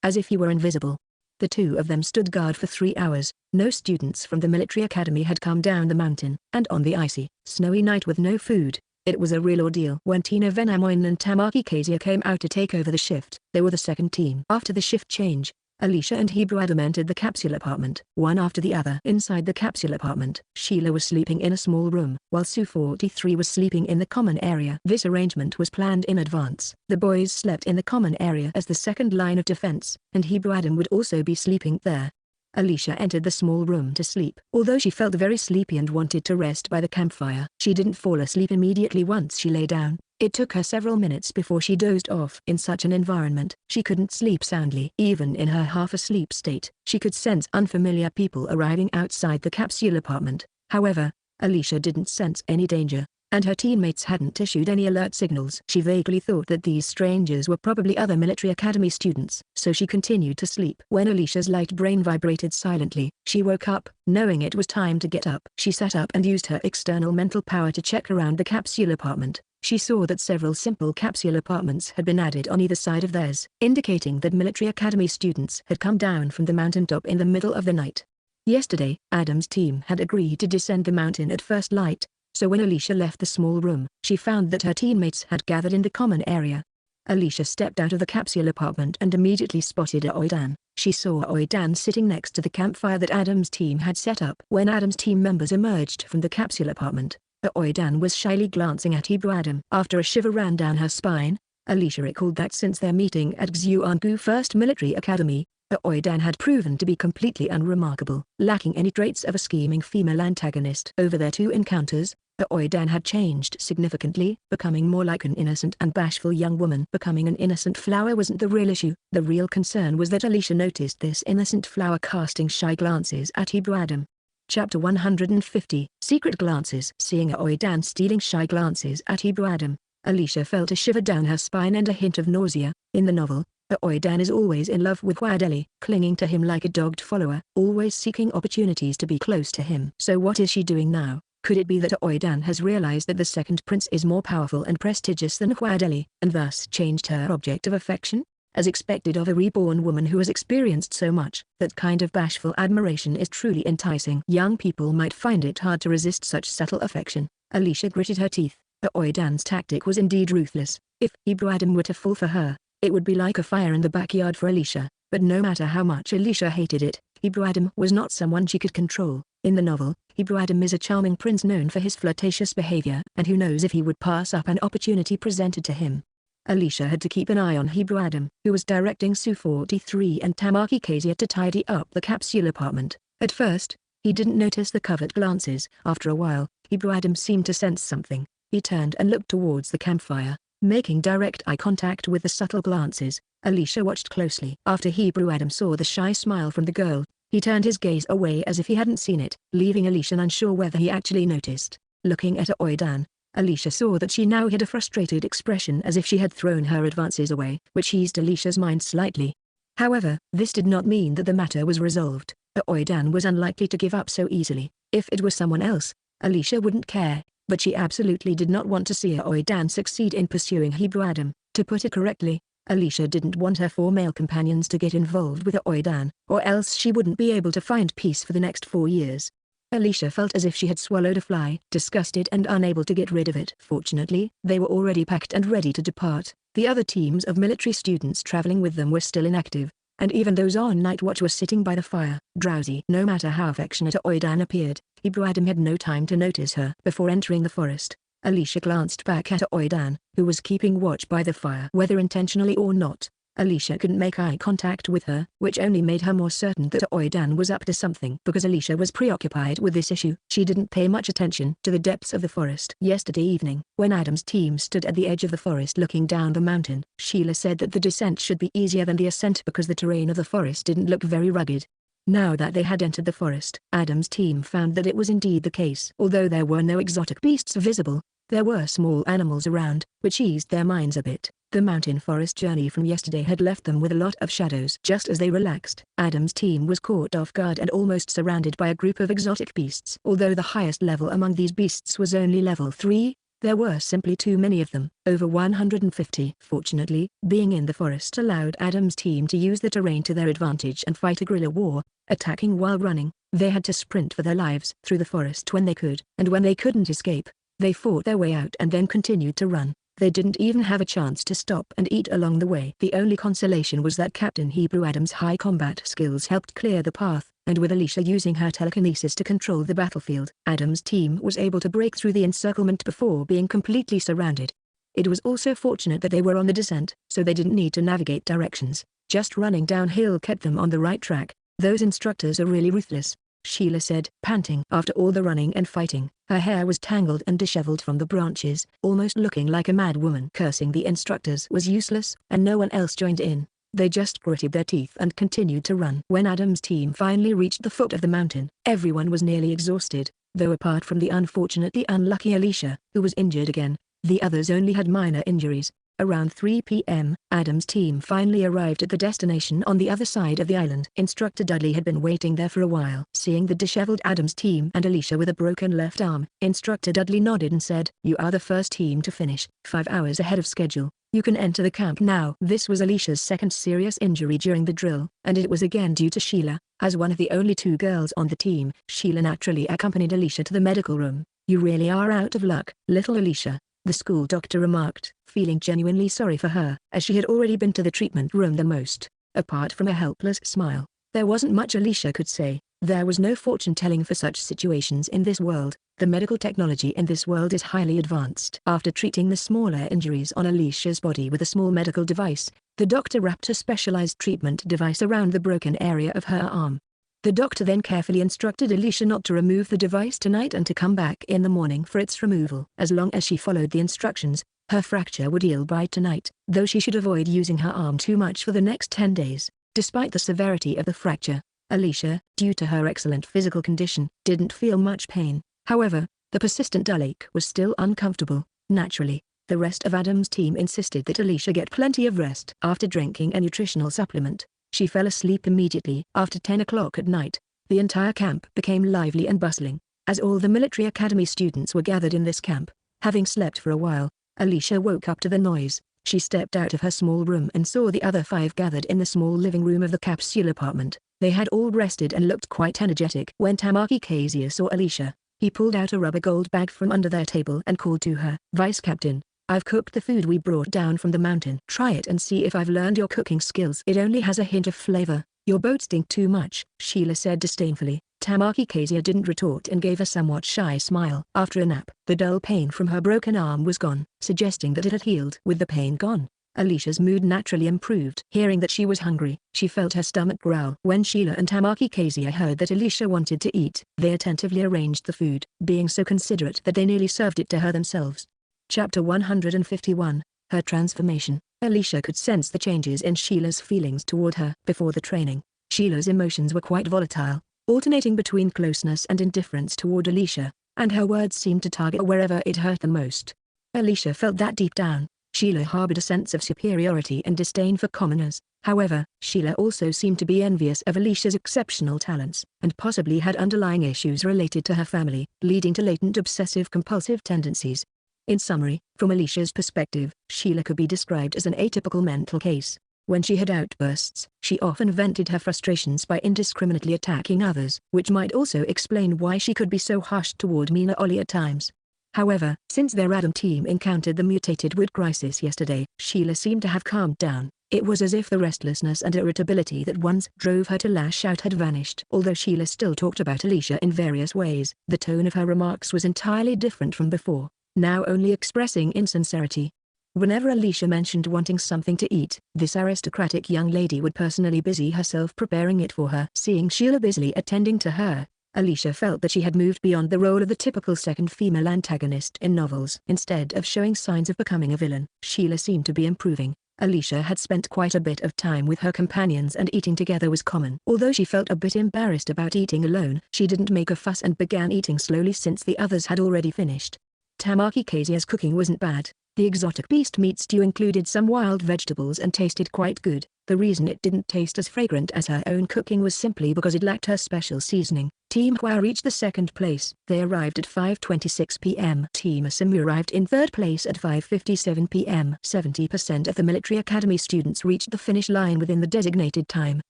as if he were invisible. The two of them stood guard for 3 hours. No students from the military academy had come down the mountain, and on the icy, snowy night with no food, it was a real ordeal. When Tina Venamoin and Tamaki Kazia came out to take over the shift, they were the second team. After the shift change, Alicia and Hebrew Adam entered the capsule apartment, one after the other. Inside the capsule apartment, Sheila was sleeping in a small room, while Sue 43 was sleeping in the common area. This arrangement was planned in advance. The boys slept in the common area as the second line of defense, and Hebrew Adam would also be sleeping there. Alicia entered the small room to sleep. Although she felt very sleepy and wanted to rest by the campfire, she didn't fall asleep immediately once she lay down. It took her several minutes before she dozed off. In such an environment, she couldn't sleep soundly. Even in her half-asleep state, she could sense unfamiliar people arriving outside the capsule apartment. However, Alicia didn't sense any danger, and her teammates hadn't issued any alert signals. She vaguely thought that these strangers were probably other military academy students, so she continued to sleep. When Alicia's light brain vibrated silently, she woke up, knowing it was time to get up. She sat up and used her external mental power to check around the capsule apartment. She saw that several simple capsule apartments had been added on either side of theirs, indicating that military academy students had come down from the mountaintop in the middle of the night. Yesterday, Adam's team had agreed to descend the mountain at first light, so when Alicia left the small room, she found that her teammates had gathered in the common area. Alicia stepped out of the capsule apartment and immediately spotted Aoidan. She saw Aoidan sitting next to the campfire that Adam's team had set up. When Adam's team members emerged from the capsule apartment, Aoidan was shyly glancing at Hebrew Adam. After a shiver ran down her spine, Alicia recalled that since their meeting at Xuangu First Military Academy, Aoidan had proven to be completely unremarkable, lacking any traits of a scheming female antagonist. Over their two encounters, Aoidan had changed significantly, becoming more like an innocent and bashful young woman. Becoming an innocent flower wasn't the real issue. The real concern was that Alicia noticed this innocent flower casting shy glances at Hebrew Adam. Chapter 150, Secret Glances. Seeing Aoidan stealing shy glances at Hebrew Adam, Alicia felt a shiver down her spine and a hint of nausea. In the novel, Aoidan is always in love with Huadeli, clinging to him like a dogged follower, always seeking opportunities to be close to him. So what is she doing now? Could it be that Aoidan has realized that the second prince is more powerful and prestigious than Huadeli, and thus changed her object of affection? As expected of a reborn woman who has experienced so much, that kind of bashful admiration is truly enticing. Young people might find it hard to resist such subtle affection. Alicia gritted her teeth. Aoidan's tactic was indeed ruthless. If Hebrew Adam were to fall for her, it would be like a fire in the backyard for Alicia. But no matter how much Alicia hated it, Hebrew Adam was not someone she could control. In the novel, Hebrew Adam is a charming prince known for his flirtatious behavior, and who knows if he would pass up an opportunity presented to him. Alicia had to keep an eye on Hebrew Adam, who was directing Su-43 and Tamaki Kezia to tidy up the capsule apartment. At first, he didn't notice the covert glances. After a while, Hebrew Adam seemed to sense something. He turned and looked towards the campfire, making direct eye contact with the subtle glances. Alicia watched closely. After Hebrew Adam saw the shy smile from the girl, he turned his gaze away as if he hadn't seen it, leaving Alicia unsure whether he actually noticed. Looking at Aoidan, Alicia saw that she now had a frustrated expression as if she had thrown her advances away, which eased Alicia's mind slightly. However, this did not mean that the matter was resolved. Aoidan was unlikely to give up so easily. If it was someone else, Alicia wouldn't care, but she absolutely did not want to see Aoidan succeed in pursuing Hebrew Adam. To put it correctly, Alicia didn't want her four male companions to get involved with Aoidan, or else she wouldn't be able to find peace for the next 4 years. Alicia felt as if she had swallowed a fly, disgusted and unable to get rid of it. Fortunately, they were already packed and ready to depart. The other teams of military students traveling with them were still inactive, and even those on night watch were sitting by the fire, drowsy. No matter how affectionate Aoidan appeared, Hebrew Adam had no time to notice her. Before entering the forest, Alicia glanced back at Aoidan, who was keeping watch by the fire. Whether intentionally or not, Alicia couldn't make eye contact with her, which only made her more certain that Aoidan was up to something. Because Alicia was preoccupied with this issue, she didn't pay much attention to the depths of the forest. Yesterday evening, when Adam's team stood at the edge of the forest looking down the mountain, Sheila said that the descent should be easier than the ascent because the terrain of the forest didn't look very rugged. Now that they had entered the forest, Adam's team found that it was indeed the case. Although there were no exotic beasts visible, there were small animals around, which eased their minds a bit. The mountain forest journey from yesterday had left them with a lot of shadows. Just as they relaxed, Adam's team was caught off guard and almost surrounded by a group of exotic beasts. Although the highest level among these beasts was only level 3, there were simply too many of them, over 150. Fortunately, being in the forest allowed Adam's team to use the terrain to their advantage and fight a guerrilla war, attacking while running. They had to sprint for their lives through the forest when they could, and when they couldn't escape, they fought their way out and then continued to run. They didn't even have a chance to stop and eat along the way. The only consolation was that Captain Hebrew Adams' high combat skills helped clear the path, and with Alicia using her telekinesis to control the battlefield, Adams' team was able to break through the encirclement before being completely surrounded. It was also fortunate that they were on the descent, so they didn't need to navigate directions. Just running downhill kept them on the right track. Those instructors are really ruthless, Sheila said, panting. After all the running and fighting, her hair was tangled and disheveled from the branches, almost looking like a mad woman. Cursing the instructors was useless, and no one else joined in. They just gritted their teeth and continued to run. When Adam's team finally reached the foot of the mountain, everyone was nearly exhausted, though apart from the unfortunately unlucky Alicia, who was injured again, the others only had minor injuries. Around 3 p.m., Adam's team finally arrived at the destination on the other side of the island. Instructor Dudley had been waiting there for a while. Seeing the disheveled Adam's team and Alicia with a broken left arm, Instructor Dudley nodded and said, "You are the first team to finish, 5 hours ahead of schedule. You can enter the camp now." This was Alicia's second serious injury during the drill, and it was again due to Sheila. As one of the only 2 girls on the team, Sheila naturally accompanied Alicia to the medical room. "You really are out of luck, little Alicia," the school doctor remarked, feeling genuinely sorry for her, as she had already been to the treatment room the most. Apart from a helpless smile, there wasn't much Alicia could say. There was no fortune-telling for such situations in this world. The medical technology in this world is highly advanced. After treating the smaller injuries on Alicia's body with a small medical device, the doctor wrapped a specialized treatment device around the broken area of her arm. The doctor then carefully instructed Alicia not to remove the device tonight and to come back in the morning for its removal. As long as she followed the instructions, her fracture would heal by tonight, though she should avoid using her arm too much for the next 10 days. Despite the severity of the fracture, Alicia, due to her excellent physical condition, didn't feel much pain. However, the persistent dull ache was still uncomfortable. Naturally, the rest of Adam's team insisted that Alicia get plenty of rest. After drinking a nutritional supplement, she fell asleep immediately. After 10 o'clock at night, the entire camp became lively and bustling, as all the military academy students were gathered in this camp. Having slept for a while, Alicia woke up to the noise. She stepped out of her small room and saw the other 5 gathered in the small living room of the capsule apartment. They had all rested and looked quite energetic. When Tamaki Kezia saw Alicia, he pulled out a rubber gold bag from under their table and called to her. "Vice Captain, I've cooked the food we brought down from the mountain. Try it and see if I've learned your cooking skills. It only has a hint of flavor. Your boat stink too much," Sheila said disdainfully. Tamaki Kezia didn't retort and gave a somewhat shy smile. After a nap, the dull pain from her broken arm was gone, suggesting that it had healed. With the pain gone, Alicia's mood naturally improved. Hearing that she was hungry, she felt her stomach growl. When Sheila and Tamaki Kezia heard that Alicia wanted to eat, they attentively arranged the food, being so considerate that they nearly served it to her themselves. Chapter 151, Her Transformation. Alicia could sense the changes in Sheila's feelings toward her. Before the training, Sheila's emotions were quite volatile, alternating between closeness and indifference toward Alicia, and her words seemed to target wherever it hurt the most. Alicia felt that deep down, Sheila harbored a sense of superiority and disdain for commoners. However, Sheila also seemed to be envious of Alicia's exceptional talents, and possibly had underlying issues related to her family, leading to latent obsessive-compulsive tendencies. In summary, from Alicia's perspective, Sheila could be described as an atypical mental case. When she had outbursts, she often vented her frustrations by indiscriminately attacking others, which might also explain why she could be so harsh toward Mina Oli at times. However, since their Adam team encountered the mutated wood crisis yesterday, Sheila seemed to have calmed down. It was as if the restlessness and irritability that once drove her to lash out had vanished. Although Sheila still talked about Alicia in various ways, the tone of her remarks was entirely different from before, now only expressing insincerity. Whenever Alicia mentioned wanting something to eat, this aristocratic young lady would personally busy herself preparing it for her. Seeing Sheila busily attending to her, Alicia felt that she had moved beyond the role of the typical second female antagonist in novels. Instead of showing signs of becoming a villain, Sheila seemed to be improving. Alicia had spent quite a bit of time with her companions and eating together was common. Although she felt a bit embarrassed about eating alone, she didn't make a fuss and began eating slowly since the others had already finished. Tamaki Kezia's cooking wasn't bad. The exotic beast meat stew included some wild vegetables and tasted quite good. The reason it didn't taste as fragrant as her own cooking was simply because it lacked her special seasoning. Team Hua reached the second place. They arrived at 5:26 p.m. Team Asimu arrived in third place at 5:57 p.m. 70% of the military academy students reached the finish line within the designated time,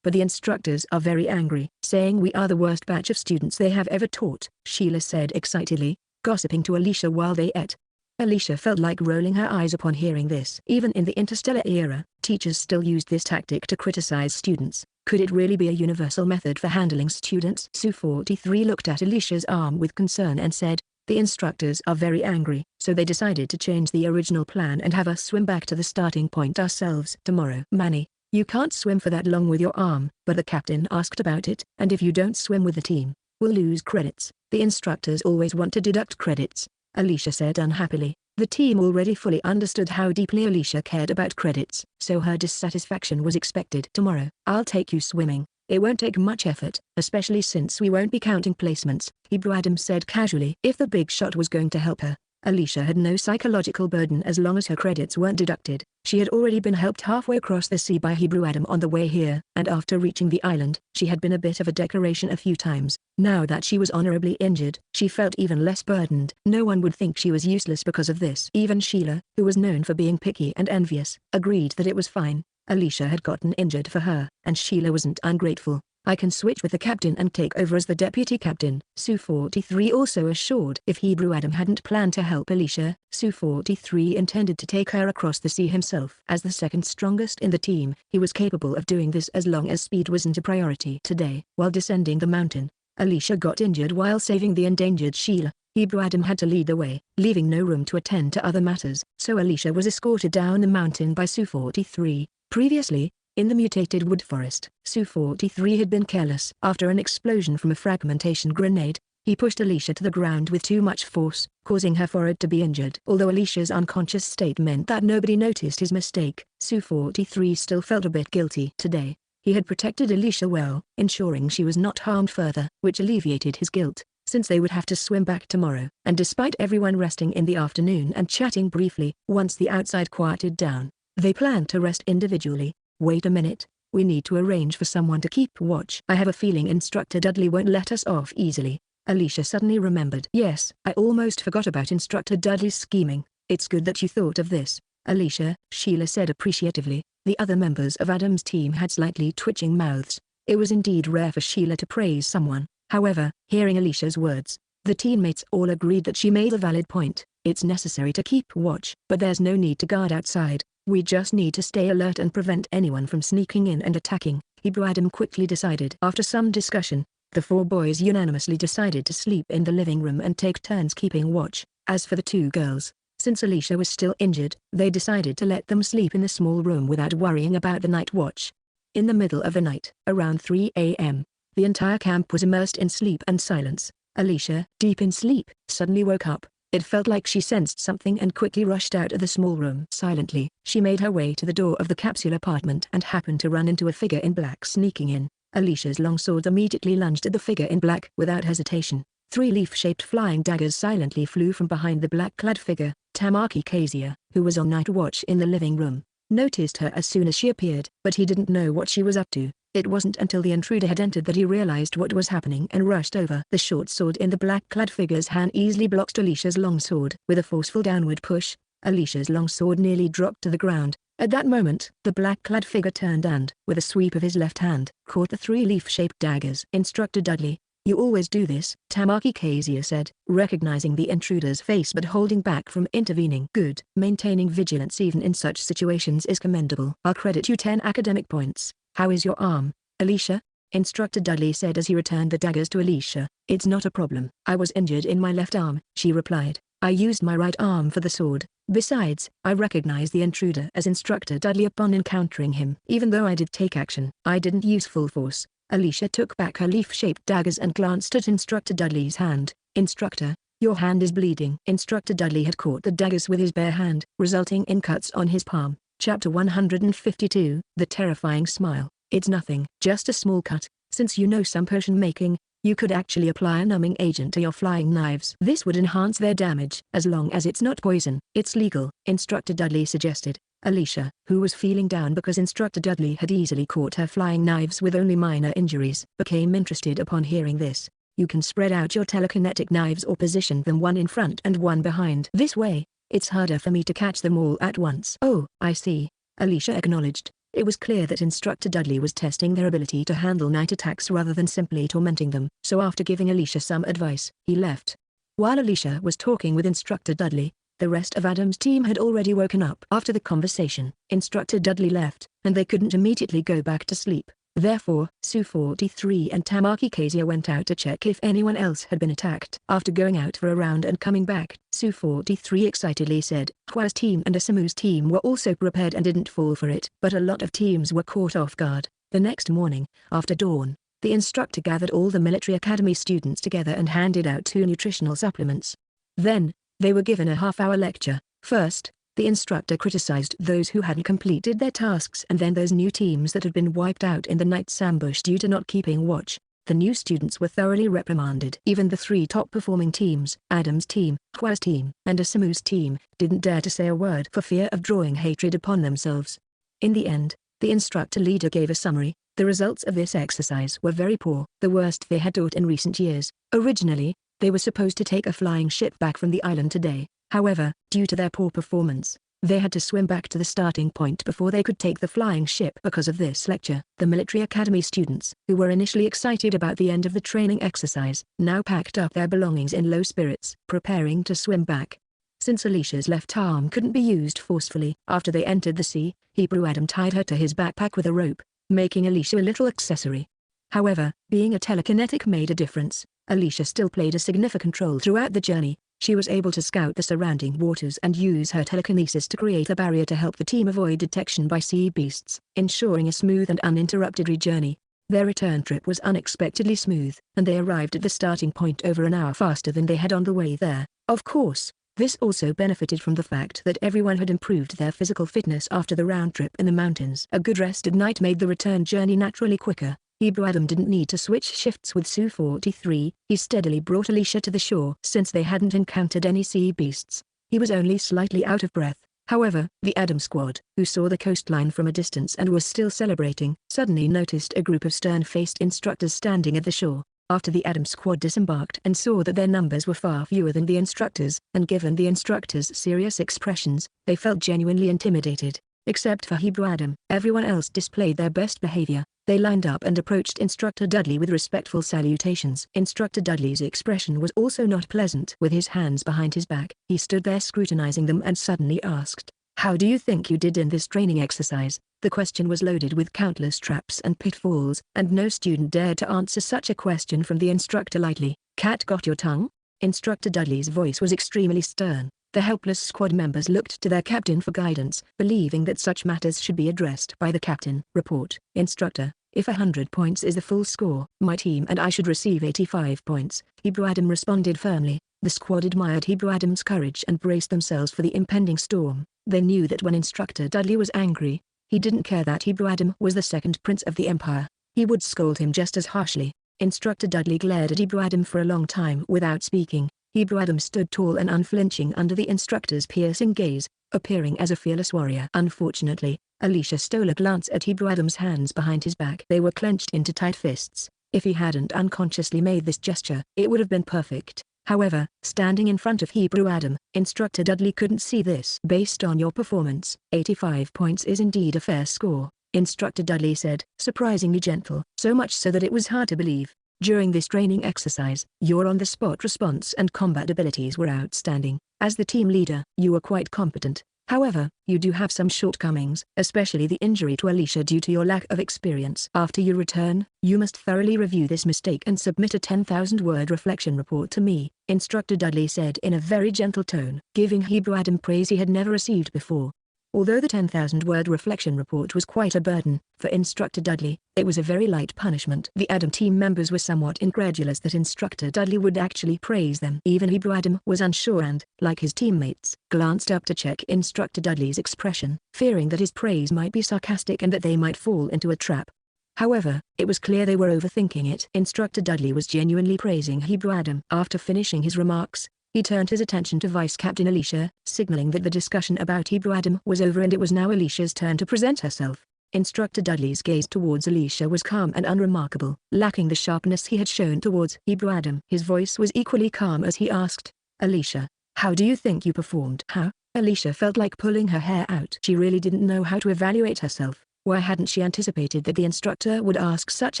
but the instructors are very angry, saying we are the worst batch of students they have ever taught, Sheila said excitedly, gossiping to Alicia while they ate. Alicia felt like rolling her eyes upon hearing this. Even in the interstellar era, teachers still used this tactic to criticize students. Could it really be a universal method for handling students? Su-43 looked at Alicia's arm with concern and said, the instructors are very angry, so they decided to change the original plan and have us swim back to the starting point ourselves tomorrow. Manny, you can't swim for that long with your arm, but the captain asked about it, and if you don't swim with the team, we'll lose credits. The instructors always want to deduct credits, Alicia said unhappily. The team already fully understood how deeply Alicia cared about credits, so her dissatisfaction was expected. Tomorrow, I'll take you swimming. It won't take much effort, especially since we won't be counting placements, Hebrew Adam said casually. If the big shot was going to help her, Alicia had no psychological burden as long as her credits weren't deducted. She had already been helped halfway across the sea by Hebrew Adam on the way here, and after reaching the island, she had been a bit of a decoration a few times. Now that she was honorably injured, she felt even less burdened. No one would think she was useless because of this. Even Sheila, who was known for being picky and envious, agreed that it was fine. Alicia had gotten injured for her, and Sheila wasn't ungrateful. I can switch with the captain and take over as the deputy captain, Su-43 also assured. If Hebrew Adam hadn't planned to help Alicia, Su-43 intended to take her across the sea himself. As the second strongest in the team, he was capable of doing this as long as speed wasn't a priority. Today, while descending the mountain, Alicia got injured while saving the endangered Sheila. Hebrew Adam had to lead the way, leaving no room to attend to other matters. So Alicia was escorted down the mountain by Su-43. Previously, in the mutated wood forest, Su-43 had been careless. After an explosion from a fragmentation grenade, he pushed Alicia to the ground with too much force, causing her forehead to be injured. Although Alicia's unconscious state meant that nobody noticed his mistake, Su-43 still felt a bit guilty. Today, he had protected Alicia well, ensuring she was not harmed further, which alleviated his guilt, since they would have to swim back tomorrow. And despite everyone resting in the afternoon and chatting briefly, once the outside quieted down, they planned to rest individually. Wait a minute, we need to arrange for someone to keep watch. I have a feeling Instructor Dudley won't let us off easily. Alicia suddenly remembered. Yes, I almost forgot about Instructor Dudley's scheming. It's good that you thought of this, Alicia, Sheila said appreciatively. The other members of Adam's team had slightly twitching mouths. It was indeed rare for Sheila to praise someone. However, hearing Alicia's words, the teammates all agreed that she made a valid point. It's necessary to keep watch, but there's no need to guard outside. We just need to stay alert and prevent anyone from sneaking in and attacking, Hebrew Adam quickly decided. After some discussion, the four boys unanimously decided to sleep in the living room and take turns keeping watch. As for the two girls, since Alicia was still injured, they decided to let them sleep in the small room without worrying about the night watch. In the middle of the night, around 3 a.m., the entire camp was immersed in sleep and silence. Alicia, deep in sleep, suddenly woke up. It felt like she sensed something and quickly rushed out of the small room. Silently, she made her way to the door of the capsule apartment and happened to run into a figure in black sneaking in. Alicia's longsword immediately lunged at the figure in black. Without hesitation, 3 leaf-shaped flying daggers silently flew from behind the black-clad figure. Tamaki Kezia, who was on night watch in the living room, noticed her as soon as she appeared, but he didn't know what she was up to. It wasn't until the intruder had entered that he realized what was happening and rushed over. The short sword in the black-clad figure's hand easily blocked Alicia's longsword. With a forceful downward push, Alicia's longsword nearly dropped to the ground. At that moment, the black-clad figure turned and, with a sweep of his left hand, caught the 3 leaf-shaped daggers. Instructor Dudley, you always do this, Tamaki Kezia said, recognizing the intruder's face but holding back from intervening. Good. Maintaining vigilance even in such situations is commendable. I'll credit you 10 academic points. How is your arm, Alicia? Instructor Dudley said as he returned the daggers to Alicia. It's not a problem. I was injured in my left arm, she replied. I used my right arm for the sword. Besides, I recognized the intruder as Instructor Dudley upon encountering him. Even though I did take action, I didn't use full force. Alicia took back her leaf-shaped daggers and glanced at Instructor Dudley's hand. Instructor, your hand is bleeding. Instructor Dudley had caught the daggers with his bare hand, resulting in cuts on his palm. Chapter 152, The Terrifying Smile. It's nothing, just a small cut. Since you know some potion making, you could actually apply a numbing agent to your flying knives. This would enhance their damage, as long as it's not poison. It's legal, Instructor Dudley suggested. Alicia, who was feeling down because Instructor Dudley had easily caught her flying knives with only minor injuries, became interested upon hearing this. You can spread out your telekinetic knives or position them one in front and one behind. This way, it's harder for me to catch them all at once. Oh, I see, Alicia acknowledged. It was clear that Instructor Dudley was testing their ability to handle night attacks rather than simply tormenting them. So after giving Alicia some advice, he left. While Alicia was talking with Instructor Dudley, the rest of Adam's team had already woken up. After the conversation, Instructor Dudley left, and they couldn't immediately go back to sleep. Therefore, Su-43 and Tamaki Kezia went out to check if anyone else had been attacked. After going out for a round and coming back, Su-43 excitedly said, Hua's team and Asamu's team were also prepared and didn't fall for it. But a lot of teams were caught off guard. The next morning, after dawn, the instructor gathered all the military academy students together and handed out 2 nutritional supplements. Then, they were given a half-hour lecture. First, the instructor criticized those who hadn't completed their tasks and then those new teams that had been wiped out in the night's ambush due to not keeping watch. The new students were thoroughly reprimanded. Even the 3 top-performing teams, Adam's team, Hua's team, and Asamu's team, didn't dare to say a word for fear of drawing hatred upon themselves. In the end, the instructor leader gave a summary. The results of this exercise were very poor, the worst they had taught in recent years. Originally, they were supposed to take a flying ship back from the island today. However, due to their poor performance, They had to swim back to the starting point before they could take the flying ship because of this lecture. The military academy students, who were initially excited about the end of the training exercise, now packed up their belongings in low spirits, preparing to swim back. Since Alicia's left arm couldn't be used forcefully after they entered the sea, Hebrew Adam tied her to his backpack with a rope, making Alicia a little accessory. However, being a telekinetic made a difference. Alicia still played a significant role throughout the journey. She was able to scout the surrounding waters and use her telekinesis to create a barrier to help the team avoid detection by sea beasts, ensuring a smooth and uninterrupted journey. Their return trip was unexpectedly smooth, and they arrived at the starting point over an hour faster than they had on the way there. Of course, this also benefited from the fact that everyone had improved their physical fitness after the round trip in the mountains. A good rest at night made the return journey naturally quicker. Hebrew Adam didn't need to switch shifts with Su-43, he steadily brought Alicia to the shore. Since they hadn't encountered any sea beasts, he was only slightly out of breath. However, the Adam squad, who saw the coastline from a distance and was still celebrating, suddenly noticed a group of stern-faced instructors standing at the shore. After the Adam squad disembarked and saw that their numbers were far fewer than the instructors, and given the instructors' serious expressions, they felt genuinely intimidated. Except for Hebrew Adam, everyone else displayed their best behavior. They lined up and approached Instructor Dudley with respectful salutations. Instructor Dudley's expression was also not pleasant. With his hands behind his back, he stood there scrutinizing them and suddenly asked, "How do you think you did in this training exercise?" The question was loaded with countless traps and pitfalls, and no student dared to answer such a question from the instructor lightly. "Cat got your tongue?" Instructor Dudley's voice was extremely stern. The helpless squad members looked to their captain for guidance, believing that such matters should be addressed by the captain. Report, Instructor, if 100 points is the full score, my team and I should receive 85 points. Hebrew Adam responded firmly. The squad admired Hebrew Adam's courage and braced themselves for the impending storm. They knew that when Instructor Dudley was angry, he didn't care that Hebrew Adam was the second prince of the empire. He would scold him just as harshly. Instructor Dudley glared at Hebrew Adam for a long time without speaking. Hebrew Adam stood tall and unflinching under the instructor's piercing gaze, appearing as a fearless warrior. Unfortunately, Alicia stole a glance at Hebrew Adam's hands behind his back. They were clenched into tight fists. If he hadn't unconsciously made this gesture, it would have been perfect. However, standing in front of Hebrew Adam, Instructor Dudley couldn't see this. Based on your performance, 85 points is indeed a fair score, Instructor Dudley said, surprisingly gentle, so much so that it was hard to believe. During this training exercise, your on-the-spot response and combat abilities were outstanding. As the team leader, you were quite competent. However, you do have some shortcomings, especially the injury to Alicia due to your lack of experience. After you return, you must thoroughly review this mistake and submit a 10,000-word reflection report to me, Instructor Dudley said in a very gentle tone, giving Hebrew Adam praise he had never received before. Although the 10,000-word reflection report was quite a burden for Instructor Dudley, it was a very light punishment. The Adam team members were somewhat incredulous that Instructor Dudley would actually praise them. Even Hebrew Adam was unsure and, like his teammates, glanced up to check Instructor Dudley's expression, fearing that his praise might be sarcastic and that they might fall into a trap. However, it was clear they were overthinking it. Instructor Dudley was genuinely praising Hebrew Adam. After finishing his remarks, he turned his attention to Vice Captain Alicia, signaling that the discussion about Hebrew Adam was over and it was now Alicia's turn to present herself. Instructor Dudley's gaze towards Alicia was calm and unremarkable, lacking the sharpness he had shown towards Hebrew Adam. His voice was equally calm as he asked, "Alicia, how do you think you performed?" How? Alicia felt like pulling her hair out. She really didn't know how to evaluate herself. Why hadn't she anticipated that the instructor would ask such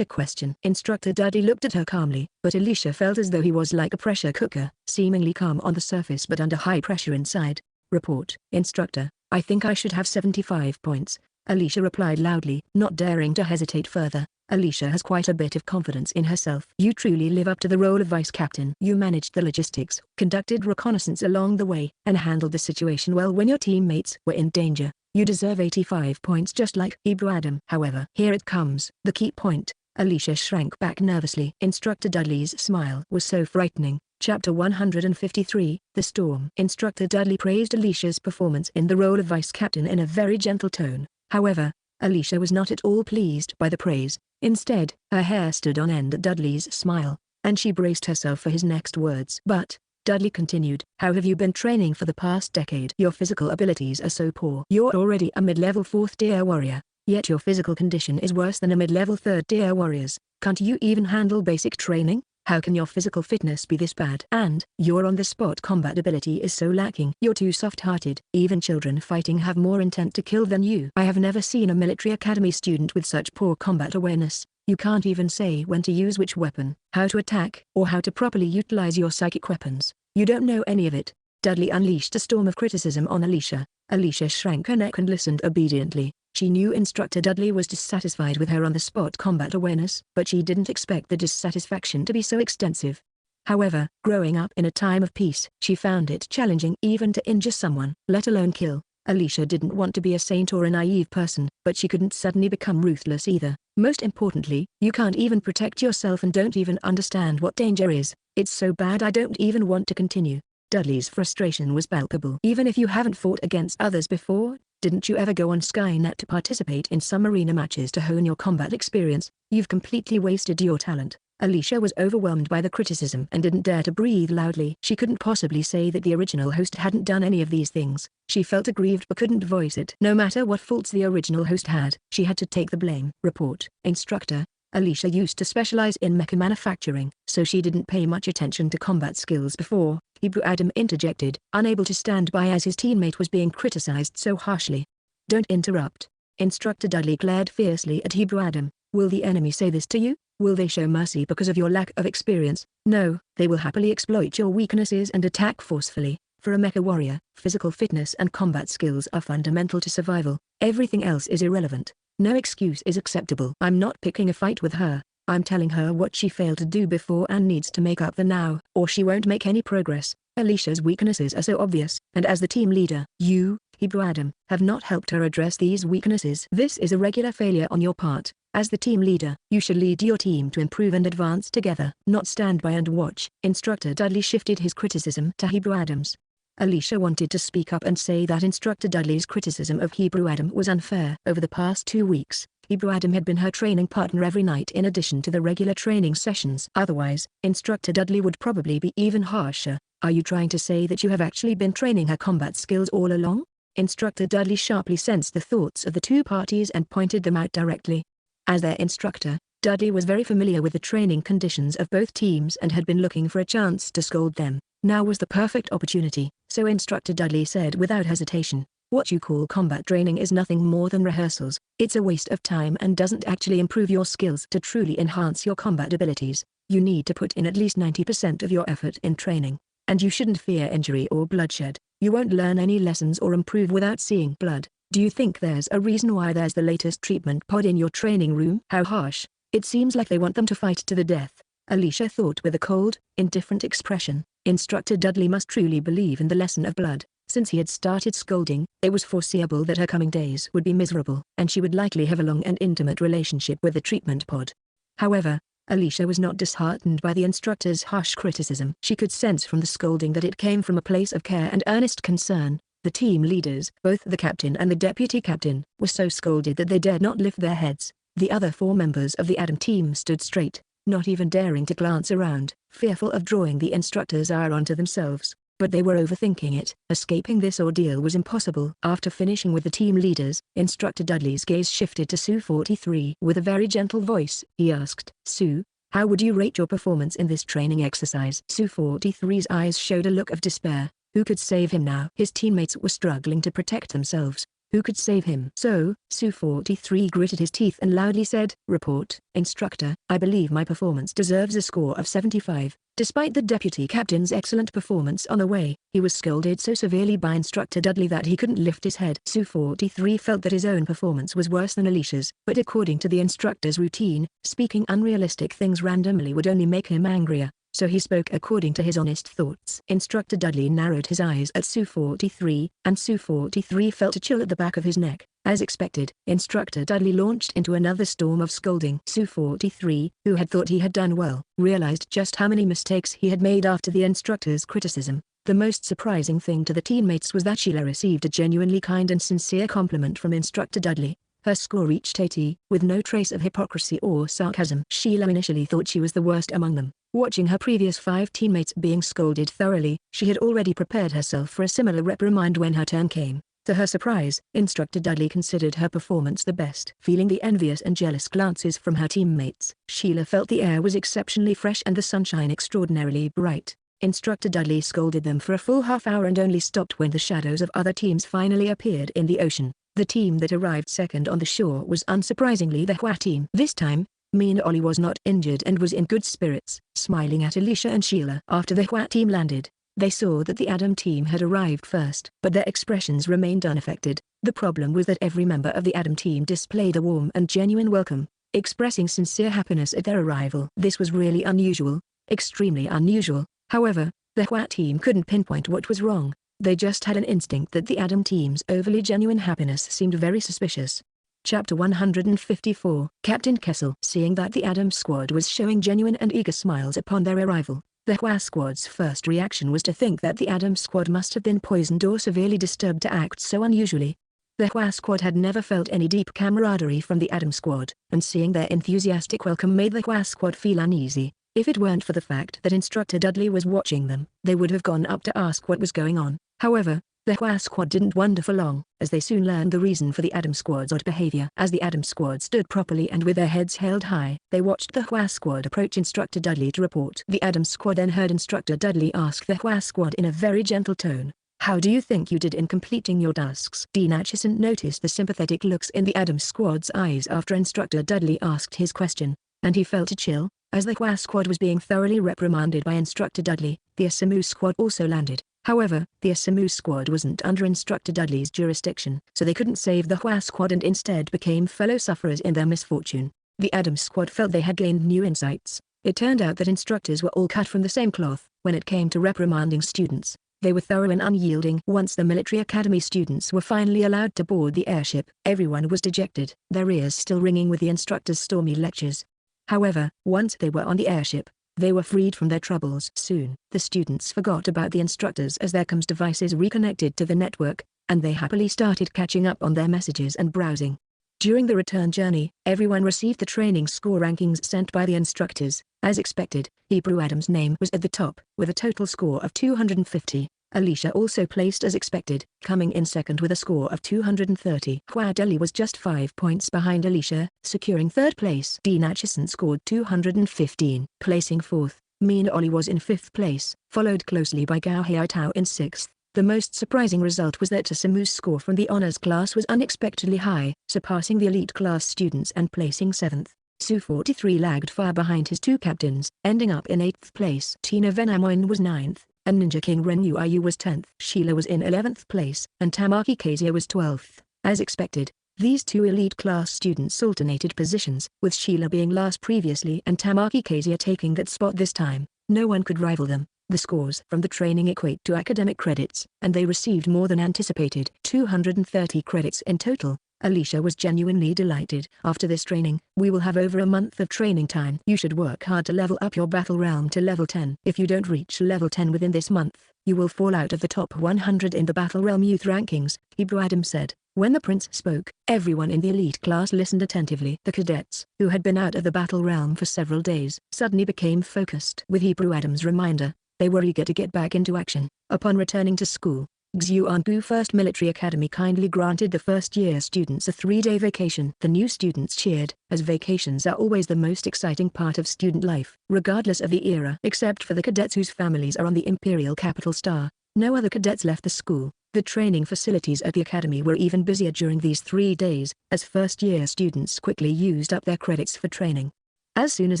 a question? Instructor Dudley looked at her calmly, but Alicia felt as though he was like a pressure cooker, seemingly calm on the surface but under high pressure inside. Report, Instructor, I think I should have 75 points, Alicia replied loudly, not daring to hesitate further. Alicia has quite a bit of confidence in herself. You truly live up to the role of vice captain. You managed the logistics, conducted reconnaissance along the way, and handled the situation well when your teammates were in danger. You deserve 85 points just like Hebrew Adam. However, here it comes, the key point. Alicia shrank back nervously. Instructor Dudley's smile was so frightening. Chapter 153, The Storm. Instructor Dudley praised Alicia's performance in the role of vice captain in a very gentle tone. However, Alicia was not at all pleased by the praise. Instead, her hair stood on end at Dudley's smile, and she braced herself for his next words. But, Dudley continued, how have you been training for the past decade? Your physical abilities are so poor. You're already a mid-level 4th tier warrior, yet your physical condition is worse than a mid-level 3rd tier warrior's. Can't you even handle basic training? How can your physical fitness be this bad? And your on-the-spot combat ability is so lacking. You're too soft-hearted. Even children fighting have more intent to kill than you. I have never seen a military academy student with such poor combat awareness. You can't even say when to use which weapon, how to attack, or how to properly utilize your psychic weapons. You don't know any of it. Dudley unleashed a storm of criticism on Alicia. Alicia shrank her neck and listened obediently. She knew Instructor Dudley was dissatisfied with her on-the-spot combat awareness, but she didn't expect the dissatisfaction to be so extensive. However, growing up in a time of peace, she found it challenging even to injure someone, let alone kill. Alicia didn't want to be a saint or a naive person, but she couldn't suddenly become ruthless either. Most importantly, you can't even protect yourself and don't even understand what danger is. It's so bad I don't even want to continue. Dudley's frustration was palpable. Even if you haven't fought against others before, didn't you ever go on Skynet to participate in some arena matches to hone your combat experience? You've completely wasted your talent. Alicia was overwhelmed by the criticism and didn't dare to breathe loudly. She couldn't possibly say that the original host hadn't done any of these things. She felt aggrieved but couldn't voice it. No matter what faults the original host had, she had to take the blame. Report. Instructor. Alicia used to specialize in mecha manufacturing, so she didn't pay much attention to combat skills before. Hebrew Adam interjected, unable to stand by as his teammate was being criticized so harshly. Don't interrupt. Instructor Dudley glared fiercely at Hebrew Adam. Will the enemy say this to you? Will they show mercy because of your lack of experience? No, they will happily exploit your weaknesses and attack forcefully. For a mecha warrior, physical fitness and combat skills are fundamental to survival. Everything else is irrelevant. No excuse is acceptable. I'm not picking a fight with her. I'm telling her what she failed to do before and needs to make up for now, or she won't make any progress. Alicia's weaknesses are so obvious, and as the team leader, you, Hebrew Adam, have not helped her address these weaknesses. This is a regular failure on your part. As the team leader, you should lead your team to improve and advance together, not stand by and watch. Instructor Dudley shifted his criticism to Hebrew Adam's. Alicia wanted to speak up and say that Instructor Dudley's criticism of Hebrew Adam was unfair. Over the past 2 weeks, Hebrew Adam had been her training partner every night in addition to the regular training sessions. Otherwise, Instructor Dudley would probably be even harsher. Are you trying to say that you have actually been training her combat skills all along? Instructor Dudley sharply sensed the thoughts of the two parties and pointed them out directly. As their instructor, Dudley was very familiar with the training conditions of both teams and had been looking for a chance to scold them. Now was the perfect opportunity, so Instructor Dudley said without hesitation, "What you call combat training is nothing more than rehearsals. It's a waste of time and doesn't actually improve your skills. To truly enhance your combat abilities, you need to put in at least 90% of your effort in training. And you shouldn't fear injury or bloodshed. You won't learn any lessons or improve without seeing blood. Do you think there's a reason why there's the latest treatment pod in your training room? How harsh. It seems like they want them to fight to the death." Alicia thought with a cold, indifferent expression. Instructor Dudley must truly believe in the lesson of blood. Since he had started scolding, it was foreseeable that her coming days would be miserable, and she would likely have a long and intimate relationship with the treatment pod. However, Alicia was not disheartened by the instructor's harsh criticism. She could sense from the scolding that it came from a place of care and earnest concern. The team leaders, both the captain and the deputy captain, were so scolded that they dared not lift their heads. The other 4 members of the Adam team stood straight, not even daring to glance around, fearful of drawing the instructor's ire onto themselves. But they were overthinking it. Escaping this ordeal was impossible. After finishing with the team leaders, Instructor Dudley's gaze shifted to Sue 43. With a very gentle voice, he asked, "Sue, how would you rate your performance in this training exercise?" Sue 43's eyes showed a look of despair. Who could save him now? His teammates were struggling to protect themselves. Who could save him? So, Sue 43 gritted his teeth and loudly said, "Report, Instructor, I believe my performance deserves a score of 75. Despite the deputy captain's excellent performance on the way, he was scolded so severely by Instructor Dudley that he couldn't lift his head. Sue 43 felt that his own performance was worse than Alicia's, but according to the instructor's routine, speaking unrealistic things randomly would only make him angrier. So he spoke according to his honest thoughts. Instructor Dudley narrowed his eyes at Sue 43, and Sue 43 felt a chill at the back of his neck. As expected, Instructor Dudley launched into another storm of scolding. Sue 43, who had thought he had done well, realized just how many mistakes he had made after the instructor's criticism. The most surprising thing to the teammates was that Sheila received a genuinely kind and sincere compliment from Instructor Dudley. Her score reached 80, with no trace of hypocrisy or sarcasm. Sheila initially thought she was the worst among them. Watching her previous 5 teammates being scolded thoroughly, she had already prepared herself for a similar reprimand when her turn came. To her surprise, Instructor Dudley considered her performance the best. Feeling the envious and jealous glances from her teammates, Sheila felt the air was exceptionally fresh and the sunshine extraordinarily bright. Instructor Dudley scolded them for a full half hour and only stopped when the shadows of other teams finally appeared in the ocean. The team that arrived second on the shore was unsurprisingly the Hua team. This time, Mean Ollie was not injured and was in good spirits, smiling at Alicia and Sheila. After the Hua team landed, they saw that the Adam team had arrived first, but their expressions remained unaffected. The problem was that every member of the Adam team displayed a warm and genuine welcome, expressing sincere happiness at their arrival. This was really unusual, extremely unusual. However, the Hua team couldn't pinpoint what was wrong. They just had an instinct that the Adam team's overly genuine happiness seemed very suspicious. Chapter 154. Captain Kessel. Seeing that the Adam squad was showing genuine and eager smiles upon their arrival, the Hua squad's first reaction was to think that the Adam squad must have been poisoned or severely disturbed to act so unusually. The Hua squad had never felt any deep camaraderie from the Adam squad, and seeing their enthusiastic welcome made the Hua squad feel uneasy. If it weren't for the fact that Instructor Dudley was watching them, they would have gone up to ask what was going on. However, the Hua squad didn't wonder for long, as they soon learned the reason for the Adam squad's odd behavior. As the Adam squad stood properly and with their heads held high, they watched the Hua squad approach Instructor Dudley to report. The Adam squad then heard Instructor Dudley ask the Hua squad in a very gentle tone, "How do you think you did in completing your tasks?" Dean Acheson noticed the sympathetic looks in the Adam squad's eyes after Instructor Dudley asked his question, and he felt a chill. As the Hua squad was being thoroughly reprimanded by Instructor Dudley, the Asamu squad also landed. However, the Asamu squad wasn't under Instructor Dudley's jurisdiction, so they couldn't save the Hua squad and instead became fellow sufferers in their misfortune. The Adam squad felt they had gained new insights. It turned out that instructors were all cut from the same cloth. When it came to reprimanding students, they were thorough and unyielding. Once the military academy students were finally allowed to board the airship, everyone was dejected, their ears still ringing with the instructor's stormy lectures. However, once they were on the airship, they were freed from their troubles. Soon, the students forgot about the instructors as their comms devices reconnected to the network, and they happily started catching up on their messages and browsing. During the return journey, everyone received the training score rankings sent by the instructors. As expected, Hebrew Adam's name was at the top, with a total score of 250. Alicia also placed as expected, coming in second with a score of 230. Hua Deli was just 5 points behind Alicia, securing third place. Dean Acheson scored 215. Placing fourth, Mean Ollie was in fifth place, followed closely by Gao Hiaitao in sixth. The most surprising result was that Asamu's score from the honors class was unexpectedly high, surpassing the elite class students and placing seventh. Su-43 lagged far behind his two captains, ending up in 8th place. Tina Venamoin was 9th, and Ninja King Ren Ayu was 10th. Sheila was in 11th place, and Tamaki Kasia was 12th. As expected, these two elite class students alternated positions, with Sheila being last previously and Tamaki Kasia taking that spot this time. No one could rival them. The scores from the training equate to academic credits, and they received more than anticipated, 230 credits in total. Alicia was genuinely delighted. After this training, we will have over a month of training time. You should work hard to level up your battle realm to level 10. If you don't reach level 10 within this month, you will fall out of the top 100 in the battle realm youth rankings, Hebrew Adam said. When the prince spoke, everyone in the elite class listened attentively. The cadets, who had been out of the battle realm for several days, suddenly became focused. With Hebrew Adam's reminder, they were eager to get back into action. Upon returning to school, Xiuanbu First Military Academy kindly granted the first-year students a 3-day vacation. The new students cheered, as vacations are always the most exciting part of student life. Regardless of the era, except for the cadets whose families are on the Imperial Capital Star, no other cadets left the school. The training facilities at the academy were even busier during these 3 days, as first-year students quickly used up their credits for training. As soon as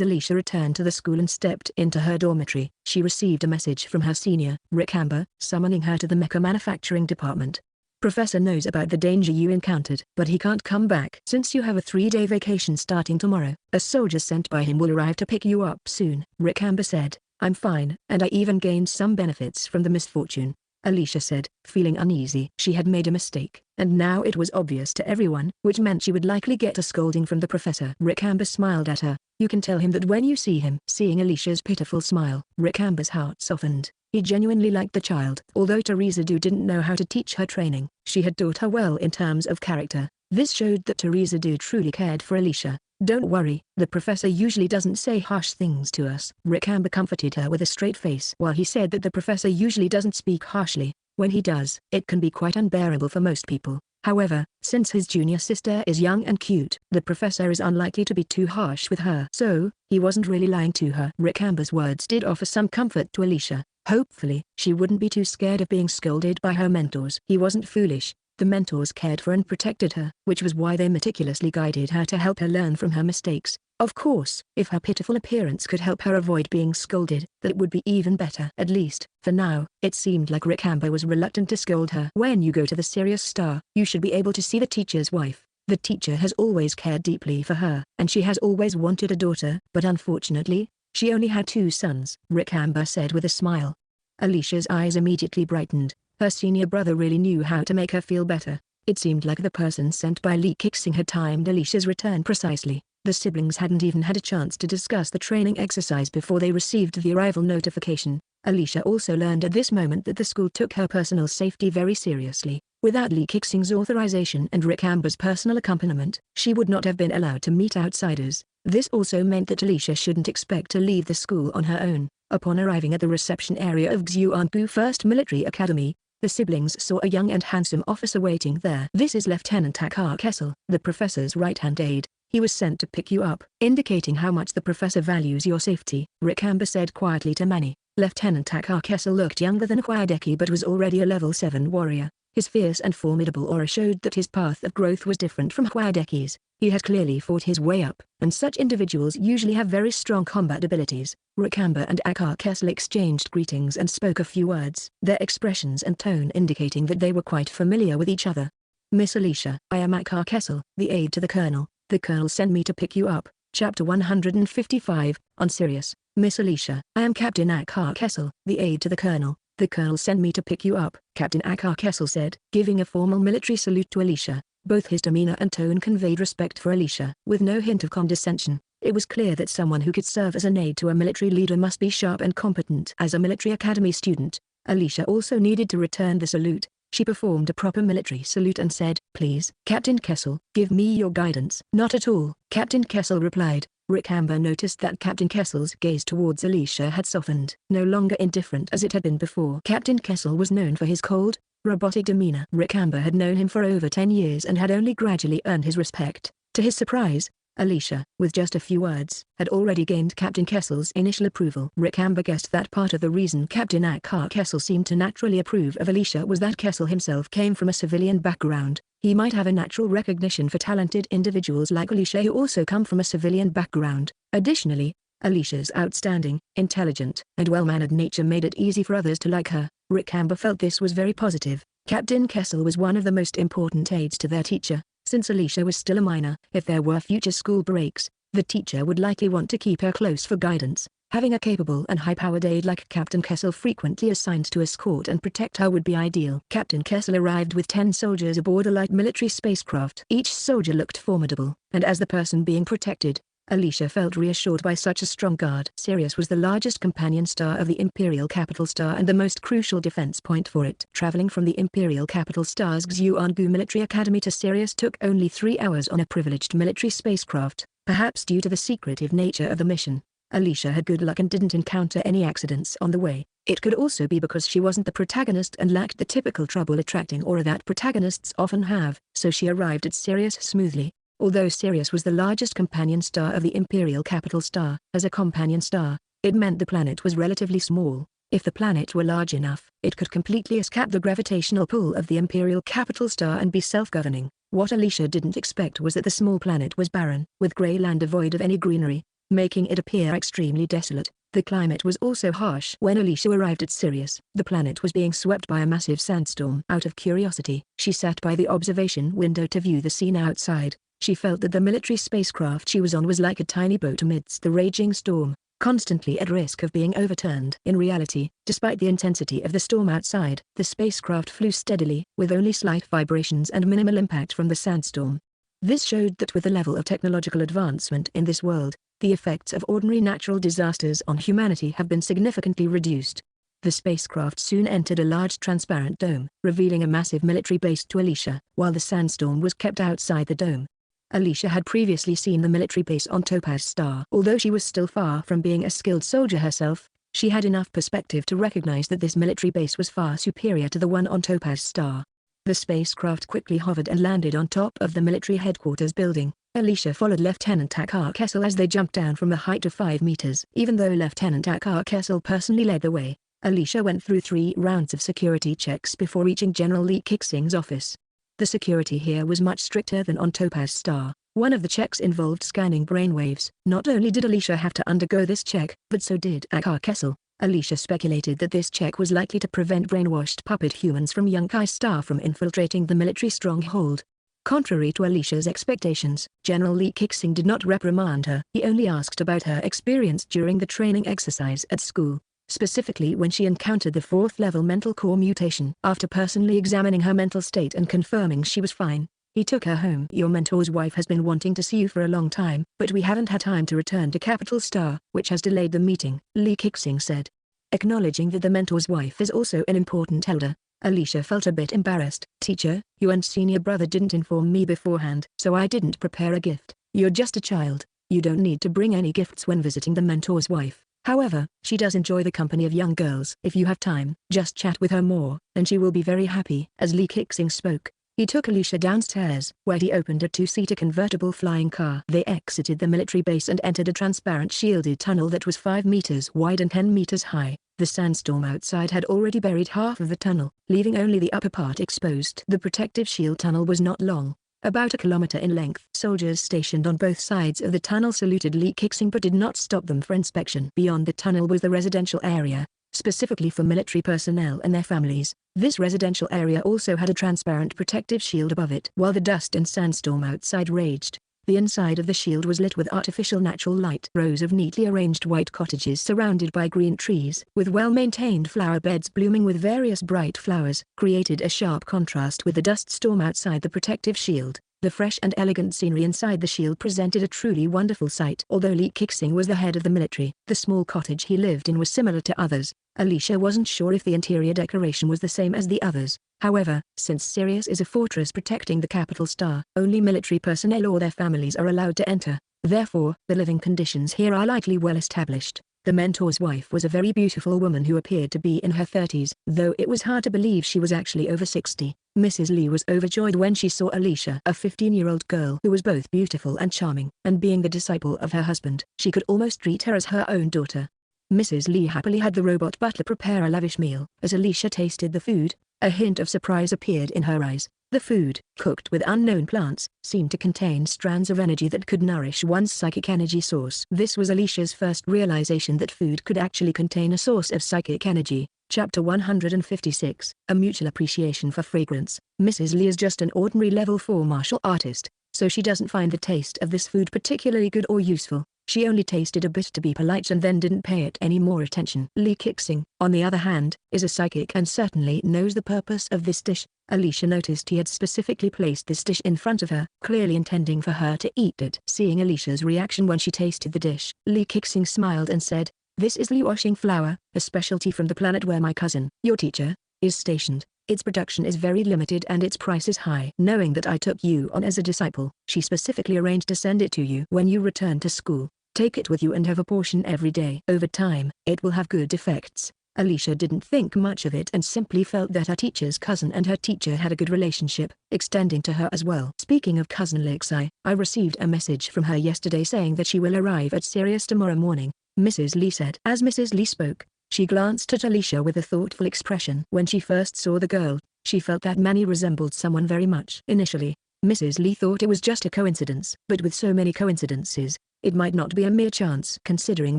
Alicia returned to the school and stepped into her dormitory, she received a message from her senior, Rick Amber, summoning her to the mecha manufacturing department. Professor knows about the danger you encountered, but he can't come back since you have a 3-day vacation starting tomorrow. A soldier sent by him will arrive to pick you up soon. Rick Amber said, I'm fine, and I even gained some benefits from the misfortune. Alicia said, feeling uneasy. She had made a mistake, and now it was obvious to everyone, which meant she would likely get a scolding from the professor. Rick Amber smiled at her. You can tell him that when you see him. Seeing Alicia's pitiful smile, Rick Amber's heart softened. He genuinely liked the child. Although Teresa Du didn't know how to teach her training, she had taught her well in terms of character. This showed that Teresa Du truly cared for Alicia. Don't worry, the professor usually doesn't say harsh things to us. Rick Amber comforted her with a straight face. While he said that the professor usually doesn't speak harshly, When he does, it can be quite unbearable for most people. However, since his junior sister is young and cute, the professor is unlikely to be too harsh with her. So, he wasn't really lying to her. Rick Amber's words did offer some comfort to Alicia. Hopefully, she wouldn't be too scared of being scolded by her mentors. He wasn't foolish. The mentors cared for and protected her, which was why they meticulously guided her to help her learn from her mistakes. Of course, if her pitiful appearance could help her avoid being scolded, that would be even better. At least, for now, it seemed like Rick Amber was reluctant to scold her. When you go to the Sirius Star, you should be able to see the teacher's wife. The teacher has always cared deeply for her, and she has always wanted a daughter, but unfortunately, she only had 2 sons, Rick Amber said with a smile. Alicia's eyes immediately brightened. Her senior brother really knew how to make her feel better. It seemed like the person sent by Lee Kixing had timed Alicia's return precisely. The siblings hadn't even had a chance to discuss the training exercise before they received the arrival notification. Alicia also learned at this moment that the school took her personal safety very seriously. Without Lee Kixing's authorization and Rick Amber's personal accompaniment, she would not have been allowed to meet outsiders. This also meant that Alicia shouldn't expect to leave the school on her own. Upon arriving at the reception area of Xuangu First Military Academy, the siblings saw a young and handsome officer waiting there. "This is Lieutenant Akar Kessel, the professor's right-hand aide. He was sent to pick you up," indicating how much the professor values your safety, Rick Amber said quietly to Manny. Lieutenant Akar Kessel looked younger than Hwadeki but was already a level 7 warrior. His fierce and formidable aura showed that his path of growth was different from Hwadeki's. He had clearly fought his way up, and such individuals usually have very strong combat abilities. Rick Amber and Akar Kessel exchanged greetings and spoke a few words, their expressions and tone indicating that they were quite familiar with each other. "Miss Alicia, I am Akar Kessel, the aide to the colonel. The colonel sent me to pick you up." Chapter 155, on Sirius. "Miss Alicia, I am Captain Akar Kessel, the aide to the colonel. The colonel sent me to pick you up," Captain Akar Kessel said, giving a formal military salute to Alicia. Both his demeanor and tone conveyed respect for Alicia, with no hint of condescension. It was clear that someone who could serve as an aide to a military leader must be sharp and competent. As a military academy student, Alicia also needed to return the salute. She performed a proper military salute and said, "Please, Captain Kessel, give me your guidance." "Not at all," Captain Kessel replied. Rick Amber noticed that Captain Kessel's gaze towards Alicia had softened. No longer indifferent as it had been before. Captain Kessel was known for his cold, robotic demeanor. Rick Amber had known him for over 10 years and had only gradually earned his respect. To his surprise, Alicia, with just a few words, had already gained Captain Kessel's initial approval. Rick Amber guessed that part of the reason Captain Akar Kessel seemed to naturally approve of Alicia was that Kessel himself came from a civilian background. He might have a natural recognition for talented individuals like Alicia who also come from a civilian background. Additionally, Alicia's outstanding, intelligent, and well-mannered nature made it easy for others to like her. Rick Amber felt this was very positive. Captain Kessel was one of the most important aides to their teacher. Since Alicia was still a minor, if there were future school breaks, the teacher would likely want to keep her close for guidance. Having a capable and high-powered aide like Captain Kessel frequently assigned to escort and protect her would be ideal. Captain Kessel arrived with 10 soldiers aboard a light military spacecraft. Each soldier looked formidable, and as the person being protected, Alicia felt reassured by such a strong guard. Sirius was the largest companion star of the Imperial Capital Star and the most crucial defense point for it. Traveling from the Imperial Capital Star's Xuangu Military Academy to Sirius took only 3 hours on a privileged military spacecraft, perhaps due to the secretive nature of the mission. Alicia had good luck and didn't encounter any accidents on the way. It could also be because she wasn't the protagonist and lacked the typical trouble-attracting aura that protagonists often have, so she arrived at Sirius smoothly. Although Sirius was the largest companion star of the Imperial Capital Star, as a companion star, it meant the planet was relatively small. If the planet were large enough, it could completely escape the gravitational pull of the Imperial Capital Star and be self-governing. What Alicia didn't expect was that the small planet was barren, with grey land devoid of any greenery, making it appear extremely desolate. The climate was also harsh. When Alicia arrived at Sirius, the planet was being swept by a massive sandstorm. Out of curiosity, she sat by the observation window to view the scene outside. She felt that the military spacecraft she was on was like a tiny boat amidst the raging storm, constantly at risk of being overturned. In reality, despite the intensity of the storm outside, the spacecraft flew steadily, with only slight vibrations and minimal impact from the sandstorm. This showed that with the level of technological advancement in this world, the effects of ordinary natural disasters on humanity have been significantly reduced. The spacecraft soon entered a large transparent dome, revealing a massive military base to Alicia, while the sandstorm was kept outside the dome. Alicia had previously seen the military base on Topaz Star. Although she was still far from being a skilled soldier herself, She had enough perspective to recognize that this military base was far superior to the one on Topaz Star. The spacecraft quickly hovered and landed on top of the military headquarters building. Alicia followed Lieutenant Akar Kessel as they jumped down from a height of 5 meters. Even though Lieutenant Akar Kessel personally led the way, Alicia went through 3 rounds of security checks before reaching General Lee Kixing's office. The security here was much stricter than on Topaz Star. One of the checks involved scanning brainwaves. Not only did Alicia have to undergo this check, but so did Akar Kessel. Alicia speculated that this check was likely to prevent brainwashed puppet humans from Yunkai Star from infiltrating the military stronghold. Contrary to Alicia's expectations, General Lee Kixing did not reprimand her. He only asked about her experience during the training exercise at school, specifically when she encountered the 4th-level mental core mutation. After personally examining her mental state and confirming she was fine, he took her home. Your mentor's wife has been wanting to see you for a long time, but we haven't had time to return to Capital Star, which has delayed the meeting, Lee Kixing said. Acknowledging that the mentor's wife is also an important elder, Alicia felt a bit embarrassed. Teacher, you and senior brother didn't inform me beforehand, so I didn't prepare a gift. You're just a child. You don't need to bring any gifts when visiting the mentor's wife. However, she does enjoy the company of young girls. If you have time, just chat with her more, and she will be very happy. As Lee Kixing spoke, he took Alicia downstairs, where he opened a 2-seater convertible flying car. They exited the military base and entered a transparent shielded tunnel that was 5 meters wide and 10 meters high. The sandstorm outside had already buried half of the tunnel, leaving only the upper part exposed. The protective shield tunnel was not long, about 1 kilometer in length. Soldiers stationed on both sides of the tunnel saluted Lee Kixing but did not stop them for inspection. Beyond the tunnel was the residential area, specifically for military personnel and their families. This residential area also had a transparent protective shield above it. While the dust and sandstorm outside raged, the inside of the shield was lit with artificial natural light. Rows of neatly arranged white cottages surrounded by green trees, with well-maintained flower beds blooming with various bright flowers, created a sharp contrast with the dust storm outside the protective shield. The fresh and elegant scenery inside the shield presented a truly wonderful sight. Although Lee Kixing was the head of the military, the small cottage he lived in was similar to others. Alicia wasn't sure if the interior decoration was the same as the others. However, since Sirius is a fortress protecting the Capital Star, only military personnel or their families are allowed to enter. Therefore, the living conditions here are likely well established. The mentor's wife was a very beautiful woman who appeared to be in her 30s, though it was hard to believe she was actually over 60. Mrs. Lee was overjoyed when she saw Alicia, a 15-year-old girl who was both beautiful and charming, and being the disciple of her husband, she could almost treat her as her own daughter. Mrs. Lee happily had the robot butler prepare a lavish meal. As Alicia tasted the food, a hint of surprise appeared in her eyes. The food, cooked with unknown plants, seemed to contain strands of energy that could nourish one's psychic energy source. This was Alicia's first realization that food could actually contain a source of psychic energy. Chapter 156, A Mutual Appreciation for Fragrance. Mrs. Lee is just an ordinary level 4 martial artist, so she doesn't find the taste of this food particularly good or useful. She only tasted a bit to be polite and then didn't pay it any more attention. Lee Kixing, on the other hand, is a psychic and certainly knows the purpose of this dish. Alicia noticed he had specifically placed this dish in front of her, clearly intending for her to eat it. Seeing Alicia's reaction when she tasted the dish, Lee Kixing smiled and said, "This is Lee washing flour, a specialty from the planet where my cousin, your teacher, is stationed. Its production is very limited and its price is high. Knowing that I took you on as a disciple, she specifically arranged to send it to you when you return to school. Take it with you and have a portion every day. Over time, it will have good effects." Alicia didn't think much of it and simply felt that her teacher's cousin and her teacher had a good relationship, extending to her as well. Speaking of cousin Lexi, I received a message from her yesterday saying that she will arrive at Sirius tomorrow morning, Mrs. Lee said. As Mrs. Lee spoke, she glanced at Alicia with a thoughtful expression. When she first saw the girl, she felt that Manny resembled someone very much. Initially, Mrs. Lee thought it was just a coincidence, but with so many coincidences, it might not be a mere chance. Considering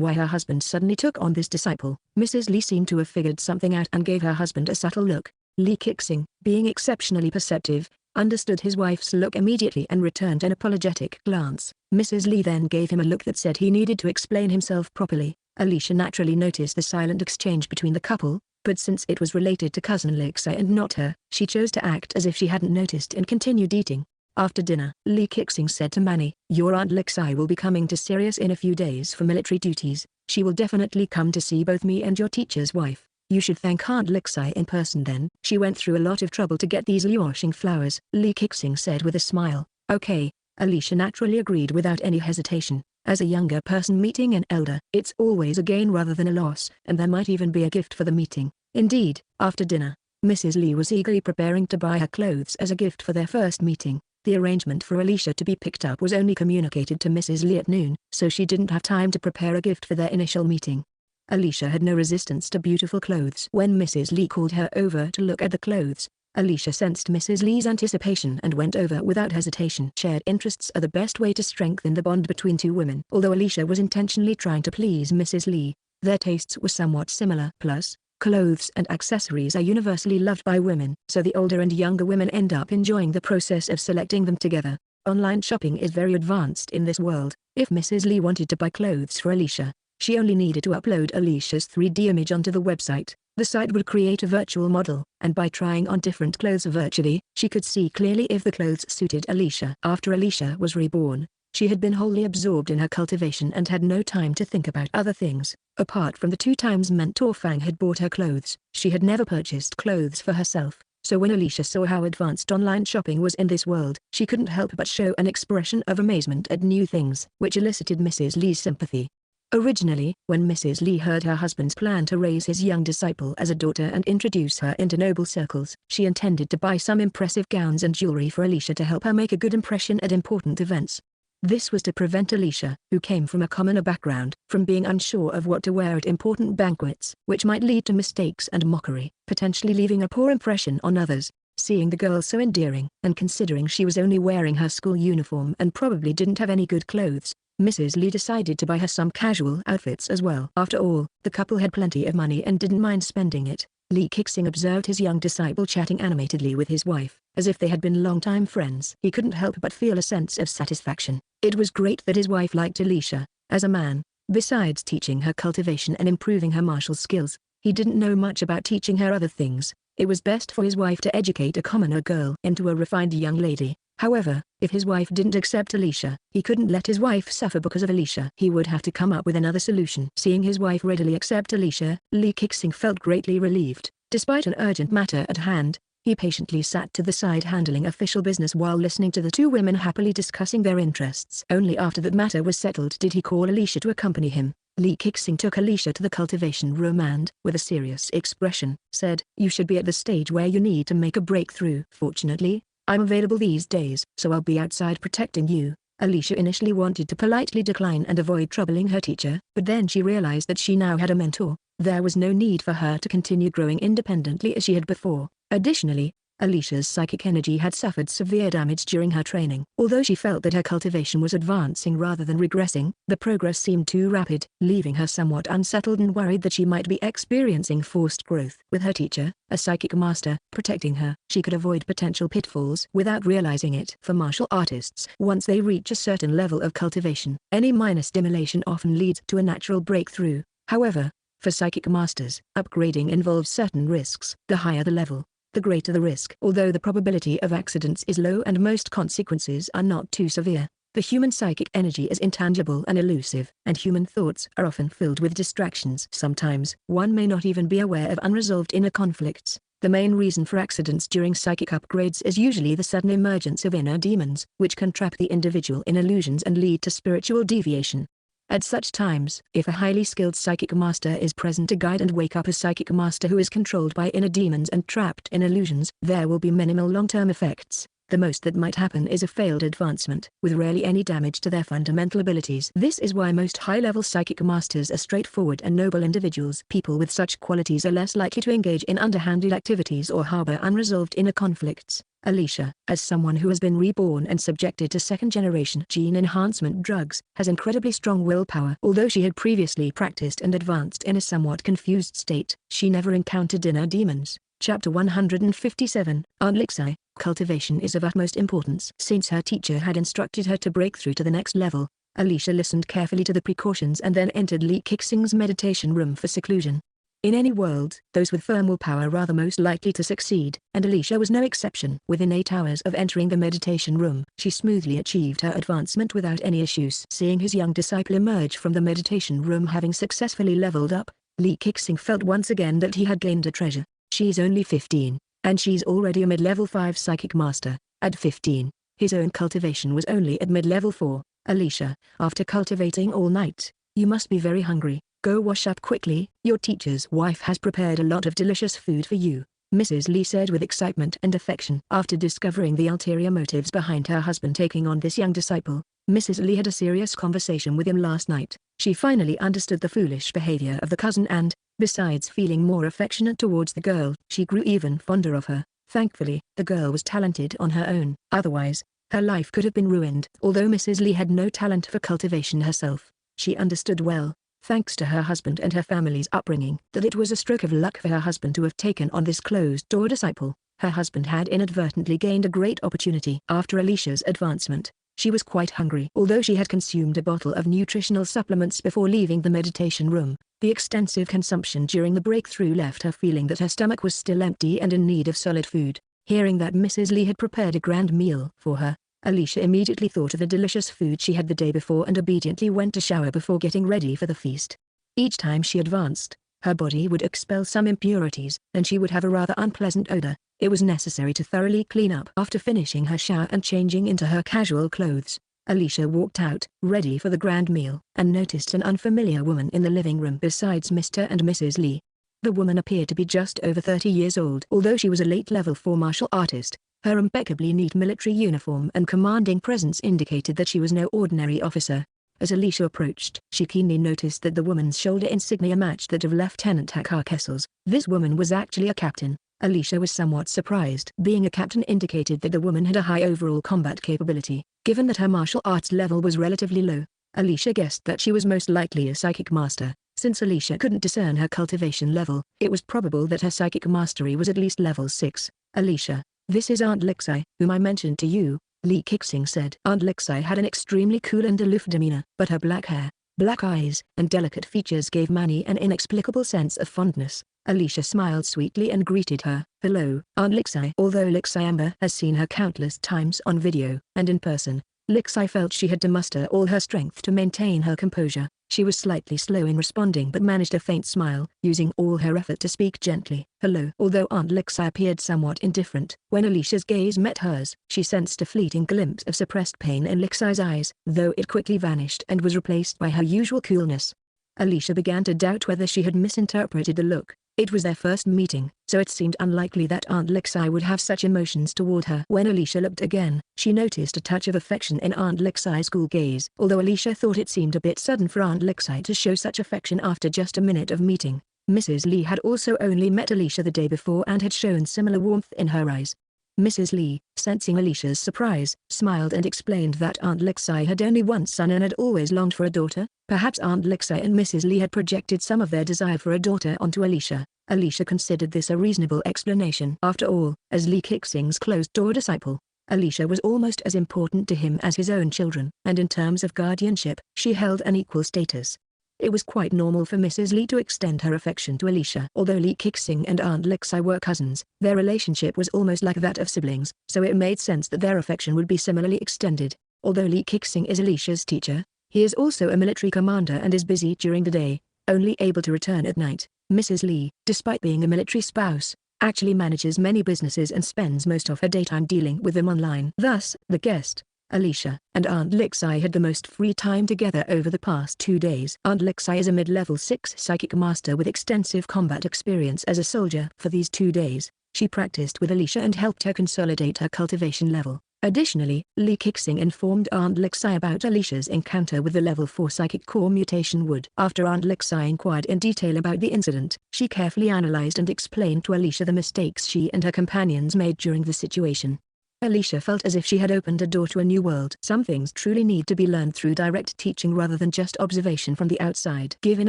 why her husband suddenly took on this disciple, Mrs. Lee seemed to have figured something out and gave her husband a subtle look. Lee Kixing, being exceptionally perceptive, understood his wife's look immediately and returned an apologetic glance. Mrs. Lee then gave him a look that said he needed to explain himself properly. Alicia naturally noticed the silent exchange between the couple, but since it was related to cousin Lexi and not her, she chose to act as if she hadn't noticed and continued eating. After dinner, Lee Kixing said to Manny, "Your Aunt Lexi will be coming to Sirius in a few days for military duties. She will definitely come to see both me and your teacher's wife. You should thank Aunt Lexi in person then. She went through a lot of trouble to get these washing flowers," Lee Kixing said with a smile. "Okay." Alicia naturally agreed without any hesitation. As a younger person meeting an elder, it's always a gain rather than a loss, and there might even be a gift for the meeting. Indeed, after dinner, Mrs. Lee was eagerly preparing to buy her clothes as a gift for their first meeting. The arrangement for Alicia to be picked up was only communicated to Mrs. Lee at noon, so she didn't have time to prepare a gift for their initial meeting. Alicia had no resistance to beautiful clothes. When Mrs. Lee called her over to look at the clothes, Alicia sensed Mrs. Lee's anticipation and went over without hesitation. Shared interests are the best way to strengthen the bond between two women. Although Alicia was intentionally trying to please Mrs. Lee, their tastes were somewhat similar. Plus, clothes and accessories are universally loved by women, so the older and younger women end up enjoying the process of selecting them together. Online shopping is very advanced in this world. If Mrs. Lee wanted to buy clothes for Alicia, she only needed to upload Alicia's 3D image onto the website. The site would create a virtual model, and by trying on different clothes virtually, she could see clearly if the clothes suited Alicia. After Alicia was reborn, she had been wholly absorbed in her cultivation and had no time to think about other things. Apart from the 2 times Mentor Fang had bought her clothes, she had never purchased clothes for herself. So when Alicia saw how advanced online shopping was in this world, she couldn't help but show an expression of amazement at new things, which elicited Mrs. Lee's sympathy. Originally, when Mrs. Lee heard her husband's plan to raise his young disciple as a daughter and introduce her into noble circles, she intended to buy some impressive gowns and jewelry for Alicia to help her make a good impression at important events. This was to prevent Alicia, who came from a commoner background, from being unsure of what to wear at important banquets, which might lead to mistakes and mockery, potentially leaving a poor impression on others. Seeing the girl so endearing, and considering she was only wearing her school uniform and probably didn't have any good clothes, Mrs. Lee decided to buy her some casual outfits as well. After all, the couple had plenty of money and didn't mind spending it. Lee Kixing observed his young disciple chatting animatedly with his wife, as if they had been longtime friends. He couldn't help but feel a sense of satisfaction. It was great that his wife liked Alicia. As a man, besides teaching her cultivation and improving her martial skills, he didn't know much about teaching her other things. It was best for his wife to educate a commoner girl into a refined young lady. However, if his wife didn't accept Alicia, he couldn't let his wife suffer because of Alicia. He would have to come up with another solution. Seeing his wife readily accept Alicia, Lee Kixing felt greatly relieved. Despite an urgent matter at hand, he patiently sat to the side handling official business while listening to the 2 women happily discussing their interests. Only after that matter was settled did he call Alicia to accompany him. Lee Kixing took Alicia to the cultivation room and, with a serious expression, said, "You should be at the stage where you need to make a breakthrough. Fortunately, I'm available these days, so I'll be outside protecting you." Alicia initially wanted to politely decline and avoid troubling her teacher, but then she realized that she now had a mentor. There was no need for her to continue growing independently as she had before. Additionally, Alicia's psychic energy had suffered severe damage during her training. Although she felt that her cultivation was advancing rather than regressing, the progress seemed too rapid, leaving her somewhat unsettled and worried that she might be experiencing forced growth. With her teacher, a psychic master, protecting her, she could avoid potential pitfalls without realizing it. For martial artists, once they reach a certain level of cultivation, any minor stimulation often leads to a natural breakthrough. However, for psychic masters, upgrading involves certain risks. The higher the level, the greater the risk. Although the probability of accidents is low and most consequences are not too severe, the human psychic energy is intangible and elusive, and human thoughts are often filled with distractions. Sometimes, one may not even be aware of unresolved inner conflicts. The main reason for accidents during psychic upgrades is usually the sudden emergence of inner demons, which can trap the individual in illusions and lead to spiritual deviation. At such times, if a highly skilled psychic master is present to guide and wake up a psychic master who is controlled by inner demons and trapped in illusions, there will be minimal long-term effects. The most that might happen is a failed advancement, with rarely any damage to their fundamental abilities. This is why most high-level psychic masters are straightforward and noble individuals. People with such qualities are less likely to engage in underhanded activities or harbor unresolved inner conflicts. Alicia, as someone who has been reborn and subjected to second-generation gene enhancement drugs, has incredibly strong willpower. Although she had previously practiced and advanced in a somewhat confused state, she never encountered inner demons. Chapter 157, Aunt Lixai. Cultivation is of utmost importance. Since her teacher had instructed her to break through to the next level, Alicia listened carefully to the precautions and then entered Lee Kixing's meditation room for seclusion. In any world, those with firm willpower are the most likely to succeed, and Alicia was no exception. Within 8 hours of entering the meditation room, she smoothly achieved her advancement without any issues. Seeing his young disciple emerge from the meditation room having successfully leveled up, Lee Kixing felt once again that he had gained a treasure. She's only 15, and she's already a mid-level 5 psychic master. At 15, his own cultivation was only at mid-level 4. Alicia, after cultivating all night, you must be very hungry. Go wash up quickly. Your teacher's wife has prepared a lot of delicious food for you, Mrs. Lee said with excitement and affection. After discovering the ulterior motives behind her husband taking on this young disciple, Mrs. Lee had a serious conversation with him last night. She finally understood the foolish behavior of the cousin and, besides feeling more affectionate towards the girl, she grew even fonder of her. Thankfully, the girl was talented on her own. Otherwise, her life could have been ruined. Although Mrs. Lee had no talent for cultivation herself, she understood well, thanks to her husband and her family's upbringing, that it was a stroke of luck for her husband to have taken on this closed-door disciple. Her husband had inadvertently gained a great opportunity. After Alicia's advancement, she was quite hungry. Although she had consumed a bottle of nutritional supplements before leaving the meditation room, the extensive consumption during the breakthrough left her feeling that her stomach was still empty and in need of solid food. Hearing that Mrs. Lee had prepared a grand meal for her, Alicia immediately thought of the delicious food she had the day before and obediently went to shower before getting ready for the feast. Each time she advanced, her body would expel some impurities, and she would have a rather unpleasant odor. It was necessary to thoroughly clean up. After finishing her shower and changing into her casual clothes, Alicia walked out, ready for the grand meal, and noticed an unfamiliar woman in the living room besides Mr. and Mrs. Lee. The woman appeared to be just over 30 years old. Although she was a late level 4 martial artist, her impeccably neat military uniform and commanding presence indicated that she was no ordinary officer. As Alicia approached, she keenly noticed that the woman's shoulder insignia matched that of Lieutenant Hakar Kessel's. This woman was actually a captain. Alicia was somewhat surprised. Being a captain indicated that the woman had a high overall combat capability. Given that her martial arts level was relatively low, Alicia guessed that she was most likely a psychic master. Since Alicia couldn't discern her cultivation level, it was probable that her psychic mastery was at least level 6. Alicia, this is Aunt Lixai, whom I mentioned to you, Lee Kixing said. Aunt Lixai had an extremely cool and aloof demeanor, but her black hair, black eyes, and delicate features gave Manny an inexplicable sense of fondness. Alicia smiled sweetly and greeted her. Hello, Aunt Lixai. Although Lixai Amber has seen her countless times on video and in person, Lixai felt she had to muster all her strength to maintain her composure. She was slightly slow in responding but managed a faint smile, using all her effort to speak gently. Hello. Although Aunt Lixai appeared somewhat indifferent, when Alicia's gaze met hers, she sensed a fleeting glimpse of suppressed pain in Lixai's eyes, though it quickly vanished and was replaced by her usual coolness. Alicia began to doubt whether she had misinterpreted the look. It was their first meeting, so it seemed unlikely that Aunt Lixai would have such emotions toward her. When Alicia looked again, she noticed a touch of affection in Aunt Lixai's cool gaze. Although Alicia thought it seemed a bit sudden for Aunt Lixai to show such affection after just a minute of meeting, Mrs. Lee had also only met Alicia the day before and had shown similar warmth in her eyes. Mrs. Lee, sensing Alicia's surprise, smiled and explained that Aunt Lixai had only one son and had always longed for a daughter. Perhaps Aunt Lixai and Mrs. Lee had projected some of their desire for a daughter onto Alicia. Alicia considered this a reasonable explanation. After all, as Lee Kixing's closed-door disciple, Alicia was almost as important to him as his own children, and in terms of guardianship, she held an equal status. It was quite normal for Mrs. Lee to extend her affection to Alicia. Although Lee Kixing and Aunt Lixai were cousins, their relationship was almost like that of siblings, so it made sense that their affection would be similarly extended. Although Lee Kixing is Alicia's teacher, he is also a military commander and is busy during the day, only able to return at night. Mrs. Lee, despite being a military spouse, actually manages many businesses and spends most of her daytime dealing with them online. Thus, the guest, Alicia, and Aunt Lixai had the most free time together over the past 2 days. Aunt Lixai is a mid-level 6 psychic master with extensive combat experience as a soldier. For these 2 days, she practiced with Alicia and helped her consolidate her cultivation level. Additionally, Lee Kixing informed Aunt Lixai about Alicia's encounter with the level 4 psychic core mutation wood. After Aunt Lixai inquired in detail about the incident, she carefully analyzed and explained to Alicia the mistakes she and her companions made during the situation. Alicia felt as if she had opened a door to a new world. Some things truly need to be learned through direct teaching rather than just observation from the outside. Given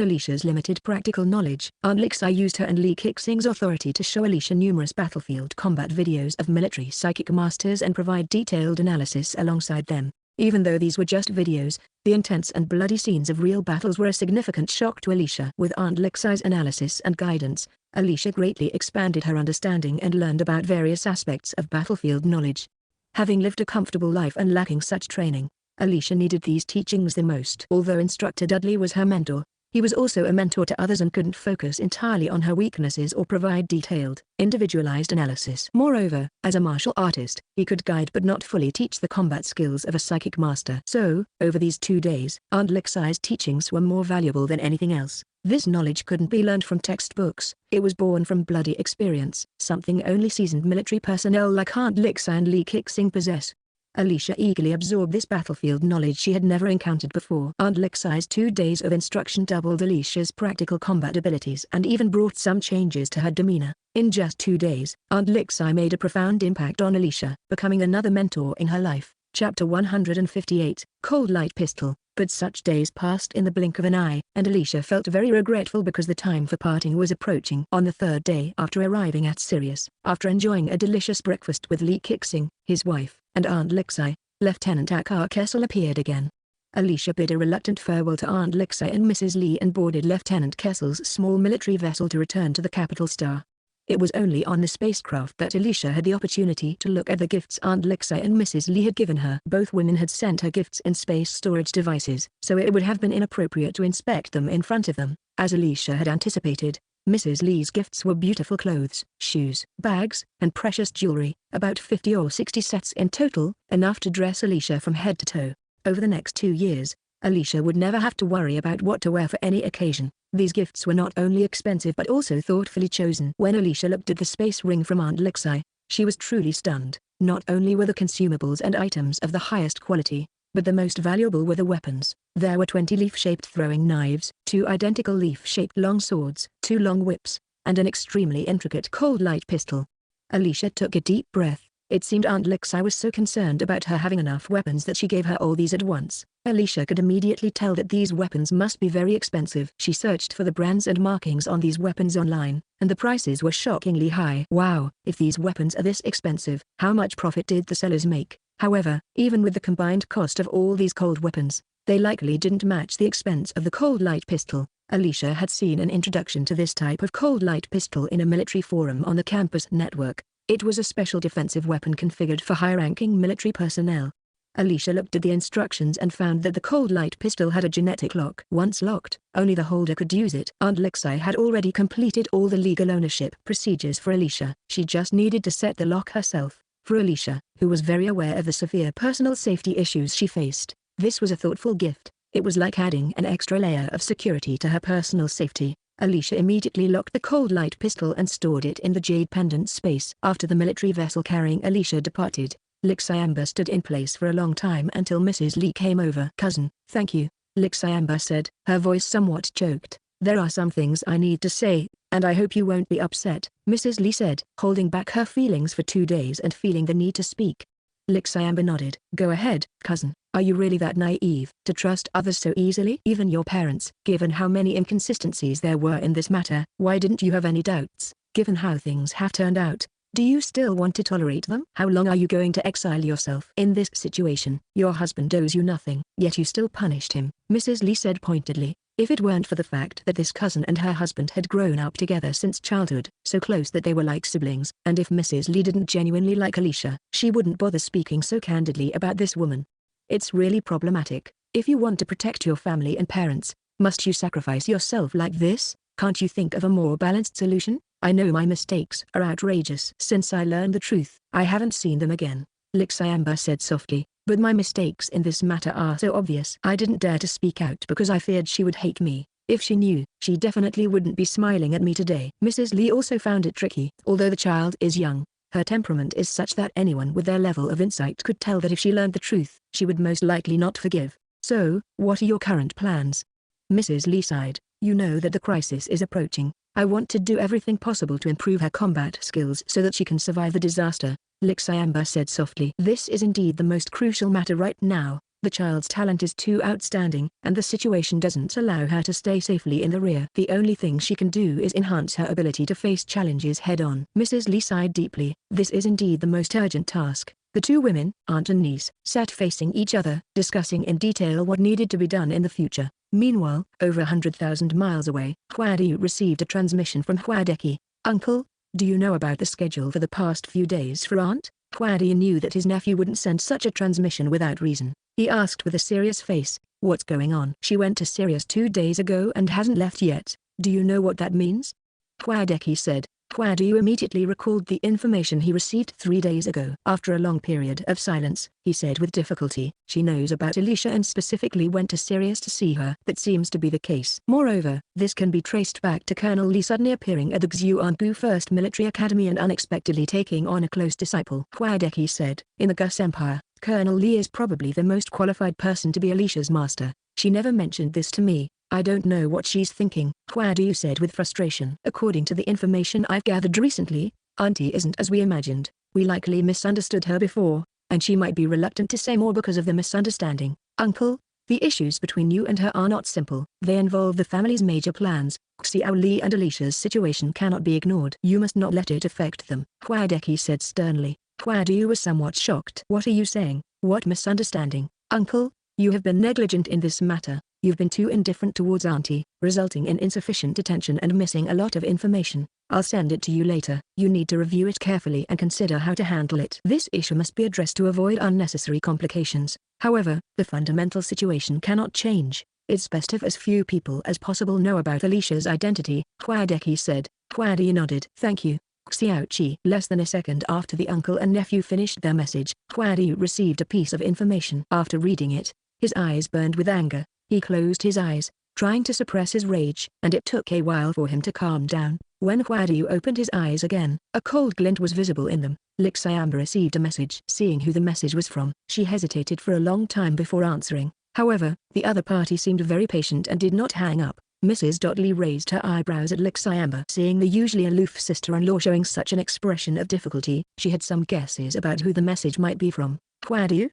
Alicia's limited practical knowledge, Aunt Lixai used her and Lee Kixing's authority to show Alicia numerous battlefield combat videos of military psychic masters and provide detailed analysis alongside them. Even though these were just videos, the intense and bloody scenes of real battles were a significant shock to Alicia. With Aunt Lixai's analysis and guidance, Alicia greatly expanded her understanding and learned about various aspects of battlefield knowledge. Having lived a comfortable life and lacking such training, Alicia needed these teachings the most. Although Instructor Dudley was her mentor, He was also a mentor to others and couldn't focus entirely on her weaknesses or provide detailed, individualized analysis. Moreover, as a martial artist, he could guide but not fully teach the combat skills of a psychic master. So, over these 2 days, Aunt Lixai's teachings were more valuable than anything else. This knowledge couldn't be learned from textbooks, it was born from bloody experience, something only seasoned military personnel like Aunt Lixai and Li Kixing possess. Alicia eagerly absorbed this battlefield knowledge she had never encountered before. Aunt Lixai's 2 days of instruction doubled Alicia's practical combat abilities and even brought some changes to her demeanor. In just 2 days, Aunt Lixai made a profound impact on Alicia, becoming another mentor in her life. Chapter 158, Cold Light Pistol. But such days passed in the blink of an eye, and Alicia felt very regretful because the time for parting was approaching. On the 3rd day after arriving at Sirius, after enjoying a delicious breakfast with Li Kixing, his wife, and Aunt Lixai, Lieutenant Akar Kessel appeared again. Alicia bid a reluctant farewell to Aunt Lixai and Mrs. Li and boarded Lieutenant Kessel's small military vessel to return to the capital star. It was only on the spacecraft that Alicia had the opportunity to look at the gifts Aunt Lixai and Mrs. Li had given her. Both women had sent her gifts in space storage devices, so it would have been inappropriate to inspect them in front of them. As Alicia had anticipated, Mrs. Li's gifts were beautiful clothes, shoes, bags, and precious jewelry, about 50 or 60 sets in total, enough to dress Alicia from head to toe. Over the next 2 years, Alicia would never have to worry about what to wear for any occasion. These gifts were not only expensive but also thoughtfully chosen. When Alicia looked at the space ring from Aunt Lixai, she was truly stunned. Not only were the consumables and items of the highest quality, but the most valuable were the weapons. There were 20 leaf-shaped throwing knives, 2 identical leaf-shaped long swords, 2 long whips, and an extremely intricate cold light pistol. Alicia took a deep breath. It seemed Aunt Lixai was so concerned about her having enough weapons that she gave her all these at once. Alicia could immediately tell that these weapons must be very expensive. She searched for the brands and markings on these weapons online, and the prices were shockingly high. Wow, if these weapons are this expensive, how much profit did the sellers make? However, even with the combined cost of all these cold weapons, they likely didn't match the expense of the cold light pistol. Alicia had seen an introduction to this type of cold light pistol in a military forum on the campus network. It was a special defensive weapon configured for high-ranking military personnel. Alicia looked at the instructions and found that the cold light pistol had a genetic lock. Once locked, only the holder could use it. Aunt Lixai had already completed all the legal ownership procedures for Alicia. She just needed to set the lock herself. For Alicia, who was very aware of the severe personal safety issues she faced, this was a thoughtful gift. It was like adding an extra layer of security to her personal safety. Alicia immediately locked the cold light pistol and stored it in the jade pendant space. After the military vessel carrying Alicia departed, Lixayamba stood in place for a long time until Mrs. Li came over. "Cousin, thank you," Lixayamba said, her voice somewhat choked. "There are some things I need to say, and I hope you won't be upset," Mrs. Li said, holding back her feelings for 2 days and feeling the need to speak. Lixayamba nodded. "Go ahead, cousin. Are you really that naive to trust others so easily? Even your parents? Given how many inconsistencies there were in this matter, why didn't you have any doubts? Given how things have turned out, do you still want to tolerate them? How long are you going to exile yourself? In this situation, your husband owes you nothing, yet you still punished him," Mrs. Li said pointedly. If it weren't for the fact that this cousin and her husband had grown up together since childhood, so close that they were like siblings, and if Mrs. Li didn't genuinely like Alicia, she wouldn't bother speaking so candidly about this woman. It's really problematic. If you want to protect your family and parents, must you sacrifice yourself like this? Can't you think of a more balanced solution? I know my mistakes are outrageous. Since I learned the truth, I haven't seen them again, Lixayamba said softly. But my mistakes in this matter are so obvious. I didn't dare to speak out because I feared she would hate me. If she knew, she definitely wouldn't be smiling at me today. Mrs. Li also found it tricky. Although the child is young, her temperament is such that anyone with their level of insight could tell that if she learned the truth, she would most likely not forgive. "So, what are your current plans?" Mrs. Li sighed. "You know that the crisis is approaching. I want to do everything possible to improve her combat skills so that she can survive the disaster," Lixayamba said softly. "This is indeed the most crucial matter right now. The child's talent is too outstanding, and the situation doesn't allow her to stay safely in the rear. The only thing she can do is enhance her ability to face challenges head-on." Mrs. Li sighed deeply. This is indeed the most urgent task. The two women, aunt and niece, sat facing each other, discussing in detail what needed to be done in the future. Meanwhile, over 100,000 miles away, Huadi received a transmission from Huadeki. "Uncle, do you know about the schedule for the past few days for Aunt?" Huadi knew that his nephew wouldn't send such a transmission without reason. He asked with a serious face. What's going on? She went to Sirius 2 days ago and hasn't left yet. Do you know what that means? Hwadeki said. Hwadu immediately recalled the information he received 3 days ago. After a long period of silence, he said with difficulty, she knows about Alicia and specifically went to Sirius to see her. That seems to be the case. Moreover, this can be traced back to Colonel Lee suddenly appearing at the Xuangu 1st Military Academy and unexpectedly taking on a close disciple. Hwadeki said, in the Gus Empire, Colonel Lee is probably the most qualified person to be Alicia's master. She never mentioned this to me. I don't know what she's thinking, Hwadu said with frustration. According to the information I've gathered recently, Auntie isn't as we imagined. We likely misunderstood her before, and she might be reluctant to say more because of the misunderstanding. Uncle, the issues between you and her are not simple. They involve the family's major plans. Xiao Li and Alicia's situation cannot be ignored. You must not let it affect them, Hwadeki said sternly. Hwadu was somewhat shocked. What are you saying? What misunderstanding? Uncle, you have been negligent in this matter. You've been too indifferent towards Auntie, resulting in insufficient attention and missing a lot of information. I'll send it to you later. You need to review it carefully and consider how to handle it. This issue must be addressed to avoid unnecessary complications. However, the fundamental situation cannot change. It's best if as few people as possible know about Alicia's identity, Hwadeki said. Hwadu nodded. Thank you, Xiaoqi. Less than a second after the uncle and nephew finished their message, Hwadu received a piece of information. After reading it, his eyes burned with anger. He closed his eyes, trying to suppress his rage, and it took a while for him to calm down. When Hwadu opened his eyes again, a cold glint was visible in them. Lixiamba received a message. Seeing who the message was from, she hesitated for a long time before answering. However, the other party seemed very patient and did not hang up. Mrs. Dudley raised her eyebrows at Lixiamba. Seeing the usually aloof sister-in-law showing such an expression of difficulty, she had some guesses about who the message might be from. Hwadu?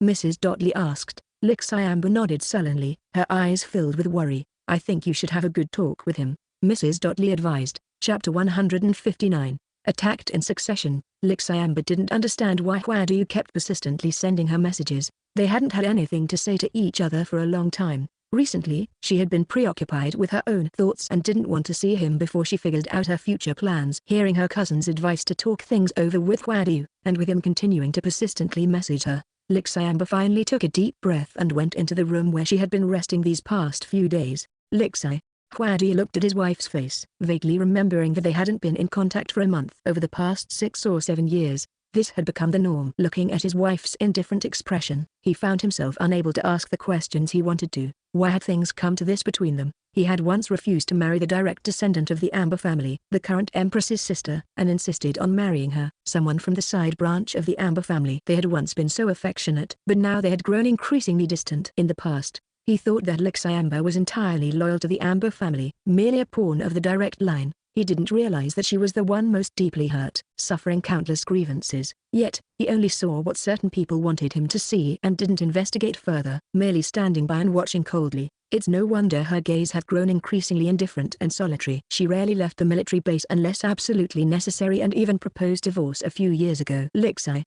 Mrs. Dudley asked. Lixiamba nodded sullenly, her eyes filled with worry. I think you should have a good talk with him, Mrs. Dudley advised. Chapter 159. Attacked in succession. Lixiamba didn't understand why Hwadu kept persistently sending her messages. They hadn't had anything to say to each other for a long time. Recently, she had been preoccupied with her own thoughts and didn't want to see him before she figured out her future plans. Hearing her cousin's advice to talk things over with Hwadu, and with him continuing to persistently message her, Lixiamba finally took a deep breath and went into the room where she had been resting these past few days. Lixi. Hwadu looked at his wife's face, vaguely remembering that they hadn't been in contact for a month. Over the past 6 or 7 years, this had become the norm. Looking at his wife's indifferent expression, he found himself unable to ask the questions he wanted to. Why had things come to this between them? He had once refused to marry the direct descendant of the Amber family, the current Empress's sister, and insisted on marrying her, someone from the side branch of the Amber family. They had once been so affectionate, but now they had grown increasingly distant. In the past, he thought that Lixiamba was entirely loyal to the Amber family, merely a pawn of the direct line. He didn't realize that she was the one most deeply hurt, suffering countless grievances. Yet, he only saw what certain people wanted him to see and didn't investigate further, merely standing by and watching coldly. It's no wonder her gaze had grown increasingly indifferent and solitary. She rarely left the military base unless absolutely necessary and even proposed divorce a few years ago. Lixi.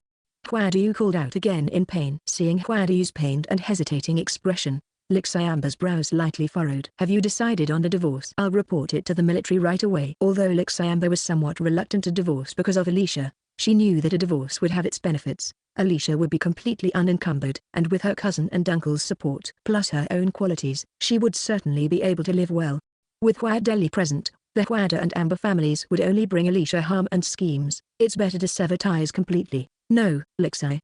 Hwadu called out again in pain. Seeing Hwadu's pained and hesitating expression, Lixiamba's brows lightly furrowed. Have you decided on the divorce? I'll report it to the military right away. Although Lixiamba was somewhat reluctant to divorce because of Alicia, she knew that a divorce would have its benefits. Alicia would be completely unencumbered, and with her cousin and uncle's support, plus her own qualities, she would certainly be able to live well. With Hwadeli present, the Hwada and Amber families would only bring Alicia harm and schemes. It's better to sever ties completely. No, Lixi.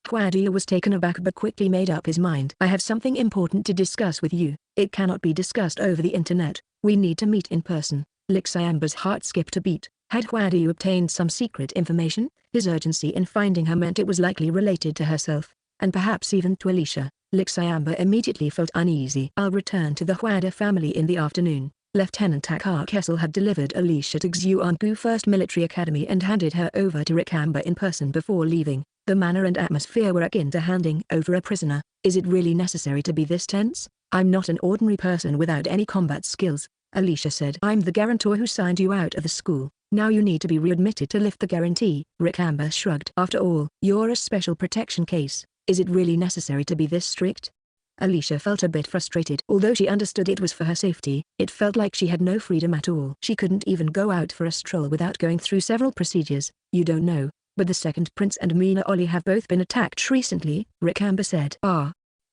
Hwadu was taken aback but quickly made up his mind. I have something important to discuss with you. It cannot be discussed over the internet. We need to meet in person. Lixiamba's heart skipped a beat. Had Hwadu obtained some secret information? His urgency in finding her meant it was likely related to herself, and perhaps even to Alicia. Lixiamba immediately felt uneasy. I'll return to the Hwada family in the afternoon. Lieutenant Takar Kessel had delivered Alicia to Xuangu 1st Military Academy and handed her over to Rikamba in person before leaving. The manner and atmosphere were akin to handing over a prisoner. Is it really necessary to be this tense? I'm not an ordinary person without any combat skills, Alicia said. I'm the guarantor who signed you out of the school. Now you need to be readmitted to lift the guarantee. Rikamba shrugged. After all, you're a special protection case. Is it really necessary to be this strict? Alicia felt a bit frustrated. Although she understood it was for her safety, it felt like she had no freedom at all. She couldn't even go out for a stroll without going through several procedures. You don't know, but the second prince and Mina Oli have both been attacked recently, Rikamba said. Ah.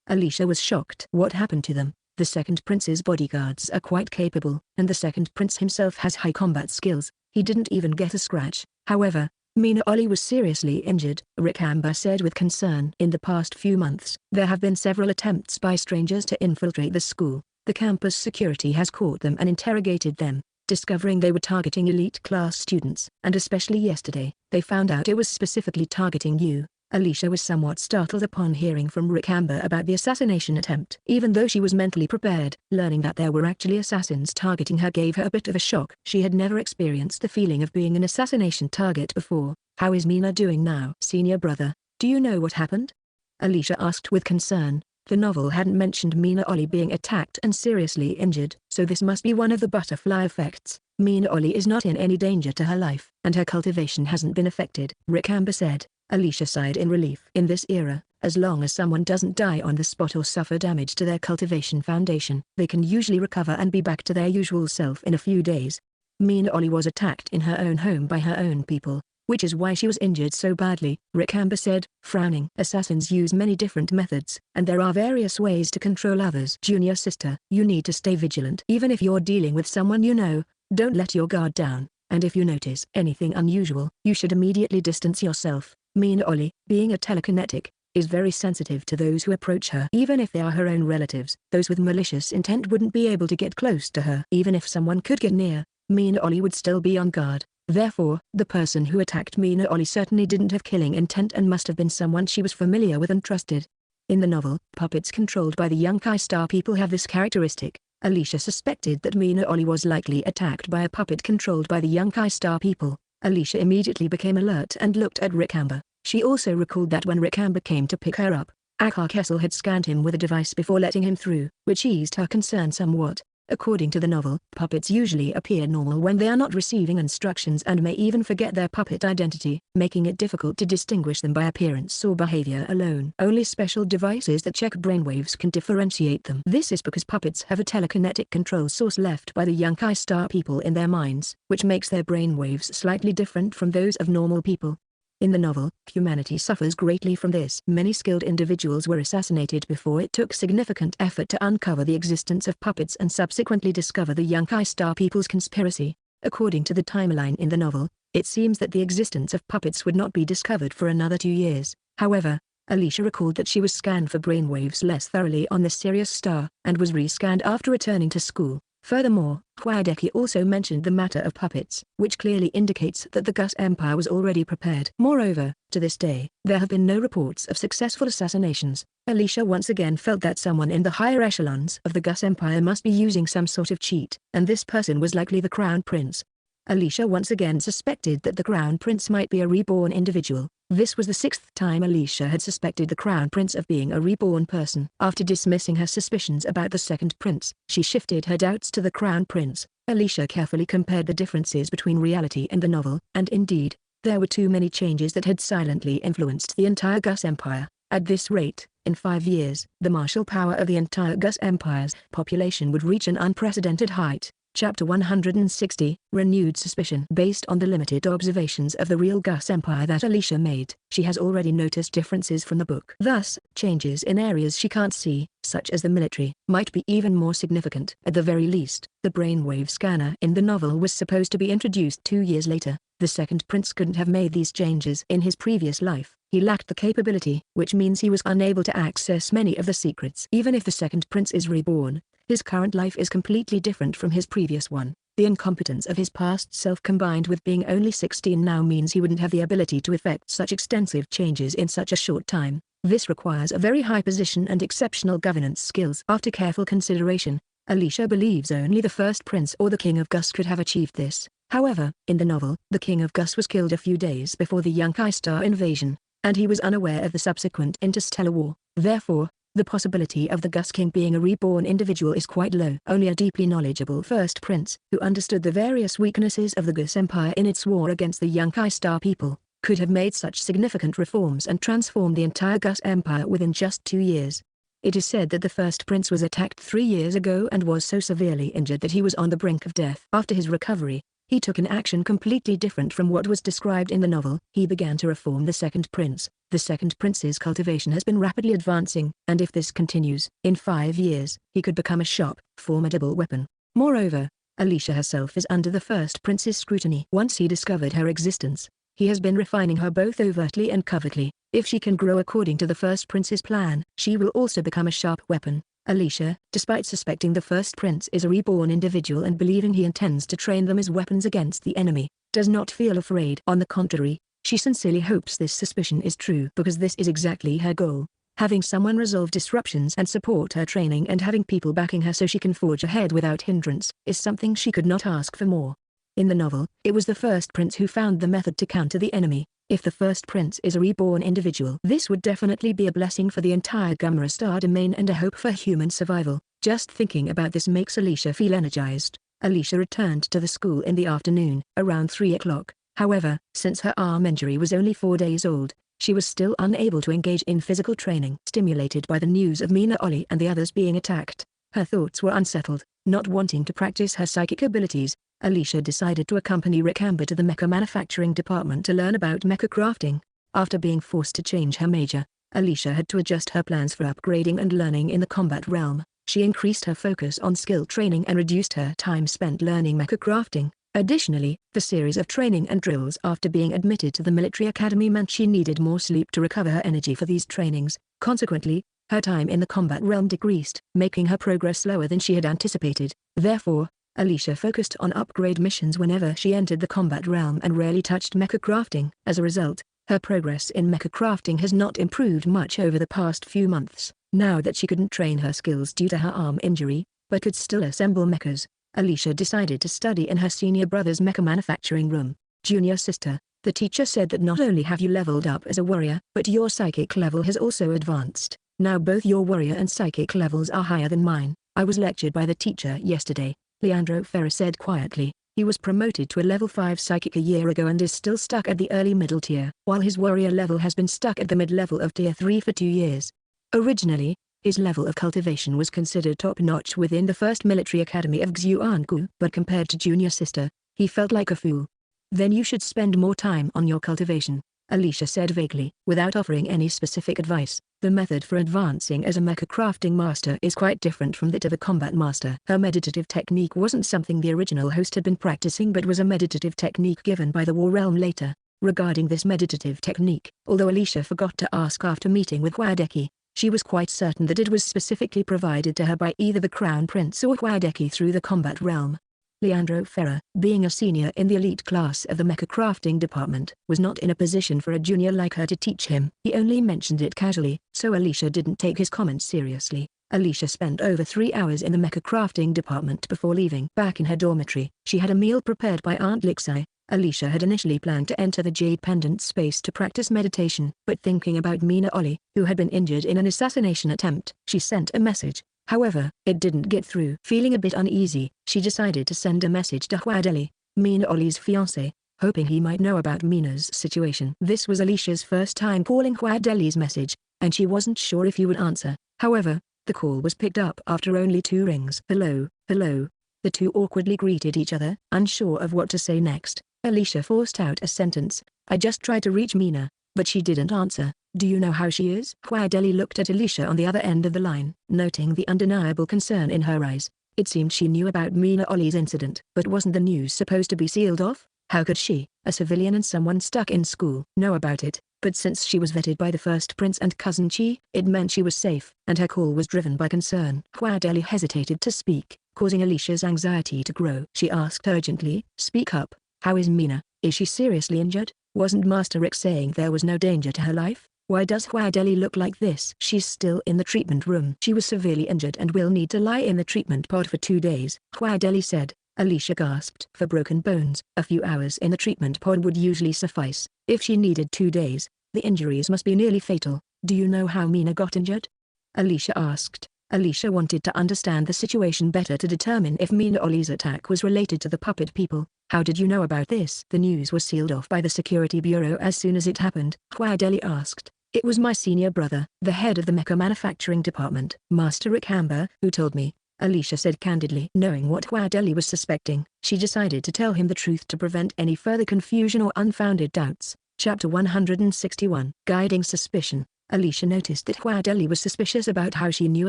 Alicia was shocked. What happened to them? The second prince's bodyguards are quite capable, and the second prince himself has high combat skills. He didn't even get a scratch. However, Mina Ollie was seriously injured, Rick Amber said with concern. In the past few months, there have been several attempts by strangers to infiltrate the school. The campus security has caught them and interrogated them, discovering they were targeting elite class students. And especially yesterday, they found out it was specifically targeting you. Alicia was somewhat startled upon hearing from Rick Amber about the assassination attempt. Even though she was mentally prepared, learning that there were actually assassins targeting her gave her a bit of a shock. She had never experienced the feeling of being an assassination target before. How is Mina doing now? Senior brother, do you know what happened? Alicia asked with concern. The novel hadn't mentioned Mina Ollie being attacked and seriously injured, so this must be one of the butterfly effects. Mina Ollie is not in any danger to her life, and her cultivation hasn't been affected, Rick Amber said. Alicia sighed in relief. In this era, as long as someone doesn't die on the spot or suffer damage to their cultivation foundation, they can usually recover and be back to their usual self in a few days. Mina Ollie was attacked in her own home by her own people, which is why she was injured so badly, Rick Amber said, frowning. Assassins use many different methods, and there are various ways to control others. Junior sister, you need to stay vigilant. Even if you're dealing with someone you know, don't let your guard down, and if you notice anything unusual, you should immediately distance yourself. Mina Ollie, being a telekinetic, is very sensitive to those who approach her. Even if they are her own relatives, those with malicious intent wouldn't be able to get close to her. Even if someone could get near, Mina Ollie would still be on guard. Therefore, the person who attacked Mina Ollie certainly didn't have killing intent and must have been someone she was familiar with and trusted. In the novel, puppets controlled by the Yunkai Star people have this characteristic. Alicia suspected that Mina Ollie was likely attacked by a puppet controlled by the Yunkai Star people. Alicia immediately became alert and looked at Rick Amber. She also recalled that when Rick Amber came to pick her up, Akar Kessel had scanned him with a device before letting him through, which eased her concern somewhat. According to the novel, puppets usually appear normal when they are not receiving instructions and may even forget their puppet identity, making it difficult to distinguish them by appearance or behavior alone. Only special devices that check brainwaves can differentiate them. This is because puppets have a telekinetic control source left by the Yunkai Star people in their minds, which makes their brainwaves slightly different from those of normal people. In the novel, humanity suffers greatly from this. Many skilled individuals were assassinated before it took significant effort to uncover the existence of puppets and subsequently discover the Yunkai Star people's conspiracy. According to the timeline in the novel, it seems that the existence of puppets would not be discovered for another 2 years. However, Alicia recalled that she was scanned for brainwaves less thoroughly on the Sirius star, and was re-scanned after returning to school. Furthermore, Hwadeki also mentioned the matter of puppets, which clearly indicates that the Gus Empire was already prepared. Moreover, to this day, there have been no reports of successful assassinations. Alicia once again felt that someone in the higher echelons of the Gus Empire must be using some sort of cheat, and this person was likely the Crown Prince. Alicia once again suspected that the Crown Prince might be a reborn individual. This was the 6th time Alicia had suspected the Crown Prince of being a reborn person. After dismissing her suspicions about the second prince, she shifted her doubts to the Crown Prince. Alicia carefully compared the differences between reality and the novel, and indeed, there were too many changes that had silently influenced the entire Gus Empire. At this rate, in 5 years, the martial power of the entire Gus Empire's population would reach an unprecedented height. Chapter 160, Renewed Suspicion. Based on the limited observations of the real Gus Empire that Alicia made, she has already noticed differences from the book. Thus, changes in areas she can't see, such as the military, might be even more significant. At the very least, the brainwave scanner in the novel was supposed to be introduced 2 years later. The second prince couldn't have made these changes in his previous life. He lacked the capability, which means he was unable to access many of the secrets. Even if the second prince is reborn, his current life is completely different from his previous one. The incompetence of his past self combined with being only 16 now means he wouldn't have the ability to effect such extensive changes in such a short time. This requires a very high position and exceptional governance skills. After careful consideration, Alicia believes only the first prince or the king of Gus could have achieved this. However, in the novel, the king of Gus was killed a few days before the Yunkai Star invasion, and he was unaware of the subsequent interstellar war. Therefore, the possibility of the Gus King being a reborn individual is quite low. Only a deeply knowledgeable first prince, who understood the various weaknesses of the Gus Empire in its war against the Yunkai Star people, could have made such significant reforms and transformed the entire Gus Empire within just 2 years. It is said that the first prince was attacked 3 years ago and was so severely injured that he was on the brink of death. After his recovery, he took an action completely different from what was described in the novel. He began to reform the second prince, The second prince's cultivation has been rapidly advancing, and if this continues, in 5 years, he could become a sharp, formidable weapon. Moreover, Alicia herself is under the first prince's scrutiny. Once he discovered her existence, he has been refining her both overtly and covertly. If she can grow according to the first prince's plan, she will also become a sharp weapon. Alicia, despite suspecting the first prince is a reborn individual and believing he intends to train them as weapons against the enemy, does not feel afraid. On the contrary, she sincerely hopes this suspicion is true because this is exactly her goal. Having someone resolve disruptions and support her training and having people backing her so she can forge ahead without hindrance is something she could not ask for more. In the novel, it was the first prince who found the method to counter the enemy. If the first prince is a reborn individual, this would definitely be a blessing for the entire Gumara Star domain and a hope for human survival. Just thinking about this makes Alicia feel energized. Alicia returned to the school in the afternoon, around 3 o'clock. However, since her arm injury was only 4 days old, she was still unable to engage in physical training. Stimulated by the news of Mina Oli and the others being attacked, her thoughts were unsettled. Not wanting to practice her psychic abilities, Alicia decided to accompany Ricamba to the mecha manufacturing department to learn about mecha crafting. After being forced to change her major, Alicia had to adjust her plans for upgrading and learning in the combat realm. She increased her focus on skill training and reduced her time spent learning mecha crafting. Additionally, the series of training and drills after being admitted to the military academy meant she needed more sleep to recover her energy for these trainings. Consequently, her time in the combat realm decreased, making her progress slower than she had anticipated. Therefore, Alicia focused on upgrade missions whenever she entered the combat realm and rarely touched mecha crafting. As a result, her progress in mecha crafting has not improved much over the past few months. Now that she couldn't train her skills due to her arm injury, but could still assemble mechas, Alicia decided to study in her senior brother's mecha manufacturing room. Junior sister, the teacher said that not only have you leveled up as a warrior, but your psychic level has also advanced. Now both your warrior and psychic levels are higher than mine. I was lectured by the teacher yesterday, Leandro Ferrer said quietly. He was promoted to a level 5 psychic a year ago and is still stuck at the early middle tier, while his warrior level has been stuck at the mid-level of tier 3 for 2 years. Originally, his level of cultivation was considered top-notch within the first military academy of Xuangu, but compared to junior sister, he felt like a fool. Then you should spend more time on your cultivation, Alicia said vaguely, without offering any specific advice. The method for advancing as a mecha crafting master is quite different from that of a combat master. Her meditative technique wasn't something the original host had been practicing but was a meditative technique given by the War Realm later. Regarding this meditative technique, although Alicia forgot to ask after meeting with Huadeki, she was quite certain that it was specifically provided to her by either the Crown Prince or Huadeki through the combat realm. Leandro Ferrer, being a senior in the elite class of the mecha crafting department, was not in a position for a junior like her to teach him. He only mentioned it casually, so Alicia didn't take his comments seriously. Alicia spent over 3 hours in the mecha crafting department before leaving. Back in her dormitory, she had a meal prepared by Aunt Lixai. Alicia had initially planned to enter the Jade Pendant space to practice meditation, but thinking about Mina Oli, who had been injured in an assassination attempt, she sent a message. However, it didn't get through. Feeling a bit uneasy, she decided to send a message to Huadeli, Mina Oli's fiancé, hoping he might know about Mina's situation. This was Alicia's first time calling Huadeli's message, and she wasn't sure if he would answer. However, the call was picked up after only 2 rings. Hello, hello. The two awkwardly greeted each other, unsure of what to say next. Alicia forced out a sentence. I just tried to reach Mina, but she didn't answer. Do you know how she is? Huadeli looked at Alicia on the other end of the line, noting the undeniable concern in her eyes. It seemed she knew about Mina Oli's incident. But wasn't the news supposed to be sealed off? How could she, a civilian and someone stuck in school, know about it? But since she was vetted by the first prince and cousin Chi, it meant she was safe, and her call was driven by concern. Huadeli hesitated to speak, causing Alicia's anxiety to grow. She asked urgently, speak up. How is Mina? Is she seriously injured? Wasn't Master Rick saying there was no danger to her life? Why does Huadeli look like this? She's still in the treatment room. She was severely injured and will need to lie in the treatment pod for 2 days, Huadeli said. Alicia gasped. For broken bones, a few hours in the treatment pod would usually suffice. If she needed 2 days, the injuries must be nearly fatal. Do you know how Mina got injured? Alicia asked. Alicia wanted to understand the situation better to determine if Mina Oli's attack was related to the puppet people. How did you know about this? The news was sealed off by the Security Bureau as soon as it happened, Huadeli asked. It was my senior brother, the head of the mecha manufacturing department, Master Ricamba, who told me, Alicia said candidly. Knowing what Huadeli was suspecting, she decided to tell him the truth to prevent any further confusion or unfounded doubts. Chapter 161. Guiding Suspicion. Alicia noticed that Huadeli was suspicious about how she knew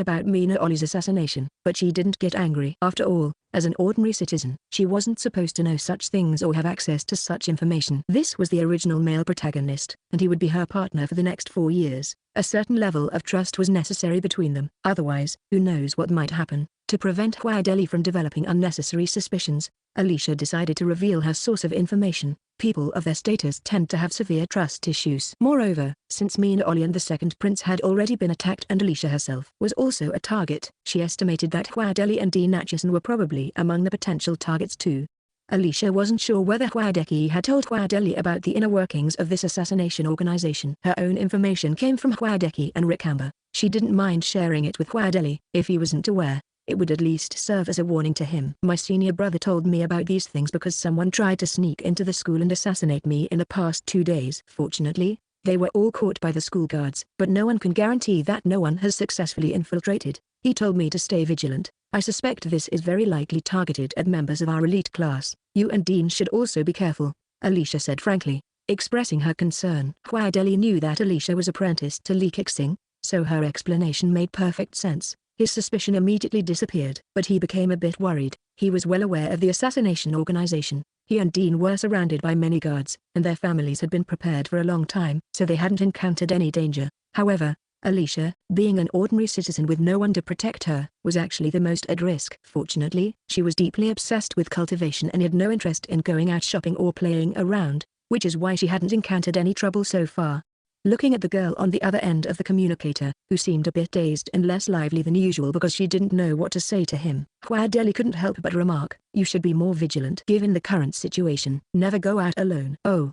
about Mina Oli's assassination, but she didn't get angry. After all, as an ordinary citizen, she wasn't supposed to know such things or have access to such information. This was the original male protagonist, and he would be her partner for the next 4 years. A certain level of trust was necessary between them. Otherwise, who knows what might happen. To prevent Huadeli from developing unnecessary suspicions, Alicia decided to reveal her source of information. People of their status tend to have severe trust issues. Moreover, since Mina Oli and the second prince had already been attacked and Alicia herself was also a target, she estimated that Huadeli and Dean Atchison were probably among the potential targets too. Alicia wasn't sure whether Huadeki had told Huadeli about the inner workings of this assassination organization. Her own information came from Huadeki and Ricamber. She didn't mind sharing it with Huadeli. If he wasn't aware, it would at least serve as a warning to him. My senior brother told me about these things because someone tried to sneak into the school and assassinate me in the past 2 days. Fortunately, they were all caught by the school guards. But no one can guarantee that no one has successfully infiltrated. He told me to stay vigilant. I suspect this is very likely targeted at members of our elite class. You and Dean should also be careful, Alicia said frankly, expressing her concern. Huadeli knew that Alicia was apprenticed to Li Kixing, so her explanation made perfect sense. His suspicion immediately disappeared. But he became a bit worried. He was well aware of the assassination organization. He and Dean were surrounded by many guards, and their families had been prepared for a long time, so they hadn't encountered any danger. However, Alicia, being an ordinary citizen with no one to protect her, was actually the most at risk. Fortunately, she was deeply obsessed with cultivation and had no interest in going out shopping or playing around, which is why she hadn't encountered any trouble so far. Looking at the girl on the other end of the communicator, who seemed a bit dazed and less lively than usual because she didn't know what to say to him, Huadeli couldn't help but remark, "You should be more vigilant given the current situation. Never go out alone." "Oh,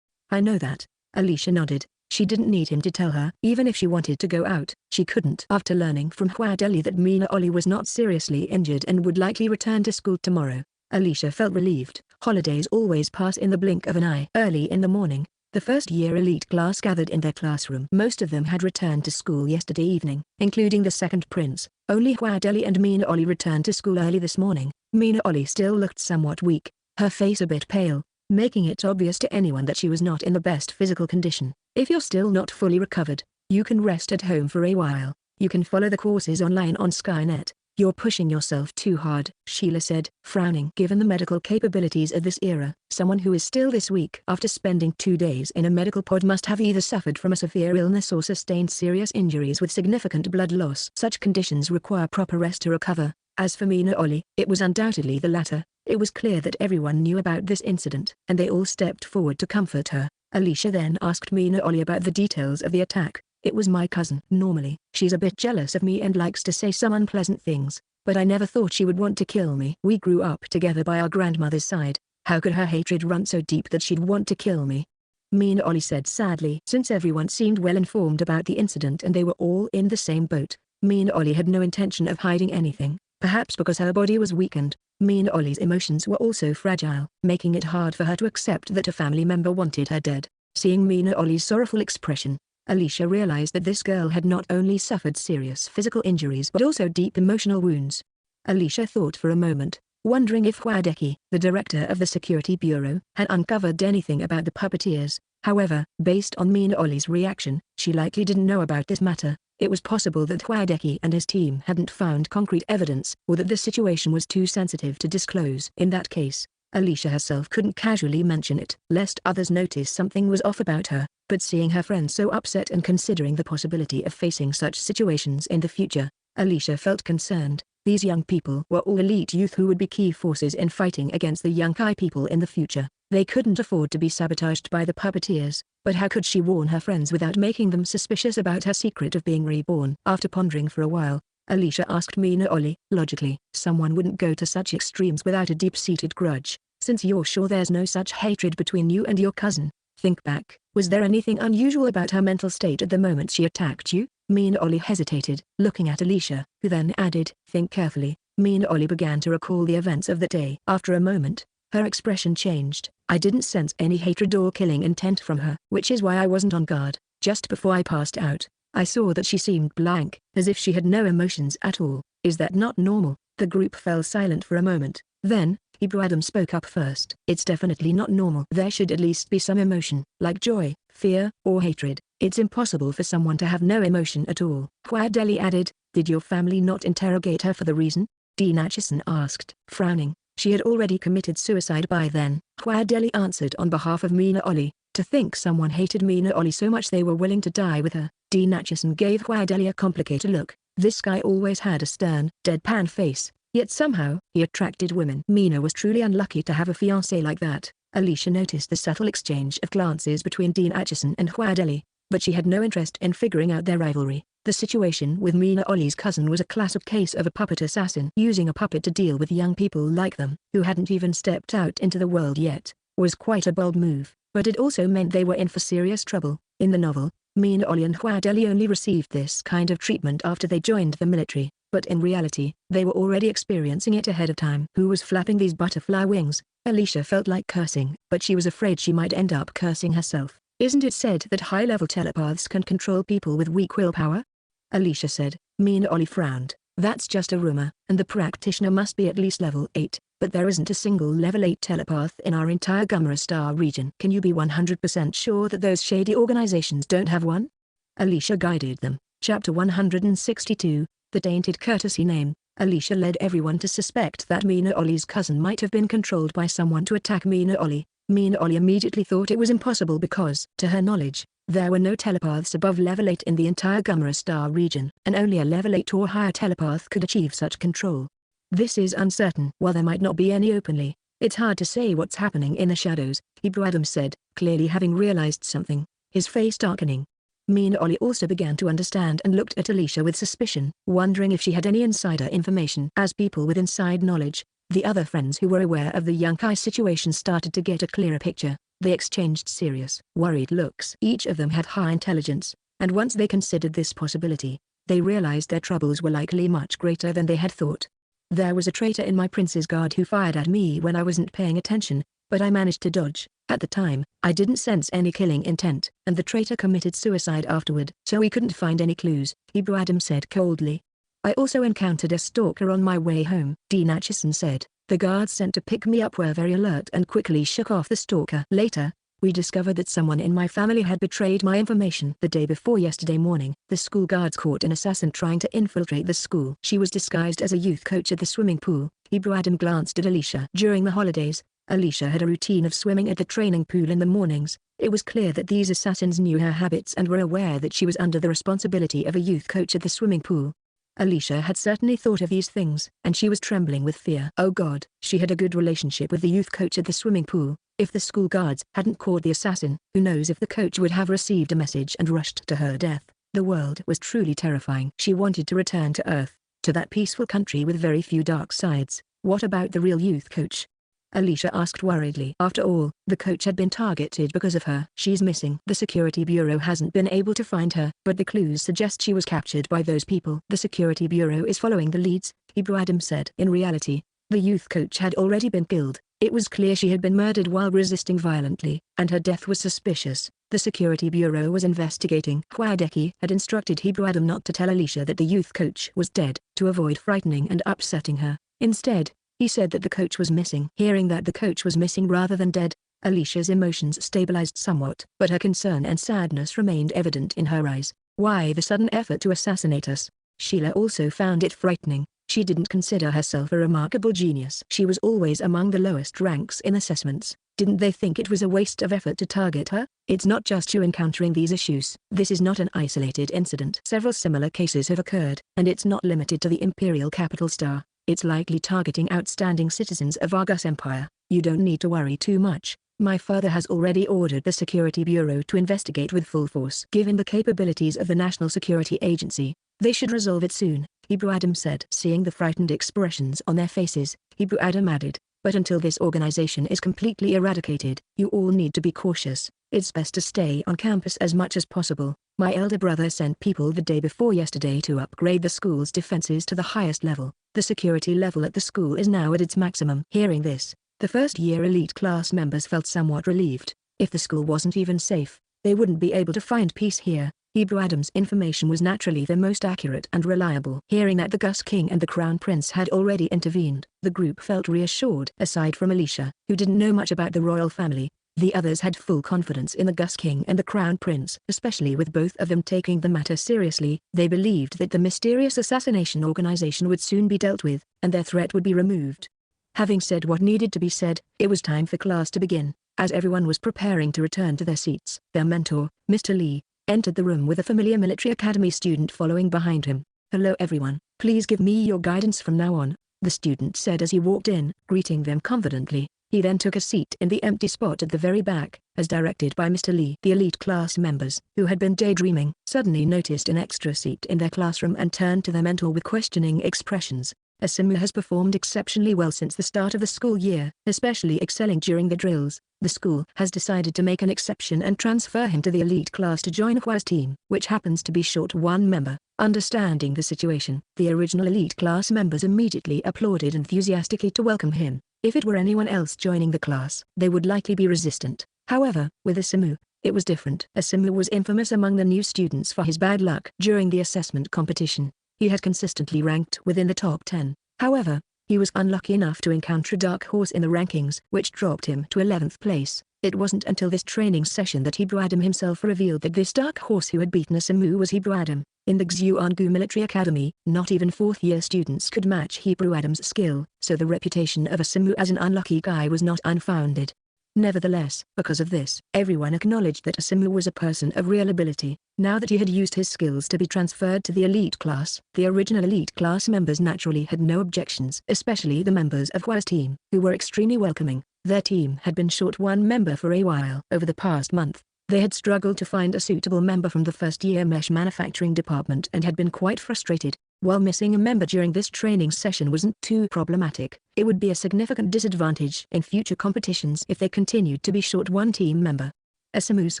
I know that," Alicia nodded. She didn't need him to tell her. Even if she wanted to go out, she couldn't. After learning from Huadeli that Mina Oli was not seriously injured and would likely return to school tomorrow, Alicia felt relieved. Holidays always pass in the blink of an eye. Early in the morning, the first-year elite class gathered in their classroom. Most of them had returned to school yesterday evening, including the second prince. Only Huadeli and Mina Oli returned to school early this morning. Mina Oli still looked somewhat weak, her face a bit pale, making it obvious to anyone that she was not in the best physical condition. "If you're still not fully recovered, you can rest at home for a while. You can follow the courses online on Skynet. You're pushing yourself too hard," Sheila said, frowning. Given the medical capabilities of this era, someone who is still this weak after spending 2 days in a medical pod must have either suffered from a severe illness or sustained serious injuries with significant blood loss. Such conditions require proper rest to recover. As for Mina Oli, it was undoubtedly the latter. It was clear that everyone knew about this incident, and they all stepped forward to comfort her. Alicia then asked Mina Oli about the details of the attack. "It was my cousin. Normally, she's a bit jealous of me and likes to say some unpleasant things, but I never thought she would want to kill me. We grew up together by our grandmother's side. How could her hatred run so deep that she'd want to kill me?" Mina Oli said sadly. Since everyone seemed well informed about the incident and they were all in the same boat, Mina Oli had no intention of hiding anything. Perhaps because her body was weakened, Mina Oli's emotions were also fragile, making it hard for her to accept that a family member wanted her dead. Seeing Mina Oli's sorrowful expression, Alicia realized that this girl had not only suffered serious physical injuries but also deep emotional wounds. Alicia thought for a moment, wondering if Huadeki, the director of the Security Bureau, had uncovered anything about the puppeteers. However, based on Mina Oli's reaction, she likely didn't know about this matter. It was possible that Huadeki and his team hadn't found concrete evidence, or that the situation was too sensitive to disclose. In that case, Alicia herself couldn't casually mention it, lest others notice something was off about her. But seeing her friend so upset and considering the possibility of facing such situations in the future, Alicia felt concerned. These young people were all elite youth who would be key forces in fighting against the Yunkai people in the future. They couldn't afford to be sabotaged by the puppeteers, but how could she warn her friends without making them suspicious about her secret of being reborn? After pondering for a while, Alicia asked Mina Oli, logically, someone wouldn't go to such extremes without a deep-seated grudge. Since you're sure there's no such hatred between you and your cousin, think back. Was there anything unusual about her mental state at the moment she attacked you? Mina Oli hesitated, looking at Alicia, who then added, think carefully. Mina Oli began to recall the events of that day. After a moment, her expression changed. I didn't sense any hatred or killing intent from her, which is why I wasn't on guard. Just before I passed out, I saw that she seemed blank, as if she had no emotions at all. Is that not normal? The group fell silent for a moment. Then, Ibrahim spoke up first. It's definitely not normal. There should at least be some emotion, like joy, fear, or hatred. It's impossible for someone to have no emotion at all. Huadeli added, "Did your family not interrogate her for the reason?" Dean Acheson asked, frowning. She had already committed suicide by then. Huadeli answered on behalf of Mina Oli. To think someone hated Mina Oli so much they were willing to die with her. Dean Acheson gave Huadeli a complicated look. This guy always had a stern, deadpan face, yet somehow he attracted women. Mina was truly unlucky to have a fiancé like that. Alicia noticed the subtle exchange of glances between Dean Acheson and Huadeli, but she had no interest in figuring out their rivalry. The situation with Mina Oli's cousin was a classic case of a puppet assassin. Using a puppet to deal with young people like them, who hadn't even stepped out into the world yet, was quite a bold move, but it also meant they were in for serious trouble. In the novel, Mina Oli and Huadeli only received this kind of treatment after they joined the military, but in reality, they were already experiencing it ahead of time. Who was flapping these butterfly wings? Alicia felt like cursing, but she was afraid she might end up cursing herself. Isn't it said that high-level telepaths can control people with weak willpower? Alicia said. Mina Oli frowned. That's just a rumor, and the practitioner must be at least level 8, but there isn't a single level 8 telepath in our entire Gumara Star region. Can you be 100% sure that those shady organizations don't have one? Alicia guided them. Chapter 162, The Tainted Courtesy Name. Alicia led everyone to suspect that Mina Oli's cousin might have been controlled by someone to attack Mina Oli. Mina Oli immediately thought it was impossible because, to her knowledge, there were no telepaths above level 8 in the entire Gumara Star region, and only a level 8 or higher telepath could achieve such control. This is uncertain. While there might not be any openly, it's hard to say what's happening in the shadows, Hebrew Adam said, clearly having realized something, his face darkening. Mina Oli also began to understand and looked at Alicia with suspicion, wondering if she had any insider information. As people with inside knowledge, the other friends who were aware of the Yunkai situation started to get a clearer picture. They exchanged serious, worried looks. Each of them had high intelligence, and once they considered this possibility, they realized their troubles were likely much greater than they had thought. There was a traitor in my prince's guard who fired at me when I wasn't paying attention, but I managed to dodge. At the time, I didn't sense any killing intent, and the traitor committed suicide afterward. So we couldn't find any clues, Hebrew Adam said coldly. I also encountered a stalker on my way home, Dean Acheson said. The guards sent to pick me up were very alert and quickly shook off the stalker. Later, we discovered that someone in my family had betrayed my information. The day before yesterday morning, the school guards caught an assassin trying to infiltrate the school. She was disguised as a youth coach at the swimming pool. Hebrew Adam glanced at Alicia. During the holidays, Alicia had a routine of swimming at the training pool in the mornings. It was clear that these assassins knew her habits and were aware that she was under the responsibility of a youth coach at the swimming pool. Alicia had certainly thought of these things, and she was trembling with fear. Oh God! She had a good relationship with the youth coach at the swimming pool. If the school guards hadn't caught the assassin, who knows if the coach would have received a message and rushed to her death. The world was truly terrifying. She wanted to return to Earth, to that peaceful country with very few dark sides. What about the real youth coach? Alicia asked worriedly. After all, the coach had been targeted because of her. She's missing. The Security Bureau hasn't been able to find her, but the clues suggest she was captured by those people. The Security Bureau is following the leads, Hebrew Adam said. In reality, the youth coach had already been killed. It was clear she had been murdered while resisting violently, and her death was suspicious. The Security Bureau was investigating. Huadeki had instructed Hebrew Adam not to tell Alicia that the youth coach was dead, to avoid frightening and upsetting her. Instead, he said that the coach was missing. Hearing that the coach was missing rather than dead, Alicia's emotions stabilized somewhat, but her concern and sadness remained evident in her eyes. Why the sudden effort to assassinate us? Sheila also found it frightening. She didn't consider herself a remarkable genius. She was always among the lowest ranks in assessments. Didn't they think it was a waste of effort to target her? It's not just you encountering these issues. This is not an isolated incident. Several similar cases have occurred, and it's not limited to the Imperial Capital Star. It's likely targeting outstanding citizens of Argus Empire. You don't need to worry too much. My father has already ordered the Security Bureau to investigate with full force. Given the capabilities of the National Security Agency, they should resolve it soon, Hebrew Adam said. Seeing the frightened expressions on their faces, Hebrew Adam added, but until this organization is completely eradicated, you all need to be cautious. It's best to stay on campus as much as possible. My elder brother sent people the day before yesterday to upgrade the school's defenses to the highest level. The security level at the school is now at its maximum. Hearing this, the first-year elite class members felt somewhat relieved. If the school wasn't even safe, they wouldn't be able to find peace here. Hebrew Adam's information was naturally the most accurate and reliable. Hearing that the Gus King and the Crown Prince had already intervened, the group felt reassured. Aside from Alicia, who didn't know much about the royal family, The others had full confidence in the Gus King and the Crown Prince, especially with both of them taking the matter seriously. They believed that the mysterious assassination organization would soon be dealt with, and their threat would be removed. Having said what needed to be said, it was time for class to begin. As everyone was preparing to return to their seats, their mentor, Mr. Lee, entered the room with a familiar military academy student following behind him. "Hello everyone, please give me your guidance from now on," the student said as he walked in, greeting them confidently. He then took a seat in the empty spot at the very back, as directed by Mr. Lee. The elite class members, who had been daydreaming, suddenly noticed an extra seat in their classroom and turned to their mentor with questioning expressions. Asimu has performed exceptionally well since the start of the school year, especially excelling during the drills. The school has decided to make an exception and transfer him to the elite class to join Hua's team, which happens to be short one member. Understanding the situation, the original elite class members immediately applauded enthusiastically to welcome him. If it were anyone else joining the class, they would likely be resistant. However, with Asimu, it was different. Asimu was infamous among the new students for his bad luck during the assessment competition. He had consistently ranked within the top 10. However, he was unlucky enough to encounter a dark horse in the rankings, which dropped him to 11th place. It wasn't until this training session that Hebrew Adam himself revealed that this dark horse who had beaten Asimu was Hebrew Adam. In the Xuangu Military Academy, not even fourth-year students could match Hebrew Adam's skill, so the reputation of Asimu as an unlucky guy was not unfounded. Nevertheless, because of this, everyone acknowledged that Asimu was a person of real ability. Now that he had used his skills to be transferred to the elite class, the original elite class members naturally had no objections, especially the members of Hua's team, who were extremely welcoming. Their team had been short one member for a while. Over the past month, they had struggled to find a suitable member from the first-year mesh manufacturing department and had been quite frustrated. While missing a member during this training session wasn't too problematic, it would be a significant disadvantage in future competitions if they continued to be short one team member. Asimu's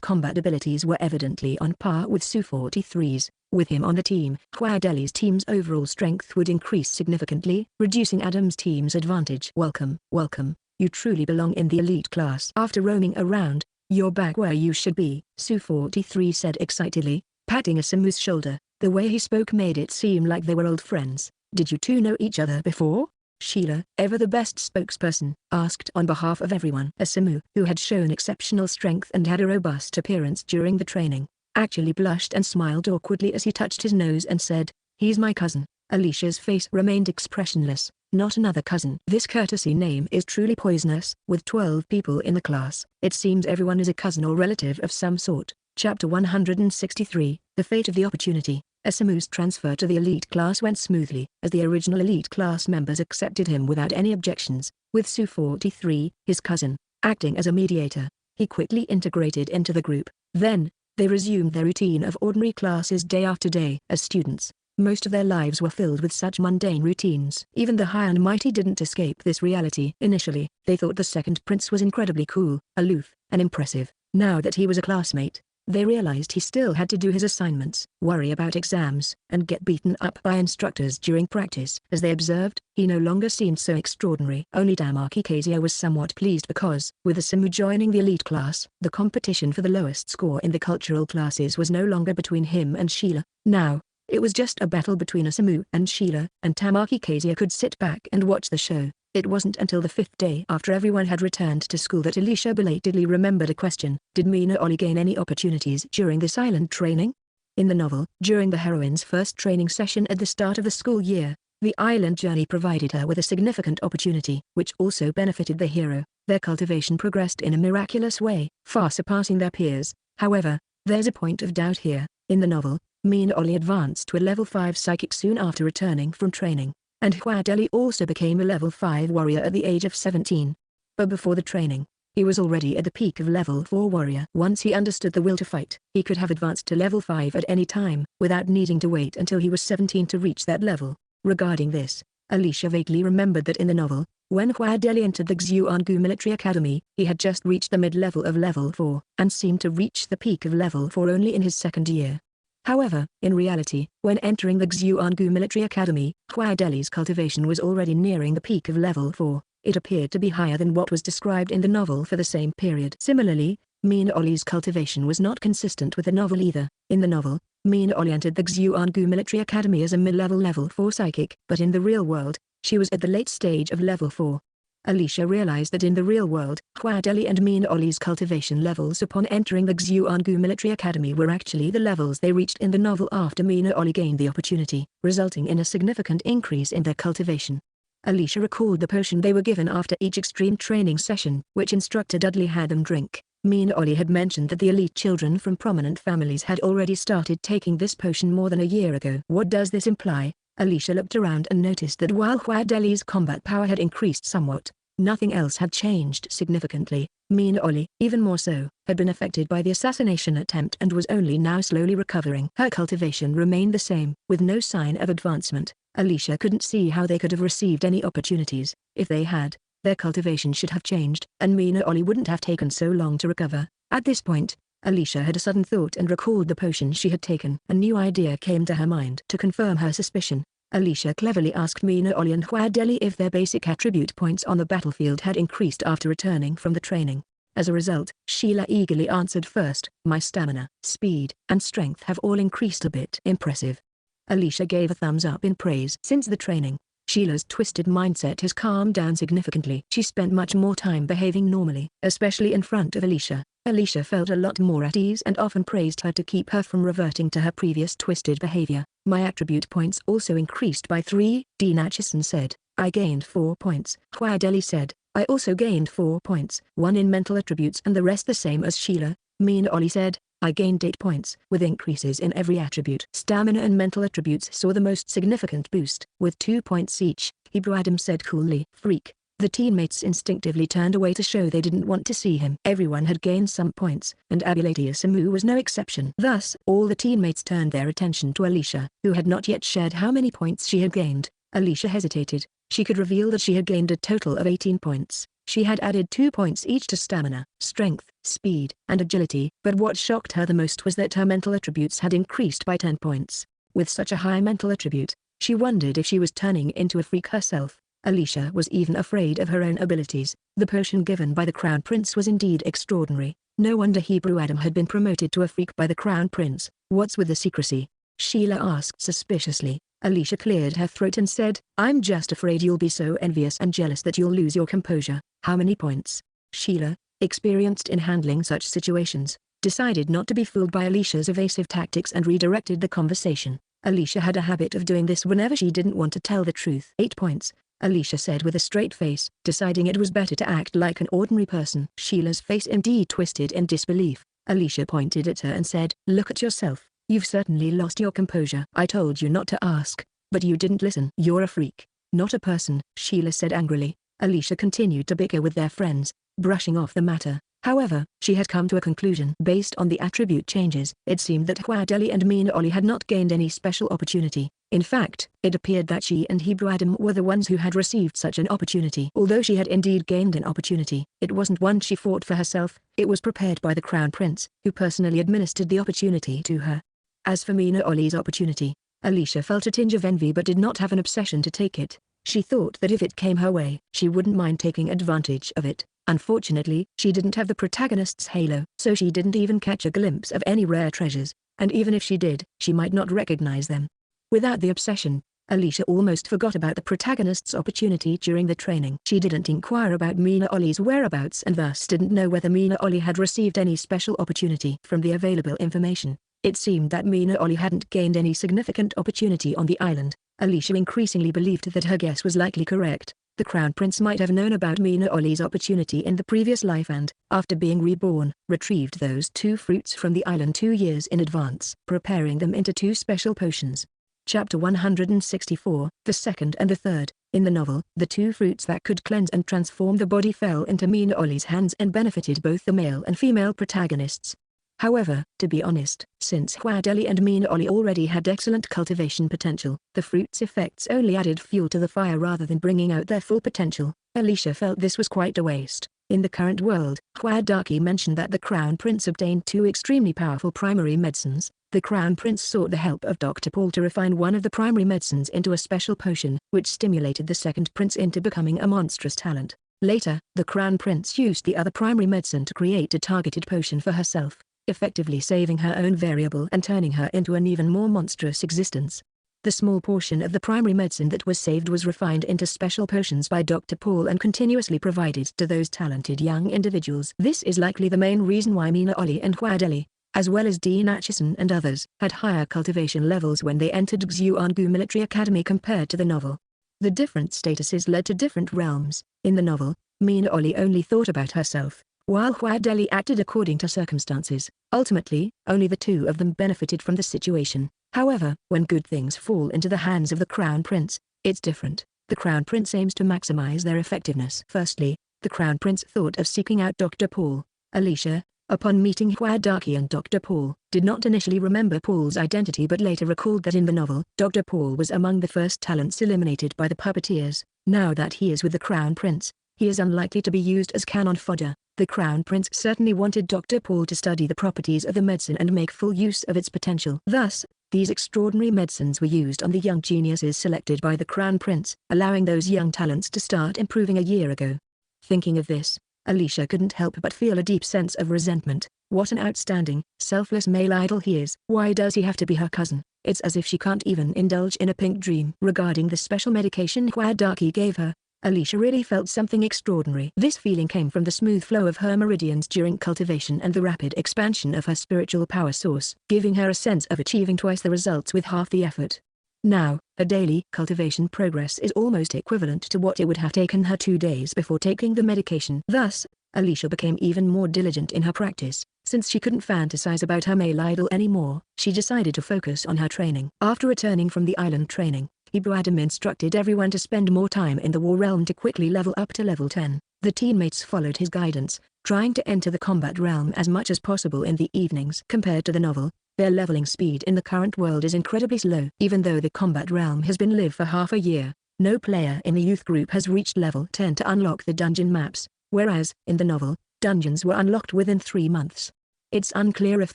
combat abilities were evidently on par with Su-43's. With him on the team, Hua Deli's team's overall strength would increase significantly, reducing Adam's team's advantage. "Welcome, welcome, you truly belong in the elite class." After roaming around, "You're back where you should be," Su-43 said excitedly, patting Asimu's shoulder. The way he spoke made it seem like they were old friends. "Did you two know each other before?" Sheila, ever the best spokesperson, asked on behalf of everyone. Asimu, who had shown exceptional strength and had a robust appearance during the training, actually blushed and smiled awkwardly as he touched his nose and said, "He's my cousin." Alicia's face remained expressionless. "Not another cousin." This courtesy name is truly poisonous. With 12 people in the class, it seems everyone is a cousin or relative of some sort. Chapter 163, The Fate of the Opportunity. Asimu's transfer to the elite class went smoothly, as the original elite class members accepted him without any objections. With Su-43, his cousin, acting as a mediator, he quickly integrated into the group. Then, they resumed their routine of ordinary classes day after day. As students, most of their lives were filled with such mundane routines. Even the high and mighty didn't escape this reality. Initially, they thought the second prince was incredibly cool, aloof, and impressive. Now that he was a classmate, they realized he still had to do his assignments, worry about exams, and get beaten up by instructors during practice. As they observed, he no longer seemed so extraordinary. Only Tamaki Kezia was somewhat pleased because, with Asimu joining the elite class, the competition for the lowest score in the cultural classes was no longer between him and Sheila. Now, it was just a battle between Asimu and Sheila, and Tamaki Kezia could sit back and watch the show. It wasn't until the 5th day after everyone had returned to school that Alicia belatedly remembered a question. Did Mina Oli gain any opportunities during this island training? In the novel, during the heroine's first training session at the start of the school year, the island journey provided her with a significant opportunity, which also benefited the hero. Their cultivation progressed in a miraculous way, far surpassing their peers. However, there's a point of doubt here. In the novel, Mina Oli advanced to a level 5 psychic soon after returning from training, and Hua Deli also became a level 5 warrior at the age of 17. But before the training, he was already at the peak of level 4 warrior. Once he understood the will to fight, he could have advanced to level 5 at any time, without needing to wait until he was 17 to reach that level. Regarding this, Alicia vaguely remembered that in the novel, when Hua Deli entered the Xuangu Military Academy, he had just reached the mid-level of level 4, and seemed to reach the peak of level 4 only in his second year. However, in reality, when entering the Xuangu Military Academy, Hua Deli's cultivation was already nearing the peak of level 4. It appeared to be higher than what was described in the novel for the same period. Similarly, Mina Oli's cultivation was not consistent with the novel either. In the novel, Mina Oli entered the Xuangu Military Academy as a mid-level level 4 psychic, but in the real world, she was at the late stage of level 4. Alicia realized that in the real world, Huadeli and Mina Oli's cultivation levels upon entering the Xuangu Military Academy were actually the levels they reached in the novel after Mina Oli gained the opportunity, resulting in a significant increase in their cultivation. Alicia recalled the potion they were given after each extreme training session, which instructor Dudley had them drink. Mina Oli had mentioned that the elite children from prominent families had already started taking this potion more than a year ago. What does this imply? Alicia looked around and noticed that while Huadeli's combat power had increased somewhat, nothing else had changed significantly. Mina Oli, even more so, had been affected by the assassination attempt and was only now slowly recovering. Her cultivation remained the same, with no sign of advancement. Alicia couldn't see how they could have received any opportunities. If they had, their cultivation should have changed, and Mina Oli wouldn't have taken so long to recover. At this point, Alicia had a sudden thought and recalled the potion she had taken. A new idea came to her mind. To confirm her suspicion, Alicia cleverly asked Mina Oli and Huadeli if their basic attribute points on the battlefield had increased after returning from the training. As a result, Sheila eagerly answered first, "My stamina, speed, and strength have all increased a bit." Impressive. Alicia gave a thumbs up in praise. Since the training, Sheila's twisted mindset has calmed down significantly. She spent much more time behaving normally, especially in front of Alicia. Alicia felt a lot more at ease and often praised her to keep her from reverting to her previous twisted behavior. "My attribute points also increased by 3, D. Natchison said. "I gained 4 points. Huadeli said, "I also gained 4 points. 1 in mental attributes and the rest the same as Sheila." Mina Oli said, "I gained 8 points." With increases in every attribute, stamina and mental attributes saw the most significant boost. With 2 points each, Hebrew Adam said coolly. "Freak." The teammates instinctively turned away to show they didn't want to see him. Everyone had gained some points, and Abulatia Samu was no exception. Thus, all the teammates turned their attention to Alicia, who had not yet shared how many points she had gained. Alicia hesitated. She could reveal that she had gained a total of 18 points. She had added 2 points each to stamina, strength, speed, and agility, but what shocked her the most was that her mental attributes had increased by 10 points. With such a high mental attribute, she wondered if she was turning into a freak herself. Alicia was even afraid of her own abilities. The potion given by the Crown Prince was indeed extraordinary. No wonder Hebrew Adam had been promoted to a freak by the Crown Prince. "What's with the secrecy?" Sheila asked suspiciously. Alicia cleared her throat and said, "I'm just afraid you'll be so envious and jealous that you'll lose your composure." "How many points?" Sheila, experienced in handling such situations, decided not to be fooled by Alicia's evasive tactics and redirected the conversation. Alicia had a habit of doing this whenever she didn't want to tell the truth. 8 points, Alicia said with a straight face, deciding it was better to act like an ordinary person. Sheila's face indeed twisted in disbelief. Alicia pointed at her and said, "Look at yourself. You've certainly lost your composure. I told you not to ask, but you didn't listen." "You're a freak, not a person," Sheila said angrily. Alicia continued to bicker with their friends, brushing off the matter. However, she had come to a conclusion. Based on the attribute changes, it seemed that Huadeli and Mina Oli had not gained any special opportunity. In fact, it appeared that she and Hebrew Adam were the ones who had received such an opportunity. Although she had indeed gained an opportunity, it wasn't one she fought for herself. It was prepared by the Crown Prince, who personally administered the opportunity to her. As for Mina Oli's opportunity, Alicia felt a tinge of envy but did not have an obsession to take it. She thought that if it came her way, she wouldn't mind taking advantage of it. Unfortunately, she didn't have the protagonist's halo, so she didn't even catch a glimpse of any rare treasures, and even if she did, she might not recognize them. Without the obsession, Alicia almost forgot about the protagonist's opportunity during the training. She didn't inquire about Mina Oli's whereabouts and thus didn't know whether Mina Oli had received any special opportunity. From the available information, it seemed that Mina Oli hadn't gained any significant opportunity on the island. Alicia increasingly believed that her guess was likely correct. The Crown Prince might have known about Mina Oli's opportunity in the previous life and, after being reborn, retrieved those 2 fruits from the island 2 years in advance, preparing them into 2 special potions. Chapter 164, The Second and the Third. In the novel, the 2 fruits that could cleanse and transform the body fell into Mina Oli's hands and benefited both the male and female protagonists. However, to be honest, since Huadeli and Mina Oli already had excellent cultivation potential, the fruit's effects only added fuel to the fire rather than bringing out their full potential. Alicia felt this was quite a waste. In the current world, Huadaki mentioned that the Crown Prince obtained 2 extremely powerful primary medicines. The Crown Prince sought the help of Dr. Paul to refine one of the primary medicines into a special potion, which stimulated the second prince into becoming a monstrous talent. Later, the Crown Prince used the other primary medicine to create a targeted potion for herself, effectively saving her own variable and turning her into an even more monstrous existence. The small portion of the primary medicine that was saved was refined into special potions by Dr. Paul and continuously provided to those talented young individuals. This is likely the main reason why Mina Oli and Huadeli, as well as Dean Acheson and others, had higher cultivation levels when they entered Xuangu Military Academy compared to the novel. The different statuses led to different realms. In the novel, Mina Oli only thought about herself, while Huadeli acted according to circumstances. Ultimately, only the two of them benefited from the situation. However, when good things fall into the hands of the Crown Prince, it's different. The Crown Prince aims to maximize their effectiveness. Firstly, the Crown Prince thought of seeking out Dr. Paul. Alicia, upon meeting Huadaki and Dr. Paul, did not initially remember Paul's identity but later recalled that in the novel, Dr. Paul was among the first talents eliminated by the puppeteers. Now that he is with the Crown Prince, he is unlikely to be used as cannon fodder. The Crown Prince certainly wanted Dr. Paul to study the properties of the medicine and make full use of its potential. Thus, these extraordinary medicines were used on the young geniuses selected by the Crown Prince, allowing those young talents to start improving a year ago. Thinking of this, Alicia couldn't help but feel a deep sense of resentment. What an outstanding, selfless male idol he is. Why does he have to be her cousin? It's as if she can't even indulge in a pink dream. Regarding the special medication Huadaki gave her, Alicia really felt something extraordinary. This feeling came from the smooth flow of her meridians during cultivation and the rapid expansion of her spiritual power source, giving her a sense of achieving twice the results with half the effort. Now, her daily cultivation progress is almost equivalent to what it would have taken her 2 days before taking the medication. Thus, Alicia became even more diligent in her practice. Since she couldn't fantasize about her male idol anymore, she decided to focus on her training. After returning from the island training, Ibu Adam instructed everyone to spend more time in the War Realm to quickly level up to level 10. The teammates followed his guidance, trying to enter the combat realm as much as possible in the evenings. Compared to the novel, their leveling speed in the current world is incredibly slow. Even though the combat realm has been live for half a year, no player in the youth group has reached level 10 to unlock the dungeon maps, whereas, in the novel, dungeons were unlocked within 3 months. It's unclear if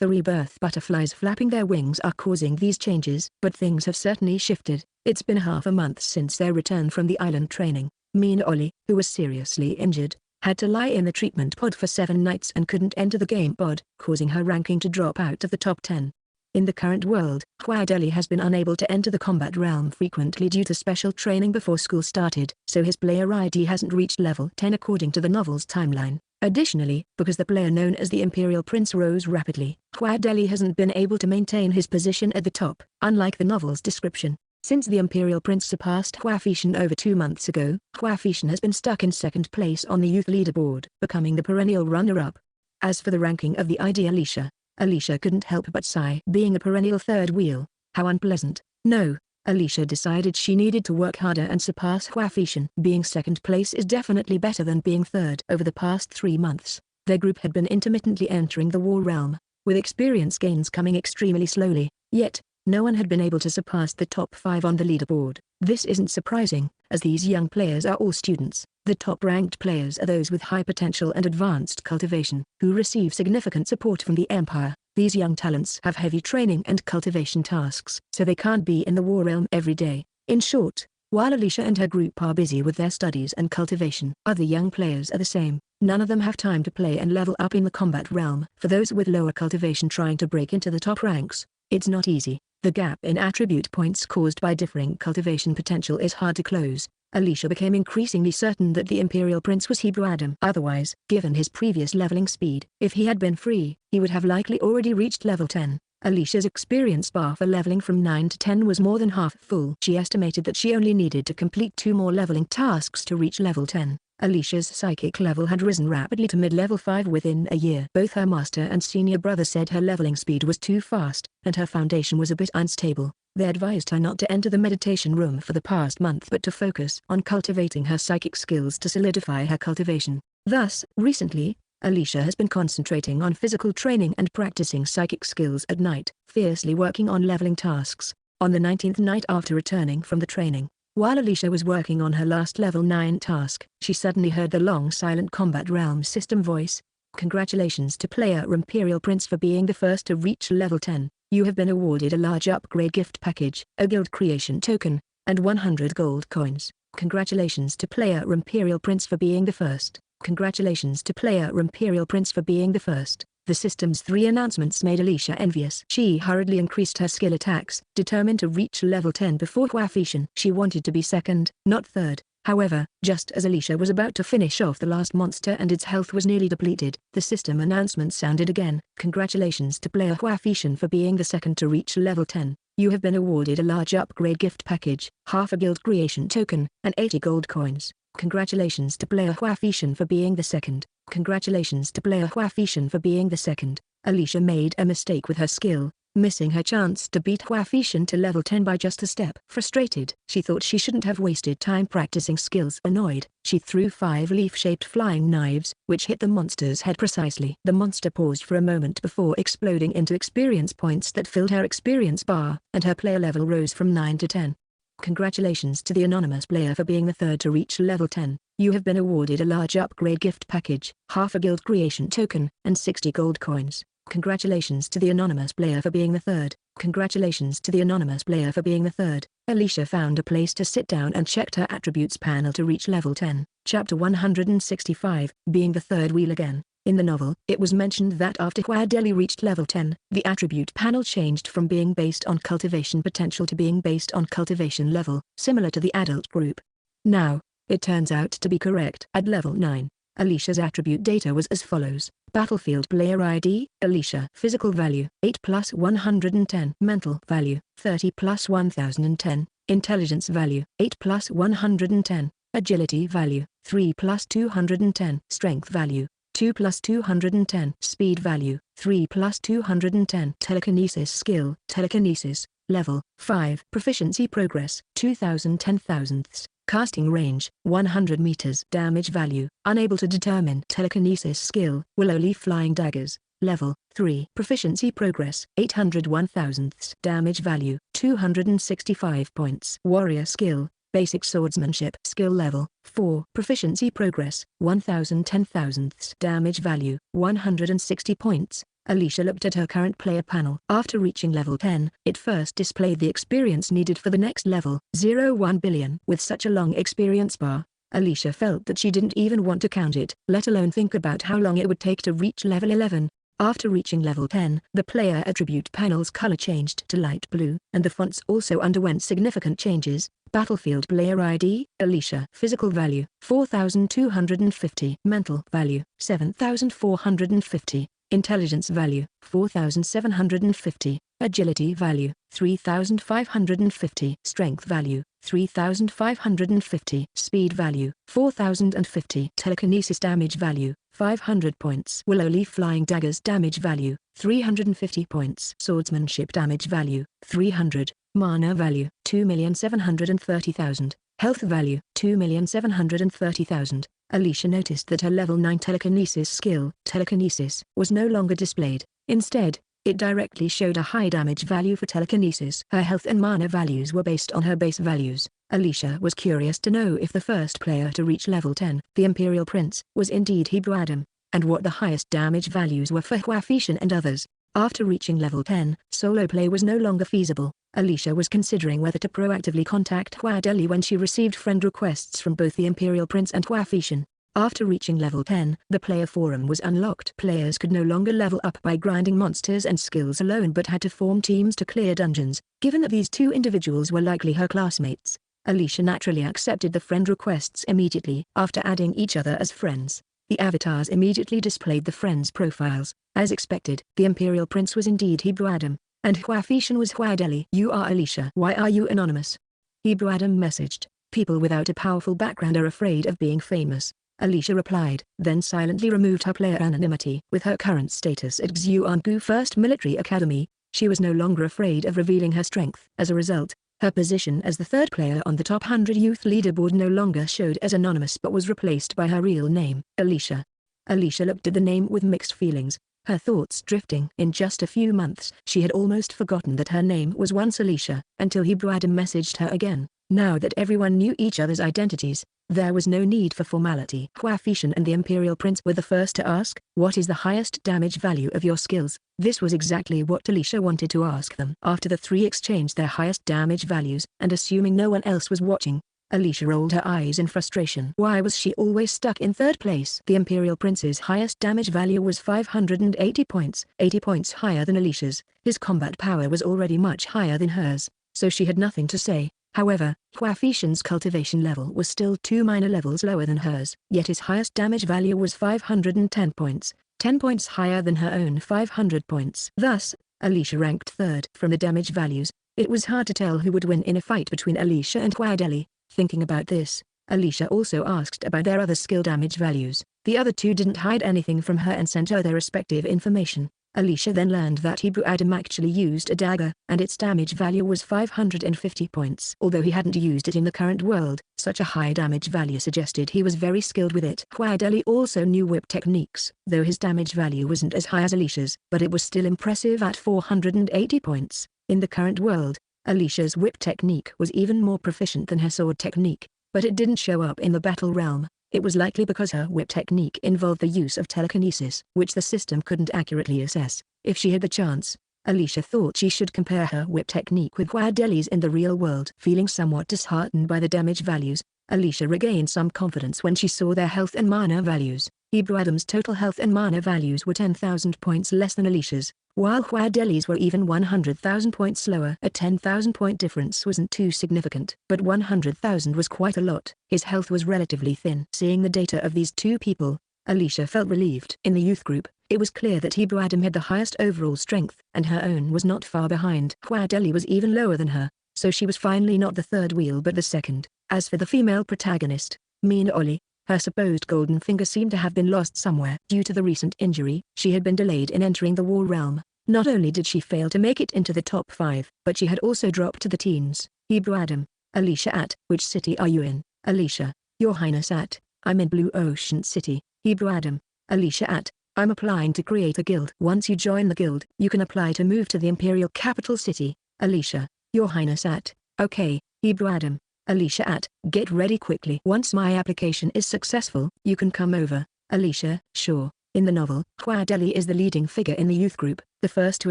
the rebirth butterflies flapping their wings are causing these changes, but things have certainly shifted. It's been half a month since their return from the island training. Mina Oli, who was seriously injured, had to lie in the treatment pod for 7 nights and couldn't enter the game pod, causing her ranking to drop out of the top 10. In the current world, Huadeli has been unable to enter the combat realm frequently due to special training before school started, so his player ID hasn't reached level 10 according to the novel's timeline. Additionally, because the player known as the Imperial Prince rose rapidly, Huadeli hasn't been able to maintain his position at the top, unlike the novel's description. Since the Imperial Prince surpassed Huafishan over 2 months ago, Huafishan has been stuck in second place on the youth leaderboard, becoming the perennial runner-up. As for the ranking of the ID Alicia couldn't help but sigh. Being a perennial third wheel, how unpleasant. No, Alicia decided she needed to work harder and surpass Huafishan. Being second place is definitely better than being third. Over the past 3 months, their group had been intermittently entering the War Realm, with experience gains coming extremely slowly, yet, no one had been able to surpass the top 5 on the leaderboard. This isn't surprising, as these young players are all students. The top-ranked players are those with high potential and advanced cultivation, who receive significant support from the Empire. These young talents have heavy training and cultivation tasks, so they can't be in the War Realm every day. In short, while Alicia and her group are busy with their studies and cultivation, other young players are the same. None of them have time to play and level up in the combat realm. For those with lower cultivation trying to break into the top ranks, it's not easy. The gap in attribute points caused by differing cultivation potential is hard to close. Alicia became increasingly certain that the Imperial Prince was Ibu Adam. Otherwise, given his previous leveling speed, if he had been free, he would have likely already reached level 10. Alicia's experience bar for leveling from 9 to 10 was more than half full. She estimated that she only needed to complete 2 more leveling tasks to reach level 10. Alicia's psychic level had risen rapidly to mid-level 5 within a year. Both her master and senior brother said her leveling speed was too fast, and her foundation was a bit unstable. They advised her not to enter the meditation room for the past month but to focus on cultivating her psychic skills to solidify her cultivation. Thus, recently, Alicia has been concentrating on physical training and practicing psychic skills at night, fiercely working on leveling tasks. On the 19th night after returning from the training, while Alicia was working on her last level 9 task, she suddenly heard the long silent combat realm system voice. Congratulations to player Imperial Prince for being the first to reach level 10. You have been awarded a large upgrade gift package, a guild creation token, and 100 gold coins. Congratulations to player Imperial Prince for being the first. Congratulations to player Imperial Prince for being the first. The system's 3 announcements made Alicia envious. She hurriedly increased her skill attacks, determined to reach level 10 before Huafishan. She wanted to be second, not third. However, just as Alicia was about to finish off the last monster and its health was nearly depleted, the system announcement sounded again. Congratulations to player Huafishan for being the second to reach level 10. You have been awarded a large upgrade gift package, half a guild creation token, and 80 gold coins. Congratulations to player Huafishan for being the second. Congratulations to player Huafishan for being the second. Alicia made a mistake with her skill, missing her chance to beat Huafishan to level 10 by just a step. Frustrated, she thought she shouldn't have wasted time practicing skills. Annoyed, she threw 5 leaf-shaped flying knives, which hit the monster's head precisely. The monster paused for a moment before exploding into experience points that filled her experience bar, and her player level rose from 9 to 10. Congratulations to the anonymous player for being the third to reach level 10. You have been awarded a large upgrade gift package, half a guild creation token, and 60 gold coins. Congratulations to the anonymous player for being the third. Congratulations to the anonymous player for being the third. Alicia found a place to sit down and checked her attributes panel to reach level 10. Chapter 165, Being the Third Wheel Again. In the novel, it was mentioned that after Huadeli reached level 10, the attribute panel changed from being based on cultivation potential to being based on cultivation level, similar to the adult group. Now, it turns out to be correct. At level 9, Alicia's attribute data was as follows. Battlefield player ID, Alicia. Physical value, 8 plus 110. Mental value, 30 plus 1010. Intelligence value, 8 plus 110. Agility value, 3 plus 210. Strength value, 2 plus 210. Speed value, 3 plus 210. Telekinesis skill, telekinesis, level, 5. Proficiency progress, 2010 thousandths. Casting range, 100 meters. Damage value, unable to determine. Telekinesis skill, willow leaf flying daggers, level, 3. Proficiency progress, 801 thousandths. Damage value, 265 points. Warrior skill, basic swordsmanship. Skill level, 4. Proficiency progress, 1010 thousandths. Damage value, 160 points. Alicia looked at her current player panel. After reaching level 10, it first displayed the experience needed for the next level, 01 billion. With such a long experience bar, Alicia felt that she didn't even want to count it, let alone think about how long it would take to reach level 11. After reaching level 10, the player attribute panel's color changed to light blue, and the fonts also underwent significant changes. Battlefield player ID, Alicia. Physical value, 4,250. Mental value, 7,450. Intelligence value, 4,750. Agility value, 3,550. Strength value, 3,550. Speed value, 4,050. Telekinesis damage value, 500 points. Willow leaf flying daggers damage value, 350 points. Swordsmanship damage value, 300. Mana value, 2,730,000. Health value, 2,730,000. Alicia noticed that her level 9 telekinesis skill, telekinesis, was no longer displayed. Instead, it directly showed a high damage value for telekinesis. Her health and mana values were based on her base values. Alicia was curious to know if the first player to reach level 10, the Imperial Prince, was indeed Hebrew Adam, and what the highest damage values were for Huafishan and others. After reaching level 10, solo play was no longer feasible. Alicia was considering whether to proactively contact Huadeli when she received friend requests from both the Imperial Prince and Huafishan. After reaching level 10, the player forum was unlocked. Players could no longer level up by grinding monsters and skills alone but had to form teams to clear dungeons. Given that these two individuals were likely her classmates, Alicia naturally accepted the friend requests immediately. After adding each other as friends, the avatars immediately displayed the friends' profiles. As expected, the Imperial Prince was indeed Hebrew Adam, and Huafishan was Huadeli. You are Alicia. Why are you anonymous? Hebrew Adam messaged. People without a powerful background are afraid of being famous. Alicia replied, then silently removed her player anonymity. With her current status at Xuangu First Military Academy, she was no longer afraid of revealing her strength. As a result, her position as the third player on the top 100 youth leaderboard no longer showed as anonymous but was replaced by her real name, Alicia. Alicia looked at the name with mixed feelings, her thoughts drifting. In just a few months, she had almost forgotten that her name was once Alicia, until Hebrew Adam messaged her again. Now that everyone knew each other's identities, there was no need for formality. Huafishan and the Imperial Prince were the first to ask, what is the highest damage value of your skills? This was exactly what Alicia wanted to ask them. After the three exchanged their highest damage values, and assuming no one else was watching, Alicia rolled her eyes in frustration. Why was she always stuck in third place? The Imperial Prince's highest damage value was 580 points, 80 points higher than Alicia's. His combat power was already much higher than hers, so she had nothing to say. However, Hua Feishan's cultivation level was still 2 minor levels lower than hers, yet his highest damage value was 510 points, 10 points higher than her own 500 points. Thus, Alicia ranked third. From the damage values, it was hard to tell who would win in a fight between Alicia and Hua Deli. Thinking about this, Alicia also asked about their other skill damage values. The other two didn't hide anything from her and sent her their respective information. Alicia then learned that Hebrew Adam actually used a dagger, and its damage value was 550 points. Although he hadn't used it in the current world, such a high damage value suggested he was very skilled with it. Hua Deli also knew whip techniques, though his damage value wasn't as high as Alicia's, but it was still impressive at 480 points. In the current world, Alicia's whip technique was even more proficient than her sword technique, but it didn't show up in the battle realm. It was likely because her whip technique involved the use of telekinesis, which the system couldn't accurately assess. If she had the chance, Alicia thought she should compare her whip technique with Hua Deli's in the real world. Feeling somewhat disheartened by the damage values, Alicia regained some confidence when she saw their health and mana values. Hebrew Adam's total health and mana values were 10,000 points less than Alicia's, while Hua Deli's were even 100,000 points lower. A 10,000 point difference wasn't too significant, but 100,000 was quite a lot. His health was relatively thin. Seeing the data of these two people, Alicia felt relieved. In the youth group, it was clear that Hebrew Adam had the highest overall strength, and her own was not far behind. Hua Deli was even lower than her, so she was finally not the third wheel but the second. As for the female protagonist, Mina Oli, her supposed golden finger seemed to have been lost somewhere. Due to the recent injury, she had been delayed in entering the war realm. Not only did she fail to make it into the top 5, but she had also dropped to the teens. Hebrew Adam: Alicia at, which city are you in? Alicia: Your Highness at, I'm in Blue Ocean City. Hebrew Adam: Alicia at, I'm applying to create a guild. Once you join the guild, you can apply to move to the Imperial Capital City. Alicia: Your Highness at, okay. Hebrew Adam: Alicia at, get ready quickly. Once my application is successful, you can come over. Alicia: Sure. In the novel, Hua Deli is the leading figure in the youth group, the first to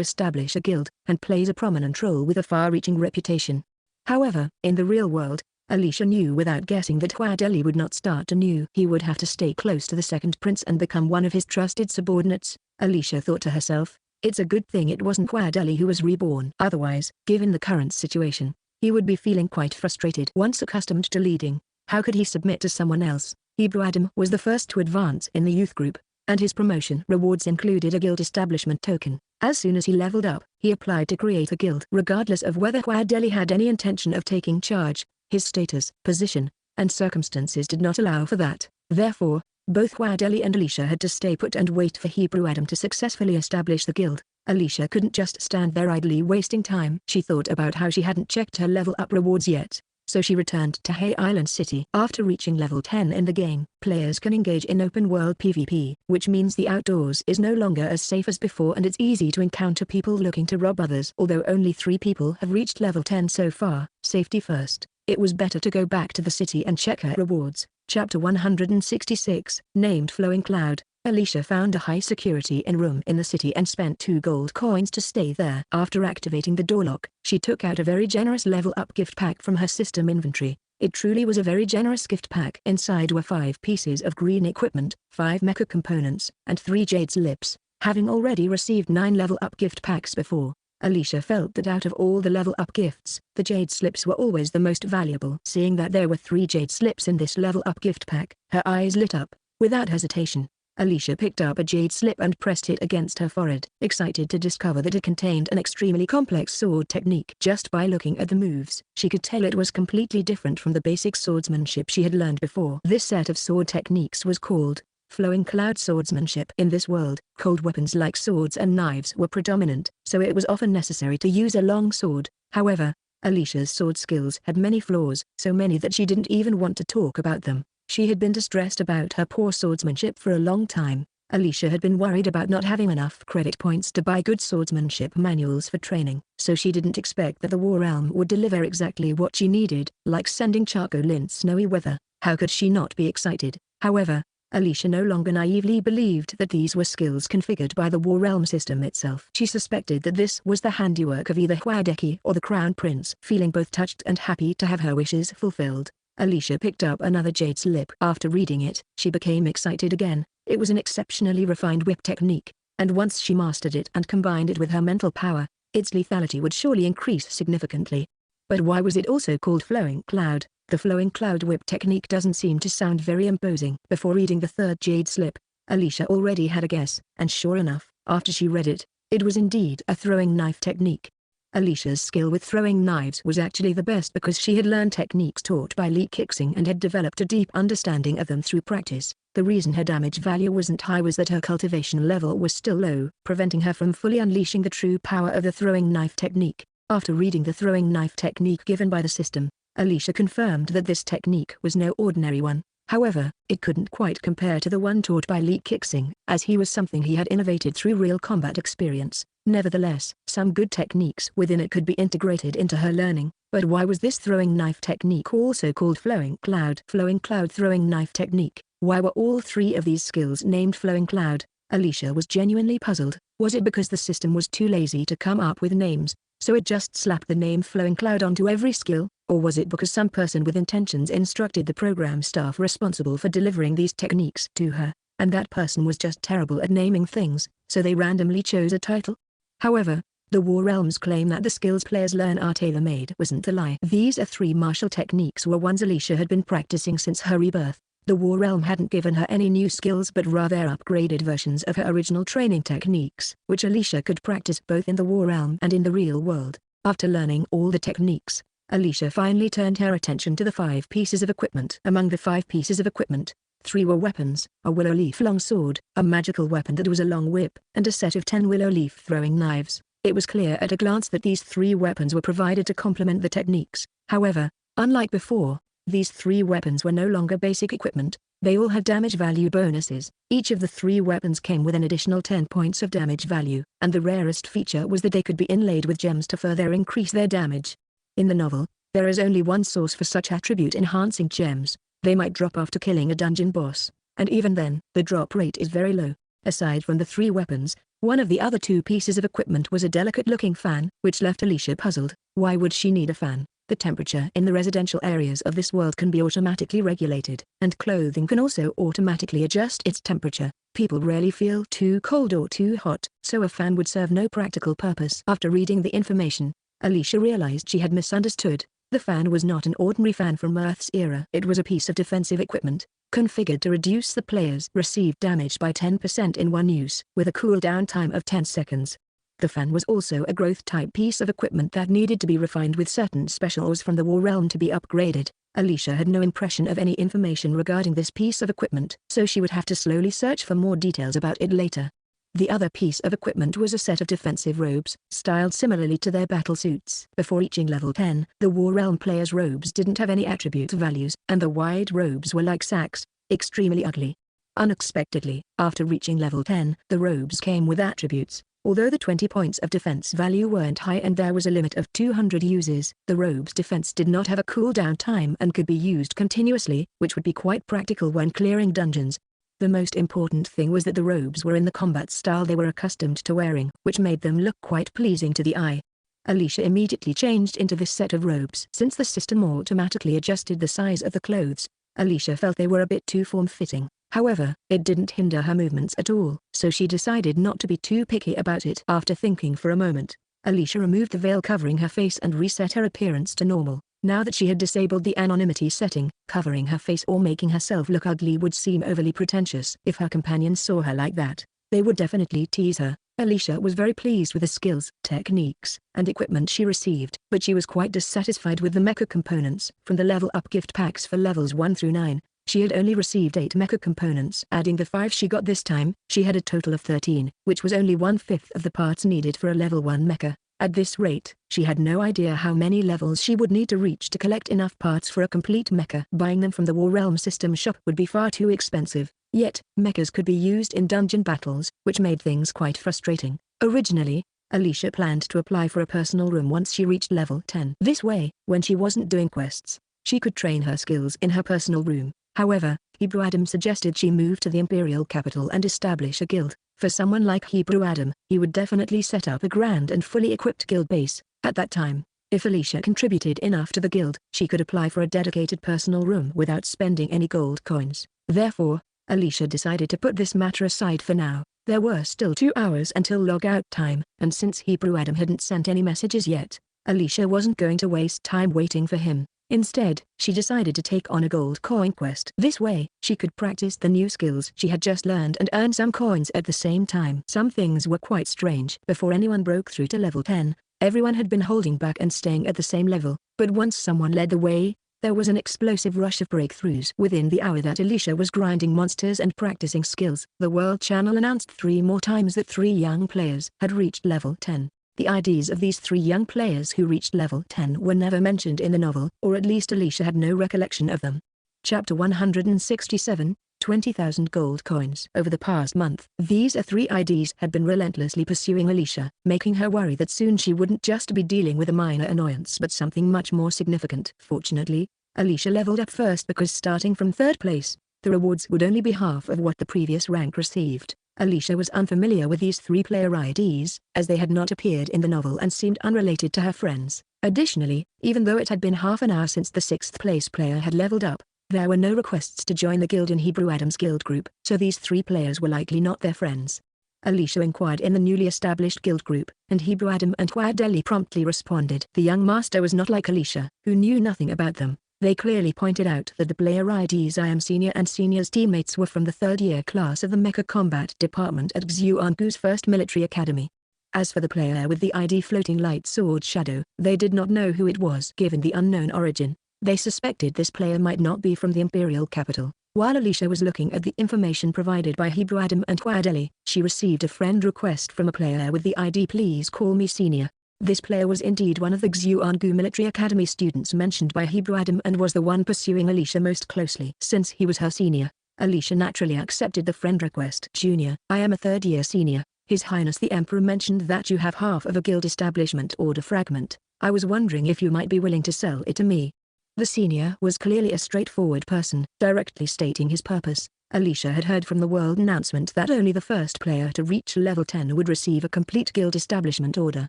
establish a guild, and plays a prominent role with a far-reaching reputation. However, in the real world, Alicia knew without guessing that Hua Deli would not start anew. He would have to stay close to the second prince and become one of his trusted subordinates. Alicia thought to herself, it's a good thing it wasn't Hua Deli who was reborn. Otherwise, given the current situation, he would be feeling quite frustrated. Once accustomed to leading, how could he submit to someone else? Hebrew Adam was the first to advance in the youth group, and his promotion rewards included a guild establishment token. As soon as he leveled up, he applied to create a guild. Regardless of whether Hua Deli had any intention of taking charge, his status, position, and circumstances did not allow for that. Therefore, both Hua Deli and Alicia had to stay put and wait for Hebrew Adam to successfully establish the guild. Alicia couldn't just stand there idly wasting time. She thought about how she hadn't checked her level up rewards yet, so she returned to Hay Island City. After reaching level 10 in the game, players can engage in open-world PvP, which means the outdoors is no longer as safe as before and it's easy to encounter people looking to rob others. Although only 3 people have reached level 10 so far, safety first, it was better to go back to the city and check her rewards. Chapter 166, named Flowing Cloud. Alicia found a high-security inn room in the city and spent 2 gold coins to stay there. After activating the door lock, she took out a very generous level-up gift pack from her system inventory. It truly was a very generous gift pack. Inside were 5 pieces of green equipment, 5 mecha components, and 3 jade slips. Having already received 9 level-up gift packs before, Alicia felt that out of all the level-up gifts, the jade slips were always the most valuable. Seeing that there were 3 jade slips in this level-up gift pack, her eyes lit up. Without hesitation, Alicia picked up a jade slip and pressed it against her forehead, excited to discover that it contained an extremely complex sword technique. Just by looking at the moves, she could tell it was completely different from the basic swordsmanship she had learned before. This set of sword techniques was called Flowing Cloud Swordsmanship. In this world, cold weapons like swords and knives were predominant, so it was often necessary to use a long sword. However, Alicia's sword skills had many flaws, so many that she didn't even want to talk about them. She had been distressed about her poor swordsmanship for a long time. Alicia had been worried about not having enough credit points to buy good swordsmanship manuals for training, so she didn't expect that the War Realm would deliver exactly what she needed, like sending charcoal in snowy weather. How could she not be excited? However, Alicia no longer naively believed that these were skills configured by the War Realm system itself. She suspected that this was the handiwork of either Hua Deki or the Crown Prince. Feeling both touched and happy to have her wishes fulfilled, Alicia picked up another jade slip. After reading it, she became excited again. It was an exceptionally refined whip technique, and once she mastered it and combined it with her mental power, its lethality would surely increase significantly. But why was it also called Flowing Cloud? The Flowing Cloud whip technique doesn't seem to sound very imposing. Before reading the third jade slip, Alicia already had a guess, and sure enough, after she read it, it was indeed a throwing knife technique. Alicia's skill with throwing knives was actually the best because she had learned techniques taught by Li Kixing and had developed a deep understanding of them through practice. The reason her damage value wasn't high was that her cultivation level was still low, preventing her from fully unleashing the true power of the throwing knife technique. After reading the throwing knife technique given by the system, Alicia confirmed that this technique was no ordinary one. However, it couldn't quite compare to the one taught by Li Kixing, as he was something he had innovated through real combat experience. Nevertheless, some good techniques within it could be integrated into her learning. But why was this throwing knife technique also called Flowing Cloud? Flowing Cloud throwing knife technique. Why were all three of these skills named Flowing Cloud? Alicia was genuinely puzzled. Was it because the system was too lazy to come up with names, so it just slapped the name Flowing Cloud onto every skill? Or was it because some person with intentions instructed the program staff responsible for delivering these techniques to her, and that person was just terrible at naming things, so they randomly chose a title? However, the War Realms claim that the skills players learn are tailor-made wasn't a lie. These three martial techniques were ones Alicia had been practicing since her rebirth. The War Realm hadn't given her any new skills but rather upgraded versions of her original training techniques, which Alicia could practice both in the War Realm and in the real world. After learning all the techniques, Alicia finally turned her attention to the 5 pieces of equipment. Among the 5 pieces of equipment, 3 were weapons: a willow leaf long sword, a magical weapon that was a long whip, and a set of 10 willow leaf throwing knives. It was clear at a glance that these 3 weapons were provided to complement the techniques. However, unlike before, these 3 weapons were no longer basic equipment. They all had damage value bonuses. Each of the 3 weapons came with an additional 10 points of damage value, and the rarest feature was that they could be inlaid with gems to further increase their damage. In the novel, there is only one source for such attribute-enhancing gems. They might drop after killing a dungeon boss, and even then, the drop rate is very low. Aside from the 3 weapons, one of the other 2 pieces of equipment was a delicate-looking fan, which left Alicia puzzled. Why would she need a fan? The temperature in the residential areas of this world can be automatically regulated, and clothing can also automatically adjust its temperature. People rarely feel too cold or too hot, so a fan would serve no practical purpose. After reading the information, Alicia realized she had misunderstood. The fan was not an ordinary fan from Earth's era. It was a piece of defensive equipment, configured to reduce the player's received damage by 10% in one use, with a cooldown time of 10 seconds. The fan was also a growth-type piece of equipment that needed to be refined with certain specials from the War Realm to be upgraded. Alicia had no impression of any information regarding this piece of equipment, so she would have to slowly search for more details about it later. The other piece of equipment was a set of defensive robes, styled similarly to their battle suits. Before reaching level 10, the War Realm players' robes didn't have any attribute values, and the wide robes were like sacks, extremely ugly. Unexpectedly, after reaching level 10, the robes came with attributes. Although the 20 points of defense value weren't high and there was a limit of 200 uses, the robe's defense did not have a cooldown time and could be used continuously, which would be quite practical when clearing dungeons. The most important thing was that the robes were in the combat style they were accustomed to wearing, which made them look quite pleasing to the eye. Alicia immediately changed into this set of robes. Since the system automatically adjusted the size of the clothes, Alicia felt they were a bit too form-fitting. However, it didn't hinder her movements at all, so she decided not to be too picky about it. After thinking for a moment, Alicia removed the veil covering her face and reset her appearance to normal. Now that she had disabled the anonymity setting, covering her face or making herself look ugly would seem overly pretentious. If her companions saw her like that, they would definitely tease her. Alicia was very pleased with the skills, techniques, and equipment she received, but she was quite dissatisfied with the mecha components. From the level up gift packs for levels 1 through 9, she had only received 8 mecha components. Adding the 5 she got this time, she had a total of 13, which was only 1/5 of the parts needed for a level 1 mecha. At this rate, she had no idea how many levels she would need to reach to collect enough parts for a complete mecha. Buying them from the War Realm system shop would be far too expensive, yet, mechas could be used in dungeon battles, which made things quite frustrating. Originally, Alicia planned to apply for a personal room once she reached level 10. This way, when she wasn't doing quests, she could train her skills in her personal room. However, Hebrew Adam suggested she move to the Imperial capital and establish a guild. For someone like Hebrew Adam, he would definitely set up a grand and fully equipped guild base. At that time, If Alicia contributed enough to the guild, she could apply for a dedicated personal room without spending any gold coins. Therefore, Alicia decided to put this matter aside for now. There were still 2 hours until logout time, and since Hebrew Adam hadn't sent any messages yet, Alicia wasn't going to waste time waiting for him. Instead, she decided to take on a gold coin quest. This way, she could practice the new skills she had just learned and earn some coins at the same time. Some things were quite strange. Before anyone broke through to level 10, everyone had been holding back and staying at the same level, but once someone led the way, there was an explosive rush of breakthroughs. Within the hour that Alicia was grinding monsters and practicing skills, the World Channel announced 3 more times that 3 young players had reached level 10. The IDs of these 3 young players who reached level 10 were never mentioned in the novel, or at least Alicia had no recollection of them. Chapter 167, 20,000 gold coins. Over the past month, these 3 IDs had been relentlessly pursuing Alicia, making her worry that soon she wouldn't just be dealing with a minor annoyance but something much more significant. Fortunately, Alicia leveled up first because starting from 3rd place, the rewards would only be half of what the previous rank received. Alicia was unfamiliar with these 3 player IDs, as they had not appeared in the novel and seemed unrelated to her friends. Additionally, even though it had been half an hour since the 6th place player had leveled up, there were no requests to join the guild in Hebrew Adam's guild group, so these 3 players were likely not their friends. Alicia inquired in the newly established guild group, and Hebrew Adam and Huadeli promptly responded. The young master was not like Alicia, who knew nothing about them. They clearly pointed out that the player IDs I am Senior and Senior's teammates were from the 3rd year class of the Mecha Combat Department at Xuangu's first military academy. As for the player with the ID Floating Light Sword Shadow, they did not know who it was. Given the unknown origin, they suspected this player might not be from the Imperial capital. While Alicia was looking at the information provided by Hebrew Adam and Huadeli, she received a friend request from a player with the ID Please Call Me Senior. This player was indeed one of the Xuangu Military Academy students mentioned by Hebrew Adam and was the one pursuing Alicia most closely. Since he was her senior, Alicia naturally accepted the friend request. Junior, I am a 3rd year senior. His Highness the Emperor mentioned that you have half of a guild establishment order fragment. I was wondering if you might be willing to sell it to me. The senior was clearly a straightforward person, directly stating his purpose. Alicia had heard from the world announcement that only the first player to reach level 10 would receive a complete guild establishment order.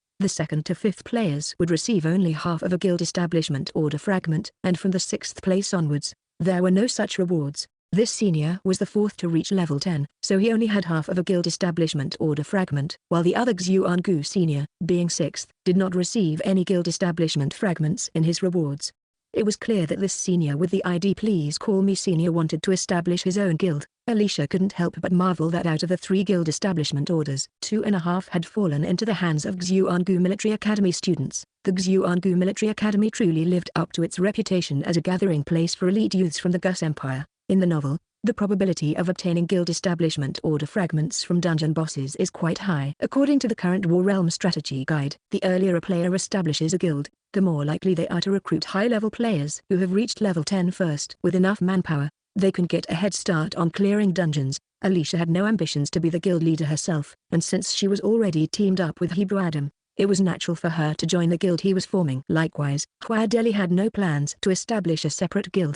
The 2nd to 5th players would receive only half of a guild establishment order fragment, and from the 6th place onwards, there were no such rewards. This senior was the 4th to reach level 10, so he only had half of a guild establishment order fragment, while the other Xuangu senior, being 6th, did not receive any guild establishment fragments in his rewards. It was clear that this senior with the ID Please Call Me Senior wanted to establish his own guild. Alicia couldn't help but marvel that out of the 3 guild establishment orders, 2.5 had fallen into the hands of Xuangu Military Academy students. The Xuangu Military Academy truly lived up to its reputation as a gathering place for elite youths from the Gus Empire. In the novel, the probability of obtaining guild establishment order fragments from dungeon bosses is quite high. According to the current War Realm strategy guide, the earlier a player establishes a guild, the more likely they are to recruit high-level players who have reached level 10 first. With enough manpower, they can get a head start on clearing dungeons. Alicia had no ambitions to be the guild leader herself, and since she was already teamed up with Hebrew Adam, it was natural for her to join the guild he was forming. Likewise, Huadeli had no plans to establish a separate guild.